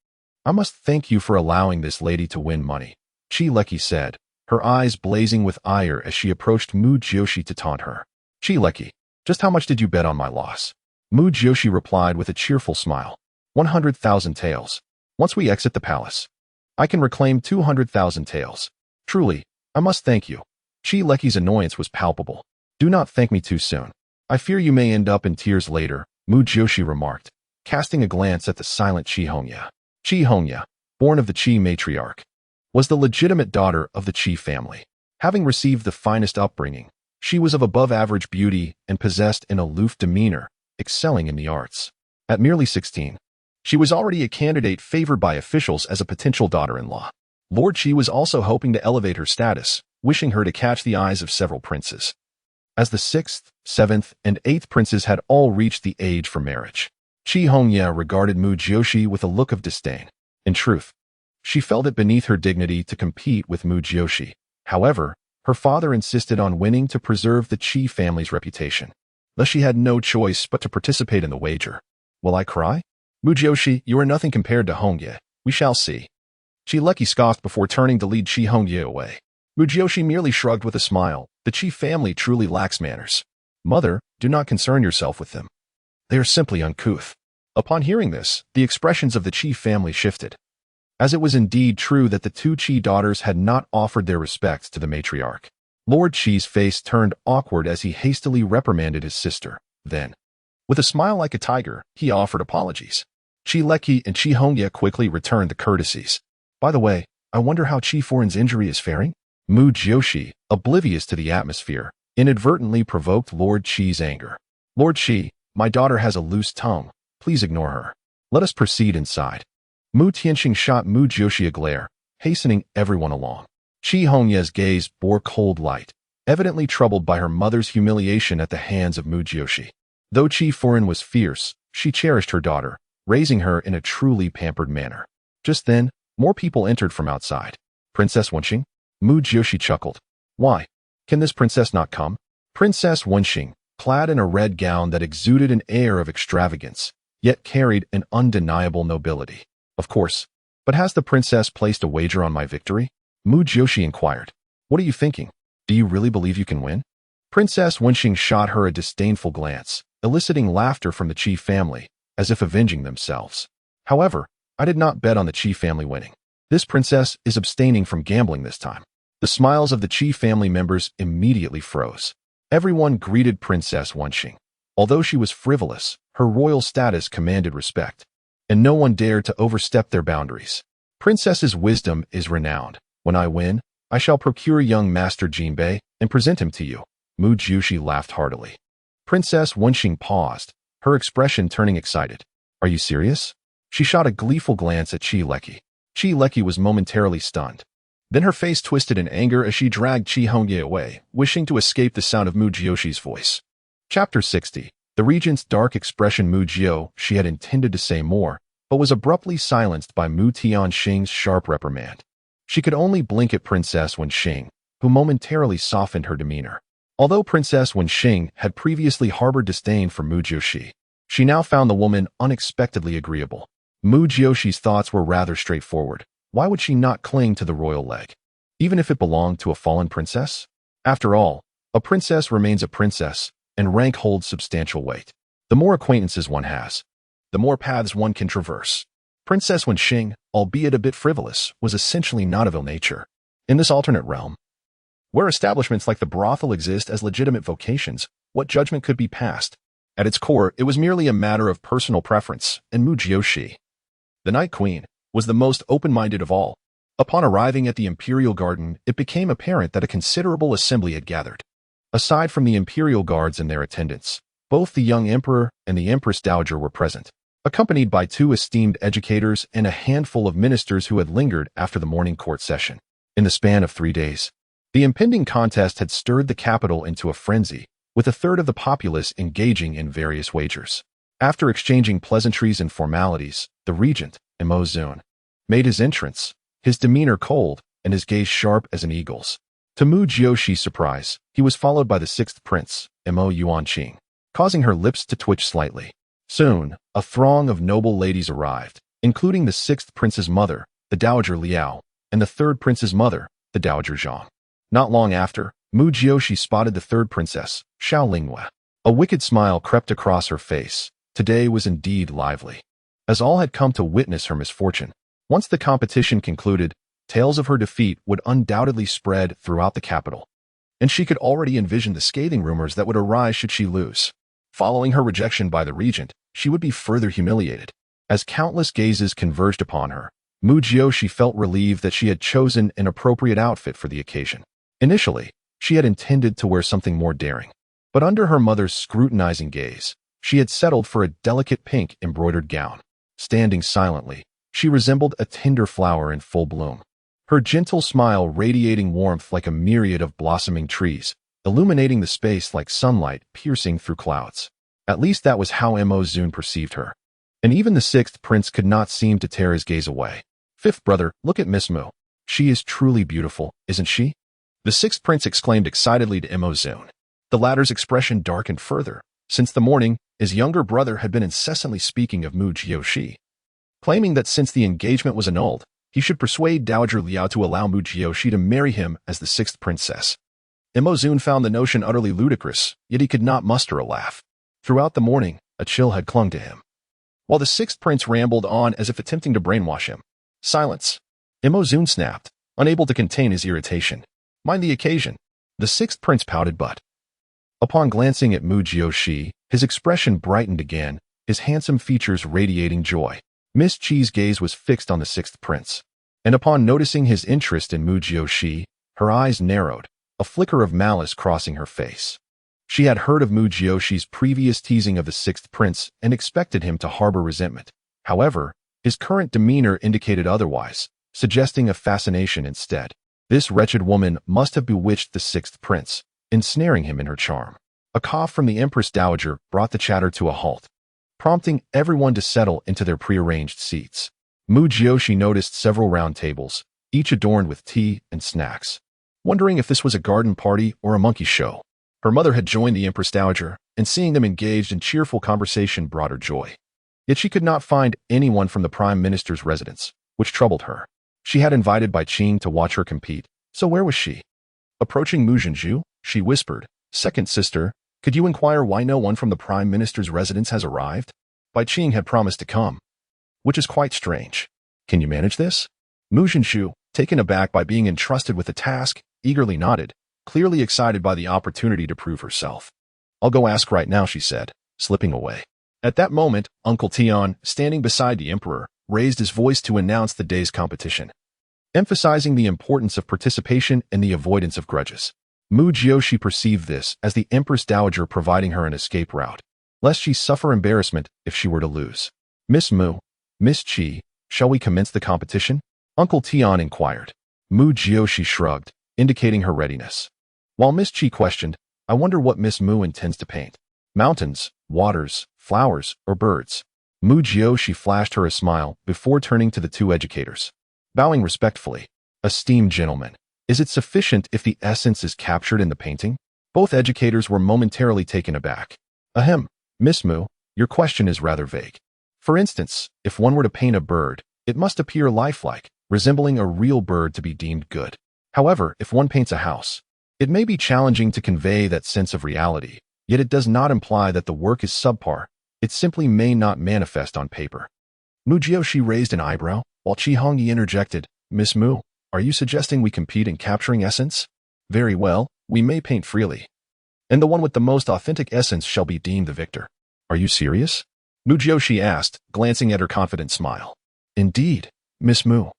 I must thank you for allowing this lady to win money, Qi Leki said, her eyes blazing with ire as she approached Mu Jiuxi to taunt her. Qi Leki, just how much did you bet on my loss? Mu Jiuxi replied with a cheerful smile. 100,000 taels. Once we exit the palace, I can reclaim 200,000 taels. Truly, I must thank you. Qi Leki's annoyance was palpable. Do not thank me too soon. I fear you may end up in tears later, Mu Jiuxi remarked, casting a glance at the silent Qi Hongya. Qi Hongya, born of the Qi matriarch, was the legitimate daughter of the Qi family. Having received the finest upbringing, she was of above-average beauty and possessed an aloof demeanor, excelling in the arts. At merely 16, she was already a candidate favored by officials as a potential daughter-in-law. Lord Qi was also hoping to elevate her status, wishing her to catch the eyes of several princes. As the 6th, 7th, and 8th princes had all reached the age for marriage, Qi Hongya regarded Mu Jiuxi with a look of disdain. In truth, she felt it beneath her dignity to compete with Mu Jiuxi. However, her father insisted on winning to preserve the Qi family's reputation. Thus she had no choice but to participate in the wager. Will I cry? Mu Jiuxi, you are nothing compared to Hongya. We shall see. Qi Leki scoffed before turning to lead Qi Hongya away. Mu Jiuxi merely shrugged with a smile. The Qi family truly lacks manners. Mother, do not concern yourself with them. They are simply uncouth. Upon hearing this, the expressions of the Qi family shifted, as it was indeed true that the two Qi daughters had not offered their respects to the matriarch. Lord Qi's face turned awkward as he hastily reprimanded his sister. Then, with a smile like a tiger, he offered apologies. Qi Leki and Qi Hongya quickly returned the courtesies. By the way, I wonder how Qi Foreign's injury is faring? Mu Jiuxi, oblivious to the atmosphere, inadvertently provoked Lord Qi's anger. Lord Qi, my daughter has a loose tongue. Please ignore her. Let us proceed inside. Mu Tianxing shot Mu Jiuxi a glare, hastening everyone along. Qi Hongya's gaze bore cold light, evidently troubled by her mother's humiliation at the hands of Mu Jiuxi. Though Qi Foreign was fierce, she cherished her daughter, raising her in a truly pampered manner. Just then, more people entered from outside. Princess Wenxing? Mu Jiuxi chuckled. Why? Can this princess not come? Princess Wenxing, clad in a red gown that exuded an air of extravagance, yet carried an undeniable nobility. Of course, but has the princess placed a wager on my victory? Mu Jiuxi inquired. What are you thinking? Do you really believe you can win? Princess Wenxing shot her a disdainful glance, eliciting laughter from the Qi family, as if avenging themselves. However, I did not bet on the Qi family winning. This princess is abstaining from gambling this time. The smiles of the Qi family members immediately froze. Everyone greeted Princess Wenxing. Although she was frivolous, her royal status commanded respect, and no one dared to overstep their boundaries. Princess's wisdom is renowned. When I win, I shall procure young Master Jinbei, and present him to you." Mu Jiuxi laughed heartily. Princess Wenxing paused, her expression turning excited. "Are you serious?" She shot a gleeful glance at Qi Leki. Qi Leki was momentarily stunned. Then her face twisted in anger as she dragged Qi Hongye away, wishing to escape the sound of Mu Jiuxi's voice. Chapter 60. The regent's dark expression. Mu Jiuxi had intended to say more, but was abruptly silenced by Mu Tianxing's sharp reprimand. She could only blink at Princess Wenxing, who momentarily softened her demeanor. Although Princess Wenxing had previously harbored disdain for Mu Jiuxi, she now found the woman unexpectedly agreeable. Mu Jiuxi's thoughts were rather straightforward. Why would she not cling to the royal leg, even if it belonged to a fallen princess? After all, a princess remains a princess, and rank holds substantial weight. The more acquaintances one has, the more paths one can traverse. Princess Wenxing, albeit a bit frivolous, was essentially not of ill nature. In this alternate realm, where establishments like the brothel exist as legitimate vocations, what judgment could be passed? At its core, it was merely a matter of personal preference, and Mu Jiuxi, the Night Queen, was the most open-minded of all. Upon arriving at the Imperial Garden, it became apparent that a considerable assembly had gathered. Aside from the Imperial Guards and their attendants, both the young Emperor and the Empress Dowager were present, accompanied by 2 esteemed educators and a handful of ministers who had lingered after the morning court session. In the span of 3 days, the impending contest had stirred the capital into a frenzy, with a third of the populace engaging in various wagers. After exchanging pleasantries and formalities, the regent, Mu Jiuxi, made his entrance, his demeanor cold and his gaze sharp as an eagle's. To Mu Jiuxi's surprise, he was followed by the 6th prince, Mu Yuanqing, causing her lips to twitch slightly. Soon, a throng of noble ladies arrived, including the 6th prince's mother, the Dowager Liao, and the 3rd prince's mother, the Dowager Zhang. Not long after, Mu Jiuxi spotted the 3rd princess, Xiao Lingyue. A wicked smile crept across her face. Today was indeed lively, as all had come to witness her misfortune. Once the competition concluded, tales of her defeat would undoubtedly spread throughout the capital, and she could already envision the scathing rumors that would arise should she lose. Following her rejection by the regent, she would be further humiliated. As countless gazes converged upon her, Mu Jiuxi felt relieved that she had chosen an appropriate outfit for the occasion. Initially, she had intended to wear something more daring, but under her mother's scrutinizing gaze, she had settled for a delicate pink embroidered gown. Standing silently, she resembled a tender flower in full bloom, her gentle smile radiating warmth like a myriad of blossoming trees, illuminating the space like sunlight piercing through clouds. At least that was how Mu Jiuxi perceived her. And even the 6th prince could not seem to tear his gaze away. "5th brother, look at Miss Mu. She is truly beautiful, isn't she?" The 6th prince exclaimed excitedly to Mu Jiuxi. The latter's expression darkened further. Since the morning, his younger brother had been incessantly speaking of Mu Jiuxi, claiming that since the engagement was annulled, he should persuade Dowager Liao to allow Mu Jiuxi to marry him as the 6th princess. Mu Jiuxi found the notion utterly ludicrous, yet he could not muster a laugh. Throughout the morning, a chill had clung to him, while the 6th prince rambled on as if attempting to brainwash him. "Silence!" Mu Jiuxi snapped, unable to contain his irritation. "Mind the occasion." The 6th prince pouted, but upon glancing at Mu Jiuxi, his expression brightened again, his handsome features radiating joy. Miss Qi's gaze was fixed on the 6th prince, and upon noticing his interest in Mu Jiuxi, her eyes narrowed, a flicker of malice crossing her face. She had heard of Mu Jiuxi's previous teasing of the 6th prince and expected him to harbor resentment. However, his current demeanor indicated otherwise, suggesting a fascination instead. This wretched woman must have bewitched the 6th prince, ensnaring him in her charm. A cough from the Empress Dowager brought the chatter to a halt, prompting everyone to settle into their prearranged seats. Mu Jiuxi noticed several round tables, each adorned with tea and snacks, wondering if this was a garden party or a monkey show. Her mother had joined the Empress Dowager, and seeing them engaged in cheerful conversation brought her joy. Yet she could not find anyone from the Prime Minister's residence, which troubled her. She had invited Bai Qing to watch her compete, so where was she? Approaching Mu Jiuxi, she whispered, "Second sister, could you inquire why no one from the Prime Minister's residence has arrived?" Bai Qing had promised to come, which is quite strange. "Can you manage this?" Mu Jiuxi, taken aback by being entrusted with the task, eagerly nodded, clearly excited by the opportunity to prove herself. "I'll go ask right now," she said, slipping away. At that moment, Uncle Tian, standing beside the emperor, raised his voice to announce the day's competition, emphasizing the importance of participation and the avoidance of grudges. Mu Jiuxi perceived this as the Empress Dowager providing her an escape route, lest she suffer embarrassment if she were to lose. Miss Mu, Miss Qi, shall we commence the competition? Uncle Tian inquired. Mu Jiuxi shrugged, indicating her readiness. While Miss Qi questioned, I wonder what Miss Mu intends to paint. Mountains, waters, flowers, or birds? Mu Jiuxi flashed her a smile before turning to the two educators. Bowing respectfully, esteemed gentlemen, is it sufficient if the essence is captured in the painting? Both educators were momentarily taken aback. Ahem, Miss Mu, your question is rather vague. For instance, if one were to paint a bird, it must appear lifelike, resembling a real bird to be deemed good. However, if one paints a house, it may be challenging to convey that sense of reality, yet it does not imply that the work is subpar. It simply may not manifest on paper. Mu Jiuxi raised an eyebrow, while Qi Hongyi interjected, Miss Mu, are you suggesting we compete in capturing essence? Very well, we may paint freely. And the one with the most authentic essence shall be deemed the victor. Are you serious? Mu Jiuxi asked, glancing at her confident smile. Indeed, Miss Mu.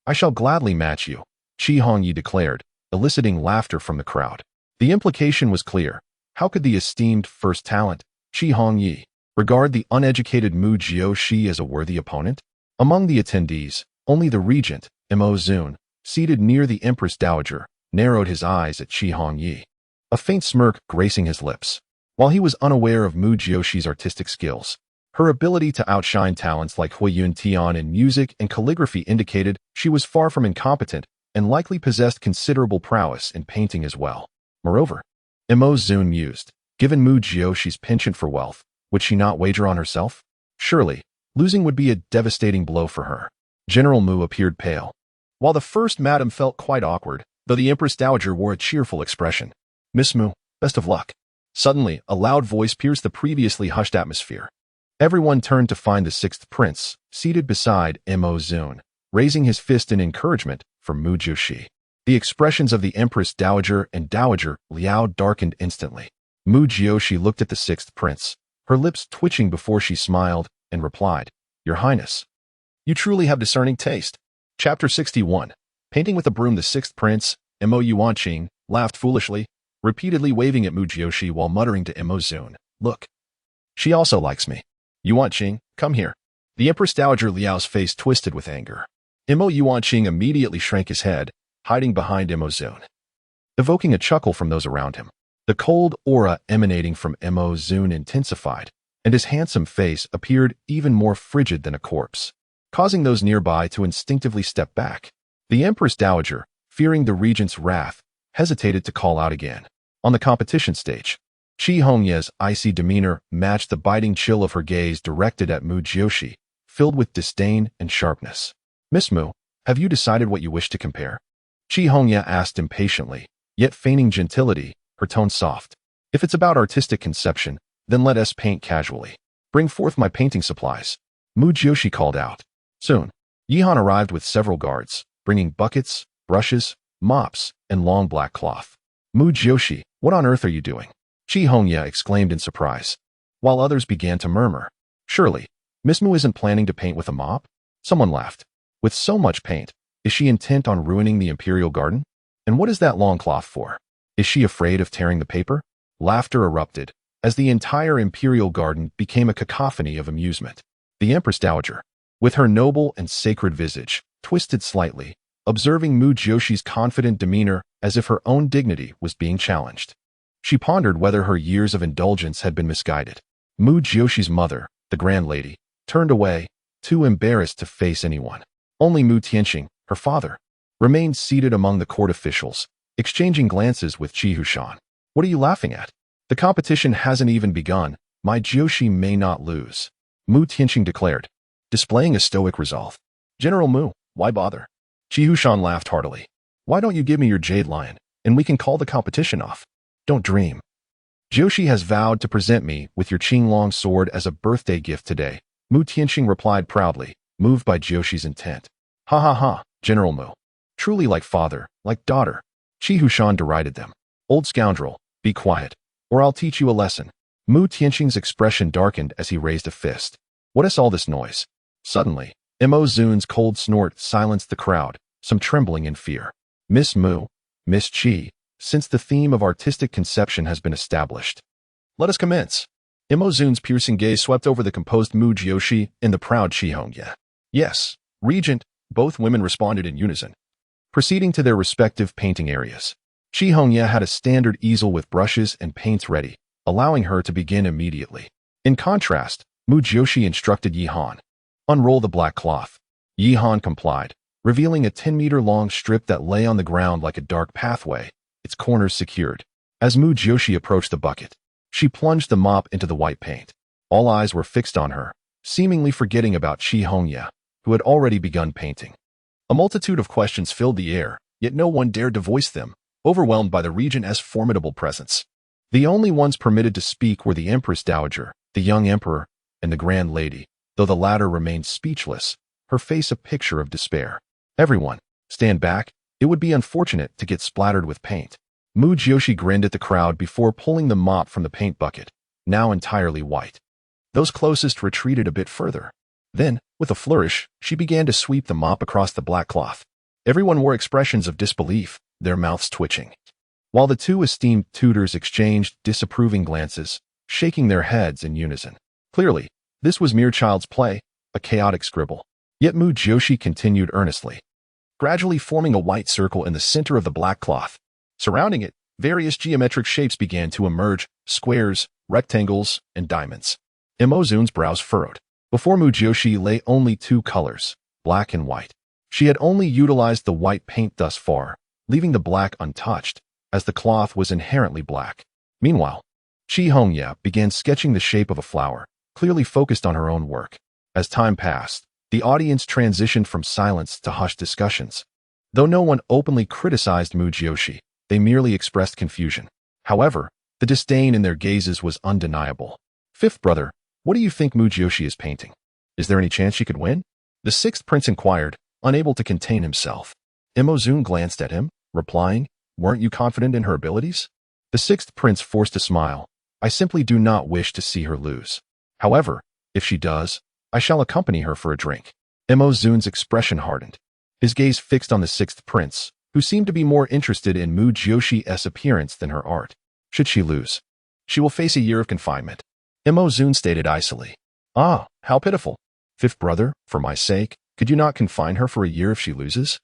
I shall gladly match you, Qi Hongyi declared, eliciting laughter from the crowd. The implication was clear. How could the esteemed first talent, Qi Hongyi, regard the uneducated Mu Jiuxi as a worthy opponent? Among the attendees, only the regent, Mo Zun, seated near the Empress Dowager, narrowed his eyes at Qi Hongyi, a faint smirk gracing his lips. While he was unaware of Mu Jiuxi's artistic skills, her ability to outshine talents like Huiyun Tian in music and calligraphy indicated she was far from incompetent and likely possessed considerable prowess in painting as well. Moreover, Mo Zun mused, given Mu Jiuxi's penchant for wealth, would she not wager on herself? Surely, losing would be a devastating blow for her. General Mu appeared pale, while the first madam felt quite awkward, though the Empress Dowager wore a cheerful expression. Miss Mu, best of luck. Suddenly, a loud voice pierced the previously hushed atmosphere. Everyone turned to find the sixth prince, seated beside Mo Zun, raising his fist in encouragement for Mu Jiuxi. The expressions of the Empress Dowager and Dowager Liao darkened instantly. Mu Jiuxi looked at the sixth prince, her lips twitching before she smiled, and replied, Your Highness, you truly have discerning taste. Chapter 61. Painting with a broom. The sixth prince, Mo Yuanqing, laughed foolishly, repeatedly waving at Mu Jiuxi while muttering to Mo Zun, Look. She also likes me. Yuanqing, come here. The Empress Dowager Liao's face twisted with anger. Mo Yuanqing immediately shrank his head, hiding behind Mo Zun, evoking a chuckle from those around him. The cold aura emanating from Mo Zun intensified, and his handsome face appeared even more frigid than a corpse, causing those nearby to instinctively step back. The Empress Dowager, fearing the regent's wrath, hesitated to call out again. On the competition stage, Qi Hongyi's icy demeanor matched the biting chill of her gaze directed at Mu Jiuxi, filled with disdain and sharpness. Miss Mu, have you decided what you wish to compare? Qi Hongyi asked impatiently, yet feigning gentility, her tone soft. If it's about artistic conception, then let us paint casually. Bring forth my painting supplies. Mu Jiuxi called out. Soon, Yihan arrived with several guards, bringing buckets, brushes, mops, and long black cloth. Mu Jiuxi, what on earth are you doing? Qi Hongyi exclaimed in surprise, while others began to murmur. Surely, Miss Mu isn't planning to paint with a mop? Someone laughed. With so much paint, is she intent on ruining the imperial garden? And what is that long cloth for? Is she afraid of tearing the paper? Laughter erupted, as the entire imperial garden became a cacophony of amusement. The Empress Dowager, with her noble and sacred visage, twisted slightly, observing Mu Jiuxi's confident demeanor as if her own dignity was being challenged. She pondered whether her years of indulgence had been misguided. Mu Jiuxi's mother, the grand lady, turned away, too embarrassed to face anyone. Only Mu Tianqing, her father, remained seated among the court officials, exchanging glances with Qi Hushan. What are you laughing at? The competition hasn't even begun. My Jiuxi may not lose, Mu Tianqing declared, displaying a stoic resolve. General Mu, why bother? Qi Hushan laughed heartily. Why don't you give me your jade lion, and we can call the competition off? Don't dream. Jiuxi has vowed to present me with your Qinglong sword as a birthday gift today, Mu Tianqing replied proudly, moved by Jiuxi's intent. Ha ha ha, General Mu. Truly like father, like daughter. Qi Hushan derided them. Old scoundrel, be quiet, or I'll teach you a lesson. Mu Tianqing's expression darkened as he raised a fist. What is all this noise? Suddenly, Mo Zun's cold snort silenced the crowd, some trembling in fear. Miss Mu, Miss Qi, since the theme of artistic conception has been established. Let us commence. Imozun's piercing gaze swept over the composed Mu Jiuxi and the proud Shi Hongye. Yes, Regent, both women responded in unison. Proceeding to their respective painting areas. Shi Hongye had a standard easel with brushes and paints ready, allowing her to begin immediately. In contrast, Mu Jiuxi instructed Yi Han. Unroll the black cloth. Yi Han complied, revealing a 10-meter-long strip that lay on the ground like a dark pathway, its corners secured. As Mu Jiuxi approached the bucket, she plunged the mop into the white paint. All eyes were fixed on her, seemingly forgetting about Shi Hongye, who had already begun painting. A multitude of questions filled the air, yet no one dared to voice them, overwhelmed by the regent's formidable presence. The only ones permitted to speak were the Empress Dowager, the young emperor, and the Grand Lady, though the latter remained speechless, her face a picture of despair. Everyone, stand back, it would be unfortunate to get splattered with paint. Mu Jiuxi grinned at the crowd before pulling the mop from the paint bucket, now entirely white. Those closest retreated a bit further. Then, with a flourish, she began to sweep the mop across the black cloth. Everyone wore expressions of disbelief, their mouths twitching. While the two esteemed tutors exchanged disapproving glances, shaking their heads in unison. Clearly, this was mere child's play, a chaotic scribble. Yet Mu Jiuxi continued earnestly, gradually forming a white circle in the center of the black cloth. Surrounding it, various geometric shapes began to emerge, squares, rectangles, and diamonds. Imozun's brows furrowed. Before Mu Jiuxi lay only two colors, black and white. She had only utilized the white paint thus far, leaving the black untouched, as the cloth was inherently black. Meanwhile, Shi Hongye began sketching the shape of a flower, clearly focused on her own work. As time passed, the audience transitioned from silence to hushed discussions. Though no one openly criticized Mu Jiuxi, they merely expressed confusion. However, the disdain in their gazes was undeniable. Fifth brother, what do you think Mu Jiuxi is painting? Is there any chance she could win? The sixth prince inquired, unable to contain himself. Imozun glanced at him, replying, weren't you confident in her abilities? The sixth prince forced a smile. I simply do not wish to see her lose. However, if she does, I shall accompany her for a drink. Imozun's expression hardened. His gaze fixed on the sixth prince, who seemed to be more interested in Mu Jiuxi's appearance than her art. Should she lose, she will face a year of confinement. Imozun stated icily. Ah, how pitiful. Fifth brother, for my sake, could you not confine her for a year if she loses?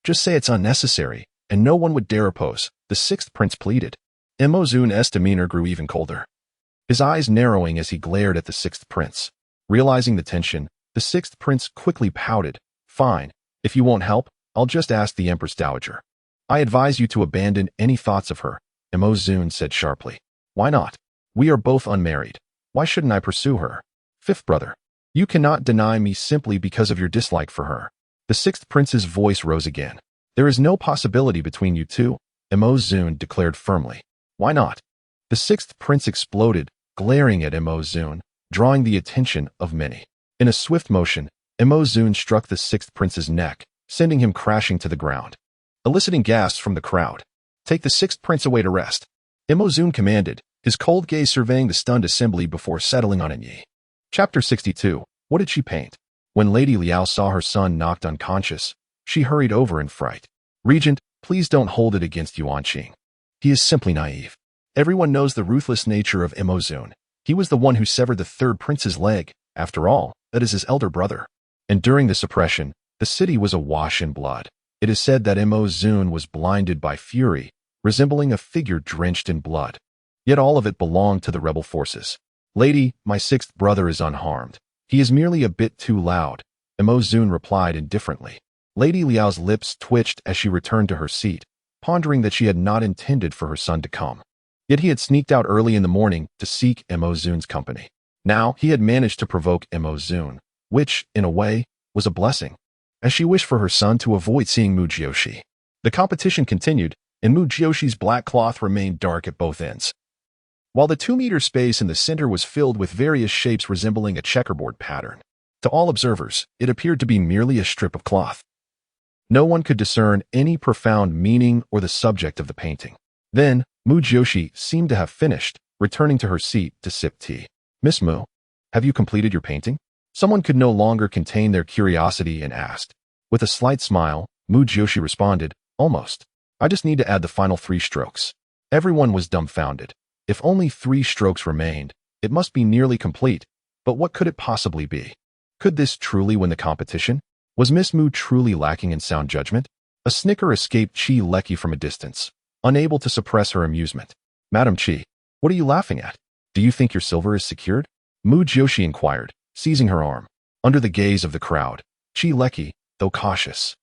Just say it's unnecessary, and no one would dare oppose, the sixth prince pleaded. Imozun's demeanor grew even colder, his eyes narrowing as he glared at the sixth prince. Realizing the tension, the sixth prince quickly pouted. Fine, if you won't help, I'll just ask the Empress Dowager. I advise you to abandon any thoughts of her, Imozun said sharply. Why not? We are both unmarried. Why shouldn't I pursue her? Fifth brother, you cannot deny me simply because of your dislike for her. The sixth prince's voice rose again. There is no possibility between you two, Imozun declared firmly. Why not? The sixth prince exploded, glaring at Imozun, drawing the attention of many. In a swift motion, Imozun struck the sixth prince's neck, sending him crashing to the ground, eliciting gasps from the crowd. Take the sixth prince away to rest, Imozun commanded, his cold gaze surveying the stunned assembly before settling on Yi. Chapter 62. What did she paint? When Lady Liao saw her son knocked unconscious, she hurried over in fright. Regent, please don't hold it against Yuan Qing. He is simply naive. Everyone knows the ruthless nature of Imozun. He was the one who severed the third prince's leg. After all, that is his elder brother. And during the suppression, the city was awash in blood. It is said that Imozun was blinded by fury, resembling a figure drenched in blood. Yet all of it belonged to the rebel forces. Lady, my sixth brother is unharmed. He is merely a bit too loud, Imozun replied indifferently. Lady Liao's lips twitched as she returned to her seat, pondering that she had not intended for her son to come. Yet he had sneaked out early in the morning to seek Imozun's company. Now he had managed to provoke Imozun, which, in a way, was a blessing, as she wished for her son to avoid seeing Mu Jiuxi. The competition continued, and Mu Jiuxi's black cloth remained dark at both ends, while the 2-meter space in the center was filled with various shapes resembling a checkerboard pattern. To all observers, it appeared to be merely a strip of cloth. No one could discern any profound meaning or the subject of the painting. Then, Mu Jiuxi seemed to have finished, returning to her seat to sip tea. Miss Mu, have you completed your painting? Someone could no longer contain their curiosity and asked. With a slight smile, Mu Jiuxi responded, almost. I just need to add the final 3 strokes. Everyone was dumbfounded. If only 3 strokes remained, it must be nearly complete. But what could it possibly be? Could this truly win the competition? Was Miss Mu truly lacking in sound judgment? A snicker escaped Chi Lecky from a distance, unable to suppress her amusement. Madam Chi, what are you laughing at? Do you think your silver is secured? Mu Jiuxi inquired, seizing her arm. Under the gaze of the crowd, Chi Lecky, though cautious,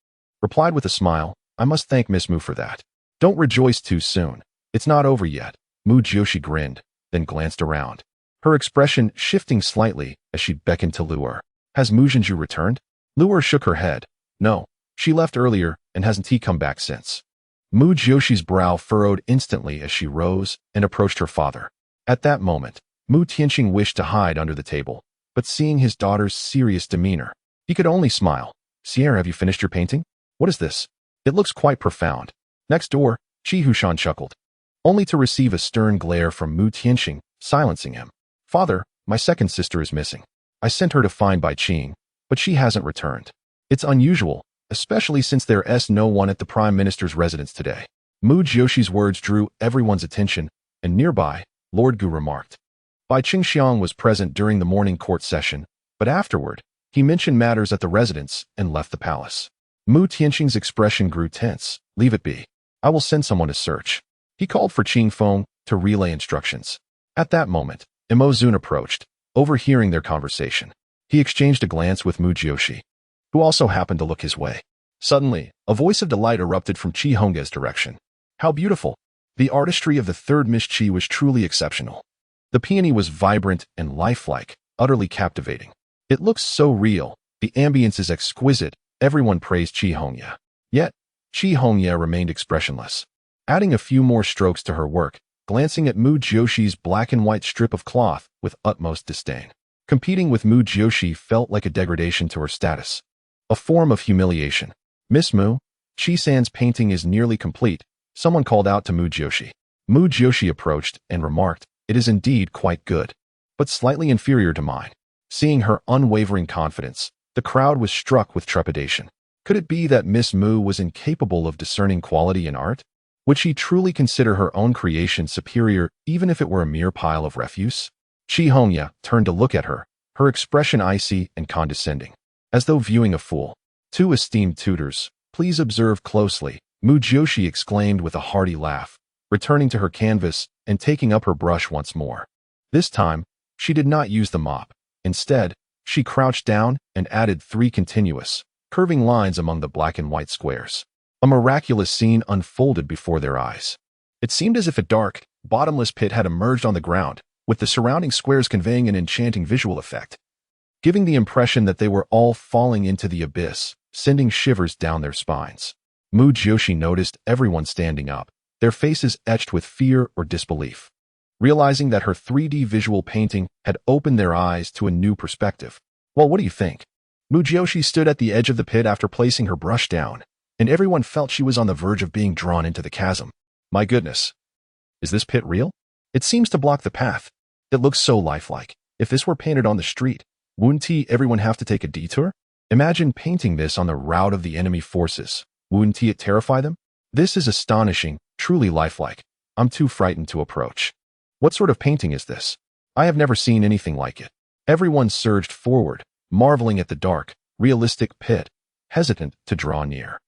replied with a smile, I must thank Miss Mu for that. Don't rejoice too soon. It's not over yet. Mu Jiuxi grinned, then glanced around, her expression shifting slightly as she beckoned to Luer. Has Mu Jiuxi returned? Luer shook her head. No, she left earlier and hasn't he come back since. Mu Jiuxi's brow furrowed instantly as she rose and approached her father. At that moment, Mu Tianqing wished to hide under the table, but seeing his daughter's serious demeanor, he could only smile. Sierra, have you finished your painting? What is this? It looks quite profound. Next door, Chi Hushan chuckled, only to receive a stern glare from Mu Tianqing, silencing him. Father, my second sister is missing. I sent her to find Bai Qing, but she hasn't returned. It's unusual, especially since there's no one at the Prime Minister's residence today. Mu Jiuxi's words drew everyone's attention, and nearby, Lord Gu remarked. Bai Qingxiang was present during the morning court session, but afterward, he mentioned matters at the residence and left the palace. Mu Tianqing's expression grew tense. Leave it be. I will send someone to search. He called for Qing Feng to relay instructions. At that moment, Imo Zun approached, overhearing their conversation. He exchanged a glance with Mu Jiuxi, who also happened to look his way. Suddenly, a voice of delight erupted from Qi Hongge's direction. How beautiful! The artistry of the third Miss Qi was truly exceptional. The peony was vibrant and lifelike, utterly captivating. It looks so real. The ambience is exquisite. Everyone praised Qi Hongye. Yet, Qi Hongye remained expressionless. Adding a few more strokes to her work, glancing at Mu Jiuxi's black and white strip of cloth with utmost disdain. Competing with Mu Jiuxi felt like a degradation to her status, a form of humiliation. Miss Mu, Qi San's painting is nearly complete, someone called out to Mu Jiuxi. Mu Jiuxi approached and remarked, it is indeed quite good, but slightly inferior to mine. Seeing her unwavering confidence, the crowd was struck with trepidation. Could it be that Miss Mu was incapable of discerning quality in art? Would she truly consider her own creation superior even if it were a mere pile of refuse? Qi Hongye turned to look at her, her expression icy and condescending, as though viewing a fool. 2 esteemed tutors, please observe closely, Mu Jiuxi exclaimed with a hearty laugh, returning to her canvas and taking up her brush once more. This time, she did not use the mop. Instead, she crouched down and added 3 continuous, curving lines among the black and white squares. A miraculous scene unfolded before their eyes. It seemed as if a dark, bottomless pit had emerged on the ground, with the surrounding squares conveying an enchanting visual effect, giving the impression that they were all falling into the abyss, sending shivers down their spines. Mu Jiuxi noticed everyone standing up, their faces etched with fear or disbelief, realizing that her 3D visual painting had opened their eyes to a new perspective. Well, what do you think? Mu Jiuxi stood at the edge of the pit after placing her brush down, and everyone felt she was on the verge of being drawn into the chasm. My goodness. Is this pit real? It seems to block the path. It looks so lifelike. If this were painted on the street, wouldn't everyone have to take a detour? Imagine painting this on the route of the enemy forces. Wouldn't it terrify them? This is astonishing, truly lifelike. I'm too frightened to approach. What sort of painting is this? I have never seen anything like it. Everyone surged forward, marveling at the dark, realistic pit, hesitant to draw near.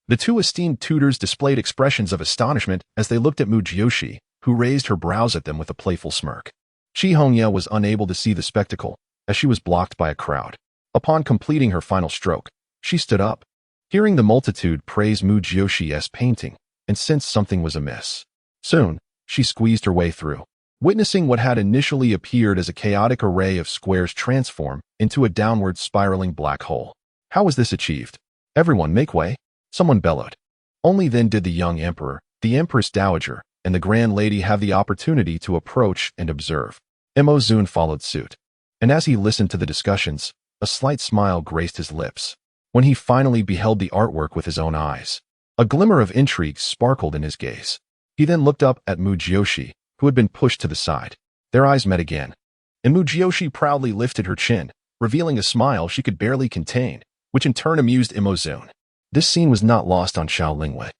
The 2 esteemed tutors displayed expressions of astonishment as they looked at Mu Jiuxi, who raised her brows at them with a playful smirk. Qi Hongye was unable to see the spectacle, as she was blocked by a crowd. Upon completing her final stroke, she stood up, hearing the multitude praise Mu Jiuxi's painting, and sensed something was amiss. Soon, she squeezed her way through, witnessing what had initially appeared as a chaotic array of squares transform into a downward spiraling black hole. How was this achieved? Everyone make way, someone bellowed. Only then did the young emperor, the empress dowager, and the grand lady have the opportunity to approach and observe. Imo Zun followed suit, and as he listened to the discussions, a slight smile graced his lips. When he finally beheld the artwork with his own eyes, a glimmer of intrigue sparkled in his gaze. He then looked up at Mu Jiuxi, who had been pushed to the side. Their eyes met again, and Mu Jiuxi proudly lifted her chin, revealing a smile she could barely contain, which in turn amused Imo Zun. This scene was not lost on Xiao Lingwei.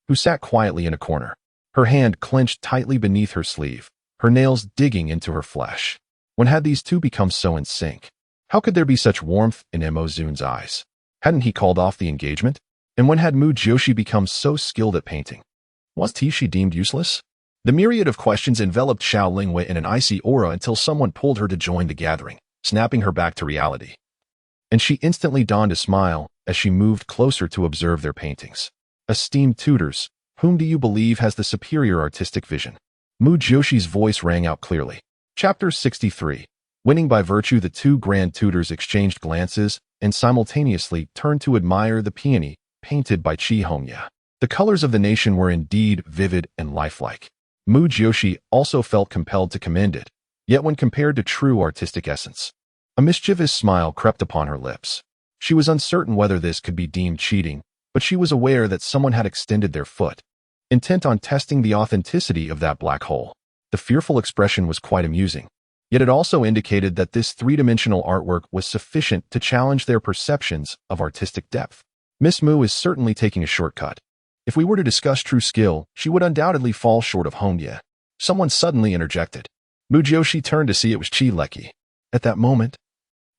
who sat quietly in a corner, her hand clenched tightly beneath her sleeve, her nails digging into her flesh. When had these two become so in sync? How could there be such warmth in Mo Zun's eyes? Hadn't he called off the engagement? And when had Mu Jiuxi become so skilled at painting? Was she deemed useless? The myriad of questions enveloped Xiao Lingwei in an icy aura until someone pulled her to join the gathering, snapping her back to reality. And she instantly donned a smile as she moved closer to observe their paintings. Esteemed tutors, whom do you believe has the superior artistic vision? Mu Jiuxi's voice rang out clearly. Chapter 63. Winning by virtue. The two grand tutors exchanged glances and simultaneously turned to admire the peony painted by Qi Hongya. The colors of the nation were indeed vivid and lifelike. Mu Jiuxi also felt compelled to commend it, yet when compared to true artistic essence, a mischievous smile crept upon her lips. She was uncertain whether this could be deemed cheating, but she was aware that someone had extended their foot, intent on testing the authenticity of that black hole. The fearful expression was quite amusing, yet it also indicated that this three-dimensional artwork was sufficient to challenge their perceptions of artistic depth. Miss Mu is certainly taking a shortcut. If we were to discuss true skill, she would undoubtedly fall short of Hongya. Someone suddenly interjected. Mu Jiuxi turned to see it was Qi Leki. At that moment,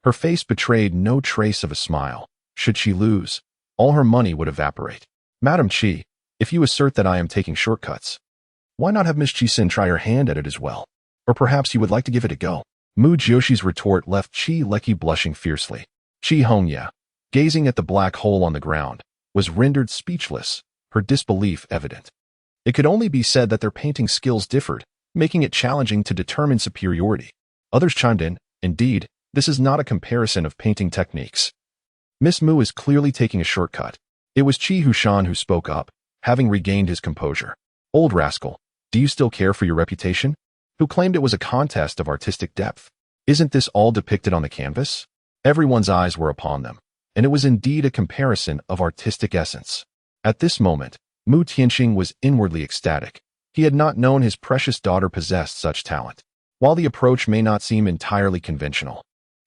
her face betrayed no trace of a smile. Should she lose, all her money would evaporate. Madam Qi, if you assert that I am taking shortcuts, why not have Miss Qi-sin try her hand at it as well? Or perhaps you would like to give it a go. Mu Jiuxi's retort left Qi Leki blushing fiercely. Qi Hongya, gazing at the black hole on the ground, was rendered speechless, her disbelief evident. It could only be said that their painting skills differed, making it challenging to determine superiority. Others chimed in, indeed, this is not a comparison of painting techniques. Miss Mu is clearly taking a shortcut. It was Qi Hushan who spoke up, having regained his composure. Old rascal, do you still care for your reputation? Who claimed it was a contest of artistic depth? Isn't this all depicted on the canvas? Everyone's eyes were upon them, and it was indeed a comparison of artistic essence. At this moment, Mu Tianxing was inwardly ecstatic. He had not known his precious daughter possessed such talent. While the approach may not seem entirely conventional,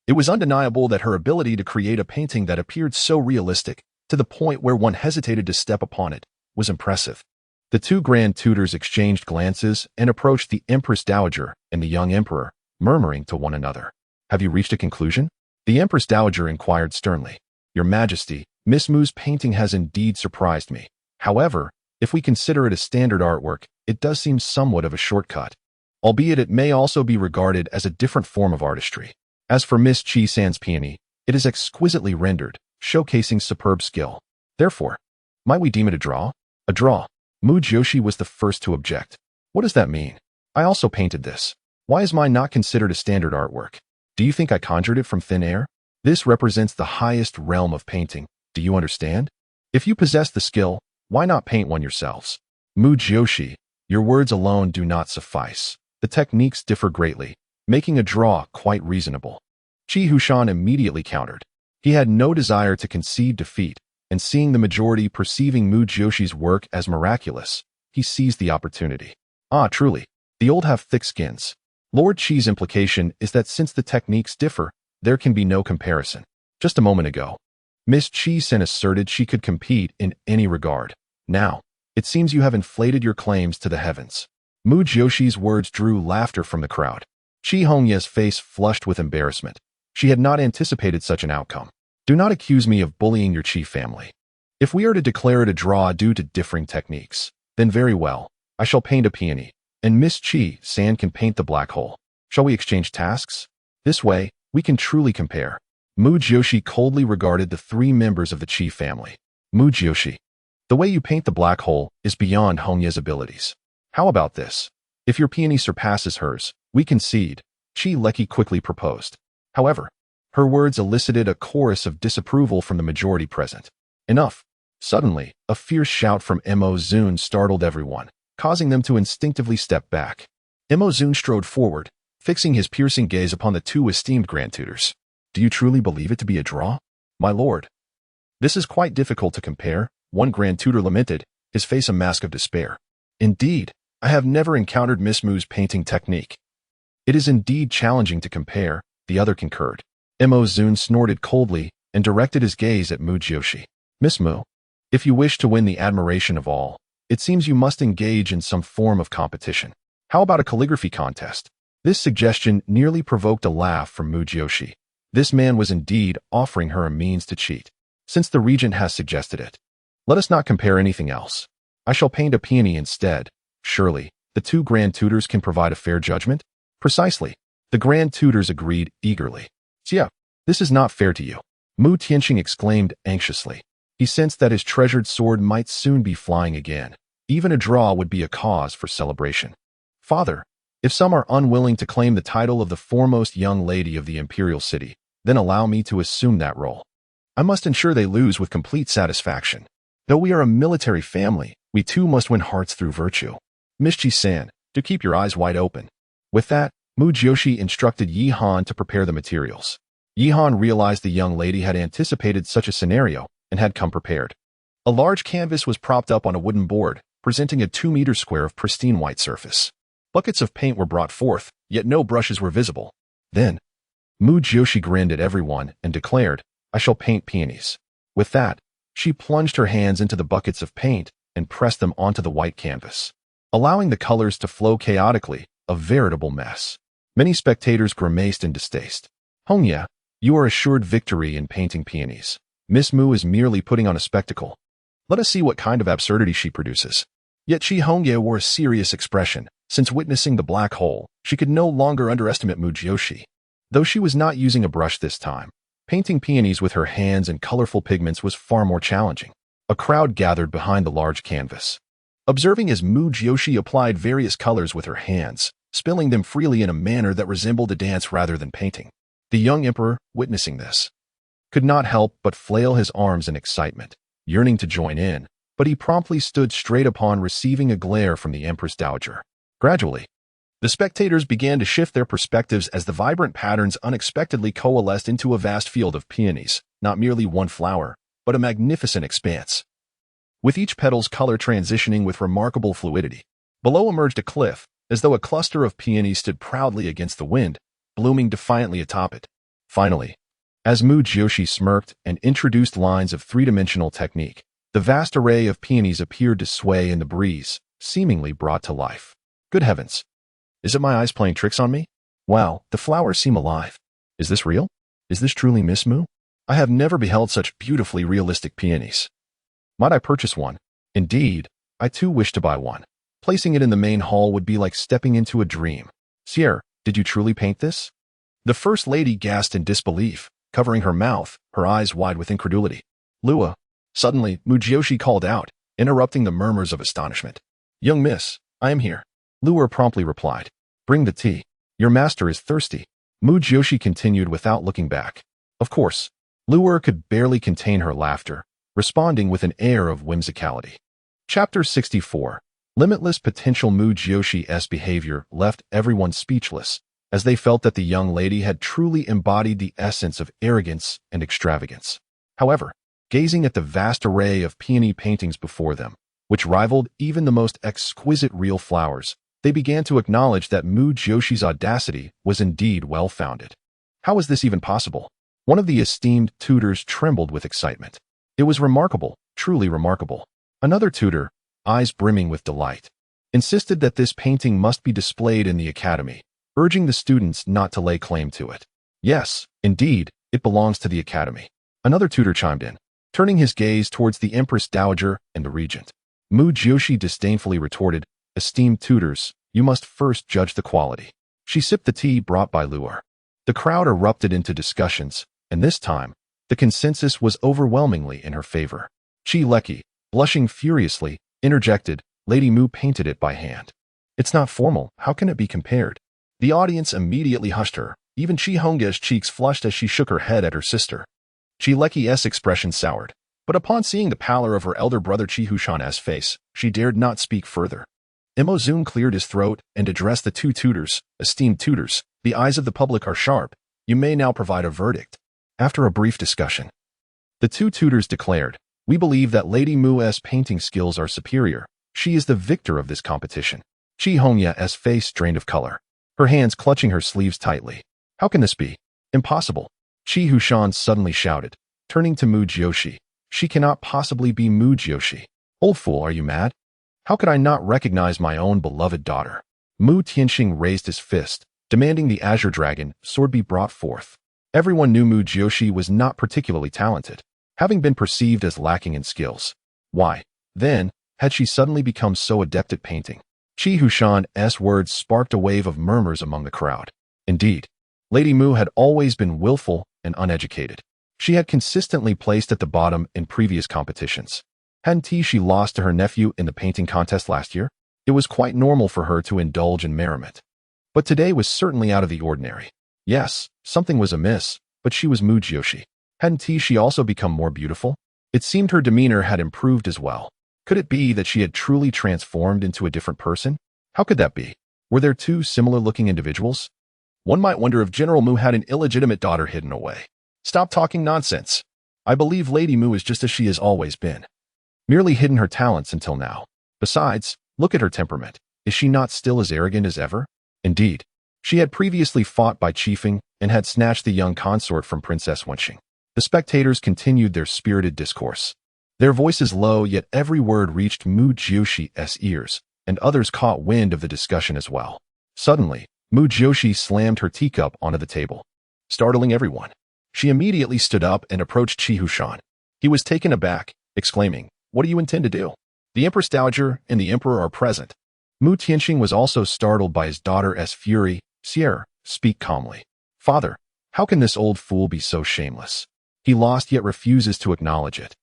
it was undeniable that her ability to create a painting that appeared so realistic, to the point where one hesitated to step upon it, was impressive. The two grand tutors exchanged glances and approached the Empress Dowager and the young emperor, murmuring to one another. Have you reached a conclusion? The Empress Dowager inquired sternly. Your Majesty, Miss Mu's painting has indeed surprised me. However, if we consider it a standard artwork, it does seem somewhat of a shortcut, albeit it may also be regarded as a different form of artistry. As for Miss Qi-san's peony, it is exquisitely rendered, showcasing superb skill. Therefore, might we deem it a draw? A draw. Mu Jiuxi was the first to object. What does that mean? I also painted this. Why is mine not considered a standard artwork? Do you think I conjured it from thin air? This represents the highest realm of painting. Do you understand? If you possess the skill, why not paint one yourselves? Mu Jiuxi, your words alone do not suffice. The techniques differ greatly, making a draw quite reasonable. Qi Hushan immediately countered. He had no desire to concede defeat, and seeing the majority perceiving Mu Jiuxi's work as miraculous, he seized the opportunity. Ah, truly, the old have thick skins. Lord Qi's implication is that since the techniques differ, there can be no comparison. Just a moment ago, Miss Qi-san asserted she could compete in any regard. Now, it seems you have inflated your claims to the heavens. Mu Jiuxi's words drew laughter from the crowd. Qi Hongya's face flushed with embarrassment. She had not anticipated such an outcome. Do not accuse me of bullying your Qi family. If we are to declare it a draw due to differing techniques, then very well, I shall paint a peony, and Miss Qi-san can paint the black hole. Shall we exchange tasks? This way, we can truly compare. Mu Jiuxi coldly regarded the three members of the Qi family. Mu Jiuxi, the way you paint the black hole is beyond Hongya's abilities. How about this? If your peony surpasses hers, we concede, Qi Leki quickly proposed. However, her words elicited a chorus of disapproval from the majority present. Enough. Suddenly, a fierce shout from Mo Zun startled everyone, causing them to instinctively step back. Mo Zun strode forward, fixing his piercing gaze upon the two esteemed grand tutors. Do you truly believe it to be a draw? My lord. This is quite difficult to compare, one grand tutor lamented, his face a mask of despair. Indeed, I have never encountered Miss Mu's painting technique. It is indeed challenging to compare, the other concurred. Mo Zun snorted coldly and directed his gaze at Mu Jiuxi. Miss Mu, if you wish to win the admiration of all, It seems you must engage in some form of competition. How about a calligraphy contest? This suggestion nearly provoked a laugh from Mu Jiuxi. This man was indeed offering her a means to cheat, since the regent has suggested it. Let us not compare anything else. I shall paint a peony instead. Surely, the two grand tutors can provide a fair judgment? Precisely. The grand tutors agreed eagerly. Xia, this is not fair to you. Mu Tianxing exclaimed anxiously. He sensed that his treasured sword might soon be flying again. Even a draw would be a cause for celebration. Father, if some are unwilling to claim the title of the foremost young lady of the imperial city, then allow me to assume that role. I must ensure they lose with complete satisfaction. Though we are a military family, we too must win hearts through virtue. Miss Ji-san, do keep your eyes wide open. With that, Mu Jiuxi instructed Yi Han to prepare the materials. Yi Han realized the young lady had anticipated such a scenario and had come prepared. A large canvas was propped up on a wooden board, presenting a 2-meter square of pristine white surface. Buckets of paint were brought forth, yet no brushes were visible. Then, Mu Jiuxi grinned at everyone and declared, I shall paint peonies. With that, she plunged her hands into the buckets of paint and pressed them onto the white canvas, allowing the colors to flow chaotically, a veritable mess. Many spectators grimaced in distaste. Hongya, you are assured victory in painting peonies. Miss Mu is merely putting on a spectacle. Let us see what kind of absurdity she produces. Yet Shi Hongye wore a serious expression. Since witnessing the black hole, she could no longer underestimate Mu Jiuxi. Though she was not using a brush this time, painting peonies with her hands and colorful pigments was far more challenging. A crowd gathered behind the large canvas, observing as Mu Jiuxi applied various colors with her hands, spilling them freely in a manner that resembled a dance rather than painting. The young emperor, witnessing this, could not help but flail his arms in excitement, yearning to join in, but he promptly stood straight upon receiving a glare from the Empress Dowager. Gradually, the spectators began to shift their perspectives as the vibrant patterns unexpectedly coalesced into a vast field of peonies, not merely one flower, but a magnificent expanse, with each petal's color transitioning with remarkable fluidity. Below emerged a cliff, as though a cluster of peonies stood proudly against the wind, blooming defiantly atop it. Finally, as Mu Jiuxi smirked and introduced lines of three-dimensional technique, the vast array of peonies appeared to sway in the breeze, seemingly brought to life. Good heavens! Is it my eyes playing tricks on me? Wow, the flowers seem alive. Is this real? Is this truly Miss Mu? I have never beheld such beautifully realistic peonies. Might I purchase one? Indeed, I too wish to buy one. Placing it in the main hall would be like stepping into a dream. Sierra, did you truly paint this? The first lady gasped in disbelief, covering her mouth, her eyes wide with incredulity. Lua. Suddenly, Mu Jiuxi called out, interrupting the murmurs of astonishment. Young miss, I am here. Lua promptly replied. Bring the tea. Your master is thirsty. Mu Jiuxi continued without looking back. Of course, Lua could barely contain her laughter, responding with an air of whimsicality. Chapter 64. Limitless potential. Mu Jiuxi's behavior left everyone speechless, as they felt that the young lady had truly embodied the essence of arrogance and extravagance. However, gazing at the vast array of peony paintings before them, which rivaled even the most exquisite real flowers, they began to acknowledge that Mu Jiuxi's audacity was indeed well-founded. How was this even possible? One of the esteemed tutors trembled with excitement. It was remarkable, truly remarkable. Another tutor, eyes brimming with delight, insisted that this painting must be displayed in the academy, urging the students not to lay claim to it. Yes, indeed, it belongs to the academy. Another tutor chimed in, turning his gaze towards the Empress Dowager and the regent. Mu Jiuxi disdainfully retorted, esteemed tutors, you must first judge the quality. She sipped the tea brought by Luer. The crowd erupted into discussions, and this time, the consensus was overwhelmingly in her favor. Chi Leki, blushing furiously, interjected, Lady Mu painted it by hand. It's not formal, how can it be compared? The audience immediately hushed her. Even Chi Hongye's cheeks flushed as she shook her head at her sister. Chi Leki's expression soured, but upon seeing the pallor of her elder brother Chi Hushan's face, she dared not speak further. Imo Zun cleared his throat and addressed the two tutors, esteemed tutors, the eyes of the public are sharp, you may now provide a verdict. After a brief discussion, the two tutors declared, we believe that Lady Mu's painting skills are superior. She is the victor of this competition. Chi Hongya's face drained of color, her hands clutching her sleeves tightly. How can this be? Impossible. Chi Hushan suddenly shouted, turning to Mu Jiuxi. She cannot possibly be Mu Jiuxi. Old fool, are you mad? How could I not recognize my own beloved daughter? Mu Jiuxi raised his fist, demanding the azure dragon sword be brought forth. Everyone knew Mu Jiuxi was not particularly talented, having been perceived as lacking in skills. Why, then, had she suddenly become so adept at painting? Qi Hushan's words sparked a wave of murmurs among the crowd. Indeed, Lady Mu had always been willful and uneducated. She had consistently placed at the bottom in previous competitions. Hadn't she lost to her nephew in the painting contest last year? It was quite normal for her to indulge in merriment. But today was certainly out of the ordinary. Yes, something was amiss, but she was Mu Jiuxi. Hadn't she also become more beautiful? It seemed her demeanor had improved as well. Could it be that she had truly transformed into a different person? How could that be? Were there two similar-looking individuals? One might wonder if General Mu had an illegitimate daughter hidden away. Stop talking nonsense. I believe Lady Mu is just as she has always been. Merely hidden her talents until now. Besides, look at her temperament. Is she not still as arrogant as ever? Indeed, she had previously fought by chiefing and had snatched the young consort from Princess Wenxing. The spectators continued their spirited discourse. Their voices low, yet every word reached Mu Jiuxi's ears, and others caught wind of the discussion as well. Suddenly, Mu Jiuxi slammed her teacup onto the table, startling everyone. She immediately stood up and approached Qi Hushan. He was taken aback, exclaiming, "What do you intend to do? The Empress Dowager and the Emperor are present." Mu Jiuxi was also startled by his daughter's fury. "Sire, speak calmly. Father, how can this old fool be so shameless? He lost yet refuses to acknowledge it,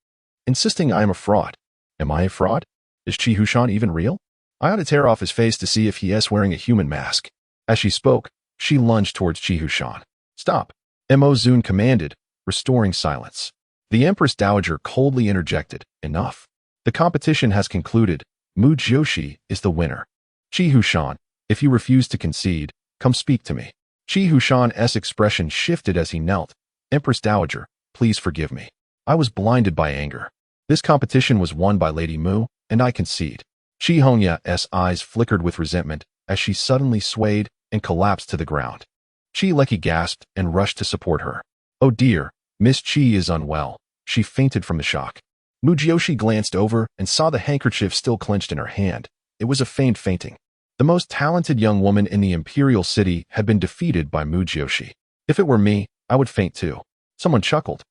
insisting I am a fraud. Am I a fraud? Is Qi Hushan even real? I ought to tear off his face to see if he is wearing a human mask." As she spoke, she lunged towards Qi Hushan. "Stop," Mo Zun commanded, restoring silence. The Empress Dowager coldly interjected, "Enough. The competition has concluded. Mu Jiuxi is the winner. Qi Hushan, if you refuse to concede, come speak to me." Qi Hushan's expression shifted as he knelt. "Empress Dowager, please forgive me. I was blinded by anger. This competition was won by Lady Mu, and I concede." Qi Hongya's eyes flickered with resentment as she suddenly swayed and collapsed to the ground. Qi Leki gasped and rushed to support her. "Oh dear, Miss Qi is unwell." She fainted from the shock. Mu Jiuxi glanced over and saw the handkerchief still clenched in her hand. It was a feigned fainting. The most talented young woman in the imperial city had been defeated by Mu Jiuxi. If it were me, I would faint too. Someone chuckled.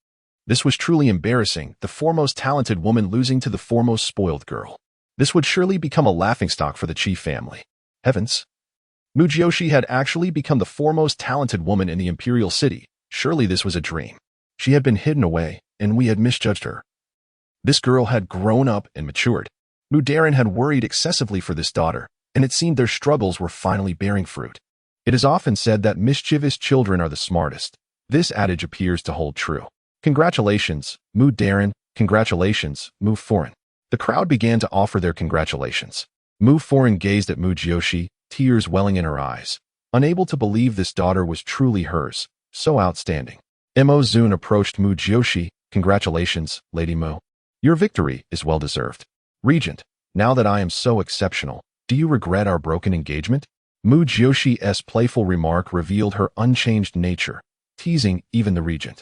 This was truly embarrassing, the foremost talented woman losing to the foremost spoiled girl. This would surely become a laughingstock for the Qi family. Heavens! Mu Jiuxi had actually become the foremost talented woman in the imperial city. Surely this was a dream. She had been hidden away, and we had misjudged her. This girl had grown up and matured. Mu Darren had worried excessively for this daughter, and it seemed their struggles were finally bearing fruit. It is often said that mischievous children are the smartest. This adage appears to hold true. Congratulations, Mu Darren. Congratulations, Mu Foreign. The crowd began to offer their congratulations. Mu Foreign gazed at Mu Jiuxi, tears welling in her eyes, unable to believe this daughter was truly hers, so outstanding. Mo Zun approached Mu Jiuxi. "Congratulations, Lady Mu. Your victory is well deserved. Regent, now that I am so exceptional, do you regret our broken engagement?" Mu Jiuxi's playful remark revealed her unchanged nature, teasing even the regent.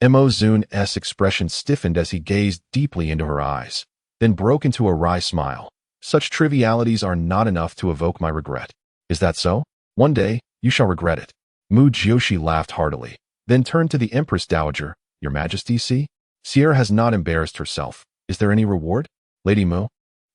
Mo Zun's expression stiffened as he gazed deeply into her eyes, then broke into a wry smile. "Such trivialities are not enough to evoke my regret. Is that so? One day, you shall regret it." Mu Jiuxi laughed heartily, then turned to the Empress Dowager. "Your Majesty, see? Sierra has not embarrassed herself. Is there any reward? Lady Mu,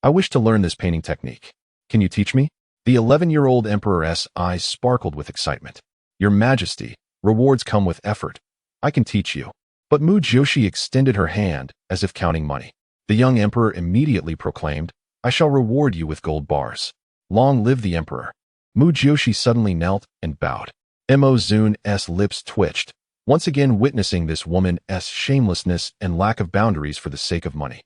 I wish to learn this painting technique. Can you teach me?" The 11-year-old Emperor's eyes sparkled with excitement. "Your Majesty, rewards come with effort. I can teach you." But Mu Jiuxi extended her hand as if counting money. The young emperor immediately proclaimed, "I shall reward you with gold bars. Long live the emperor." Mu Jiuxi suddenly knelt and bowed. Mo Zun's lips twitched, once again witnessing this woman's shamelessness and lack of boundaries for the sake of money.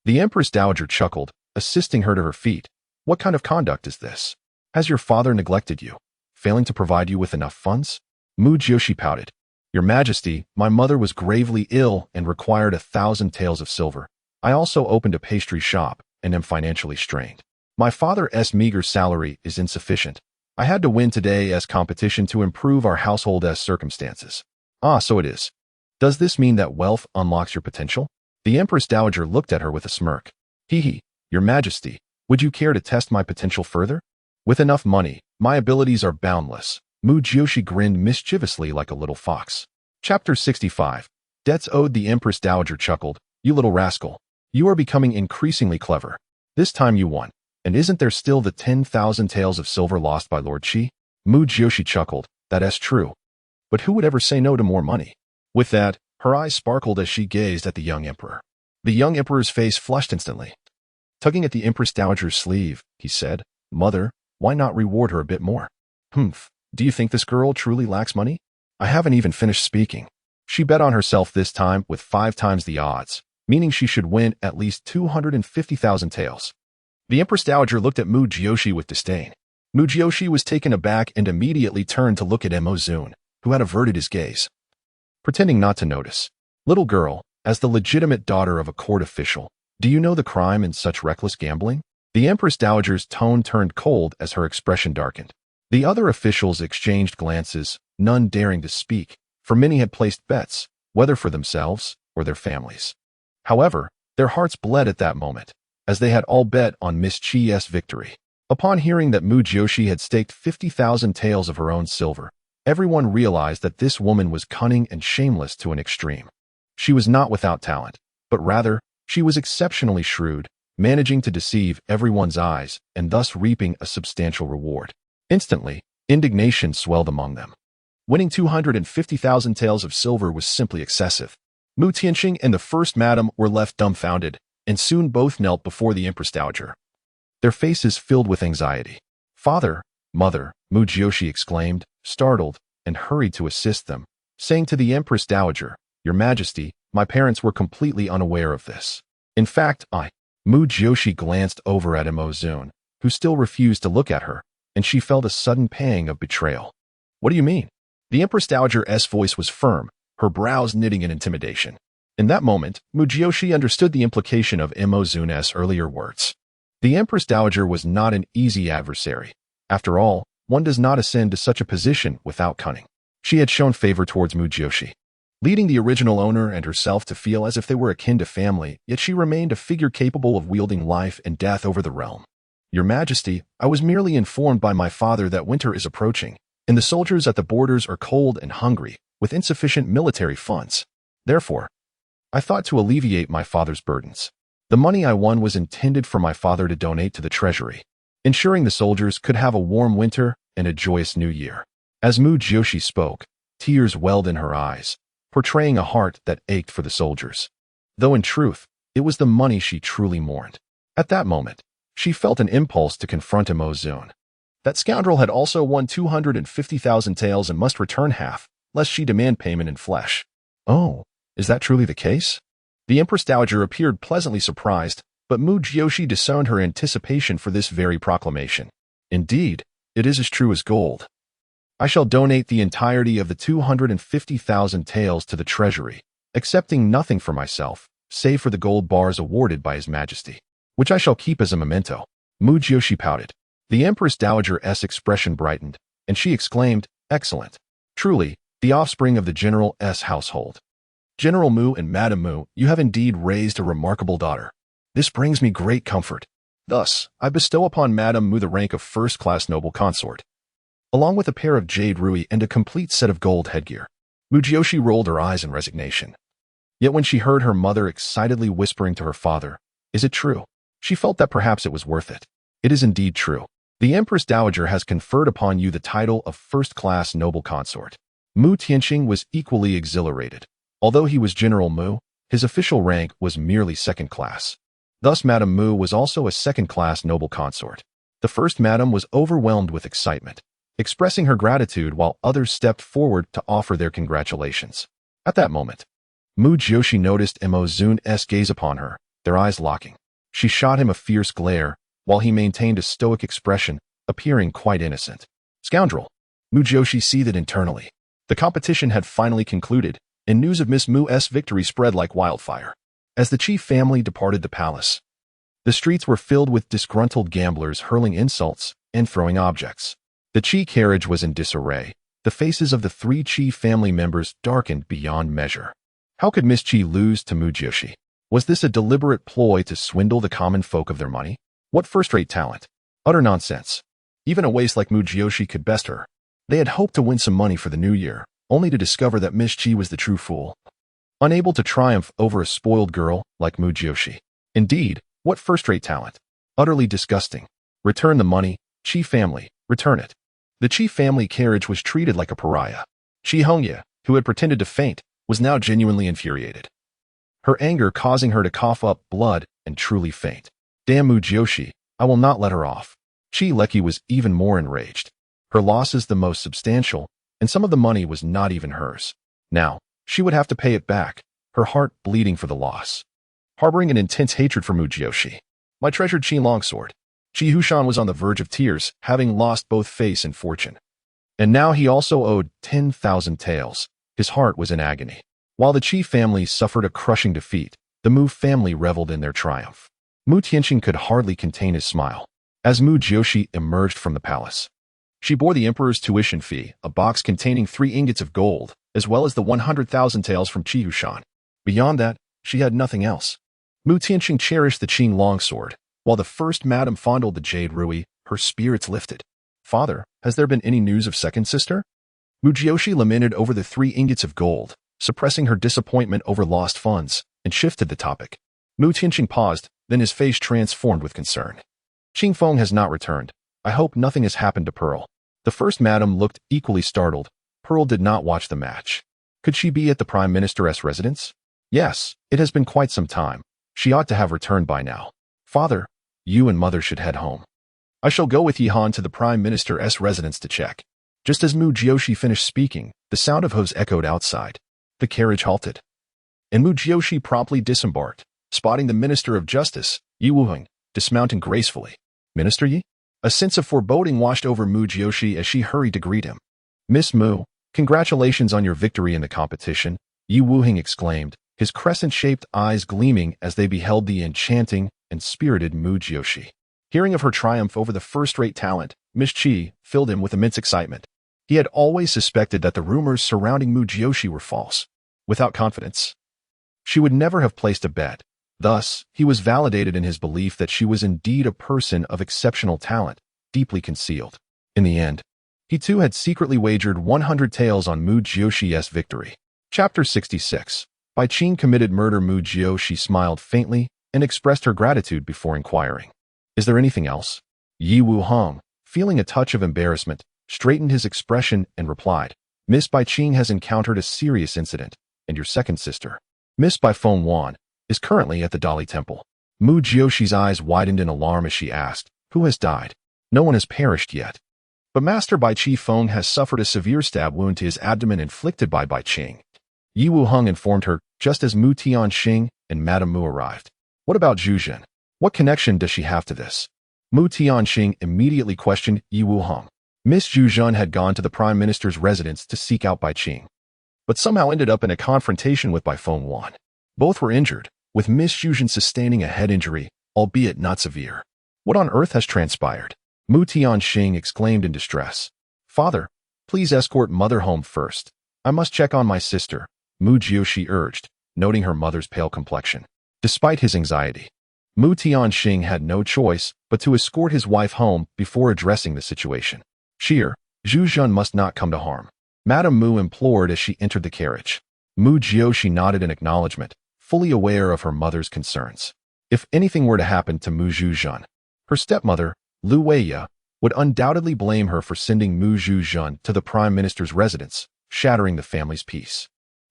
The Empress Dowager chuckled, assisting her to her feet. "What kind of conduct is this? Has your father neglected you, failing to provide you with enough funds?" Mu Jiuxi pouted. "Your Majesty, my mother was gravely ill and required 1,000 taels of silver. I also opened a pastry shop and am financially strained. My father's meager salary is insufficient. I had to win today's competition to improve our household's circumstances." "Ah, so it is. Does this mean that wealth unlocks your potential?" The Empress Dowager looked at her with a smirk. "Hee hee, Your Majesty, Would you care to test my potential further? With enough money, my abilities are boundless. Mu Jiuxi grinned mischievously like a little fox. Chapter 65. Debts owed. The Empress Dowager chuckled. You little rascal. You are becoming increasingly clever. This time you won. And isn't there still the 10,000 taels of silver lost by Lord Qi? Mu Jiuxi chuckled. That's true. But who would ever say no to more money? With that, her eyes sparkled as she gazed at the young emperor. The young emperor's face flushed instantly. Tugging at the Empress Dowager's sleeve, he said, Mother, why not reward her a bit more? Humph, do you think this girl truly lacks money? I haven't even finished speaking. She bet on herself this time with 5 times the odds, meaning she should win at least 250,000 taels. The Empress Dowager looked at Mu Jiuxi with disdain. Mu Jiuxi was taken aback and immediately turned to look at Mo Zun, who had averted his gaze. Pretending not to notice. Little girl, as the legitimate daughter of a court official, do you know the crime in such reckless gambling? The Empress Dowager's tone turned cold as her expression darkened. The other officials exchanged glances, none daring to speak, for many had placed bets, whether for themselves or their families. However, their hearts bled at that moment, as they had all bet on Miss Qi's victory. Upon hearing that Mu Jiuxi had staked 50,000 taels of her own silver, everyone realized that this woman was cunning and shameless to an extreme. She was not without talent, but rather, she was exceptionally shrewd, managing to deceive everyone's eyes and thus reaping a substantial reward. Instantly, indignation swelled among them. Winning 250,000 taels of silver was simply excessive. Mu Tianqing and the First Madam were left dumbfounded, and soon both knelt before the Empress Dowager. Their faces filled with anxiety. Father, Mother, Mu Jiuxi exclaimed, startled, and hurried to assist them, saying to the Empress Dowager, Your Majesty, my parents were completely unaware of this. In fact, Mu Jiuxi glanced over at Mo Zun, who still refused to look at her, and she felt a sudden pang of betrayal. What do you mean? The Empress Dowager's voice was firm, her brows knitting in intimidation. In that moment, Mu Jiuxi understood the implication of Mo Zun's earlier words. The Empress Dowager was not an easy adversary. After all, one does not ascend to such a position without cunning. She had shown favor towards Mu Jiuxi, leading the original owner and herself to feel as if they were akin to family, yet she remained a figure capable of wielding life and death over the realm. Your Majesty, I was merely informed by my father that winter is approaching, and the soldiers at the borders are cold and hungry, with insufficient military funds. Therefore, I thought to alleviate my father's burdens. The money I won was intended for my father to donate to the treasury, ensuring the soldiers could have a warm winter and a joyous new year. As Mu Jiuxi spoke, tears welled in her eyes, portraying a heart that ached for the soldiers. Though in truth, it was the money she truly mourned. At that moment, she felt an impulse to confront Mo Zun. That scoundrel had also won 250,000 taels and must return half, lest she demand payment in flesh. Oh, is that truly the case? The Empress Dowager appeared pleasantly surprised, but Mu Jiuxi disowned her anticipation for this very proclamation. Indeed, it is as true as gold. I shall donate the entirety of the 250,000 taels to the treasury, accepting nothing for myself, save for the gold bars awarded by His Majesty, which I shall keep as a memento. Mu Jiuxi pouted. The Empress Dowager's expression brightened, and she exclaimed, Excellent. Truly, the offspring of the General's household. General Mu and Madam Mu, you have indeed raised a remarkable daughter. This brings me great comfort. Thus, I bestow upon Madam Mu the rank of first-class noble consort, along with a pair of jade rui and a complete set of gold headgear. Mu Jiuxi rolled her eyes in resignation. Yet when she heard her mother excitedly whispering to her father, Is it true? She felt that perhaps it was worth it. It is indeed true. The Empress Dowager has conferred upon you the title of first-class noble consort. Mu Tianqing was equally exhilarated. Although he was General Mu, his official rank was merely second class. Thus Madame Mu was also a second-class noble consort. The First Madam was overwhelmed with excitement, expressing her gratitude while others stepped forward to offer their congratulations. At that moment, Mu Jiuxi noticed Mo Zun's gaze upon her, their eyes locking. She shot him a fierce glare, while he maintained a stoic expression, appearing quite innocent. Scoundrel! Mu Jiuxi seethed internally. The competition had finally concluded, and news of Miss Mu's victory spread like wildfire. As the Qi family departed the palace, the streets were filled with disgruntled gamblers hurling insults and throwing objects. The Qi carriage was in disarray. The faces of the 3 Qi family members darkened beyond measure. How could Miss Qi lose to Mu Jiuxi? Was this a deliberate ploy to swindle the common folk of their money? What first-rate talent. Utter nonsense. Even a waste like Mu Jiuxi could best her. They had hoped to win some money for the new year, only to discover that Miss Qi was the true fool, unable to triumph over a spoiled girl like Mu Jiuxi. Indeed, what first-rate talent. Utterly disgusting. Return the money, Qi family, return it. The Qi family carriage was treated like a pariah. Qi Hongye, who had pretended to faint, was now genuinely infuriated, her anger causing her to cough up blood and truly faint. Damn Mu Jiuxi, I will not let her off. Qi Leki was even more enraged. Her loss is the most substantial, and some of the money was not even hers. Now, she would have to pay it back, her heart bleeding for the loss. Harboring an intense hatred for Mu Jiuxi, my treasured Qi longsword, Qi Hushan was on the verge of tears, having lost both face and fortune. And now he also owed 10,000 taels. His heart was in agony. While the Qi family suffered a crushing defeat, the Mu family reveled in their triumph. Mu Tianqing could hardly contain his smile as Mu Jiuxi emerged from the palace. She bore the emperor's tuition fee, a box containing 3 ingots of gold, as well as the 100,000 taels from Qi Hushan. Beyond that, she had nothing else. Mu Tianqing cherished the Qing longsword. While the first madam fondled the jade rui, her spirits lifted. Father, has there been any news of second sister? Mu Jiuxi lamented over the 3 ingots of gold, suppressing her disappointment over lost funds, and shifted the topic. Mu Tianqing paused, then his face transformed with concern. Qing Feng has not returned. I hope nothing has happened to Pearl. The first madam looked equally startled. Pearl did not watch the match. Could she be at the Prime Minister's residence? Yes, it has been quite some time. She ought to have returned by now. Father, you and Mother should head home. I shall go with Yihan to the Prime Minister's residence to check. Just as Mu Jiuxi finished speaking, the sound of hooves echoed outside. The carriage halted, and Mu Jiuxi promptly disembarked, spotting the Minister of Justice, Yi Wuheng, dismounting gracefully. Minister Yi? A sense of foreboding washed over Mu Jiuxi as she hurried to greet him. Miss Mu, congratulations on your victory in the competition, Yi Wuheng exclaimed, his crescent-shaped eyes gleaming as they beheld the enchanting and spirited Mu Jiuxi. Hearing of her triumph over the first-rate talent, Miss Qi filled him with immense excitement. He had always suspected that the rumors surrounding Mu Jiuxi were false. Without confidence, she would never have placed a bet. Thus, he was validated in his belief that she was indeed a person of exceptional talent, deeply concealed. In the end, he too had secretly wagered 100 taels on Mu Jiuxi's victory. Chapter 66. By Qing committed murder. Mu Jiuxi smiled faintly and expressed her gratitude before inquiring. Is there anything else? Yi Wuheng, feeling a touch of embarrassment, straightened his expression and replied, Miss Bai Qing has encountered a serious incident, and your second sister, Miss Bai Feng Wan, is currently at the Dali Temple. Mu Jiuxi's eyes widened in alarm as she asked, who has died? No one has perished yet. But Master Bai Qi Feng has suffered a severe stab wound to his abdomen inflicted by Bai Qing. Yi Wuheng informed her, just as Mu Tianxing and Madame Mu arrived. What about Zhu Zhen? What connection does she have to this? Mu Tianxing immediately questioned Yi Wuheng. Miss Zhu Zhen had gone to the Prime Minister's residence to seek out Bai Qing, but somehow ended up in a confrontation with Bai Feng Wan. Both were injured, with Miss Zhu Zhen sustaining a head injury, albeit not severe. What on earth has transpired? Mu Tianxing exclaimed in distress. Father, please escort Mother home first. I must check on my sister, Mu Jiuxi urged, noting her mother's pale complexion. Despite his anxiety, Mu Tianxing had no choice but to escort his wife home before addressing the situation. Zhu Zhen must not come to harm, Madame Mu implored as she entered the carriage. Mu Jiuxi nodded in acknowledgement, fully aware of her mother's concerns. If anything were to happen to Mu Zhen, her stepmother, Lu Weiya, would undoubtedly blame her for sending Mu Zhen to the Prime Minister's residence, shattering the family's peace.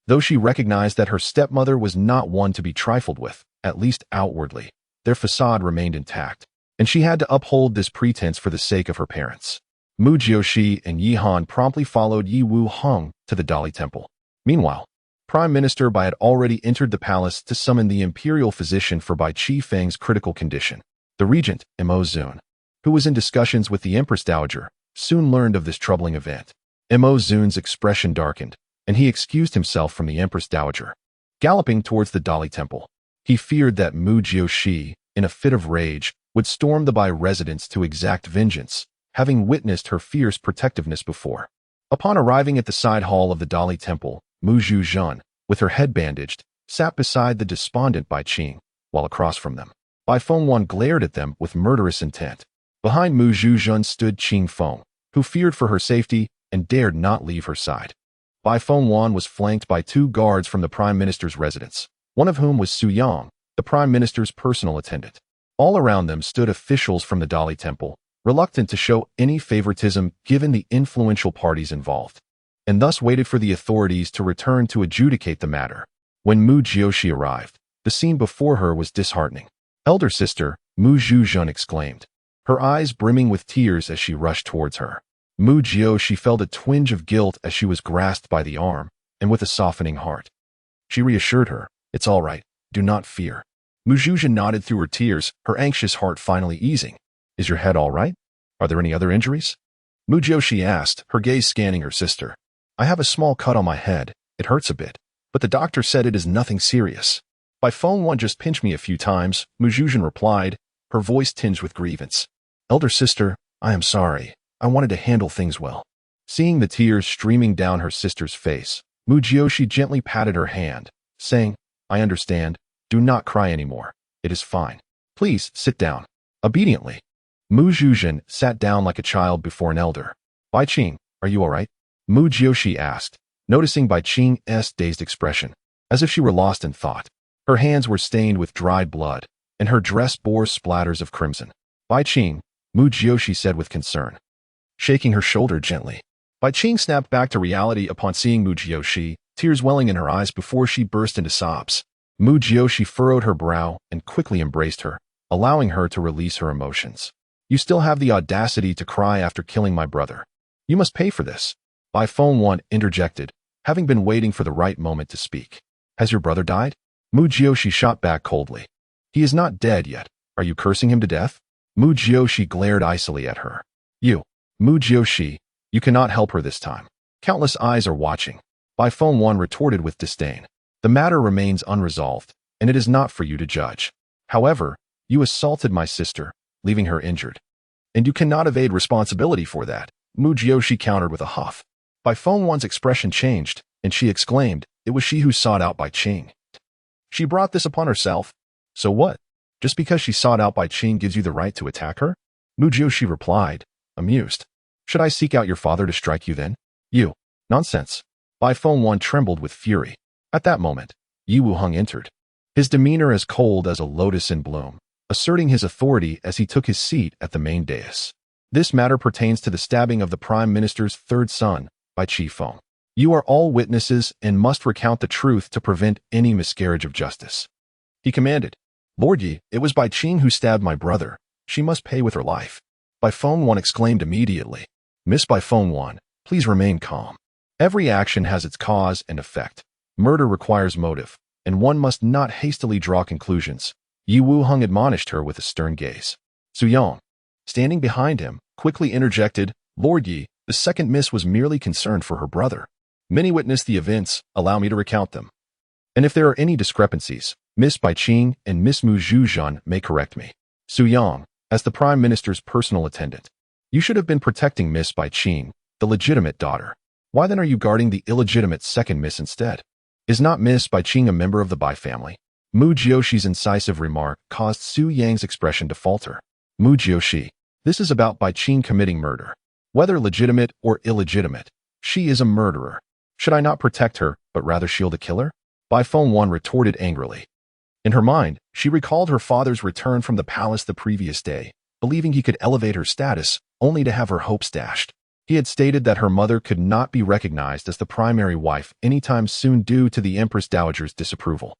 Though she recognized that her stepmother was not one to be trifled with, at least outwardly, their facade remained intact, and she had to uphold this pretense for the sake of her parents. Mu Jiuxi and Yi Han promptly followed Yi Wuheng to the Dali Temple. Meanwhile, Prime Minister Bai had already entered the palace to summon the imperial physician for Bai Qi Feng's critical condition. The regent, Mo Zun, who was in discussions with the Empress Dowager, soon learned of this troubling event. Mo Zun's expression darkened, and he excused himself from the Empress Dowager. Galloping towards the Dali Temple, he feared that Mu Jiuxi, in a fit of rage, would storm the Bai residence to exact vengeance, having witnessed her fierce protectiveness before. Upon arriving at the side hall of the Dali Temple, Mu Zhen, with her head bandaged, sat beside the despondent Bai Qing, while across from them, Bai Fengwan glared at them with murderous intent. Behind Mu Jiuxi stood Qing Feng, who feared for her safety and dared not leave her side. Bai Fengwan was flanked by 2 guards from the Prime Minister's residence, one of whom was Su Yang, the Prime Minister's personal attendant. All around them stood officials from the Dali Temple, reluctant to show any favoritism given the influential parties involved, and thus waited for the authorities to return to adjudicate the matter. When Mu Jiuxi arrived, the scene before her was disheartening. "Elder sister," Mu Jiuxi exclaimed, her eyes brimming with tears as she rushed towards her. Mu Jiuxi felt a twinge of guilt as she was grasped by the arm, and with a softening heart. She reassured her, "It's all right, do not fear." Mu Jiuxi nodded through her tears, her anxious heart finally easing. "Is your head all right? Are there any other injuries?" Mu Jiuxi asked, her gaze scanning her sister. "I have a small cut on my head. It hurts a bit, but the doctor said it is nothing serious. By phone one just pinched me a few times," Mu Jiuxi replied, her voice tinged with grievance. "Elder sister, I am sorry. I wanted to handle things well." Seeing the tears streaming down her sister's face, Mu Jiuxi gently patted her hand, saying, "I understand. Do not cry anymore. It is fine. Please sit down." Obediently, Mu Jiuxi sat down like a child before an elder. "Bai Qing, are you all right?" Mu Jiuxi asked, noticing Bai Qing's dazed expression, as if she were lost in thought. Her hands were stained with dried blood, and her dress bore splatters of crimson. "Bai Qing," Mu Jiuxi said with concern, shaking her shoulder gently. Bai Qing snapped back to reality upon seeing Mu Jiuxi, tears welling in her eyes before she burst into sobs. Mu Jiuxi furrowed her brow and quickly embraced her, allowing her to release her emotions. "You still have the audacity to cry after killing my brother. You must pay for this." Bai Fengwan interjected, having been waiting for the right moment to speak. "Has your brother died?" Mu Jiuxi shot back coldly. "He is not dead yet. Are you cursing him to death?" Mu Jiuxi glared icily at her. Mu Jiuxi, you cannot help her this time. Countless eyes are watching." Bai Fengwan retorted with disdain. "The matter remains unresolved, and it is not for you to judge. However, you assaulted my sister, leaving her injured. And you cannot evade responsibility for that," Mu Jiuxi countered with a huff. Bai Fengwan's expression changed, and she exclaimed, "It was she who sought out Bai Qing. She brought this upon herself. So what? Just because she sought out Bai Qing gives you the right to attack her?" Mu Jiuxi replied, amused. "Should I seek out your father to strike you then?" "You. Nonsense." Bai Fengwan trembled with fury. At that moment, Yi Wuheng entered, his demeanor as cold as a lotus in bloom, asserting his authority as he took his seat at the main dais. "This matter pertains to the stabbing of the Prime Minister's 3rd son, by Qi Feng. You are all witnesses and must recount the truth to prevent any miscarriage of justice." He commanded, "Lord Yi, it was Bai Qing who stabbed my brother. She must pay with her life." Bai Fengwan exclaimed immediately, "Miss Bai Fengwan, please remain calm. Every action has its cause and effect. Murder requires motive, and one must not hastily draw conclusions." Yi Wuheng admonished her with a stern gaze. Su Yang, standing behind him, quickly interjected, "Lord Yi, the second miss was merely concerned for her brother. Many witnessed the events, allow me to recount them. And if there are any discrepancies, Miss Bai Qing and Miss Mu Jiuxi may correct me." Su Yang, as the Prime Minister's personal attendant, "You should have been protecting Miss Bai Qing, the legitimate daughter. Why then are you guarding the illegitimate second miss instead? Is not Miss Bai Qing a member of the Bai family?" Mu Jiuxi's incisive remark caused Su Yang's expression to falter. "Mu Jiuxi, this is about Bai Qing committing murder. Whether legitimate or illegitimate, she is a murderer. Should I not protect her, but rather shield a killer?" Bai Fengwan retorted angrily. In her mind, she recalled her father's return from the palace the previous day, believing he could elevate her status, only to have her hopes dashed. He had stated that her mother could not be recognized as the primary wife anytime soon due to the Empress Dowager's disapproval.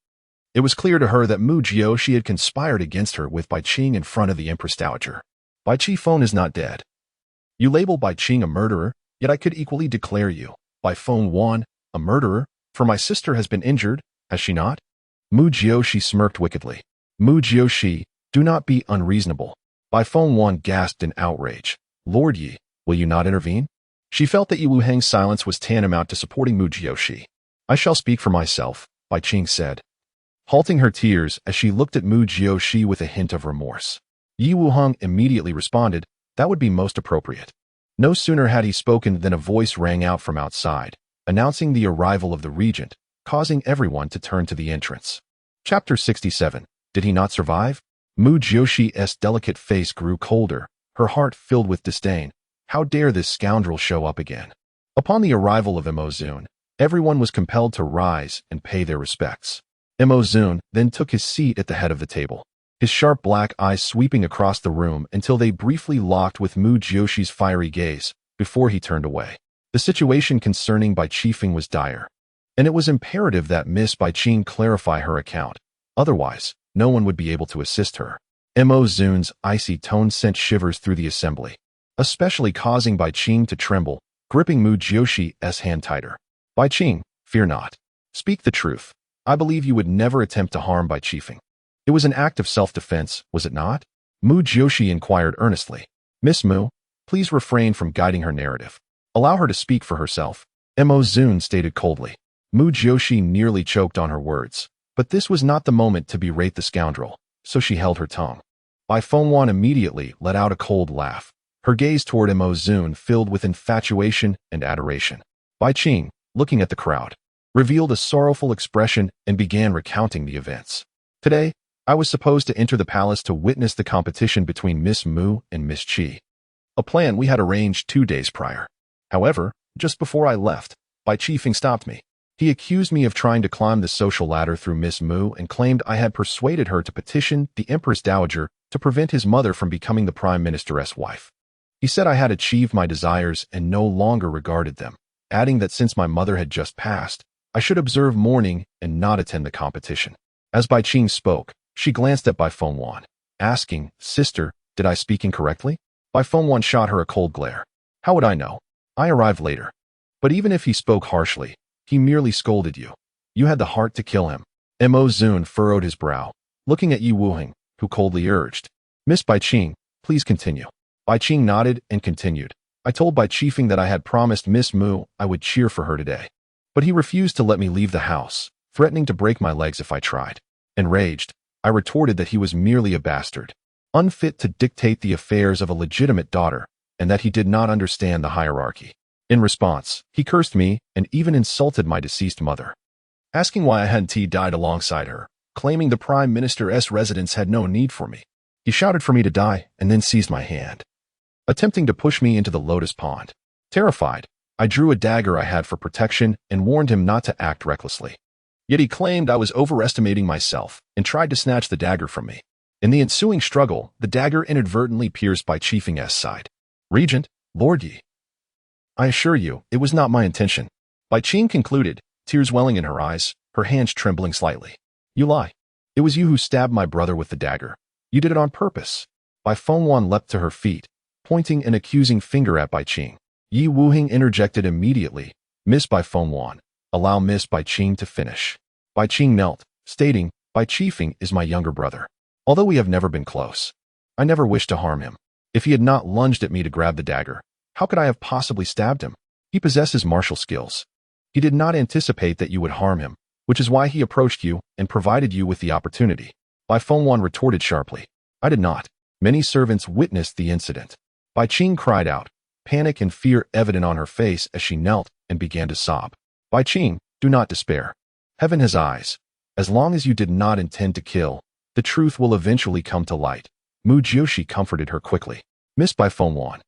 It was clear to her that Mu Jiuxi had conspired against her with Bai Qing in front of the Empress Dowager. "Bai Qi Feng is not dead. You label Bai Qing a murderer, yet I could equally declare you, Bai Fengwan, a murderer, for my sister has been injured, has she not?" Mu Jiuxi smirked wickedly. "Mu Jiuxi, do not be unreasonable." Bai Fengwan gasped in outrage. "Lord Yi, will you not intervene?" She felt that Yi Wuheng's silence was tantamount to supporting Mu Jiuxi. "I shall speak for myself," Bai Qing said, halting her tears as she looked at Mu Jiuxi with a hint of remorse. Yi Wuheng immediately responded, "That would be most appropriate." No sooner had he spoken than a voice rang out from outside, announcing the arrival of the regent, causing everyone to turn to the entrance. Chapter 67. Did he not survive? Mu Jiuxi's delicate face grew colder, her heart filled with disdain. How dare this scoundrel show up again? Upon the arrival of Imozun, everyone was compelled to rise and pay their respects. Imozun then took his seat at the head of the table, his sharp black eyes sweeping across the room until they briefly locked with Mu Jiuxi's fiery gaze before he turned away. The situation concerning Bai Qifeng was dire, and it was imperative that Miss Bai Qing clarify her account. Otherwise, no one would be able to assist her. Imozun's icy tone sent shivers through the assembly, especially causing Bai Qing to tremble, gripping Mu Jiuxi's hand tighter. Bai Qing, fear not. Speak the truth. I believe you would never attempt to harm Bai Qifeng. It was an act of self-defense, was it not? Mu Jiuxi inquired earnestly. Miss Mu, please refrain from guiding her narrative. Allow her to speak for herself. Imozun stated coldly. Mu Jiuxi nearly choked on her words, but this was not the moment to berate the scoundrel, so she held her tongue. Bai Fengwan immediately let out a cold laugh, her gaze toward Imozun filled with infatuation and adoration. Bai Qing, looking at the crowd, revealed a sorrowful expression and began recounting the events. Today, I was supposed to enter the palace to witness the competition between Miss Mu and Miss Qi, a plan we had arranged 2 days prior. However, just before I left, Bai Qifeng stopped me. He accused me of trying to climb the social ladder through Miss Mu and claimed I had persuaded her to petition the Empress Dowager to prevent his mother from becoming the Prime Minister's wife. He said I had achieved my desires and no longer regarded them, adding that since my mother had just passed, I should observe mourning and not attend the competition. As Bai Qing spoke, she glanced at Bai Fengwan, asking, Sister, did I speak incorrectly? Bai Fengwan shot her a cold glare. How would I know? I arrived later. But even if he spoke harshly, he merely scolded you. You had the heart to kill him. Imozun furrowed his brow, looking at Yi Wuheng, who coldly urged, Miss Bai Qing, please continue. Bai Qing nodded and continued. I told Bai Qifeng that I had promised Miss Mu I would cheer for her today. But he refused to let me leave the house, threatening to break my legs if I tried. Enraged, I retorted that he was merely a bastard, unfit to dictate the affairs of a legitimate daughter, and that he did not understand the hierarchy. In response, he cursed me and even insulted my deceased mother, asking why I hadn't died alongside her, claiming the Prime Minister's residence had no need for me. He shouted for me to die and then seized my hand, attempting to push me into the lotus pond. Terrified, I drew a dagger I had for protection and warned him not to act recklessly. Yet he claimed I was overestimating myself and tried to snatch the dagger from me. In the ensuing struggle, the dagger inadvertently pierced Bai Qifeng's side. Regent, Lord Yi. I assure you, it was not my intention. Bai Qing concluded, tears welling in her eyes, her hands trembling slightly. You lie. It was you who stabbed my brother with the dagger. You did it on purpose. Bai Fengwan leapt to her feet, pointing an accusing finger at Bai Qing. Yi Wuheng interjected immediately. Miss Bai Fengwan, allow Miss Bai Qing to finish. Bai Qing knelt, stating, Bai Qifeng is my younger brother. Although we have never been close, I never wished to harm him. If he had not lunged at me to grab the dagger, how could I have possibly stabbed him? He possesses martial skills. He did not anticipate that you would harm him, which is why he approached you and provided you with the opportunity. Bai Fengwan retorted sharply. I did not. Many servants witnessed the incident. Bai Qing cried out, panic and fear evident on her face as she knelt and began to sob. Bai Qing, do not despair. Heaven has eyes. As long as you did not intend to kill, the truth will eventually come to light. Mu Jiuxi comforted her quickly. Miss Bai Fengwan,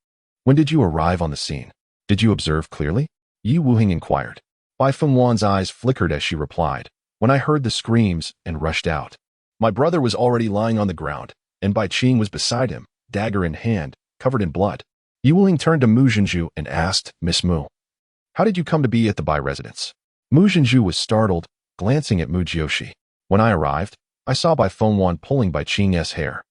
when did you arrive on the scene? Did you observe clearly? Yi Wuheng inquired. Bai Fengwan's eyes flickered as she replied, when I heard the screams and rushed out. My brother was already lying on the ground, and Bai Qing was beside him, dagger in hand, covered in blood. Yi Wuheng turned to Mu Jiuxi and asked, Miss Mu, how did you come to be at the Bai residence? Mu Jiuxi was startled, glancing at Mu Jiuxi. When I arrived, I saw Bai Fengwan pulling Bai Qing's hair,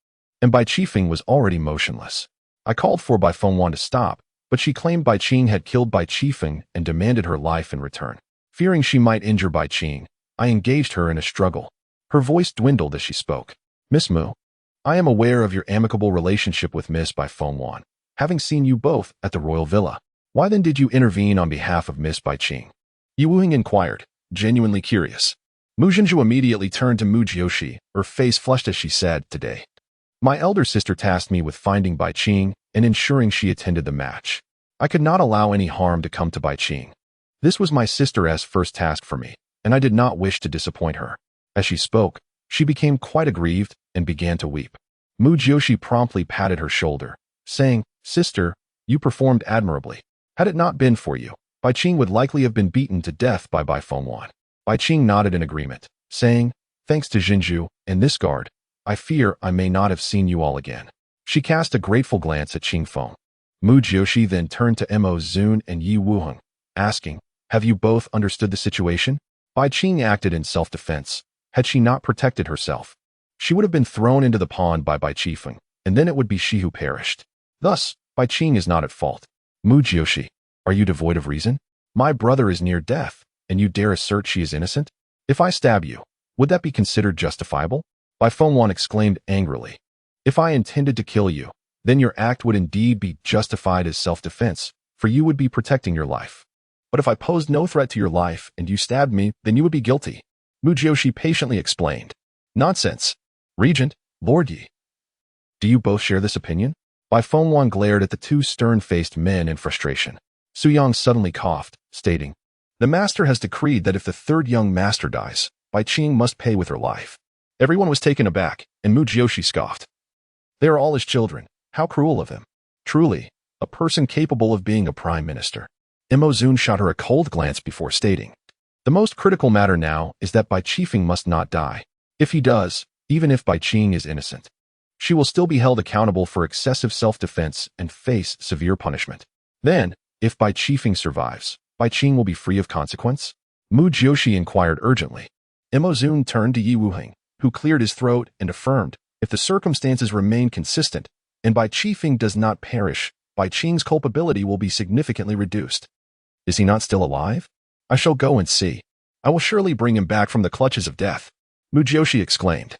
and Bai Qifeng was already motionless. I called for Bai Fengwan to stop, but she claimed Bai Qing had killed Bai Qifeng and demanded her life in return. Fearing she might injure Bai Qing, I engaged her in a struggle. Her voice dwindled as she spoke. Miss Mu, I am aware of your amicable relationship with Miss Bai Fengwan, having seen you both at the royal villa. Why then did you intervene on behalf of Miss Bai Qing? Yi Wuheng inquired, genuinely curious. Mu Jiuxi immediately turned to Mu Jiuxi, her face flushed as she said, today, my elder sister tasked me with finding Bai Qing and ensuring she attended the match. I could not allow any harm to come to Bai Qing. This was my sister's first task for me, and I did not wish to disappoint her. As she spoke, she became quite aggrieved, and began to weep. Mu Jiuxi promptly patted her shoulder, saying, "Sister, you performed admirably. Had it not been for you, Bai Qing would likely have been beaten to death by Bai Fengwan." Bai Qing nodded in agreement, saying, "Thanks to Jinju and this guard, I fear I may not have seen you all again." She cast a grateful glance at Qing Feng. Mu Jiuxi then turned to Mo Zun and Yi Wuheng, asking, "Have you both understood the situation?" Bai Qing acted in self-defense. Had she not protected herself, she would have been thrown into the pond by Bai Qifeng, and then it would be she who perished. Thus, Bai Qing is not at fault. Mu Jiuxi, are you devoid of reason? My brother is near death, and you dare assert she is innocent? If I stab you, would that be considered justifiable? Bai Fengwan exclaimed angrily. If I intended to kill you, then your act would indeed be justified as self-defense, for you would be protecting your life. But if I posed no threat to your life and you stabbed me, then you would be guilty. Mu Jiuxi patiently explained. Nonsense. Regent, Lord Yi. Do you both share this opinion? Bai Fengwan glared at the two stern-faced men in frustration. Su Yang suddenly coughed, stating, "The master has decreed that if the third young master dies, Bai Qing must pay with her life." Everyone was taken aback, and Mu Jiuxi scoffed. They are all his children. How cruel of him. Truly, a person capable of being a prime minister. Mo Zun shot her a cold glance before stating, "The most critical matter now is that Bai Qifeng must not die. If he does, even if Bai Qing is innocent, she will still be held accountable for excessive self-defense and face severe punishment. Then, if Bai Qifeng survives, Bai Qing will be free of consequence?" Mu Jiuxi inquired urgently. Mo Zun turned to Yi Wuheng, who cleared his throat and affirmed, "If the circumstances remain consistent, and Bai Qifeng does not perish, Bai Qing's culpability will be significantly reduced." Is he not still alive? I shall go and see. I will surely bring him back from the clutches of death. Mu Jiuxi exclaimed,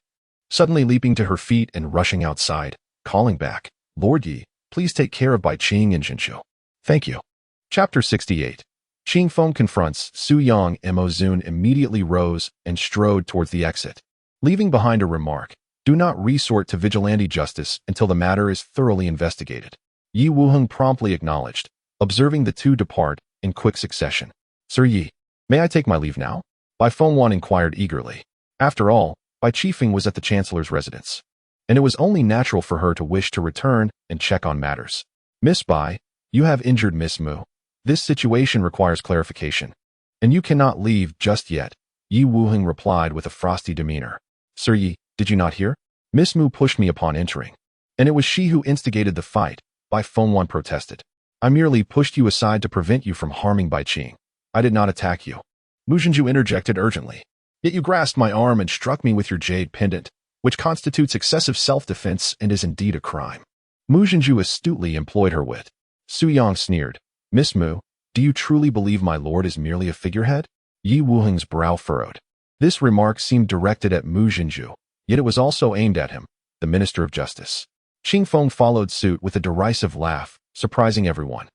suddenly leaping to her feet and rushing outside, calling back, "Lord Yi, please take care of Bai Qing and Jinju." Thank you. Chapter 68. Qing Feng confronts Su Yang. Mo Zun immediately rose and strode towards the exit, leaving behind a remark, "Do not resort to vigilante justice until the matter is thoroughly investigated." Yi Wuheng promptly acknowledged, observing the two depart in quick succession. "Sir Yi, may I take my leave now?" Bai Fengwan inquired eagerly. After all, Bai Qifeng was at the Chancellor's residence, and it was only natural for her to wish to return and check on matters. "Miss Bai, you have injured Miss Mu. This situation requires clarification, and you cannot leave just yet," Yi Wuheng replied with a frosty demeanor. "Sir Yi, did you not hear? Miss Mu pushed me upon entering, and it was she who instigated the fight," Bai Fengwan protested. "I merely pushed you aside to prevent you from harming Bai Qing. I did not attack you." Mu Jinju interjected urgently. "Yet you grasped my arm and struck me with your jade pendant, which constitutes excessive self-defense and is indeed a crime." Mu Jinju astutely employed her wit. Su Yang sneered, "Miss Mu, do you truly believe my lord is merely a figurehead?" Yi Wuheng's brow furrowed. This remark seemed directed at Mu Jinju, yet it was also aimed at him, the Minister of Justice. Qing Feng followed suit with a derisive laugh, surprising everyone,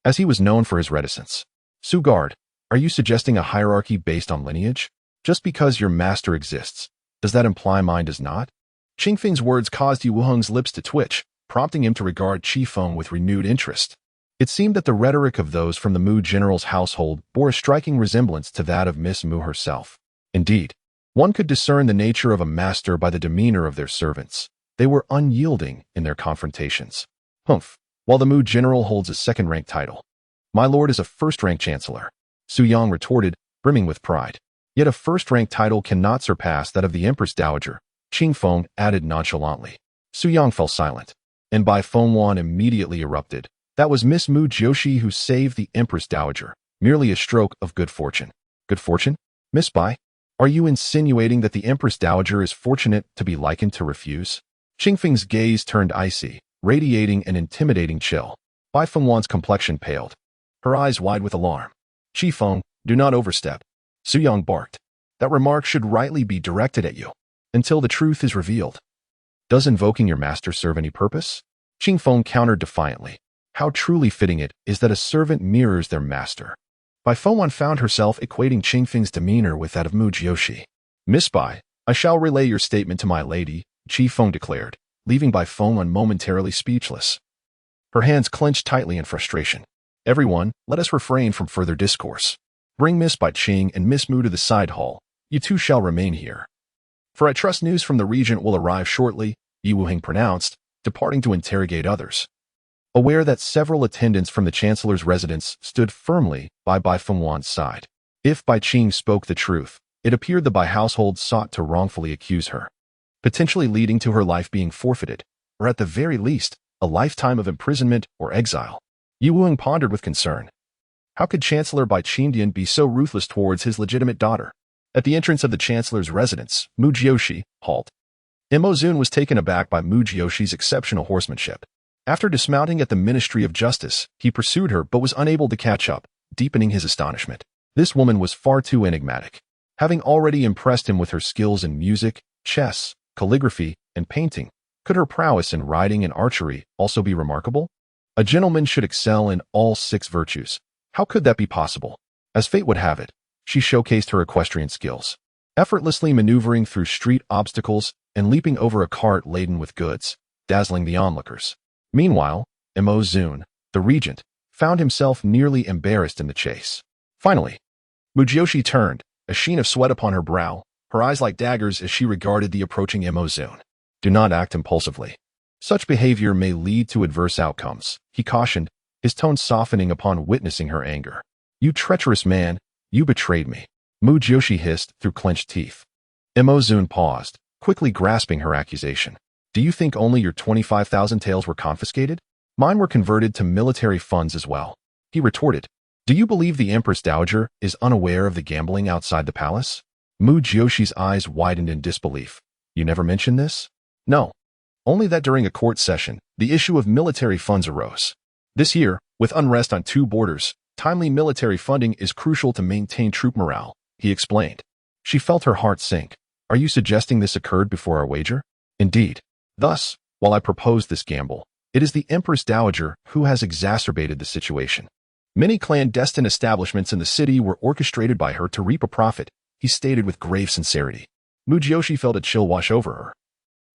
as he was known for his reticence. "Su Guard, are you suggesting a hierarchy based on lineage? Just because your master exists, does that imply mine does not?" Qing Feng's words caused Yi Wuheng's lips to twitch, prompting him to regard Qi Feng with renewed interest. It seemed that the rhetoric of those from the Mu general's household bore a striking resemblance to that of Miss Mu herself. Indeed, one could discern the nature of a master by the demeanor of their servants. They were unyielding in their confrontations. Humph, while the Mu general holds a second-rank title, my lord is a first-rank chancellor, Su Yang retorted, brimming with pride. Yet a first-rank title cannot surpass that of the Empress Dowager, Qing Feng added nonchalantly. Su Yang fell silent, and Bai Fengwan immediately erupted. That was Miss Mu Jiuxi who saved the Empress Dowager, merely a stroke of good fortune. Good fortune? Miss Bai, are you insinuating that the Empress Dowager is fortunate to be likened to refuse? Qing Feng's gaze turned icy, radiating an intimidating chill. Bai Fengwan's complexion paled, her eyes wide with alarm. Qi Feng, do not overstep. Su Yang barked. That remark should rightly be directed at you, until the truth is revealed. Does invoking your master serve any purpose? Qing Feng countered defiantly. How truly fitting it is that a servant mirrors their master. Bai Fengwan found herself equating Qing Feng's demeanor with that of Mu Jiuxi. Miss Bai, I shall relay your statement to my lady, Qi Feng declared, leaving Bai Fengwan momentarily speechless. Her hands clenched tightly in frustration. Everyone, let us refrain from further discourse. Bring Miss Bai Qing and Miss Mu to the side hall. You two shall remain here. For I trust news from the regent will arrive shortly, Yi Wuheng pronounced, departing to interrogate others. Aware that several attendants from the chancellor's residence stood firmly by Bai Fengwan's side. If Bai Qing spoke the truth, it appeared the Bai household sought to wrongfully accuse her, potentially leading to her life being forfeited, or at the very least, a lifetime of imprisonment or exile. Yi Wuheng pondered with concern. How could Chancellor Bai Qingdian be so ruthless towards his legitimate daughter? At the entrance of the chancellor's residence, Mu Jiuxi, halt. Mo Zun was taken aback by Mu Jiuxi's exceptional horsemanship. After dismounting at the Ministry of Justice, he pursued her but was unable to catch up, deepening his astonishment. This woman was far too enigmatic. Having already impressed him with her skills in music, chess, calligraphy, and painting, could her prowess in riding and archery also be remarkable? A gentleman should excel in all 6 virtues. How could that be possible? As fate would have it, she showcased her equestrian skills, effortlessly maneuvering through street obstacles and leaping over a cart laden with goods, dazzling the onlookers. Meanwhile, Mo Zun, the regent, found himself nearly embarrassed in the chase. Finally, Mu Jiuxi turned, a sheen of sweat upon her brow, her eyes like daggers as she regarded the approaching Mo Zun. Do not act impulsively. Such behavior may lead to adverse outcomes, he cautioned, his tone softening upon witnessing her anger. You treacherous man, you betrayed me, Mu Jiuxi hissed through clenched teeth. Mo Zun paused, quickly grasping her accusation. Do you think only your 25,000 taels were confiscated? Mine were converted to military funds as well, he retorted. Do you believe the Empress Dowager is unaware of the gambling outside the palace? Mu Jiuxi's eyes widened in disbelief. You never mentioned this? No. Only that during a court session, the issue of military funds arose. This year, with unrest on 2 borders, timely military funding is crucial to maintain troop morale, he explained. She felt her heart sink. Are you suggesting this occurred before our wager? Indeed. Thus, while I proposed this gamble, it is the Empress Dowager who has exacerbated the situation. Many clandestine establishments in the city were orchestrated by her to reap a profit, he stated with grave sincerity. Mu Jiuxi felt a chill wash over her.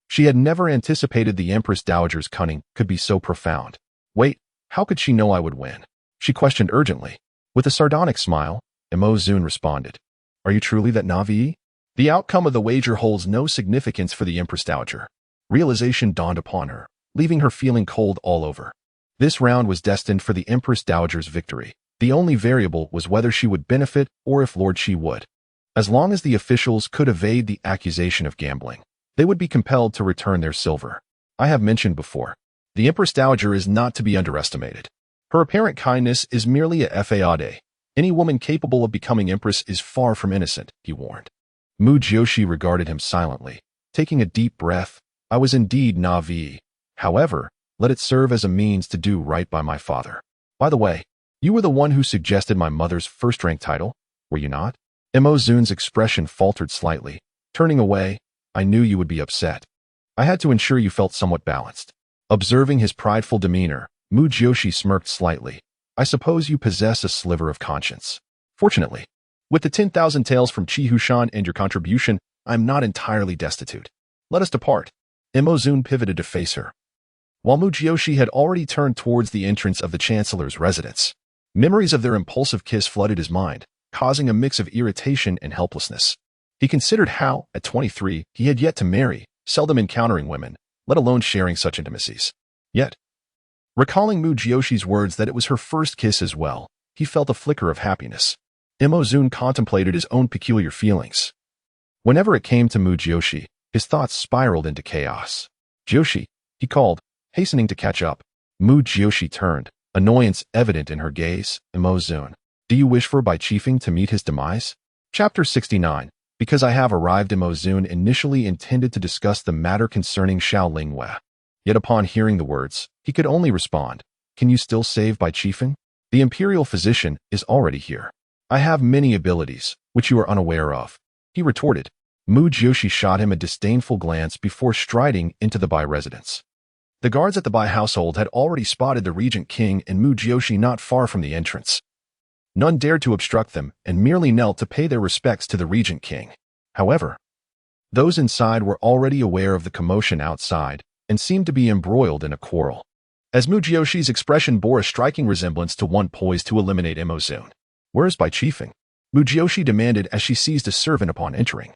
She had never anticipated the Empress Dowager's cunning could be so profound. Wait, how could she know I would win? She questioned urgently. With a sardonic smile, Mo Zun responded. Are you truly that naive? The outcome of the wager holds no significance for the Empress Dowager. Realization dawned upon her, leaving her feeling cold all over. This round was destined for the Empress Dowager's victory. The only variable was whether she would benefit or if Lord Qi would. As long as the officials could evade the accusation of gambling, they would be compelled to return their silver. I have mentioned before, the Empress Dowager is not to be underestimated. Her apparent kindness is merely a fade. Any woman capable of becoming empress is far from innocent, he warned. Mu Jiuxi regarded him silently, taking a deep breath. I was indeed naive. However, let it serve as a means to do right by my father. By the way, you were the one who suggested my mother's first-rank title, were you not? Mo Zun's expression faltered slightly. Turning away, I knew you would be upset. I had to ensure you felt somewhat balanced. Observing his prideful demeanor, Mu Jiuxi smirked slightly. I suppose you possess a sliver of conscience. Fortunately, with the 10,000 taels from Qi Hushan and your contribution, I am not entirely destitute. Let us depart. Mo Zun pivoted to face her. While Mu Jiuxi had already turned towards the entrance of the chancellor's residence, memories of their impulsive kiss flooded his mind, causing a mix of irritation and helplessness. He considered how, at 23, he had yet to marry, seldom encountering women, let alone sharing such intimacies. Yet, recalling Mu Jiuxi's words that it was her first kiss as well, he felt a flicker of happiness. Mo Zun contemplated his own peculiar feelings. Whenever it came to Mu Jiuxi, his thoughts spiraled into chaos. Jiuxi, he called, hastening to catch up. Mu Jiuxi turned, annoyance evident in her gaze. Mo Zun, do you wish for Bai Qifeng to meet his demise? Chapter 69. Because I have arrived. Mo Zun initially intended to discuss the matter concerning Xiao Lingwei. Yet upon hearing the words, he could only respond, can you still save Bai Qifeng? The imperial physician is already here. I have many abilities, which you are unaware of, he retorted. Mu Jiuxi shot him a disdainful glance before striding into the Bai residence. The guards at the Bai household had already spotted the regent king and Mu Jiuxi not far from the entrance. None dared to obstruct them and merely knelt to pay their respects to the regent king. However, those inside were already aware of the commotion outside and seemed to be embroiled in a quarrel. As Mu Jiuxi's expression bore a striking resemblance to one poised to eliminate Mo Zun. Where is Bai Qifeng? Mu Jiuxi demanded as she seized a servant upon entering.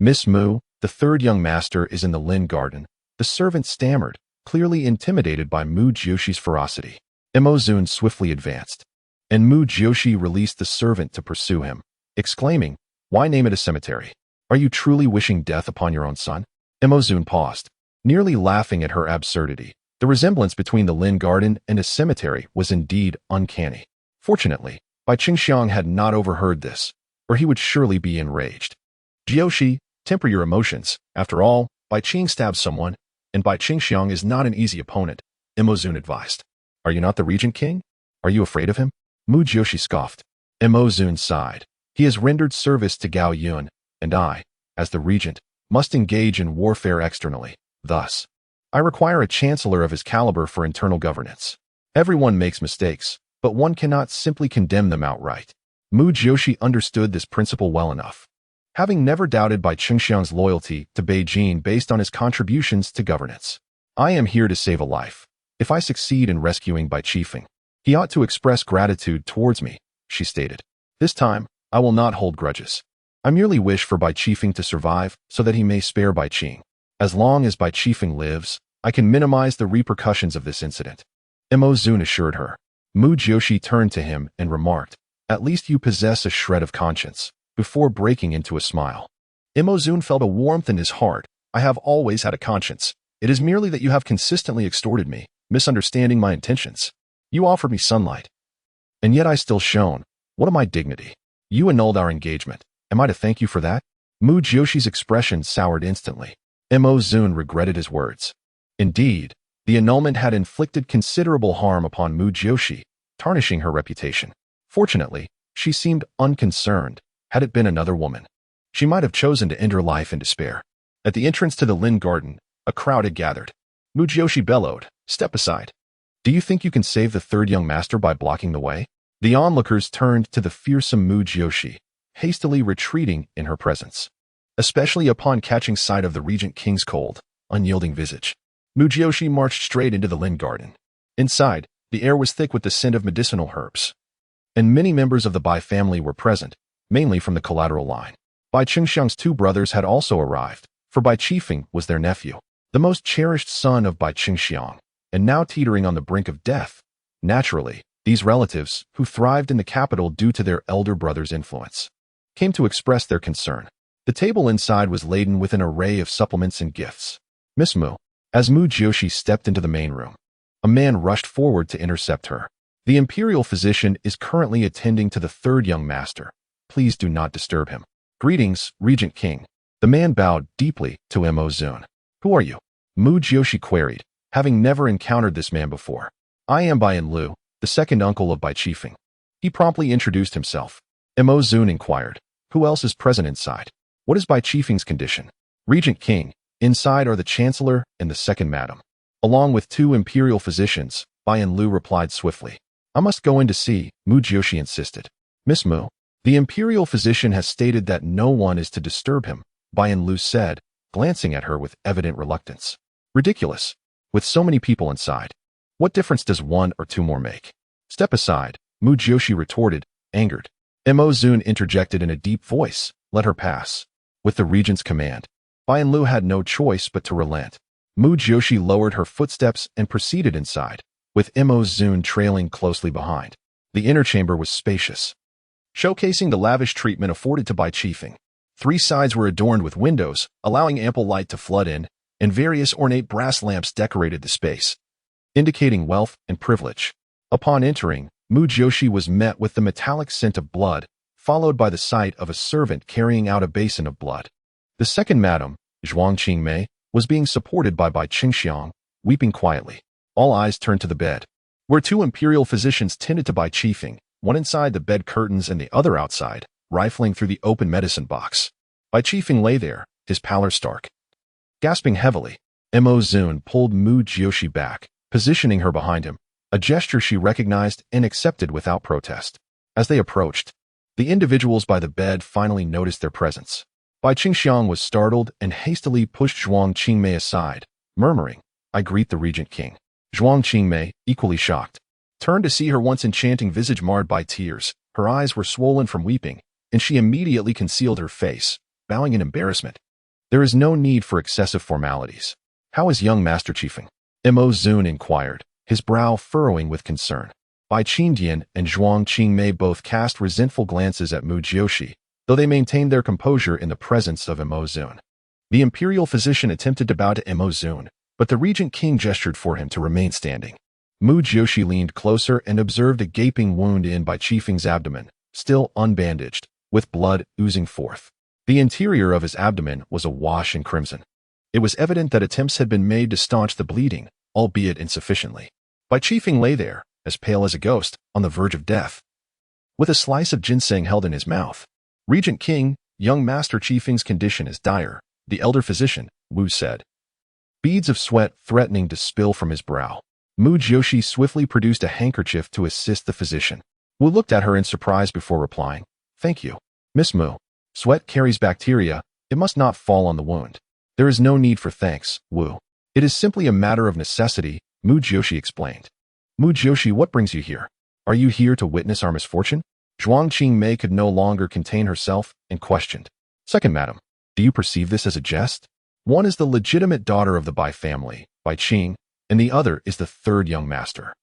Miss Mu, the third young master, is in the Lin garden, the servant stammered, clearly intimidated by Mu Jiuxi's ferocity. Imozun swiftly advanced, and Mu Jiuxi released the servant to pursue him, exclaiming, "Why name it a cemetery? Are you truly wishing death upon your own son?" Imozun paused, nearly laughing at her absurdity. The resemblance between the Lin garden and a cemetery was indeed uncanny. Fortunately, Bai Qingxiang had not overheard this, or he would surely be enraged. "Jiuxi, temper your emotions. After all, Bai Qing stabbed someone, and Bai Qingxiang is not an easy opponent," Imozun advised. "Are you not the regent king? Are you afraid of him?" Mu Jiuxi scoffed. Imozun sighed. "He has rendered service to Gao Yun, and I, as the regent, must engage in warfare externally. Thus, I require a chancellor of his caliber for internal governance. Everyone makes mistakes, but one cannot simply condemn them outright." Mu Jiuxi understood this principle well enough, having never doubted Bai Qingxiang's loyalty to Beijing based on his contributions to governance. "I am here to save a life. If I succeed in rescuing Bai Qifeng, he ought to express gratitude towards me," she stated. "This time, I will not hold grudges. I merely wish for Bai Qifeng to survive so that he may spare Bai Qing. As long as Bai Qifeng lives, I can minimize the repercussions of this incident," Imozun assured her. Mu Jiuxi turned to him and remarked, "At least you possess a shred of conscience," before breaking into a smile. Imozun felt a warmth in his heart. "I have always had a conscience. It is merely that you have consistently extorted me, misunderstanding my intentions. You offered me sunlight, and yet I still shone. What of my dignity? You annulled our engagement. Am I to thank you for that?" Mu Jiuxi's expression soured instantly. Imozun regretted his words. Indeed, the annulment had inflicted considerable harm upon Mu Jiuxi, tarnishing her reputation. Fortunately, she seemed unconcerned. Had it been another woman, she might have chosen to end her life in despair. At the entrance to the Lin garden, a crowd had gathered. Mu Jiuxi bellowed, "Step aside. Do you think you can save the third young master by blocking the way?" The onlookers turned to the fearsome Mu Jiuxi, hastily retreating in her presence, especially upon catching sight of the regent king's cold, unyielding visage. Mu Jiuxi marched straight into the Lin garden. Inside, the air was thick with the scent of medicinal herbs, and many members of the Bai family were present, mainly from the collateral line. Bai Qingxiang's two brothers had also arrived, for Bai Qifeng was their nephew, the most cherished son of Bai Qingxiang, and now teetering on the brink of death. Naturally, these relatives, who thrived in the capital due to their elder brother's influence, came to express their concern. The table inside was laden with an array of supplements and gifts. "Miss Mu." As Mu Jiuxi stepped into the main room, a man rushed forward to intercept her. "The imperial physician is currently attending to the third young master. Please do not disturb him." "Greetings, Regent King." The man bowed deeply to Imozun. "Who are you?" Mu Jiuxi queried, having never encountered this man before. "I am Bai Lu, the second uncle of Bai Qifeng." He promptly introduced himself. Imozun inquired, "Who else is present inside? What is Bai Qifeng's condition?" "Regent King, inside are the Chancellor and the second Madam, along with two imperial physicians," Bai Lu replied swiftly. "I must go in to see," Mu Jiuxi insisted. "Miss Mu, the imperial physician has stated that no one is to disturb him," Bai Lu said, glancing at her with evident reluctance. "Ridiculous. With so many people inside, what difference does one or two more make?" "Step aside," Mu Jiuxi retorted, angered. Imozun interjected in a deep voice, "Let her pass." With the regent's command, Bai Lu had no choice but to relent. Mu Jiuxi lowered her footsteps and proceeded inside, with Imozun trailing closely behind. The inner chamber was spacious, showcasing the lavish treatment afforded to Bai Qifeng. Three sides were adorned with windows, allowing ample light to flood in, and various ornate brass lamps decorated the space, indicating wealth and privilege. Upon entering, Mu Jiuxi was met with the metallic scent of blood, followed by the sight of a servant carrying out a basin of blood. The second madam, Zhuang Qingmei, was being supported by Bai Qingxiang, weeping quietly. All eyes turned to the bed, where two imperial physicians tended to Bai Qifeng, one inside the bed curtains and the other outside, rifling through the open medicine box. Bai Qifeng lay there, his pallor stark. Gasping heavily, Imozun pulled Mu Jiuxi back, positioning her behind him, a gesture she recognized and accepted without protest. As they approached, the individuals by the bed finally noticed their presence. Bai Qingxiang was startled and hastily pushed Zhuang Qingmei aside, murmuring, "I greet the Regent King." Zhuang Qingmei, equally shocked, turned to see her once enchanting visage marred by tears. Her eyes were swollen from weeping, and she immediately concealed her face, bowing in embarrassment. There is no need for excessive formalities. How is young Master Chiefing? Mo Zun inquired, his brow furrowing with concern. Bai Qingdian and Zhuang Qingmei both cast resentful glances at Mu Jiuxi, though they maintained their composure in the presence of Mo Zun. The imperial physician attempted to bow to Mo Zun, but the regent king gestured for him to remain standing. Mu Jiuxi leaned closer and observed a gaping wound in Bai Qifeng's abdomen, still unbandaged, with blood oozing forth. The interior of his abdomen was awash in crimson. It was evident that attempts had been made to staunch the bleeding, albeit insufficiently. Bai Qifeng lay there, as pale as a ghost, on the verge of death, with a slice of ginseng held in his mouth. Regent King, young Master Qifeng's condition is dire, the elder physician, Wu said. Beads of sweat threatening to spill from his brow. Mu Jiuxi swiftly produced a handkerchief to assist the physician. Wu looked at her in surprise before replying, "Thank you, Miss Mu. Sweat carries bacteria, it must not fall on the wound." "There is no need for thanks, Wu. It is simply a matter of necessity," Mu Jiuxi explained. "Mu Jiuxi, what brings you here? Are you here to witness our misfortune?" Zhuang Qingmei could no longer contain herself and questioned. "Second, madam, do you perceive this as a jest? One is the legitimate daughter of the Bai family, Bai Qing, and the other is the third young master,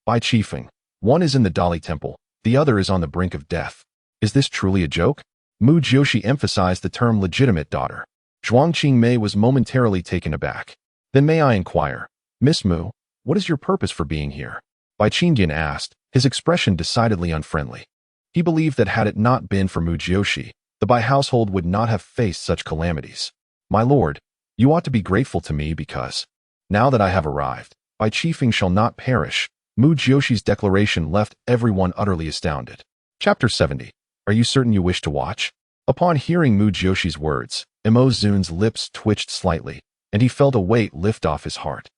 Bai Qifeng. One is in the Dali Temple, the other is on the brink of death. Is this truly a joke?" Mu Jiuxi emphasized the term legitimate daughter. Zhuang Qingmei was momentarily taken aback. "Then may I inquire, Miss Mu, what is your purpose for being here?" Bai Qingdian asked, his expression decidedly unfriendly. He believed that had it not been for Mu Jiuxi, the Bai household would not have faced such calamities. "My lord, you ought to be grateful to me because, now that I have arrived, Bai Qifeng shall not perish." Mu Jiuxi's declaration left everyone utterly astounded. Chapter 70. Are you certain you wish to watch? Upon hearing Mu Jiuxi's words, Mo Zun's lips twitched slightly, and he felt a weight lift off his heart.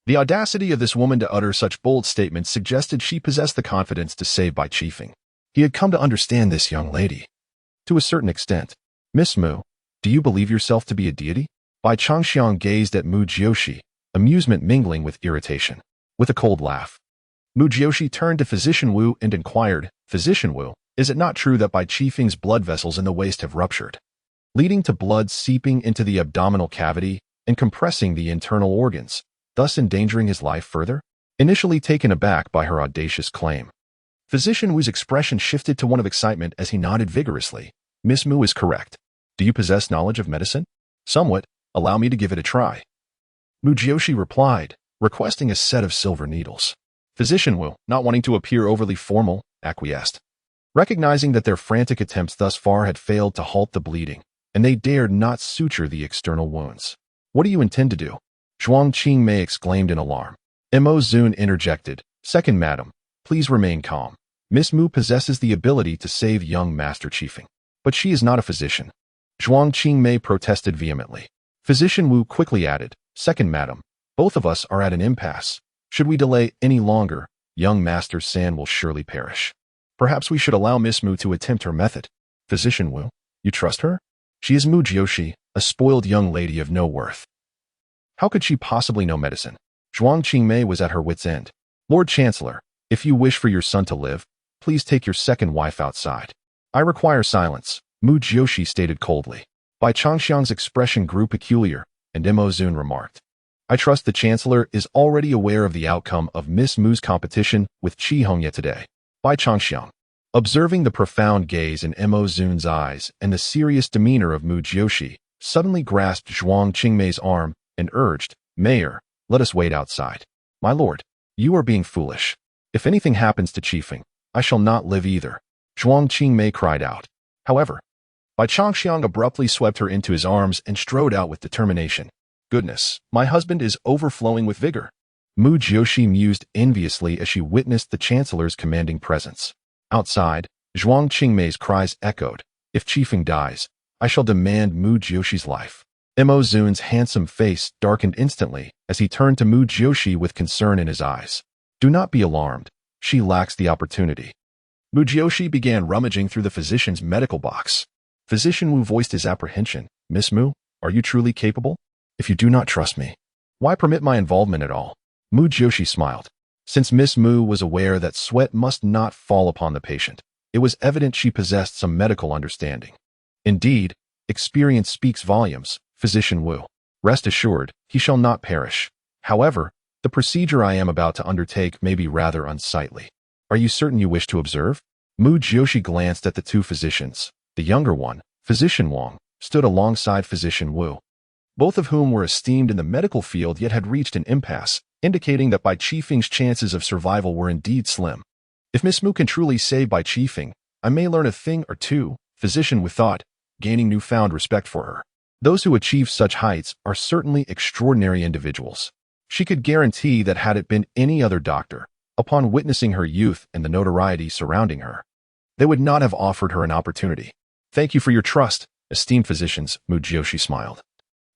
The audacity of this woman to utter such bold statements suggested she possessed the confidence to save Bai Qifeng. He had come to understand this young lady. To a certain extent. "Miss Mu, do you believe yourself to be a deity?" Bai Changxiang gazed at Mu Jiuxi, amusement mingling with irritation. With a cold laugh, Mu Jiuxi turned to Physician Wu and inquired, "Physician Wu, is it not true that Bai Qifeng's blood vessels in the waist have ruptured, leading to blood seeping into the abdominal cavity and compressing the internal organs, thus endangering his life further?" Initially taken aback by her audacious claim, Physician Wu's expression shifted to one of excitement as he nodded vigorously. "Miss Mu is correct. Do you possess knowledge of medicine?" "Somewhat. Allow me to give it a try." Mu Jiuxi replied, requesting a set of silver needles. Physician Wu, not wanting to appear overly formal, acquiesced. Recognizing that their frantic attempts thus far had failed to halt the bleeding, and they dared not suture the external wounds. "What do you intend to do?" Zhuang Qingmei exclaimed in alarm. Mo Zun interjected, "Second, madam, please remain calm. Miss Mu possesses the ability to save young Master Qifeng, but she is not a physician." Zhuang Qingmei protested vehemently. Physician Wu quickly added, "Second, madam, both of us are at an impasse. Should we delay any longer, young Master San will surely perish. Perhaps we should allow Miss Mu to attempt her method." "Physician Wu, you trust her? She is Mu Jiuxi, a spoiled young lady of no worth. How could she possibly know medicine?" Zhuang Qingmei was at her wit's end. "Lord Chancellor, if you wish for your son to live, please take your second wife outside." "I require silence," Mu Jiuxi stated coldly. Bai Changxiang's expression grew peculiar, and Mo Zun remarked, "I trust the Chancellor is already aware of the outcome of Miss Mu's competition with Qi Hongye today." Bai Changxiang, observing the profound gaze in Mo Zun's eyes and the serious demeanor of Mu Jiuxi, suddenly grasped Zhuang Qingmei's arm and urged, "Mayor, let us wait outside." "My lord, you are being foolish. If anything happens to Qifeng, I shall not live either," Zhuang Qingmei cried out. However, Bai Changxiang abruptly swept her into his arms and strode out with determination. "Goodness, my husband is overflowing with vigor." Mu Jiuxi mused enviously as she witnessed the Chancellor's commanding presence. Outside, Zhuang Qingmei's cries echoed, "If Qifeng dies, I shall demand Mu Jiuxi's life." Mo Zun's handsome face darkened instantly as he turned to Mu Jiuxi with concern in his eyes. "Do not be alarmed. She lacks the opportunity." Mu Jiuxi began rummaging through the physician's medical box. Physician Wu voiced his apprehension. "Miss Mu, are you truly capable? If you do not trust me, why permit my involvement at all?" Mu Jiuxi smiled. Since Miss Mu was aware that sweat must not fall upon the patient, it was evident she possessed some medical understanding. Indeed, experience speaks volumes, Physician Wu. Rest assured, he shall not perish. However, the procedure I am about to undertake may be rather unsightly. Are you certain you wish to observe? Mu Jiuxi glanced at the two physicians. The younger one, Physician Wang, stood alongside Physician Wu, both of whom were esteemed in the medical field yet had reached an impasse, indicating that Bai Qifeng's chances of survival were indeed slim. If Miss Mu can truly save Bai Qifeng, I may learn a thing or two, Physician Wu thought, gaining newfound respect for her. Those who achieve such heights are certainly extraordinary individuals. She could guarantee that had it been any other doctor, upon witnessing her youth and the notoriety surrounding her, they would not have offered her an opportunity. Thank you for your trust, esteemed physicians, Mu Jiuxi smiled.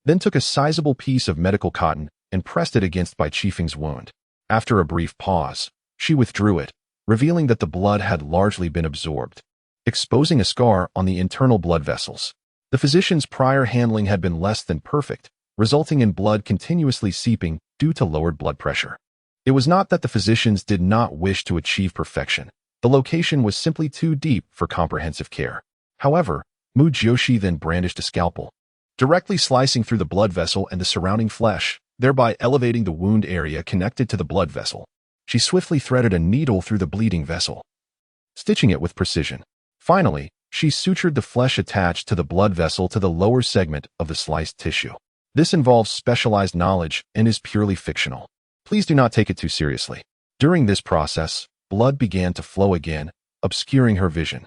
Then took a sizable piece of medical cotton and pressed it against Bai Qifeng's wound. After a brief pause, she withdrew it, revealing that the blood had largely been absorbed, exposing a scar on the internal blood vessels. The physician's prior handling had been less than perfect, resulting in blood continuously seeping due to lowered blood pressure. It was not that the physicians did not wish to achieve perfection. The location was simply too deep for comprehensive care. However, Mu Jiuxi then brandished a scalpel, directly slicing through the blood vessel and the surrounding flesh, thereby elevating the wound area connected to the blood vessel. She swiftly threaded a needle through the bleeding vessel, stitching it with precision. Finally, she sutured the flesh attached to the blood vessel to the lower segment of the sliced tissue. This involves specialized knowledge and is purely fictional. Please do not take it too seriously. During this process, blood began to flow again, obscuring her vision.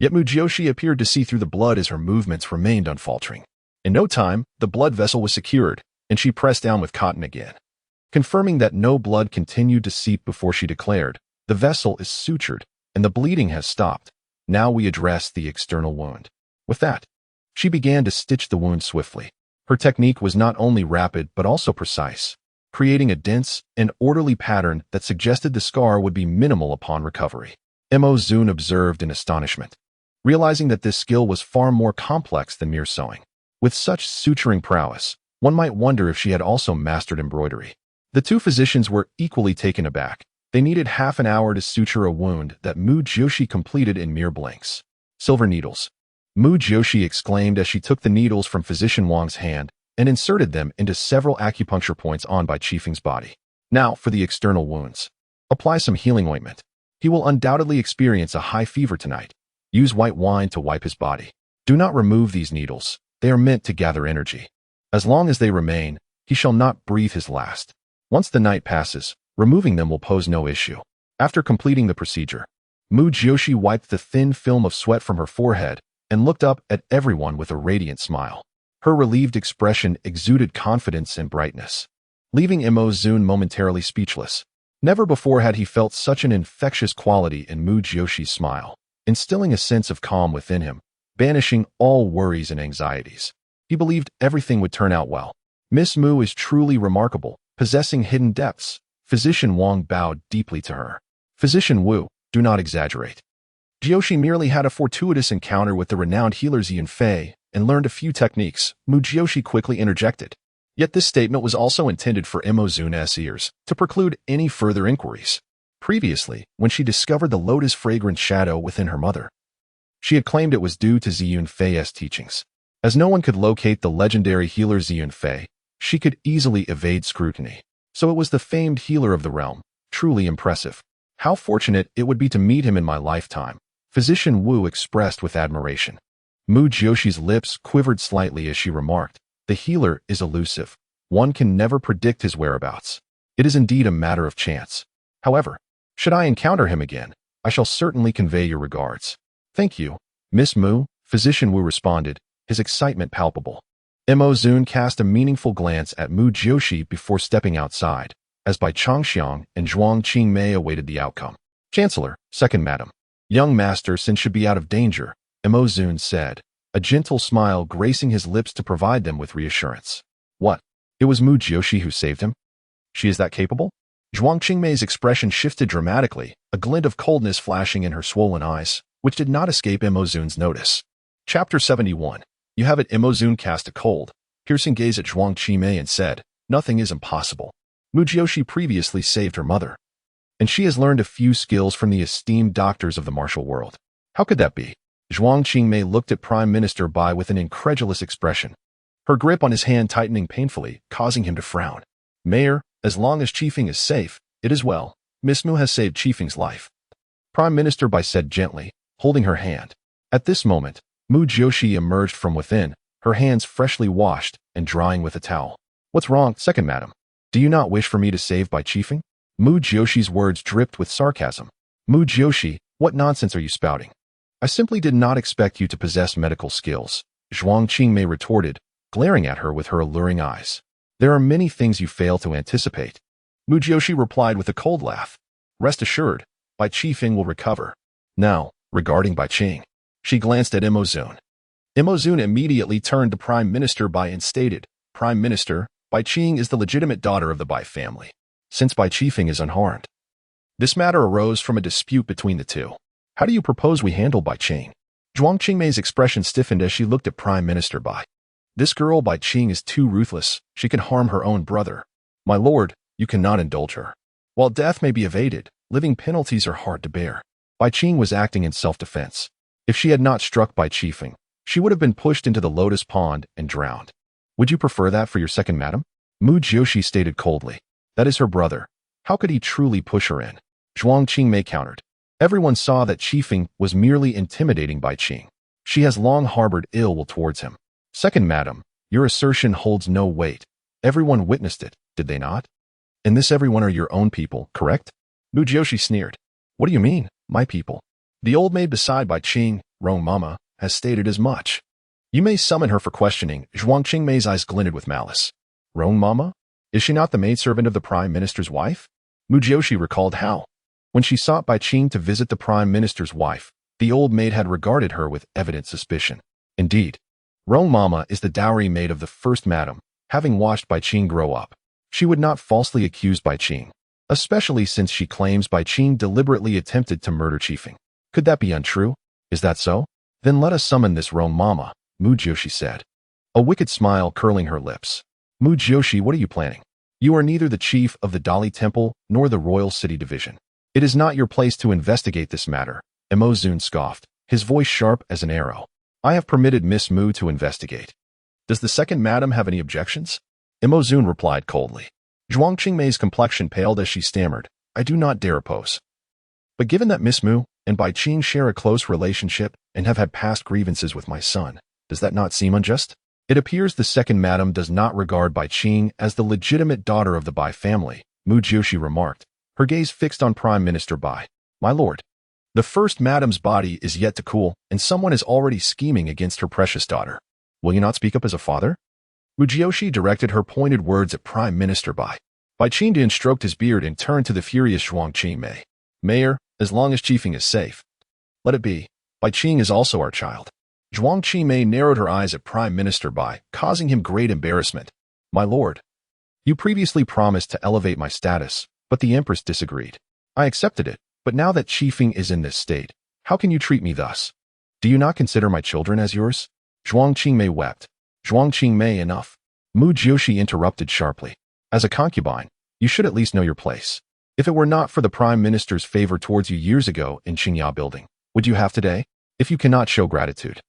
Yet Mu Jiuxi appeared to see through the blood as her movements remained unfaltering. In no time, the blood vessel was secured, and she pressed down with cotton again. Confirming that no blood continued to seep before she declared, "The vessel is sutured, and the bleeding has stopped. Now we address the external wound." With that, she began to stitch the wound swiftly. Her technique was not only rapid but also precise, creating a dense and orderly pattern that suggested the scar would be minimal upon recovery. Mo Zun observed in astonishment, realizing that this skill was far more complex than mere sewing. With such suturing prowess, one might wonder if she had also mastered embroidery. The two physicians were equally taken aback. They needed half an hour to suture a wound that Mu Jiuxi completed in mere blinks. Silver needles. Mu Jiuxi exclaimed as she took the needles from Physician Wang's hand and inserted them into several acupuncture points on Bai Qifeng's body. Now for the external wounds. Apply some healing ointment. He will undoubtedly experience a high fever tonight. Use white wine to wipe his body. Do not remove these needles. They are meant to gather energy. As long as they remain, he shall not breathe his last. Once the night passes, removing them will pose no issue. After completing the procedure, Mu Jiuxi wiped the thin film of sweat from her forehead and looked up at everyone with a radiant smile. Her relieved expression exuded confidence and brightness, leaving Mo Zun momentarily speechless. Never before had he felt such an infectious quality in Mu Jiuxi's smile, instilling a sense of calm within him, banishing all worries and anxieties. He believed everything would turn out well. Miss Mu is truly remarkable, possessing hidden depths. Physician Wang bowed deeply to her. Physician Wu, do not exaggerate. Jiuxi merely had a fortuitous encounter with the renowned healer Xian Fei and learned a few techniques, Mu Jiuxi quickly interjected. Yet this statement was also intended for Mo Zun's ears, to preclude any further inquiries. Previously, when she discovered the lotus-fragrant shadow within her mother, she had claimed it was due to Xian Fei's teachings. As no one could locate the legendary healer Xian Fei, she could easily evade scrutiny. So it was the famed healer of the realm, truly impressive. How fortunate it would be to meet him in my lifetime, Physician Wu expressed with admiration. Mu Jiuxi's lips quivered slightly as she remarked, the healer is elusive. One can never predict his whereabouts. It is indeed a matter of chance. However, should I encounter him again, I shall certainly convey your regards. Thank you, Miss Mu, Physician Wu responded, his excitement palpable. Mo Zun cast a meaningful glance at Mu Jiuxi before stepping outside, as Bai Changxiang and Zhuang Qingmei awaited the outcome. Chancellor, second madam. Young master Sin should be out of danger, Mo Zun said, a gentle smile gracing his lips to provide them with reassurance. What? It was Mu Jiuxi who saved him? She is that capable? Zhuang Qingmei's expression shifted dramatically, a glint of coldness flashing in her swollen eyes, which did not escape Mo Zun's notice. Chapter 71. You have it. Mo Zun cast a cold, piercing gaze at Zhuang Qingmei and said, nothing is impossible. Mu Jiuxi previously saved her mother, and she has learned a few skills from the esteemed doctors of the martial world. How could that be? Zhuang Qingmei looked at Prime Minister Bai with an incredulous expression. her grip on his hand tightening painfully, causing him to frown. Mayor, as long as Qifeng is safe, it is well. Miss Mu has saved Qifeng's life. Prime Minister Bai said gently, holding her hand. At this moment, Mu Jiuxi emerged from within, her hands freshly washed and drying with a towel. What's wrong, second madam? Do you not wish for me to save Bai Qifeng? Mu Jiuxi's words dripped with sarcasm. Mu Jiuxi, what nonsense are you spouting? I simply did not expect you to possess medical skills, Zhuang Qingmei retorted, glaring at her with her alluring eyes. There are many things you fail to anticipate. Mu Jiuxi replied with a cold laugh. Rest assured, Bai Qifeng will recover. Now, regarding Bai Qing, she glanced at Imozun. Imozun immediately turned to Prime Minister Bai and stated, Prime Minister, Bai Qing is the legitimate daughter of the Bai family, since Bai Qifeng is unharmed. This matter arose from a dispute between the two. How do you propose we handle Bai Qing? Zhuang Qingmei's expression stiffened as she looked at Prime Minister Bai. This girl Bai Qing is too ruthless. She can harm her own brother. My lord, you cannot indulge her. While death may be evaded, living penalties are hard to bear. Bai Qing was acting in self-defense. If she had not struck Bai Qifeng, she would have been pushed into the lotus pond and drowned. Would you prefer that for your second madam? Mu Jiuxi stated coldly. That is her brother. How could he truly push her in? Zhuang Qingmei countered. Everyone saw that Qifeng was merely intimidating Bai Qing. She has long harbored ill will towards him. Second madam, your assertion holds no weight. Everyone witnessed it, did they not? And this everyone are your own people, correct? Mu Jiuxi sneered. What do you mean, my people? The old maid beside Bai Qing, Rong Mama, has stated as much. You may summon her for questioning. Zhuang Qingmei's eyes glinted with malice. Rong Mama? Is she not the maidservant of the Prime Minister's wife? Mu Jiuxi recalled how, when she sought Bai Qing to visit the Prime Minister's wife, the old maid had regarded her with evident suspicion. Indeed, Rong Mama is the dowry maid of the first madam, having watched Bai Qing grow up. She would not falsely accuse Bai Qing, especially since she claims Bai Qing deliberately attempted to murder Qifeng. Could that be untrue? Is that so? Then let us summon this Rong Mama, Mu Jiuxi said, a wicked smile curling her lips. Mu Jiuxi, what are you planning? You are neither the chief of the Dali Temple nor the Royal City Division. It is not your place to investigate this matter, Imozun scoffed, his voice sharp as an arrow. I have permitted Miss Mu to investigate. Does the second madam have any objections? Imozun replied coldly. Zhuang Qingmei's complexion paled as she stammered, I do not dare oppose. But given that Miss Mu and Bai Qing share a close relationship and have had past grievances with my son, does that not seem unjust? It appears the second madam does not regard Bai Qing as the legitimate daughter of the Bai family, Mu Jiuxi remarked, her gaze fixed on Prime Minister Bai. My lord, the first madam's body is yet to cool, and someone is already scheming against her precious daughter. Will you not speak up as a father? Mu Jiuxi directed her pointed words at Prime Minister Bai. Bai Qingdian stroked his beard and turned to the furious Zhuang Qingmei. Mayor, as long as Qifeng is safe, let it be. Bai Qing is also our child. Zhuang Qingmei narrowed her eyes at Prime Minister Bai, causing him great embarrassment. My lord, you previously promised to elevate my status, but the Empress disagreed. I accepted it, but now that Qifeng is in this state, how can you treat me thus? Do you not consider my children as yours? Zhuang Qingmei wept. Zhuang Qingmei, enough. Mu Jiuxi interrupted sharply. As a concubine, you should at least know your place. If it were not for the Prime Minister's favor towards you years ago in Qingya Building, would you have today? If you cannot show gratitude,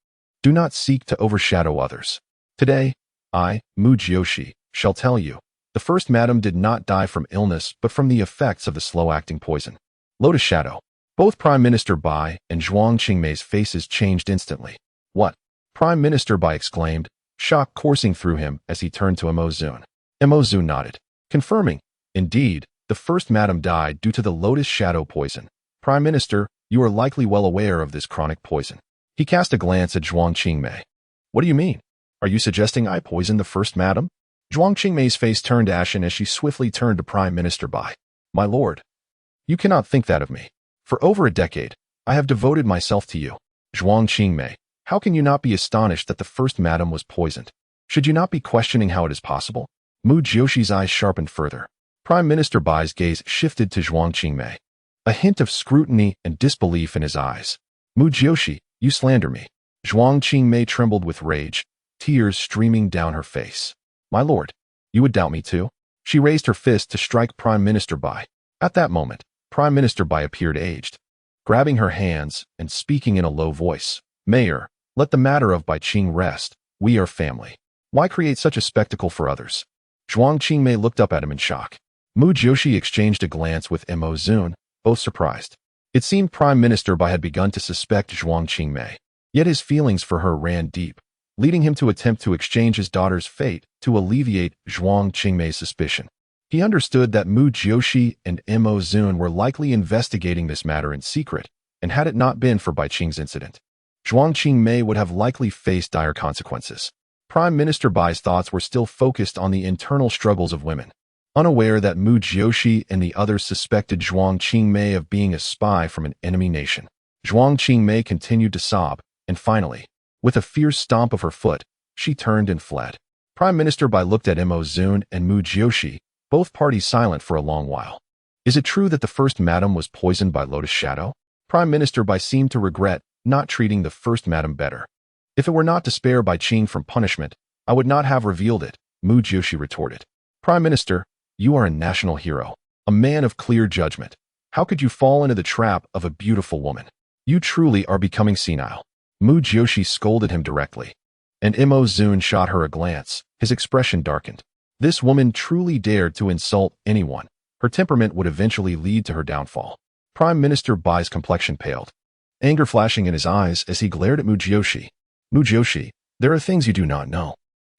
do not seek to overshadow others. Today, I, Mu Jiuxi, shall tell you, the first madam did not die from illness but from the effects of the slow-acting poison. Lotus Shadow. Both Prime Minister Bai and Zhuang Qingmei's faces changed instantly. What? Prime Minister Bai exclaimed, shock coursing through him as he turned to Imozun. Imozun nodded, confirming, indeed, the first madam died due to the Lotus Shadow poison. Prime Minister, you are likely well aware of this chronic poison. He cast a glance at Zhuang Qingmei. What do you mean? Are you suggesting I poisoned the first madam? Zhuang Qingmei's face turned ashen as she swiftly turned to Prime Minister Bai. My lord, you cannot think that of me. For over a decade, I have devoted myself to you. Zhuang Qingmei, how can you not be astonished that the first madam was poisoned? Should you not be questioning how it is possible? Mu Jiuxi's eyes sharpened further. Prime Minister Bai's gaze shifted to Zhuang Qingmei, a hint of scrutiny and disbelief in his eyes. Mu Jiuxi, you slander me. Zhuang Qingmei trembled with rage, tears streaming down her face. My lord, you would doubt me too? She raised her fist to strike Prime Minister Bai. At that moment, Prime Minister Bai appeared aged, grabbing her hands and speaking in a low voice. Mayor, let the matter of Bai Qing rest. We are family. Why create such a spectacle for others? Zhuang Qingmei looked up at him in shock. Mu Jiuxi exchanged a glance with Mo Zun, both surprised. It seemed Prime Minister Bai had begun to suspect Zhuang Qingmei. Yet his feelings for her ran deep, leading him to attempt to exchange his daughter's fate to alleviate Zhuang Qingmei's suspicion. He understood that Mu Jiuxi and Mo Zun were likely investigating this matter in secret, and had it not been for Bai Qing's incident, Zhuang Qingmei would have likely faced dire consequences. Prime Minister Bai's thoughts were still focused on the internal struggles of women. Unaware that Mu Jiuxi and the others suspected Zhuang Qingmei of being a spy from an enemy nation, Zhuang Qingmei continued to sob, and finally, with a fierce stomp of her foot, she turned and fled. Prime Minister Bai looked at Mo Zun and Mu Jiuxi, both parties silent for a long while. Is it true that the first madam was poisoned by Lotus Shadow? Prime Minister Bai seemed to regret not treating the first madam better. If it were not to spare Bai Qing from punishment, I would not have revealed it, Mu Jiuxi retorted. Prime Minister, you are a national hero, a man of clear judgment. How could you fall into the trap of a beautiful woman? You truly are becoming senile. Mu Jiuxi scolded him directly. And Mo Zun shot her a glance, his expression darkened. This woman truly dared to insult anyone. Her temperament would eventually lead to her downfall. Prime Minister Bai's complexion paled, anger flashing in his eyes as he glared at Mu Jiuxi. Mu Jiuxi, there are things you do not know.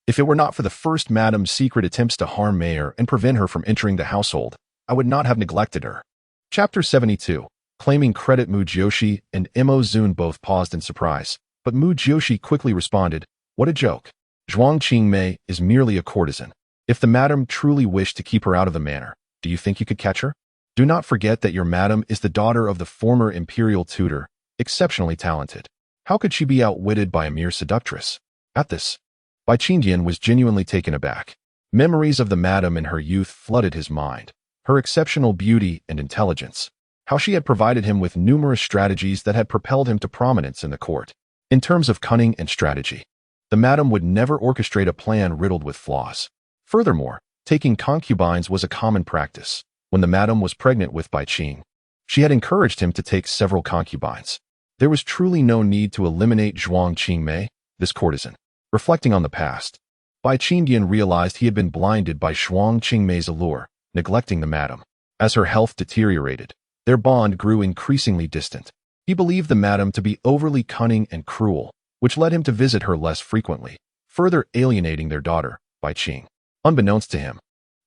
If it were not for the first madam's secret attempts to harm Mayor and prevent her from entering the household, I would not have neglected her. Chapter 72. Claiming credit. Mu Jiuxi and Mo Zun both paused in surprise, but Mu Jiuxi quickly responded, what a joke. Zhuang Qingmei is merely a courtesan. If the madam truly wished to keep her out of the manor, do you think you could catch her? Do not forget that your madam is the daughter of the former imperial tutor, exceptionally talented. How could she be outwitted by a mere seductress? At this, Bai Qingdian was genuinely taken aback. Memories of the madam in her youth flooded his mind, her exceptional beauty and intelligence, how she had provided him with numerous strategies that had propelled him to prominence in the court. In terms of cunning and strategy, the madam would never orchestrate a plan riddled with flaws. Furthermore, taking concubines was a common practice. When the madam was pregnant with Bai Qing, she had encouraged him to take several concubines. There was truly no need to eliminate Zhuang Qingmei, this courtesan. Reflecting on the past, Bai Qingdian realized he had been blinded by Zhuang Qingmei's allure, neglecting the madam. As her health deteriorated, their bond grew increasingly distant. He believed the madam to be overly cunning and cruel, which led him to visit her less frequently, further alienating their daughter, Bai Qing. Unbeknownst to him,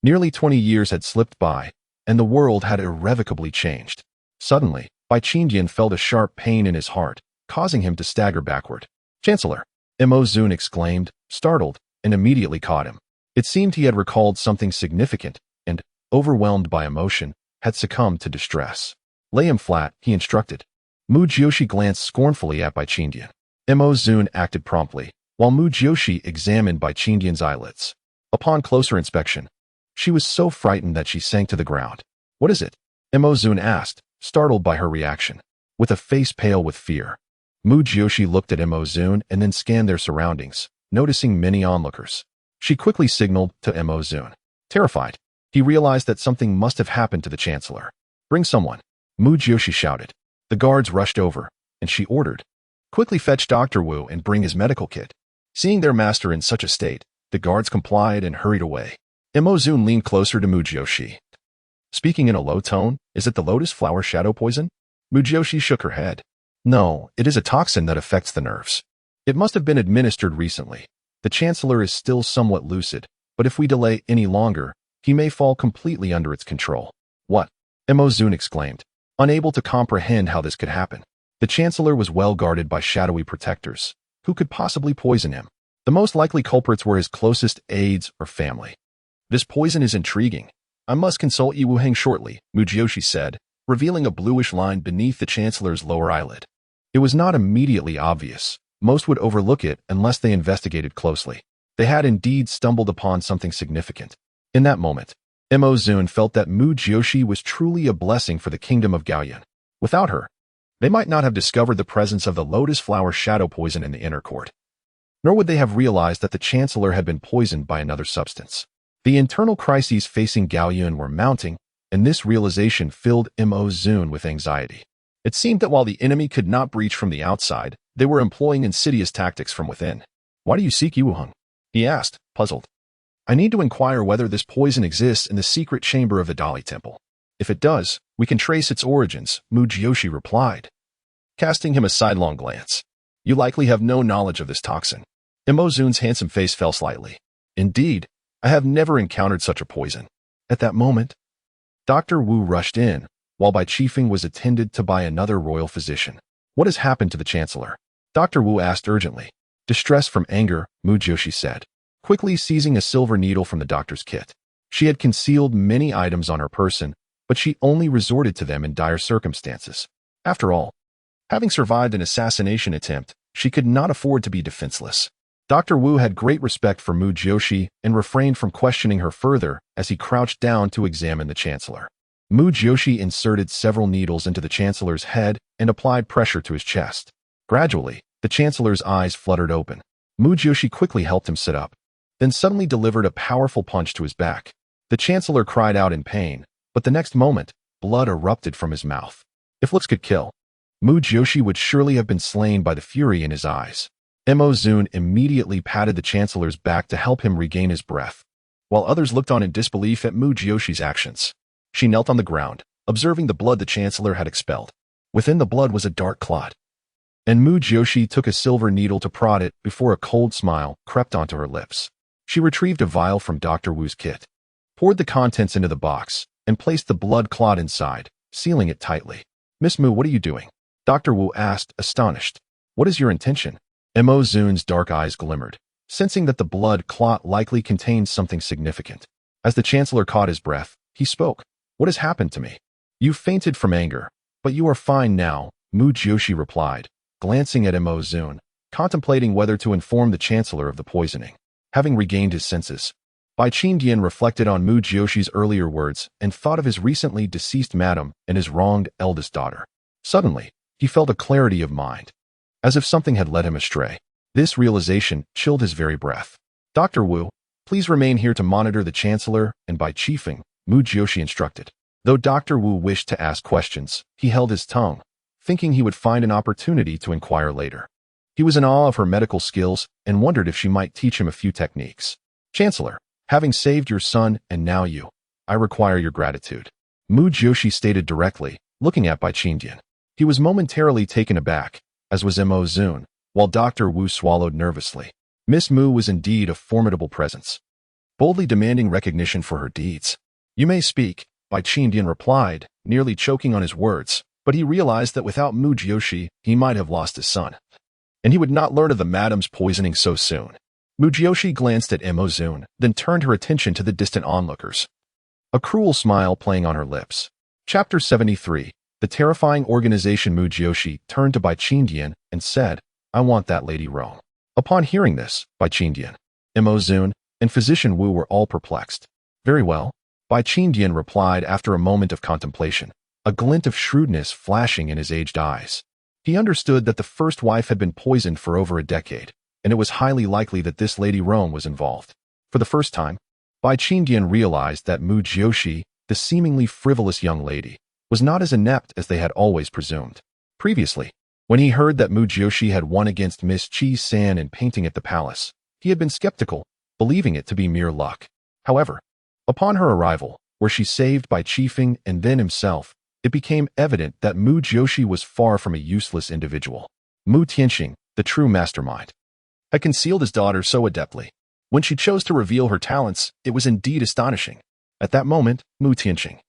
nearly 20 years had slipped by, and the world had irrevocably changed. Suddenly, Bai Qingdian felt a sharp pain in his heart, causing him to stagger backward. Chancellor, Mo Zun exclaimed, startled, and immediately caught him. It seemed he had recalled something significant, and, overwhelmed by emotion, had succumbed to distress. Lay him flat, he instructed. Mu Jiuxi glanced scornfully at Bai Qingdian. Mo Zun acted promptly, while Mu Jiuxi examined Bai Qingdian's eyelids. Upon closer inspection, she was so frightened that she sank to the ground. What is it? Mo Zun asked, startled by her reaction. With a face pale with fear, Mu Jiuxi looked at Mo Zun and then scanned their surroundings, noticing many onlookers. She quickly signaled to Mo Zun. Terrified, he realized that something must have happened to the chancellor. Bring someone, Mu Jiuxi shouted. The guards rushed over, and she ordered. Quickly fetch Dr. Wu and bring his medical kit. Seeing their master in such a state, the guards complied and hurried away. Mo Zun leaned closer to Mu Jiuxi. Speaking in a low tone, is it the lotus flower shadow poison? Mu Jiuxi shook her head. No, it is a toxin that affects the nerves. It must have been administered recently. The chancellor is still somewhat lucid, but if we delay any longer, he may fall completely under its control. What? Mo Zun exclaimed, unable to comprehend how this could happen. The chancellor was well guarded by shadowy protectors. Who could possibly poison him? The most likely culprits were his closest aides or family. This poison is intriguing. I must consult Yi Wuheng shortly, Mu Jiuxi said, revealing a bluish line beneath the chancellor's lower eyelid. It was not immediately obvious. Most would overlook it unless they investigated closely. They had indeed stumbled upon something significant. In that moment, Mo Zun felt that Mu Jiuxi was truly a blessing for the kingdom of Gaoyan. Without her, they might not have discovered the presence of the lotus flower shadow poison in the inner court. Nor would they have realized that the chancellor had been poisoned by another substance. The internal crises facing Gaoyun were mounting, and this realization filled Mo Zun with anxiety. It seemed that while the enemy could not breach from the outside, they were employing insidious tactics from within. Why do you seek Yi Wuheng? he asked, puzzled. I need to inquire whether this poison exists in the secret chamber of the Dali Temple. If it does, we can trace its origins, Mu Jiuxi replied, casting him a sidelong glance. You likely have no knowledge of this toxin. Zun's handsome face fell slightly. Indeed, I have never encountered such a poison. At that moment, Dr. Wu rushed in, while Bai Qifeng was attended to by another royal physician. What has happened to the chancellor? Dr. Wu asked urgently. Distressed from anger, Mu Jiuxi said, quickly seizing a silver needle from the doctor's kit. She had concealed many items on her person, but she only resorted to them in dire circumstances. After all, having survived an assassination attempt, she could not afford to be defenseless. Dr. Wu had great respect for Mu Jiuxi and refrained from questioning her further as he crouched down to examine the chancellor. Mu Jiuxi inserted several needles into the chancellor's head and applied pressure to his chest. Gradually, the chancellor's eyes fluttered open. Mu Jiuxi quickly helped him sit up, then suddenly delivered a powerful punch to his back. The chancellor cried out in pain, but the next moment, blood erupted from his mouth. If looks could kill, Mu Jiuxi would surely have been slain by the fury in his eyes. Zun immediately patted the chancellor's back to help him regain his breath, while others looked on in disbelief at Mu Jiuxi's actions. She knelt on the ground, observing the blood the chancellor had expelled. Within the blood was a dark clot, and Mu Jiuxi took a silver needle to prod it before a cold smile crept onto her lips. She retrieved a vial from Dr. Wu's kit, poured the contents into the box, and placed the blood clot inside, sealing it tightly. Miss Mu, what are you doing? Dr. Wu asked, astonished. What is your intention? Zun's dark eyes glimmered, sensing that the blood clot likely contained something significant. As the chancellor caught his breath, he spoke. What has happened to me? You fainted from anger, but you are fine now, Mu Jiuxi replied, glancing at Zun, contemplating whether to inform the chancellor of the poisoning. Having regained his senses, Bai Qifeng reflected on Mu Jiuxi's earlier words and thought of his recently deceased madam and his wronged eldest daughter. Suddenly, he felt a clarity of mind, as if something had led him astray. This realization chilled his very breath. Dr. Wu, please remain here to monitor the chancellor and Bai Qifeng, Mu Jiuxi instructed. Though Dr. Wu wished to ask questions, he held his tongue, thinking he would find an opportunity to inquire later. He was in awe of her medical skills and wondered if she might teach him a few techniques. Chancellor, having saved your son and now you, I require your gratitude, Mu Jiuxi stated directly, looking at Bai Qifeng. He was momentarily taken aback, as was Zun, while Dr. Wu swallowed nervously. Miss Mu was indeed a formidable presence, boldly demanding recognition for her deeds. You may speak, Bai Qifeng replied, nearly choking on his words, but he realized that without Mu Jiuxi, he might have lost his son, and he would not learn of the madam's poisoning so soon. Mu Jiuxi glanced at Zun, then turned her attention to the distant onlookers, a cruel smile playing on her lips. Chapter 73. The terrifying organization. Mu Jiuxi turned to Bai Qifeng and said, I want that Lady Rong. Upon hearing this, Bai Qifeng, Zun, and Physician Wu were all perplexed. Very well, Bai Qifeng replied after a moment of contemplation, a glint of shrewdness flashing in his aged eyes. He understood that the first wife had been poisoned for over a decade, and it was highly likely that this Lady Rong was involved. For the first time, Bai Qifeng realized that Mu Jiuxi, the seemingly frivolous young lady, was not as inept as they had always presumed. Previously, when he heard that Mu Jiuxi had won against Miss Qi San in painting at the palace, he had been skeptical, believing it to be mere luck. However, upon her arrival, where she saved Bai Qifeng and then himself, it became evident that Mu Jiuxi was far from a useless individual. Mu Tianxing, the true mastermind, had concealed his daughter so adeptly. When she chose to reveal her talents, it was indeed astonishing. At that moment, Mu Tianxing,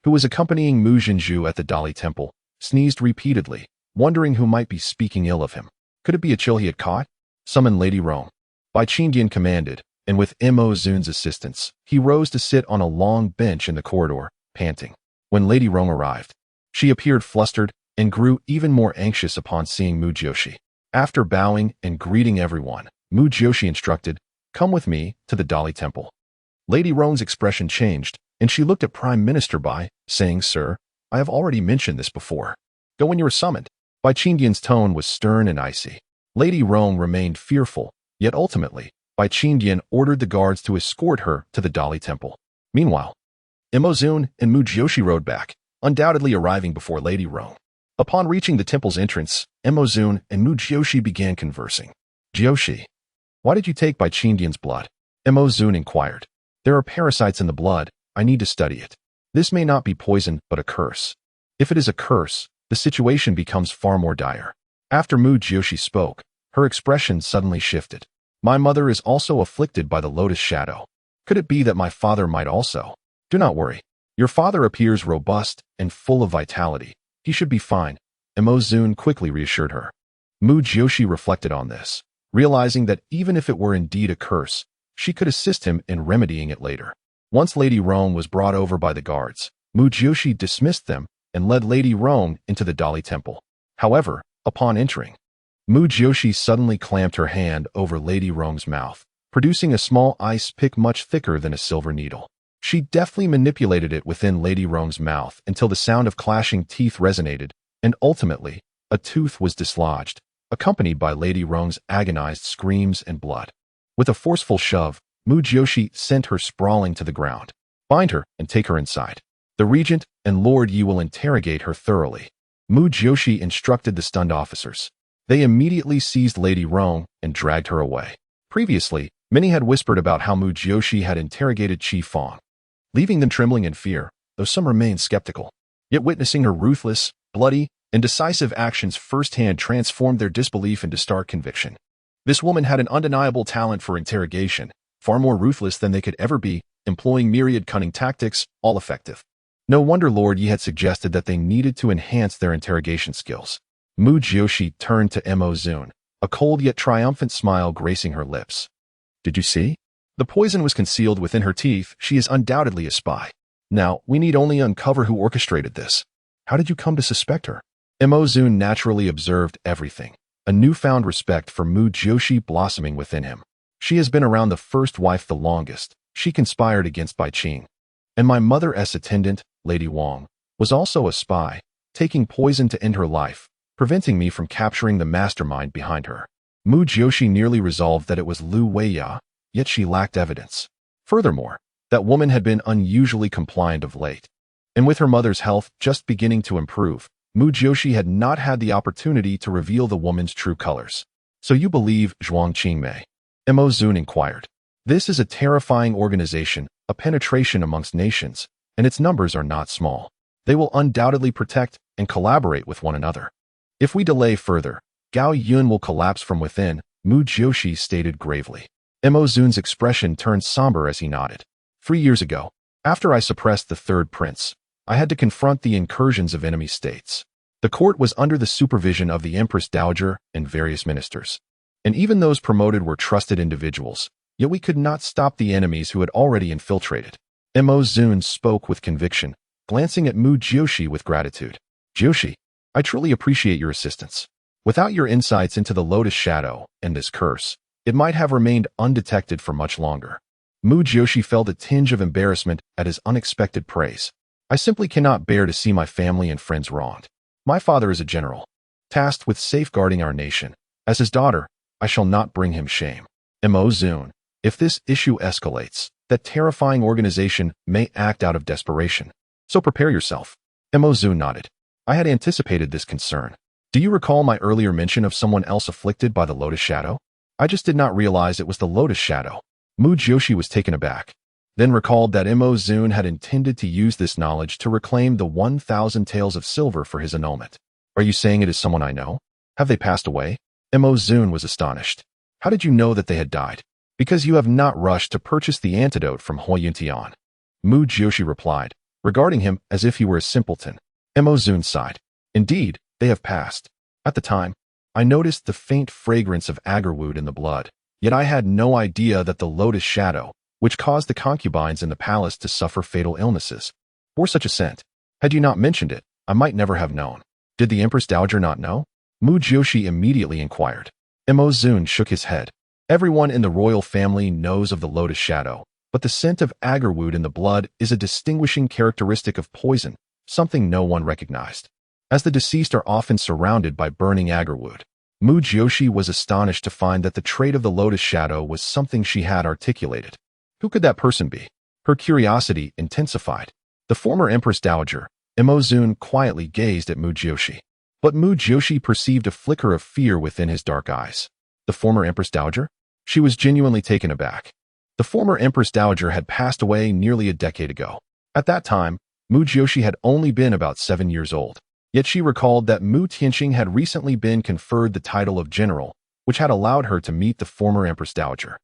who was accompanying Mu Jiuxi at the Dali Temple, sneezed repeatedly, wondering who might be speaking ill of him. Could it be a chill he had caught? Summon Lady Rong, Bai Qifeng commanded, and with Zun's assistance, he rose to sit on a long bench in the corridor, panting. When Lady Rong arrived, she appeared flustered and grew even more anxious upon seeing Mu Jiuxi. After bowing and greeting everyone, Mu Jiuxi instructed, Come with me to the Dali Temple. Lady Rong's expression changed, and she looked at Prime Minister Bai, saying, Sir, I have already mentioned this before. Go when you are summoned. Bai Qifeng's tone was stern and icy. Lady Rong remained fearful, yet ultimately, Bai Qifeng ordered the guards to escort her to the Dali Temple. Meanwhile, Zun and Mu Jiuxi rode back, undoubtedly arriving before Lady Rong. Upon reaching the temple's entrance, Zun and Mu Jiuxi began conversing. Jiuxi, Why did you take Bai Qingdian's blood? Mo Zun inquired. There are parasites in the blood. I need to study it. This may not be poison, but a curse. If it is a curse, the situation becomes far more dire. After Mu Jiuxi spoke, her expression suddenly shifted. My mother is also afflicted by the lotus shadow. Could it be that my father might also? Do not worry. Your father appears robust and full of vitality. He should be fine. Mo Zun quickly reassured her. Mu Jiuxi reflected on this, realizing that even if it were indeed a curse, she could assist him in remedying it later. Once Lady Rong was brought over by the guards, Mu Jiuxi dismissed them and led Lady Rong into the Dali Temple. However, upon entering, Mu Jiuxi suddenly clamped her hand over Lady Rong's mouth, producing a small ice pick much thicker than a silver needle. She deftly manipulated it within Lady Rong's mouth until the sound of clashing teeth resonated, and ultimately, a tooth was dislodged, accompanied by Lady Rong's agonized screams and blood. With a forceful shove, Mu Jiuxi sent her sprawling to the ground. Bind her and take her inside. The regent and Lord Yi will interrogate her thoroughly. Mu Jiuxi instructed the stunned officers. They immediately seized Lady Rong and dragged her away. Previously, many had whispered about how Mu Jiuxi had interrogated Qi Fang, leaving them trembling in fear, though some remained skeptical. Yet witnessing her ruthless, bloody, and decisive actions firsthand transformed their disbelief into stark conviction. This woman had an undeniable talent for interrogation, far more ruthless than they could ever be, employing myriad cunning tactics, all effective. No wonder Lord Yi had suggested that they needed to enhance their interrogation skills. Mu Jiuxi turned to Mo Zun, a cold yet triumphant smile gracing her lips. Did you see? The poison was concealed within her teeth. She is undoubtedly a spy. Now, we need only uncover who orchestrated this. How did you come to suspect her? Mo Zun naturally observed everything, a newfound respect for Mu Jiuxi blossoming within him. She has been around the first wife the longest. She conspired against Bai Qing. And my mother's attendant, Lady Wang, was also a spy, taking poison to end her life, preventing me from capturing the mastermind behind her. Mu Jiuxi nearly resolved that it was Lu Weiya, yet she lacked evidence. Furthermore, that woman had been unusually compliant of late. And with her mother's health just beginning to improve, Mu Jiuxi had not had the opportunity to reveal the woman's true colors. So you believe Zhuang Qingmei? Mo Zun inquired. This is a terrifying organization, a penetration amongst nations, and its numbers are not small. They will undoubtedly protect and collaborate with one another. If we delay further, Gao Yun will collapse from within, Mu Jiuxi stated gravely. Mo Zun's expression turned somber as he nodded. 3 years ago, after I suppressed the third prince, I had to confront the incursions of enemy states. The court was under the supervision of the Empress Dowager and various ministers. And even those promoted were trusted individuals, yet we could not stop the enemies who had already infiltrated. Mo Zun spoke with conviction, glancing at Mu Jiuxi with gratitude. Jiuxi, I truly appreciate your assistance. Without your insights into the lotus shadow and this curse, it might have remained undetected for much longer. Mu Jiuxi felt a tinge of embarrassment at his unexpected praise. I simply cannot bear to see my family and friends wronged. My father is a general, tasked with safeguarding our nation. As his daughter, I shall not bring him shame. Mo Zun, if this issue escalates, that terrifying organization may act out of desperation. So prepare yourself. Mo Zun nodded. I had anticipated this concern. Do you recall my earlier mention of someone else afflicted by the lotus shadow? I just did not realize it was the lotus shadow. Mu Jiuxi was taken aback, then recalled that Mo Zun had intended to use this knowledge to reclaim the 1,000 taels of silver for his annulment. Are you saying it is someone I know? Have they passed away? Mo Zun was astonished. How did you know that they had died? Because you have not rushed to purchase the antidote from Huayuntian. Mu Jiuxi replied, regarding him as if he were a simpleton. Mo Zun sighed. Indeed, they have passed. At the time, I noticed the faint fragrance of agarwood in the blood, yet I had no idea that the lotus shadow, which caused the concubines in the palace to suffer fatal illnesses, bore such a scent. Had you not mentioned it, I might never have known. Did the Empress Dowager not know? Mu Jiuxi immediately inquired. Mo Zun shook his head. Everyone in the royal family knows of the lotus shadow, but the scent of agarwood in the blood is a distinguishing characteristic of poison, something no one recognized. As the deceased are often surrounded by burning agarwood, Mu Jiuxi was astonished to find that the trait of the lotus shadow was something she had articulated. Who could that person be? Her curiosity intensified. The former Empress Dowager. Mo Zun quietly gazed at Mu Jiuxi. But Mu Jiuxi perceived a flicker of fear within his dark eyes. The former Empress Dowager? She was genuinely taken aback. The former Empress Dowager had passed away nearly a decade ago. At that time, Mu Jiuxi had only been about 7 years old. Yet she recalled that Mu Tianxing had recently been conferred the title of general, which had allowed her to meet the former Empress Dowager.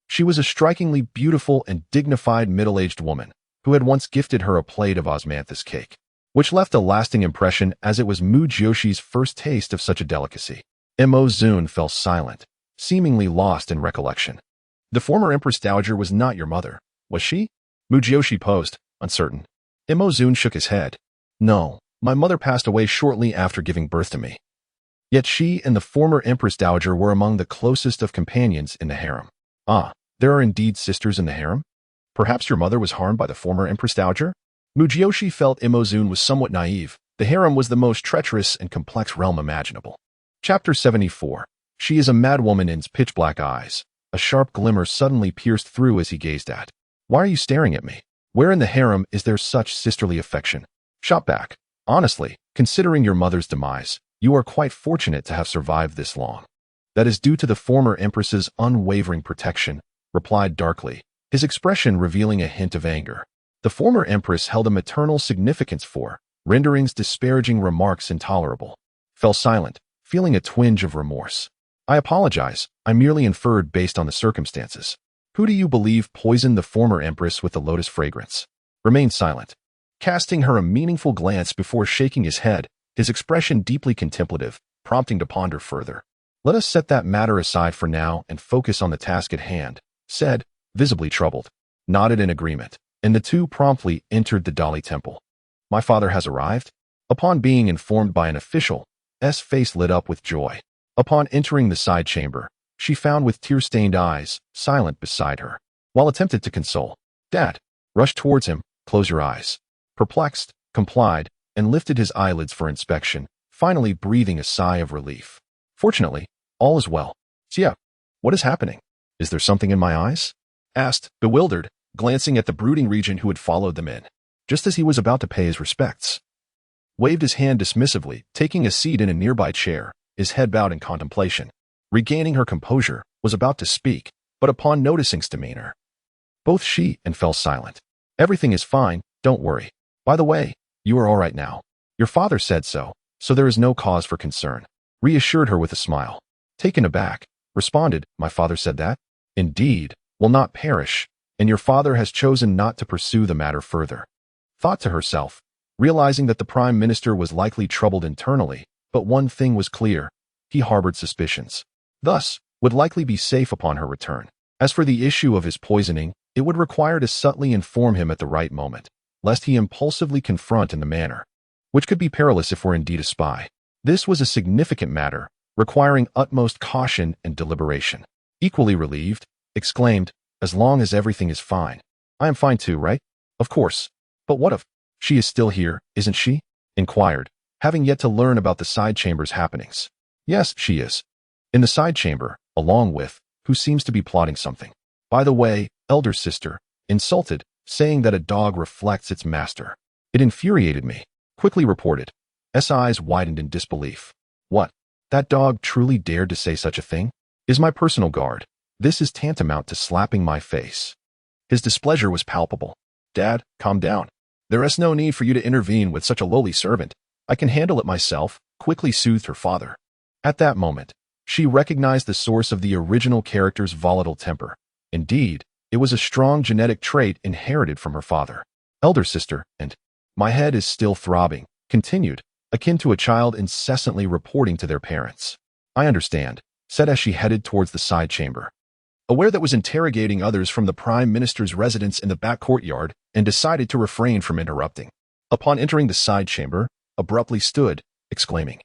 She was a strikingly beautiful and dignified middle-aged woman who had once gifted her a plate of osmanthus cake, which left a lasting impression as it was Mu Jiuxi's first taste of such a delicacy. Mo Zun fell silent, seemingly lost in recollection. The former Empress Dowager was not your mother, was she? Mu Jiuxi posed, uncertain. Mo Zun shook his head. No, my mother passed away shortly after giving birth to me. Yet she and the former Empress Dowager were among the closest of companions in the harem. Ah, there are indeed sisters in the harem? Perhaps your mother was harmed by the former Empress Dowager? Mu Jiuxi felt Mo Zun was somewhat naive. The harem was the most treacherous and complex realm imaginable. Chapter 74. She is a madwoman in pitch-black eyes. A sharp glimmer suddenly pierced through as he gazed at. Why are you staring at me? Where in the harem is there such sisterly affection? Shot back. Honestly, considering your mother's demise, you are quite fortunate to have survived this long. That is due to the former Empress's unwavering protection, replied darkly, his expression revealing a hint of anger. The former Empress held a maternal significance for Rendering's disparaging remarks intolerable. Fell silent, feeling a twinge of remorse. I apologize, I merely inferred based on the circumstances. Who do you believe poisoned the former Empress with the lotus fragrance? Remained silent, casting her a meaningful glance before shaking his head, his expression deeply contemplative, prompting to ponder further. Let us set that matter aside for now and focus on the task at hand, said, visibly troubled. Nodded in agreement, and the two promptly entered the Dali temple. My father has arrived? Upon being informed by an official, S face lit up with joy. Upon entering the side chamber, she found with tear-stained eyes, silent beside her. While attempted to console, Dad, rushed towards him, close your eyes. Perplexed, complied, and lifted his eyelids for inspection, finally breathing a sigh of relief. Fortunately, all is well. Xia, what is happening? Is there something in my eyes? Asked, bewildered, glancing at the brooding regent who had followed them in. Just as he was about to pay his respects, waved his hand dismissively, taking a seat in a nearby chair, his head bowed in contemplation. Regaining her composure, was about to speak, but upon noticing his demeanor, both she and fell silent. Everything is fine, don't worry. By the way, you are all right now. Your father said so there is no cause for concern. Reassured her with a smile. Taken aback, responded, my father said that? Indeed, will not perish, and your father has chosen not to pursue the matter further. Thought to herself, realizing that the Prime Minister was likely troubled internally, but one thing was clear, he harbored suspicions. Thus, would likely be safe upon her return. As for the issue of his poisoning, it would require to subtly inform him at the right moment, lest he impulsively confront in the manner, which could be perilous if were indeed a spy. This was a significant matter, requiring utmost caution and deliberation. Equally relieved, exclaimed, as long as everything is fine. I am fine too, right? Of course. But what of? She is still here, isn't she? Inquired, having yet to learn about the side chamber's happenings. Yes, she is. In the side chamber, along with, who seems to be plotting something. By the way, elder sister, insulted, saying that a dog reflects its master. It infuriated me. Quickly reported. S eyes widened in disbelief. What? That dog truly dared to say such a thing? Is my personal guard. This is tantamount to slapping my face. His displeasure was palpable. Dad, calm down. There is no need for you to intervene with such a lowly servant. I can handle it myself, quickly soothed her father. At that moment, she recognized the source of the original character's volatile temper. Indeed, it was a strong genetic trait inherited from her father. Elder sister, and my head is still throbbing, continued, akin to a child incessantly reporting to their parents. I understand, said as she headed towards the side chamber. Aware that was interrogating others from the Prime Minister's residence in the back courtyard, and decided to refrain from interrupting. Upon entering the side chamber, abruptly stood, exclaiming,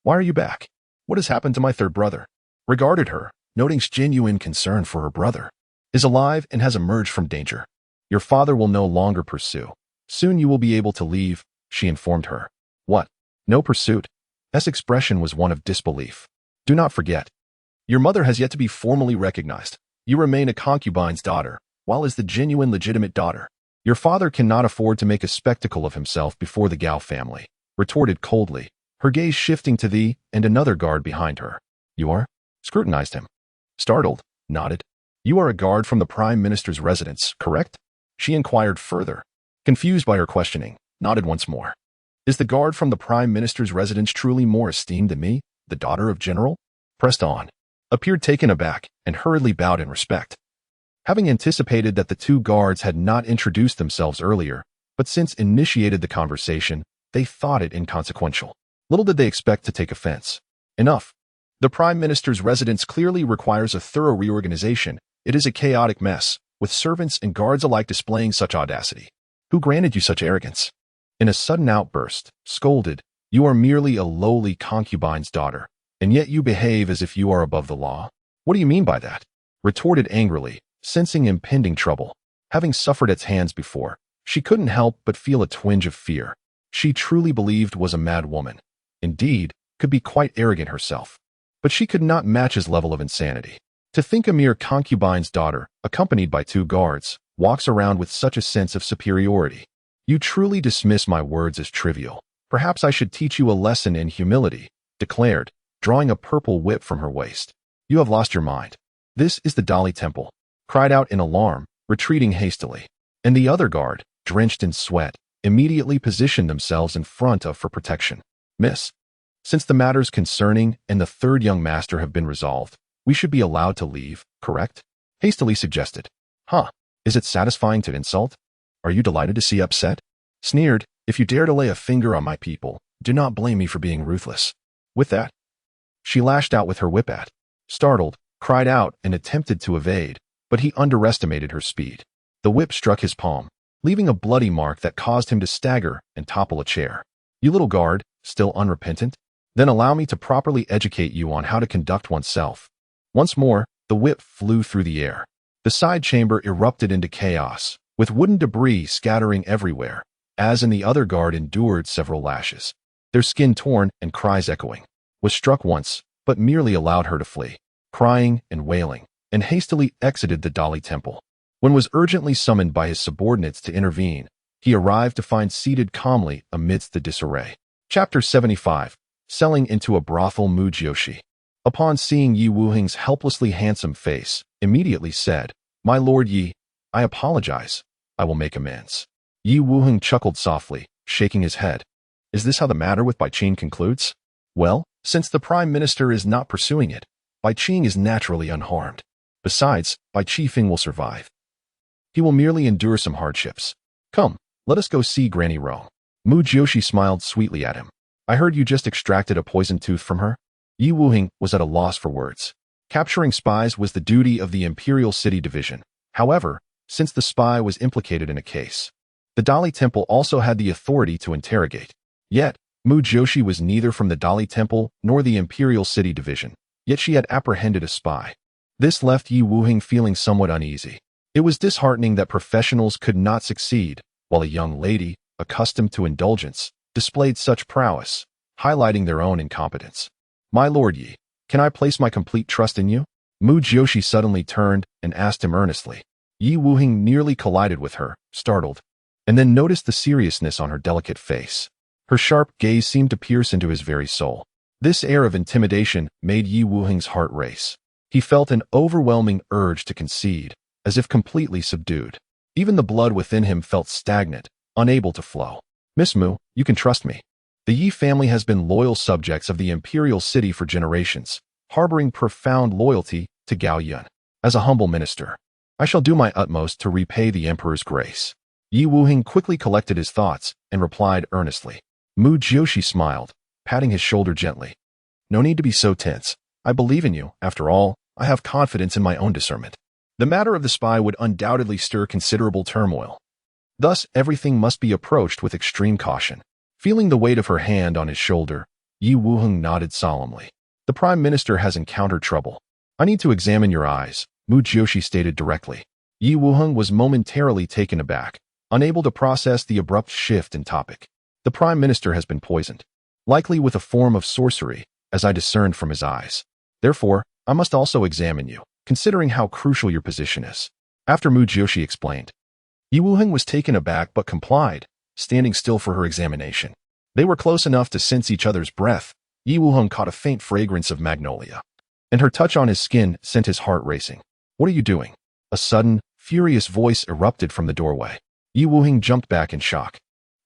Why are you back? What has happened to my third brother? Regarded her, noting genuine concern for her brother. Is alive and has emerged from danger. Your father will no longer pursue. Soon you will be able to leave, she informed her. What? No pursuit? S expression was one of disbelief. Do not forget. Your mother has yet to be formally recognized. You remain a concubine's daughter, while as the genuine legitimate daughter. Your father cannot afford to make a spectacle of himself before the Gao family, retorted coldly, her gaze shifting to thee and another guard behind her. You are? Scrutinized him. Startled, nodded. You are a guard from the Prime Minister's residence, correct? She inquired further. Confused by her questioning, nodded once more. Is the guard from the Prime Minister's residence truly more esteemed than me, the daughter of General? Pressed on. Appeared taken aback and hurriedly bowed in respect. Having anticipated that the two guards had not introduced themselves earlier, but since initiated the conversation, they thought it inconsequential. Little did they expect to take offense. Enough. The Prime Minister's residence clearly requires a thorough reorganization. It is a chaotic mess, with servants and guards alike displaying such audacity. Who granted you such arrogance? In a sudden outburst, scolded, you are merely a lowly concubine's daughter, and yet you behave as if you are above the law. What do you mean by that? Retorted angrily, sensing impending trouble. Having suffered its hands before, she couldn't help but feel a twinge of fear. She truly believed was a mad woman. Indeed, could be quite arrogant herself. But she could not match his level of insanity. To think a mere concubine's daughter, accompanied by two guards, walks around with such a sense of superiority. You truly dismiss my words as trivial. Perhaps I should teach you a lesson in humility, declared, drawing a purple whip from her waist. You have lost your mind. This is the Dali Temple, cried out in alarm, retreating hastily. And the other guard, drenched in sweat, immediately positioned themselves in front of for protection. Miss, since the matters concerning and the third young master have been resolved, we should be allowed to leave, correct? Hastily suggested. Huh, is it satisfying to insult? Are you delighted to see upset? Sneered, if you dare to lay a finger on my people, do not blame me for being ruthless. With that, she lashed out with her whip at. Startled, cried out and attempted to evade, but he underestimated her speed. The whip struck his palm, leaving a bloody mark that caused him to stagger and topple a chair. You little guard, still unrepentant? Then allow me to properly educate you on how to conduct oneself. Once more, the whip flew through the air. The side chamber erupted into chaos, with wooden debris scattering everywhere, as in the other guard endured several lashes. Their skin torn and cries echoing. Was struck once, but merely allowed her to flee, crying and wailing, and hastily exited the Dali Temple. When was urgently summoned by his subordinates to intervene, he arrived to find seated calmly amidst the disarray. Chapter 75. Selling into a brothel. Mu Jiuxi, upon seeing Yi Wuheng's helplessly handsome face, immediately said, My lord Yi, I apologize. I will make amends. Yi Wuheng chuckled softly, shaking his head. Is this how the matter with Bai Qing concludes? Well, since the Prime Minister is not pursuing it, Bai Qing is naturally unharmed. Besides, Bai Qifeng will survive. He will merely endure some hardships. Come, let us go see Granny Rong. Mu Jiuxi smiled sweetly at him. I heard you just extracted a poisoned tooth from her? Yi Wuheng was at a loss for words. Capturing spies was the duty of the Imperial City Division. However, since the spy was implicated in a case, the Dali Temple also had the authority to interrogate. Yet, Mu Jiuxi was neither from the Dali Temple nor the Imperial City Division, yet she had apprehended a spy. This left Yi Wuheng feeling somewhat uneasy. It was disheartening that professionals could not succeed, while a young lady, accustomed to indulgence, displayed such prowess, highlighting their own incompetence. My lord Yi, can I place my complete trust in you? Mu Jiuxi suddenly turned and asked him earnestly. Yi Wuheng nearly collided with her, startled, and then noticed the seriousness on her delicate face. Her sharp gaze seemed to pierce into his very soul. This air of intimidation made Yi Wuheng's heart race. He felt an overwhelming urge to concede, as if completely subdued. Even the blood within him felt stagnant, unable to flow. Miss Mu, you can trust me. The Yi family has been loyal subjects of the Imperial City for generations, harboring profound loyalty to Gao Yun. As a humble minister, I shall do my utmost to repay the Emperor's grace. Yi Wuheng quickly collected his thoughts and replied earnestly. Mu Jiuxi smiled, patting his shoulder gently. No need to be so tense. I believe in you. After all, I have confidence in my own discernment. The matter of the spy would undoubtedly stir considerable turmoil. Thus, everything must be approached with extreme caution. Feeling the weight of her hand on his shoulder, Yi Wuheng nodded solemnly. The Prime Minister has encountered trouble. I need to examine your eyes, Mu Jiuxi stated directly. Yi Wuheng was momentarily taken aback, unable to process the abrupt shift in topic. The Prime Minister has been poisoned, likely with a form of sorcery, as I discerned from his eyes. Therefore, I must also examine you, considering how crucial your position is. After Mu Jiuxi explained, Yi Wuheng was taken aback but complied, standing still for her examination. They were close enough to sense each other's breath. Yi Wuheng caught a faint fragrance of magnolia, and her touch on his skin sent his heart racing. What are you doing? A sudden, furious voice erupted from the doorway. Yi Wuheng jumped back in shock,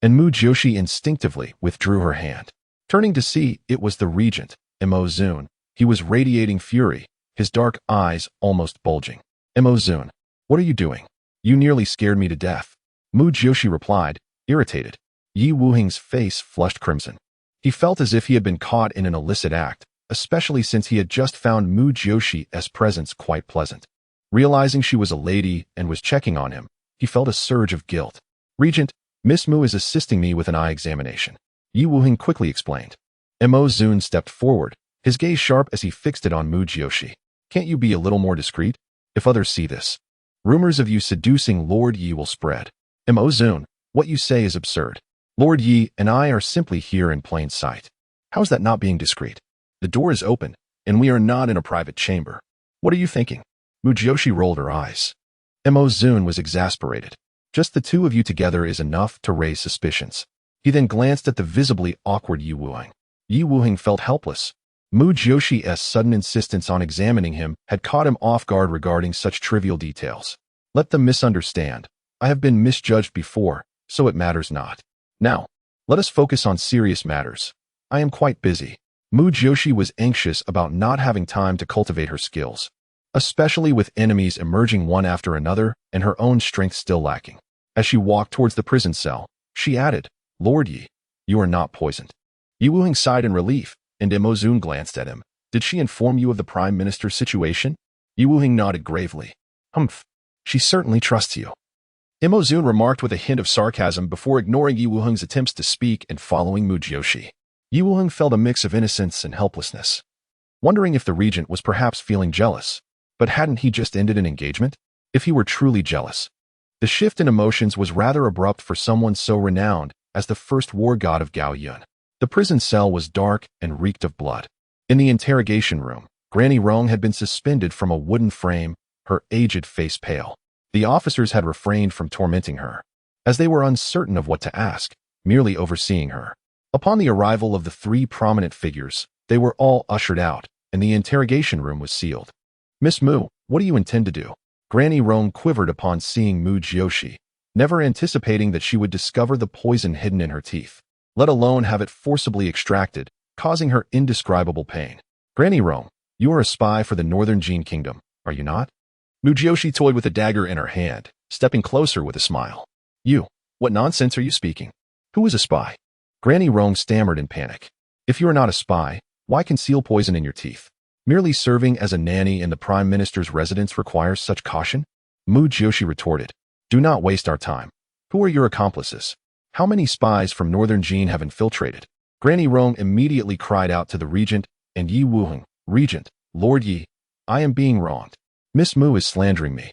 and Mu Jiuxi instinctively withdrew her hand. Turning to see, it was the regent, Mo Zun. He was radiating fury, his dark eyes almost bulging. Mo Zun, what are you doing? You nearly scared me to death. Mu Jiuxi replied, irritated. Yi Wuheng's face flushed crimson. He felt as if he had been caught in an illicit act, especially since he had just found Mu Jiuxi's presence quite pleasant. Realizing she was a lady and was checking on him, he felt a surge of guilt. Regent, Miss Mu is assisting me with an eye examination. Yi Wuheng quickly explained. Mo Zun stepped forward, his gaze sharp as he fixed it on Mu Jiuxi. Can't you be a little more discreet? If others see this, rumors of you seducing Lord Yi will spread. Mo Zun, what you say is absurd. Lord Yi and I are simply here in plain sight. How's that not being discreet? The door is open, and we are not in a private chamber. What are you thinking? Mu Jiuxi rolled her eyes. Mo Zun was exasperated. Just the two of you together is enough to raise suspicions. He then glanced at the visibly awkward Yi Wuheng. Yi Wuheng felt helpless. Mu Jiuxi's sudden insistence on examining him had caught him off guard regarding such trivial details. Let them misunderstand. I have been misjudged before, so it matters not. Now, let us focus on serious matters. I am quite busy. Mu Jiuxi was anxious about not having time to cultivate her skills, especially with enemies emerging one after another and her own strength still lacking. As she walked towards the prison cell, she added, Lord Yi, you are not poisoned. Yi Wuheng sighed in relief, and Mo Zun glanced at him. Did she inform you of the Prime Minister's situation? Yi Wuheng nodded gravely. Humph, she certainly trusts you. Mo Zun remarked with a hint of sarcasm before ignoring Yi Wuheng's attempts to speak and following Mu Jiuxi. Yi Wuheng felt a mix of innocence and helplessness, wondering if the regent was perhaps feeling jealous. But hadn't he just ended an engagement? If he were truly jealous. The shift in emotions was rather abrupt for someone so renowned as the first war god of Gao Yun. The prison cell was dark and reeked of blood. In the interrogation room, Granny Rong had been suspended from a wooden frame, her aged face pale. The officers had refrained from tormenting her, as they were uncertain of what to ask, merely overseeing her. Upon the arrival of the three prominent figures, they were all ushered out, and the interrogation room was sealed. Miss Mu, what do you intend to do? Granny Rong quivered upon seeing Mu Jiuxi, never anticipating that she would discover the poison hidden in her teeth, let alone have it forcibly extracted, causing her indescribable pain. Granny Rong, you are a spy for the Northern Jin Kingdom, are you not? Mu Jiuxi toyed with a dagger in her hand, stepping closer with a smile. You, what nonsense are you speaking? Who is a spy? Granny Rong stammered in panic. If you are not a spy, why conceal poison in your teeth? Merely serving as a nanny in the Prime Minister's residence requires such caution? Mu Jiuxi retorted. Do not waste our time. Who are your accomplices? How many spies from Northern Jin have infiltrated? Granny Rong immediately cried out to the regent and Yi Wuheng. Regent, Lord Yi, I am being wronged. Miss Mu is slandering me.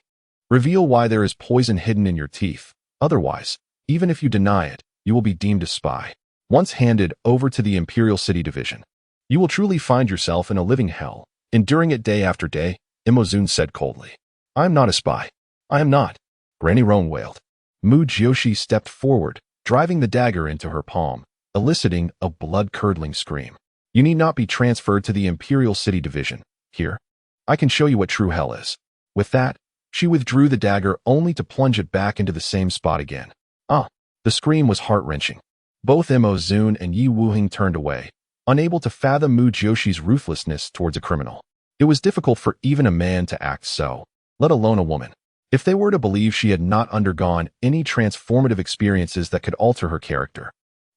Reveal why there is poison hidden in your teeth. Otherwise, even if you deny it, you will be deemed a spy. Once handed over to the Imperial City Division, you will truly find yourself in a living hell, enduring it day after day, Mo Zun said coldly. I am not a spy. I am not. Granny Rong wailed. Mu Jiuxi stepped forward, driving the dagger into her palm, eliciting a blood-curdling scream. You need not be transferred to the Imperial City Division. Here, I can show you what true hell is. With that, she withdrew the dagger only to plunge it back into the same spot again. The scream was heart-wrenching. Both Mo Zun and Yi Wuheng turned away, unable to fathom Mu Jiuxi's ruthlessness towards a criminal. It was difficult for even a man to act so, let alone a woman. If they were to believe she had not undergone any transformative experiences that could alter her character,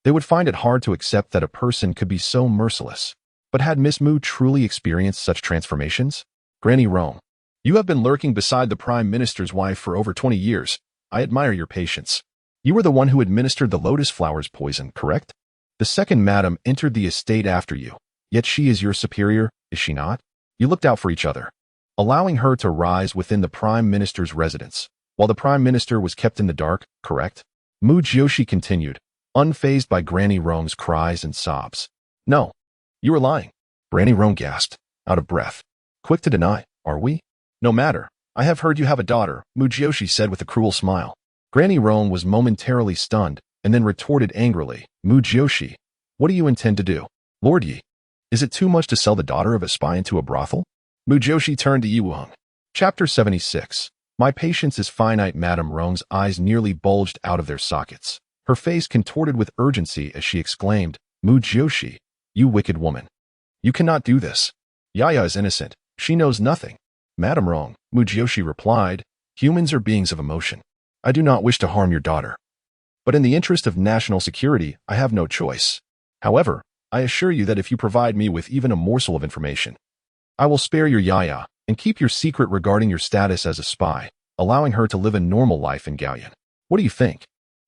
they would find it hard to accept that a person could be so merciless. But had Miss Mu truly experienced such transformations? Granny Rong, you have been lurking beside the Prime Minister's wife for over 20 years. I admire your patience. You were the one who administered the lotus flowers poison, correct? The second madam entered the estate after you, yet she is your superior, is she not? You looked out for each other, allowing her to rise within the Prime Minister's residence, while the Prime Minister was kept in the dark, correct? Mu Jiuxi continued, unfazed by Granny Rong's cries and sobs. No, you are lying. Granny Rong gasped, out of breath. Quick to deny, are we? No matter. I have heard you have a daughter, Mu Jiuxi said with a cruel smile. Granny Rong was momentarily stunned, and then retorted angrily, Mu Jiuxi, what do you intend to do? Lord Yi, is it too much to sell the daughter of a spy into a brothel? Mu Jiuxi turned to Yi Wuheng. Chapter 76. My patience is finite. Madame Rong's eyes nearly bulged out of their sockets. Her face contorted with urgency as she exclaimed, Mu Jiuxi, you wicked woman. You cannot do this. Yaya is innocent. She knows nothing. Madame Rong, Mu Jiuxi replied, humans are beings of emotion. I do not wish to harm your daughter. But in the interest of national security, I have no choice. However, I assure you that if you provide me with even a morsel of information, I will spare your Yaya and keep your secret regarding your status as a spy, allowing her to live a normal life in Gaoyan. What do you think?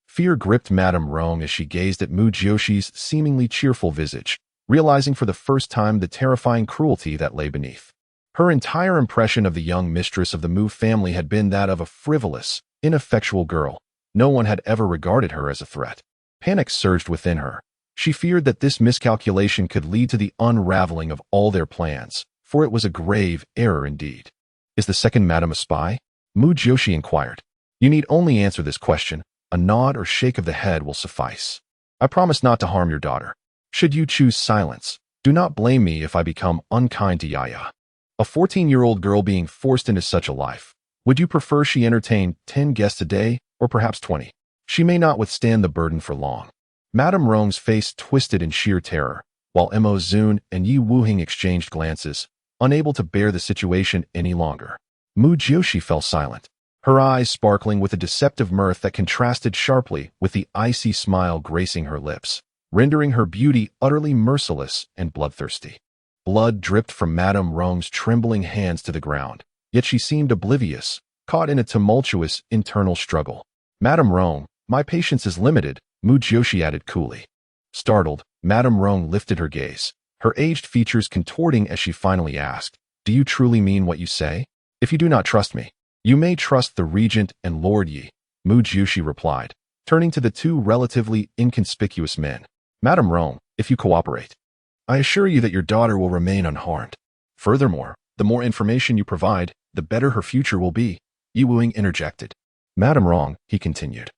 Fear gripped Madame Rong as she gazed at Mu Jiuxi's seemingly cheerful visage, realizing for the first time the terrifying cruelty that lay beneath. Her entire impression of the young mistress of the Mu family had been that of a frivolous, ineffectual girl. No one had ever regarded her as a threat. Panic surged within her. She feared that this miscalculation could lead to the unraveling of all their plans, for it was a grave error indeed. Is the second madam a spy? Mu Jiuxi inquired. You need only answer this question. A nod or shake of the head will suffice. I promise not to harm your daughter. Should you choose silence, do not blame me if I become unkind to Yaya. A 14-year-old girl being forced into such a life. Would you prefer she entertain 10 guests a day, or perhaps 20? She may not withstand the burden for long. Madame Rong's face twisted in sheer terror, while Mo Zun and Yi Wuhing exchanged glances, unable to bear the situation any longer. Mu Jiuxi fell silent, her eyes sparkling with a deceptive mirth that contrasted sharply with the icy smile gracing her lips, rendering her beauty utterly merciless and bloodthirsty. Blood dripped from Madame Rong's trembling hands to the ground, yet she seemed oblivious, caught in a tumultuous internal struggle. Madame Rong, my patience is limited, Mu Jiuxi added coolly. Startled, Madame Rong lifted her gaze, her aged features contorting as she finally asked, do you truly mean what you say? If you do not trust me, you may trust the regent and Lord Yi, Mu Jiuxi replied, turning to the two relatively inconspicuous men. Madame Rong, if you cooperate, I assure you that your daughter will remain unharmed. Furthermore, the more information you provide, the better her future will be, Yi Wuhing interjected. Madame Rong, he continued.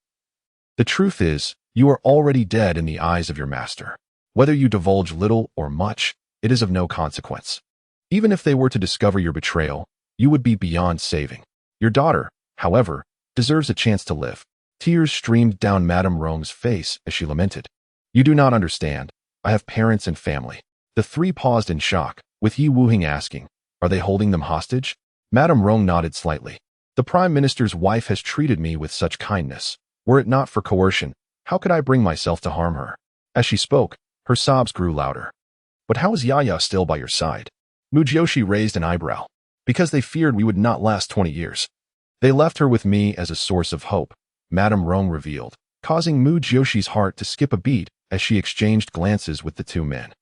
The truth is, you are already dead in the eyes of your master. Whether you divulge little or much, it is of no consequence. Even if they were to discover your betrayal, you would be beyond saving. Your daughter, however, deserves a chance to live. Tears streamed down Madame Rong's face as she lamented. You do not understand. I have parents and family. The three paused in shock, with Yi Wuhing asking, are they holding them hostage? Madame Rong nodded slightly. The Prime Minister's wife has treated me with such kindness. Were it not for coercion, how could I bring myself to harm her? As she spoke, her sobs grew louder. But how is Yaya still by your side? Mu Jiuxi raised an eyebrow. Because they feared we would not last 20 years. They left her with me as a source of hope, Madame Rong revealed, causing Mu Jiuxi's heart to skip a beat as she exchanged glances with the two men.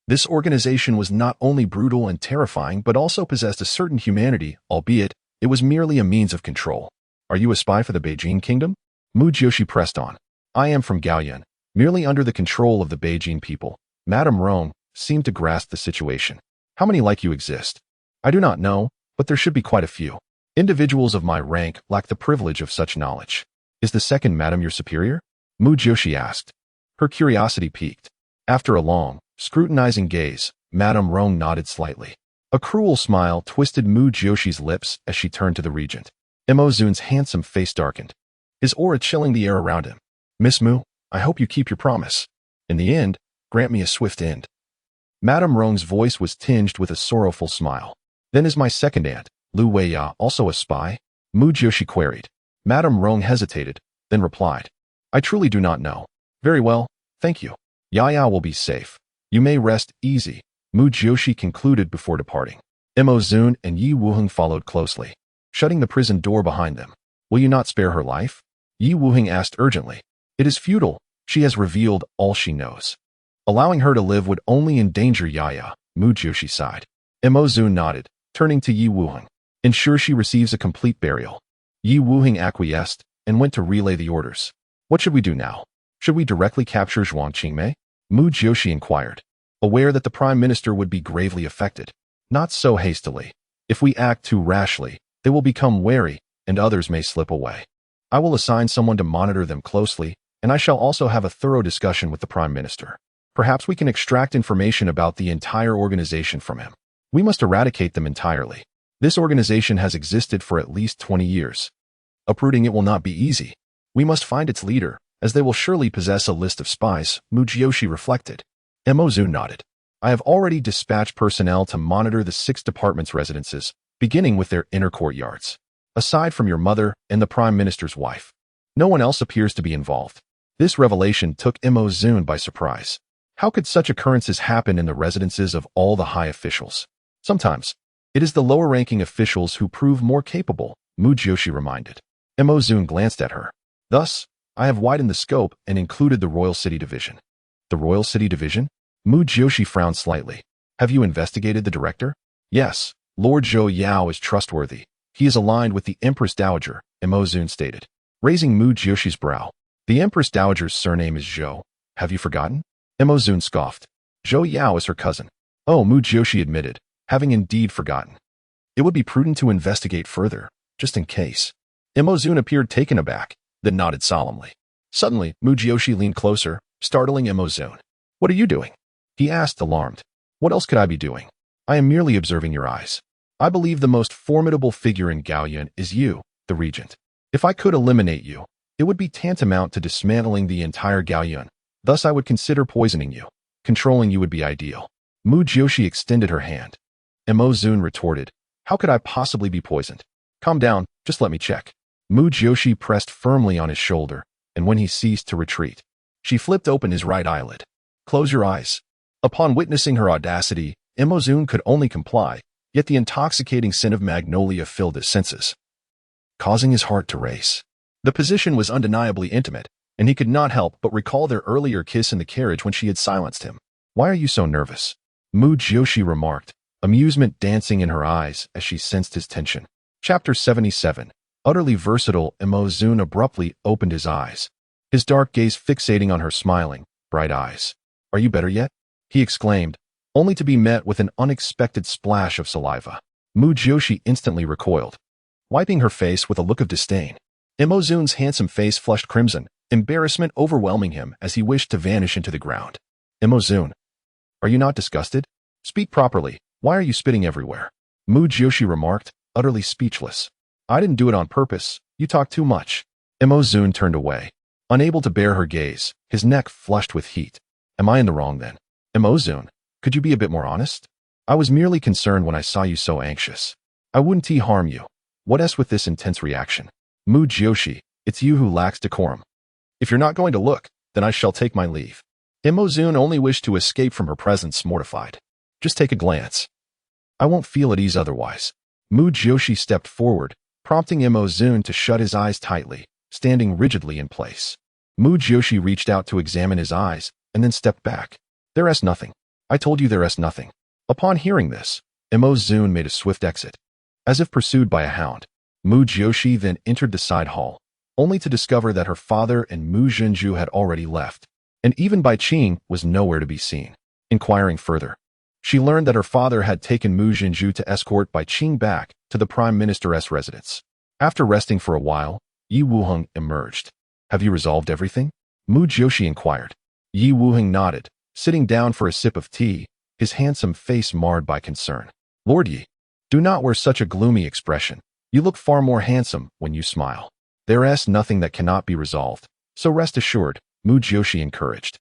This organization was not only brutal and terrifying but also possessed a certain humanity, albeit it was merely a means of control. Are you a spy for the Beijing kingdom? Mu Jiuxi pressed on. I am from Gaoyan, merely under the control of the Beijing people. Madame Rong seemed to grasp the situation. How many like you exist? I do not know, but there should be quite a few. Individuals of my rank lack the privilege of such knowledge. Is the second madam your superior? Mu Jiuxi asked. Her curiosity piqued. After a long, scrutinizing gaze, Madame Rong nodded slightly. A cruel smile twisted Mu Jiuxi's lips as she turned to the regent. Mo Zun's handsome face darkened, his aura chilling the air around him. Miss Mu, I hope you keep your promise. In the end, grant me a swift end. Madame Rong's voice was tinged with a sorrowful smile. Then is my second aunt, Lu Weiya, also a spy? Mu Jiuxi queried. Madame Rong hesitated, then replied. I truly do not know. Very well, thank you. Yaya will be safe. You may rest easy, Mu Jiuxi concluded before departing. Mo Zun and Yi Wuhing followed closely, shutting the prison door behind them. Will you not spare her life? Yi Wuhing asked urgently. It is futile. She has revealed all she knows. Allowing her to live would only endanger Yaya, Mu Jiuxi sighed. Mo Zun nodded, turning to Yi Wuhing. Ensure she receives a complete burial. Yi Wuhing acquiesced and went to relay the orders. What should we do now? Should we directly capture Zhuang Qingmei? Mu Jiuxi inquired, aware that the Prime Minister would be gravely affected. Not so hastily. If we act too rashly, they will become wary, and others may slip away. I will assign someone to monitor them closely, and I shall also have a thorough discussion with the Prime Minister. Perhaps we can extract information about the entire organization from him. We must eradicate them entirely. This organization has existed for at least 20 years. Uprooting it will not be easy. We must find its leader, as they will surely possess a list of spies, Mu Jiuxi reflected. Mo Zun nodded. I have already dispatched personnel to monitor the 6 departments' residences, beginning with their inner courtyards. Aside from your mother and the Prime Minister's wife, no one else appears to be involved. This revelation took Mo Zun by surprise. How could such occurrences happen in the residences of all the high officials? Sometimes, it is the lower-ranking officials who prove more capable, Mu Jiuxi reminded. Mo Zun glanced at her. Thus, I have widened the scope and included the Royal City Division. The Royal City Division? Mu Jiuxi frowned slightly. Have you investigated the director? Yes, Lord Zhou Yao is trustworthy. He is aligned with the Empress Dowager, Mo Zun stated, raising Mu Jiuxi's brow. The Empress Dowager's surname is Zhou. Have you forgotten? Mo Zun scoffed. Zhou Yao is her cousin. Oh, Mu Jiuxi admitted, having indeed forgotten. It would be prudent to investigate further, just in case. Mo Zun appeared taken aback, then nodded solemnly. Suddenly, Mu Jiuxi leaned closer, startling Mo Zun. What are you doing? He asked, alarmed. What else could I be doing? I am merely observing your eyes. I believe the most formidable figure in Gaoyuan is you, the regent. If I could eliminate you, it would be tantamount to dismantling the entire Gaoyuan. Thus I would consider poisoning you. Controlling you would be ideal. Mu Jiuxi extended her hand. Mo Zun retorted, how could I possibly be poisoned? Calm down, just let me check. Mu Jiuxi pressed firmly on his shoulder, and when he ceased to retreat, she flipped open his right eyelid. Close your eyes. Upon witnessing her audacity, Mo Zun could only comply, yet the intoxicating scent of magnolia filled his senses, causing his heart to race. The position was undeniably intimate, and he could not help but recall their earlier kiss in the carriage when she had silenced him. Why are you so nervous? Mu Jiuxi remarked, amusement dancing in her eyes as she sensed his tension. Chapter 77. Utterly versatile, Mo Zun abruptly opened his eyes, his dark gaze fixating on her smiling, bright eyes. Are you better yet? He exclaimed, only to be met with an unexpected splash of saliva. Mu Jiuxi instantly recoiled, wiping her face with a look of disdain. Mo Zun's handsome face flushed crimson, embarrassment overwhelming him as he wished to vanish into the ground. Mo Zun, are you not disgusted? Speak properly. Why are you spitting everywhere? Mu Jiuxi remarked, utterly speechless. I didn't do it on purpose. You talk too much. Mo Zun turned away, unable to bear her gaze, his neck flushed with heat. Am I in the wrong then? Mo Zun, could you be a bit more honest? I was merely concerned when I saw you so anxious. I wouldn't harm you. What else with this intense reaction? Mu Jiuxi, it's you who lacks decorum. If you're not going to look, then I shall take my leave. Mo Zun only wished to escape from her presence, mortified. Just take a glance. I won't feel at ease otherwise. Mu Jiuxi stepped forward, prompting Mo Zun to shut his eyes tightly, standing rigidly in place. Mu Jiuxi reached out to examine his eyes, and then stepped back. There is nothing. I told you there is nothing. Upon hearing this, Mo Zun made a swift exit. As if pursued by a hound, Mu Jiuxi then entered the side hall, only to discover that her father and Mu Zhenju had already left, and even Bai Qing was nowhere to be seen. Inquiring further, she learned that her father had taken Mu Zhenju to escort Bai Qing back to the Prime Minister's residence. After resting for a while, Yi Wuheng emerged. Have you resolved everything? Mu Jiuxi inquired. Yi Wuheng nodded, sitting down for a sip of tea, his handsome face marred by concern. Lord Yi, do not wear such a gloomy expression. You look far more handsome when you smile. There is nothing that cannot be resolved, so rest assured, Mu Jiuxi encouraged.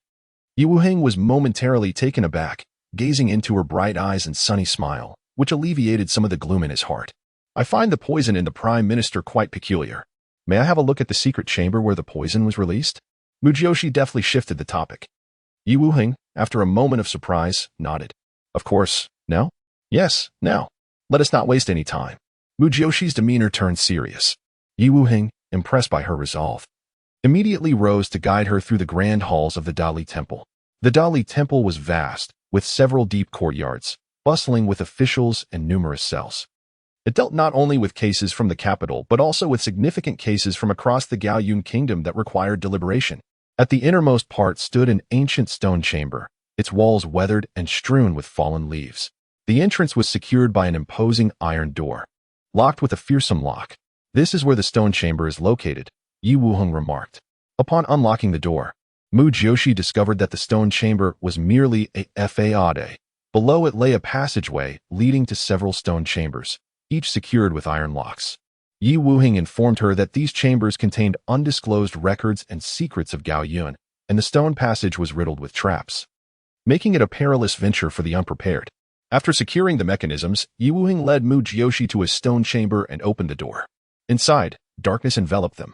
Yi Wuheng was momentarily taken aback, gazing into her bright eyes and sunny smile, which alleviated some of the gloom in his heart. I find the poison in the Prime Minister quite peculiar. May I have a look at the secret chamber where the poison was released? Mu Jiuxi deftly shifted the topic. Yi Wuheng, after a moment of surprise, nodded. Of course, now? Yes, now. Let us not waste any time. Mu Jiuxi's demeanor turned serious. Yi Wuheng, impressed by her resolve, immediately rose to guide her through the grand halls of the Dali Temple. The Dali Temple was vast, with several deep courtyards, bustling with officials and numerous cells. It dealt not only with cases from the capital but also with significant cases from across the Gaoyun kingdom that required deliberation. At the innermost part stood an ancient stone chamber, its walls weathered and strewn with fallen leaves. The entrance was secured by an imposing iron door, locked with a fearsome lock. This is where the stone chamber is located, Yi Wuheng remarked. Upon unlocking the door, Mu Jiuxi discovered that the stone chamber was merely a facade. Below it lay a passageway leading to several stone chambers, each secured with iron locks. Yi Wuheng informed her that these chambers contained undisclosed records and secrets of Gao Yun, and the stone passage was riddled with traps, making it a perilous venture for the unprepared. After securing the mechanisms, Yi Wuheng led Mu Jiuxi to a stone chamber and opened the door. Inside, darkness enveloped them,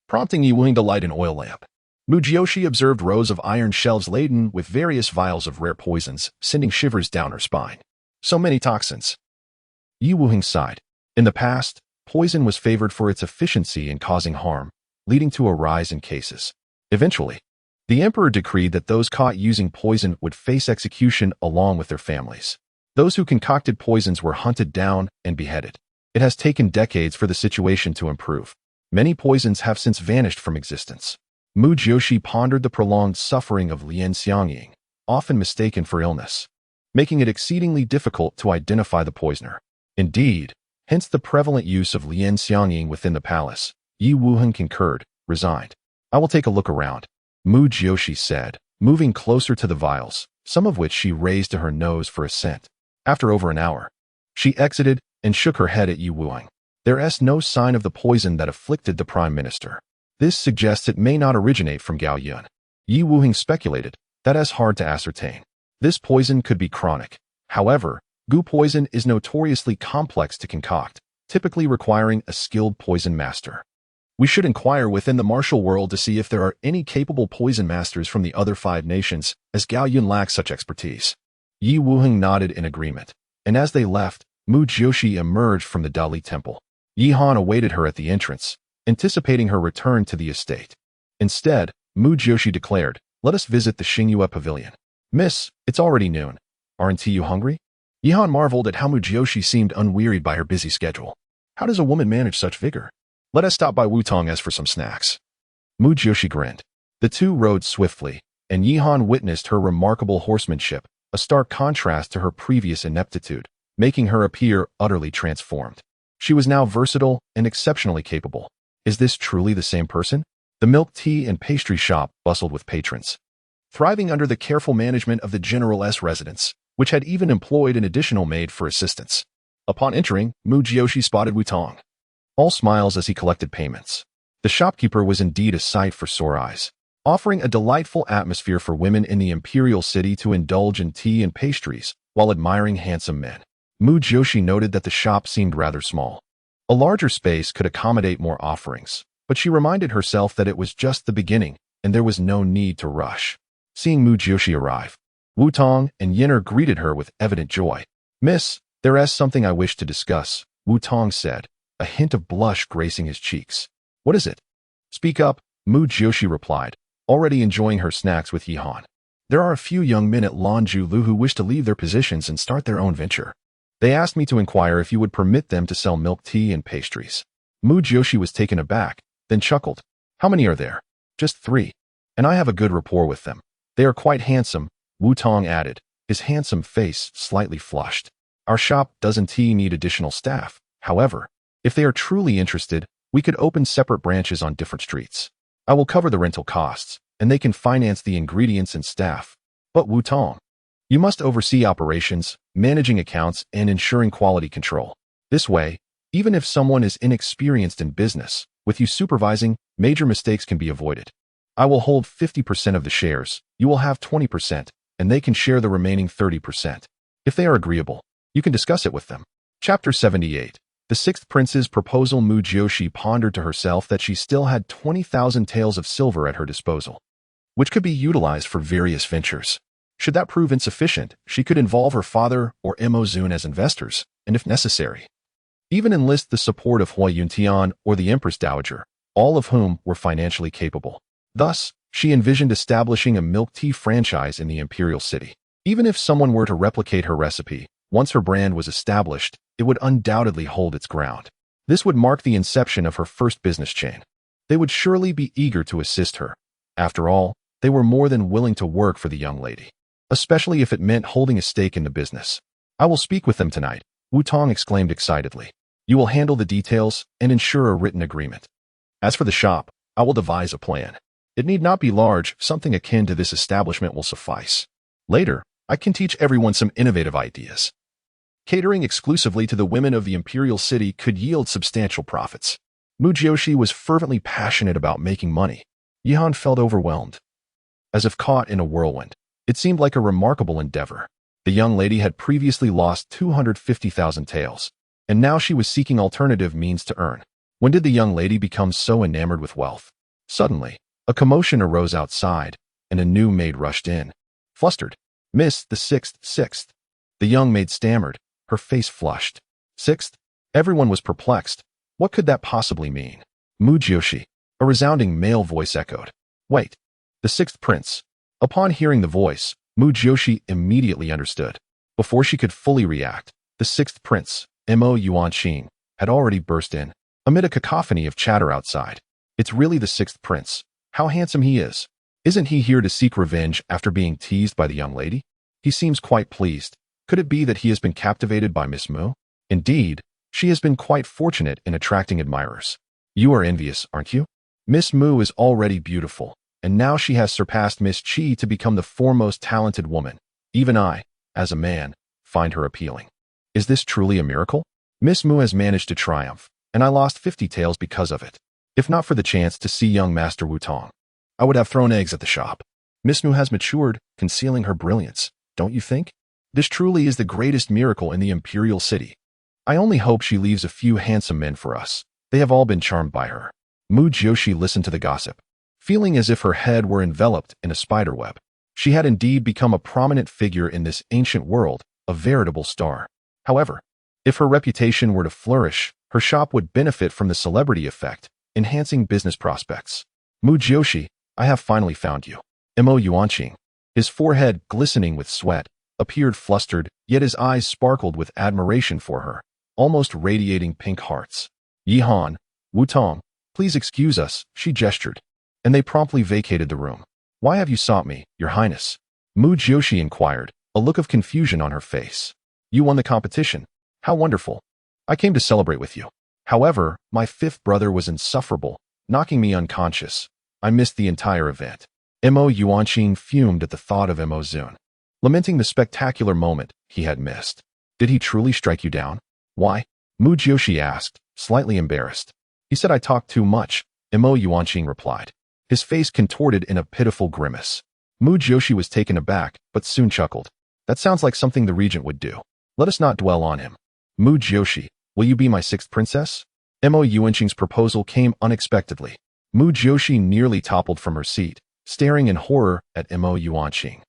prompting Yi Wuheng to light an oil lamp. Mu Jiuxi observed rows of iron shelves laden with various vials of rare poisons, sending shivers down her spine. So many toxins. Yi Wuheng sighed. In the past, poison was favored for its efficiency in causing harm, leading to a rise in cases. Eventually, the emperor decreed that those caught using poison would face execution along with their families. Those who concocted poisons were hunted down and beheaded. It has taken decades for the situation to improve. Many poisons have since vanished from existence. Mu Jiuxi pondered the prolonged suffering of Lian Xiangying, often mistaken for illness, making it exceedingly difficult to identify the poisoner. Indeed, hence the prevalent use of Lian Xiangying within the palace. Yi Wuheng concurred, resigned. I will take a look around, Mu Jiuxi said, moving closer to the vials, some of which she raised to her nose for a scent. After over an hour, she exited and shook her head at Yi Wuheng. There is no sign of the poison that afflicted the prime minister. This suggests it may not originate from Gao Yun. Yi Wuheng speculated, that is hard to ascertain. This poison could be chronic. However, Gu poison is notoriously complex to concoct, typically requiring a skilled poison master. We should inquire within the martial world to see if there are any capable poison masters from the other 5 nations, as Gao Yun lacks such expertise. Yi Wuheng nodded in agreement, and as they left, Mu Jiuxi emerged from the Dali temple. Yi Han awaited her at the entrance, anticipating her return to the estate. Instead, Mu Jiuxi declared, let us visit the Xingyue pavilion. Miss, it's already noon. Aren't you hungry? Yi Han marveled at how Mu Jiuxi seemed unwearied by her busy schedule. How does a woman manage such vigor? Let us stop by Wutong as for some snacks. Mu Jiuxi grinned. The two rode swiftly, and Yi Han witnessed her remarkable horsemanship, a stark contrast to her previous ineptitude, making her appear utterly transformed. She was now versatile and exceptionally capable. Is this truly the same person? The milk tea and pastry shop bustled with patrons, thriving under the careful management of the general's residence, which had even employed an additional maid for assistance. Upon entering, Mu Jiuxi spotted Wutong, all smiles as he collected payments. The shopkeeper was indeed a sight for sore eyes, offering a delightful atmosphere for women in the imperial city to indulge in tea and pastries while admiring handsome men. Mu Jiuxi noted that the shop seemed rather small. A larger space could accommodate more offerings, but she reminded herself that it was just the beginning and there was no need to rush. Seeing Mu Jiuxi arrive, Wutong and Yin'er greeted her with evident joy. Miss, there is something I wish to discuss, Wutong said, a hint of blush gracing his cheeks. What is it? Speak up, Mu Jiuxi replied, already enjoying her snacks with Yi Han. There are a few young men at Lanju Lu who wish to leave their positions and start their own venture. They asked me to inquire if you would permit them to sell milk tea and pastries. Mu Jiuxi was taken aback, then chuckled. How many are there? Just 3. And I have a good rapport with them. They are quite handsome, Wutong added, his handsome face slightly flushed. Our shop doesn't need additional staff. However, if they are truly interested, we could open separate branches on different streets. I will cover the rental costs, and they can finance the ingredients and staff. But Wutong, you must oversee operations, managing accounts, and ensuring quality control. This way, even if someone is inexperienced in business, with you supervising, major mistakes can be avoided. I will hold 50% of the shares, you will have 20%, and they can share the remaining 30%. If they are agreeable, you can discuss it with them. Chapter 78. The 6th Prince's Proposal. Mu Jiuxi pondered to herself that she still had 20,000 taels of silver at her disposal, which could be utilized for various ventures. Should that prove insufficient, she could involve her father or Mo Zun as investors, and if necessary, even enlist the support of Hui Yuntian or the Empress Dowager, all of whom were financially capable. Thus, she envisioned establishing a milk tea franchise in the imperial city. Even if someone were to replicate her recipe, once her brand was established, it would undoubtedly hold its ground. This would mark the inception of her first business chain. They would surely be eager to assist her. After all, they were more than willing to work for the young lady, especially if it meant holding a stake in the business. I will speak with them tonight, Wutong exclaimed excitedly. You will handle the details and ensure a written agreement. As for the shop, I will devise a plan. It need not be large, something akin to this establishment will suffice. Later, I can teach everyone some innovative ideas. Catering exclusively to the women of the imperial city could yield substantial profits. Mu Jiuxi was fervently passionate about making money. Yihan felt overwhelmed. As if caught in a whirlwind, it seemed like a remarkable endeavor. The young lady had previously lost 250,000 taels, and now she was seeking alternative means to earn. When did the young lady become so enamored with wealth? Suddenly, a commotion arose outside, and a new maid rushed in. Flustered, "Miss, the sixth. The young maid stammered, her face flushed. Sixth? Everyone was perplexed. What could that possibly mean? Mu Jiuxi, a resounding male voice echoed. Wait, the sixth prince. Upon hearing the voice, Mu Jiuxi immediately understood. Before she could fully react, the sixth prince, Mo Yuanqing, had already burst in, amid a cacophony of chatter outside. It's really the sixth prince. How handsome he is. Isn't he here to seek revenge after being teased by the young lady? He seems quite pleased. Could it be that he has been captivated by Miss Mu? Indeed, she has been quite fortunate in attracting admirers. You are envious, aren't you? Miss Mu is already beautiful, and now she has surpassed Miss Qi to become the foremost talented woman. Even I, as a man, find her appealing. Is this truly a miracle? Miss Mu has managed to triumph, and I lost 50 taels because of it. If not for the chance to see young Master Wu Tong, I would have thrown eggs at the shop. Miss Mu has matured, concealing her brilliance, don't you think? This truly is the greatest miracle in the imperial city. I only hope she leaves a few handsome men for us. They have all been charmed by her. Mu Jiuxi listened to the gossip, feeling as if her head were enveloped in a spiderweb. She had indeed become a prominent figure in this ancient world, a veritable star. However, if her reputation were to flourish, her shop would benefit from the celebrity effect, enhancing business prospects. Mu Jiuxi, I have finally found you. Mo Yuanqing, his forehead glistening with sweat, appeared flustered, yet his eyes sparkled with admiration for her, almost radiating pink hearts. Yihan, Wu Tong, please excuse us, she gestured, and they promptly vacated the room. Why have you sought me, your highness? Mu Jiuxi inquired, a look of confusion on her face. You won the competition. How wonderful. I came to celebrate with you. However, my fifth brother was insufferable, knocking me unconscious. I missed the entire event. Mo Yuanqing fumed at the thought of Mo Zun, lamenting the spectacular moment he had missed. Did he truly strike you down? Why? Mu Jiuxi asked, slightly embarrassed. He said I talked too much, Mo Yuanqing replied, his face contorted in a pitiful grimace. Mu Jiuxi was taken aback, but soon chuckled. That sounds like something the regent would do. Let us not dwell on him. Mu Jiuxi, will you be my sixth princess? Mo Yuanqing's proposal came unexpectedly. Mu Jiuxi nearly toppled from her seat, staring in horror at Mo Yuanqing,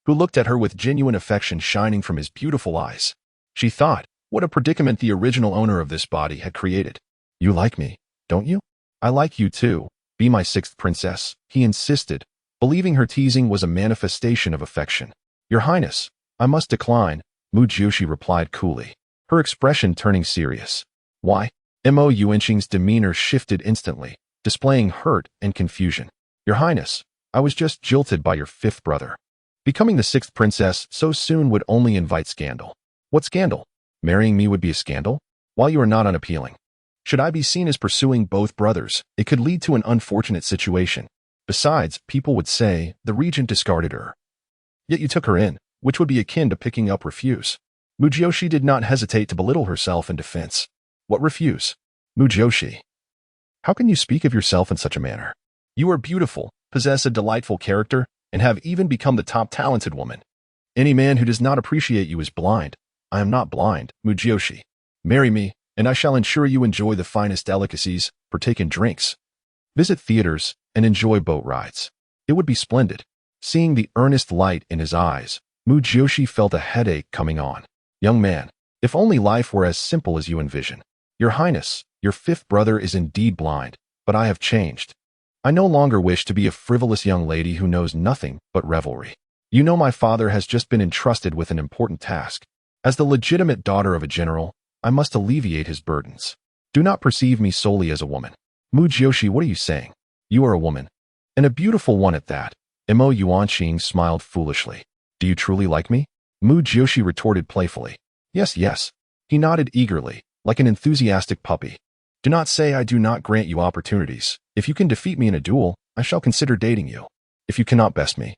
who looked at her with genuine affection shining from his beautiful eyes. She thought, what a predicament the original owner of this body had created. You like me, don't you? I like you too. Be my sixth princess, he insisted, believing her teasing was a manifestation of affection. Your Highness, I must decline, Mu Jiuxi replied coolly, her expression turning serious. Why? Mo Yuanqing's demeanor shifted instantly, displaying hurt and confusion. Your Highness, I was just jilted by your fifth brother. Becoming the sixth princess so soon would only invite scandal. What scandal? Marrying me would be a scandal? While you are not unappealing. Should I be seen as pursuing both brothers, it could lead to an unfortunate situation. Besides, people would say, the regent discarded her. Yet you took her in, which would be akin to picking up refuse. Mu Jiuxi did not hesitate to belittle herself in defense. What refuse? Mu Jiuxi, how can you speak of yourself in such a manner? You are beautiful, possess a delightful character, and have even become the top talented woman. Any man who does not appreciate you is blind. I am not blind, Mu Jiuxi. Marry me, and I shall ensure you enjoy the finest delicacies, partake in drinks, visit theaters, and enjoy boat rides. It would be splendid. Seeing the earnest light in his eyes, Mu Jiuxi felt a headache coming on. Young man, if only life were as simple as you envision. Your Highness, your fifth brother is indeed blind, but I have changed. I no longer wish to be a frivolous young lady who knows nothing but revelry. You know my father has just been entrusted with an important task. As the legitimate daughter of a general, I must alleviate his burdens. Do not perceive me solely as a woman. Mu Jiuxi, what are you saying? You are a woman, and a beautiful one at that. Mo Yuanqing smiled foolishly. Do you truly like me? Mu Jiuxi retorted playfully. Yes, yes. He nodded eagerly, like an enthusiastic puppy. Do not say I do not grant you opportunities. If you can defeat me in a duel, I shall consider dating you. If you cannot best me,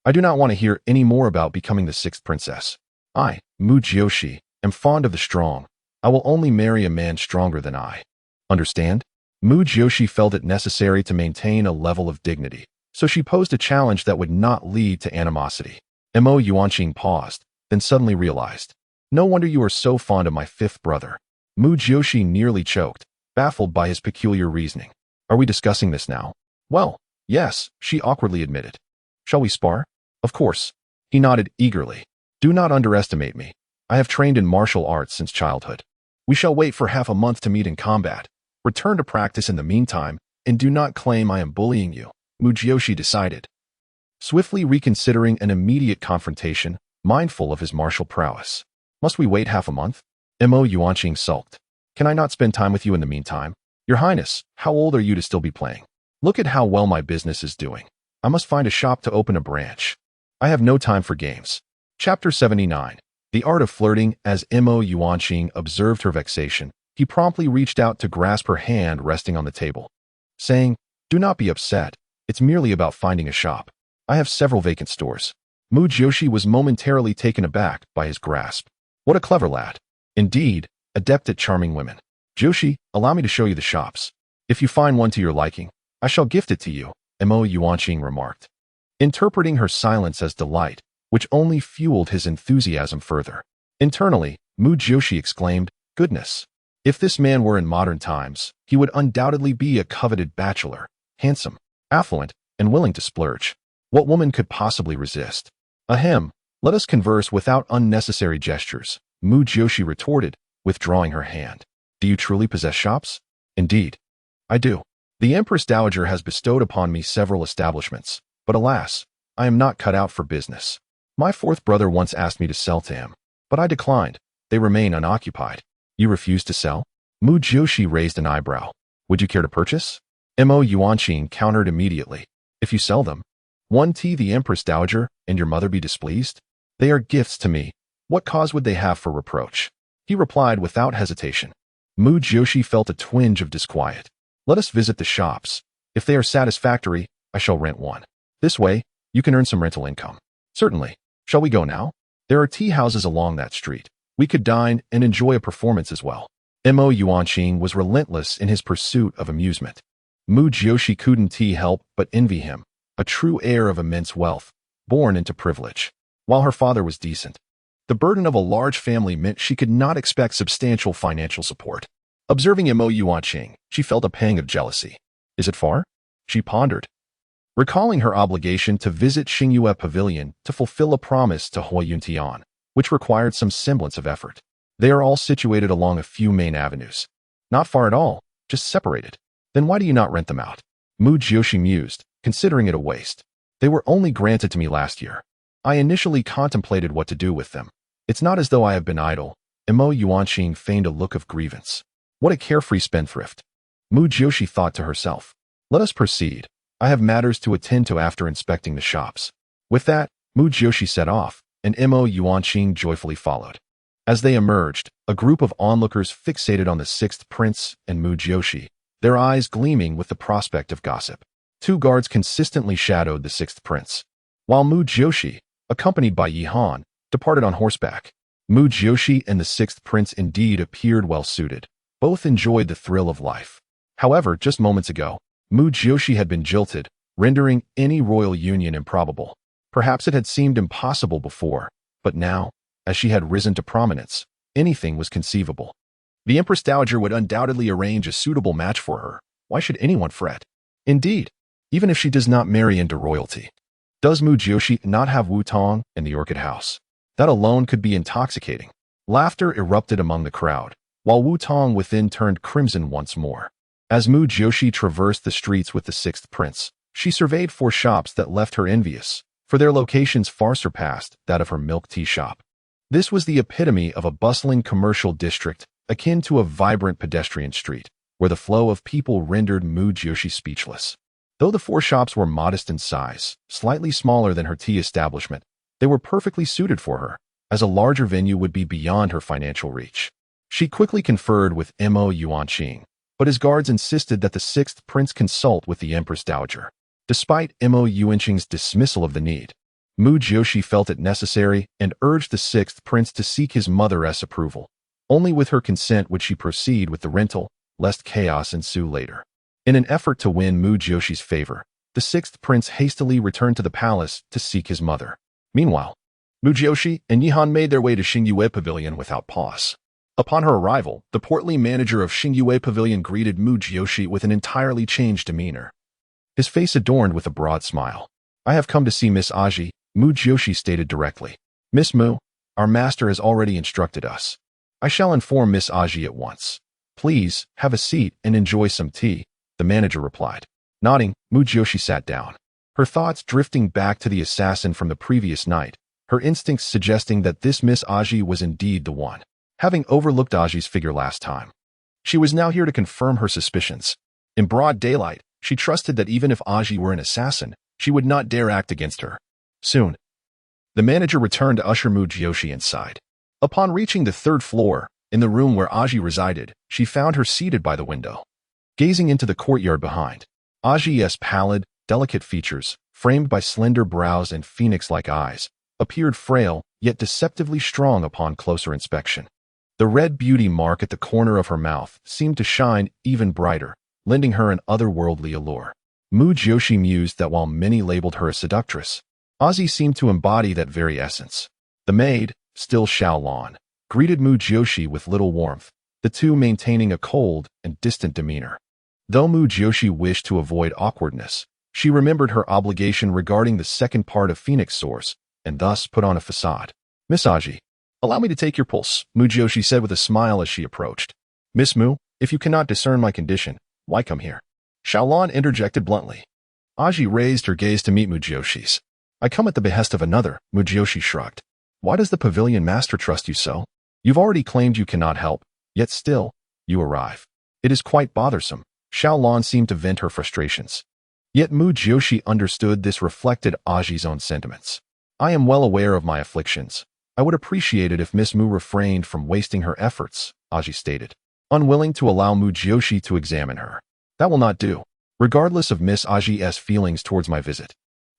I do not want to hear any more about becoming the sixth princess. I, Mu Jiuxi, am fond of the strong. I will only marry a man stronger than I. Understand? Mu Jiuxi felt it necessary to maintain a level of dignity, so she posed a challenge that would not lead to animosity. Mo Yuanqing paused, then suddenly realized. No wonder you are so fond of my fifth brother. Mu Jiuxi nearly choked, baffled by his peculiar reasoning. Are we discussing this now? Well, yes, she awkwardly admitted. Shall we spar? Of course. He nodded eagerly. Do not underestimate me. I have trained in martial arts since childhood. We shall wait for half a month to meet in combat. Return to practice in the meantime, and do not claim I am bullying you, Mu Jiuxi decided. Swiftly reconsidering an immediate confrontation, mindful of his martial prowess. Must we wait half a month? Mo Yuanqing sulked. Can I not spend time with you in the meantime? Your Highness, how old are you to still be playing? Look at how well my business is doing. I must find a shop to open a branch. I have no time for games. Chapter 79. The Art of Flirting. As Mo Yuanqing observed her vexation, he promptly reached out to grasp her hand resting on the table, saying, Do not be upset. It's merely about finding a shop. I have several vacant stores. Mu Jiuxi was momentarily taken aback by his grasp. What a clever lad. Indeed, adept at charming women. Jiuxi, allow me to show you the shops. If you find one to your liking, I shall gift it to you, Mo Yuanqing remarked, interpreting her silence as delight, which only fueled his enthusiasm further. Internally, Mu Jiuxi exclaimed, Goodness! If this man were in modern times, he would undoubtedly be a coveted bachelor, handsome, affluent, and willing to splurge. What woman could possibly resist? Ahem, let us converse without unnecessary gestures, Mu Jiuxi retorted, withdrawing her hand. Do you truly possess shops? Indeed, I do. The Empress Dowager has bestowed upon me several establishments, but alas, I am not cut out for business. My fourth brother once asked me to sell to him, but I declined. They remain unoccupied. You refuse to sell? Mu Jiuxi raised an eyebrow. Would you care to purchase? Mo Yuanqing countered immediately. If you sell them, won't the Empress Dowager and your mother be displeased? They are gifts to me. What cause would they have for reproach? He replied without hesitation. Mu Jiuxi felt a twinge of disquiet. Let us visit the shops. If they are satisfactory, I shall rent one. This way, you can earn some rental income. Certainly. Shall we go now? There are tea houses along that street. We could dine and enjoy a performance as well. Mo Yuanqing was relentless in his pursuit of amusement. Mu Jiuxi couldn't help but envy him, a true heir of immense wealth, born into privilege. While her father was decent, the burden of a large family meant she could not expect substantial financial support. Observing Mo Yuanqing, she felt a pang of jealousy. Is it far? She pondered, recalling her obligation to visit Xingyue Pavilion to fulfill a promise to Hui Yuntian, which required some semblance of effort. They are all situated along a few main avenues. Not far at all, just separated. Then why do you not rent them out? Mu Jiuxi mused, considering it a waste. They were only granted to me last year. I initially contemplated what to do with them. It's not as though I have been idle. Mo Yuanqing feigned a look of grievance. What a carefree spendthrift. Mu Jiuxi thought to herself. Let us proceed. I have matters to attend to after inspecting the shops. With that, Mu Jiuxi set off, and Mo Yuanqing joyfully followed. As they emerged, a group of onlookers fixated on the sixth prince and Mu Jiuxi, their eyes gleaming with the prospect of gossip. Two guards consistently shadowed the sixth prince, while Mu Jiuxi, accompanied by Yi Han, departed on horseback. Mu Jiuxi and the sixth prince indeed appeared well suited. Both enjoyed the thrill of life. However, just moments ago, Mu Jiuxi had been jilted, rendering any royal union improbable. Perhaps it had seemed impossible before, but now, as she had risen to prominence, anything was conceivable. The Empress Dowager would undoubtedly arrange a suitable match for her. Why should anyone fret? Indeed, even if she does not marry into royalty. Does Mu Jiuxi not have Wu Tong in the Orchid House? That alone could be intoxicating. Laughter erupted among the crowd, while Wu Tong within turned crimson once more. As Mu Jiuxi traversed the streets with the sixth prince, she surveyed 4 shops that left her envious, for their locations far surpassed that of her milk tea shop. This was the epitome of a bustling commercial district, akin to a vibrant pedestrian street, where the flow of people rendered Mu Jiuxi speechless. Though the 4 shops were modest in size, slightly smaller than her tea establishment, they were perfectly suited for her, as a larger venue would be beyond her financial reach. She quickly conferred with Mo Yuanqing, but his guards insisted that the sixth prince consult with the Empress Dowager. Despite Mo Yuanqing's dismissal of the need, Mu Jiuxi felt it necessary and urged the sixth prince to seek his mother's approval. Only with her consent would she proceed with the rental, lest chaos ensue later. In an effort to win Mu Jiuxi's favor, the sixth prince hastily returned to the palace to seek his mother. Meanwhile, Mu Jiuxi and Yihan made their way to Xingyue Pavilion without pause. Upon her arrival, the portly manager of Xingyue Pavilion greeted Mu Jiuxi with an entirely changed demeanor. His face adorned with a broad smile. "I have come to see Miss Aji," Mu Jiuxi stated directly. "Miss Mu, our master has already instructed us. I shall inform Miss Aji at once. Please, have a seat and enjoy some tea," the manager replied. Nodding, Mu Jiuxi sat down. Her thoughts drifting back to the assassin from the previous night, her instincts suggesting that this Miss Aji was indeed the one. Having overlooked Aji's figure last time, she was now here to confirm her suspicions. In broad daylight, she trusted that even if Aji were an assassin, she would not dare act against her. Soon, the manager returned to usher Mu Jiuxi inside. Upon reaching the third floor, in the room where Aji resided, she found her seated by the window, gazing into the courtyard behind. Aji's pallid, delicate features, framed by slender brows and phoenix-like eyes, appeared frail, yet deceptively strong upon closer inspection. The red beauty mark at the corner of her mouth seemed to shine even brighter, lending her an otherworldly allure. Mu Jiuxi mused that while many labeled her a seductress, Aji seemed to embody that very essence. The maid, still Xiaolan, greeted Mu Jiuxi with little warmth, the two maintaining a cold and distant demeanor. Though Mu Jiuxi wished to avoid awkwardness, she remembered her obligation regarding the second part of Phoenix Source, and thus put on a facade. "Miss Aji, allow me to take your pulse," Mu Jiuxi said with a smile as she approached. "Miss Mu, if you cannot discern my condition, why come here?" Xiaolan interjected bluntly. Aji raised her gaze to meet Mu Jiuxi's. "I come at the behest of another," Mu Jiuxi shrugged. "Why does the pavilion master trust you so? You've already claimed you cannot help, yet still, you arrive. It is quite bothersome." Xiaolan seemed to vent her frustrations. Yet Mu Jiuxi understood this reflected Aji's own sentiments. "I am well aware of my afflictions. I would appreciate it if Miss Mu refrained from wasting her efforts," Aji stated, unwilling to allow Mu Jiuxi to examine her. "That will not do. Regardless of Miss Aji's feelings towards my visit,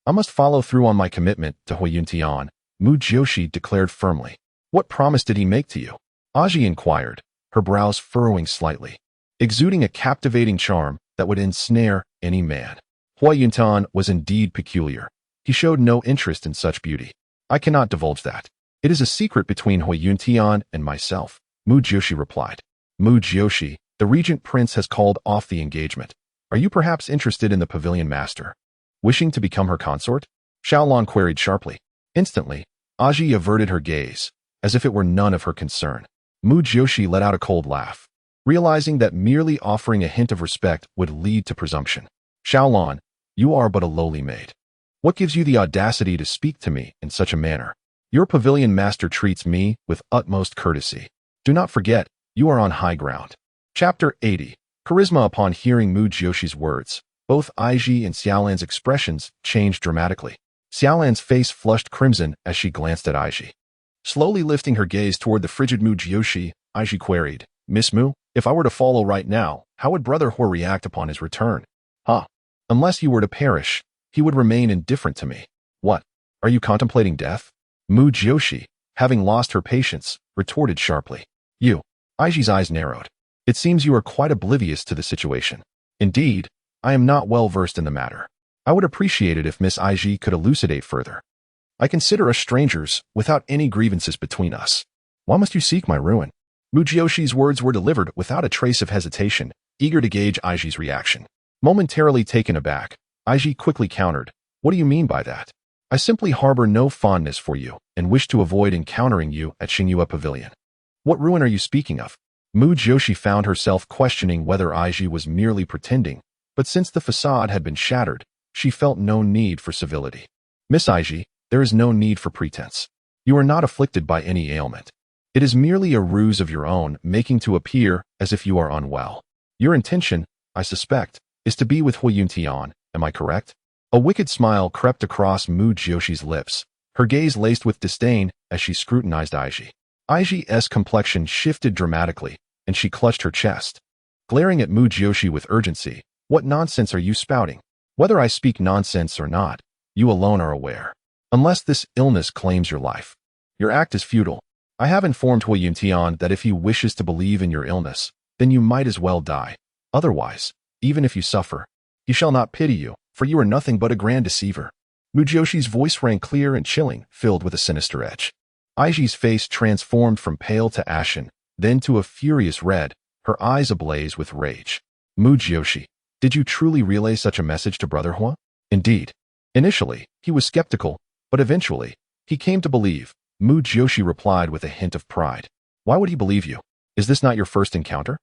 I must follow through on my commitment to Huiyuntian," Mu Jiuxi declared firmly. "What promise did he make to you?" Aji inquired, her brows furrowing slightly, exuding a captivating charm that would ensnare any man. Huiyuntian was indeed peculiar. He showed no interest in such beauty. "I cannot divulge that. It is a secret between Huiyuntian and myself," Mu Jiuxi replied. "Mu Jiuxi, the regent prince has called off the engagement. Are you perhaps interested in the pavilion master, wishing to become her consort?" Xiaolan queried sharply. Instantly, Aji averted her gaze, as if it were none of her concern. Mu Jiuxi let out a cold laugh, realizing that merely offering a hint of respect would lead to presumption. "Xiaolan, you are but a lowly maid. What gives you the audacity to speak to me in such a manner? Your pavilion master treats me with utmost courtesy. Do not forget, you are on high ground." Chapter 80. Charisma. Upon hearing Mu Jiuxi's words, both Aiji and Xiaolan's expressions changed dramatically. Xiaolan's face flushed crimson as she glanced at Aiji. Slowly lifting her gaze toward the frigid Mu Jiuxi, Aiji queried, "Miss Mu, if I were to follow right now, how would Brother He react upon his return?" "Huh. Unless you were to perish, he would remain indifferent to me." "What? Are you contemplating death?" Mu Jiuxi, having lost her patience, retorted sharply. "You." Aiji's eyes narrowed. "It seems you are quite oblivious to the situation." "Indeed, I am not well versed in the matter. I would appreciate it if Miss Aiji could elucidate further. I consider us strangers, without any grievances between us. Why must you seek my ruin?" Mu Jiuxi's words were delivered without a trace of hesitation, eager to gauge Aiji's reaction. Momentarily taken aback, Aiji quickly countered, "What do you mean by that? I simply harbor no fondness for you and wish to avoid encountering you at Xingyue Pavilion." "What ruin are you speaking of?" Mu Jiuxi found herself questioning whether Aiji was merely pretending, but since the facade had been shattered, she felt no need for civility. "Miss Aiji, there is no need for pretense. You are not afflicted by any ailment. It is merely a ruse of your own, making to appear as if you are unwell. Your intention, I suspect, is to be with Huiyuntian, am I correct?" A wicked smile crept across Mu Jiuxi's lips, her gaze laced with disdain as she scrutinized Aiji. Aiji's complexion shifted dramatically, and she clutched her chest. Glaring at Mu Jiuxi with urgency, "What nonsense are you spouting? Whether I speak nonsense or not, you alone are aware. unless this illness claims your life. Your act is futile. I have informed Hui Yuntian that if he wishes to believe in your illness, then you might as well die. Otherwise, even if you suffer, he shall not pity you, for you are nothing but a grand deceiver. Mu Jiuxi's voice rang clear and chilling, filled with a sinister edge. Aiji's face transformed from pale to ashen, then to a furious red, her eyes ablaze with rage. Mu Jiuxi, did you truly relay such a message to Brother Hua? Indeed. Initially, he was skeptical, but eventually, he came to believe. Mu Jiuxi replied with a hint of pride. Why would he believe you? Is this not your first encounter?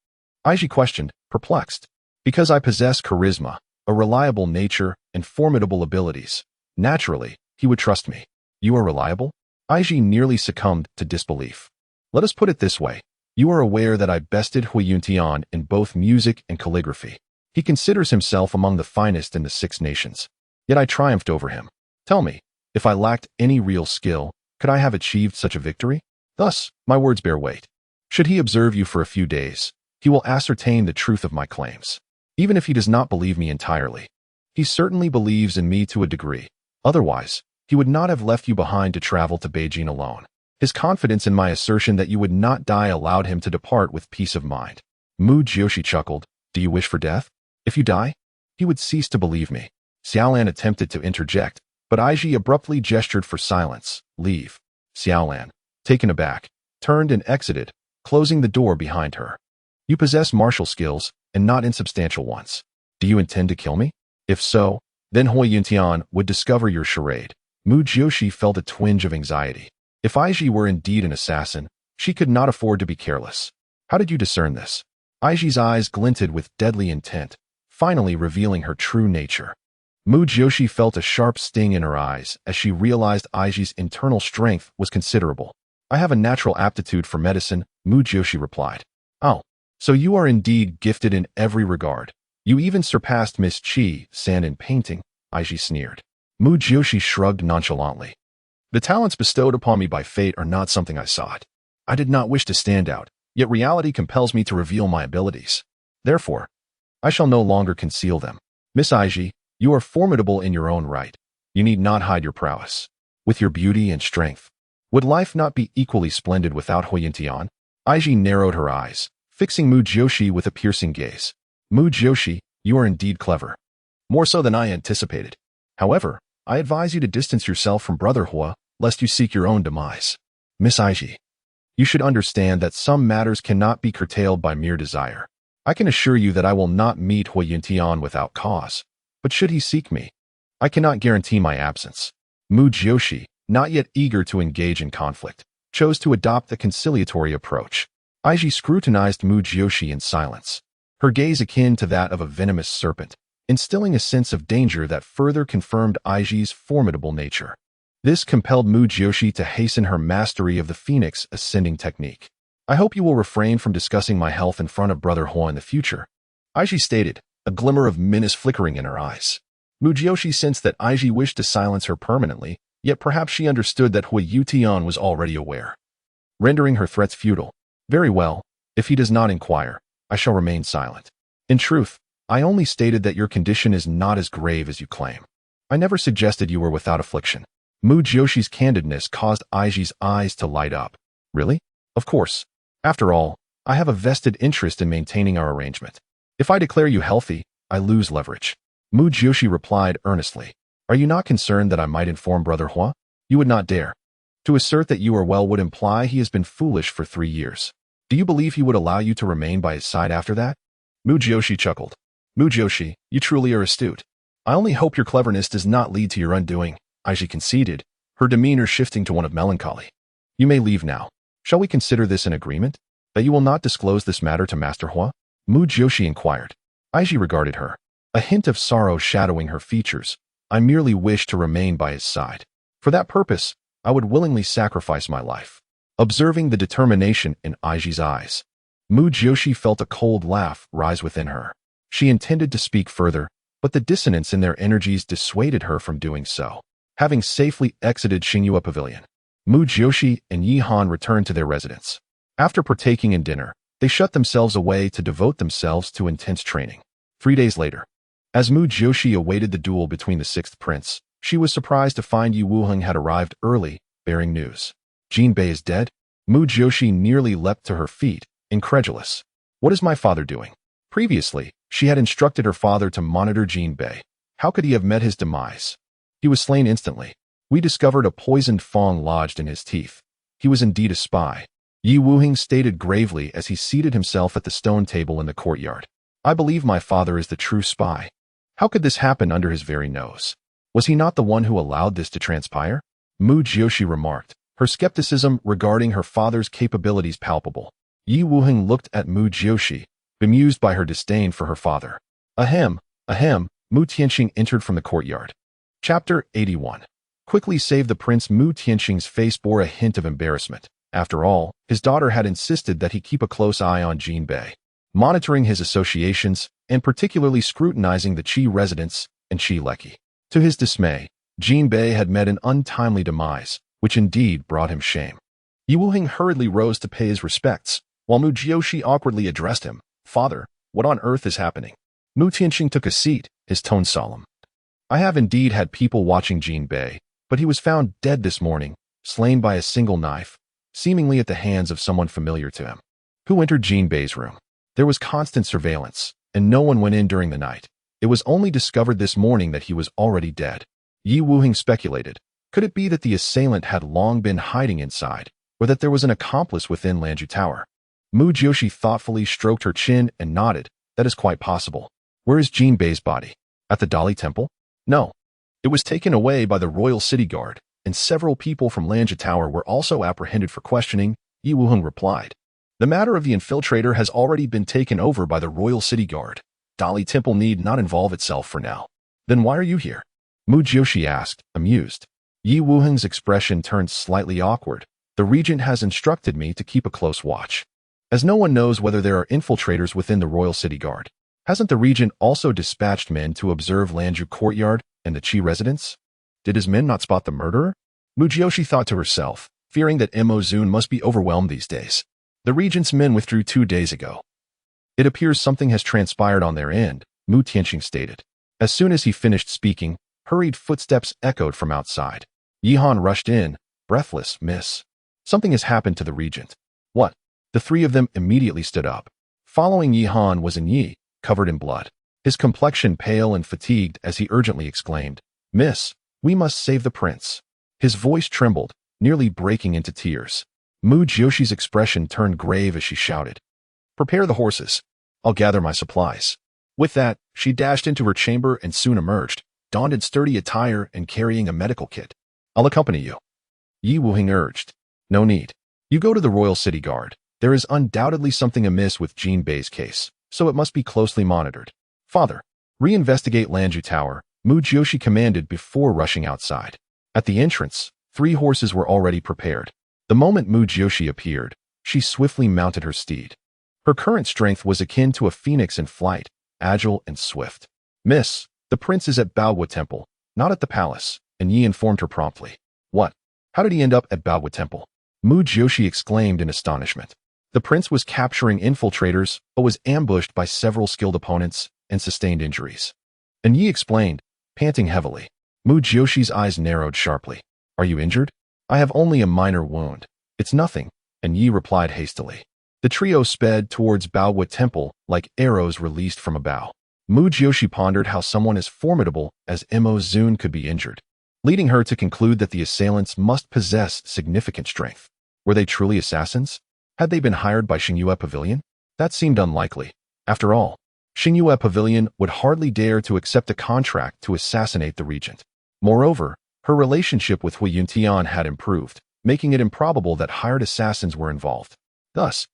Aiji questioned, perplexed. Because I possess charisma, a reliable nature, and formidable abilities. Naturally, he would trust me. You are reliable? Aiji nearly succumbed to disbelief. Let us put it this way. You are aware that I bested Hui Yuntian in both music and calligraphy. He considers himself among the finest in the 6 nations. Yet I triumphed over him. Tell me, if I lacked any real skill, could I have achieved such a victory? Thus, my words bear weight. Should he observe you for a few days, he will ascertain the truth of my claims. Even if he does not believe me entirely, he certainly believes in me to a degree. Otherwise, he would not have left you behind to travel to Beijing alone. His confidence in my assertion that you would not die allowed him to depart with peace of mind. Mu Jiuxi chuckled. Do you wish for death? If you die, he would cease to believe me. Xiaolan attempted to interject, but Aiji abruptly gestured for silence. Leave. Xiaolan, taken aback, turned and exited, closing the door behind her. You possess martial skills, and not insubstantial ones. Do you intend to kill me? If so, then Hui Yuntian would discover your charade. Mu Jiuxi felt a twinge of anxiety. If Aiji were indeed an assassin, she could not afford to be careless. How did you discern this? Aiji's eyes glinted with deadly intent, finally revealing her true nature. Mu Jiuxi felt a sharp sting in her eyes as she realized Aiji's internal strength was considerable. I have a natural aptitude for medicine, Mu Jiuxi replied. Oh, so you are indeed gifted in every regard. You even surpassed Miss Qi San in painting, Aiji sneered. Mu Jiuxi shrugged nonchalantly. The talents bestowed upon me by fate are not something I sought. I did not wish to stand out, yet reality compels me to reveal my abilities. Therefore, I shall no longer conceal them. Miss Aiji, you are formidable in your own right. You need not hide your prowess. With your beauty and strength, would life not be equally splendid without Hui Yuntian? Aiji narrowed her eyes, fixing Mu Jiuxi with a piercing gaze. Mu Jiuxi, you are indeed clever. More so than I anticipated. However, I advise you to distance yourself from Brother Hua, lest you seek your own demise. Miss Aiji, you should understand that some matters cannot be curtailed by mere desire. I can assure you that I will not meet Hui Yuntian without cause. But should he seek me, I cannot guarantee my absence. Mu Jiuxi, not yet eager to engage in conflict, chose to adopt a conciliatory approach. Aiji scrutinized Mu Jiuxi in silence, her gaze akin to that of a venomous serpent, instilling a sense of danger that further confirmed Aiji's formidable nature. This compelled Mu Jiuxi to hasten her mastery of the Phoenix ascending technique. I hope you will refrain from discussing my health in front of Brother Hua in the future, Aiji stated, a glimmer of menace flickering in her eyes. Mu Jiuxi sensed that Aiji wished to silence her permanently, yet perhaps she understood that Hui Yuntian was already aware, rendering her threats futile. Very well, if he does not inquire, I shall remain silent. In truth, I only stated that your condition is not as grave as you claim. I never suggested you were without affliction. Mu Jiuxi's candidness caused Aiji's eyes to light up. Really? Of course. After all, I have a vested interest in maintaining our arrangement. If I declare you healthy, I lose leverage. Mu Jiuxi replied earnestly. Are you not concerned that I might inform Brother Hua? You would not dare. To assert that you are well would imply he has been foolish for 3 years. Do you believe he would allow you to remain by his side after that? Mu Jiuxi chuckled. Mu Jiuxi, you truly are astute. I only hope your cleverness does not lead to your undoing, Aiji conceded, her demeanor shifting to one of melancholy. You may leave now. Shall we consider this an agreement? That you will not disclose this matter to Master Hua? Mu Jiuxi inquired. Aiji regarded her, a hint of sorrow shadowing her features. I merely wish to remain by his side. For that purpose, I would willingly sacrifice my life. Observing the determination in Aiji's eyes, Mu Jiuxi felt a cold laugh rise within her. She intended to speak further, but the dissonance in their energies dissuaded her from doing so. Having safely exited Xingyue Pavilion, Mu Jiuxi and Yi Han returned to their residence. After partaking in dinner, they shut themselves away to devote themselves to intense training. 3 days later, as Mu Jiuxi awaited the duel between the 6th prince, She was surprised to find Yi Wuheng had arrived early, bearing news. Jinbei is dead? Mu Jiuxi nearly leapt to her feet, incredulous. What is my father doing? Previously, she had instructed her father to monitor Jinbei. How could he have met his demise? He was slain instantly. We discovered a poisoned fang lodged in his teeth. He was indeed a spy. Yi Wuheng stated gravely as he seated himself at the stone table in the courtyard. I believe my father is the true spy. How could this happen under his very nose? Was he not the one who allowed this to transpire? Mu Jiuxi remarked, her skepticism regarding her father's capabilities palpable. Yi Wuheng looked at Mu Jiuxi, bemused by her disdain for her father. Ahem, Mu Tianqing entered from the courtyard. Chapter 81. Quickly save the prince. Mu Tianqing's face bore a hint of embarrassment. After all, his daughter had insisted that he keep a close eye on Jinbei, monitoring his associations and particularly scrutinizing the Qi residents and Qi Leki. To his dismay, Jinbei had met an untimely demise, which indeed brought him shame. Yi Wuheng hurriedly rose to pay his respects, while Mu Jiuxi awkwardly addressed him. Father, what on earth is happening? Mu Tianqing took a seat, his tone solemn. I have indeed had people watching Jinbei, but he was found dead this morning, slain by a single knife, seemingly at the hands of someone familiar to him. Who entered Jinbei's room? There was constant surveillance, and no one went in during the night. It was only discovered this morning that he was already dead. Yi Wuheng speculated. Could it be that the assailant had long been hiding inside, or that there was an accomplice within Lanju Tower? Mu Jiuxi thoughtfully stroked her chin and nodded. That is quite possible. Where is Jinbei's body? At the Dali Temple? No. It was taken away by the royal city guard, and several people from Lanju Tower were also apprehended for questioning, Yi Wuheng replied. The matter of the infiltrator has already been taken over by the royal city guard. Dali Temple need not involve itself for now. Then why are you here? Mu Jiuxi asked, amused. Yi Wuheng's expression turned slightly awkward. The regent has instructed me to keep a close watch. As no one knows whether there are infiltrators within the royal city guard, hasn't the regent also dispatched men to observe Lanju courtyard and the Qi residence? Did his men not spot the murderer? Mu Jiuxi thought to herself, fearing that Mo Zun must be overwhelmed these days. The regent's men withdrew 2 days ago. It appears something has transpired on their end, Mu Tianqing stated. As soon as he finished speaking, hurried footsteps echoed from outside. Yi Han rushed in, breathless. Miss, something has happened to the regent. What? The three of them immediately stood up. Following Yi Han was An Yi, covered in blood, his complexion pale and fatigued as he urgently exclaimed, Miss, we must save the prince. His voice trembled, nearly breaking into tears. Mu Jiuxi's expression turned grave as she shouted, Prepare the horses. I'll gather my supplies. With that, she dashed into her chamber and soon emerged, donned in sturdy attire and carrying a medical kit. I'll accompany you. Yi Wuheng urged. No need. You go to the royal city guard. There is undoubtedly something amiss with Jinbei's case, so it must be closely monitored. Father, reinvestigate Lanju Tower, Mu Jiuxi commanded before rushing outside. At the entrance, 3 horses were already prepared. The moment Mu Jiuxi appeared, she swiftly mounted her steed. Her current strength was akin to a phoenix in flight, agile and swift. Miss, the prince is at Baoguo Temple, not at the palace, and Yi informed her promptly. What? How did he end up at Baoguo Temple? Mu Jiuxi exclaimed in astonishment. The prince was capturing infiltrators, but was ambushed by several skilled opponents and sustained injuries. And Yi explained, panting heavily. Mu Jiuxi's eyes narrowed sharply. Are you injured? I have only a minor wound. It's nothing, and Yi replied hastily. The trio sped towards Baoguo Temple like arrows released from a bow. Mu Jiuxi pondered how someone as formidable as Mo Zun could be injured, leading her to conclude that the assailants must possess significant strength. Were they truly assassins? Had they been hired by Xingyue Pavilion? That seemed unlikely. After all, Xingyue Pavilion would hardly dare to accept a contract to assassinate the regent. Moreover, her relationship with Hui Yuntian had improved, making it improbable that hired assassins were involved. Thus,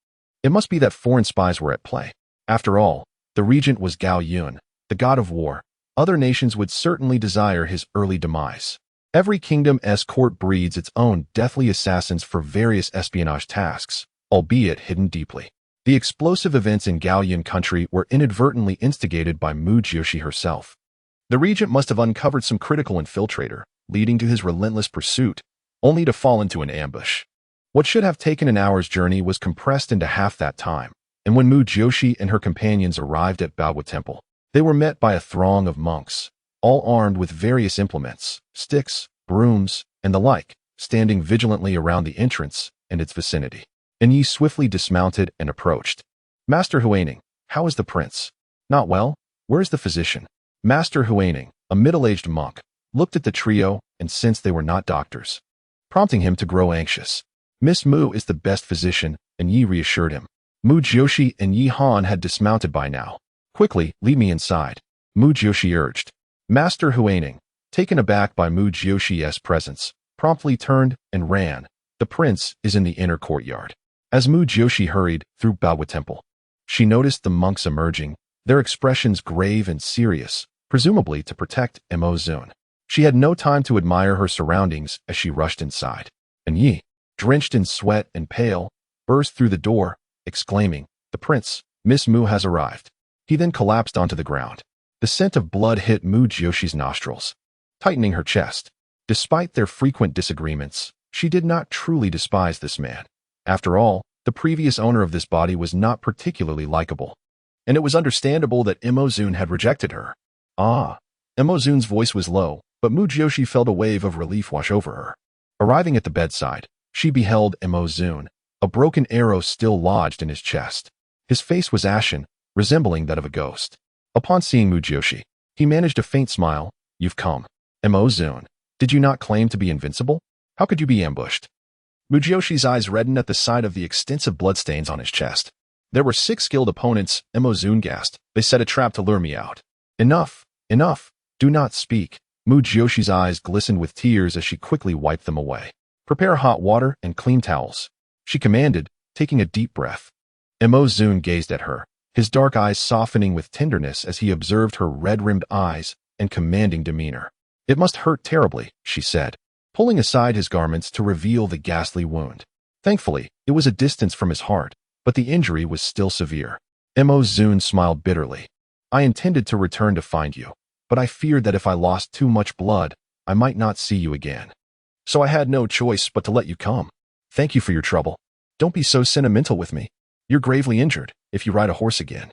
it must be that foreign spies were at play. After all, the regent was Gao Yun, the god of war. Other nations would certainly desire his early demise. Every kingdom's court breeds its own deathly assassins for various espionage tasks, albeit hidden deeply. The explosive events in Gao Yun country were inadvertently instigated by Mu Jiuxi herself. The regent must have uncovered some critical infiltrator, leading to his relentless pursuit, only to fall into an ambush. What should have taken an hour's journey was compressed into half that time, and when Mu Jiuxi and her companions arrived at Baoguo Temple, they were met by a throng of monks, all armed with various implements, sticks, brooms, and the like, standing vigilantly around the entrance and its vicinity. And Yi swiftly dismounted and approached. Master Huaning, how is the prince? Not well? Where is the physician? Master Huaning, a middle-aged monk, looked at the trio and sensed they were not doctors, prompting him to grow anxious. Miss Mu is the best physician, and Yi reassured him. Mu Jiuxi and Yi Han had dismounted by now. Quickly, lead me inside, Mu Jiuxi urged. Master Huaning, taken aback by Mu Jiuxi's presence, promptly turned and ran. The prince is in the inner courtyard. As Mu Jiuxi hurried through Baowu Temple, she noticed the monks emerging, their expressions grave and serious, presumably to protect Mo Zun. She had no time to admire her surroundings as she rushed inside. And Yi, drenched in sweat and pale, burst through the door, exclaiming, "The prince, Miss Mu has arrived." He then collapsed onto the ground. The scent of blood hit Mu Jiuxi's nostrils, tightening her chest. Despite their frequent disagreements, she did not truly despise this man. After all, the previous owner of this body was not particularly likable, and it was understandable that Mo Zun had rejected her. Mo Zun's voice was low, but Mu Jiuxi felt a wave of relief wash over her. Arriving at the bedside, she beheld Mo Zun, a broken arrow still lodged in his chest. His face was ashen, resembling that of a ghost. Upon seeing Mu Jiuxi, he managed a faint smile. "You've come. Mo Zun, did you not claim to be invincible? How could you be ambushed?" Mu Jiuxi's eyes reddened at the sight of the extensive bloodstains on his chest. "There were 6 skilled opponents," Mo Zun gasped. "They set a trap to lure me out." Enough! Enough! Do not speak." Mu Jiuxi's eyes glistened with tears as she quickly wiped them away. "Prepare hot water and clean towels," she commanded, taking a deep breath. Mo Zun gazed at her, his dark eyes softening with tenderness as he observed her red-rimmed eyes and commanding demeanor. "It must hurt terribly," she said, pulling aside his garments to reveal the ghastly wound. Thankfully, it was a distance from his heart, but the injury was still severe. Mo Zun smiled bitterly. "I intended to return to find you, but I feared that if I lost too much blood, I might not see you again. So I had no choice but to let you come. Thank you for your trouble. Don't be so sentimental with me. You're gravely injured if you ride a horse again."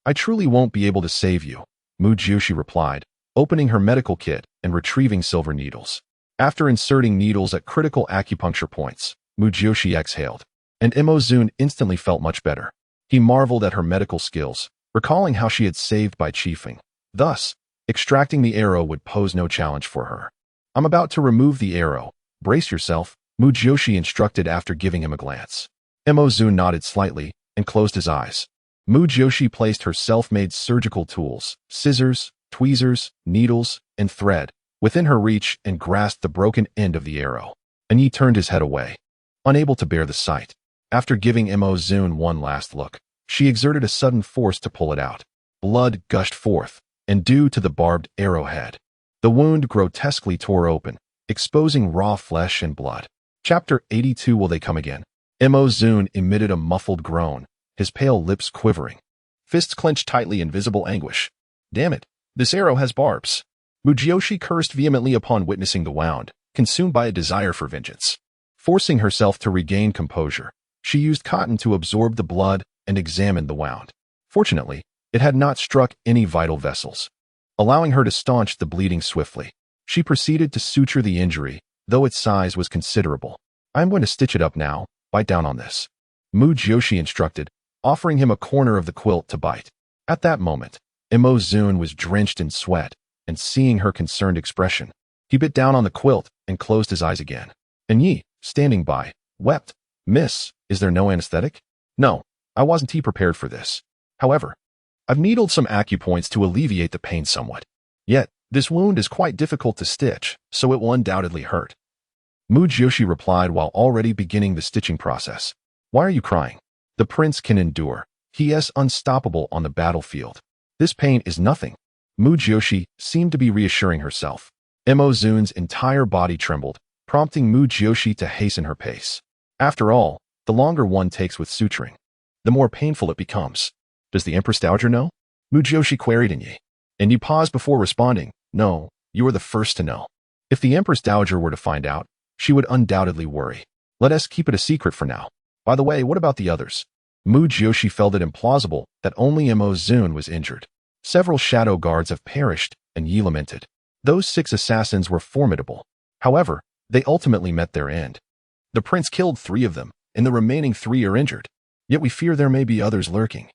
"I truly won't be able to save you," Mu Jiuxi replied, opening her medical kit and retrieving silver needles. After inserting needles at critical acupuncture points, Mu Jiuxi exhaled, and Mo Zun instantly felt much better. He marveled at her medical skills, recalling how she had saved by chiefing. Thus, extracting the arrow would pose no challenge for her. "I'm about to remove the arrow. Brace yourself," Mu Jiuxi instructed after giving him a glance. Mo Zun nodded slightly and closed his eyes. Mu Jiuxi placed her self-made surgical tools, scissors, tweezers, needles, and thread, within her reach and grasped the broken end of the arrow. And he turned his head away, unable to bear the sight. After giving Mo Zun one last look, she exerted a sudden force to pull it out. Blood gushed forth, and due to the barbed arrowhead, the wound grotesquely tore open, exposing raw flesh and blood. Chapter 82. Will they come again? Mo Zun emitted a muffled groan, his pale lips quivering. Fists clenched tightly in visible anguish. "Damn it, this arrow has barbs." Mu Jiuxi cursed vehemently upon witnessing the wound, consumed by a desire for vengeance. Forcing herself to regain composure, she used cotton to absorb the blood and examined the wound. Fortunately, it had not struck any vital vessels, allowing her to staunch the bleeding swiftly. She proceeded to suture the injury, though its size was considerable. "I'm going to stitch it up now. Bite down on this," Mu Jiuxi instructed, offering him a corner of the quilt to bite. At that moment, Mo Zun was drenched in sweat, and seeing her concerned expression, he bit down on the quilt and closed his eyes again. And Yi, standing by, wept. "Miss, is there no anesthetic?" "No, I wasn't prepared for this. However, I've needled some acupoints to alleviate the pain somewhat. Yet, this wound is quite difficult to stitch, so it will undoubtedly hurt." Mu Jiuxi replied while already beginning the stitching process. "Why are you crying? The prince can endure. He is unstoppable on the battlefield. This pain is nothing." Mu Jiuxi seemed to be reassuring herself. Mo Zun's entire body trembled, prompting Mu Jiuxi to hasten her pace. After all, the longer one takes with suturing, the more painful it becomes. "Does the Empress Dowager know?" Mu Jiuxi queried in Yi. And Yi paused before responding. "No, you are the first to know. If the Empress Dowager were to find out, she would undoubtedly worry. Let us keep it a secret for now. By the way, what about the others?" Mu Jiuxi felt it implausible that only Mo Zun was injured. Several shadow guards have perished, and Yi lamented. Those 6 assassins were formidable. However, they ultimately met their end. The prince killed 3 of them, and the remaining 3 are injured. Yet we fear there may be others lurking.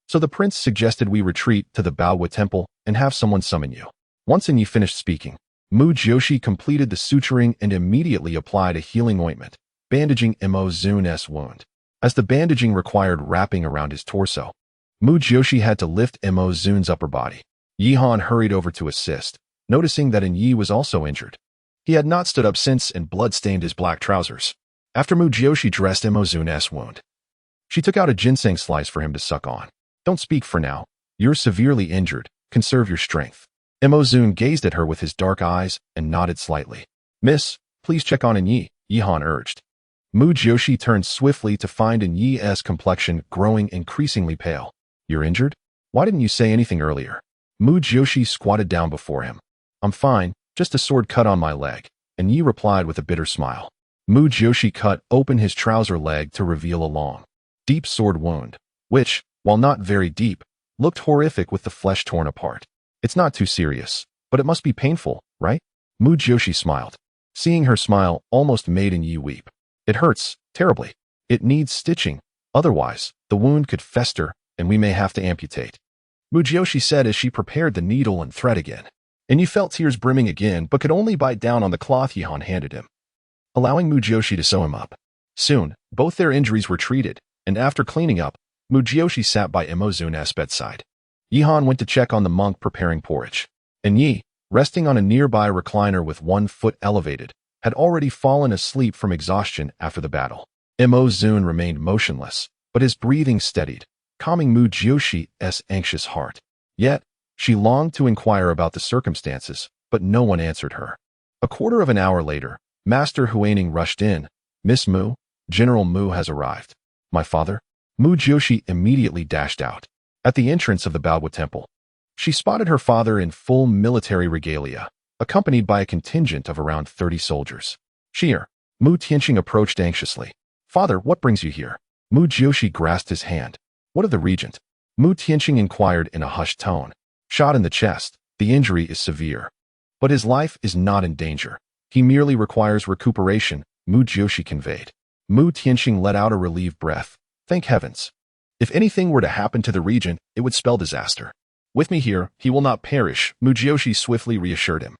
So the prince suggested we retreat to the Baowu temple and have someone summon you. Once Yi finished speaking, Mu Jiuxi completed the suturing and immediately applied a healing ointment, bandaging Mo Zun's wound. As the bandaging required wrapping around his torso, Mu Jiuxi had to lift Mo Zun's upper body. Yihan hurried over to assist, noticing that Yi was also injured. He had not stood up since and blood stained his black trousers. After Mu Jiuxi dressed Mo Zun's wound, she took out a ginseng slice for him to suck on. Don't speak for now. You're severely injured. Conserve your strength. Mo Zun gazed at her with his dark eyes and nodded slightly. Miss, please check on Yi, Yihan urged. Mu Jiuxi turned swiftly to find Yi's complexion growing increasingly pale. You're injured? Why didn't you say anything earlier? Mu Jiuxi squatted down before him. I'm fine, just a sword cut on my leg, and Yi replied with a bitter smile. Mu Jiuxi cut open his trouser leg to reveal a long, deep sword wound, which, while not very deep, looked horrific with the flesh torn apart. It's not too serious, but it must be painful, right? Mu Jiuxi smiled. Seeing her smile almost made Yi weep. It hurts, terribly. It needs stitching, otherwise, the wound could fester and we may have to amputate. Mu Jiuxi said as she prepared the needle and thread again. And Yi felt tears brimming again but could only bite down on the cloth Yihan handed him, allowing Mu Jiuxi to sew him up. Soon, both their injuries were treated, and after cleaning up, Mu Jiuxi sat by Mo Zun's bedside. Yihan went to check on the monk preparing porridge, and Yi, resting on a nearby recliner with one foot elevated, had already fallen asleep from exhaustion after the battle. Mo Zun remained motionless, but his breathing steadied, calming Mu Jiuxi's anxious heart. Yet, she longed to inquire about the circumstances, but no one answered her. A quarter of an hour later, Master Huaining rushed in. Miss Mu, General Mu has arrived. My father? Mu Jiuxi immediately dashed out. At the entrance of the Baowu temple, she spotted her father in full military regalia, accompanied by a contingent of around 30 soldiers. Cheer. Mu Tianqing approached anxiously. Father, what brings you here? Mu Jiuxi grasped his hand. What of the regent? Mu Tianqing inquired in a hushed tone. Shot in the chest. The injury is severe. But his life is not in danger. He merely requires recuperation, Mu Jiuxi conveyed. Mu Tianqing let out a relieved breath. Thank heavens. If anything were to happen to the regent, it would spell disaster. With me here, he will not perish, Mu Jiuxi swiftly reassured him.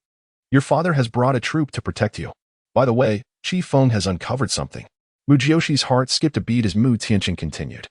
Your father has brought a troop to protect you. By the way, Qi Feng has uncovered something. Mu Jiuxi's heart skipped a beat as Mu Tianqing continued.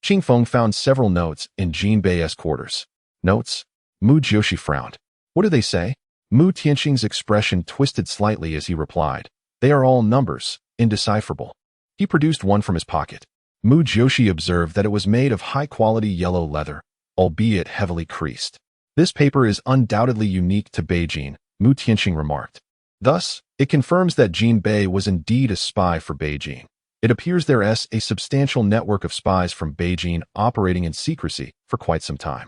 Qi Feng found several notes in Jin Bei's quarters. Notes? Mu Jiuxi frowned. What do they say? Mu Tianqing's expression twisted slightly as he replied. They are all numbers, indecipherable. He produced one from his pocket. Mu Jiuxi observed that it was made of high-quality yellow leather, albeit heavily creased. This paper is undoubtedly unique to Beijing, Mu Tianqing remarked. Thus, it confirms that Jin Bei was indeed a spy for Beijing. It appears there is a substantial network of spies from Beijing operating in secrecy for quite some time.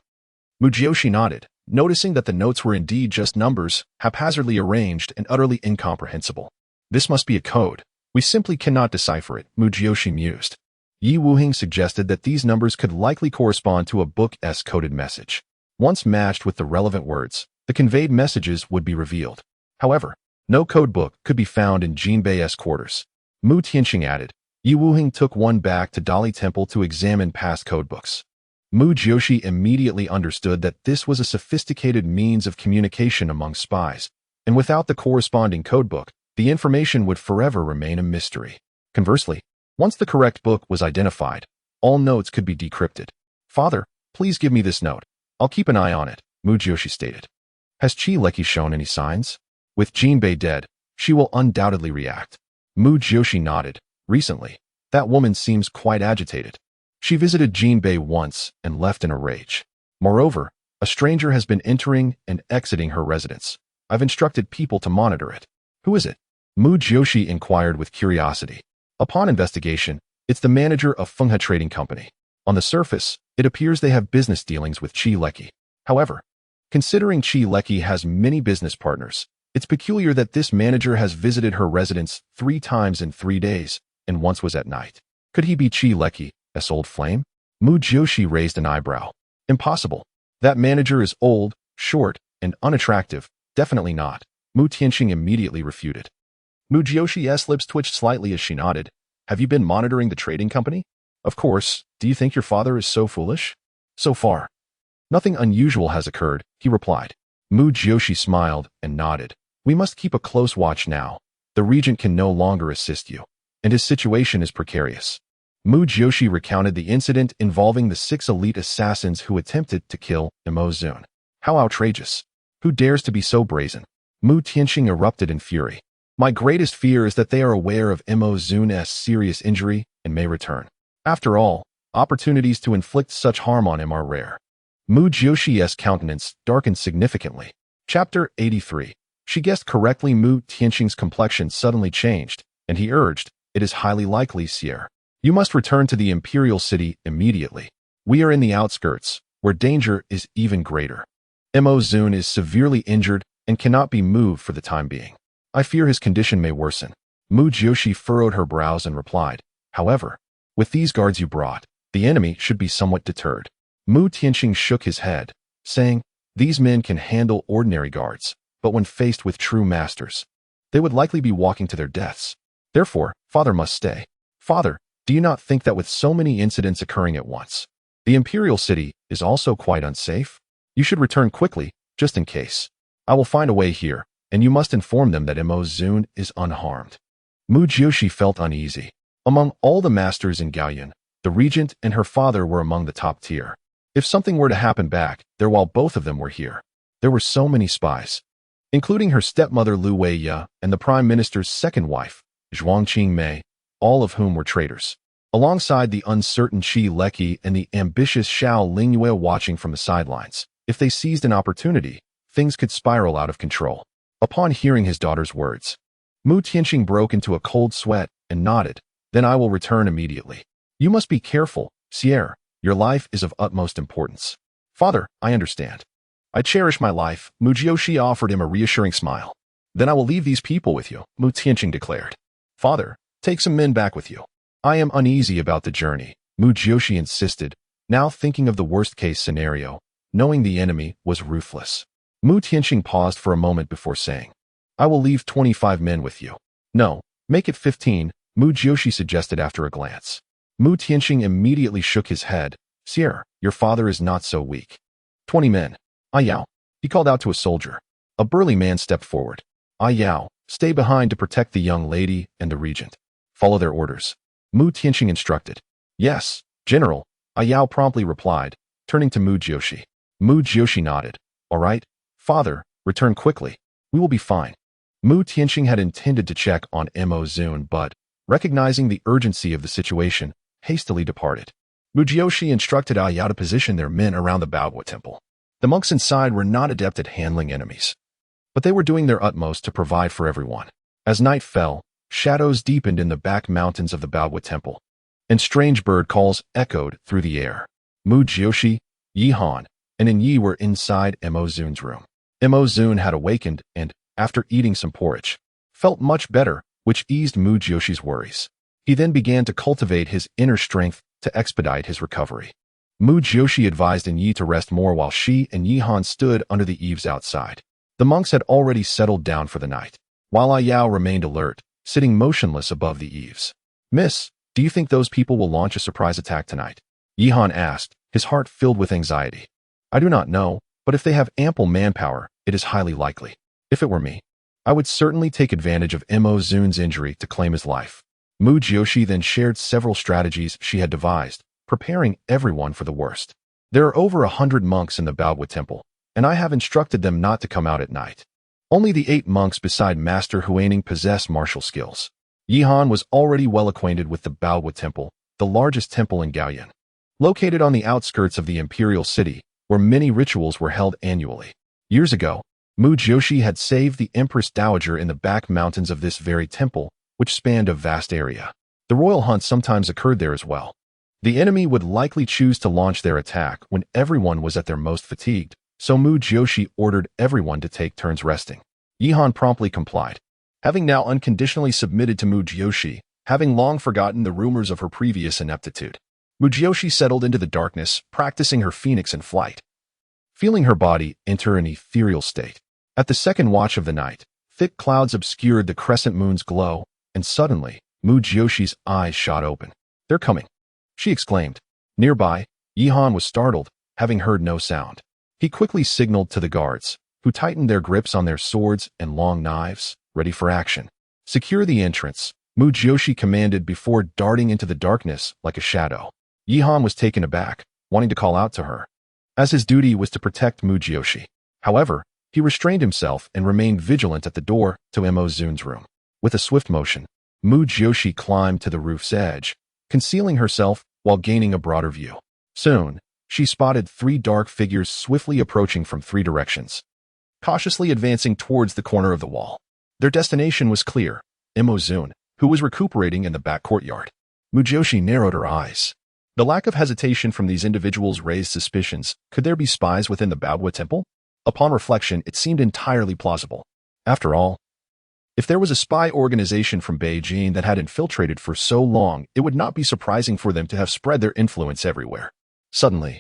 Mu Jiuxi nodded, noticing that the notes were indeed just numbers, haphazardly arranged and utterly incomprehensible. This must be a code. We simply cannot decipher it, Mu Jiuxi mused. Yi Wuhing suggested that these numbers could likely correspond to a book's coded message. Once matched with the relevant words, the conveyed messages would be revealed. However, no code book could be found in Jin Bei's quarters. Mu Tianqing added. Yi Wuhing took one back to Dali Temple to examine past codebooks. Mu Jiuxi immediately understood that this was a sophisticated means of communication among spies, and without the corresponding codebook, the information would forever remain a mystery. Conversely, once the correct book was identified, all notes could be decrypted. Father, please give me this note. I'll keep an eye on it, Mu Jiuxi stated. Has Qi Leki shown any signs? With Jin Bei dead, she will undoubtedly react. Mu Jiuxi nodded. Recently, that woman seems quite agitated. She visited Jin Bei once and left in a rage. Moreover, a stranger has been entering and exiting her residence. I've instructed people to monitor it. Who is it? Mu Jiuxi inquired with curiosity. Upon investigation, it's the manager of Fenghe Trading Company. On the surface, it appears they have business dealings with Qi Leki. However, considering Qi Leki has many business partners, it's peculiar that this manager has visited her residence 3 times in 3 days, and once was at night. Could he be Qi Leki's old flame? Mu Jiuxi raised an eyebrow. Impossible. That manager is old, short, and unattractive. Definitely not. Mu Tianqing immediately refuted. Mu Jiuxi's lips twitched slightly as she nodded. Have you been monitoring the trading company? Of course. Do you think your father is so foolish? So far, nothing unusual has occurred, he replied. Mu Jiuxi smiled and nodded. We must keep a close watch now. The regent can no longer assist you, and his situation is precarious. Mu Jiuxi recounted the incident involving the 6 elite assassins who attempted to kill Imo Zun. How outrageous! Who dares to be so brazen? Mu Tianqing erupted in fury. My greatest fear is that they are aware of Imo Zun's serious injury and may return. After all, opportunities to inflict such harm on him are rare. Mu Jiuxi's countenance darkened significantly. Chapter 83. She guessed correctly. Mu Tianqing's complexion suddenly changed, and he urged, It is highly likely, Sierra. You must return to the imperial city immediately. We are in the outskirts, where danger is even greater. Imo Zun is severely injured and cannot be moved for the time being. I fear his condition may worsen. Mu Jiuxi furrowed her brows and replied, However, with these guards you brought, the enemy should be somewhat deterred. Mu Tianqing shook his head, saying, These men can handle ordinary guards, but when faced with true masters, they would likely be walking to their deaths. Therefore, father must stay. Father, do you not think that with so many incidents occurring at once, the imperial city is also quite unsafe? You should return quickly, just in case. I will find a way here, and you must inform them that Imo Zun is unharmed. Mu Jiuxi felt uneasy. Among all the masters in Gaoyuan, the regent and her father were among the top tier. If something were to happen back there while both of them were here, there were so many spies, including her stepmother Lu Weiya and the prime minister's second wife, Zhuang Qingmei, all of whom were traitors, alongside the uncertain Qi Leki and the ambitious Xiao Lingyue watching from the sidelines. If they seized an opportunity, things could spiral out of control. Upon hearing his daughter's words, Mu Tianqing broke into a cold sweat and nodded. Then I will return immediately. You must be careful, Sierra. Your life is of utmost importance. Father, I understand. I cherish my life. Mu Jiuxi offered him a reassuring smile. Then I will leave these people with you, Mu Tianqing declared. Father, take some men back with you. I am uneasy about the journey, Mu Jiuxi insisted, now thinking of the worst-case scenario, knowing the enemy was ruthless. Mu Tianqing paused for a moment before saying, I will leave 25 men with you. No, make it 15, Mu Jiuxi suggested after a glance. Mu Tianqing immediately shook his head. Sierra, your father is not so weak. 20 men. Ah Yao. He called out to a soldier. A burly man stepped forward. Ah Yao, stay behind to protect the young lady and the regent. Follow their orders. Mu Tianqing instructed. Yes, General, Ah Yao promptly replied, turning to Mu Jiuxi. Mu Jiuxi nodded. All right, father, return quickly. We will be fine. Mu Tianqing had intended to check on Imo Zun, but, recognizing the urgency of the situation, hastily departed. Mu Jiuxi instructed Ah Yao to position their men around the Baoguo temple. The monks inside were not adept at handling enemies, but they were doing their utmost to provide for everyone. As night fell, shadows deepened in the back mountains of the Baoguo temple, and strange bird calls echoed through the air. Mu Jiuxi, Yi Han, and Yi were inside Imo Zun's room. Imo Zun had awakened and, after eating some porridge, felt much better, which eased Mu Jiuxi's worries. He then began to cultivate his inner strength to expedite his recovery. Mu Jiuxi advised Yi to rest more while she and Yi Han stood under the eaves outside. The monks had already settled down for the night, while Ah Yao remained alert, sitting motionless above the eaves. Miss, do you think those people will launch a surprise attack tonight? Yi Han asked, his heart filled with anxiety. I do not know, but if they have ample manpower, it is highly likely. If it were me, I would certainly take advantage of Imo Zun's injury to claim his life. Mu Jiuxi then shared several strategies she had devised, preparing everyone for the worst. There are over 100 monks in the Baoguo temple, and I have instructed them not to come out at night. Only the 8 monks beside Master Huaning possess martial skills. Yi Han was already well acquainted with the Baoguo temple, the largest temple in Gaoyuan, located on the outskirts of the imperial city, where many rituals were held annually. Years ago, Mu Jiuxi had saved the Empress Dowager in the back mountains of this very temple, which spanned a vast area. The royal hunt sometimes occurred there as well. The enemy would likely choose to launch their attack when everyone was at their most fatigued, so Mu Jiuxi ordered everyone to take turns resting. Yi Han promptly complied. Having now unconditionally submitted to Mu Jiuxi, having long forgotten the rumors of her previous ineptitude, Mu Jiuxi settled into the darkness, practicing her phoenix in flight. feeling her body enter an ethereal state. At the second watch of the night, thick clouds obscured the crescent moon's glow, and suddenly, Mu Jiuxi's eyes shot open. "They're coming," she exclaimed. Nearby, Yihan was startled, having heard no sound. He quickly signaled to the guards, who tightened their grips on their swords and long knives, ready for action. "Secure the entrance," Mu Jiuxi commanded before darting into the darkness like a shadow. Yihan was taken aback, wanting to call out to her, as his duty was to protect Mu Jiuxi. However, he restrained himself and remained vigilant at the door to Mo Zun's room. With a swift motion, Mu Jiuxi climbed to the roof's edge, concealing herself while gaining a broader view. Soon, she spotted 3 dark figures swiftly approaching from 3 directions, cautiously advancing towards the corner of the wall. Their destination was clear: Mo Zun, who was recuperating in the back courtyard. Mu Jiuxi narrowed her eyes. The lack of hesitation from these individuals raised suspicions. Could there be spies within the Baodua temple? Upon reflection, it seemed entirely plausible. After all, if there was a spy organization from Beijing that had infiltrated for so long, it would not be surprising for them to have spread their influence everywhere. Suddenly,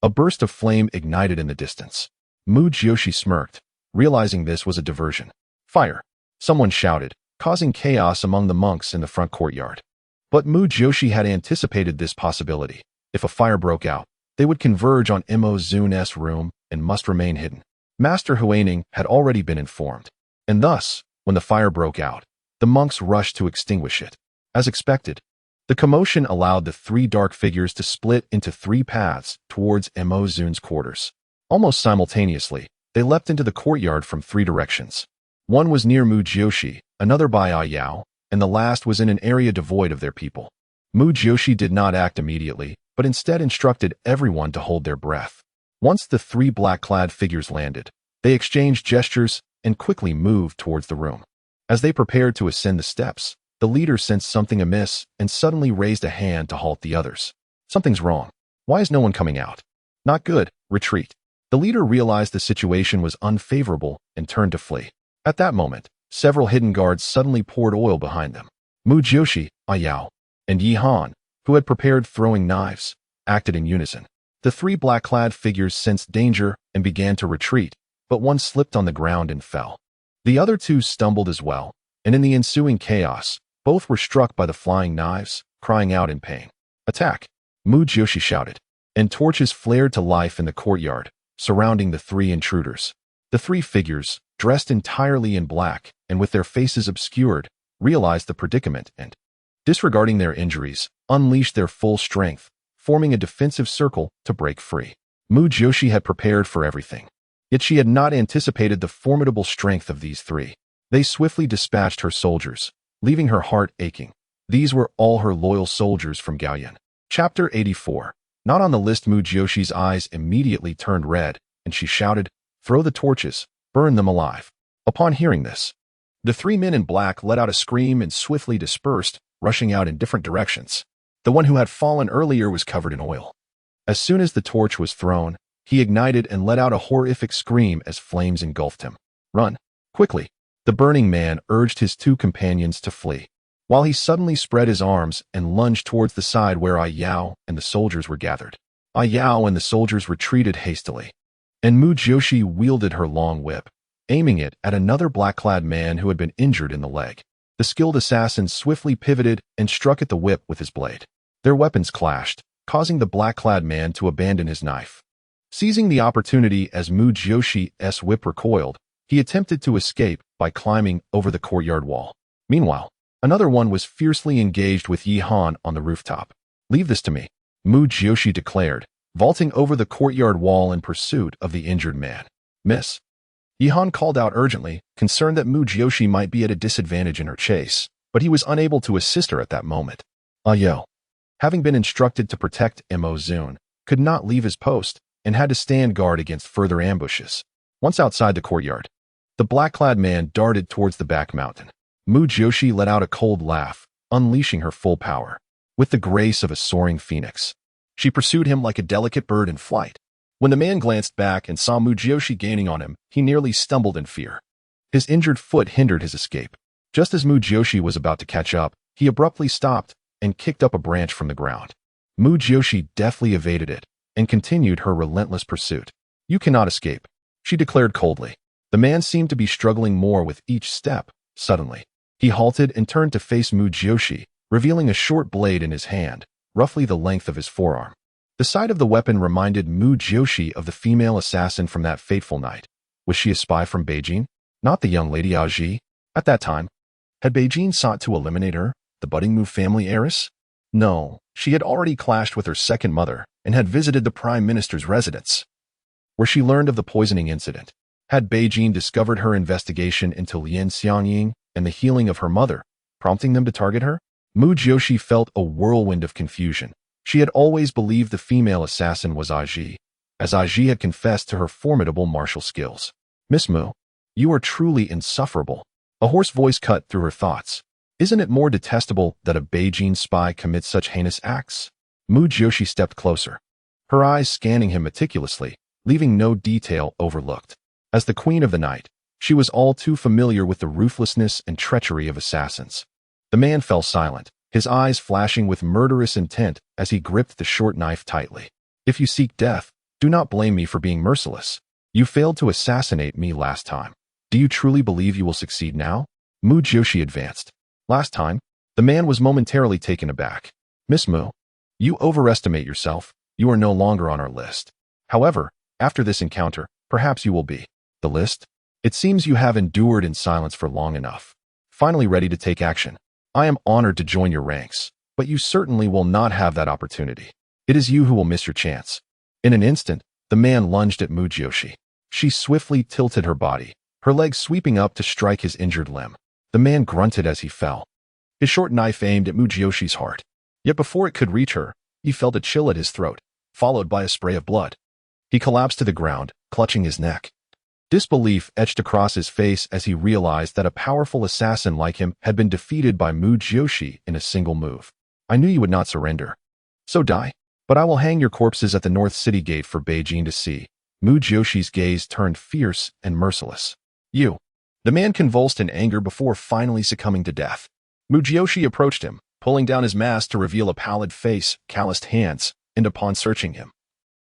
a burst of flame ignited in the distance. Mu Jiuxi smirked, realizing this was a diversion. "Fire!" someone shouted, causing chaos among the monks in the front courtyard. But Mu Jiuxi had anticipated this possibility. If a fire broke out, they would converge on Mo Zun's room and must remain hidden. Master Huaning had already been informed, and thus, when the fire broke out, the monks rushed to extinguish it. As expected, the commotion allowed the 3 dark figures to split into 3 paths towards Mo Zun's quarters. Almost simultaneously, they leapt into the courtyard from 3 directions. One was near Mu Jiuxi, another by Yao, and the last was in an area devoid of their people. Mu Jiuxi did not act immediately, but instead instructed everyone to hold their breath. Once the 3 black-clad figures landed, they exchanged gestures and quickly moved towards the room. As they prepared to ascend the steps, the leader sensed something amiss and suddenly raised a hand to halt the others. "Something's wrong. Why is no one coming out?" "Not good. Retreat." The leader realized the situation was unfavorable and turned to flee. At that moment, several hidden guards suddenly poured oil behind them. Mu Jiuxi, Yao, and Yihan, who had prepared throwing knives, acted in unison. The 3 black-clad figures sensed danger and began to retreat, but one slipped on the ground and fell. The other 2 stumbled as well, and in the ensuing chaos, both were struck by the flying knives, crying out in pain. "Attack!" Mu Jiuxi shouted, and torches flared to life in the courtyard, surrounding the 3 intruders. The 3 figures, dressed entirely in black and with their faces obscured, realized the predicament and, disregarding their injuries, unleashed their full strength, forming a defensive circle to break free. Mu Jiuxi had prepared for everything, yet she had not anticipated the formidable strength of these 3. They swiftly dispatched her soldiers, leaving her heart aching. These were all her loyal soldiers from Gaoyan. Chapter 84. Not on the list. Mu Jiuxi's eyes immediately turned red, and she shouted, "Throw the torches, burn them alive." Upon hearing this, the 3 men in black let out a scream and swiftly dispersed, rushing out in different directions. The one who had fallen earlier was covered in oil. As soon as the torch was thrown, he ignited and let out a horrific scream as flames engulfed him. "Run, quickly!" The burning man urged his 2 companions to flee, while he suddenly spread his arms and lunged towards the side where Yao and the soldiers were gathered. Yao and the soldiers retreated hastily, and Mu Jiuxi wielded her long whip, aiming it at another black-clad man who had been injured in the leg. The skilled assassin swiftly pivoted and struck at the whip with his blade. Their weapons clashed, causing the black-clad man to abandon his knife. Seizing the opportunity as Mu Jiuxi's whip recoiled, he attempted to escape by climbing over the courtyard wall. Meanwhile, another one was fiercely engaged with Yihan on the rooftop. "Leave this to me," Mu Jiuxi declared, vaulting over the courtyard wall in pursuit of the injured man. "Miss!" Yihan called out urgently, concerned that Mu Jiuxi might be at a disadvantage in her chase, but he was unable to assist her at that moment. Yao, having been instructed to protect Mo Zun, could not leave his post and had to stand guard against further ambushes. Once outside the courtyard, the black-clad man darted towards the back mountain. Mu Jiuxi let out a cold laugh, unleashing her full power. With the grace of a soaring phoenix, she pursued him like a delicate bird in flight. When the man glanced back and saw Mu Jiuxi gaining on him, he nearly stumbled in fear. His injured foot hindered his escape. Just as Mu Jiuxi was about to catch up, he abruptly stopped and kicked up a branch from the ground. Mu Jiuxi deftly evaded it and continued her relentless pursuit. You cannot escape, she declared coldly. The man seemed to be struggling more with each step. Suddenly, he halted and turned to face Mu Jiuxi, revealing a short blade in his hand, roughly the length of his forearm. The sight of the weapon reminded Mu Jiuxi of the female assassin from that fateful night. Was she a spy from Beijing? Not the young lady Aji? At that time, had Beijing sought to eliminate her, the budding Mu family heiress? No, she had already clashed with her second mother and had visited the prime minister's residence, where she learned of the poisoning incident. Had Beijing discovered her investigation into Lian Xiangying and the healing of her mother, prompting them to target her? Mu Jiuxi felt a whirlwind of confusion. She had always believed the female assassin was Aji, as Aji had confessed to her formidable martial skills. Miss Mu, you are truly insufferable. A hoarse voice cut through her thoughts. Isn't it more detestable that a Beijing spy commits such heinous acts? Mu Jiuxi stepped closer, her eyes scanning him meticulously, leaving no detail overlooked. As the queen of the night, she was all too familiar with the ruthlessness and treachery of assassins. The man fell silent, his eyes flashing with murderous intent as he gripped the short knife tightly. If you seek death, do not blame me for being merciless. You failed to assassinate me last time. Do you truly believe you will succeed now? Mu Jiuxi advanced. Last time, the man was momentarily taken aback. Miss Mu, you overestimate yourself. You are no longer on our list. However, after this encounter, perhaps you will be. The list? It seems you have endured in silence for long enough. Finally ready to take action. I am honored to join your ranks, but you certainly will not have that opportunity. It is you who will miss your chance. In an instant, the man lunged at Mu Jiuxi. She swiftly tilted her body, her legs sweeping up to strike his injured limb. The man grunted as he fell, his short knife aimed at Mu Jiuxi's heart. Yet before it could reach her, he felt a chill at his throat, followed by a spray of blood. He collapsed to the ground, clutching his neck. Disbelief etched across his face as he realized that a powerful assassin like him had been defeated by Mu Jiuxi in a single move. I knew you would not surrender. So die. But I will hang your corpses at the North City Gate for Beijing to see. Mu Jiuxi's gaze turned fierce and merciless. You. The man convulsed in anger before finally succumbing to death. Mu Jiuxi approached him, pulling down his mask to reveal a pallid face, calloused hands, and upon searching him,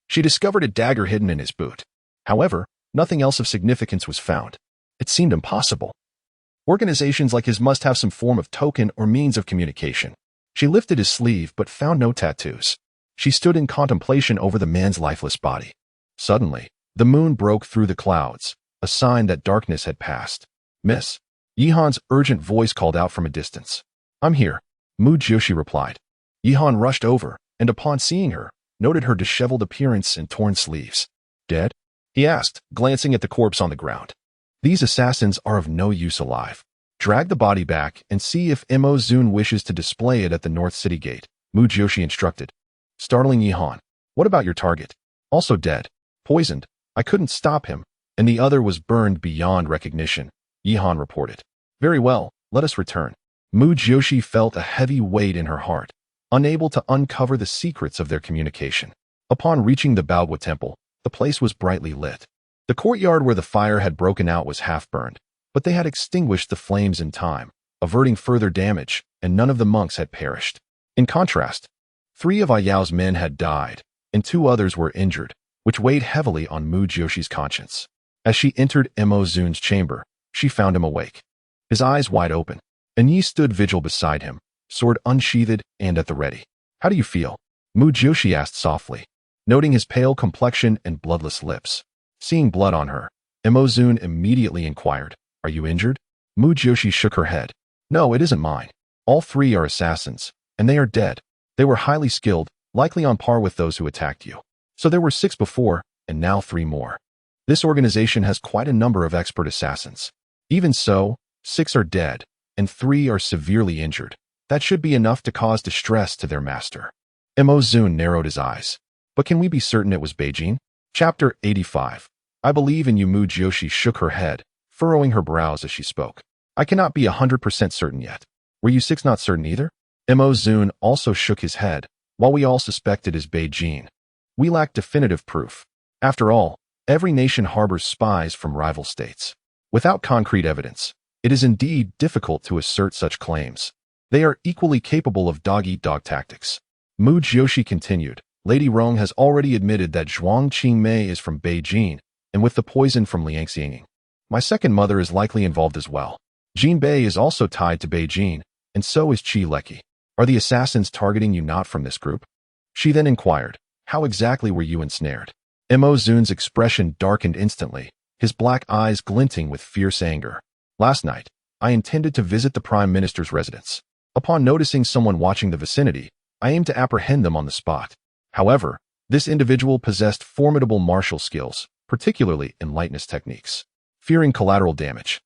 she discovered a dagger hidden in his boot. However, nothing else of significance was found. It seemed impossible. Organizations like his must have some form of token or means of communication. She lifted his sleeve but found no tattoos. She stood in contemplation over the man's lifeless body. Suddenly, the moon broke through the clouds, a sign that darkness had passed. Miss. Yihan's urgent voice called out from a distance. I'm here, Mu Jiuxi replied. Yihan rushed over, and upon seeing her, noted her disheveled appearance and torn sleeves. Dead? He asked, glancing at the corpse on the ground. These assassins are of no use alive. Drag the body back and see if Mo Zun wishes to display it at the North City Gate, Mu Jiuxi instructed. Startling Yihan. What about your target? Also dead. Poisoned. I couldn't stop him, and the other was burned beyond recognition, Yihan reported. Very well, let us return. Mu Jiuxi felt a heavy weight in her heart, unable to uncover the secrets of their communication. Upon reaching the Baogua temple, the place was brightly lit. The courtyard where the fire had broken out was half burned, but they had extinguished the flames in time, averting further damage, and none of the monks had perished. In contrast, 3 of Ayao's men had died, and 2 others were injured, which weighed heavily on Mu Jiuxi's conscience. As she entered Mo Zun's chamber, she found him awake, his eyes wide open. Yi stood vigil beside him, sword unsheathed and at the ready. How do you feel? Mu Jiuxi asked softly, noting his pale complexion and bloodless lips. Seeing blood on her, Mo Zun immediately inquired, Are you injured? Mu Jiuxi shook her head. No, it isn't mine. All 3 are assassins, and they are dead. They were highly skilled, likely on par with those who attacked you. So there were 6 before, and now 3 more. This organization has quite a number of expert assassins. Even so, 6 are dead, and 3 are severely injured. That should be enough to cause distress to their master. Mo Zun narrowed his eyes. But can we be certain it was Beijing? Chapter 85. I believe in you. Mu Jiuxi shook her head, furrowing her brows as she spoke. I cannot be 100% certain yet. Were you 6 not certain either? Mo Zun also shook his head. While we all suspect it is Beijing, we lack definitive proof. After all, every nation harbors spies from rival states. Without concrete evidence, it is indeed difficult to assert such claims. They are equally capable of dog-eat-dog tactics. Mu Jiuxi continued, Lady Rong has already admitted that Zhuang Qingmei is from Beijing, and with the poison from Liangxing. My second mother is likely involved as well. Jin Bei is also tied to Beijing, and so is Qi Leki. Are the assassins targeting you not from this group? She then inquired, how exactly were you ensnared? Mo Zun's expression darkened instantly, his black eyes glinting with fierce anger. Last night, I intended to visit the Prime Minister's residence. Upon noticing someone watching the vicinity, I aimed to apprehend them on the spot. However, this individual possessed formidable martial skills, particularly in lightness techniques. Fearing collateral damage,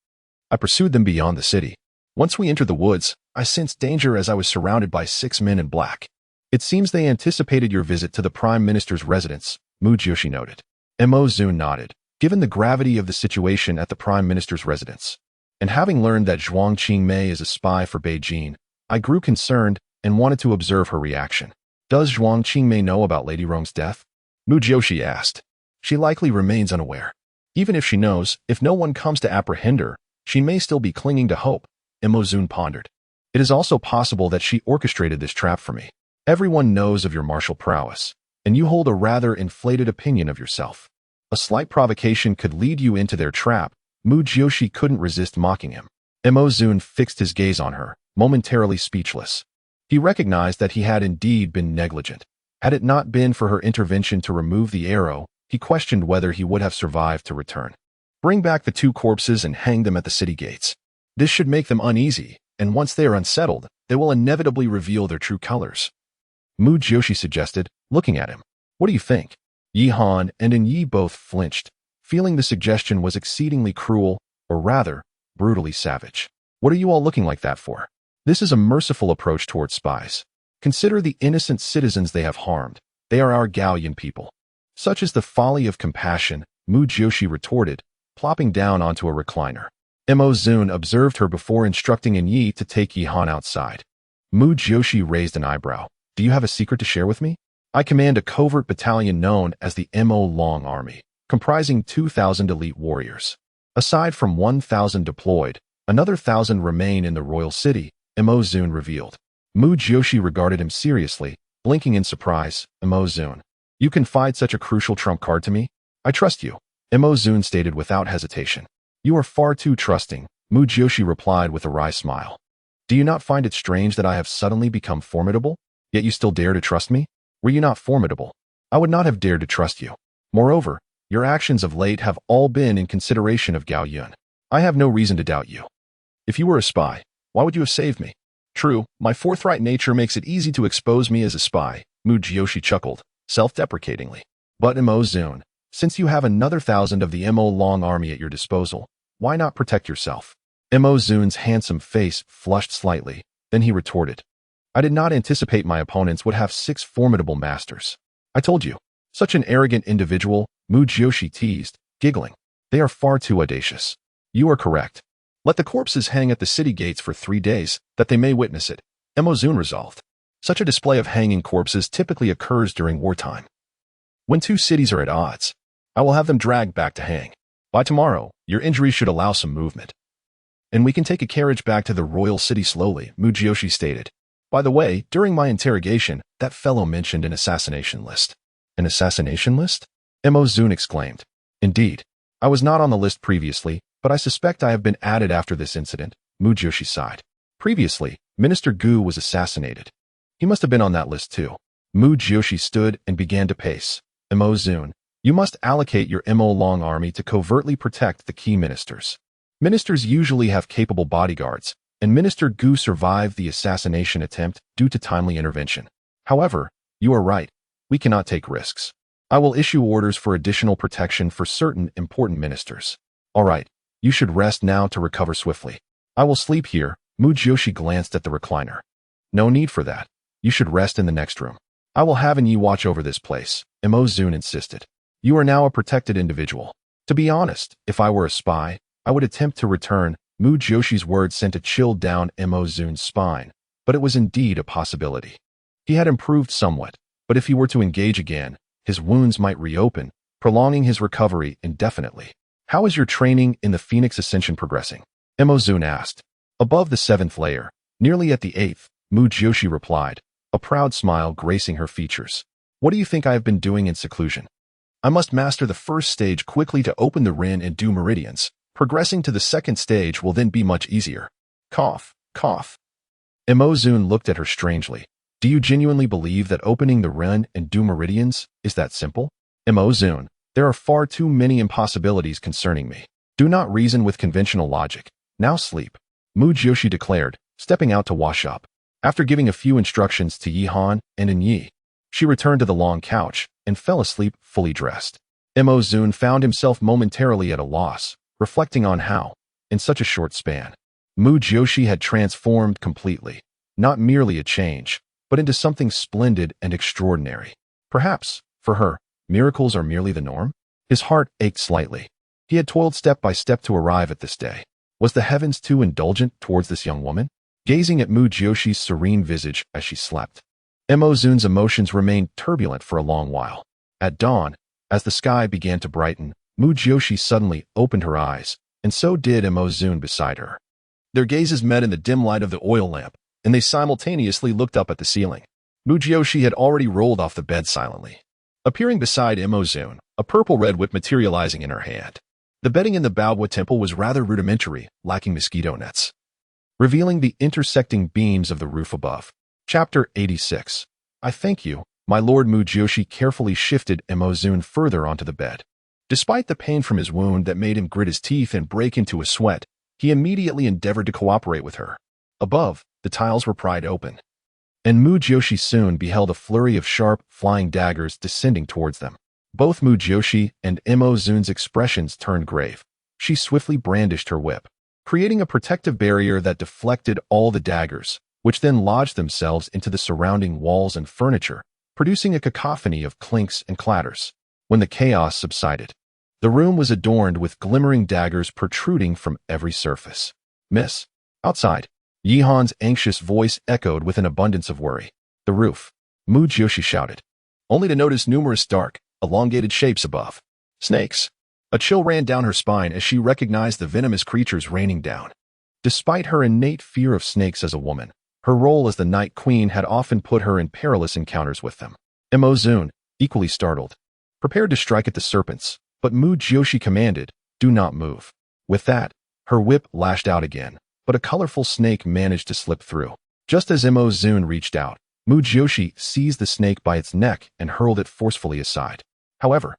I pursued them beyond the city. Once we entered the woods, I sensed danger as I was surrounded by 6 men in black. It seems they anticipated your visit to the Prime Minister's residence, Mu Jiuxi noted. Mo Zun nodded, given the gravity of the situation at the Prime Minister's residence. And having learned that Zhuang Qingmei is a spy for Beijing, I grew concerned and wanted to observe her reaction. Does Zhuang Qingmei know about Lady Rong's death? Mu Jiuxi asked. She likely remains unaware. Even if she knows, if no one comes to apprehend her, she may still be clinging to hope, Mo Zun pondered. It is also possible that she orchestrated this trap for me. Everyone knows of your martial prowess, and you hold a rather inflated opinion of yourself. A slight provocation could lead you into their trap. Mu Jiuxi couldn't resist mocking him. Mo Zun fixed his gaze on her, momentarily speechless. He recognized that he had indeed been negligent. Had it not been for her intervention to remove the arrow, he questioned whether he would have survived to return. Bring back the 2 corpses and hang them at the city gates. This should make them uneasy, and once they are unsettled, they will inevitably reveal their true colors. Mu Jiuxi suggested, looking at him. What do you think? Yi Han and In Yi both flinched, feeling the suggestion was exceedingly cruel, or rather, brutally savage. What are you all looking like that for? This is a merciful approach towards spies. Consider the innocent citizens they have harmed. They are our Gaoyan people. Such is the folly of compassion, Mu Jiuxi retorted, plopping down onto a recliner. Mo Zun observed her before instructing In Yi to take Yi Han outside. Mu Jiuxi raised an eyebrow. Do you have a secret to share with me? I command a covert battalion known as the Mo Long Army, comprising 2,000 elite warriors. Aside from 1,000 deployed, another 1,000 remain in the royal city, Mo Zun revealed. Mu Jiuxi regarded him seriously, blinking in surprise. Mo Zun, you confide such a crucial trump card to me? I trust you, Mo Zun stated without hesitation. You are far too trusting, Mu Jiuxi replied with a wry smile. Do you not find it strange that I have suddenly become formidable? Yet you still dare to trust me? Were you not formidable, I would not have dared to trust you. Moreover, your actions of late have all been in consideration of Gao Yun. I have no reason to doubt you. If you were a spy, why would you have saved me? True, my forthright nature makes it easy to expose me as a spy, Mu Jiuxi chuckled, self-deprecatingly. But Mo Zun, since you have another 1,000 of the Mo Long Army at your disposal, why not protect yourself? Mo Zun's handsome face flushed slightly, then he retorted. I did not anticipate my opponents would have 6 formidable masters. I told you. Such an arrogant individual, Mu Jiuxi teased, giggling. They are far too audacious. You are correct. Let the corpses hang at the city gates for 3 days, that they may witness it, Mo Zun resolved. Such a display of hanging corpses typically occurs during wartime. When 2 cities are at odds, I will have them dragged back to hang. By tomorrow, your injuries should allow some movement. And we can take a carriage back to the royal city slowly, Mu Jiuxi stated. By the way, during my interrogation, that fellow mentioned an assassination list. An assassination list? Mo Zun exclaimed. Indeed. I was not on the list previously, but I suspect I have been added after this incident, Mu Jiuxi sighed. Previously, Minister Gu was assassinated. He must have been on that list too. Mu Jiuxi stood and began to pace. Mo Zun, you must allocate your Mo Long Army to covertly protect the key ministers. Ministers usually have capable bodyguards, and Minister Gu survived the assassination attempt due to timely intervention. However, you are right. We cannot take risks. I will issue orders for additional protection for certain important ministers. All right, you should rest now to recover swiftly. I will sleep here, Mu Jiuxi glanced at the recliner. No need for that. You should rest in the next room. I will have Yi watch over this place, Mo Zun insisted. You are now a protected individual. To be honest, if I were a spy, I would attempt to return. Mu Jiuxi's words sent a chill down Mo Zun's spine, but it was indeed a possibility. He had improved somewhat, but if he were to engage again, his wounds might reopen, prolonging his recovery indefinitely. How is your training in the Phoenix Ascension progressing? Mo Zun asked. Above the 7th layer, nearly at the 8th, Mu Jiuxi replied, a proud smile gracing her features. What do you think I have been doing in seclusion? I must master the first stage quickly to open the Rin and do meridians. Progressing to the second stage will then be much easier. Cough, cough. Emozun looked at her strangely. Do you genuinely believe that opening the Rin and do meridians is that simple? Emozun, there are far too many impossibilities concerning me. Do not reason with conventional logic. Now sleep. Mu Jiuxi declared, stepping out to wash up. After giving a few instructions to Yihan and Yi, she returned to the long couch and fell asleep fully dressed. Emozun found himself momentarily at a loss, reflecting on how, in such a short span, Mu Jiuxi had transformed completely, not merely a change, but into something splendid and extraordinary. Perhaps, for her, miracles are merely the norm? His heart ached slightly. He had toiled step by step to arrive at this day. Was the heavens too indulgent towards this young woman? Gazing at Mu Jiuxi's serene visage as she slept, Emozun's emotions remained turbulent for a long while. At dawn, as the sky began to brighten, Mu Jiuxi suddenly opened her eyes, and so did Emozun beside her. Their gazes met in the dim light of the oil lamp, and they simultaneously looked up at the ceiling. Mu Jiuxi had already rolled off the bed silently, appearing beside Emozun, a purple-red whip materializing in her hand. The bedding in the Baobua temple was rather rudimentary, lacking mosquito nets, revealing the intersecting beams of the roof above. Chapter 86. I thank you, my lord. Mu Jiuxi carefully shifted Emozun further onto the bed. Despite the pain from his wound that made him grit his teeth and break into a sweat, he immediately endeavored to cooperate with her. Above, the tiles were pried open, and Mu Jiuxi soon beheld a flurry of sharp, flying daggers descending towards them. Both Mu Jiuxi and Emozun's expressions turned grave. She swiftly brandished her whip, creating a protective barrier that deflected all the daggers, which then lodged themselves into the surrounding walls and furniture, producing a cacophony of clinks and clatters. When the chaos subsided, the room was adorned with glimmering daggers protruding from every surface. Miss, outside. Yihan's anxious voice echoed with an abundance of worry. The roof. Mu Jiuxi shouted, only to notice numerous dark, elongated shapes above. Snakes. A chill ran down her spine as she recognized the venomous creatures raining down. Despite her innate fear of snakes as a woman, her role as the Night Queen had often put her in perilous encounters with them. Emozun, equally startled, prepared to strike at the serpents, but Mu Jiuxi commanded, do not move. With that, her whip lashed out again, but a colorful snake managed to slip through. Just as Emozun reached out, Mu Jiuxi seized the snake by its neck and hurled it forcefully aside. However,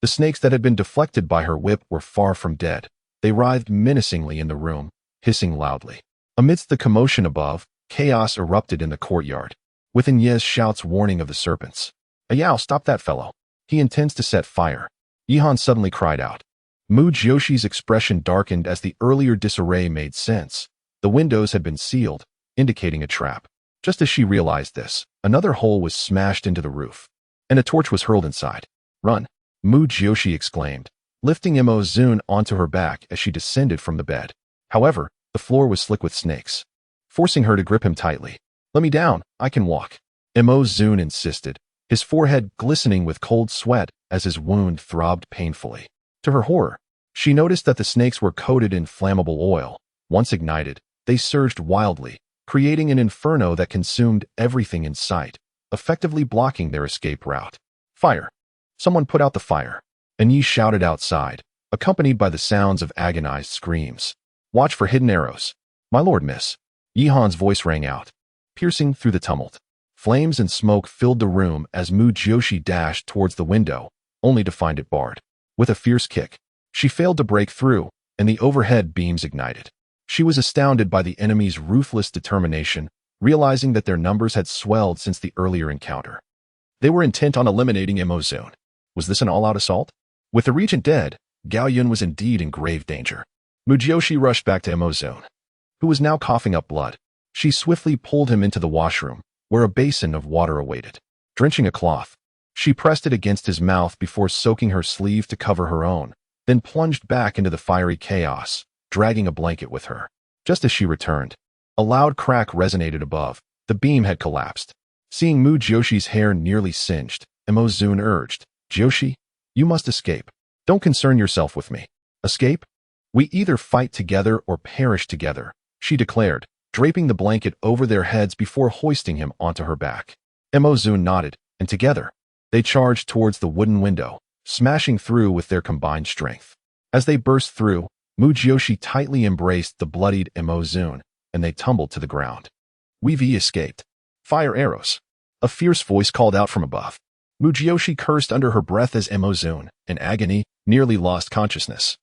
the snakes that had been deflected by her whip were far from dead. They writhed menacingly in the room, hissing loudly. Amidst the commotion above, chaos erupted in the courtyard, with Inye's shouts warning of the serpents. Ayao, stop that fellow. He intends to set fire. Yihan suddenly cried out. Mu Jiuxi's expression darkened as the earlier disarray made sense. The windows had been sealed, indicating a trap. Just as she realized this, another hole was smashed into the roof, and a torch was hurled inside. Run! Mu Jiuxi exclaimed, lifting Emozun onto her back as she descended from the bed. However, the floor was slick with snakes, forcing her to grip him tightly. Let me down, I can walk. Emozun insisted, his forehead glistening with cold sweat as his wound throbbed painfully. To her horror, she noticed that the snakes were coated in flammable oil. Once ignited, they surged wildly, creating an inferno that consumed everything in sight, effectively blocking their escape route. Fire! Someone put out the fire. Yi shouted outside, accompanied by the sounds of agonized screams. Watch for hidden arrows. My lord, miss. Yihan's voice rang out, piercing through the tumult. Flames and smoke filled the room as Mu Jiuxi dashed towards the window, only to find it barred. With a fierce kick, she failed to break through, and the overhead beams ignited. She was astounded by the enemy's ruthless determination, realizing that their numbers had swelled since the earlier encounter. They were intent on eliminating Emozun. Was this an all-out assault? With the regent dead, Gao Yun was indeed in grave danger. Mu Jiuxi rushed back to Emozun, who was now coughing up blood. She swiftly pulled him into the washroom, where a basin of water awaited. Drenching a cloth, she pressed it against his mouth before soaking her sleeve to cover her own, then plunged back into the fiery chaos, dragging a blanket with her. Just as she returned, a loud crack resonated above. The beam had collapsed. Seeing Mu Jiuxi's hair nearly singed, Emozun urged, Jiuxi, you must escape. Don't concern yourself with me. Escape? We either fight together or perish together, she declared, draping the blanket over their heads before hoisting him onto her back. Emozun nodded, and together, They charged towards the wooden window, smashing through with their combined strength. As they burst through, Mu Jiuxi tightly embraced the bloodied Emozun, and they tumbled to the ground. We escaped. Fire arrows. A fierce voice called out from above. Mu Jiuxi cursed under her breath as Emozun, in agony, nearly lost consciousness.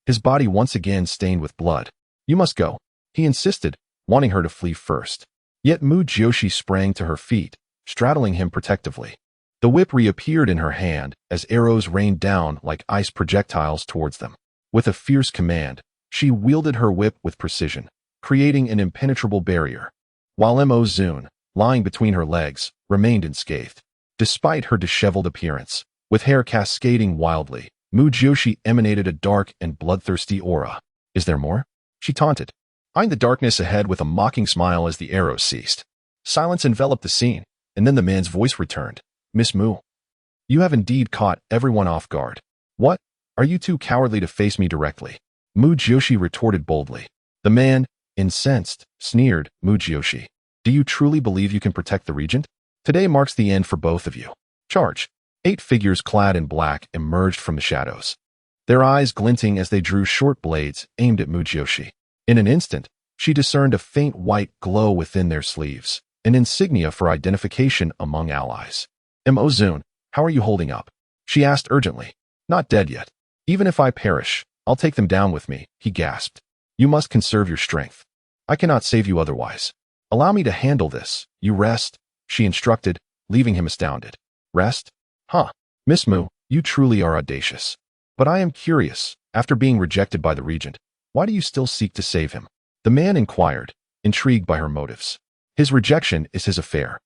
His body once again stained with blood. You must go, he insisted, wanting her to flee first. Yet Mu Jiuxi sprang to her feet, straddling him protectively. The whip reappeared in her hand as arrows rained down like ice projectiles towards them. With a fierce command, she wielded her whip with precision, creating an impenetrable barrier. While Emozun, lying between her legs, remained unscathed. Despite her disheveled appearance, with hair cascading wildly, Mu Jiuxi emanated a dark and bloodthirsty aura. Is there more? She taunted, eyeing the darkness ahead with a mocking smile as the arrows ceased. Silence enveloped the scene, and then the man's voice returned. Miss Mu, you have indeed caught everyone off guard. What? Are you too cowardly to face me directly? Mu Jiuxi retorted boldly. The man, incensed, sneered, Mu Jiuxi. Do you truly believe you can protect the regent? Today marks the end for both of you. Charge. 8 figures clad in black emerged from the shadows, their eyes glinting as they drew short blades aimed at Mu Jiuxi. In an instant, she discerned a faint white glow within their sleeves, an insignia for identification among allies. Emozun, how are you holding up? She asked urgently. Not dead yet. Even if I perish, I'll take them down with me, he gasped. You must conserve your strength. I cannot save you otherwise. Allow me to handle this. You rest, she instructed, leaving him astounded. Rest? Huh. Miss Mu, you truly are audacious. But I am curious, after being rejected by the regent, why do you still seek to save him? The man inquired, intrigued by her motives. His rejection is his affair.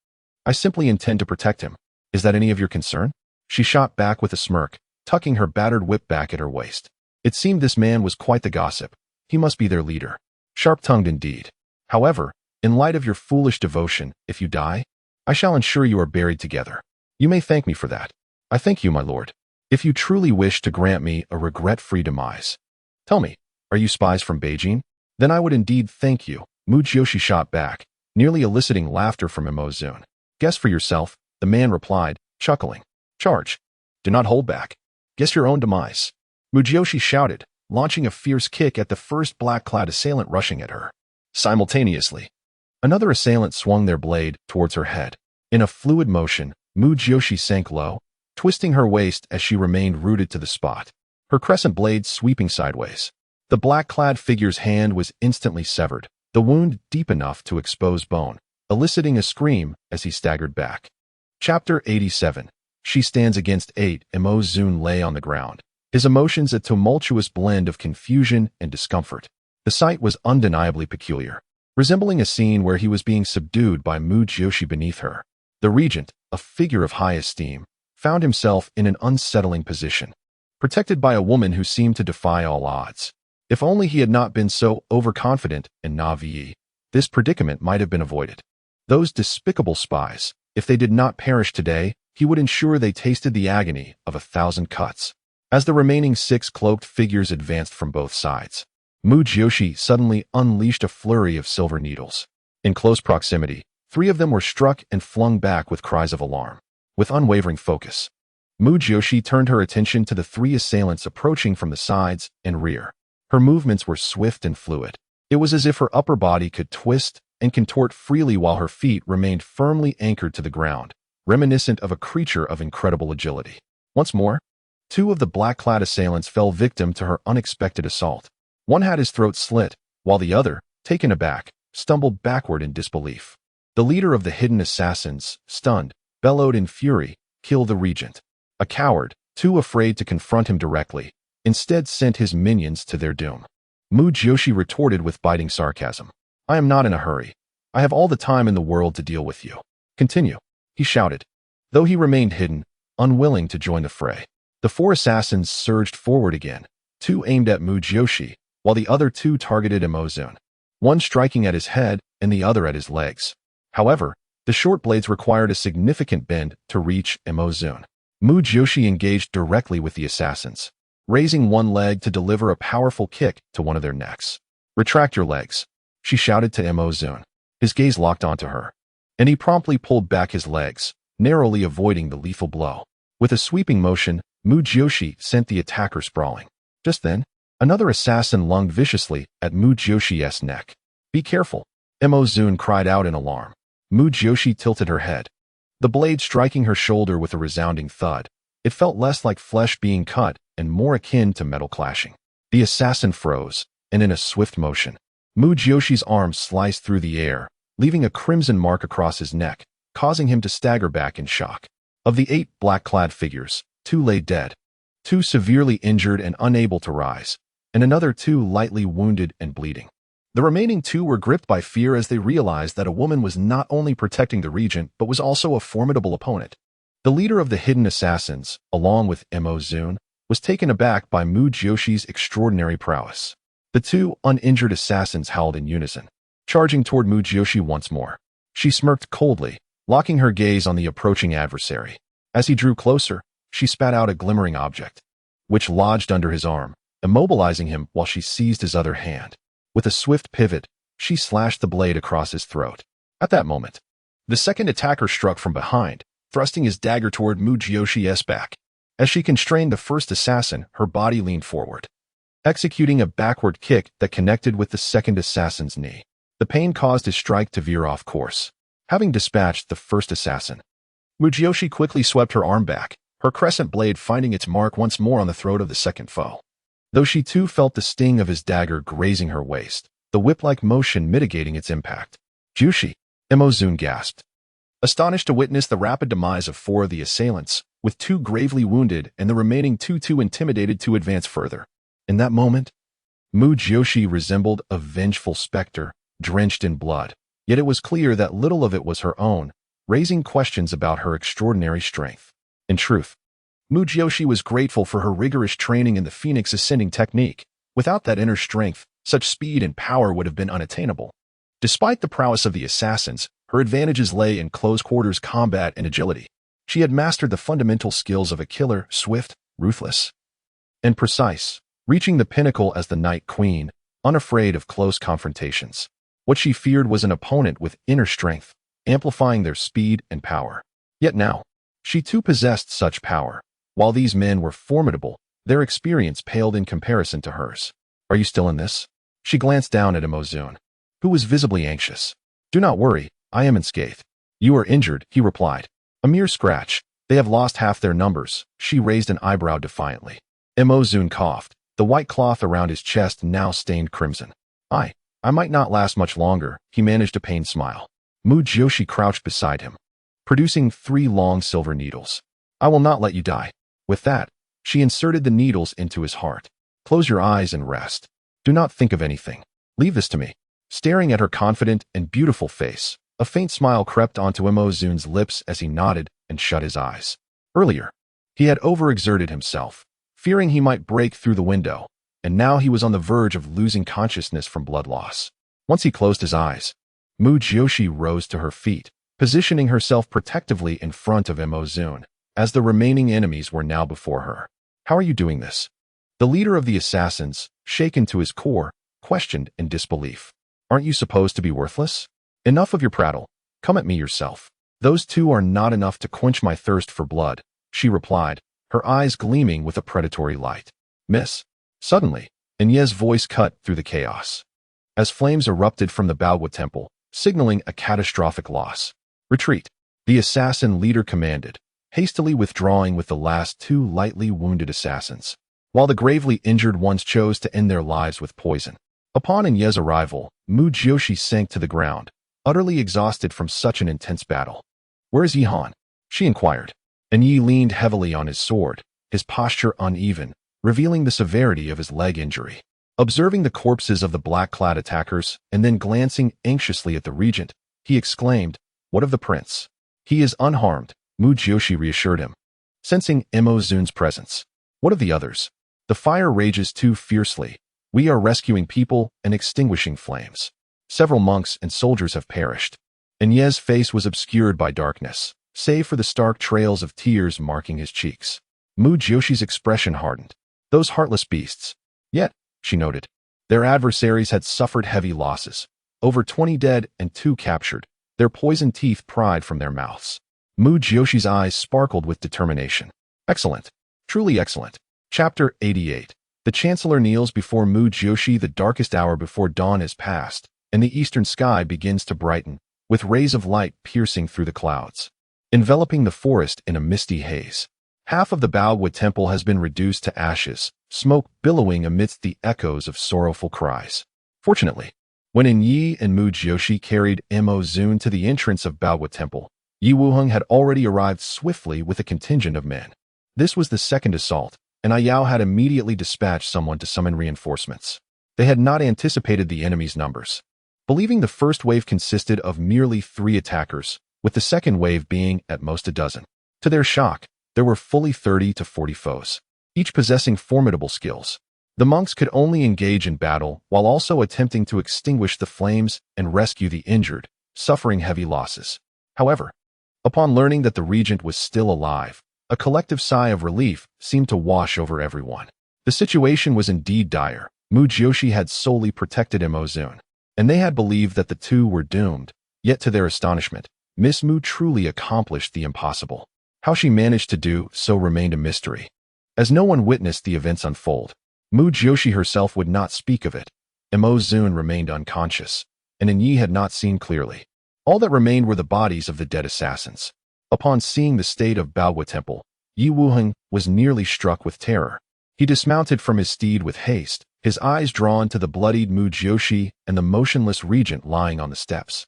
I simply intend to protect him. Is that any of your concern? She shot back with a smirk, tucking her battered whip back at her waist. It seemed this man was quite the gossip. He must be their leader. Sharp-tongued indeed. However, in light of your foolish devotion, if you die, I shall ensure you are buried together. You may thank me for that. I thank you, my lord. If you truly wish to grant me a regret-free demise. Tell me, are you spies from Beijing? Then I would indeed thank you. Mu Jiuxi shot back, nearly eliciting laughter from Emozun. Guess for yourself, the man replied, chuckling. Charge. Do not hold back. Guess your own demise. Mu Jiuxi shouted, launching a fierce kick at the first black-clad assailant rushing at her. Simultaneously, another assailant swung their blade towards her head. In a fluid motion, Mu Jiuxi sank low, twisting her waist as she remained rooted to the spot, her crescent blade sweeping sideways. The black-clad figure's hand was instantly severed, the wound deep enough to expose bone, eliciting a scream as he staggered back. Chapter 87. She stands against 8. Emozun lay on the ground, his emotions a tumultuous blend of confusion and discomfort. The sight was undeniably peculiar, resembling a scene where he was being subdued by Mu Jiuxi beneath her. The regent, a figure of high esteem, found himself in an unsettling position, protected by a woman who seemed to defy all odds. If only he had not been so overconfident in Navi, this predicament might have been avoided. Those despicable spies, if they did not perish today, he would ensure they tasted the agony of 1,000 cuts. As the remaining 6 cloaked figures advanced from both sides, Mu Jiuxi suddenly unleashed a flurry of silver needles. In close proximity, 3 of them were struck and flung back with cries of alarm. With unwavering focus, Mu Jiuxi turned her attention to the 3 assailants approaching from the sides and rear. Her movements were swift and fluid. It was as if her upper body could twist and contort freely while her feet remained firmly anchored to the ground, reminiscent of a creature of incredible agility. Once more, 2 of the black-clad assailants fell victim to her unexpected assault. One had his throat slit, while the other, taken aback, stumbled backward in disbelief. The leader of the hidden assassins, stunned, bellowed in fury, "Kill the regent." A coward, too afraid to confront him directly, instead sent his minions to their doom. Mu Jiuxi retorted with biting sarcasm. I am not in a hurry. I have all the time in the world to deal with you. Continue, he shouted, though he remained hidden, unwilling to join the fray. The 4 assassins surged forward again, 2 aimed at Mu Jiuxi, while the other 2 targeted Emozun, one striking at his head and the other at his legs. However, the short blades required a significant bend to reach Emozun. Mu Jiuxi engaged directly with the assassins, raising one leg to deliver a powerful kick to one of their necks. Retract your legs, she shouted to Emozun. His gaze locked onto her, and he promptly pulled back his legs, narrowly avoiding the lethal blow. With a sweeping motion, Mu Jiuxi sent the attacker sprawling. Just then, another assassin lunged viciously at Mu Jiuxi's neck. "Be careful," Mo Zun cried out in alarm. Mu Jiuxi tilted her head, the blade striking her shoulder with a resounding thud. It felt less like flesh being cut and more akin to metal clashing. The assassin froze, and in a swift motion, Mu Jiuxi's arm sliced through the air, leaving a crimson mark across his neck, causing him to stagger back in shock. Of the 8 black-clad figures, 2 lay dead, 2 severely injured and unable to rise, and another 2 lightly wounded and bleeding. The remaining 2 were gripped by fear as they realized that a woman was not only protecting the regent but was also a formidable opponent. The leader of the hidden assassins, along with Mo Zun, was taken aback by Mu Jiuxi's extraordinary prowess. The 2 uninjured assassins howled in unison, charging toward Mu Jiuxi once more. She smirked coldly, locking her gaze on the approaching adversary. As he drew closer, she spat out a glimmering object, which lodged under his arm, immobilizing him while she seized his other hand. With a swift pivot, she slashed the blade across his throat. At that moment, the second attacker struck from behind, thrusting his dagger toward Mu Jiuxi's back. As she constrained the first assassin, her body leaned forward, executing a backward kick that connected with the second assassin's knee. The pain caused his strike to veer off course. Having dispatched the first assassin, Mu Jiuxi quickly swept her arm back, her crescent blade finding its mark once more on the throat of the second foe. Though she too felt the sting of his dagger grazing her waist, the whip-like motion mitigating its impact. "Jiuxi," Mo Zun gasped, astonished to witness the rapid demise of 4 of the assailants, with 2 gravely wounded and the remaining 2 too intimidated to advance further. In that moment, Mu Jiuxi resembled a vengeful specter, drenched in blood, yet it was clear that little of it was her own, raising questions about her extraordinary strength. In truth, Mu Jiuxi was grateful for her rigorous training in the Phoenix Ascending technique. Without that inner strength, such speed and power would have been unattainable. Despite the prowess of the assassins, her advantages lay in close-quarters combat and agility. She had mastered the fundamental skills of a killer, swift, ruthless, and precise, reaching the pinnacle as the Night Queen, unafraid of close confrontations. What she feared was an opponent with inner strength, amplifying their speed and power. Yet now, she too possessed such power. While these men were formidable, their experience paled in comparison to hers. "Are you still in this?" She glanced down at Mo Zun, who was visibly anxious. "Do not worry, I am unscathed." "You are injured," he replied. "A mere scratch. They have lost half their numbers." She raised an eyebrow defiantly. Mo Zun coughed, the white cloth around his chest now stained crimson. I might not last much longer," he managed a pained smile. Mu Jiuxi crouched beside him, producing 3 long silver needles. "I will not let you die." With that, she inserted the needles into his heart. "Close your eyes and rest. Do not think of anything. Leave this to me." Staring at her confident and beautiful face, a faint smile crept onto Mo Zun's lips as he nodded and shut his eyes. Earlier, he had overexerted himself, fearing he might break through the window, and now he was on the verge of losing consciousness from blood loss. Once he closed his eyes, Mu Jiuxi rose to her feet, positioning herself protectively in front of Mo Zun, as the remaining enemies were now before her. "How are you doing this?" The leader of the assassins, shaken to his core, questioned in disbelief. "Aren't you supposed to be worthless? Enough of your prattle. Come at me yourself." "Those 2 are not enough to quench my thirst for blood," she replied, her eyes gleaming with a predatory light. "Miss." Suddenly, Inye's voice cut through the chaos, as flames erupted from the Baogua temple, signaling a catastrophic loss. "Retreat," the assassin leader commanded, hastily withdrawing with the last 2 lightly wounded assassins, while the gravely injured ones chose to end their lives with poison. Upon Inye's arrival, Mu Jiuxi sank to the ground, utterly exhausted from such an intense battle. "Where is Yihan?" she inquired. Inye leaned heavily on his sword, his posture uneven, revealing the severity of his leg injury. Observing the corpses of the black-clad attackers and then glancing anxiously at the regent, he exclaimed, "What of the prince?" "He is unharmed," Mu Jiuxi reassured him, sensing Mo Zun's presence. "What of the others?" "The fire rages too fiercely. We are rescuing people and extinguishing flames. Several monks and soldiers have perished." Inye's face was obscured by darkness, save for the stark trails of tears marking his cheeks. Mu Jiuxi's expression hardened. "Those heartless beasts." Yet, she noted, their adversaries had suffered heavy losses. Over 20 dead and 2 captured, their poisoned teeth pried from their mouths. Mu Jiuxi's eyes sparkled with determination. Excellent. Truly excellent. Chapter 88. The Chancellor kneels before Mu Jiuxi. The darkest hour before dawn is past, and the eastern sky begins to brighten, with rays of light piercing through the clouds, enveloping the forest in a misty haze. Half of the Baoguo temple has been reduced to ashes, smoke billowing amidst the echoes of sorrowful cries. Fortunately, when In Yi and Mu Jiuxi carried Mo Zun to the entrance of Baoguo temple, Yi Wuheng had already arrived swiftly with a contingent of men. This was the second assault, and Ayao had immediately dispatched someone to summon reinforcements. They had not anticipated the enemy's numbers. Believing the first wave consisted of merely 3 attackers, with the second wave being at most a dozen. To their shock, there were fully 30 to 40 foes, each possessing formidable skills. The monks could only engage in battle while also attempting to extinguish the flames and rescue the injured, suffering heavy losses. However, upon learning that the regent was still alive, a collective sigh of relief seemed to wash over everyone. The situation was indeed dire. Mu Jiuxi had solely protected Mo Zun, and they had believed that the two were doomed. Yet to their astonishment, Miss Mu truly accomplished the impossible. How she managed to do so remained a mystery. As no one witnessed the events unfold, Mu Jiuxi herself would not speak of it. Mo Zun remained unconscious, and In Yi had not seen clearly. All that remained were the bodies of the dead assassins. Upon seeing the state of Baoguo Temple, Yi Wuheng was nearly struck with terror. He dismounted from his steed with haste, his eyes drawn to the bloodied Mu Jiuxi and the motionless regent lying on the steps.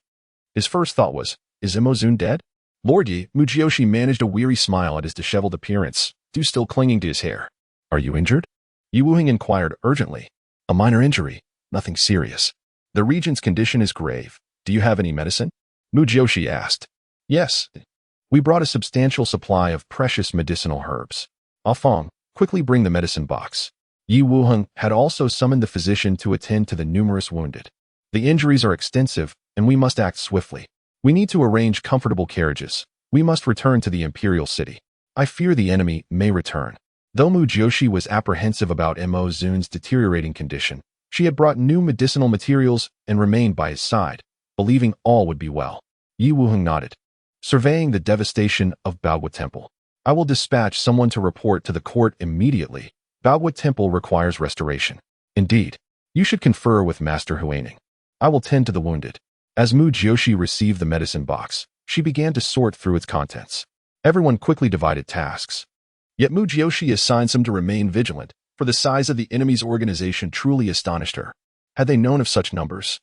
His first thought was, is Mo Zun dead? Lord Yi, Mu Jiuxi managed a weary smile at his disheveled appearance, dew still clinging to his hair. Are you injured? Yi Wuheng inquired urgently. A minor injury, nothing serious. The regent's condition is grave. Do you have any medicine? Mu Jiuxi asked. Yes. We brought a substantial supply of precious medicinal herbs. Ah Feng, quickly bring the medicine box. Yi Wuheng had also summoned the physician to attend to the numerous wounded. The injuries are extensive, and we must act swiftly. We need to arrange comfortable carriages. We must return to the imperial city. I fear the enemy may return. Though Mu Jiuxi was apprehensive about Mo Zun's deteriorating condition, she had brought new medicinal materials and remained by his side, believing all would be well. Yi Wuheng nodded. Surveying the devastation of Baoguo Temple, I will dispatch someone to report to the court immediately. Baoguo Temple requires restoration. Indeed, you should confer with Master Huaining. I will tend to the wounded. As Mu Jiuxi received the medicine box, she began to sort through its contents. Everyone quickly divided tasks. Yet Mu Jiuxi assigned some to remain vigilant, for the size of the enemy's organization truly astonished her. Had they known of such numbers,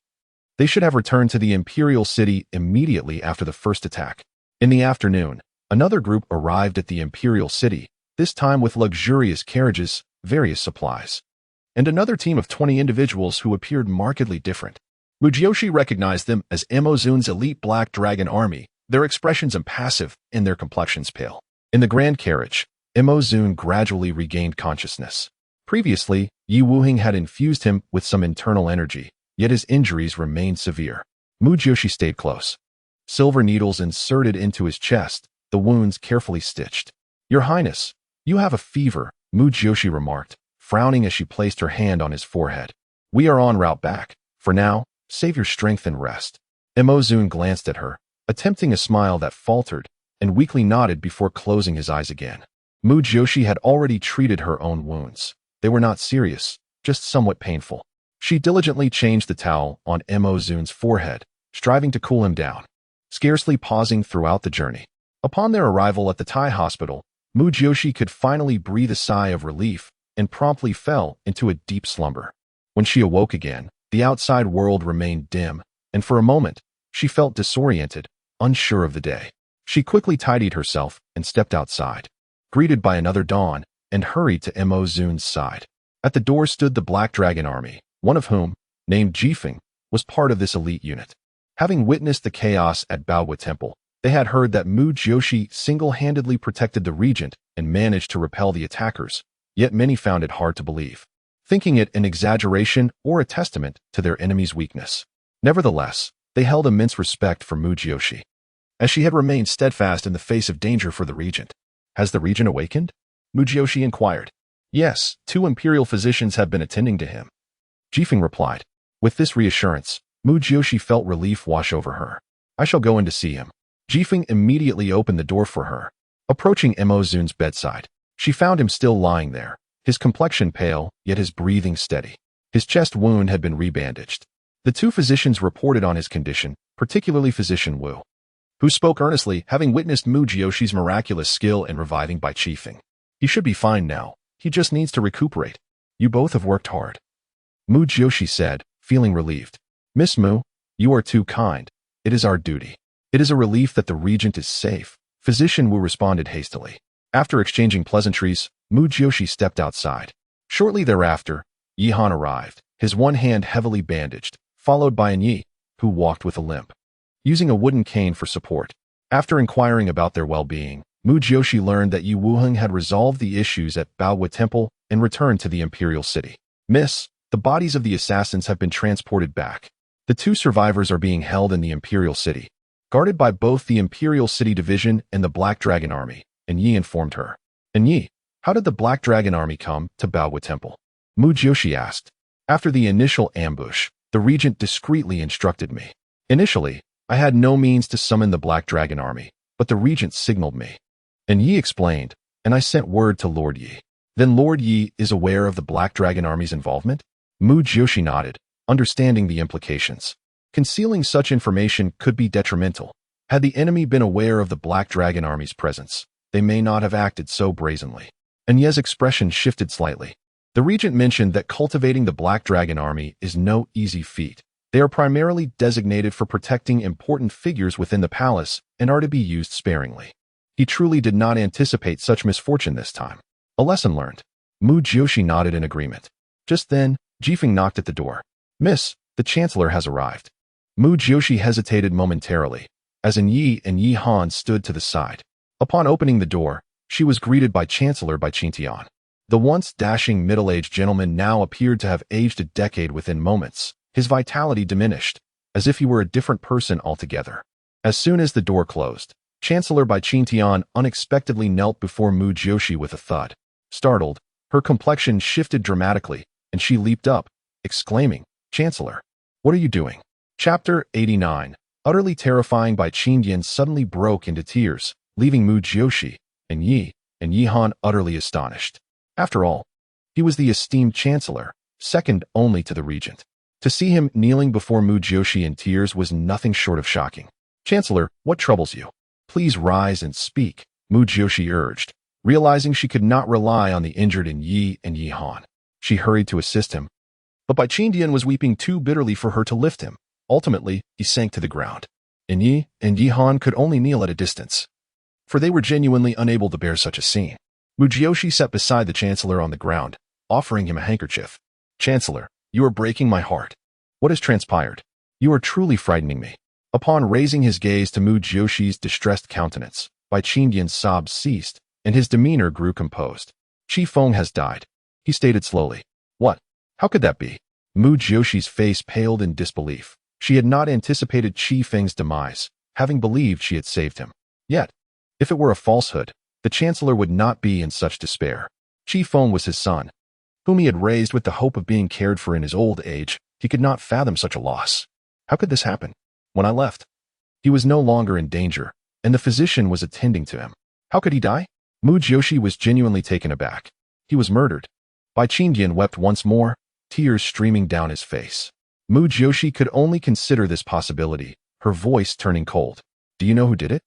they should have returned to the imperial city immediately after the first attack. In the afternoon, another group arrived at the imperial city, this time with luxurious carriages, various supplies, and another team of 20 individuals who appeared markedly different. Mu Jiuxi recognized them as Mo Zun's elite Black Dragon army, their expressions impassive and their complexions pale. In the grand carriage, Mo Zun gradually regained consciousness. Previously, Yi Wuheng had infused him with some internal energy, yet his injuries remained severe. Mu Jiuxi stayed close. Silver needles inserted into his chest, the wounds carefully stitched. Your Highness, you have a fever, Mu Jiuxi remarked, frowning as she placed her hand on his forehead. We are en route back. For now, save your strength and rest. Mo Zun glanced at her, attempting a smile that faltered, and weakly nodded before closing his eyes again. Mu Jiuxi had already treated her own wounds. They were not serious, just somewhat painful. She diligently changed the towel on Mo Zun's forehead, striving to cool him down, scarcely pausing throughout the journey. Upon their arrival at the Thai hospital, Mu Jiuxi could finally breathe a sigh of relief and promptly fell into a deep slumber. When she awoke again, the outside world remained dim, and for a moment, she felt disoriented, unsure of the day. She quickly tidied herself and stepped outside, greeted by another dawn, and hurried to Mo Zun's side. At the door stood the Black Dragon army, one of whom, named Jifeng, was part of this elite unit. Having witnessed the chaos at Baoguo Temple, they had heard that Mu Jiuxi single-handedly protected the regent and managed to repel the attackers, yet many found it hard to believe, thinking it an exaggeration or a testament to their enemy's weakness. Nevertheless, they held immense respect for Mu Jiuxi, as she had remained steadfast in the face of danger for the regent. Has the regent awakened? Mu Jiuxi inquired. Yes, 2 imperial physicians have been attending to him, Jifeng replied. With this reassurance, Mu Jiuxi felt relief wash over her. I shall go in to see him. Jifeng immediately opened the door for her. Approaching Mo Zun's bedside, she found him still lying there, his complexion pale, yet his breathing steady. His chest wound had been rebandaged. The two physicians reported on his condition, particularly Physician Wu, who spoke earnestly, having witnessed Mu Jiuxi's miraculous skill in reviving by Jifeng. He should be fine now. He just needs to recuperate. You both have worked hard, Mu Jiuxi said, feeling relieved. Miss Mu, you are too kind. It is our duty. It is a relief that the regent is safe. Physician Wu responded hastily. After exchanging pleasantries, Mu Jiuxi stepped outside. Shortly thereafter, Yi Han arrived, his one hand heavily bandaged, followed by an Yi, who walked with a limp, using a wooden cane for support. After inquiring about their well-being, Mu Jiuxi learned that Yi Wuheng had resolved the issues at Baowu Temple and returned to the imperial city. Miss, the bodies of the assassins have been transported back. The two survivors are being held in the imperial city, guarded by both the Imperial City Division and the Black Dragon Army, and Yi informed her. And Yi, how did the Black Dragon Army come to Baowu Temple? Mu Jiuxi asked. After the initial ambush, the regent discreetly instructed me. Initially, I had no means to summon the Black Dragon Army, but the regent signaled me. And Yi explained, and I sent word to Lord Yi. Then Lord Yi is aware of the Black Dragon Army's involvement? Mu Jiuxi nodded, understanding the implications. Concealing such information could be detrimental. Had the enemy been aware of the Black Dragon Army's presence, they may not have acted so brazenly. And Ye's expression shifted slightly. The regent mentioned that cultivating the Black Dragon Army is no easy feat. They are primarily designated for protecting important figures within the palace and are to be used sparingly. He truly did not anticipate such misfortune this time. A lesson learned. Mu Jiuxi nodded in agreement. Just then, Jifeng knocked at the door. Miss, the Chancellor has arrived. Mu Jiuxi hesitated momentarily, as an Yi and Yi Han stood to the side. Upon opening the door, she was greeted by Chancellor Bai Qingtian. The once dashing middle-aged gentleman now appeared to have aged a decade within moments. His vitality diminished, as if he were a different person altogether. As soon as the door closed, Chancellor Bai Qingtian unexpectedly knelt before Mu Jiuxi with a thud. Startled, her complexion shifted dramatically, and she leaped up, exclaiming, Chancellor, what are you doing? Chapter 89. Utterly terrifying Bai Qingtian suddenly broke into tears, leaving Mu Jiuxi and Yi Han utterly astonished. After all, he was the esteemed Chancellor, second only to the regent. To see him kneeling before Mu Jiuxi in tears was nothing short of shocking. Chancellor, what troubles you? Please rise and speak, Mu Jiuxi urged, realizing she could not rely on the injured in Yi and Yi Han. She hurried to assist him, but Bai Qingtian was weeping too bitterly for her to lift him. Ultimately, he sank to the ground. And Yi Han could only kneel at a distance, for they were genuinely unable to bear such a scene. Mu Jiuxi sat beside the Chancellor on the ground, offering him a handkerchief. Chancellor, you are breaking my heart. What has transpired? You are truly frightening me. Upon raising his gaze to Mu Jiuxi's distressed countenance, Bai Qingtian's sobs ceased, and his demeanor grew composed. Qi Feng has died, he stated slowly. What? How could that be? Mu Jiuxi's face paled in disbelief. She had not anticipated Qi Feng's demise, having believed she had saved him. Yet, if it were a falsehood, the Chancellor would not be in such despair. Qi Feng was his son, whom he had raised with the hope of being cared for in his old age. He could not fathom such a loss. How could this happen? When I left, he was no longer in danger, and the physician was attending to him. How could he die? Mu Jiuxi was genuinely taken aback. He was murdered. Bai Qingtian wept once more, tears streaming down his face. Mu Jiuxi could only consider this possibility, her voice turning cold. Do you know who did it?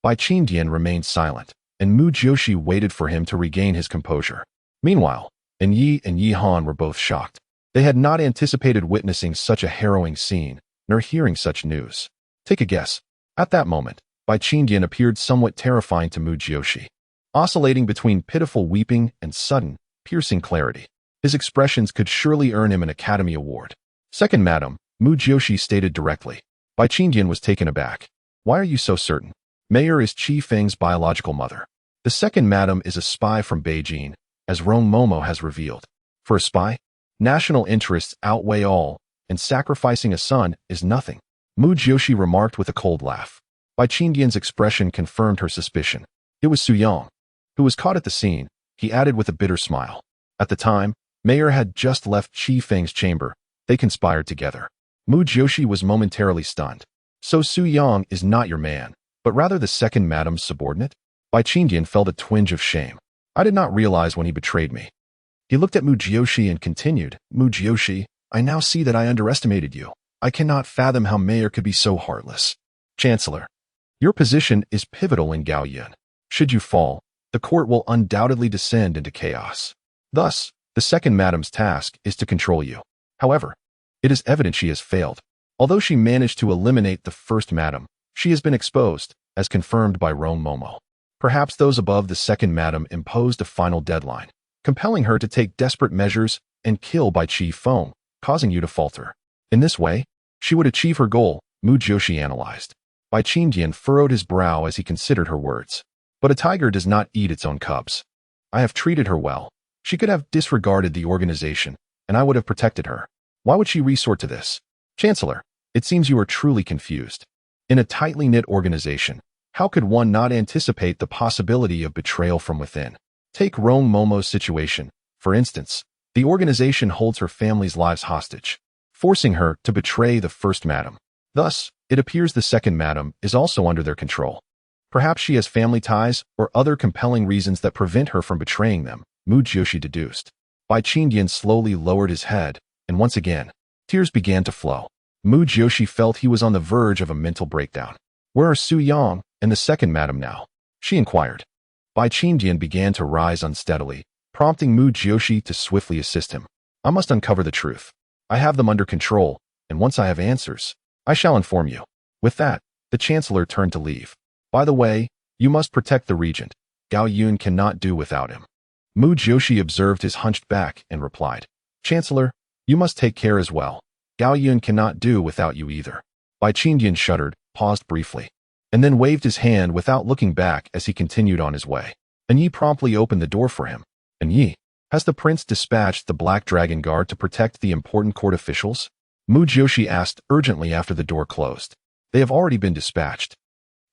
Bai Qingtian remained silent, and Mu Jiuxi waited for him to regain his composure. Meanwhile, Yi and Yi Han were both shocked. They had not anticipated witnessing such a harrowing scene, nor hearing such news. Take a guess. At that moment, Bai Qingtian appeared somewhat terrifying to Mu Jiuxi, oscillating between pitiful weeping and sudden, piercing clarity. His expressions could surely earn him an Academy Award. Second Madam, Mu Jiuxi stated directly. Bai Qingtian was taken aback. Why are you so certain? Mayor is Qi Feng's biological mother. The second Madam is a spy from Beijing, as Rong Momo has revealed. For a spy, national interests outweigh all, and sacrificing a son is nothing. Mu Jiuxi remarked with a cold laugh. Bai Qingtian's expression confirmed her suspicion. It was Su Yang, who was caught at the scene. He added with a bitter smile. At the time, Mayor had just left Qi Feng's chamber. They conspired together. Mu Jiuxi was momentarily stunned. So Su Yang is not your man, but rather the second madam's subordinate? Bai Qingdian felt a twinge of shame. I did not realize when he betrayed me. He looked at Mu Jiuxi and continued, Mu Jiuxi, I now see that I underestimated you. I cannot fathom how Mayor could be so heartless. Chancellor, your position is pivotal in Gaoyun. Should you fall, the court will undoubtedly descend into chaos. Thus, the second madam's task is to control you. However, it is evident she has failed. Although she managed to eliminate the first madam, she has been exposed, as confirmed by Rong Momo. Perhaps those above the second madam imposed a final deadline, compelling her to take desperate measures and kill Bai Qi Feng, causing you to falter. In this way, she would achieve her goal, Mu Jiuxi analyzed. Bai Qingdian furrowed his brow as he considered her words. But a tiger does not eat its own cubs. I have treated her well. She could have disregarded the organization, and I would have protected her. Why would she resort to this? Chancellor, it seems you are truly confused. In a tightly knit organization, how could one not anticipate the possibility of betrayal from within? Take Rong Momo's situation. For instance, the organization holds her family's lives hostage, forcing her to betray the first madam. Thus, it appears the second madam is also under their control. Perhaps she has family ties or other compelling reasons that prevent her from betraying them, Mu Jiuxi deduced. Bai Qingdian slowly lowered his head, and once again, tears began to flow. Mu Jiuxi felt he was on the verge of a mental breakdown. Where are Su Yang and the second madam now? She inquired. Bai Qingdian began to rise unsteadily, prompting Mu Jiuxi to swiftly assist him. I must uncover the truth. I have them under control, and once I have answers, I shall inform you. With that, the chancellor turned to leave. By the way, you must protect the regent. Gaoyun cannot do without him. Mu Jiuxi observed his hunched back and replied, Chancellor, you must take care as well. Gaoyun cannot do without you either. Bai Qingdian shuddered, paused briefly, and then waved his hand without looking back as he continued on his way. And Yi promptly opened the door for him. And Yi, has the prince dispatched the Black Dragon Guard to protect the important court officials? Mu Jiuxi asked urgently after the door closed. They have already been dispatched,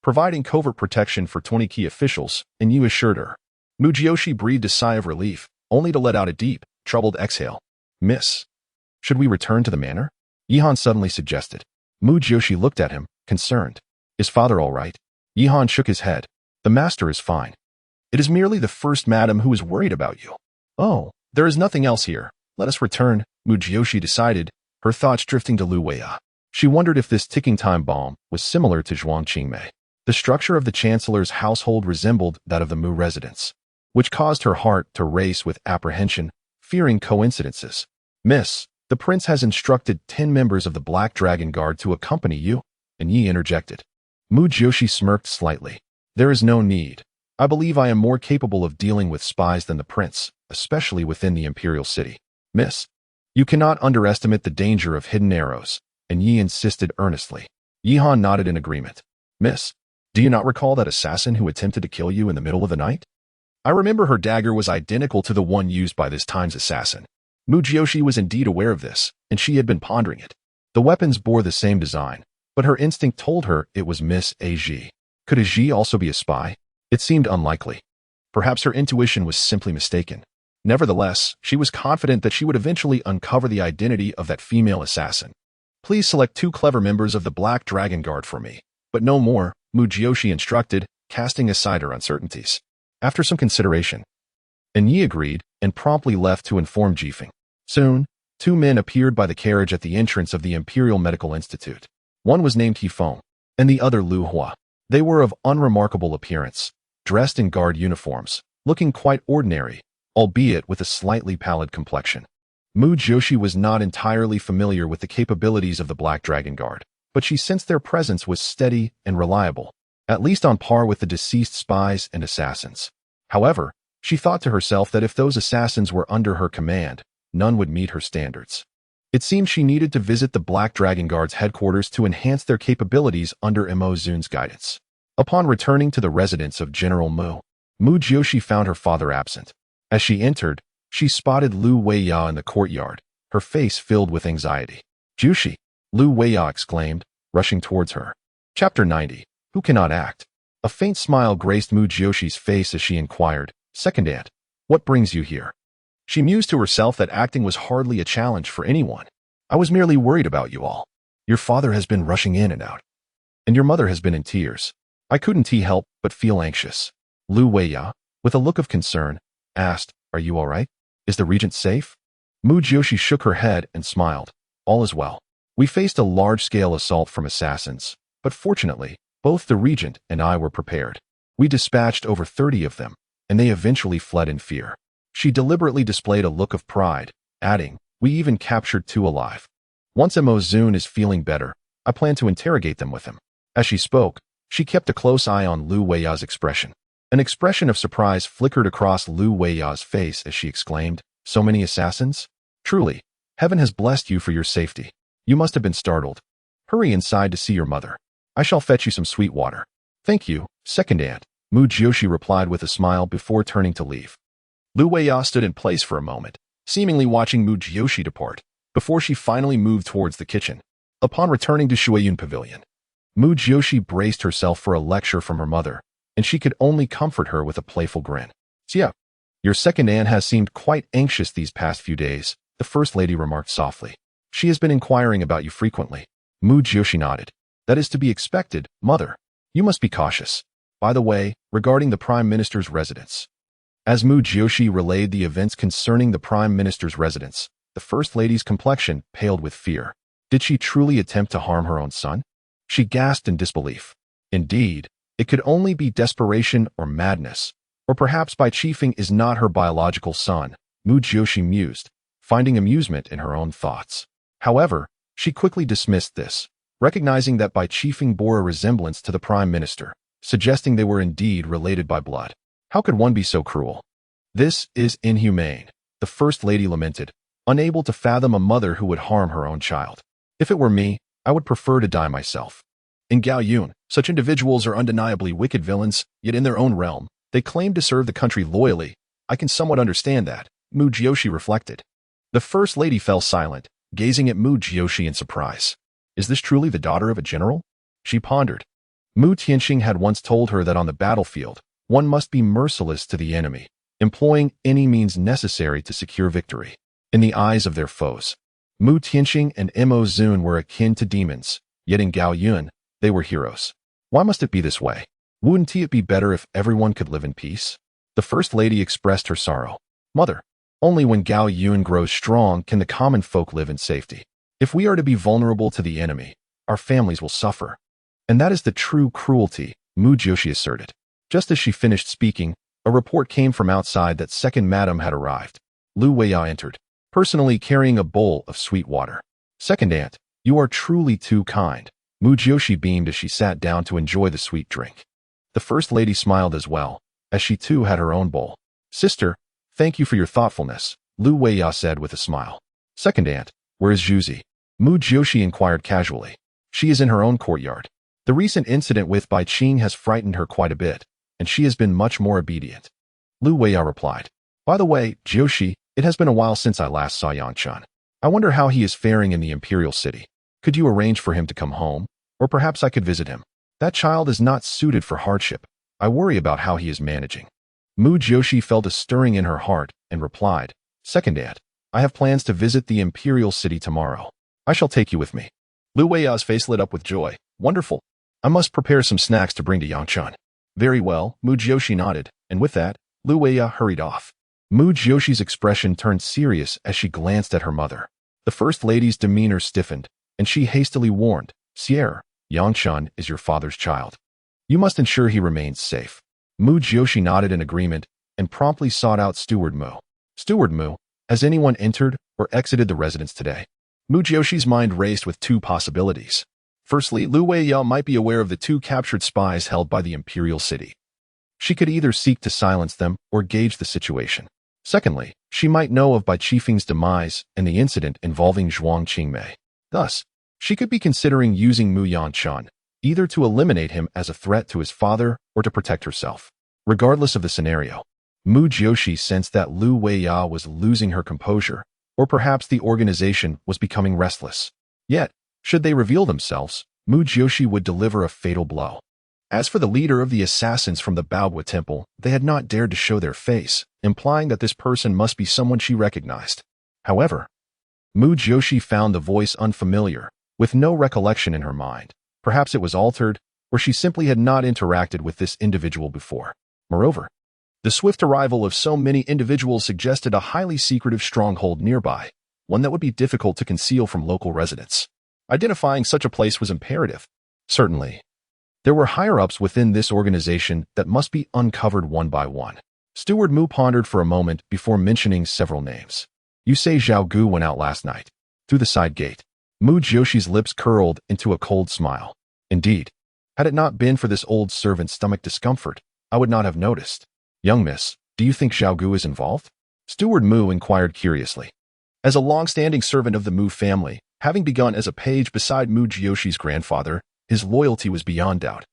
providing covert protection for 20 key officials, and Yi assured her. Mu Jiuxi breathed a sigh of relief, only to let out a deep, troubled exhale. Miss, should we return to the manor? Yihan suddenly suggested. Mu Jiuxi looked at him, concerned. Is father all right? Yihan shook his head. The master is fine. It is merely the first madam who is worried about you. Oh, there is nothing else here. Let us return, Mu Jiuxi decided, her thoughts drifting to Lu Weya. She wondered if this ticking time bomb was similar to Zhuang Qingmei. The structure of the chancellor's household resembled that of the Mu residence, which caused her heart to race with apprehension, fearing coincidences. Miss, the prince has instructed 10 members of the Black Dragon Guard to accompany you, and Yi interjected. Mu Jiuxi smirked slightly. There is no need. I believe I am more capable of dealing with spies than the prince, especially within the imperial city. Miss, you cannot underestimate the danger of hidden arrows, and Yi insisted earnestly. Yihan nodded in agreement. Miss, do you not recall that assassin who attempted to kill you in the middle of the night? I remember her dagger was identical to the one used by this time's assassin. Mu Jiuxi was indeed aware of this, and she had been pondering it. The weapons bore the same design, but her instinct told her it was Miss A.G. Could A.G. also be a spy? It seemed unlikely. Perhaps her intuition was simply mistaken. Nevertheless, she was confident that she would eventually uncover the identity of that female assassin. Please select 2 clever members of the Black Dragon Guard for me, but no more, Mu Jiuxi instructed, casting aside her uncertainties. After some consideration, Yi agreed and promptly left to inform Jifeng. Soon, 2 men appeared by the carriage at the entrance of the Imperial Medical Institute. One was named Hifeng, and the other Lu Hua. They were of unremarkable appearance, dressed in guard uniforms, looking quite ordinary, albeit with a slightly pallid complexion. Mu Jiuxi was not entirely familiar with the capabilities of the Black Dragon Guard, but she sensed their presence was steady and reliable, at least on par with the deceased spies and assassins. However, she thought to herself that if those assassins were under her command, none would meet her standards. It seemed she needed to visit the Black Dragon Guard's headquarters to enhance their capabilities under Mo Zun's guidance. Upon returning to the residence of General Mu, Mu Jiuxi found her father absent. As she entered, she spotted Lu Weya in the courtyard, her face filled with anxiety. Jiuxi, Lu Weya exclaimed, rushing towards her. Chapter 90. Who cannot act? A faint smile graced Mu Jiuxi's face as she inquired, Second aunt, what brings you here? She mused to herself that acting was hardly a challenge for anyone. I was merely worried about you all. Your father has been rushing in and out, and your mother has been in tears. I couldn't help but feel anxious. Lu Weiya, with a look of concern, asked, "Are you all right? Is the regent safe?" Mu Jiuxi shook her head and smiled. "All is well. We faced a large-scale assault from assassins, but fortunately, both the regent and I were prepared. We dispatched over 30 of them, and they eventually fled in fear." She deliberately displayed a look of pride, adding, "We even captured 2 alive. Once Mo Zun is feeling better, I plan to interrogate them with him." As she spoke, she kept a close eye on Lu Weiya's expression. An expression of surprise flickered across Lu Weiya's face as she exclaimed, "So many assassins? Truly, heaven has blessed you for your safety. You must have been startled. Hurry inside to see your mother. I shall fetch you some sweet water." "Thank you, second aunt," Mu Jiuxi replied with a smile before turning to leave. Lu Weiya stood in place for a moment, seemingly watching Mu Jiuxi depart, before she finally moved towards the kitchen. Upon returning to Shuiyun Pavilion, Mu Jiuxi braced herself for a lecture from her mother, and she could only comfort her with a playful grin. "Xia, your second aunt has seemed quite anxious these past few days," the first lady remarked softly. "She has been inquiring about you frequently." Mu Jiuxi nodded. "That is to be expected, mother. You must be cautious. By the way, regarding the Prime Minister's residence." As Mu Jiuxi relayed the events concerning the Prime Minister's residence, the First Lady's complexion paled with fear. Did she truly attempt to harm her own son? She gasped in disbelief. Indeed, it could only be desperation or madness, or perhaps Bai Qifeng is not her biological son, Mu Jiuxi mused, finding amusement in her own thoughts. However, she quickly dismissed this, recognizing that Bai Qifeng bore a resemblance to the Prime Minister, suggesting they were indeed related by blood. How could one be so cruel? "This is inhumane," the First Lady lamented, unable to fathom a mother who would harm her own child. "If it were me, I would prefer to die myself." In Gaoyun, such individuals are undeniably wicked villains, yet in their own realm, they claim to serve the country loyally. I can somewhat understand that, Mu Jiuxi reflected. The First Lady fell silent, gazing at Mu Jiuxi in surprise. Is this truly the daughter of a general? She pondered. Mu Tianxing had once told her that on the battlefield, one must be merciless to the enemy, employing any means necessary to secure victory. In the eyes of their foes, Mu Tianxing and Mo Zun were akin to demons, yet in Gaoyun, they were heroes. Why must it be this way? Wouldn't it be better if everyone could live in peace? The First Lady expressed her sorrow. "Mother, only when Gaoyun grows strong can the common folk live in safety. If we are to be vulnerable to the enemy, our families will suffer. And that is the true cruelty," Mu Jiuxi asserted. Just as she finished speaking, a report came from outside that Second Madam had arrived. Lu Weiya entered, personally carrying a bowl of sweet water. "Second aunt, you are truly too kind." Mu Jiuxi beamed as she sat down to enjoy the sweet drink. The First Lady smiled as well, as she too had her own bowl. "Sister, thank you for your thoughtfulness," Lu Weiya said with a smile. "Second aunt, where is Zhuzi?" Mu Jiuxi inquired casually. "She is in her own courtyard. The recent incident with Bai Qing has frightened her quite a bit, and she has been much more obedient." Lu Weiya replied. "By the way, Jiuxi, it has been a while since I last saw Yangshan. I wonder how he is faring in the imperial city. Could you arrange for him to come home? Or perhaps I could visit him. That child is not suited for hardship. I worry about how he is managing." Mu Jiuxi felt a stirring in her heart and replied, "Second aunt, I have plans to visit the imperial city tomorrow. I shall take you with me." Lu Weiya's face lit up with joy. "Wonderful. I must prepare some snacks to bring to Yangshan." "Very well," Mu Jiuxi nodded, and with that, Lu Weiya hurried off. Mu Jiuxi's expression turned serious as she glanced at her mother. The First Lady's demeanor stiffened, and she hastily warned, "Sierra, Yangshan is your father's child. You must ensure he remains safe." Mu Jiuxi nodded in agreement and promptly sought out Steward Mu. "Steward Mu, has anyone entered or exited the residence today?" Mu Jiuxi's mind raced with 2 possibilities. Firstly, Lu Weiya might be aware of the 2 captured spies held by the imperial city. She could either seek to silence them or gauge the situation. Secondly, she might know of Bai Qifeng's demise and the incident involving Zhuang Qingmei. Thus, she could be considering using Mu Yangshan, either to eliminate him as a threat to his father or to protect herself. Regardless of the scenario, Mu Jiuxi sensed that Lu Weiya was losing her composure, or perhaps the organization was becoming restless. Yet, should they reveal themselves, Mu Jiuxi would deliver a fatal blow. As for the leader of the assassins from the Baobua Temple, they had not dared to show their face, implying that this person must be someone she recognized. However, Mu Jiuxi found the voice unfamiliar, with no recollection in her mind. Perhaps it was altered, where she simply had not interacted with this individual before. Moreover, the swift arrival of so many individuals suggested a highly secretive stronghold nearby, one that would be difficult to conceal from local residents. Identifying such a place was imperative. Certainly, there were higher-ups within this organization that must be uncovered one by one. Steward Mu pondered for a moment before mentioning several names. You say Zhao Gu went out last night. Through the side gate. Mu Jiuxi's lips curled into a cold smile. Indeed, had it not been for this old servant's stomach discomfort, I would not have noticed. Young miss, do you think Zhao Gu is involved? Steward Mu inquired curiously. As a long-standing servant of the Mu family, having begun as a page beside Mu Jiuxi's grandfather, his loyalty was beyond doubt,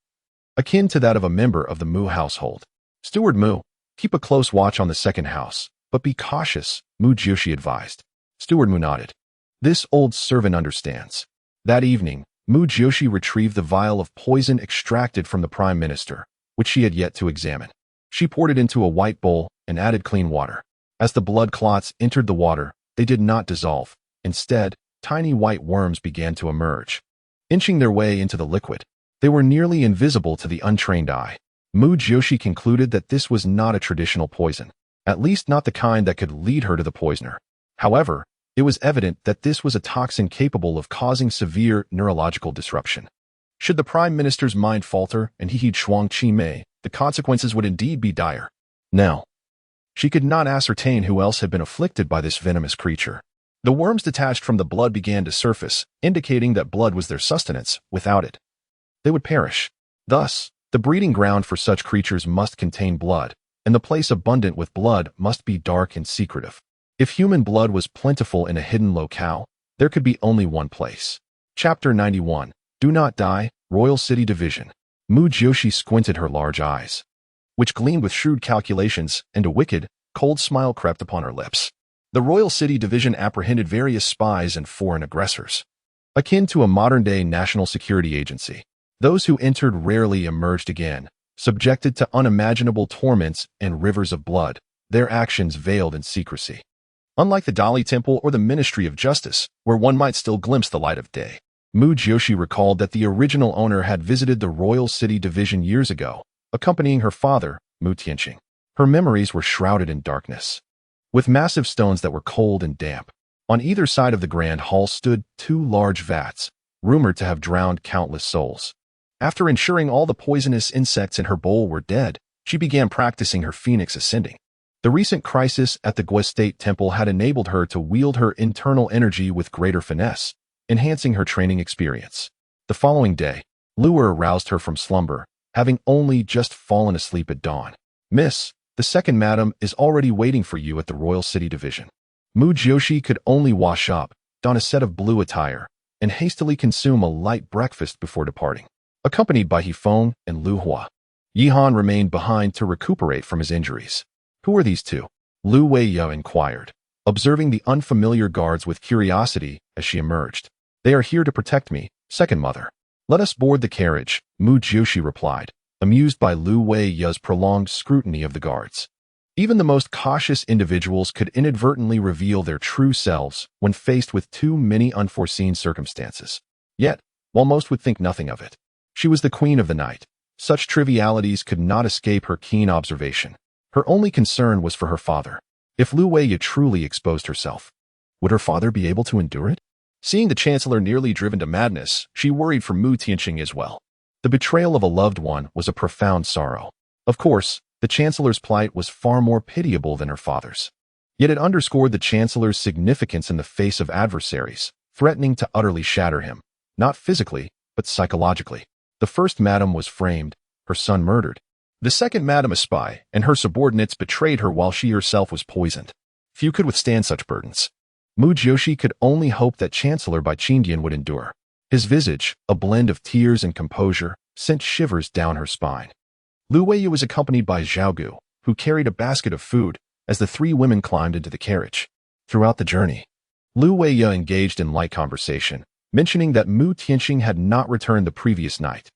akin to that of a member of the Mu household. Steward Mu, keep a close watch on the second house, but be cautious, Mu Jiuxi advised. Steward Mu nodded. This old servant understands. That evening, Mu Jiuxi retrieved the vial of poison extracted from the prime minister, which she had yet to examine. She poured it into a white bowl and added clean water. As the blood clots entered the water, they did not dissolve. Instead, tiny white worms began to emerge. Inching their way into the liquid, they were nearly invisible to the untrained eye. Mu Jiuxi concluded that this was not a traditional poison, at least not the kind that could lead her to the poisoner. However, it was evident that this was a toxin capable of causing severe neurological disruption. Should the prime minister's mind falter and he heed Shuang Qimei, the consequences would indeed be dire. Now, she could not ascertain who else had been afflicted by this venomous creature. The worms detached from the blood began to surface, indicating that blood was their sustenance. Without it, they would perish. Thus, the breeding ground for such creatures must contain blood, and the place abundant with blood must be dark and secretive. If human blood was plentiful in a hidden locale, there could be only one place. Chapter 91. Do Not Die, Royal City Division. Mu Jiuxi squinted her large eyes, which gleamed with shrewd calculations, and a wicked, cold smile crept upon her lips. The Royal City Division apprehended various spies and foreign aggressors, akin to a modern-day national security agency. Those who entered rarely emerged again, subjected to unimaginable torments and rivers of blood, their actions veiled in secrecy. Unlike the Dali Temple or the Ministry of Justice, where one might still glimpse the light of day, Mu Jiuxi recalled that the original owner had visited the Royal City Division years ago, accompanying her father, Mu Tianqing. Her memories were shrouded in darkness, with massive stones that were cold and damp. On either side of the grand hall stood two large vats, rumored to have drowned countless souls. After ensuring all the poisonous insects in her bowl were dead, she began practicing her phoenix ascending. The recent crisis at the Gui State Temple had enabled her to wield her internal energy with greater finesse, enhancing her training experience. The following day, Luer aroused her from slumber, having only just fallen asleep at dawn. Miss, the second madam is already waiting for you at the Royal City Division. Mu Jiuxi could only wash up, don a set of blue attire, and hastily consume a light breakfast before departing. Accompanied by Hifeng and Lu Hua, Yihan remained behind to recuperate from his injuries. Who are these two? Lu Weiye inquired, observing the unfamiliar guards with curiosity as she emerged. They are here to protect me, second mother. Let us board the carriage, Mu Jiuxi replied, amused by Lu Weiye's prolonged scrutiny of the guards. Even the most cautious individuals could inadvertently reveal their true selves when faced with too many unforeseen circumstances. Yet, while most would think nothing of it, she was the queen of the night. Such trivialities could not escape her keen observation. Her only concern was for her father. If Lu Weiye truly exposed herself, would her father be able to endure it? Seeing the chancellor nearly driven to madness, she worried for Mu Tianqing as well. The betrayal of a loved one was a profound sorrow. Of course, the chancellor's plight was far more pitiable than her father's. Yet it underscored the chancellor's significance in the face of adversaries, threatening to utterly shatter him, not physically, but psychologically. The first madam was framed, her son murdered. The second madam a spy, and her subordinates betrayed her while she herself was poisoned. Few could withstand such burdens. Mu Jiuxi could only hope that Chancellor Bai Qingdian would endure. His visage, a blend of tears and composure, sent shivers down her spine. Lu Weiye was accompanied by Zhao Gu, who carried a basket of food, as the three women climbed into the carriage. Throughout the journey, Lu Weiye engaged in light conversation, mentioning that Mu Tianqing had not returned the previous night.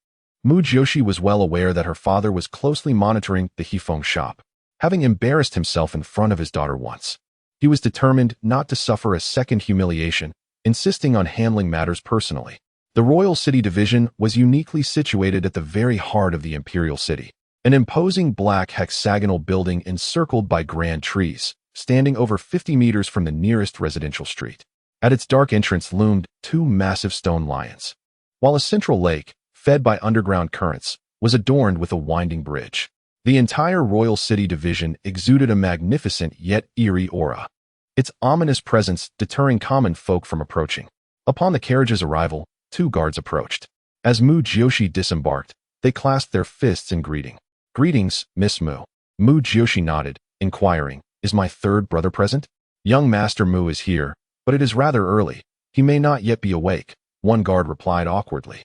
Mu Jiuxi was well aware that her father was closely monitoring the Hifeng shop, having embarrassed himself in front of his daughter once. He was determined not to suffer a second humiliation, insisting on handling matters personally. The Royal City Division was uniquely situated at the very heart of the imperial city. An imposing black hexagonal building encircled by grand trees, standing over 50 meters from the nearest residential street. At its dark entrance loomed two massive stone lions, while a central lake, fed by underground currents, was adorned with a winding bridge. The entire Royal City Division exuded a magnificent yet eerie aura, its ominous presence deterring common folk from approaching. Upon the carriage's arrival, two guards approached. As Mu Jiuxi disembarked, they clasped their fists in greeting. "Greetings, Miss Mu." Mu Jiuxi nodded, inquiring, "Is my third brother present?" "Young Master Mu is here, but it is rather early. He may not yet be awake," one guard replied awkwardly.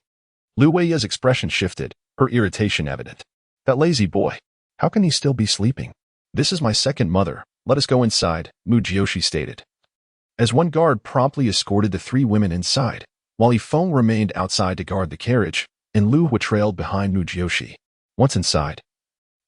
Lu Weiya's expression shifted, her irritation evident. "That lazy boy. How can he still be sleeping?" "This is my second mother. Let us go inside," Mu Jiuxi stated. As one guard promptly escorted the three women inside, while Yifeng remained outside to guard the carriage, and Lu Hui trailed behind Mu Jiuxi. Once inside,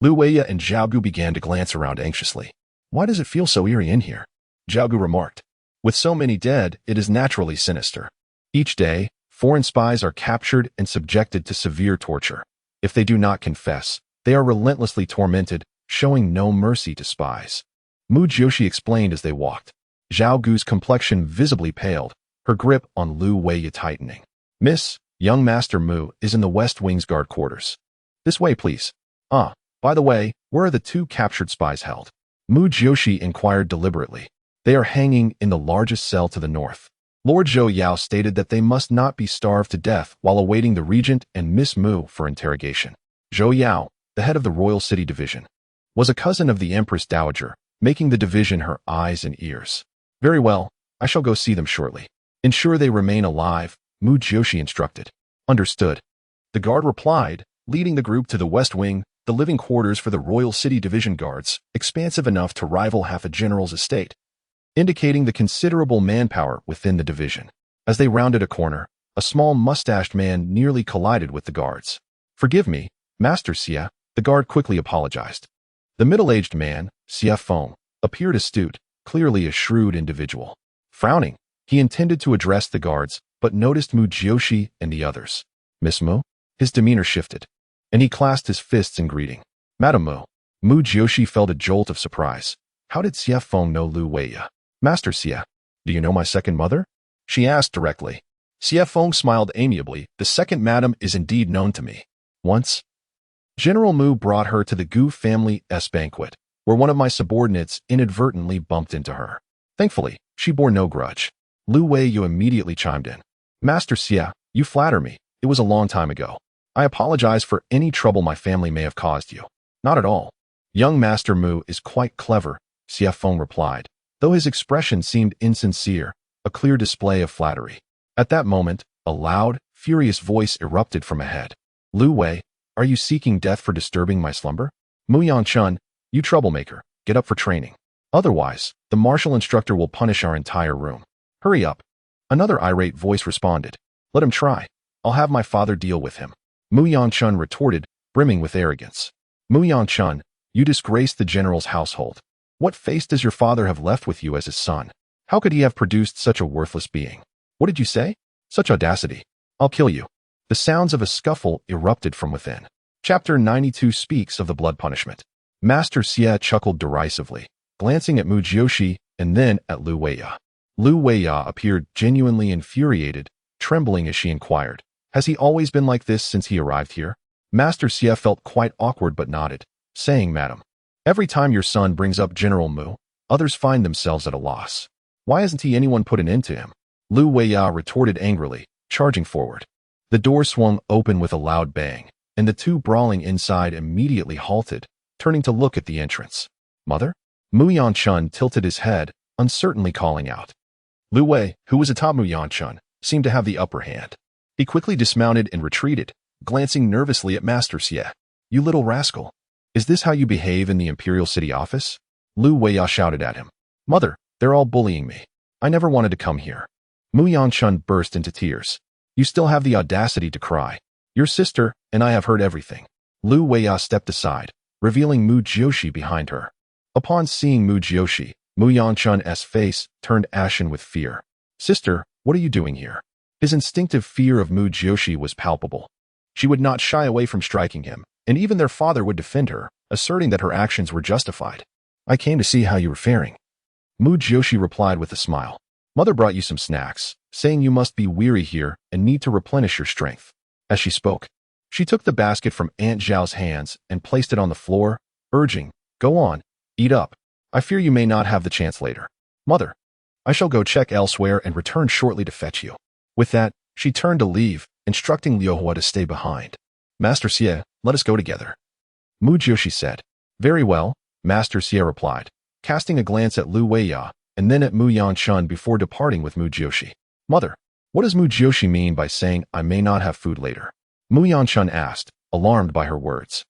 Lu Weiya and Zhaogu began to glance around anxiously. "Why does it feel so eerie in here?" Zhaogu remarked. "With so many dead, it is naturally sinister. Each day, foreign spies are captured and subjected to severe torture. If they do not confess, they are relentlessly tormented, showing no mercy to spies." Mu Jiuxi explained as they walked. Zhaogu's complexion visibly paled, her grip on Lu Weiya tightening. "Miss, young Master Mu is in the West Wing's guard quarters. This way, please." "Ah, by the way, where are the two captured spies held?" Mu Jiuxi inquired deliberately. "They are hanging in the largest cell to the north." Lord Zhou Yao stated that they must not be starved to death while awaiting the regent and Miss Mu for interrogation. Zhou Yao, the head of the Royal City Division, was a cousin of the Empress Dowager, making the division her eyes and ears. "Very well, I shall go see them shortly. Ensure they remain alive," Mu Jiuxi instructed. "Understood." The guard replied, leading the group to the West Wing, the living quarters for the Royal City Division guards, expansive enough to rival half a general's estate, indicating the considerable manpower within the division. As they rounded a corner, a small mustached man nearly collided with the guards. "Forgive me, Master Xie," the guard quickly apologized. The middle-aged man, Xie Feng, appeared astute, clearly a shrewd individual. Frowning, he intended to address the guards, but noticed Mu Jiuxi and the others. "Miss Mu?" His demeanor shifted, and he clasped his fists in greeting. "Madam Mu." Mu Jiuxi felt a jolt of surprise. How did Xie Feng know Lu Weiya? "Master Xie, do you know my second mother?" she asked directly. Xie Feng smiled amiably. "The second madam is indeed known to me. Once, General Mu brought her to the Gu family's banquet, where one of my subordinates inadvertently bumped into her. Thankfully, she bore no grudge." Lu Weiyu immediately chimed in. "Master Xie, you flatter me. It was a long time ago. I apologize for any trouble my family may have caused you." "Not at all. Young Master Mu is quite clever," Xie Feng replied, though his expression seemed insincere, a clear display of flattery. At that moment, a loud, furious voice erupted from ahead. "Lu Wei, are you seeking death for disturbing my slumber? Mu Yanchun, you troublemaker, get up for training. Otherwise, the martial instructor will punish our entire room. Hurry up." Another irate voice responded. "Let him try. I'll have my father deal with him." Mu Yanchun retorted, brimming with arrogance. "Mu Yanchun, you disgrace the general's household. What face does your father have left with you as his son? How could he have produced such a worthless being? What did you say? Such audacity. I'll kill you." The sounds of a scuffle erupted from within. Chapter 92 speaks of the blood punishment. Master Xie chuckled derisively, glancing at Mu Jiuxi and then at Lu Weiya. Lu Weiya appeared genuinely infuriated, trembling as she inquired, "Has he always been like this since he arrived here?" Master Xie felt quite awkward but nodded, saying, "Madam, every time your son brings up General Mu, others find themselves at a loss. Why hasn't anyone put an end to him?" Lu Weiya retorted angrily, charging forward. The door swung open with a loud bang, and the two brawling inside immediately halted, turning to look at the entrance. "Mother?" Mu Yanchun tilted his head, uncertainly calling out. Lu Wei, who was atop Mu Yanchun, seemed to have the upper hand. He quickly dismounted and retreated, glancing nervously at Master Xie. "You little rascal. Is this how you behave in the Imperial City office?" Lu Weiya shouted at him. "Mother, they're all bullying me. I never wanted to come here." Mu Yanchun burst into tears. "You still have the audacity to cry. Your sister and I have heard everything." Lu Weiya stepped aside, revealing Mu Jiuxi behind her. Upon seeing Mu Jiuxi, Mu Yanchun's face turned ashen with fear. "Sister, what are you doing here?" His instinctive fear of Mu Jiuxi was palpable. She would not shy away from striking him, and even their father would defend her, asserting that her actions were justified. I came to see how you were faring. Mu Jiuxi replied with a smile. Mother brought you some snacks, saying you must be weary here and need to replenish your strength. As she spoke, she took the basket from Aunt Zhao's hands and placed it on the floor, urging, Go on, eat up. I fear you may not have the chance later. Mother, I shall go check elsewhere and return shortly to fetch you. With that, she turned to leave, instructing Liu Hua to stay behind. Master Xie, let us go together. Mu Jiuxi said. Very well, Master Xie replied, casting a glance at Lu Weiya and then at Mu Yanchun before departing with Mu Jiuxi. Mother, what does Mu Jiuxi mean by saying I may not have food later? Mu Yanchun asked, alarmed by her words.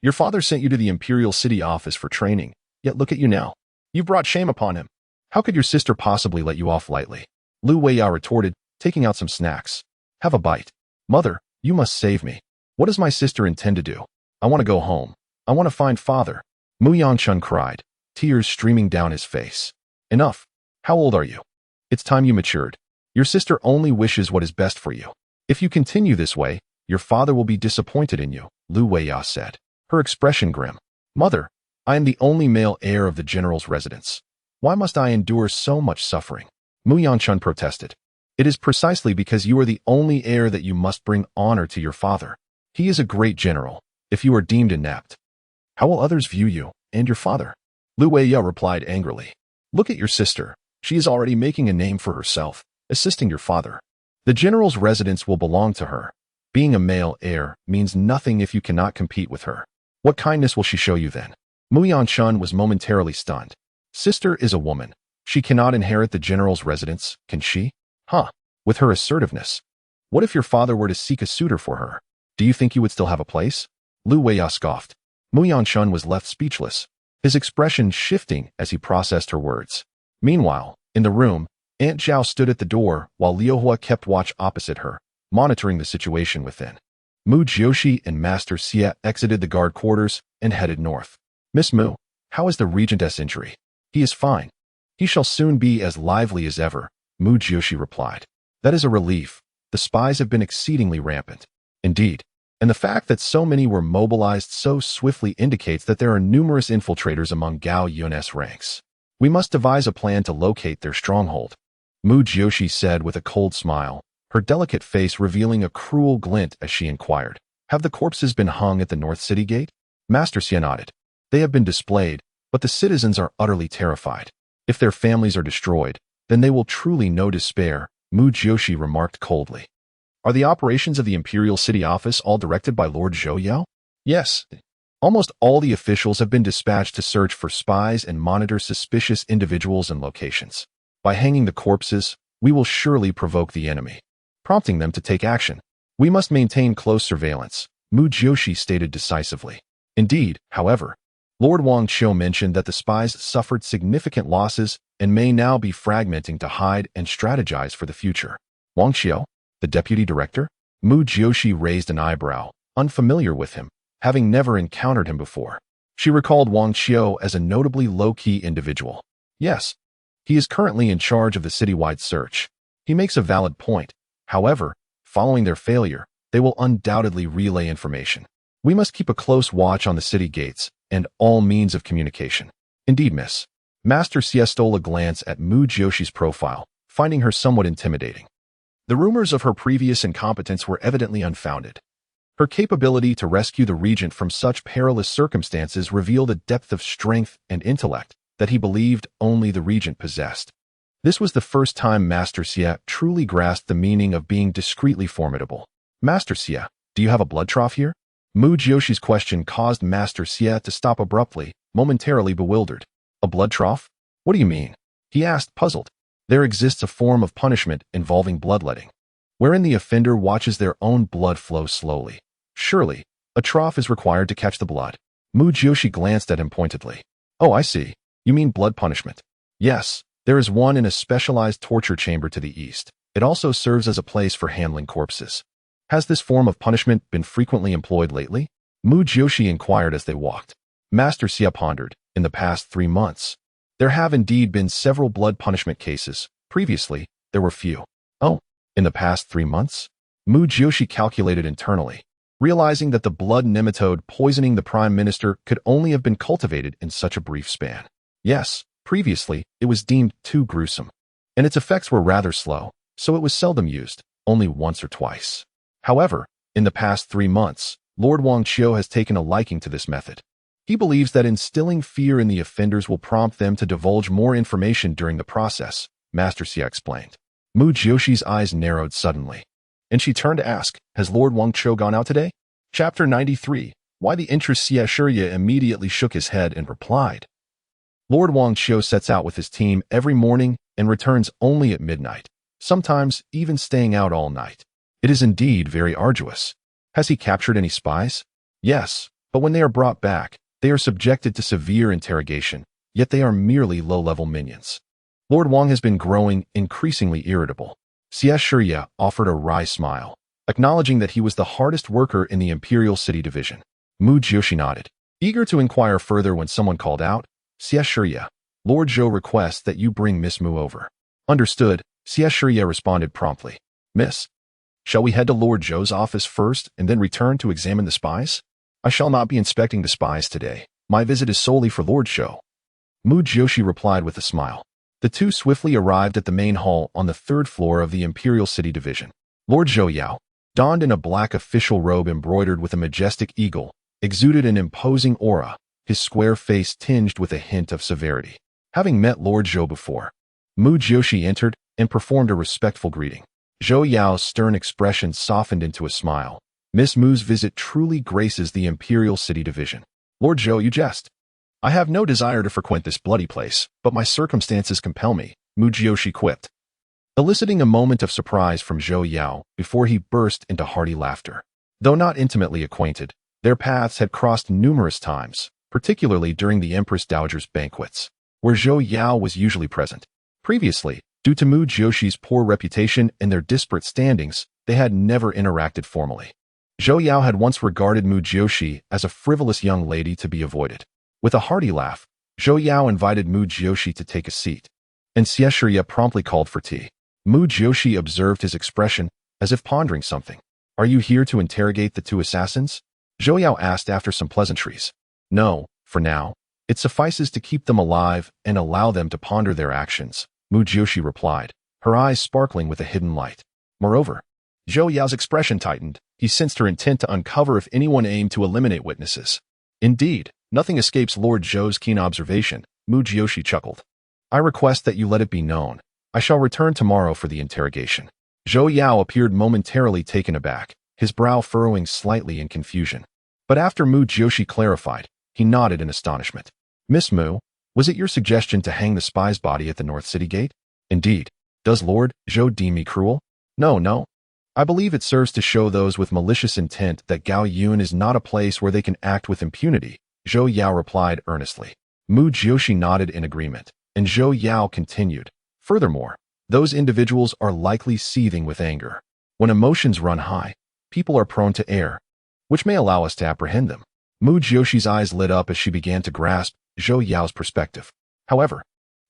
Your father sent you to the Imperial City office for training, yet look at you now. You've brought shame upon him. How could your sister possibly let you off lightly? Lu Weiya retorted, taking out some snacks. Have a bite. Mother, you must save me. What does my sister intend to do? I want to go home. I want to find father. Mu Yanchun cried, tears streaming down his face. Enough. How old are you? It's time you matured. Your sister only wishes what is best for you. If you continue this way, your father will be disappointed in you, Lu Weiya said, her expression grim. Mother, I am the only male heir of the general's residence. Why must I endure so much suffering? Mu Yanchun protested. It is precisely because you are the only heir that you must bring honor to your father. He is a great general, if you are deemed inept. How will others view you and your father? Lu Weiya replied angrily. Look at your sister. She is already making a name for herself, assisting your father. The general's residence will belong to her. Being a male heir means nothing if you cannot compete with her. What kindness will she show you then? Mu Yanchun was momentarily stunned. Sister is a woman. She cannot inherit the general's residence, can she? Huh. With her assertiveness. What if your father were to seek a suitor for her? Do you think you would still have a place? Lu Weiya scoffed. Mu Yanchun was left speechless, his expression shifting as he processed her words. Meanwhile, in the room, Aunt Zhao stood at the door while Liu Hua kept watch opposite her, monitoring the situation within. Mu Jiuxi and Master Xie exited the guard quarters and headed north. Miss Mu, how is the regent's injury? He is fine. He shall soon be as lively as ever, Mu Jiuxi replied. That is a relief. The spies have been exceedingly rampant. Indeed. And the fact that so many were mobilized so swiftly indicates that there are numerous infiltrators among Gao Yun's ranks. We must devise a plan to locate their stronghold, Mu Jiuxi said with a cold smile, her delicate face revealing a cruel glint as she inquired. Have the corpses been hung at the North City Gate? Master Xie nodded. They have been displayed, but the citizens are utterly terrified. If their families are destroyed, then they will truly know despair, Mu Jiuxi remarked coldly. Are the operations of the Imperial City office all directed by Lord Zhou? Yes. Almost all the officials have been dispatched to search for spies and monitor suspicious individuals and locations. By hanging the corpses, we will surely provoke the enemy, prompting them to take action. We must maintain close surveillance, Mu Jiuxi stated decisively. Indeed, however, Lord Wang Qiu mentioned that the spies suffered significant losses and may now be fragmenting to hide and strategize for the future. Wang Qiu? The deputy director? Mu Jiuxi raised an eyebrow, unfamiliar with him, having never encountered him before. She recalled Wang Qiu as a notably low-key individual. Yes, he is currently in charge of the citywide search. He makes a valid point. However, following their failure, they will undoubtedly relay information. We must keep a close watch on the city gates and all means of communication. Indeed, miss. Master Xie stole a glance at Mu Jiuxi's profile, finding her somewhat intimidating. The rumors of her previous incompetence were evidently unfounded. Her capability to rescue the regent from such perilous circumstances revealed a depth of strength and intellect that he believed only the regent possessed. This was the first time Master Xie truly grasped the meaning of being discreetly formidable. Master Xie, do you have a blood trough here? Mu Jiuxi's question caused Master Xie to stop abruptly, momentarily bewildered. A blood trough? What do you mean? He asked, puzzled. There exists a form of punishment involving bloodletting, wherein the offender watches their own blood flow slowly. Surely, a trough is required to catch the blood. Mu Jiuxi glanced at him pointedly. Oh, I see. You mean blood punishment. Yes, there is one in a specialized torture chamber to the east. It also serves as a place for handling corpses. Has this form of punishment been frequently employed lately? Mu Jiuxi inquired as they walked. Master Xie pondered. In the past 3 months, there have indeed been several blood punishment cases. Previously, there were few. Oh, In the past 3 months? Mu Jiuxi calculated internally, realizing that the blood nematode poisoning the prime minister could only have been cultivated in such a brief span. Yes, previously, it was deemed too gruesome, and its effects were rather slow, so it was seldom used, only once or twice. However, in the past 3 months, Lord Wangqiu has taken a liking to this method. He believes that instilling fear in the offenders will prompt them to divulge more information during the process, Master Xia explained. Mu Jiuxi's eyes narrowed suddenly, and she turned to ask, has Lord Wangqiu gone out today? Chapter 93. Why the interest Xia Shiya immediately shook his head and replied. Lord Wangqiu sets out with his team every morning and returns only at midnight, sometimes even staying out all night. It is indeed very arduous. Has he captured any spies? Yes, but when they are brought back, they are subjected to severe interrogation, yet they are merely low-level minions. Lord Wang has been growing increasingly irritable. Xia Shiya offered a wry smile, acknowledging that he was the hardest worker in the Imperial City Division. Mu Jiuxi nodded, eager to inquire further when someone called out, Xia Shiya, Lord Zhou requests that you bring Miss Mu over. Understood, Xia Shiya responded promptly. Miss, shall we head to Lord Zhou's office first and then return to examine the spies? I shall not be inspecting the spies today. My visit is solely for Lord Zhou. Mu Jiuxi replied with a smile. The two swiftly arrived at the main hall on the 3rd floor of the Imperial City Division. Lord Zhou Yao, donned in a black official robe embroidered with a majestic eagle, exuded an imposing aura, his square face tinged with a hint of severity. Having met Lord Zhou before, Mu Jiuxi entered and performed a respectful greeting. Zhou Yao's stern expression softened into a smile. Miss Mu's visit truly graces the Imperial City Division. Lord Zhou, you jest. I have no desire to frequent this bloody place, but my circumstances compel me, Mu Jiuxi quipped, eliciting a moment of surprise from Zhou Yao before he burst into hearty laughter. Though not intimately acquainted, their paths had crossed numerous times, particularly during the Empress Dowager's banquets, where Zhou Yao was usually present. Previously, due to Mu Jiuxi's poor reputation and their disparate standings, they had never interacted formally. Zhou Yao had once regarded Mu Jiuxi as a frivolous young lady to be avoided. With a hearty laugh, Zhou Yao invited Mu Jiuxi to take a seat, and Xia Shiya promptly called for tea. Mu Jiuxi observed his expression, as if pondering something. Are you here to interrogate the 2 assassins? Zhou Yao asked after some pleasantries. No, for now. It suffices to keep them alive and allow them to ponder their actions, Mu Jiuxi replied, her eyes sparkling with a hidden light. Moreover, Zhou Yao's expression tightened. He sensed her intent to uncover if anyone aimed to eliminate witnesses. Indeed, nothing escapes Lord Zhou's keen observation, Mu Jiuxi chuckled. I request that you let it be known. I shall return tomorrow for the interrogation. Zhou Yao appeared momentarily taken aback, his brow furrowing slightly in confusion. But after Mu Jiuxi clarified, he nodded in astonishment. Miss Mu, was it your suggestion to hang the spy's body at the North City Gate? Indeed. Does Lord Zhou deem me cruel? No. I believe it serves to show those with malicious intent that Gao Yun is not a place where they can act with impunity, Zhou Yao replied earnestly. Mu Jiuxi nodded in agreement, and Zhou Yao continued. Furthermore, those individuals are likely seething with anger. When emotions run high, people are prone to err, which may allow us to apprehend them. Mu Jiuxi's eyes lit up as she began to grasp Zhou Yao's perspective. However,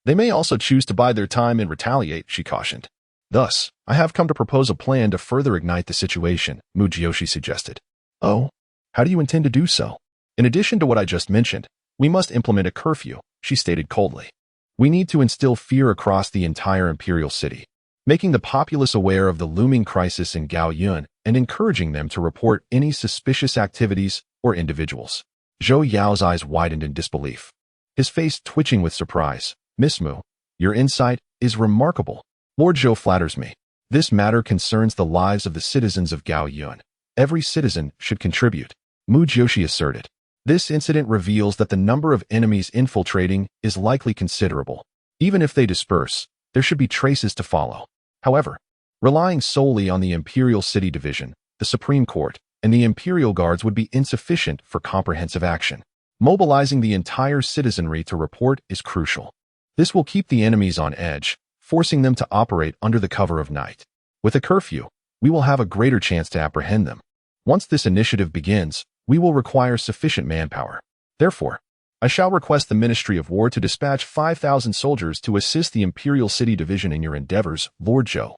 they may also choose to bide their time and retaliate, she cautioned. Thus, I have come to propose a plan to further ignite the situation, Mu Jiuxi suggested. Oh, how do you intend to do so? In addition to what I just mentioned, we must implement a curfew, she stated coldly. We need to instill fear across the entire imperial city, making the populace aware of the looming crisis in Gao Yun and encouraging them to report any suspicious activities or individuals. Zhou Yao's eyes widened in disbelief, his face twitching with surprise. Miss Mu, your insight is remarkable. Lord Zhou flatters me. This matter concerns the lives of the citizens of Gao Yun. Every citizen should contribute, Mu Jiuxi asserted. This incident reveals that the number of enemies infiltrating is likely considerable. Even if they disperse, there should be traces to follow. However, relying solely on the Imperial City Division, the Supreme Court, and the Imperial Guards would be insufficient for comprehensive action. Mobilizing the entire citizenry to report is crucial. This will keep the enemies on edge, forcing them to operate under the cover of night. With a curfew, we will have a greater chance to apprehend them. Once this initiative begins, we will require sufficient manpower. Therefore, I shall request the Ministry of War to dispatch 5,000 soldiers to assist the Imperial City Division in your endeavors, Lord Zhou.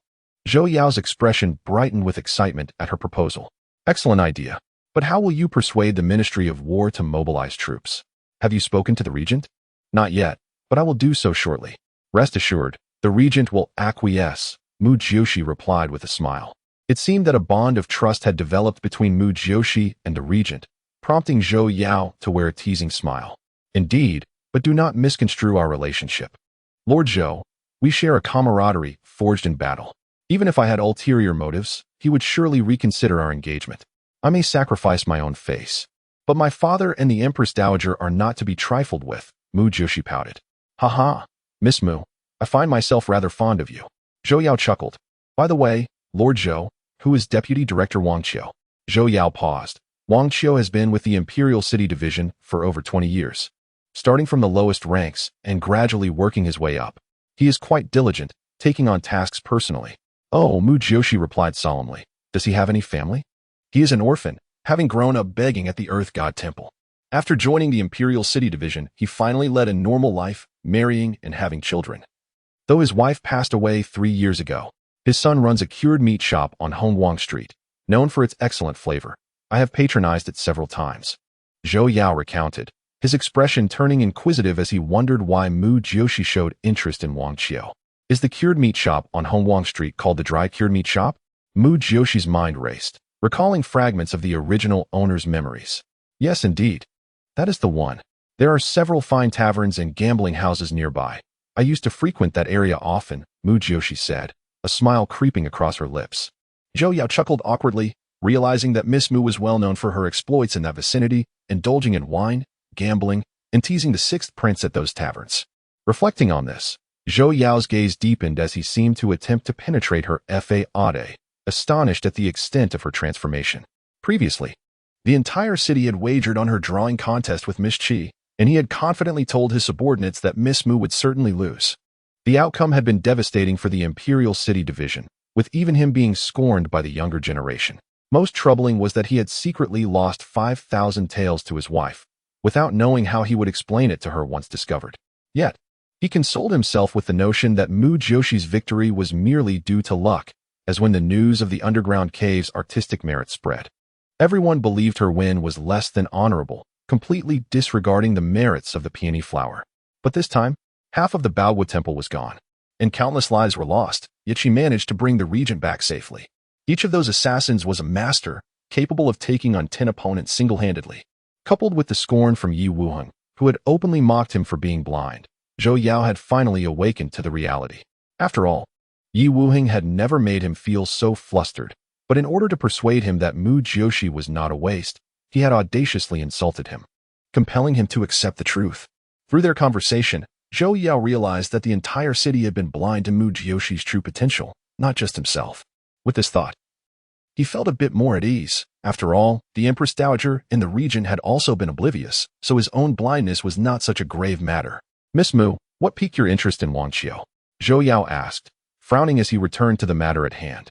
Zhou Yao's expression brightened with excitement at her proposal. Excellent idea. But how will you persuade the Ministry of War to mobilize troops? Have you spoken to the regent? Not yet, but I will do so shortly. Rest assured, the regent will acquiesce, Mu Jiuxi replied with a smile. It seemed that a bond of trust had developed between Mu Jiuxi and the regent, prompting Zhou Yao to wear a teasing smile. Indeed, but do not misconstrue our relationship. Lord Zhou, we share a camaraderie forged in battle. Even if I had ulterior motives, he would surely reconsider our engagement. I may sacrifice my own face. But my father and the Empress Dowager are not to be trifled with, Mu Jiuxi pouted. Ha, Miss Mu, I find myself rather fond of you. Zhou Yao chuckled. By the way, Lord Zhou, who is Deputy Director Wang Qiu? Zhou Yao paused. Wang Qiu has been with the Imperial City Division for over 20 years, starting from the lowest ranks and gradually working his way up. He is quite diligent, taking on tasks personally. Oh, Mu Jiuxi replied solemnly. Does he have any family? He is an orphan, having grown up begging at the Earth God Temple. After joining the Imperial City Division, he finally led a normal life, marrying and having children. Though his wife passed away 3 years ago, his son runs a cured meat shop on Hongguang Street, known for its excellent flavor. I have patronized it several times. Zhou Yao recounted, his expression turning inquisitive as he wondered why Mu Jiuxi showed interest in Wang Qiu. Is the cured meat shop on Hongguang Street called the dry cured meat shop? Mu Jiuxi's mind raced, recalling fragments of the original owner's memories. Yes, indeed. That is the one. There are several fine taverns and gambling houses nearby. I used to frequent that area often, Mu Jiuxi said, a smile creeping across her lips. Zhou Yao chuckled awkwardly, realizing that Miss Mu was well known for her exploits in that vicinity, indulging in wine, gambling, and teasing the sixth prince at those taverns. Reflecting on this, Zhou Yao's gaze deepened as he seemed to attempt to penetrate her faade, astonished at the extent of her transformation. Previously, the entire city had wagered on her drawing contest with Miss Qi, and he had confidently told his subordinates that Miss Mu would certainly lose. The outcome had been devastating for the Imperial City Division, with even him being scorned by the younger generation. Most troubling was that he had secretly lost 5,000 taels to his wife, without knowing how he would explain it to her once discovered. Yet, he consoled himself with the notion that Mu Jiuxi's victory was merely due to luck, as when the news of the underground cave's artistic merit spread. Everyone believed her win was less than honorable, completely disregarding the merits of the peony flower. But this time, half of the Baowu Temple was gone, and countless lives were lost, yet she managed to bring the regent back safely. Each of those assassins was a master, capable of taking on 10 opponents single-handedly. Coupled with the scorn from Yi Wuheng, who had openly mocked him for being blind, Zhou Yao had finally awakened to the reality. After all, Yi Wuheng had never made him feel so flustered, but in order to persuade him that Mu Jiuxi was not a waste, he had audaciously insulted him, compelling him to accept the truth. Through their conversation, Zhou Yao realized that the entire city had been blind to Mu Jiuxi's true potential, not just himself. With this thought, he felt a bit more at ease. After all, the Empress Dowager and the regent had also been oblivious, so his own blindness was not such a grave matter. Miss Mu, what piqued your interest in Wang Qiu? Zhou Yao asked, frowning as he returned to the matter at hand.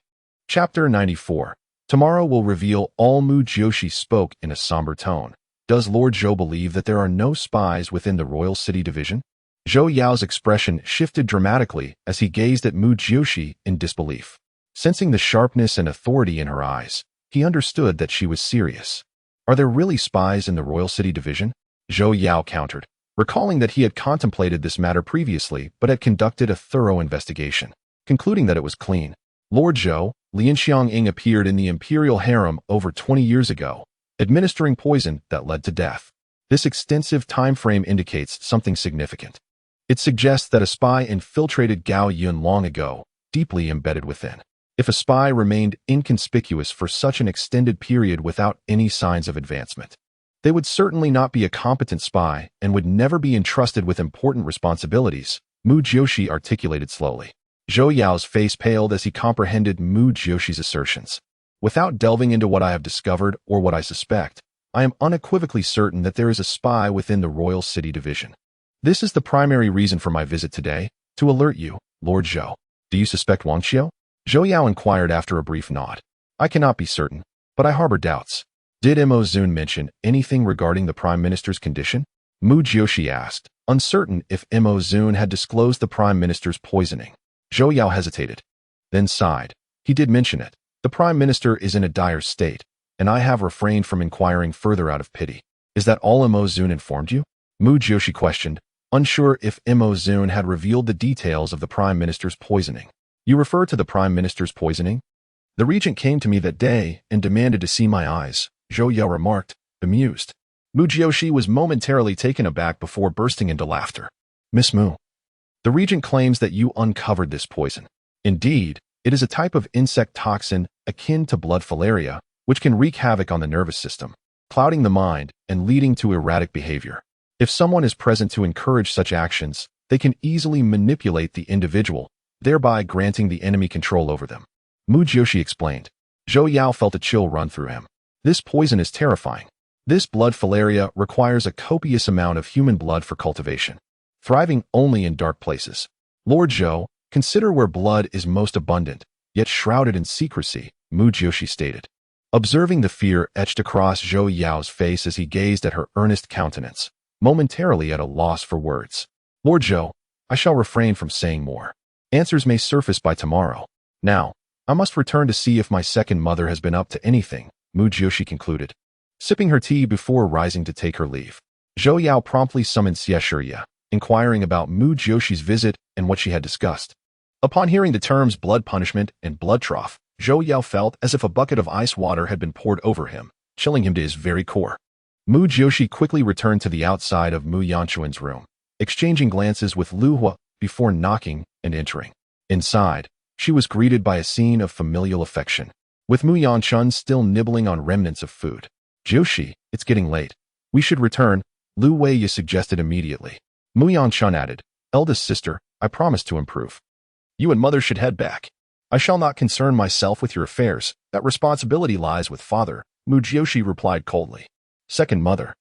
Chapter 94. Tomorrow will reveal all. Mu Jiuxi spoke in a somber tone. Does Lord Zhou believe that there are no spies within the Royal City Division? Zhou Yao's expression shifted dramatically as he gazed at Mu Jiuxi in disbelief. Sensing the sharpness and authority in her eyes, he understood that she was serious. Are there really spies in the Royal City Division? Zhou Yao countered, recalling that he had contemplated this matter previously but had conducted a thorough investigation. Concluding that it was clean, Lord Zhou, Lian Xiangying appeared in the imperial harem over 20 years ago, administering poison that led to death. This extensive time frame indicates something significant. It suggests that a spy infiltrated Gao Yun long ago, deeply embedded within. If a spy remained inconspicuous for such an extended period without any signs of advancement, they would certainly not be a competent spy and would never be entrusted with important responsibilities, Mu Jiuxi articulated slowly. Zhou Yao's face paled as he comprehended Mu Jiuxi's assertions. Without delving into what I have discovered or what I suspect, I am unequivocally certain that there is a spy within the Royal City Division. This is the primary reason for my visit today, to alert you, Lord Zhou. Do you suspect Wang Qiu? Zhou Yao inquired after a brief nod. I cannot be certain, but I harbor doubts. Did Mo Zun mention anything regarding the Prime Minister's condition? Mu Jiuxi asked, uncertain if Mo Zun had disclosed the Prime Minister's poisoning. Zhou Yao hesitated, then sighed. He did mention it. The Prime Minister is in a dire state, and I have refrained from inquiring further out of pity. Is that all Mo Zun informed you? Mu Jiuxi questioned, unsure if Mo Zun had revealed the details of the Prime Minister's poisoning. You refer to the Prime Minister's poisoning? The regent came to me that day and demanded to see my eyes, Zhou Yao remarked, bemused. Mu Jiuxi was momentarily taken aback before bursting into laughter. Miss Mu, the regent claims that you uncovered this poison. Indeed, it is a type of insect toxin akin to blood filaria, which can wreak havoc on the nervous system, clouding the mind and leading to erratic behavior. If someone is present to encourage such actions, they can easily manipulate the individual, thereby granting the enemy control over them. Mu Jiuxi explained. Zhou Yao felt a chill run through him. This poison is terrifying. This blood filaria requires a copious amount of human blood for cultivation, thriving only in dark places. Lord Zhou, consider where blood is most abundant, yet shrouded in secrecy, Mu Jiuxi stated. Observing the fear etched across Zhou Yao's face as he gazed at her earnest countenance, momentarily at a loss for words. Lord Zhou, I shall refrain from saying more. Answers may surface by tomorrow. Now, I must return to see if my second mother has been up to anything, Mu Jiuxi concluded, sipping her tea before rising to take her leave. Zhou Yao promptly summoned Xie Shiya, inquiring about Mu Jiuxi's visit and what she had discussed. Upon hearing the terms blood punishment and blood trough, Zhou Yao felt as if a bucket of ice water had been poured over him, chilling him to his very core. Mu Jiuxi quickly returned to the outside of Mu Yanchuan's room, exchanging glances with Lu Hua before knocking and entering. Inside, she was greeted by a scene of familial affection, with Mu Yanchun still nibbling on remnants of food. Jiuxi, it's getting late. We should return, Lu Weiye suggested immediately. Mu Yanchun added, eldest sister, I promise to improve. You and mother should head back. I shall not concern myself with your affairs. That responsibility lies with father, Mu Jiuxi replied coldly. Second mother.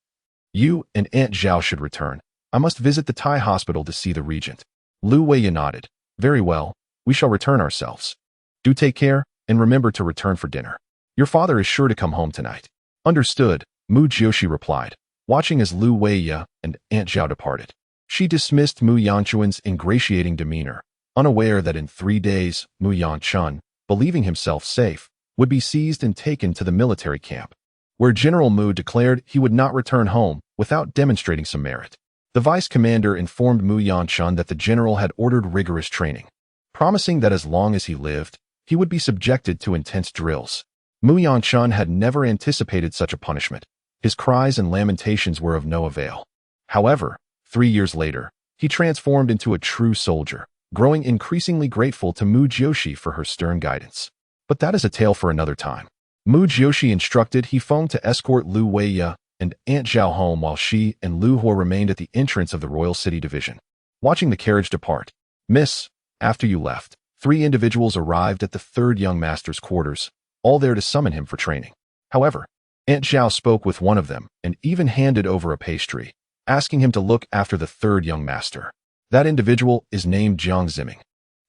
You and Aunt Zhao should return. I must visit the Thai hospital to see the regent. Lu Weiye nodded. Very well. We shall return ourselves. Do take care, and remember to return for dinner. Your father is sure to come home tonight. Understood, Mu Jiuxi replied, watching as Lu Weiye and Aunt Zhao departed. She dismissed Mu Yanchuan's ingratiating demeanor, unaware that in 3 days, Mu Yanchun, believing himself safe, would be seized and taken to the military camp, where General Mu declared he would not return home without demonstrating some merit. The vice commander informed Mu Yanchun that the general had ordered rigorous training, promising that as long as he lived, he would be subjected to intense drills. Mu Yanchun had never anticipated such a punishment. His cries and lamentations were of no avail. However, 3 years later, he transformed into a true soldier, growing increasingly grateful to Mu Jiuxi for her stern guidance. But that is a tale for another time. Mu Jiuxi instructed Hifeng to escort Lu Weiye and Aunt Zhao home while she and Lu Hua remained at the entrance of the Royal City Division, watching the carriage depart. Miss, after you left, 3 individuals arrived at the 3rd young master's quarters, all there to summon him for training. However, Aunt Zhao spoke with one of them and even handed over a pastry, asking him to look after the 3rd young master. That individual is named Jiang Ziming.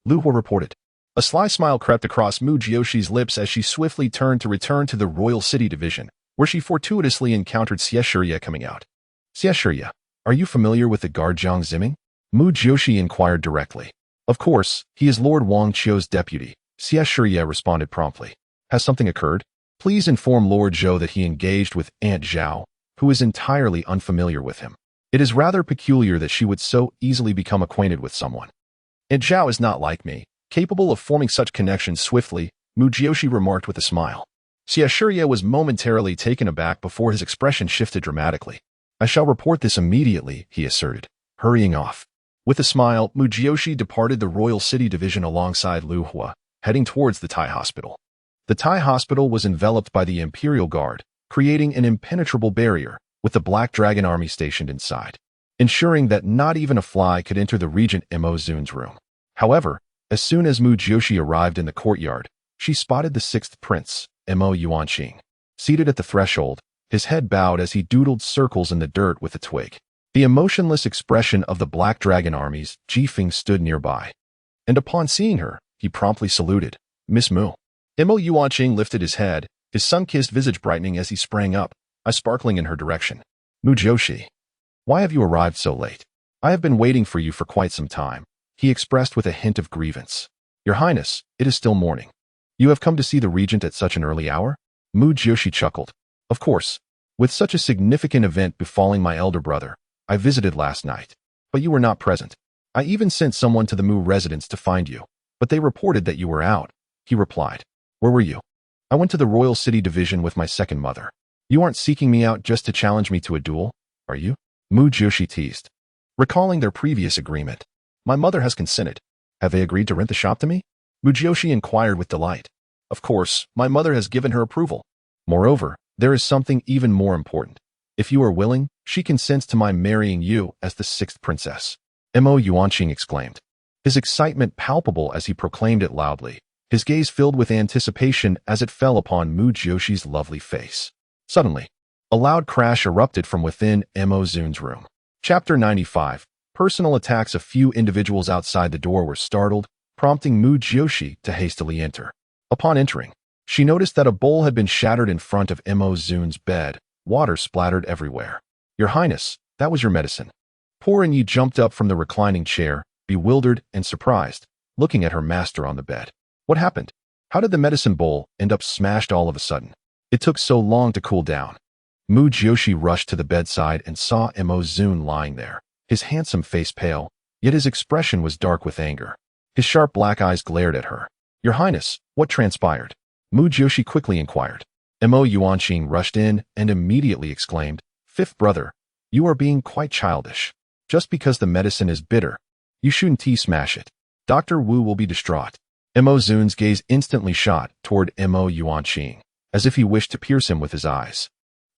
Lu Hua reported. A sly smile crept across Mu Jiuxi's lips as she swiftly turned to return to the Royal City Division, where she fortuitously encountered Xie Shiya coming out. Xie Shiya, are you familiar with the guard Jiang Ziming? Mu Jiuxi inquired directly. Of course, he is Lord Wang Qiu's deputy, Xie Shiya responded promptly. Has something occurred? Please inform Lord Zhou that he engaged with Aunt Zhao, who is entirely unfamiliar with him. It is rather peculiar that she would so easily become acquainted with someone. Aunt Zhao is not like me, capable of forming such connections swiftly, Mu Jiuxi remarked with a smile. Xie Shiya was momentarily taken aback before his expression shifted dramatically. I shall report this immediately, he asserted, hurrying off. With a smile, Mu Jiuxi departed the Royal City Division alongside Lu Hua, heading towards the Thai hospital. The Thai hospital was enveloped by the Imperial Guard, creating an impenetrable barrier, with the Black Dragon Army stationed inside, ensuring that not even a fly could enter the regent Mo Zun's room. However, as soon as Mu Jiuxi arrived in the courtyard, she spotted the 6th prince, Mo Yuanqing, seated at the threshold, his head bowed as he doodled circles in the dirt with a twig. The emotionless expression of the Black Dragon Army's Jifeng stood nearby, and upon seeing her, he promptly saluted, Miss Mu. Mo Yuanqing lifted his head, his sun-kissed visage brightening as he sprang up, eyes sparkling in her direction. Mu Jiuxi, why have you arrived so late? I have been waiting for you for quite some time, he expressed with a hint of grievance. Your Highness, it is still morning. You have come to see the regent at such an early hour? Mu Jiuxi chuckled. Of course. With such a significant event befalling my elder brother, I visited last night. But you were not present. I even sent someone to the Mu residence to find you, but they reported that you were out. He replied. Where were you? I went to the Royal City Division with my second mother. You aren't seeking me out just to challenge me to a duel, are you? Mu Jiuxi teased. Recalling their previous agreement. My mother has consented. Have they agreed to rent the shop to me? Mu Jiuxi inquired with delight. Of course, my mother has given her approval. Moreover, there is something even more important. If you are willing, she consents to my marrying you as the sixth princess. Mo Yuanqing exclaimed. His excitement palpable as he proclaimed it loudly, his gaze filled with anticipation as it fell upon Mu Jiuxi's lovely face. Suddenly, a loud crash erupted from within Mo Zun's room. Chapter 95. Personal attacks. A few individuals outside the door were startled, prompting Mu Jiuxi to hastily enter. Upon entering, she noticed that a bowl had been shattered in front of Mo Zun's bed, water splattered everywhere. Your Highness, that was your medicine. Poor Yi jumped up from the reclining chair, bewildered and surprised, looking at her master on the bed. What happened? How did the medicine bowl end up smashed all of a sudden? It took so long to cool down. Mu Jiuxi rushed to the bedside and saw Mo Zun lying there, his handsome face pale, yet his expression was dark with anger. His sharp black eyes glared at her. Your Highness, what transpired? Mu Jiuxi quickly inquired. Mo Yuanqing rushed in and immediately exclaimed, Fifth brother, you are being quite childish. Just because the medicine is bitter, you shouldn't smash it. Dr. Wu will be distraught. Mo Zun's gaze instantly shot toward Mo Yuanqing, as if he wished to pierce him with his eyes.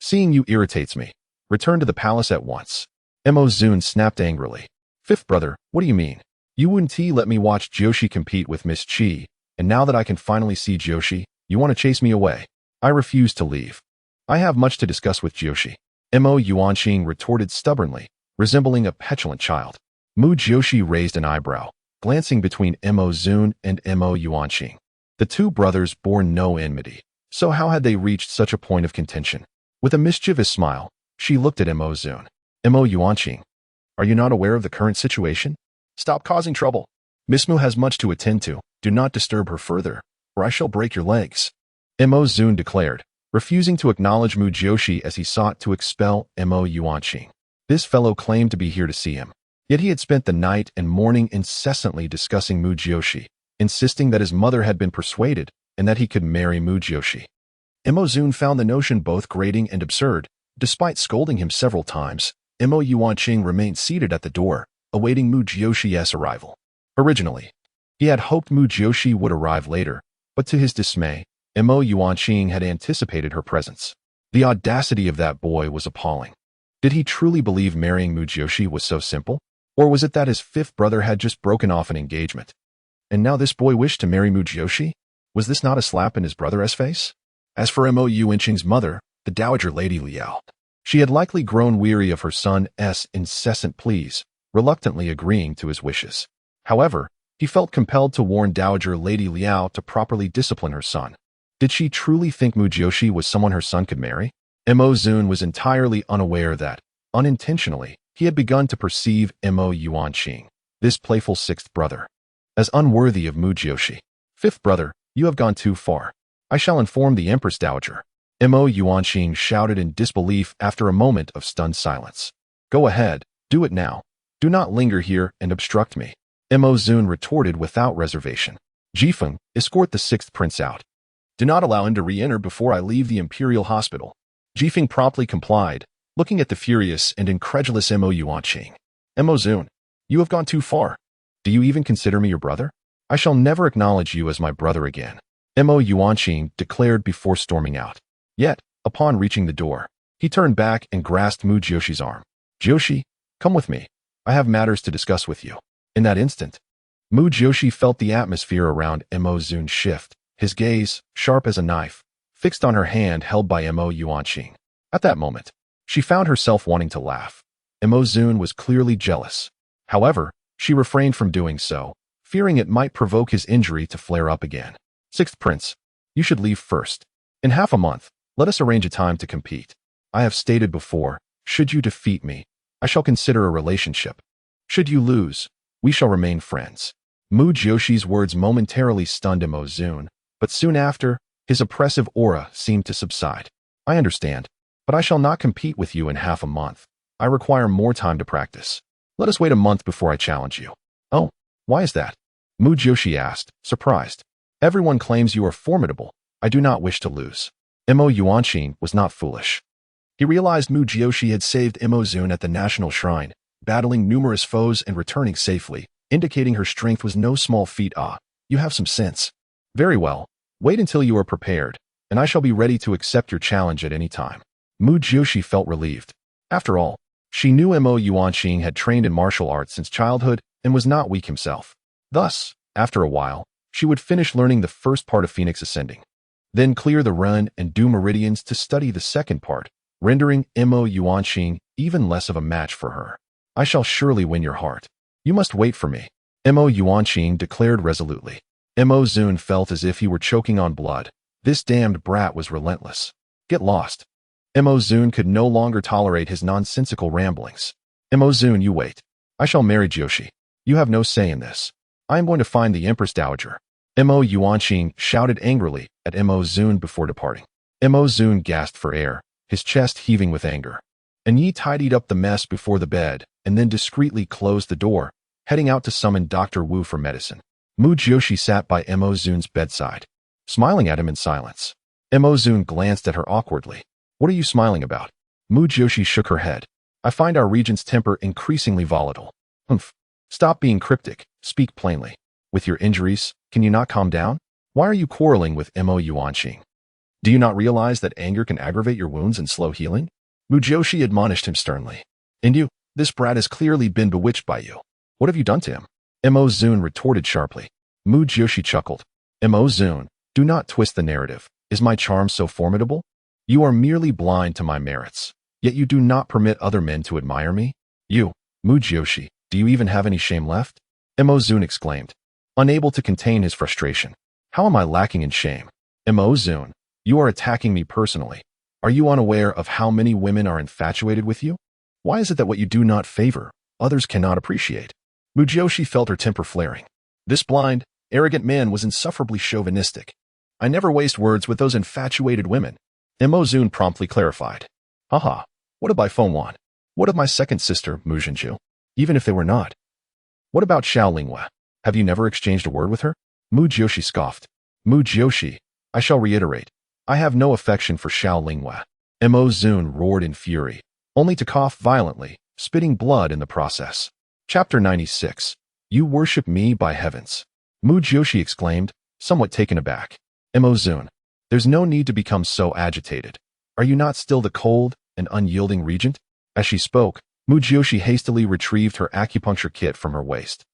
Seeing you irritates me. Return to the palace at once. Mo Zun snapped angrily. Fifth brother, what do you mean? You wouldn't let me watch Jiuxi compete with Miss Qi, and now that I can finally see Jiuxi, you want to chase me away. I refuse to leave. I have much to discuss with Jiuxi. Mo Yuanqing retorted stubbornly, resembling a petulant child. Mu Jiuxi raised an eyebrow, glancing between Mo Zun and Mo Yuanqing. The two brothers bore no enmity, so how had they reached such a point of contention? With a mischievous smile, she looked at Mo Zun. Mo Yuanqing, are you not aware of the current situation? Stop causing trouble. Miss Mu has much to attend to. Do not disturb her further, or I shall break your legs. Mo Zun declared, refusing to acknowledge Mu Jiuxi as he sought to expel Mo Yuanqing. This fellow claimed to be here to see him, yet he had spent the night and morning incessantly discussing Mu Jiuxi, insisting that his mother had been persuaded and that he could marry Mu Jiuxi. Mo Zun found the notion both grating and absurd. Despite scolding him several times, Mo Yuanqing remained seated at the door, awaiting Mu Jiuxi's arrival. Originally, he had hoped Mu Jiuxi would arrive later, but to his dismay, Mo Yuanqing had anticipated her presence. The audacity of that boy was appalling. Did he truly believe marrying Mu Jiuxi was so simple? Or was it that his fifth brother had just broken off an engagement? And now this boy wished to marry Mu Jiuxi? Was this not a slap in his brother's face? As for Mo Yuanqing's mother, the Dowager Lady Liao, she had likely grown weary of her son's incessant pleas, reluctantly agreeing to his wishes. However, he felt compelled to warn Dowager Lady Liao to properly discipline her son. Did she truly think Mu Jiuxi was someone her son could marry? Mo Zun was entirely unaware that, unintentionally, he had begun to perceive Mo Yuanqing, this playful sixth brother, as unworthy of Mu Jiuxi. Fifth brother, you have gone too far. I shall inform the Empress Dowager. Mo Yuanqing shouted in disbelief after a moment of stunned silence. Go ahead, do it now. Do not linger here and obstruct me. Mo Zun retorted without reservation. Jifeng, escort the sixth prince out. Do not allow him to re-enter before I leave the imperial hospital. Jifeng promptly complied, looking at the furious and incredulous Mo Yuanqing. Mo Zun, you have gone too far. Do you even consider me your brother? I shall never acknowledge you as my brother again. Mo Yuanqing declared before storming out. Yet, upon reaching the door, he turned back and grasped Mu Jiuxi's arm. Jiuxi, come with me. I have matters to discuss with you. In that instant, Mu Jiuxi felt the atmosphere around Mo Zun shift, his gaze, sharp as a knife, fixed on her hand held by Mo Yuanqing. At that moment, she found herself wanting to laugh. Mo Zun was clearly jealous. However, she refrained from doing so, fearing it might provoke his injury to flare up again. Sixth prince, you should leave first. In half a month, let us arrange a time to compete. I have stated before, should you defeat me, I shall consider a relationship. Should you lose, we shall remain friends. Mu Jiuxi's words momentarily stunned Mo Zun, But soon after, his oppressive aura seemed to subside. I understand, but I shall not compete with you in half a month. I require more time to practice. Let us wait a month before I challenge you. Oh, why is that? Mu Jiuxi asked, surprised. Everyone claims you are formidable. I do not wish to lose. Mo Yuanqing was not foolish. He realized Mu Jiuxi had saved Mo Zun at the national shrine, battling numerous foes and returning safely, indicating her strength was no small feat. Ah, you have some sense. Very well. Wait until you are prepared, and I shall be ready to accept your challenge at any time. Mu Jiuxi felt relieved. After all, she knew Mo Yuanqing had trained in martial arts since childhood and was not weak himself. Thus, after a while, she would finish learning the first part of Phoenix Ascending, then clear the run and do meridians to study the second part, rendering Mo Yuanqing even less of a match for her. I shall surely win your heart. You must wait for me, Mo Yuanqing declared resolutely. Mo Zun felt as if he were choking on blood. This damned brat was relentless. Get lost. Mo Zun could no longer tolerate his nonsensical ramblings. Mo Zun, you wait. I shall marry Jiuxi. You have no say in this. I am going to find the Empress Dowager. Mo Yuanqing shouted angrily at Mo Zun before departing. Mo Zun gasped for air, his chest heaving with anger. And Yi tidied up the mess before the bed and then discreetly closed the door, heading out to summon Dr. Wu for medicine. Mu Jiuxi sat by Mo Zun's bedside, smiling at him in silence. Mo Zun glanced at her awkwardly. What are you smiling about? Mu Jiuxi shook her head. I find our regent's temper increasingly volatile. Humph. Stop being cryptic. Speak plainly. With your injuries, can you not calm down? Why are you quarreling with Mo Yuanqing? Do you not realize that anger can aggravate your wounds and slow healing? Mu Jiuxi admonished him sternly. And you, this brat has clearly been bewitched by you. What have you done to him? Mo Zun retorted sharply. Mu Jiuxi chuckled. Mo Zun, do not twist the narrative. Is my charm so formidable? You are merely blind to my merits, yet you do not permit other men to admire me? You, Mu Jiuxi, do you even have any shame left? Mo Zun exclaimed, unable to contain his frustration. How am I lacking in shame? Mo Zun, you are attacking me personally. Are you unaware of how many women are infatuated with you? Why is it that what you do not favor, others cannot appreciate? Mu Jiuxi felt her temper flaring. This blind, arrogant man was insufferably chauvinistic. I never waste words with those infatuated women. Mo Zun promptly clarified. Haha, what of Bai Wan? What of my second sister, Mu Jiuxi? Even if they were not. What about Xiao Lingwe? Have you never exchanged a word with her? Mu Jiuxi scoffed. Mu Jiuxi, I shall reiterate. I have no affection for Xiao Lingwe. Mo Zun roared in fury, only to cough violently, spitting blood in the process. Chapter 96. You worship me, by heavens. Mu Jiuxi exclaimed, somewhat taken aback. Mo Zun, there's no need to become so agitated. Are you not still the cold and unyielding regent? As she spoke, Mu Jiuxi hastily retrieved her acupuncture kit from her waist.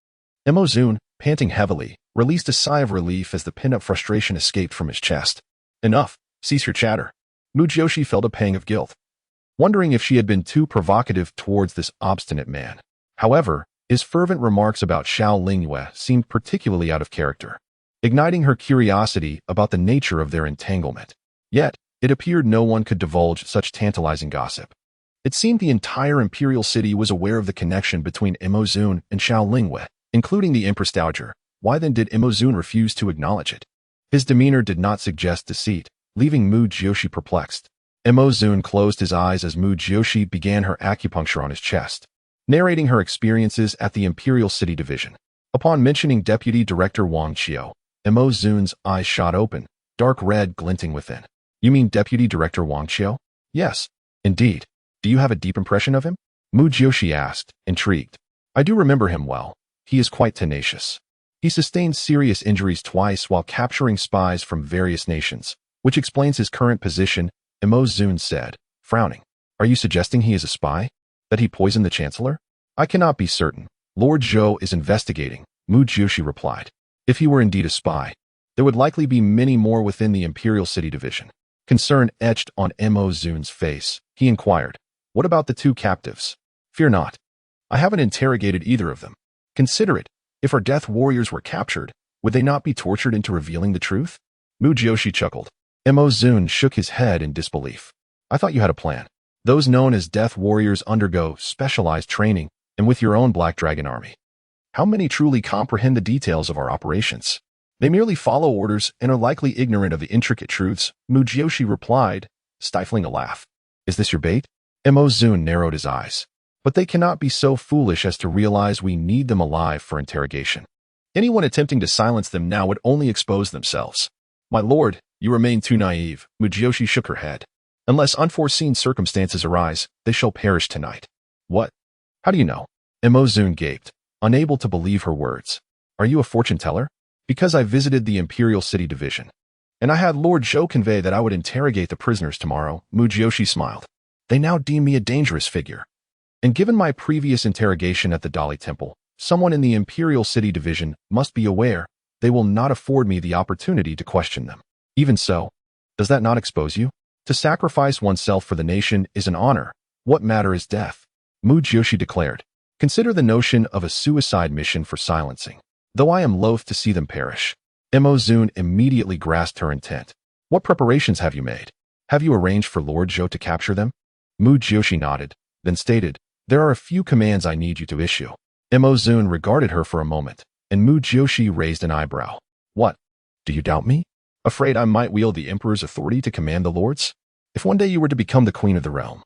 Mo Zun, panting heavily, released a sigh of relief as the pent-up frustration escaped from his chest. Enough, cease your chatter. Mu Jiuxi felt a pang of guilt, wondering if she had been too provocative towards this obstinate man. However, his fervent remarks about Xiao Lingwe seemed particularly out of character, igniting her curiosity about the nature of their entanglement. Yet, it appeared no one could divulge such tantalizing gossip. It seemed the entire imperial city was aware of the connection between Mo Zun and Xiao Lingwe, including the Empress Dowager. Why then did Mo Zun refuse to acknowledge it? His demeanor did not suggest deceit, leaving Mu Jiuxi perplexed. Mo Zun closed his eyes as Mu Jiuxi began her acupuncture on his chest, narrating her experiences at the Imperial City Division. Upon mentioning Deputy Director Wang Qiu, Mo Zun's eyes shot open, dark red glinting within. You mean Deputy Director Wang Qiu? Yes, indeed. Do you have a deep impression of him? Mu Jiuxi asked, intrigued. I do remember him well. He is quite tenacious. He sustained serious injuries twice while capturing spies from various nations, which explains his current position, Mo Zun said, frowning. Are you suggesting he is a spy? That he poisoned the Chancellor? I cannot be certain. Lord Zhou is investigating, Mu Jiuxi replied. If he were indeed a spy, there would likely be many more within the Imperial City Division. Concern etched on Mo Zun's face, he inquired. What about the two captives? Fear not. I haven't interrogated either of them. Consider it. If our death warriors were captured, would they not be tortured into revealing the truth? Mu Jiuxi chuckled. Mo Zun shook his head in disbelief. I thought you had a plan. Those known as death warriors undergo specialized training, and with your own Black Dragon army. How many truly comprehend the details of our operations? They merely follow orders and are likely ignorant of the intricate truths, Mu Jiuxi replied, stifling a laugh. Is this your bait? Mo Zun narrowed his eyes. But they cannot be so foolish as to realize we need them alive for interrogation. Anyone attempting to silence them now would only expose themselves. My lord, you remain too naive, Mu Jiuxi shook her head. Unless unforeseen circumstances arise, they shall perish tonight. What? How do you know? Mo Zun gaped, unable to believe her words. Are you a fortune teller? Because I visited the Imperial City Division. And I had Lord Zhou convey that I would interrogate the prisoners tomorrow, Mu Jiuxi smiled. They now deem me a dangerous figure. And given my previous interrogation at the Dali Temple, someone in the Imperial City Division must be aware they will not afford me the opportunity to question them. Even so, does that not expose you? To sacrifice oneself for the nation is an honor. What matter is death? Mu Jiuxi declared. Consider the notion of a suicide mission for silencing. Though I am loath to see them perish. Mo Zun immediately grasped her intent. What preparations have you made? Have you arranged for Lord Zhou to capture them? Mu Jiuxi nodded, then stated, there are a few commands I need you to issue. Mo Zun regarded her for a moment, and Mu Jiuxi raised an eyebrow. What? Do you doubt me? Afraid I might wield the Emperor's authority to command the lords? If one day you were to become the queen of the realm.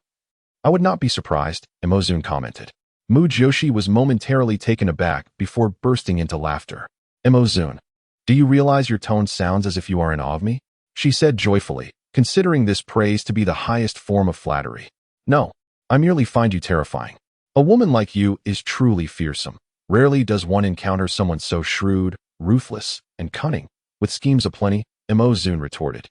I would not be surprised, Mo Zun commented. Mu Jiuxi was momentarily taken aback before bursting into laughter. Mo Zun, do you realize your tone sounds as if you are in awe of me? She said joyfully, considering this praise to be the highest form of flattery. No, I merely find you terrifying. A woman like you is truly fearsome. Rarely does one encounter someone so shrewd, ruthless, and cunning, with schemes aplenty, Mo Zun retorted,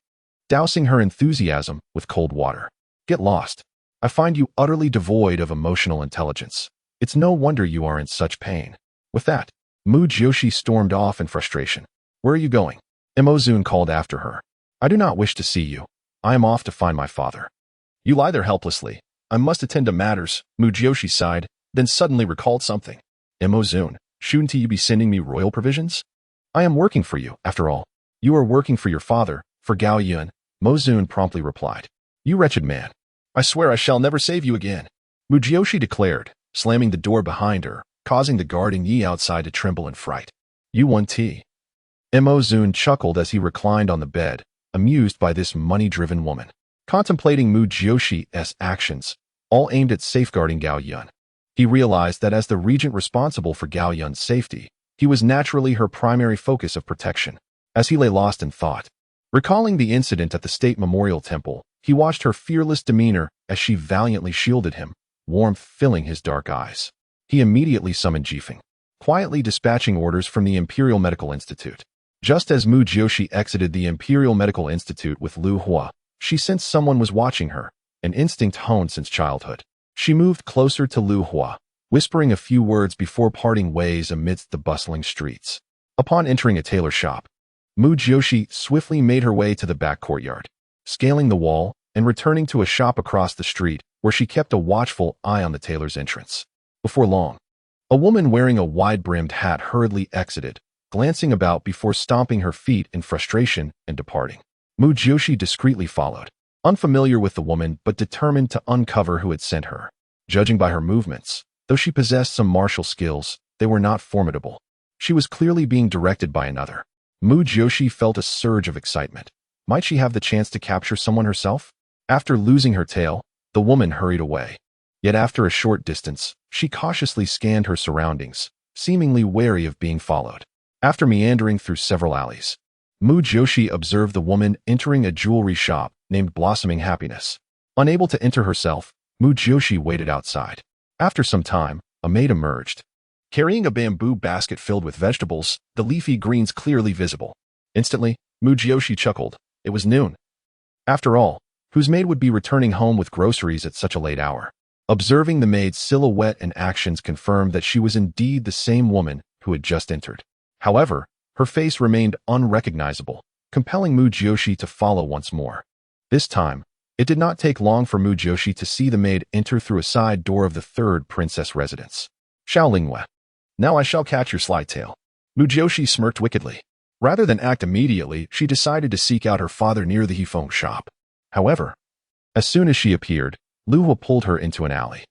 dousing her enthusiasm with cold water. Get lost. I find you utterly devoid of emotional intelligence. It's no wonder you are in such pain. With that, Mu Jiuxi stormed off in frustration. Where are you going? Mo Zun called after her. I do not wish to see you. I am off to find my father. You lie there helplessly. I must attend to matters, Mu Jiuxi sighed, then suddenly recalled something. Mo Zun, shouldn't you be sending me royal provisions? I am working for you, after all. You are working for your father, for Gao Yun, Mo Zun promptly replied. You wretched man. I swear I shall never save you again, Mu Jiuxi declared, slamming the door behind her, causing the guard and Yi outside to tremble in fright. You want tea? Mo Zun chuckled as he reclined on the bed, amused by this money-driven woman. Contemplating Mu Jiuxi's actions, all aimed at safeguarding Gao Yun. He realized that as the regent responsible for Gao Yun's safety, he was naturally her primary focus of protection. As he lay lost in thought, recalling the incident at the State Memorial Temple, he watched her fearless demeanor as she valiantly shielded him, warmth filling his dark eyes. He immediately summoned Jifeng, quietly dispatching orders from the Imperial Medical Institute. Just as Mu Jiuxi exited the Imperial Medical Institute with Lu Hua, she sensed someone was watching her, an instinct honed since childhood. She moved closer to Lu Hua, whispering a few words before parting ways amidst the bustling streets. Upon entering a tailor shop, Mu Jiuxi swiftly made her way to the back courtyard, scaling the wall and returning to a shop across the street where she kept a watchful eye on the tailor's entrance. Before long, a woman wearing a wide-brimmed hat hurriedly exited, glancing about before stomping her feet in frustration and departing. Mu Jiuxi discreetly followed, unfamiliar with the woman but determined to uncover who had sent her. Judging by her movements, though she possessed some martial skills, they were not formidable. She was clearly being directed by another. Mu Jiuxi felt a surge of excitement. Might she have the chance to capture someone herself? After losing her tail, the woman hurried away. Yet after a short distance, she cautiously scanned her surroundings, seemingly wary of being followed. After meandering through several alleys, Mu Jiuxi observed the woman entering a jewelry shop named Blossoming Happiness. Unable to enter herself, Mu Jiuxi waited outside. After some time, a maid emerged, carrying a bamboo basket filled with vegetables, the leafy greens clearly visible. Instantly, Mu Jiuxi chuckled. It was noon. After all, whose maid would be returning home with groceries at such a late hour? Observing the maid's silhouette and actions confirmed that she was indeed the same woman who had just entered. However, her face remained unrecognizable, compelling Mu Jiuxi to follow once more. This time, it did not take long for Mu Jiuxi to see the maid enter through a side door of the third princess residence. Xiaolingwe. Now I shall catch your sly tail. Mu Jiuxi smirked wickedly. Rather than act immediately, she decided to seek out her father near the Hifeng shop. However, as soon as she appeared, Lu Hua pulled her into an alley.